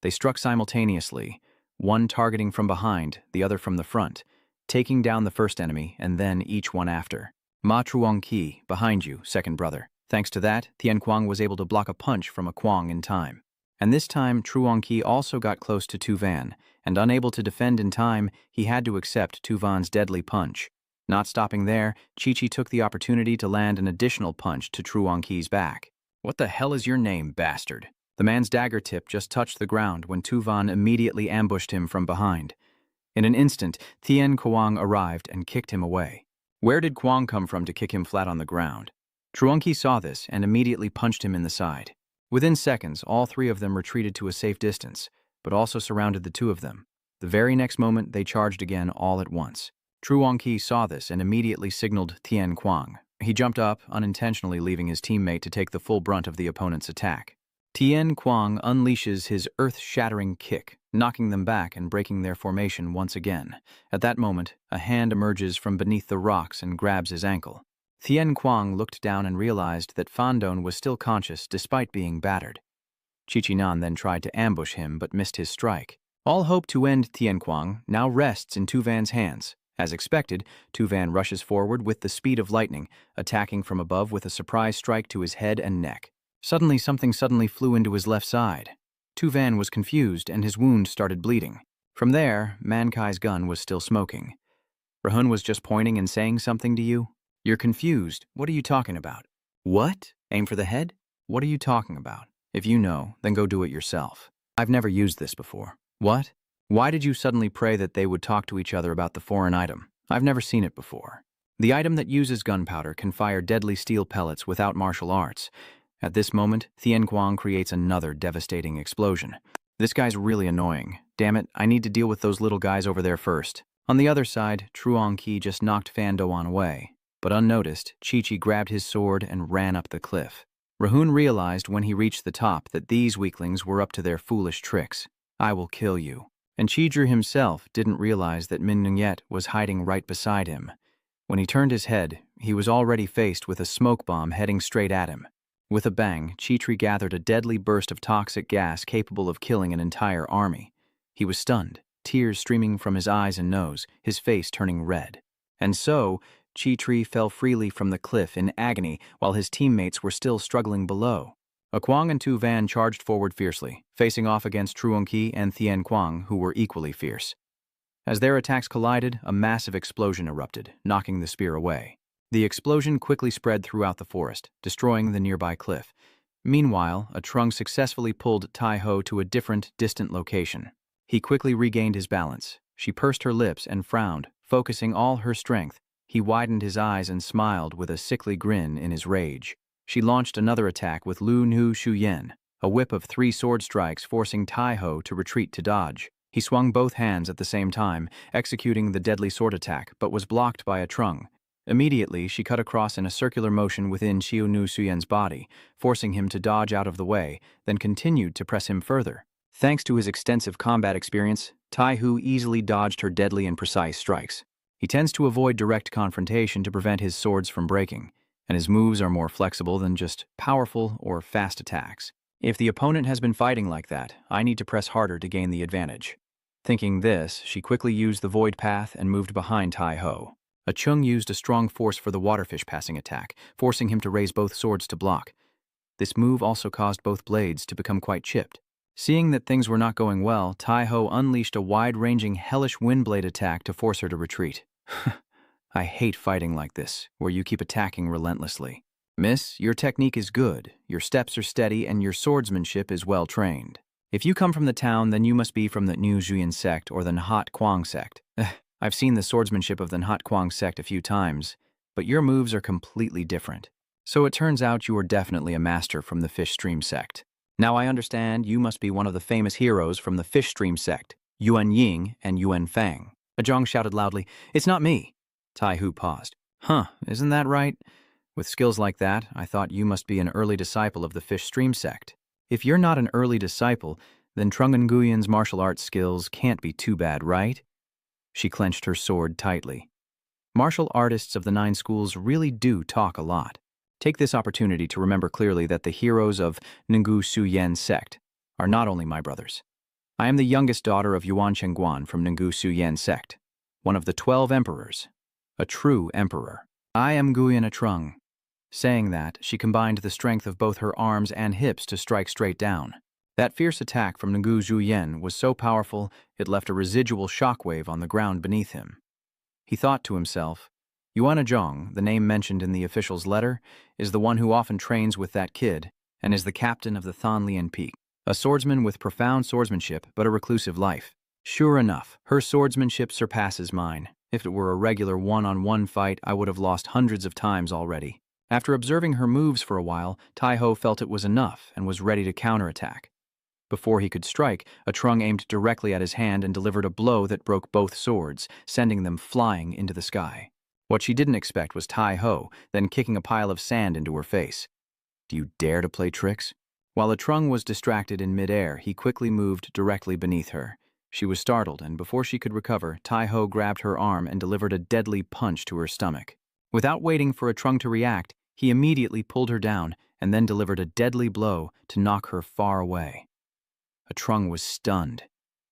They struck simultaneously, one targeting from behind, the other from the front, taking down the first enemy and then each one after. Ma Truongqi, behind you, second brother. Thanks to that, Tianguang was able to block a punch from a Kuang in time. And this time, Truongqi also got close to Tu Van, and unable to defend in time, he had to accept Tu Van's deadly punch. Not stopping there, Chizhi took the opportunity to land an additional punch to Truongqi's back. "What the hell is your name, bastard?" The man's dagger tip just touched the ground when Tu Van immediately ambushed him from behind. In an instant, Tian Kuang arrived and kicked him away. Where did Kuang come from to kick him flat on the ground? Truongqi saw this and immediately punched him in the side. Within seconds, all 3 of them retreated to a safe distance, but also surrounded the 2 of them. The very next moment, they charged again all at once. Truongqi saw this and immediately signaled Tian Kuang. He jumped up, unintentionally leaving his teammate to take the full brunt of the opponent's attack. Tian Kuang unleashes his earth-shattering kick, knocking them back and breaking their formation once again. At that moment, a hand emerges from beneath the rocks and grabs his ankle. Tian Kuang looked down and realized that Fandon was still conscious despite being battered. Chichinan then tried to ambush him but missed his strike. All hope to end Tian Kuang now rests in Tu Van's hands. As expected, Tu Van rushes forward with the speed of lightning, attacking from above with a surprise strike to his head and neck. Suddenly, something flew into his left side. Tu Van was confused and his wound started bleeding. From there, Mankai's gun was still smoking. Rahun was just pointing and saying something to you? You're confused. What are you talking about? What? Aim for the head? What are you talking about? If you know, then go do it yourself. I've never used this before. What? Why did you suddenly pray that they would talk to each other about the foreign item? I've never seen it before. The item that uses gunpowder can fire deadly steel pellets without martial arts. At this moment, Thien Quang creates another devastating explosion. This guy's really annoying. Damn it, I need to deal with those little guys over there first. On the other side, Truong Ki just knocked Fan Doan away. But unnoticed, Chi-Chi grabbed his sword and ran up the cliff. Rahun realized when he reached the top that these weaklings were up to their foolish tricks. I will kill you. And Chidru himself didn't realize that Min Nungyet was hiding right beside him. When he turned his head, he was already faced with a smoke bomb heading straight at him. With a bang, Chitri gathered a deadly burst of toxic gas capable of killing an entire army. He was stunned, tears streaming from his eyes and nose, his face turning red. And so, Chitri fell freely from the cliff in agony while his teammates were still struggling below. Quang and Tu Van charged forward fiercely, facing off against Truong Ki and Thien Quang, who were equally fierce. As their attacks collided, a massive explosion erupted, knocking the spear away. The explosion quickly spread throughout the forest, destroying the nearby cliff. Meanwhile, a Trung successfully pulled Tai Ho to a different, distant location. He quickly regained his balance. She pursed her lips and frowned, focusing all her strength. He widened his eyes and smiled with a sickly grin in his rage. She launched another attack with Lu Nu Shu Yen, a whip of 3 sword strikes forcing Tai Ho to retreat to dodge. He swung both hands at the same time, executing the deadly sword attack, but was blocked by a Trung. Immediately, she cut across in a circular motion within Chiu Nu Suyen's body, forcing him to dodge out of the way, then continued to press him further. Thanks to his extensive combat experience, Tai Hu easily dodged her deadly and precise strikes. He tends to avoid direct confrontation to prevent his swords from breaking, and his moves are more flexible than just powerful or fast attacks. If the opponent has been fighting like that, I need to press harder to gain the advantage. Thinking this, she quickly used the void path and moved behind Tai Ho. A Chung used a strong force for the waterfish passing attack, forcing him to raise both swords to block. This move also caused both blades to become quite chipped. Seeing that things were not going well, Tai Ho unleashed a wide-ranging hellish windblade attack to force her to retreat. I hate fighting like this, where you keep attacking relentlessly. Miss, your technique is good, your steps are steady, and your swordsmanship is well trained. If you come from the town, then you must be from the New Juyin sect or the Nhat Quang sect. I've seen the swordsmanship of the Nhat Quang sect a few times, but your moves are completely different. So it turns out you are definitely a master from the Fish Stream sect. Now I understand you must be one of the famous heroes from the Fish Stream sect, Yuan Ying and Yuan Fang. Zhang shouted loudly, "It's not me." Tai Hu paused. Huh, isn't that right? With skills like that, I thought you must be an early disciple of the Fish Stream sect. If you're not an early disciple, then Trung Nguyuen's martial arts skills can't be too bad, right? She clenched her sword tightly. Martial artists of the 9 schools really do talk a lot. Take this opportunity to remember clearly that the heroes of Ngu Su Yen sect are not only my brothers. I am the youngest daughter of Yuan Chengguan from Ngu Su Yen sect, one of the 12 emperors, a true emperor. I am Nguyen Trung. Saying that, she combined the strength of both her arms and hips to strike straight down. That fierce attack from Ngu Zhu Yen was so powerful it left a residual shockwave on the ground beneath him. He thought to himself, Yuan Zhong, the name mentioned in the official's letter, is the one who often trains with that kid and is the captain of the Thanlian Peak, a swordsman with profound swordsmanship but a reclusive life. Sure enough, her swordsmanship surpasses mine. If it were a regular one-on-one fight, I would have lost hundreds of times already. After observing her moves for a while, Tai Ho felt it was enough and was ready to counterattack. Before he could strike, a Trung aimed directly at his hand and delivered a blow that broke both swords, sending them flying into the sky. What she didn't expect was Tai Ho, then kicking a pile of sand into her face. Do you dare to play tricks? While a Trung was distracted in midair, he quickly moved directly beneath her. She was startled, and before she could recover, Tai Ho grabbed her arm and delivered a deadly punch to her stomach. Without waiting for a Trung to react, he immediately pulled her down and then delivered a deadly blow to knock her far away. A Trung was stunned.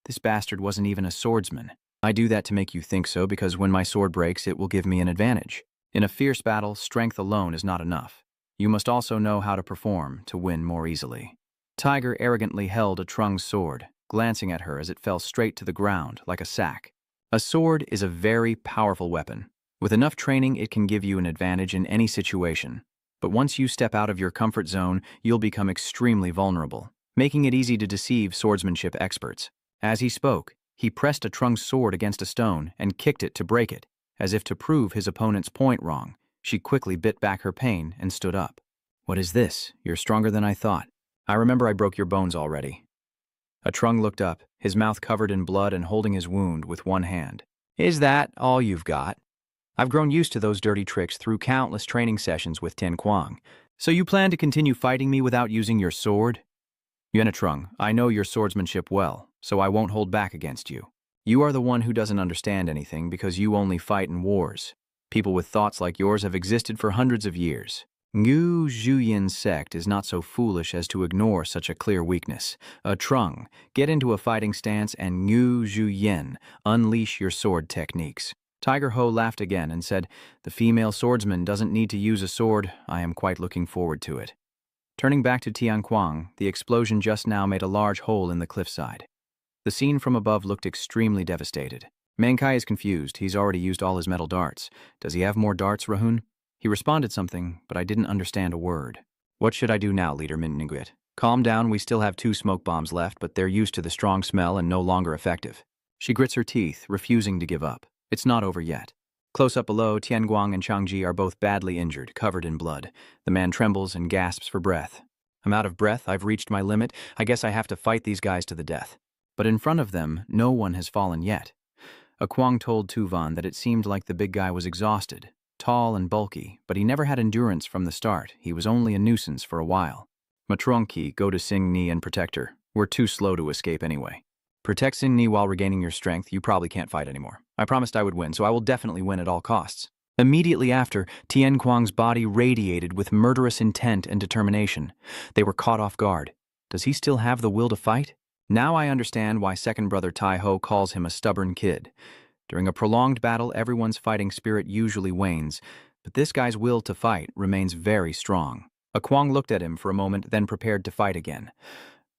This bastard wasn't even a swordsman. I do that to make you think so because when my sword breaks, it will give me an advantage. In a fierce battle, strength alone is not enough. You must also know how to perform to win more easily. Tiger arrogantly held a Trung's sword, glancing at her as it fell straight to the ground like a sack. A sword is a very powerful weapon. With enough training, it can give you an advantage in any situation. But once you step out of your comfort zone, you'll become extremely vulnerable, making it easy to deceive swordsmanship experts. As he spoke, he pressed a Trung's sword against a stone and kicked it to break it, as if to prove his opponent's point wrong. She quickly bit back her pain and stood up. "What is this? You're stronger than I thought. I remember I broke your bones already." A Trung looked up, his mouth covered in blood and holding his wound with one hand. "Is that all you've got? I've grown used to those dirty tricks through countless training sessions with Tian Kuang. So you plan to continue fighting me without using your sword?" "Yuan, I know your swordsmanship well, so I won't hold back against you. You are the one who doesn't understand anything because you only fight in wars. People with thoughts like yours have existed for hundreds of years. Ngu Zhuyan's sect is not so foolish as to ignore such a clear weakness. Trung, get into a fighting stance and Ngu Zhuyan, unleash your sword techniques." Tiger Ho laughed again and said, "The female swordsman doesn't need to use a sword. I am quite looking forward to it." Turning back to Tian Kuang, the explosion just now made a large hole in the cliffside. The scene from above looked extremely devastated. Mankai is confused. He's already used all his metal darts. Does he have more darts, Rahun? He responded something, but I didn't understand a word. "What should I do now, Leader Mintniguit?" "Calm down, we still have 2 smoke bombs left, but they're used to the strong smell and no longer effective." She grits her teeth, refusing to give up. It's not over yet. Close up below, Tianguang and Changji are both badly injured, covered in blood. The man trembles and gasps for breath. "I'm out of breath, I've reached my limit. I guess I have to fight these guys to the death." But in front of them, no one has fallen yet. A Kuang told Tuvan that it seemed like the big guy was exhausted. Tall and bulky, but he never had endurance from the start. He was only a nuisance for a while. "Matronki, go to Sing Ni and protect her. We're too slow to escape anyway." "Protect Sing Ni while regaining your strength. You probably can't fight anymore. I promised I would win, so I will definitely win at all costs." Immediately after, Tian Kuang's body radiated with murderous intent and determination. They were caught off guard. Does he still have the will to fight? Now I understand why second brother Tai Ho calls him a stubborn kid. During a prolonged battle, everyone's fighting spirit usually wanes, but this guy's will to fight remains very strong. A Kuang looked at him for a moment, then prepared to fight again.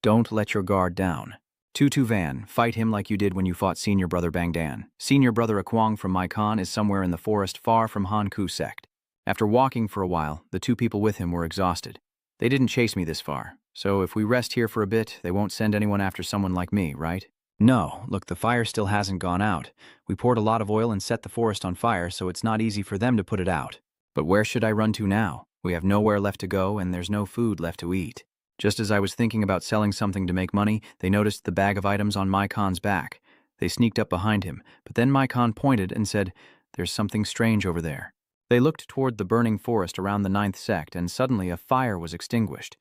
"Don't let your guard down. Tutu Van, fight him like you did when you fought senior brother Bangdan. Senior brother A Kuang from Mai Khan is somewhere in the forest far from Han Ku sect." After walking for a while, the 2 people with him were exhausted. "They didn't chase me this far, so if we rest here for a bit, they won't send anyone after someone like me, right?" "No, look, the fire still hasn't gone out. We poured a lot of oil and set the forest on fire, so it's not easy for them to put it out. But where should I run to now? We have nowhere left to go, and there's no food left to eat." Just as I was thinking about selling something to make money, they noticed the bag of items on Mai Khan's back. They sneaked up behind him, but then Mai Khan pointed and said, "There's something strange over there." They looked toward the burning forest around the 9th sect, and suddenly a fire was extinguished.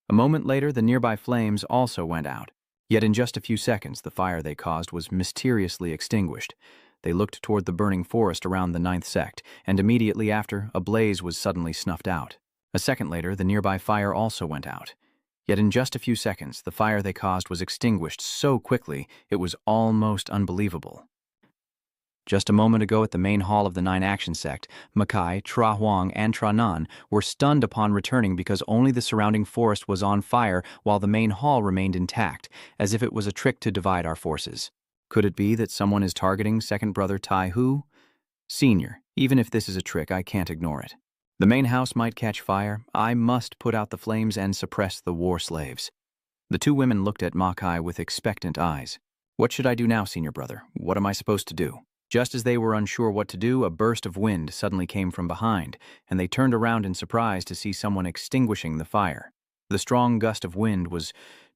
A moment later, the nearby flames also went out. Yet in just a few seconds, the fire they caused was mysteriously extinguished. They looked toward the burning forest around the 9th sect, and immediately after, a blaze was suddenly snuffed out. A second later, the nearby fire also went out. Yet in just a few seconds, the fire they caused was extinguished so quickly, it was almost unbelievable. Just a moment ago at the main hall of the 9 Action Sect, Makai, Tra Huang, and Tra Nan were stunned upon returning because only the surrounding forest was on fire while the main hall remained intact, as if it was a trick to divide our forces. Could it be that someone is targeting second brother Tai Hu? Senior, even if this is a trick, I can't ignore it. The main house might catch fire. I must put out the flames and suppress the war slaves. The 2 women looked at Makai with expectant eyes. "What should I do now, senior brother? What am I supposed to do?" Just as they were unsure what to do, a burst of wind suddenly came from behind, and they turned around in surprise to see someone extinguishing the fire. The strong gust of wind was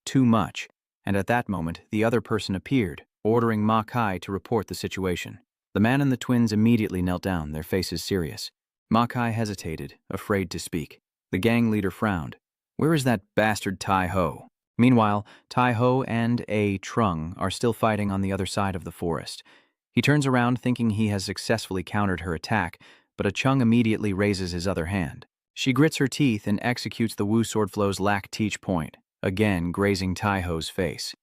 too much, and at that moment, the other person appeared, ordering Ma Kai to report the situation. The man and the twins immediately knelt down, their faces serious. Ma Kai hesitated, afraid to speak. The gang leader frowned. "Where is that bastard Tai Ho?" Meanwhile, Tai Ho and A Trung are still fighting on the other side of the forest. He turns around thinking he has successfully countered her attack, but A Chung immediately raises his other hand. She grits her teeth and executes the Wu Swordflow's Lac Teach point, again grazing Tai Ho's face.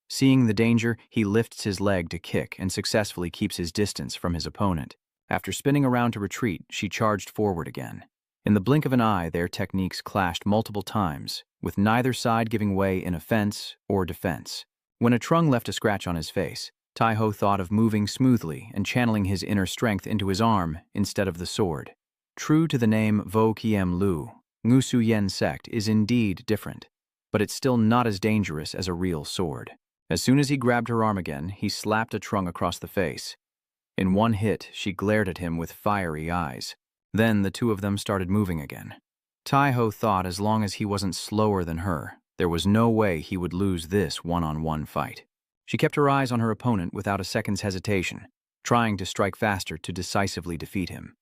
Seeing the danger, he lifts his leg to kick and successfully keeps his distance from his opponent. After spinning around to retreat, she charged forward again. In the blink of an eye, their techniques clashed multiple times, with neither side giving way in offense or defense. When a Trung left a scratch on his face, Taiho thought of moving smoothly and channeling his inner strength into his arm instead of the sword. True to the name Vo Kiem Lu, Ngu Su Yen sect is indeed different, but it's still not as dangerous as a real sword. As soon as he grabbed her arm again, he slapped a Trung across the face. In one hit, she glared at him with fiery eyes. Then the two of them started moving again. Taiho thought as long as he wasn't slower than her, there was no way he would lose this one-on-one fight. She kept her eyes on her opponent without a second's hesitation, trying to strike faster to decisively defeat him.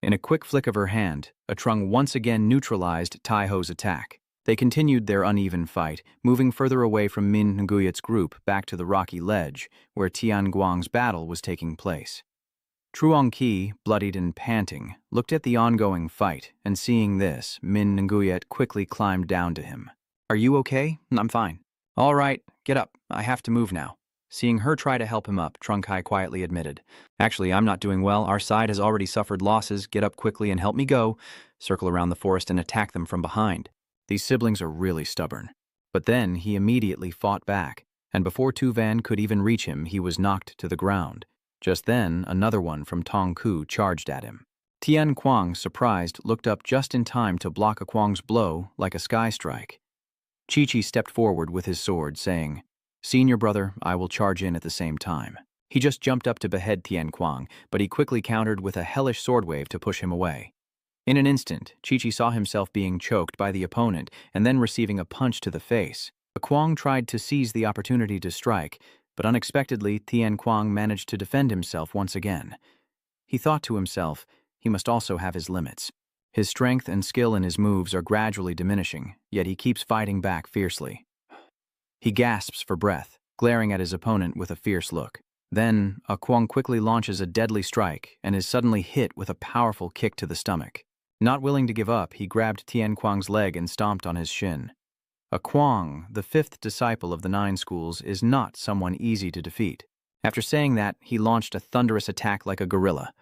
In a quick flick of her hand, a Trung once again neutralized Taiho's attack. They continued their uneven fight, moving further away from Min Nguyet's group back to the rocky ledge where Tian Guang's battle was taking place. Truong Qi, bloodied and panting, looked at the ongoing fight, and seeing this, Min Nguyet quickly climbed down to him. "Are you okay?" "I'm fine." "All right, get up. I have to move now." Seeing her try to help him up, Trung Kai quietly admitted, "Actually, I'm not doing well. Our side has already suffered losses. Get up quickly and help me go. Circle around the forest and attack them from behind." These siblings are really stubborn. But then he immediately fought back, and before Tu Van could even reach him, he was knocked to the ground. Just then, another one from Tong Ku charged at him. Tian Kuang, surprised, looked up just in time to block a Kuang's blow like a sky strike. Chi-Chi stepped forward with his sword, saying, "Senior brother, I will charge in at the same time." He just jumped up to behead Tian Kuang, but he quickly countered with a hellish sword wave to push him away. In an instant, Chi-Chi saw himself being choked by the opponent and then receiving a punch to the face. Kuang tried to seize the opportunity to strike, but unexpectedly Tian Kuang managed to defend himself once again. He thought to himself, he must also have his limits. His strength and skill in his moves are gradually diminishing, yet he keeps fighting back fiercely. He gasps for breath, glaring at his opponent with a fierce look. Then, Kuang quickly launches a deadly strike and is suddenly hit with a powerful kick to the stomach. Not willing to give up, he grabbed Tian Kuang's leg and stomped on his shin. Kuang, the fifth disciple of the 9 schools, is not someone easy to defeat. After saying that, he launched a thunderous attack like a gorilla.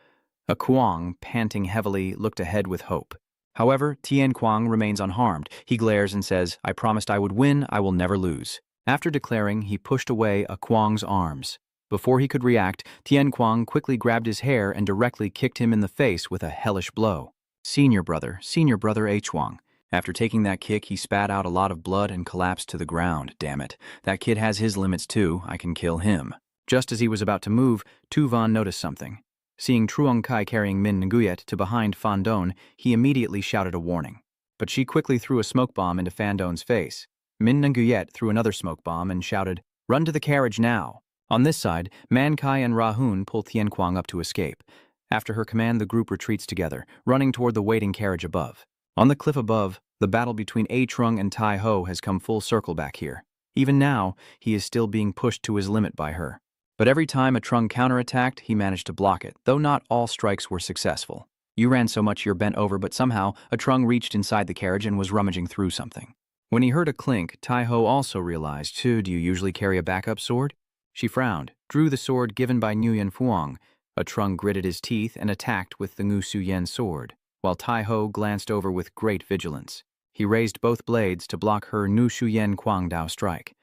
Kuang, panting heavily, looked ahead with hope. However, Tian Kuang remains unharmed. He glares and says, "I promised I would win, I will never lose." After declaring, he pushed away Kuang's arms. Before he could react, Tian Kuang quickly grabbed his hair and directly kicked him in the face with a hellish blow. Senior brother Huang. After taking that kick, he spat out a lot of blood and collapsed to the ground. Damn it. That kid has his limits too. I can kill him. Just as he was about to move, Tu Van noticed something. Seeing Truong Kai carrying Min Nguyet to behind Fan Don, he immediately shouted a warning. But she quickly threw a smoke bomb into Fan Don's face. Min Nguyet threw another smoke bomb and shouted, "Run to the carriage now." On this side, Man Kai and Rahun pull Tian Kuang up to escape. After her command, the group retreats together, running toward the waiting carriage above. On the cliff above, the battle between A Trung and Tai Ho has come full circle back here. Even now, he is still being pushed to his limit by her. But every time a Trung counterattacked, he managed to block it, though not all strikes were successful. You ran so much you're bent over, but somehow a Trung reached inside the carriage and was rummaging through something. When he heard a clink, Tai Ho also realized, "Do you usually carry a backup sword?" She frowned, drew the sword given by Nguyen Phuong. A Trung gritted his teeth and attacked with the Ngu Su Yen sword, while Tai Ho glanced over with great vigilance. He raised both blades to block her Nu Shu Yen Quang Dao strike.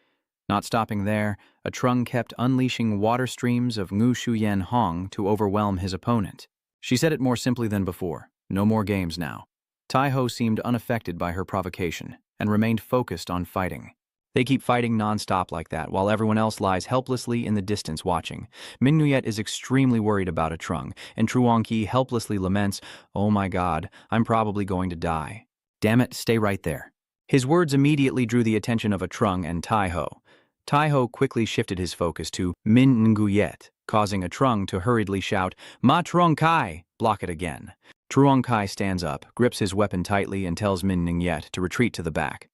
Not stopping there, a Trung kept unleashing water streams of Ngu Shu Yen Hong to overwhelm his opponent. She said it more simply than before, no more games now. Tai Ho seemed unaffected by her provocation and remained focused on fighting. They keep fighting non-stop like that while everyone else lies helplessly in the distance watching. Min Nguyet is extremely worried about a Trung, and Truong Qi helplessly laments, "Oh my God, I'm probably going to die." "Damn it, stay right there." His words immediately drew the attention of a Trung and Tai Ho. Tai Ho quickly shifted his focus to Min Nguyet, causing a Trung to hurriedly shout, "Ma Truong Kai!" Block it again. Truong Kai stands up, grips his weapon tightly, and tells Min Nguyet to retreat to the back.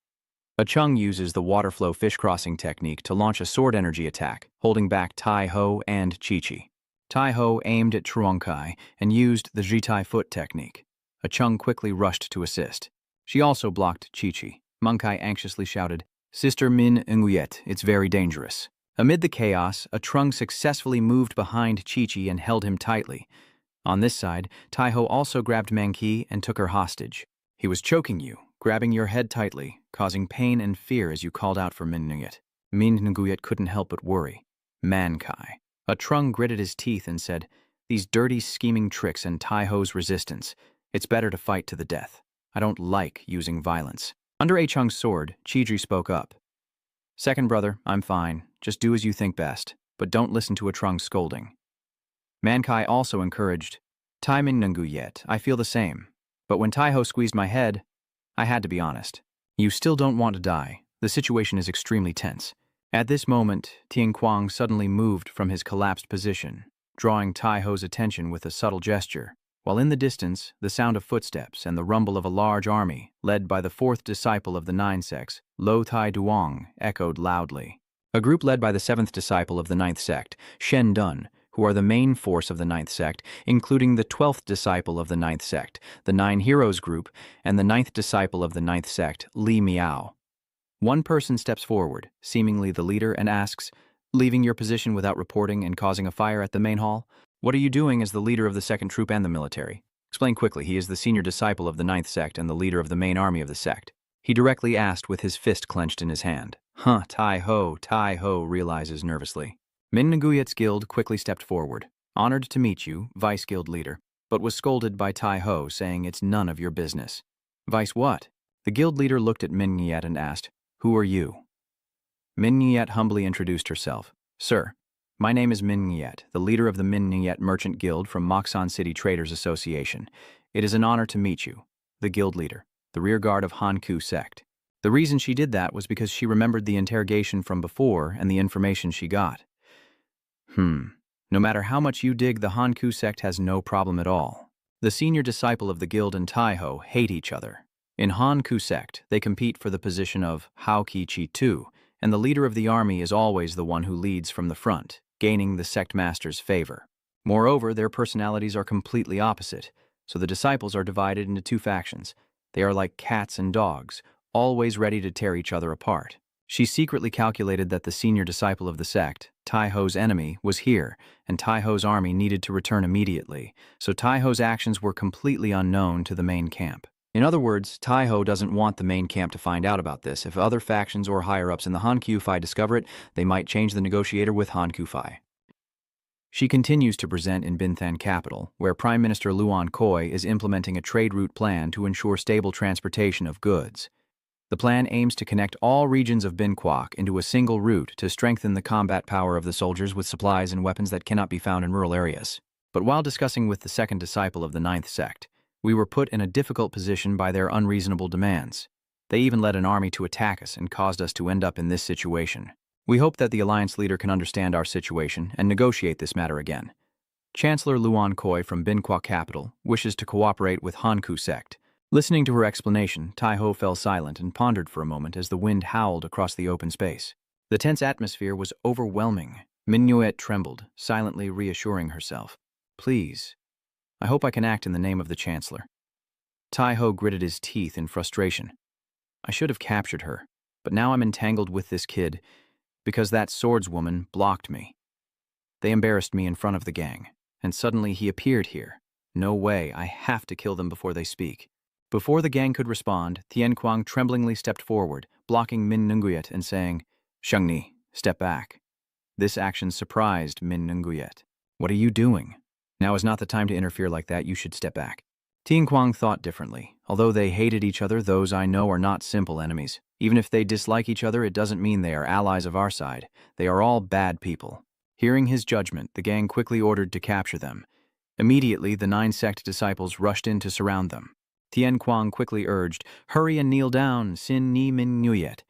A Chung uses the water flow fish crossing technique to launch a sword energy attack, holding back Tai Ho and Chi-Chi. Tai Ho aimed at Truong Kai and used the Jitai foot technique. A Chung quickly rushed to assist. She also blocked Chi-Chi. Mang Kai anxiously shouted, "Sister Min Nguyet, it's very dangerous." Amid the chaos, a Trung successfully moved behind Chi-Chi and held him tightly. On this side, Tai Ho also grabbed Mang Ki and took her hostage. "He was choking you, grabbing your head tightly, causing pain and fear as you called out for Min Nguyet." Min Nguyet couldn't help but worry. Mankai. A Trung gritted his teeth and said, "These dirty, scheming tricks and Tai-Ho's resistance. It's better to fight to the death. I don't like using violence." Under A Chung's sword, Chidri spoke up. "Second brother, I'm fine. Just do as you think best, but don't listen to A Trung's scolding." Mankai also encouraged, "Tai Min Nguyet, I feel the same. But when Tai-Ho squeezed my head, I had to be honest. You still don't want to die. The situation is extremely tense." At this moment, Tian Kuang suddenly moved from his collapsed position, drawing Tai-Ho's attention with a subtle gesture, while in the distance, the sound of footsteps and the rumble of a large army, led by the fourth disciple of the nine sects, Lo Tai Duong, echoed loudly. A group led by the seventh disciple of the ninth sect, Shen Dun, who are the main force of the ninth sect, including the 12th disciple of the ninth sect, the Nine Heroes group, and the ninth disciple of the ninth sect, Li Miao. One person steps forward, seemingly the leader, and asks, "Leaving your position without reporting and causing a fire at the main hall? What are you doing as the leader of the second troop and the military? Explain quickly." He is the senior disciple of the ninth sect and the leader of the main army of the sect. He directly asked with his fist clenched in his hand. Tai-Ho realizes nervously. Min Nguyet's guild quickly stepped forward. "Honored to meet you, Vice Guild Leader," but was scolded by Tai-Ho, saying it's none of your business. "Vice what?" The guild leader looked at Min Nguyet and asked, "Who are you?" Min Nguyet humbly introduced herself. "Sir, my name is Min Nguyet, the leader of the Min Nguyet Merchant Guild from Moksan City Traders Association. It is an honor to meet you." The guild leader, the rearguard of Hanku sect. The reason she did that was because she remembered the interrogation from before and the information she got. No matter how much you dig, the Hanku sect has no problem at all. The senior disciple of the guild and Tai-Ho hate each other. In Hanku sect, they compete for the position of Haoki Chi Tu, and the leader of the army is always the one who leads from the front, gaining the sect master's favor. Moreover, their personalities are completely opposite, so the disciples are divided into two factions. They are like cats and dogs, always ready to tear each other apart. She secretly calculated that the senior disciple of the sect, Tai-Ho's enemy, was here, and Tai-Ho's army needed to return immediately, so Tai-Ho's actions were completely unknown to the main camp. In other words, Tai-Ho doesn't want the main camp to find out about this. If other factions or higher-ups in the Hanku Phi discover it, they might change the negotiator with Hanku Phi. She continues to present in Binthan capital, where Prime Minister Luan Khoi is implementing a trade route plan to ensure stable transportation of goods. The plan aims to connect all regions of Bin Kwok into a single route to strengthen the combat power of the soldiers with supplies and weapons that cannot be found in rural areas. But while discussing with the second disciple of the ninth sect, we were put in a difficult position by their unreasonable demands. They even led an army to attack us and caused us to end up in this situation. We hope that the alliance leader can understand our situation and negotiate this matter again. Chancellor Luan Khoi from Bin Kwok capital wishes to cooperate with Hanku sect. Listening to her explanation, Tai-Ho fell silent and pondered for a moment as the wind howled across the open space. The tense atmosphere was overwhelming. Min Nguyet trembled, silently reassuring herself. "Please, I hope I can act in the name of the Chancellor." Tai-Ho gritted his teeth in frustration. "I should have captured her, but now I'm entangled with this kid because that swordswoman blocked me. They embarrassed me in front of the gang, and suddenly he appeared here. No way, I have to kill them before they speak." Before the gang could respond, Tian Kuang tremblingly stepped forward, blocking Min Nguyet and saying, "Shengni, step back." This action surprised Min Nguyet. "What are you doing? Now is not the time to interfere like that. You should step back." Tian Kuang thought differently. Although they hated each other, those I know are not simple enemies. Even if they dislike each other, it doesn't mean they are allies of our side. They are all bad people. Hearing his judgment, the gang quickly ordered to capture them. Immediately, the nine sect disciples rushed in to surround them. Tian Kuang quickly urged, "Hurry and kneel down, Sin Ni Min Nguyet."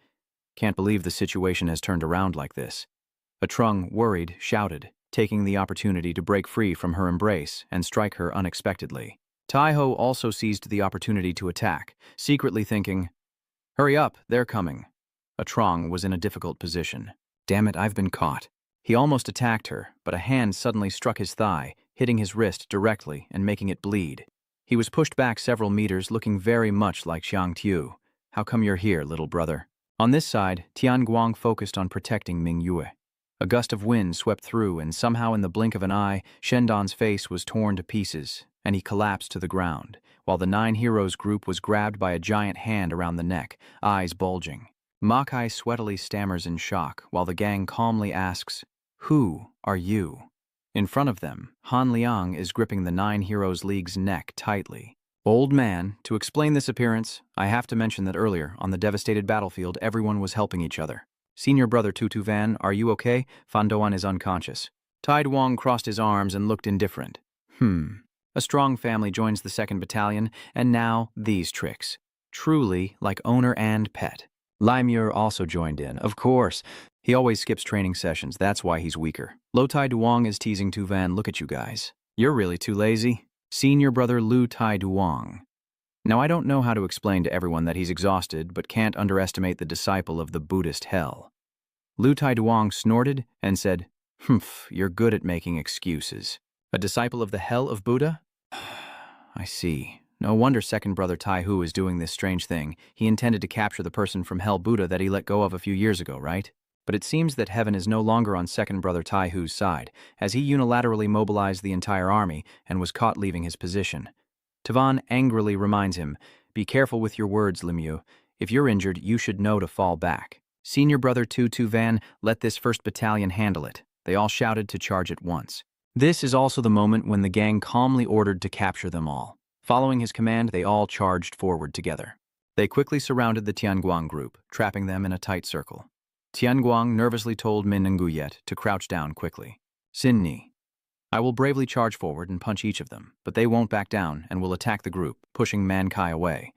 Can't believe the situation has turned around like this. A Trung, worried, shouted, taking the opportunity to break free from her embrace and strike her unexpectedly. Tai-Ho also seized the opportunity to attack, secretly thinking, "Hurry up, they're coming." A Trung was in a difficult position. "Damn it, I've been caught." He almost attacked her, but a hand suddenly struck his thigh, hitting his wrist directly and making it bleed. He was pushed back several meters, looking very much like Xiang Tiu. "How come you're here, little brother?" On this side, Tian Guang focused on protecting Ming Yue. A gust of wind swept through, and somehow in the blink of an eye, Shendan's face was torn to pieces, and he collapsed to the ground, while the Nine Heroes group was grabbed by a giant hand around the neck, eyes bulging. Makai sweatily stammers in shock, while the gang calmly asks, "Who are you?" In front of them, Han Liang is gripping the Nine Heroes League's neck tightly. Old man, to explain this appearance, I have to mention that earlier, on the devastated battlefield, everyone was helping each other. Senior brother Tutu Van, are you okay? Fan Doan is unconscious. Tai Duong crossed his arms and looked indifferent. A strong family joins the 2nd Battalion, and now these tricks. Truly like owner and pet. Lai Muir also joined in, of course. He always skips training sessions, that's why he's weaker. Lo Tai Duong is teasing Tu Van, look at you guys. You're really too lazy. Senior brother Lu Tai Duong. Now I don't know how to explain to everyone that he's exhausted, but can't underestimate the disciple of the Buddhist hell. Lu Tai Duong snorted and said, "Humph, you're good at making excuses. A disciple of the hell of Buddha? I see. No wonder 2nd brother Tai Hu is doing this strange thing. He intended to capture the person from Hell Buddha that he let go of a few years ago, right? But it seems that heaven is no longer on 2nd brother Tai Hu's side, as he unilaterally mobilized the entire army and was caught leaving his position. Tavan angrily reminds him, "Be careful with your words, Lemieux. If you're injured, you should know to fall back." Senior brother Tu Van, let this 1st Battalion handle it. They all shouted to charge at once. This is also the moment when the gang calmly ordered to capture them all. Following his command, they all charged forward together. They quickly surrounded the Tianguang group, trapping them in a tight circle. Tianguang nervously told Min and Guyet to crouch down quickly. "Sin Ni, I will bravely charge forward and punch each of them, but they won't back down and will attack the group, pushing Man Kai away.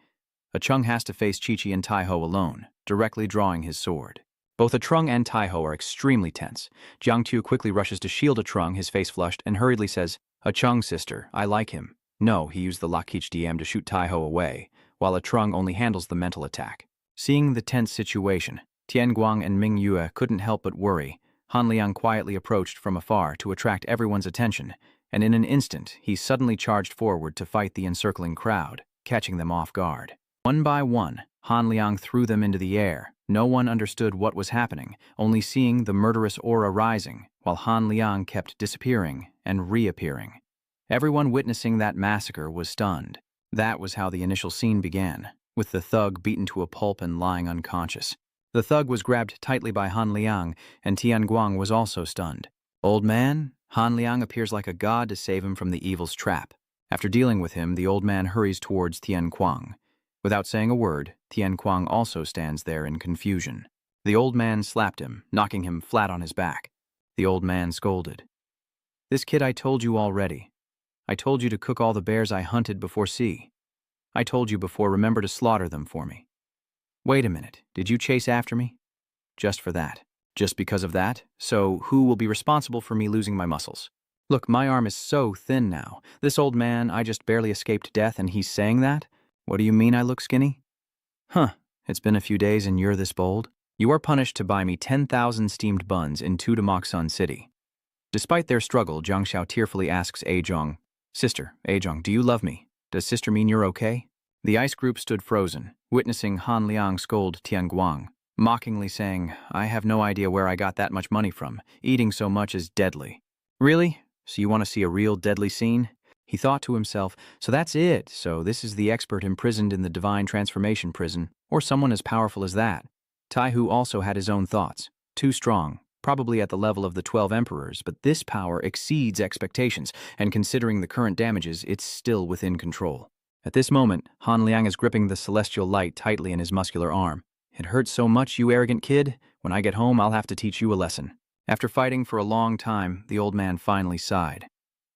Chung has to face Chi-Chi and Tai Ho alone, directly drawing his sword. Both Trung and Tai Ho are extremely tense. Jiang Tu quickly rushes to shield Trung, his face flushed, and hurriedly says, Chung, sister, I like him. No, he used the Lakich DM to shoot Tai Ho away, while Trung only handles the mental attack. Seeing the tense situation, Tianguang and Ming Yue couldn't help but worry. Han Liang quietly approached from afar to attract everyone's attention, and in an instant he suddenly charged forward to fight the encircling crowd, catching them off guard. One by one, Han Liang threw them into the air. No one understood what was happening, only seeing the murderous aura rising, while Han Liang kept disappearing and reappearing. Everyone witnessing that massacre was stunned. That was how the initial scene began, with the thug beaten to a pulp and lying unconscious. The thug was grabbed tightly by Han Liang, and Tianguang was also stunned. Old man, Han Liang appears like a god to save him from the evil's trap. After dealing with him, the old man hurries towards Tianguang. Without saying a word, Tianguang also stands there in confusion. The old man slapped him, knocking him flat on his back. The old man scolded. This kid I told you already. I told you to cook all the bears I hunted before sea. I told you before, remember to slaughter them for me. Wait a minute, did you chase after me? Just for that. Just because of that? So who will be responsible for me losing my muscles? Look, my arm is so thin now. This old man, I just barely escaped death and he's saying that? What do you mean I look skinny? Huh, it's been a few days and you're this bold? You are punished to buy me 10,000 steamed buns in Tudamoksun City. Despite their struggle, Jiang Xiao tearfully asks Zhong, Sister, Zhong, do you love me? Does sister mean you're okay? The ice group stood frozen, witnessing Han Liang scold Tianguang, mockingly saying, I have no idea where I got that much money from. Eating so much is deadly. Really? So you want to see a real deadly scene? He thought to himself, so that's it. So this is the expert imprisoned in the Divine Transformation Prison, or someone as powerful as that. Tai Hu also had his own thoughts. Too strong, probably at the level of the 12 emperors, but this power exceeds expectations, and considering the current damages, it's still within control. At this moment, Han Liang is gripping the celestial light tightly in his muscular arm. It hurts so much, you arrogant kid. When I get home, I'll have to teach you a lesson. After fighting for a long time, the old man finally sighed.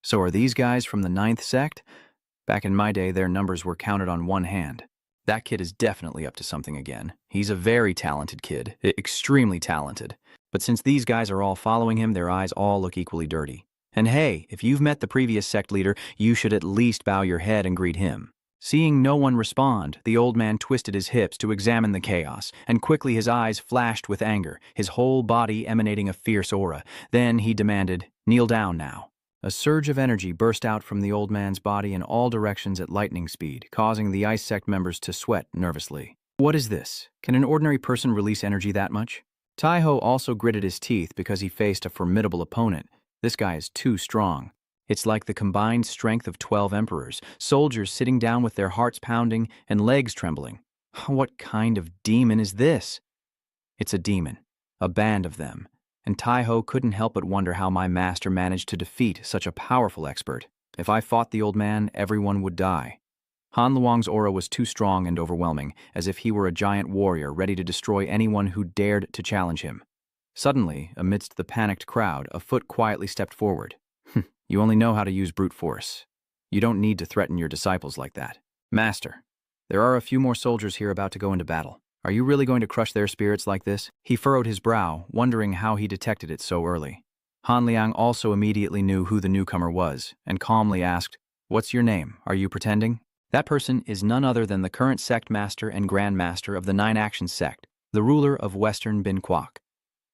So are these guys from the 9th sect? Back in my day, their numbers were counted on one hand. That kid is definitely up to something again. He's a very talented kid, extremely talented. But since these guys are all following him, their eyes all look equally dirty. And hey, if you've met the previous sect leader, you should at least bow your head and greet him. Seeing no one respond, the old man twisted his hips to examine the chaos, and quickly his eyes flashed with anger, his whole body emanating a fierce aura. Then he demanded, kneel down now. A surge of energy burst out from the old man's body in all directions at lightning speed, causing the ice sect members to sweat nervously. What is this? Can an ordinary person release energy that much? Tai Ho also gritted his teeth because he faced a formidable opponent. This guy is too strong. It's like the combined strength of 12 emperors, soldiers sitting down with their hearts pounding and legs trembling. What kind of demon is this? It's a demon. A band of them. And Taiho couldn't help but wonder how my master managed to defeat such a powerful expert. If I fought the old man, everyone would die. Han Luang's aura was too strong and overwhelming, as if he were a giant warrior ready to destroy anyone who dared to challenge him. Suddenly, amidst the panicked crowd, a foot quietly stepped forward. You only know how to use brute force. You don't need to threaten your disciples like that. Master, there are a few more soldiers here about to go into battle. Are you really going to crush their spirits like this? He furrowed his brow, wondering how he detected it so early. Han Liang also immediately knew who the newcomer was, and calmly asked, "What's your name? Are you pretending?" That person is none other than the current sect master and grand master of the Nine Actions sect, the ruler of Western Bin Kwok.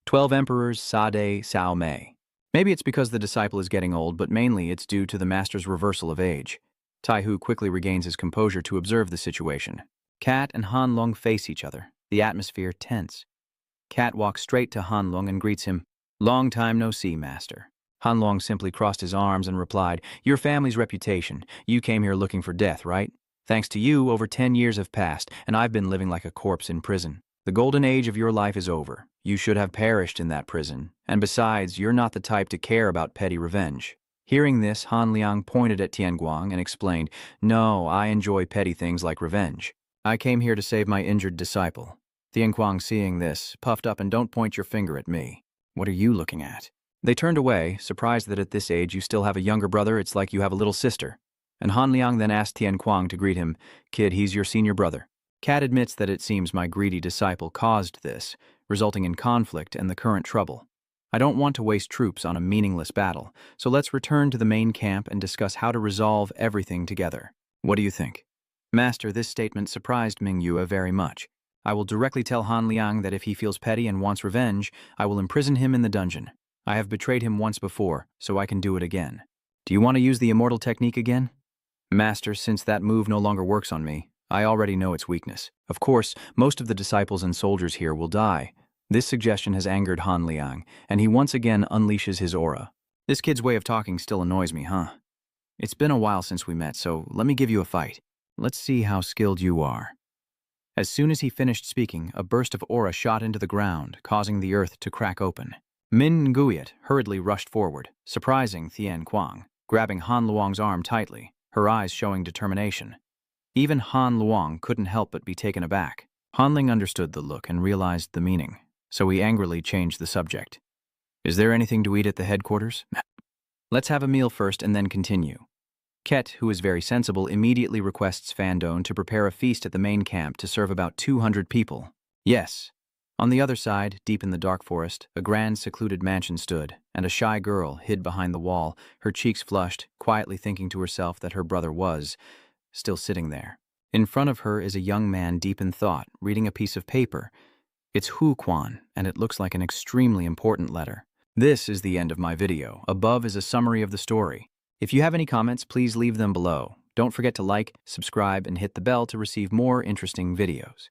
12 emperors Sade Sao Mei. Maybe it's because the disciple is getting old, but mainly it's due to the master's reversal of age. Taihu quickly regains his composure to observe the situation. Cat and Han Long face each other, the atmosphere tense. Cat walks straight to Han Long and greets him. "Long time no see, master." Han Long simply crossed his arms and replied, "Your family's reputation. You came here looking for death, right? Thanks to you, over 10 years have passed, and I've been living like a corpse in prison. The golden age of your life is over. You should have perished in that prison. And besides, you're not the type to care about petty revenge." Hearing this, Han Liang pointed at Tianguang and explained, "No, I enjoy petty things like revenge. I came here to save my injured disciple." Tianguang, seeing this, puffed up, "And don't point your finger at me. What are you looking at?" They turned away, surprised that at this age you still have a younger brother. It's like you have a little sister. And Han Liang then asked Tianguang to greet him. "Kid, he's your senior brother." Cat admits that it seems my greedy disciple caused this, resulting in conflict and the current trouble. I don't want to waste troops on a meaningless battle, so let's return to the main camp and discuss how to resolve everything together. What do you think? Master, this statement surprised Ming Yue very much. I will directly tell Han Liang that if he feels petty and wants revenge, I will imprison him in the dungeon. I have betrayed him once before, so I can do it again. Do you want to use the immortal technique again? Master, since that move no longer works on me, I already know its weakness. Of course, most of the disciples and soldiers here will die. This suggestion has angered Han Liang, and he once again unleashes his aura. This kid's way of talking still annoys me, huh? It's been a while since we met, so let me give you a fight. Let's see how skilled you are. As soon as he finished speaking, a burst of aura shot into the ground, causing the earth to crack open. Min Nguyet hurriedly rushed forward, surprising Tianguang, grabbing Han Luang's arm tightly, her eyes showing determination. Even Han Luang couldn't help but be taken aback. Han Ling understood the look and realized the meaning, so he angrily changed the subject. "Is there anything to eat at the headquarters?" "Let's have a meal first and then continue." Ket, who is very sensible, immediately requests Fandone to prepare a feast at the main camp to serve about 200 people. Yes. On the other side, deep in the dark forest, a grand secluded mansion stood, and a shy girl hid behind the wall, her cheeks flushed, quietly thinking to herself that her brother was still sitting there. In front of her is a young man deep in thought, reading a piece of paper. It's Hu Quan, and it looks like an extremely important letter. This is the end of my video. Above is a summary of the story. If you have any comments, please leave them below. Don't forget to like, subscribe, and hit the bell to receive more interesting videos.